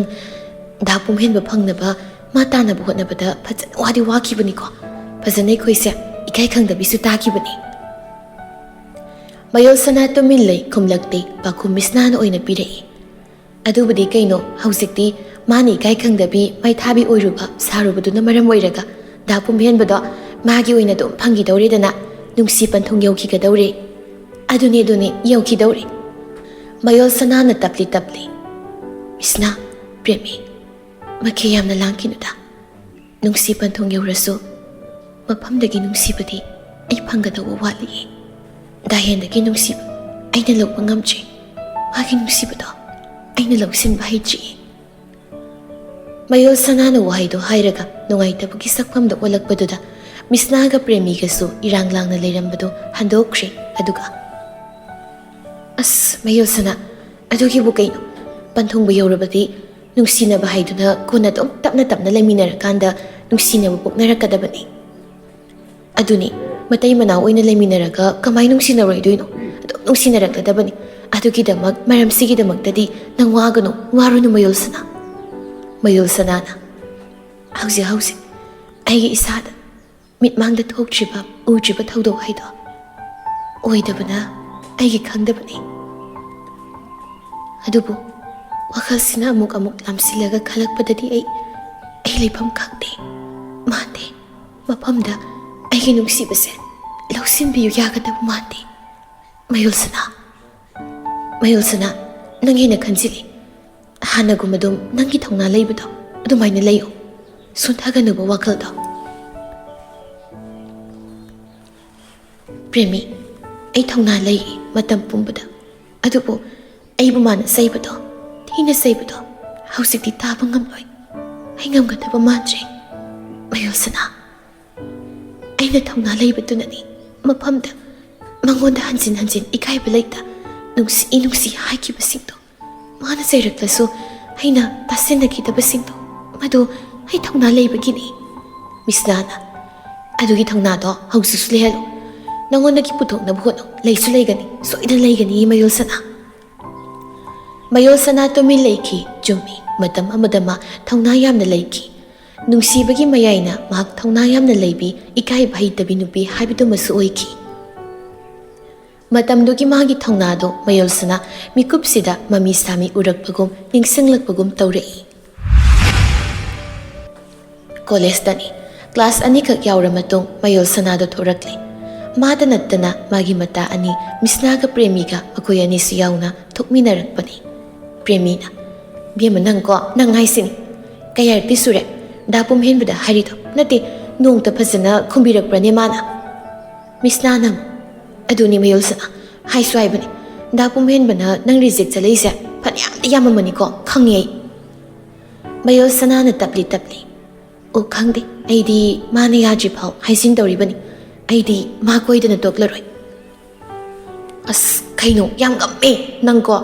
ꯗꯥ ꯄꯨꯝꯍꯦꯟꯕ ꯐꯪꯅꯕ ꯃꯥ ꯇꯥꯟꯅꯕ ꯍꯣꯠꯅꯕꯗ ꯐꯖꯅ ꯋꯥꯈꯤꯕꯅꯤꯀꯣ ꯐꯖꯅ ꯑꯩꯈꯣꯏꯁꯦ ꯏꯀꯥꯏ ꯈꯪꯗꯕꯤꯁꯨ ꯇꯥꯈꯤꯕꯅꯤ꯫ ꯃꯌꯜ ꯁꯅꯥ ꯇꯨꯃꯤꯟ ꯂꯩ ꯈꯨꯝꯂꯛꯇꯦ ꯄꯥꯎꯈꯨꯝ ꯃꯤꯁꯅꯥꯅ ꯑꯣꯏꯅ ꯄꯤꯔꯛꯏ ꯑꯗꯨꯕꯨꯗꯤ ꯀꯩꯅꯣ ꯍꯧꯖꯤꯛꯇꯤ ꯃꯥꯅ ꯏꯀꯥꯏ ꯈꯪꯗꯕꯤ ꯃꯩꯊꯥꯕꯤ ꯑꯣꯏꯔꯨꯕ ꯁꯥꯔꯨꯕꯗꯨꯅ ꯃꯔꯝ ꯑꯣꯏꯔꯒ ꯗꯥ ꯄꯨꯝꯍꯦꯟꯕꯗꯣ ꯃꯥꯒꯤ ꯑꯣꯏꯅ ꯑꯗꯨꯝ ꯐꯪꯈꯤꯗꯧꯔꯦꯗꯅ ꯅꯨꯡꯁꯤ ꯄꯟꯊꯨꯡ ꯌꯧꯈꯤꯒꯗꯧꯔꯦ ꯑꯗꯨꯅꯤ ꯌꯧꯈꯤꯗꯧꯔꯦ꯫ ꯃꯌꯜ ꯁꯅꯥꯅ ꯇꯞꯂꯤ ꯃꯤꯁꯅꯥ ꯄ꯭ꯔꯦꯃꯤ ꯃꯈꯦ ꯌꯥꯝꯅ ꯂꯥꯡꯈꯤꯅꯨꯗ ꯅꯨꯡꯁꯤ ꯄꯟꯊꯨꯡ ꯌꯧꯔꯁꯨ ꯃꯐꯝꯗꯒꯤ ꯅꯨꯡꯁꯤꯕꯗꯤ ꯑꯩ ꯐꯪꯒꯗꯧꯕ ꯋꯥꯠꯂꯤꯌꯦ꯫ ꯗꯥꯍꯦꯟꯗꯒꯤ ꯅꯨꯡꯁꯤꯕ ꯑꯩꯅ ꯂꯧꯕ ꯉꯝꯗ꯭ꯔꯤ ꯃꯥꯒꯤ ꯅꯨꯡꯁꯤꯕꯗꯣ ꯑꯩꯅ ꯂꯧꯁꯤꯟꯕ ꯍꯩꯇ꯭ꯔꯤꯌꯦ꯫ ꯃꯌꯜ ꯁꯅꯥꯅ ꯋꯥꯍꯩꯗꯣ ꯍꯥꯏꯔꯒ ꯅꯨꯡꯉꯥꯏꯇꯕꯒꯤ ꯁꯛꯐꯝꯗ ꯑꯣꯜꯂꯛꯄꯗꯨꯗ ꯃꯤꯁꯅꯥꯒ ꯄ꯭ꯔꯦꯃꯤꯒꯁꯨ ꯏꯔꯥꯡ ꯂꯥꯡꯅ ꯂꯩꯔꯝꯕꯗꯣ ꯍꯟꯗꯣꯛꯈ꯭ꯔꯦ ꯑꯗꯨꯒ ꯑꯁ ꯃꯌꯜ ꯁꯅꯥ ꯑꯗꯨꯒꯤꯕꯨ ꯀꯩꯅꯣ ꯄꯟꯊꯨꯡꯕ ꯌꯧꯔꯕꯗꯤ ꯅꯨꯡꯁꯤꯅꯕ ꯍꯥꯏꯗꯨꯅ ꯀꯣꯟꯅ ꯑꯗꯨꯝ ꯇꯞꯅ ꯂꯩꯃꯤꯟꯅꯔꯀꯥꯟꯗ ꯅꯨꯡꯁꯤꯅꯕ ꯄꯣꯛꯅꯔꯛꯀꯗꯕꯅꯤ꯫ ꯑꯗꯨꯅꯤ ꯃꯇꯩ ꯃꯅꯥꯎ ꯑꯣꯏꯅ ꯂꯩꯃꯤꯟꯅꯔꯒ ꯀꯃꯥꯏꯅ ꯅꯨꯡꯁꯤꯅꯔꯣꯏꯗꯣꯏꯅꯣ ꯑꯗꯨꯝ ꯅꯨꯡꯁꯤꯅꯔꯛꯀꯗꯕꯅꯤ ꯑꯗꯨꯒꯤꯗꯃꯛ ꯃꯔꯝꯁꯤꯒꯤꯗꯃꯛꯇꯗꯤ ꯅꯪ ꯋꯥꯔꯨꯅꯨ ꯃꯌꯜ ꯁꯅꯥ꯫ ꯃꯌꯜ ꯁꯅꯥꯅ ꯍꯧꯖꯤꯛ ꯑꯩꯒꯤ ꯏꯁꯥꯗ ꯃꯤꯠꯃꯥꯡꯗ ꯊꯣꯛꯇ꯭ꯔꯤꯕ ꯎꯗ꯭ꯔꯤꯕ ꯊꯧꯗꯣꯛ ꯍꯥꯏꯗꯣ ꯑꯣꯏꯗꯕꯅ ꯑꯩꯒꯤ ꯈꯪꯗꯕꯅꯤ ꯑꯗꯨꯕꯨ ꯋꯥꯈꯜꯁꯤꯅ ꯑꯃꯨꯛ ꯂꯥꯝꯁꯤꯜꯂꯒ ꯈꯜꯂꯛꯄꯗꯗꯤ ꯑꯩ ꯂꯩꯐꯝ ꯈꯪꯗꯦ ꯃꯥꯟꯗꯦ ꯃꯐꯝꯗ ꯑꯩꯒꯤ ꯅꯨꯡꯁꯤꯕꯁꯦ ꯂꯧꯁꯤꯟꯕꯤꯌꯨ ꯌꯥꯒꯗꯕ ꯃꯥꯟꯗꯦ꯫ ꯃꯌꯜ ꯁꯅꯥ ꯅꯪ ꯍꯦꯟꯅ ꯈꯟꯖꯤꯜꯂꯤ ꯍꯥꯟꯅꯒꯨꯝ ꯑꯗꯨꯝ ꯅꯪꯒꯤ ꯊꯧꯅꯥ ꯂꯩꯕꯗꯣ ꯑꯗꯨꯃꯥꯏꯅ ꯂꯩꯌꯨ ꯁꯣꯟꯊꯒꯅꯨꯕ ꯋꯥꯈꯜꯗꯣ꯫ ꯄ꯭ꯔꯦꯃꯤ ꯑꯩ ꯊꯧꯅꯥ ꯂꯩ ꯃꯇꯝ ꯄꯨꯝꯕꯗ ꯑꯗꯨꯕꯨ ꯑꯩꯕꯨ ꯃꯥꯅ ꯆꯩꯕꯗꯣ ꯊꯤꯅ ꯆꯩꯕꯗꯣ ꯍꯧꯖꯤꯛꯇꯤ ꯇꯥꯕ ꯉꯝꯂꯣꯏ ꯑꯩ ꯉꯝꯒꯗꯕ ꯃꯥꯟꯗ꯭ꯔꯦ꯫ ꯃꯌꯜ ꯁꯅꯥ ꯑꯩꯅ ꯊꯧꯅꯥ ꯂꯩꯕꯗꯨꯅꯅꯤ ꯃꯐꯝꯗ ꯃꯉꯣꯟꯗ ꯍꯟꯖꯤꯟ ꯏꯀꯥꯏꯕ ꯂꯩꯇ ꯅꯨꯡꯁꯤ ꯍꯥꯏꯈꯤꯕꯁꯤꯡꯗꯣ ꯃꯥꯅ ꯆꯩꯔꯛꯂꯁꯨ ꯑꯩꯅ ꯇꯥꯁꯤꯟꯅꯈꯤꯗꯕꯁꯤꯡꯗꯣ ꯃꯗꯨ ꯑꯩ ꯊꯧꯅꯥ ꯂꯩꯕꯒꯤꯅꯤ꯫ ꯃꯤꯁꯅꯥꯅ ꯑꯗꯨꯒꯤ ꯊꯧꯅꯥꯗꯣ ꯍꯧꯖꯤꯛꯁꯨ ꯂꯩꯍꯜꯂꯨ ꯅꯉꯣꯟꯗꯒꯤ ꯄꯨꯊꯣꯛꯅꯕ ꯍꯣꯠꯅꯧ ꯂꯩꯁꯨ ꯂꯩꯒꯅꯤ ꯁꯣꯏꯗꯅ ꯂꯩꯒꯅꯤ ꯃꯌꯜ ꯁꯅꯥ꯫ ꯃꯌꯜ ꯁꯅꯥ ꯇꯨꯃꯤꯟ ꯂꯩꯈꯤ ꯆꯨꯝꯃꯤ ꯃꯇꯝ ꯑꯃꯗ ꯃꯥ ꯊꯧꯅꯥ ꯌꯥꯝꯅ ꯂꯩꯈꯤ ꯅꯨꯡꯁꯤꯕꯒꯤ ꯃꯌꯥꯏꯅ ꯃꯍꯥꯛ ꯊꯧꯅꯥ ꯌꯥꯝꯅ ꯂꯩꯕꯤ ꯏꯀꯥꯏꯕ ꯍꯩꯇꯕꯤ ꯅꯨꯄꯤ ꯍꯥꯏꯕꯗꯨꯃꯁꯨ ꯑꯣꯏꯈꯤ꯫ ꯃꯇꯝꯗꯨꯒꯤ ꯃꯥꯒꯤ ꯊꯧꯅꯥꯗꯣ ꯃꯌꯜ ꯁꯅꯥ ꯃꯤꯀꯨꯞꯁꯤꯗ ꯃꯃꯤ ꯁꯥꯃꯤ ꯎꯔꯛꯄꯒꯨꯝ ꯅꯤꯡꯁꯤꯡꯂꯛꯄꯒꯨꯝ ꯇꯧꯔꯛꯏ꯫ ꯀꯣꯂꯦꯖꯇꯅꯤ ꯀ꯭ꯂꯥꯁ 2 ꯈꯛ ꯌꯥꯎꯔ ꯃꯇꯨꯡ ꯃꯌꯜ ꯁꯅꯥꯗꯣ ꯊꯣꯔꯛꯂꯦ ꯃꯥꯗ ꯅꯠꯇꯅ ꯃꯥꯒꯤ ꯃꯇꯥ ꯑꯅꯤ ꯃꯤꯁꯅꯥꯒ ꯄ꯭ꯔꯦꯃꯤꯒ ꯃꯈꯣꯏ ꯑꯅꯤꯁꯨ ꯌꯥꯎꯅ ꯊꯣꯛꯃꯤꯟꯅꯔꯛꯄꯅꯤ꯫ ꯄ꯭ꯔꯦꯃꯤꯅ ꯕꯦꯝꯃ ꯅꯪ ꯍꯥꯏꯁꯤꯅꯤ ꯀꯌꯥꯔꯛꯇꯤ ꯁꯨꯔꯦ ꯗꯥ ꯄꯨꯝꯍꯦꯟꯕꯗ ꯍꯥꯏꯔꯤꯗꯣ ꯅꯠꯇꯦ ꯅꯣꯡꯇ ꯐꯖꯅ ꯈꯨꯝꯕꯤꯔꯛꯄ꯭ꯔꯅꯦ ꯃꯥꯅ꯫ ꯃꯤꯁꯅꯥꯅ ꯑꯗꯨꯅꯤ ꯃꯌꯜ ꯁꯅꯥ ꯍꯥꯏꯁꯨ ꯍꯥꯏꯕꯅꯤ ꯗꯥ ꯄꯨꯝꯍꯦꯟꯕꯅ ꯅꯪ ꯔꯤꯖꯦꯛ ꯆꯠꯂꯛꯏꯁꯦ ꯐꯅꯌꯥꯝꯗꯤ ꯌꯥꯝꯃꯝꯃꯅꯤꯀꯣ ꯈꯪꯉꯦ ꯑꯩ꯫ ꯃꯌꯜ ꯁꯅꯥꯅ ꯇꯞꯂꯤ ꯑꯣ ꯈꯪꯗꯦ ꯑꯩꯗꯤ ꯃꯥꯅ ꯌꯥꯗ꯭ꯔꯤ ꯐꯥꯎ ꯍꯥꯏꯖꯤꯟ ꯇꯧꯔꯤꯕꯅꯤ ꯑꯩꯗꯤ ꯃꯥ ꯀꯣꯏꯗꯅ ꯇꯣꯛꯂꯔꯣꯏ꯫ ꯑꯁ ꯀꯩꯅꯣ ꯌꯥꯝ ꯉꯝꯃꯦ ꯅꯪꯀꯣ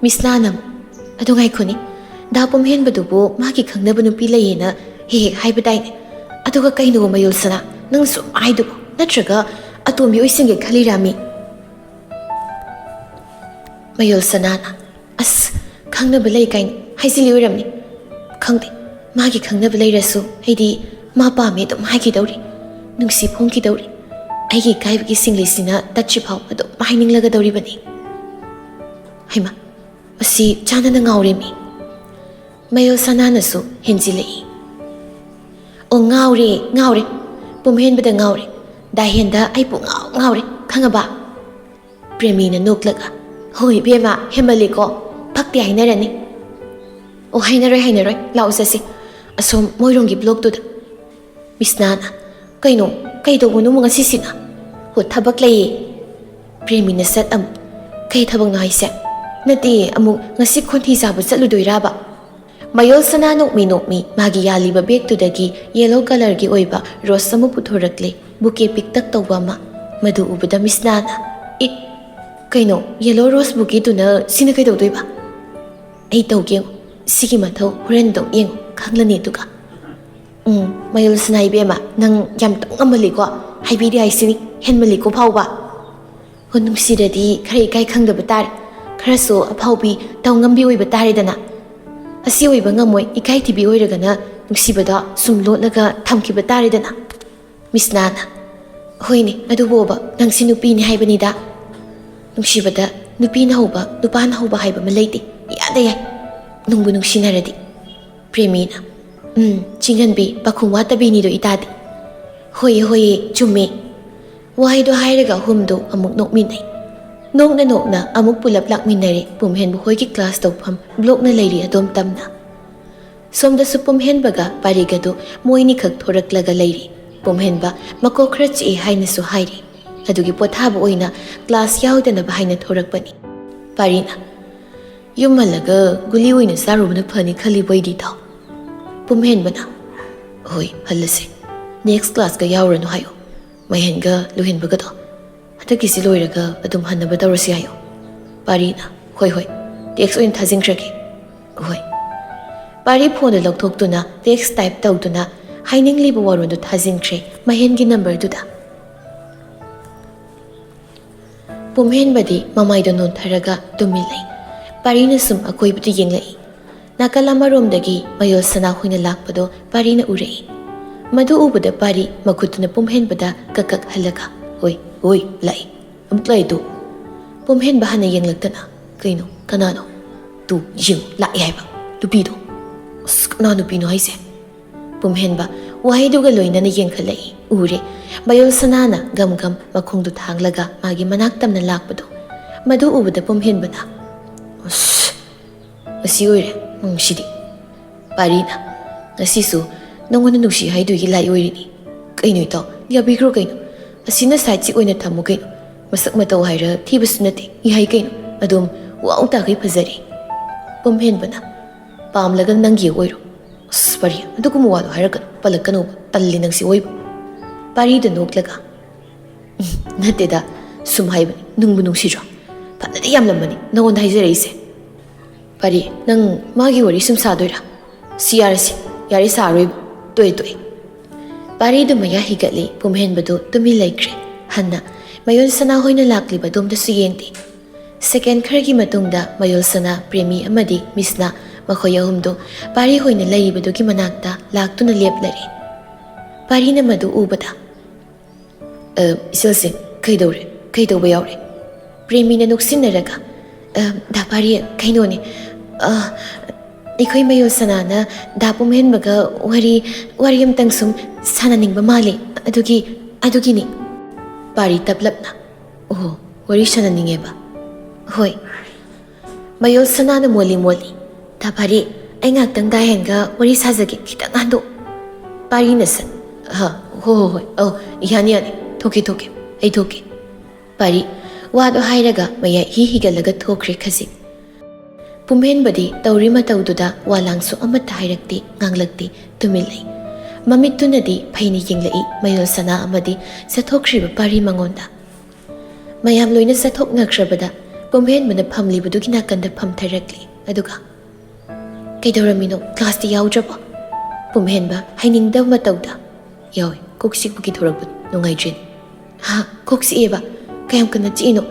ꯃꯤꯁꯅꯥꯅ ꯑꯗꯨ ꯉꯥꯏꯈꯣꯅꯤ ꯗꯥ ꯄꯨꯝꯍꯦꯟꯕꯗꯨꯕꯨ ꯃꯥꯒꯤ ꯈꯪꯅꯕ ꯅꯨꯄꯤ ꯂꯩꯌꯦꯅ ꯍꯦꯛ ꯍꯥꯏꯕꯗꯥꯏꯅꯦ ꯑꯗꯨꯒ ꯀꯩꯅꯣ ꯃꯌꯜ ꯁꯅꯥ ꯅꯪ ꯁꯨꯝ ꯍꯥꯏꯗꯨꯕꯨ ꯅꯠꯇ꯭ꯔꯒ ꯑꯇꯣꯝꯕꯤ ꯑꯣꯏꯁꯤꯟꯒꯦ ꯈꯜꯂꯤꯔꯥꯃꯤ꯫ ꯃꯌꯜ ꯁꯅꯥꯅ ꯑꯁ ꯈꯪꯅꯕ ꯂꯩ ꯀꯥꯏꯅ ꯍꯥꯏꯖꯤꯜꯂꯤ ꯑꯣꯏꯔꯝꯅꯤ ꯈꯪꯗꯦ ꯃꯥꯒꯤ ꯈꯪꯅꯕ ꯂꯩꯔꯁꯨ ꯑꯩꯗꯤ ꯃꯥ ꯄꯥꯝꯃꯦ ꯑꯗꯨꯝ ꯍꯥꯏꯈꯤꯗꯧꯔꯤ ꯅꯨꯡꯁꯤ ꯐꯣꯡꯈꯤꯗꯧꯔꯤ ꯑꯩꯒꯤ ꯏꯀꯥꯏꯕꯒꯤ ꯁꯤꯡꯂꯤꯁꯤꯅ ꯇꯠꯇ꯭ꯔꯤꯐꯥꯎ ꯑꯗꯨꯝ ꯍꯥꯏꯅꯤꯡꯂꯒꯗꯧꯔꯤꯕꯅꯤ꯫ ꯍꯩꯃ ꯃꯁꯤ ꯆꯥꯟꯅꯅ ꯉꯥꯎꯔꯦꯃꯤ꯫ ꯃꯌꯜ ꯁꯅꯥꯅꯁꯨ ꯍꯦꯟꯖꯤꯜꯂꯛꯏ ꯑꯣ ꯉꯥꯎꯔꯦ ꯄꯨꯝꯍꯦꯟꯕꯗ ꯉꯥꯎꯔꯦ ꯗꯥꯍꯦꯟꯗ ꯑꯩ ꯉꯥꯎꯔꯦ ꯈꯪꯉꯕ꯫ ꯄ꯭ꯔꯦꯃꯤꯅ ꯅꯣꯛꯂꯒ ꯍꯣꯏ ꯏꯕꯦꯝꯃ ꯍꯦꯟꯃꯜꯂꯤꯀꯣ ꯐꯛꯇꯤ ꯍꯥꯏꯅꯔꯅꯤ꯫ ꯑꯣ ꯍꯥꯏꯅꯔꯣꯏ ꯂꯥꯛꯑꯣ ꯆꯠꯁꯤ ꯑꯁꯣꯝ ꯃꯣꯏꯔꯣꯝꯒꯤ ꯕ꯭ꯂꯣꯛꯇꯨꯗ꯫ ꯃꯤꯁꯅꯥꯅ ꯀꯩꯅꯣ ꯀꯩꯗꯧꯕꯅꯣ ꯉꯁꯤꯁꯤꯅ ꯍꯣ ꯊꯕꯛ ꯂꯩꯌꯦ꯫ ꯄ꯭ꯔꯦꯃꯤꯅ ꯁꯠ ꯑꯃꯨꯛ ꯀꯩ ꯊꯕꯛꯅꯣ ꯍꯥꯏꯁꯦ ꯅꯠꯇꯦ ꯑꯃꯨꯛ ꯉꯁꯤ ꯈꯣꯟꯊꯤ ꯆꯥꯕ ꯆꯠꯂꯨꯗꯣꯏꯔꯥꯕ꯫ mayol sana nokmi magi yaliba bag tudagi yellow color gi oiba rose amu puthorakle buke piktak tawba ma madu ubada Miss Nana e kaino yellow rose buke tuna sina kai tawdoi ba ei tawge sigi mathau horen do yeng khanglani tuka mayol sana ibema nang yam tong amali ko haibidi aisini henmali ko phawba honum sidadi khare kai khangda batar kharaso aphawbi tawngambi oiba taridana asi oiba ngamoi ikai tibi oiragana nungsibada sumlotlaga thamkiba taridana Miss Nana hoini adu boba nangsi nupi ni haibanida nungsibada nupi na hoba nupa na hoba haiba malaiti yada yai nungbu nungsinaradi premina chinganbi pakhumwa tabini do itadi hoye chumme wahaido hairaga humdo amuk nokminai nokna amuk pulap lakminare pumhen bu hoigi class tawpham block na leiri adom tamna somda su pumhen baga parigado moini khak thoraklaga leiri pumhen ba makokhrach e haina su hairi adugi pothabu oina class yaudana ba haina thorakpani parina yumalaga guli oina sarubna phani khali boidi thaw pumhen bana hoi halase next class ga yauranu hayo mahenga luhin bagado hataki siloiraga adum hanaba tawrasi hayo parina hoi text oin thajingkrake hoi pari phone lokthok tuna text type tawduna hainingli bo warondu thajingkre mahengi number duda pumhen badi mamai do non tharaga tumilai parina sum akoi buti yenglai nakalama romdagi mayol sana hoina lakpado parina urei madu ubada pari makutuna pumhen bada kakak halaga oi lai amtlai tu pumhen bahana yenglagtana kaino kanano tu ying lai haiba lupi do skna lupi no haise pumhen ba wahaiduga loinana yengkhalai ure mayol sanana gam makhongdu thanglaga magi manak tamna lakpado madu ubada pumhen bana asi oire mungshidi parina ngasisu nongona nusi haidugi lai oirini kaino ito yabigro kaino asina side si oina thamu kaino masak matau haira thibas nate ihai kaino adum wau ta kai phazari pumhen bana pamlaga nangi oiro pari adukum wado hairaka palakano talli nangsi oiba pari da noklaga nate da sum haibani nungbu nungsiro panade yamlamani nongon haizaraise pari nang magi wari sum sadoira CRC yari saroi toi pari du maya higatli pumhen badu tumi laikre hanna mayol sana hoina lakli badum da suyengti second khargi matungda mayol sana premi amadi misna makhoya humdo pari hoina lai badu ki manakta laktuna leplari pari na madu ubada iselse kaidawre yaure premi na nuksinaraga da pari kainoni ikhoi mayol sanana da pumhen baga wari amtang sum sananingba mali adugi ni pari taplapna wari sananingeba hoi mayol sanana moli da pari ai ngaktang da henga wari sajage khitang hando pari na san hoi yani thoke ai thoke pari wado hairaga maya higalaga thokre khazi pumhen badi tauri mataududa walangsu amata hairakti nganglakti tumilai mamittunadi phaini yenglai mayol sana amadi sathokriba pari mangonda mayam loina sathok ngakrabada pumhen bana phamli budugi nakanda phamtharakli aduga kaidoramino class ti yaudraba pumhen ba hainingda matauda yawi koksik bugi thorabu nungaijin koksi eba kayam kana chino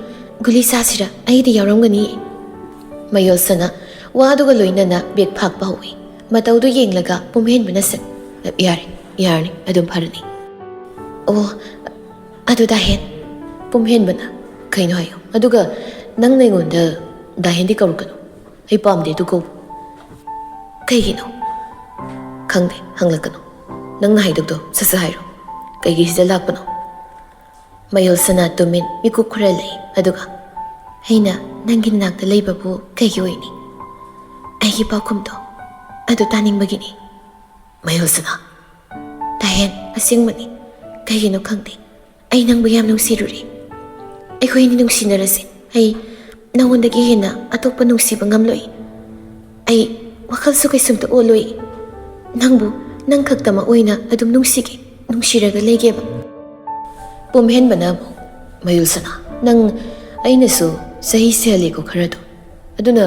guli sasira aidi yauramgani mayol sana waduga loinana bek phakpa hui mataudu yenglaga pumhen bana sat yarni adum pharani adu dahen pumhen bana kaino hayo aduga nang nengonda dahen di karukano ai pamde du ko kaigino khangde hanglakano nang na haiduk do sasa hairo kaigi sida lakpano mayol sana tumin miku khuralai aduga haina nangin nakta leibabu kaigi oini aigi pakumdo adu taningbagini mayol sana dahen asingmani kaigino khangde ai nangbu yam nungsiruri akhoi ni nungsinarase ai nangondagi hena atokpa nungsiba ngamloi ai ꯋꯥꯈꯜꯁꯨ ꯀꯩꯁꯨꯝꯇ ꯑꯣꯜꯂꯣꯏ ꯅꯪꯕꯨ ꯅꯪ ꯈꯛꯇꯃꯛ ꯑꯣꯏꯅ ꯑꯗꯨꯝ ꯅꯨꯡꯁꯤꯒꯦ ꯅꯨꯡꯁꯤꯔꯒ ꯂꯩꯒꯦꯕ ꯄꯨꯝꯍꯦꯟꯕꯅ ꯑꯃꯨꯛ ꯃꯌꯨꯜꯁꯅꯥ ꯅꯪ ꯑꯩꯅꯁꯨ ꯆꯍꯤ ꯁꯦꯜꯂꯤꯀꯣ ꯈꯔꯗꯣ ꯑꯗꯨꯅ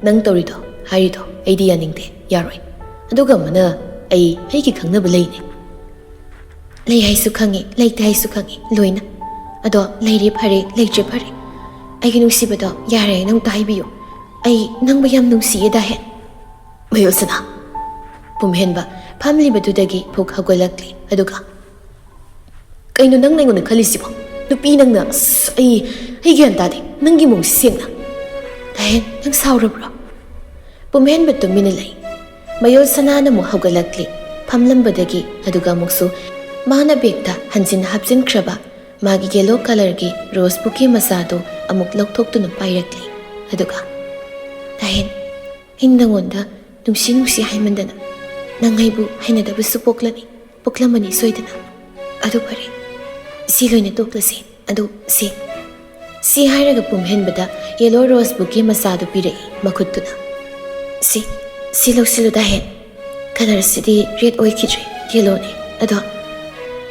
ꯅꯪ ꯇꯧꯔꯤꯗꯣ ꯍꯥꯏꯔꯤꯗꯣ ꯑꯩꯗꯤ ꯌꯥꯅꯤꯡꯗꯦ ꯌꯥꯔꯣꯏ ꯑꯗꯨꯒ ꯑꯃꯅ ꯑꯩꯒꯤ ꯈꯪꯅꯕ ꯂꯩꯅꯦ ꯂꯩ ꯍꯥꯏꯁꯨ ꯈꯪꯉꯤ ꯂꯩꯇꯦ ꯍꯥꯏꯁꯨ ꯈꯪꯉꯤ ꯂꯣꯏꯅ ꯑꯗꯣ ꯂꯩꯔꯦ ꯐꯔꯦ ꯂꯩꯇ꯭ꯔꯦ ꯐꯔꯦ ꯑꯩꯒꯤ ꯅꯨꯡꯁꯤꯕꯗꯣ ꯌꯥꯔꯦ ꯅꯪꯇ ꯍꯥꯏꯕꯤꯌꯨ ꯑꯩ ꯅꯪꯕꯨ ꯌꯥꯝ ꯅꯨꯡꯁꯤꯌꯦ ꯗꯥꯍꯦꯟ ꯃꯌꯨꯜꯁꯅꯥ ꯄꯨꯝꯍꯦꯟꯕ ꯐꯝꯂꯤꯕꯗꯨꯗꯒꯤ ꯐꯨꯛ ꯍꯧꯒꯠꯂꯛꯂꯤ ꯑꯗꯨꯒ ꯀꯩꯅꯣ ꯅꯪꯅ ꯑꯩꯉꯣꯟꯗ ꯈꯜꯂꯤꯁꯤꯕꯣ ꯅꯨꯄꯤ ꯅꯪꯅ ꯑꯁ ꯑꯩ ꯒ꯭ꯌꯥꯟ ꯇꯥꯗꯦ ꯅꯪꯒꯤ ꯃꯑꯣꯡꯁꯤ ꯁꯦꯡꯅ ꯗꯥꯍꯦꯟ ꯅꯪ ꯁꯥꯎꯔꯕ꯭ꯔꯣ ꯄꯨꯝꯍꯦꯟꯕ ꯇꯨꯃꯤꯟꯅ ꯂꯩ ꯃꯌꯨꯜꯁꯅꯥꯅ ꯑꯃꯨꯛ ꯍꯧꯒꯠꯂꯛꯂꯤ ꯐꯝꯂꯝꯕꯗꯒꯤ ꯑꯗꯨꯒ ꯑꯃꯨꯛꯁꯨ ꯃꯥꯅ ꯕꯦꯛꯇ ꯍꯟꯖꯤꯟ ꯍꯥꯞꯆꯤꯟꯈ꯭ꯔꯕ ꯃꯥꯒꯤ ꯌꯦꯂꯣ ꯀꯂꯔꯒꯤ ꯔꯣꯁ ꯕꯨꯀꯦ ꯃꯆꯥꯗꯣ ꯑꯃꯨꯛ ꯂꯧꯊꯣꯛꯇꯨꯅ ꯄꯥꯏꯔꯛꯂꯤ ꯑꯗꯨꯒ ꯗꯥꯍꯦꯟ ꯑꯩꯅ ꯅꯪꯉꯣꯟꯗ ꯅꯨꯡꯁꯤ ꯍꯥꯏꯃꯟꯗꯅ ꯅꯪ ꯑꯩꯕꯨ ꯍꯩꯅꯗꯕꯁꯨ ꯄꯣꯛꯂꯝꯃꯅꯤ ꯁꯣꯏꯗꯅ ꯑꯗꯨ ꯐꯔꯦ ꯁꯤ ꯂꯣꯏꯅ ꯇꯣꯛꯂꯁꯤ ꯑꯗꯨ ꯁꯤ ꯍꯥꯏꯔꯒ ꯄꯨꯝꯍꯦꯟꯕꯗ ꯌꯦꯂꯣ ꯔꯣꯁ ꯕꯨꯀꯦ ꯃꯆꯥꯗꯨ ꯄꯤꯔꯛꯏ ꯃꯈꯨꯠꯇꯨꯅ ꯁꯤ ꯂꯧꯁꯤꯜꯂꯨ ꯗꯥꯍꯦꯟ ꯀꯂꯔꯁꯤꯗꯤ ꯔꯦꯗ ꯑꯣꯏꯈꯤꯗ꯭ꯔꯦ ꯌꯦꯂꯣꯅꯦ ꯑꯗꯣ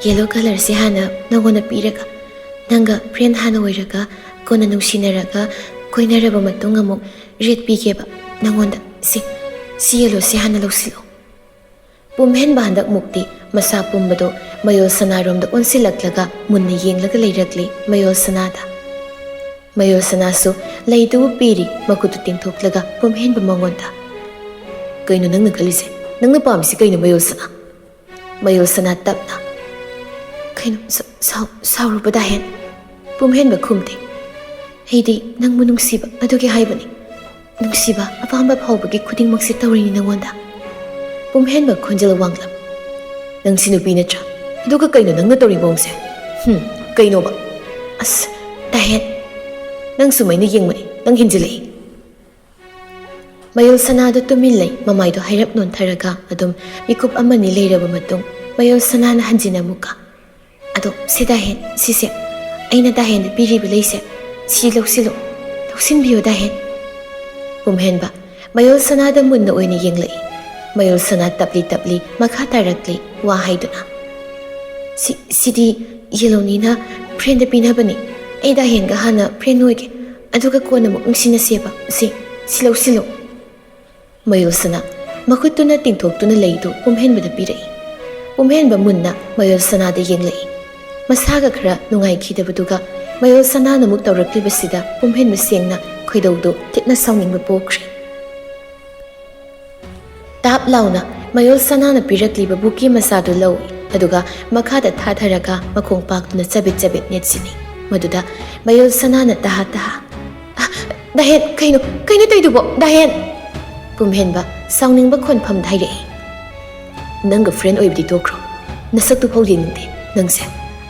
ꯌꯦꯂꯣ ꯀꯂꯔꯁꯤ ꯍꯥꯟꯅ ꯅꯪꯉꯣꯟꯗ ꯄꯤꯔꯒ ꯅꯪꯒ ꯐ꯭ꯔꯦꯟ ꯍꯥꯟꯅ ꯑꯣꯏꯔꯒ ꯀꯣꯟꯅ ꯅꯨꯡꯁꯤꯅꯔꯒ ꯀꯣꯏꯅꯔꯕ ꯃꯇꯨꯡ ꯑꯃꯨꯛ ꯔꯦꯗ ꯄꯤꯒꯦꯕ ꯅꯪꯉꯣꯟꯗ ꯁꯤ ꯌꯦꯂꯣꯁꯤ ꯍꯥꯟꯅ ꯂꯧꯁꯤꯜꯂꯨ ꯄꯨꯝꯍꯦꯟꯕ ꯍꯟꯗꯛ ꯃꯨꯛꯇꯤ ꯃꯁꯥ ꯄꯨꯝꯕꯗꯣ ꯃꯌꯨꯜꯁꯅꯥꯔꯣꯝꯗ ꯑꯣꯟꯁꯤꯜꯂꯛꯂꯒ ꯃꯨꯟꯅ ꯌꯦꯡꯂꯒ ꯂꯩꯔꯛꯂꯤ ꯃꯌꯨꯜꯁꯅꯥꯗ ꯃꯌꯨꯜꯁꯅꯥꯁꯨ ꯂꯩꯗꯨꯕꯨ ꯄꯤꯔꯤ ꯃꯈꯨꯠꯇꯨ ꯇꯤꯡꯊꯣꯛꯂꯒ ꯄꯨꯝꯍꯦꯟꯕ ꯃꯉꯣꯟꯗ ꯀꯩꯅꯣ ꯅꯪꯅ ꯈꯜꯂꯤꯁꯦ ꯅꯪꯅ ꯄꯥꯝꯃꯤꯁꯤ ꯀꯩꯅꯣ ꯃꯌꯨꯜꯁꯅꯥ ꯇꯞꯅ ꯀꯩꯅꯣ ꯁꯥꯎꯔꯨꯕ ꯗꯥꯍꯦꯟ ꯄꯨꯝꯍꯦꯟꯕ ꯈꯨꯝꯗꯦ ꯑꯩꯗꯤ ꯅꯪꯕꯨ ꯅꯨꯡꯁꯤꯕ ꯑꯗꯨꯒꯤ ꯍꯥꯏꯕꯅꯤ ꯅꯨꯡꯁꯤꯕ ꯑꯄꯥꯝꯕ ꯐꯥꯎꯕꯒꯤ ꯈꯨꯗꯤꯡꯃꯛꯁꯤ ꯇꯧꯔꯤꯅꯤ ꯅꯪꯉꯣꯟꯗ ꯄꯨꯝꯍꯦꯟꯕ ꯈꯣꯟꯖꯦꯜ ꯋꯥꯡꯂꯞ ꯅꯪꯁꯤ ꯅꯨꯄꯤ ꯅꯠꯇ꯭ꯔꯥ ꯑꯗꯨꯒ ꯀꯩꯅꯣ ꯅꯪꯅ ꯇꯧꯔꯤ ꯃꯑꯣꯡꯁꯦ ꯀꯩꯅꯣꯕ ꯑꯁ ꯗꯥꯍꯦꯟ ꯅꯪ ꯁꯨꯃꯥꯏꯅ ꯌꯦꯡꯕꯅꯤ ꯅꯪ ꯍꯦꯟꯖꯤꯜꯂꯛꯏ ꯃꯌꯨꯜꯁꯅꯥꯗꯨ ꯇꯨꯃꯤꯟ ꯂꯩ ꯃꯃꯥꯏꯗꯣ ꯍꯥꯏꯔꯞ ꯅꯣꯟꯊꯔꯒ ꯑꯗꯨꯝ ꯃꯤꯀꯨꯞ ꯑꯃꯅꯤ ꯂꯩꯔꯕ ꯃꯇꯨꯡ ꯃꯌꯨꯜꯁꯅꯥꯅ ꯍꯟꯖꯤꯟ ꯑꯃꯨꯛꯀ ꯑꯗꯣ ꯁꯤ ꯗꯥꯍꯦꯟ ꯁꯤꯁꯦ ꯑꯩꯅ ꯗꯥꯍꯦꯟꯗ ꯄꯤꯔꯤꯕ ꯂꯩꯁꯦ ꯁꯤ ꯂꯧꯁꯤꯟꯕꯤꯌꯣ ꯗꯥꯍꯦꯟ ꯄꯨꯝꯍꯦꯟꯕ ꯃꯌꯨꯜꯁꯅꯥꯗ ꯃꯨꯟꯅ ꯑꯣꯏꯅ ꯌꯦꯡꯂꯛꯏ ꯃꯌꯨꯜꯁꯅꯥ ꯇꯞꯂꯤ ꯃꯈꯥ ꯇꯥꯔꯛꯂꯤ ꯋꯥ ꯍꯥꯏꯗꯨꯅ ꯁꯤꯗꯤ ꯌꯦꯂꯣꯅꯤꯅ ꯐ꯭ꯔꯦꯟꯗ ꯄꯤꯅꯕꯅꯤ ꯑꯩ ꯗꯥꯍꯦꯟꯒ ꯍꯥꯟꯅ ꯐ꯭ꯔꯦꯟ ꯑꯣꯏꯒꯦ ꯑꯗꯨꯒ ꯀꯣꯟꯅ ꯑꯃꯨꯛ ꯅꯨꯡꯁꯤꯅꯁꯦꯕ ꯁꯤ ꯂꯧꯁꯤꯜꯂꯨ ꯃꯌꯨꯜꯁꯅꯥ ꯃꯈꯨꯠꯇꯨꯅ ꯇꯤꯡꯊꯣꯛꯇꯨꯅ ꯂꯩꯗꯨ ꯄꯨꯝꯍꯦꯟꯕꯗ ꯄꯤꯔꯛꯏ ꯄꯨꯝꯍꯦꯟꯕ ꯃꯨꯟꯅ ꯃꯌꯨꯜꯁꯅꯥꯗ ꯌꯦꯡꯂꯛꯏ ꯃꯁꯥꯒ ꯈꯔ ꯅꯨꯡꯉꯥꯏꯈꯤꯗꯕꯗꯨꯒ ꯃꯌꯨꯜꯁꯅꯥꯅ ꯑꯃꯨꯛ ꯇꯧꯔꯛꯂꯤꯕꯁꯤꯗ ꯄꯨꯝꯍꯦꯟꯕ ꯁꯦꯡꯅ ꯈꯣꯏꯗꯧꯗꯨ ꯊꯤꯠꯅ ꯁꯥꯎꯅꯤꯡꯕ ꯄꯣꯛꯈ꯭ꯔꯦ ꯇꯥꯞ ꯂꯥꯎꯅ ꯃꯌꯨꯜꯁꯅꯥꯅ ꯄꯤꯔꯛꯂꯤꯕ ꯕꯨꯀꯦ ꯃꯆꯥꯗꯨ ꯂꯧꯏ ꯑꯗꯨꯒ ꯃꯈꯥꯗ ꯊꯥꯊꯔꯒ ꯃꯈꯣꯡ ꯄꯥꯛꯇꯨꯅ ꯆꯕꯦꯠ ꯅꯦꯠꯁꯤꯟꯅꯤ ꯃꯗꯨꯗ ꯃꯌꯨꯜꯁꯅꯥꯅ ꯇꯍꯥ ꯗꯥꯍꯦꯟ ꯀꯩꯅꯣ ꯇꯧꯏꯗꯨꯕꯣ ꯗꯥꯍꯦꯟ ꯄꯨꯝꯍꯦꯟꯕ ꯁꯥꯎꯅꯤꯡꯕ ꯈꯣꯟꯐꯝꯗ ꯍꯥꯏꯔꯛꯏ ꯅꯪꯒ ꯐ꯭ꯔꯦꯟ ꯑꯣꯏꯕꯗꯤ ꯇꯣꯛꯈ꯭ꯔꯣ ꯅꯁꯛꯇꯨ ꯐꯥꯎ ꯌꯦꯡꯅꯤꯡꯗꯦ ꯅꯪꯁꯦ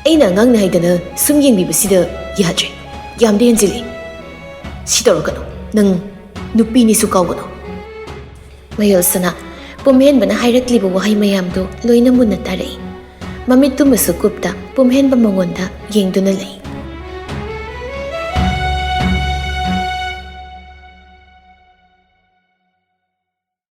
ꯑꯩꯅ ꯑꯉꯥꯡꯅ ꯍꯥꯏꯗꯅ ꯁꯨꯝ ꯌꯦꯡꯕꯤꯕꯁꯤꯗ ꯌꯥꯗ꯭ꯔꯦ ꯌꯥꯝꯗꯤ ꯍꯦꯟꯖꯤꯜꯂꯤ ꯁꯤ ꯇꯧꯔꯛꯀꯅꯨ ꯅꯪ ꯅꯨꯄꯤꯅꯤꯁꯨ ꯀꯥꯎꯒꯅꯨ ꯃꯌꯨꯜꯁꯅꯥ ꯄꯨꯝꯍꯦꯟꯕꯅ ꯍꯥꯏꯔꯛꯂꯤꯕ ꯋꯥꯍꯩ ꯃꯌꯥꯝꯗꯨ ꯂꯣꯏꯅ ꯃꯨꯟꯅ ꯇꯥꯔꯛꯏ ꯃꯃꯤꯠꯇꯨꯃꯁꯨ ꯀꯨꯞꯇ ꯄꯨꯝꯍꯦꯟꯕ ꯃꯉꯣꯟꯗ ꯌꯦꯡꯗꯨꯅ ꯂꯩ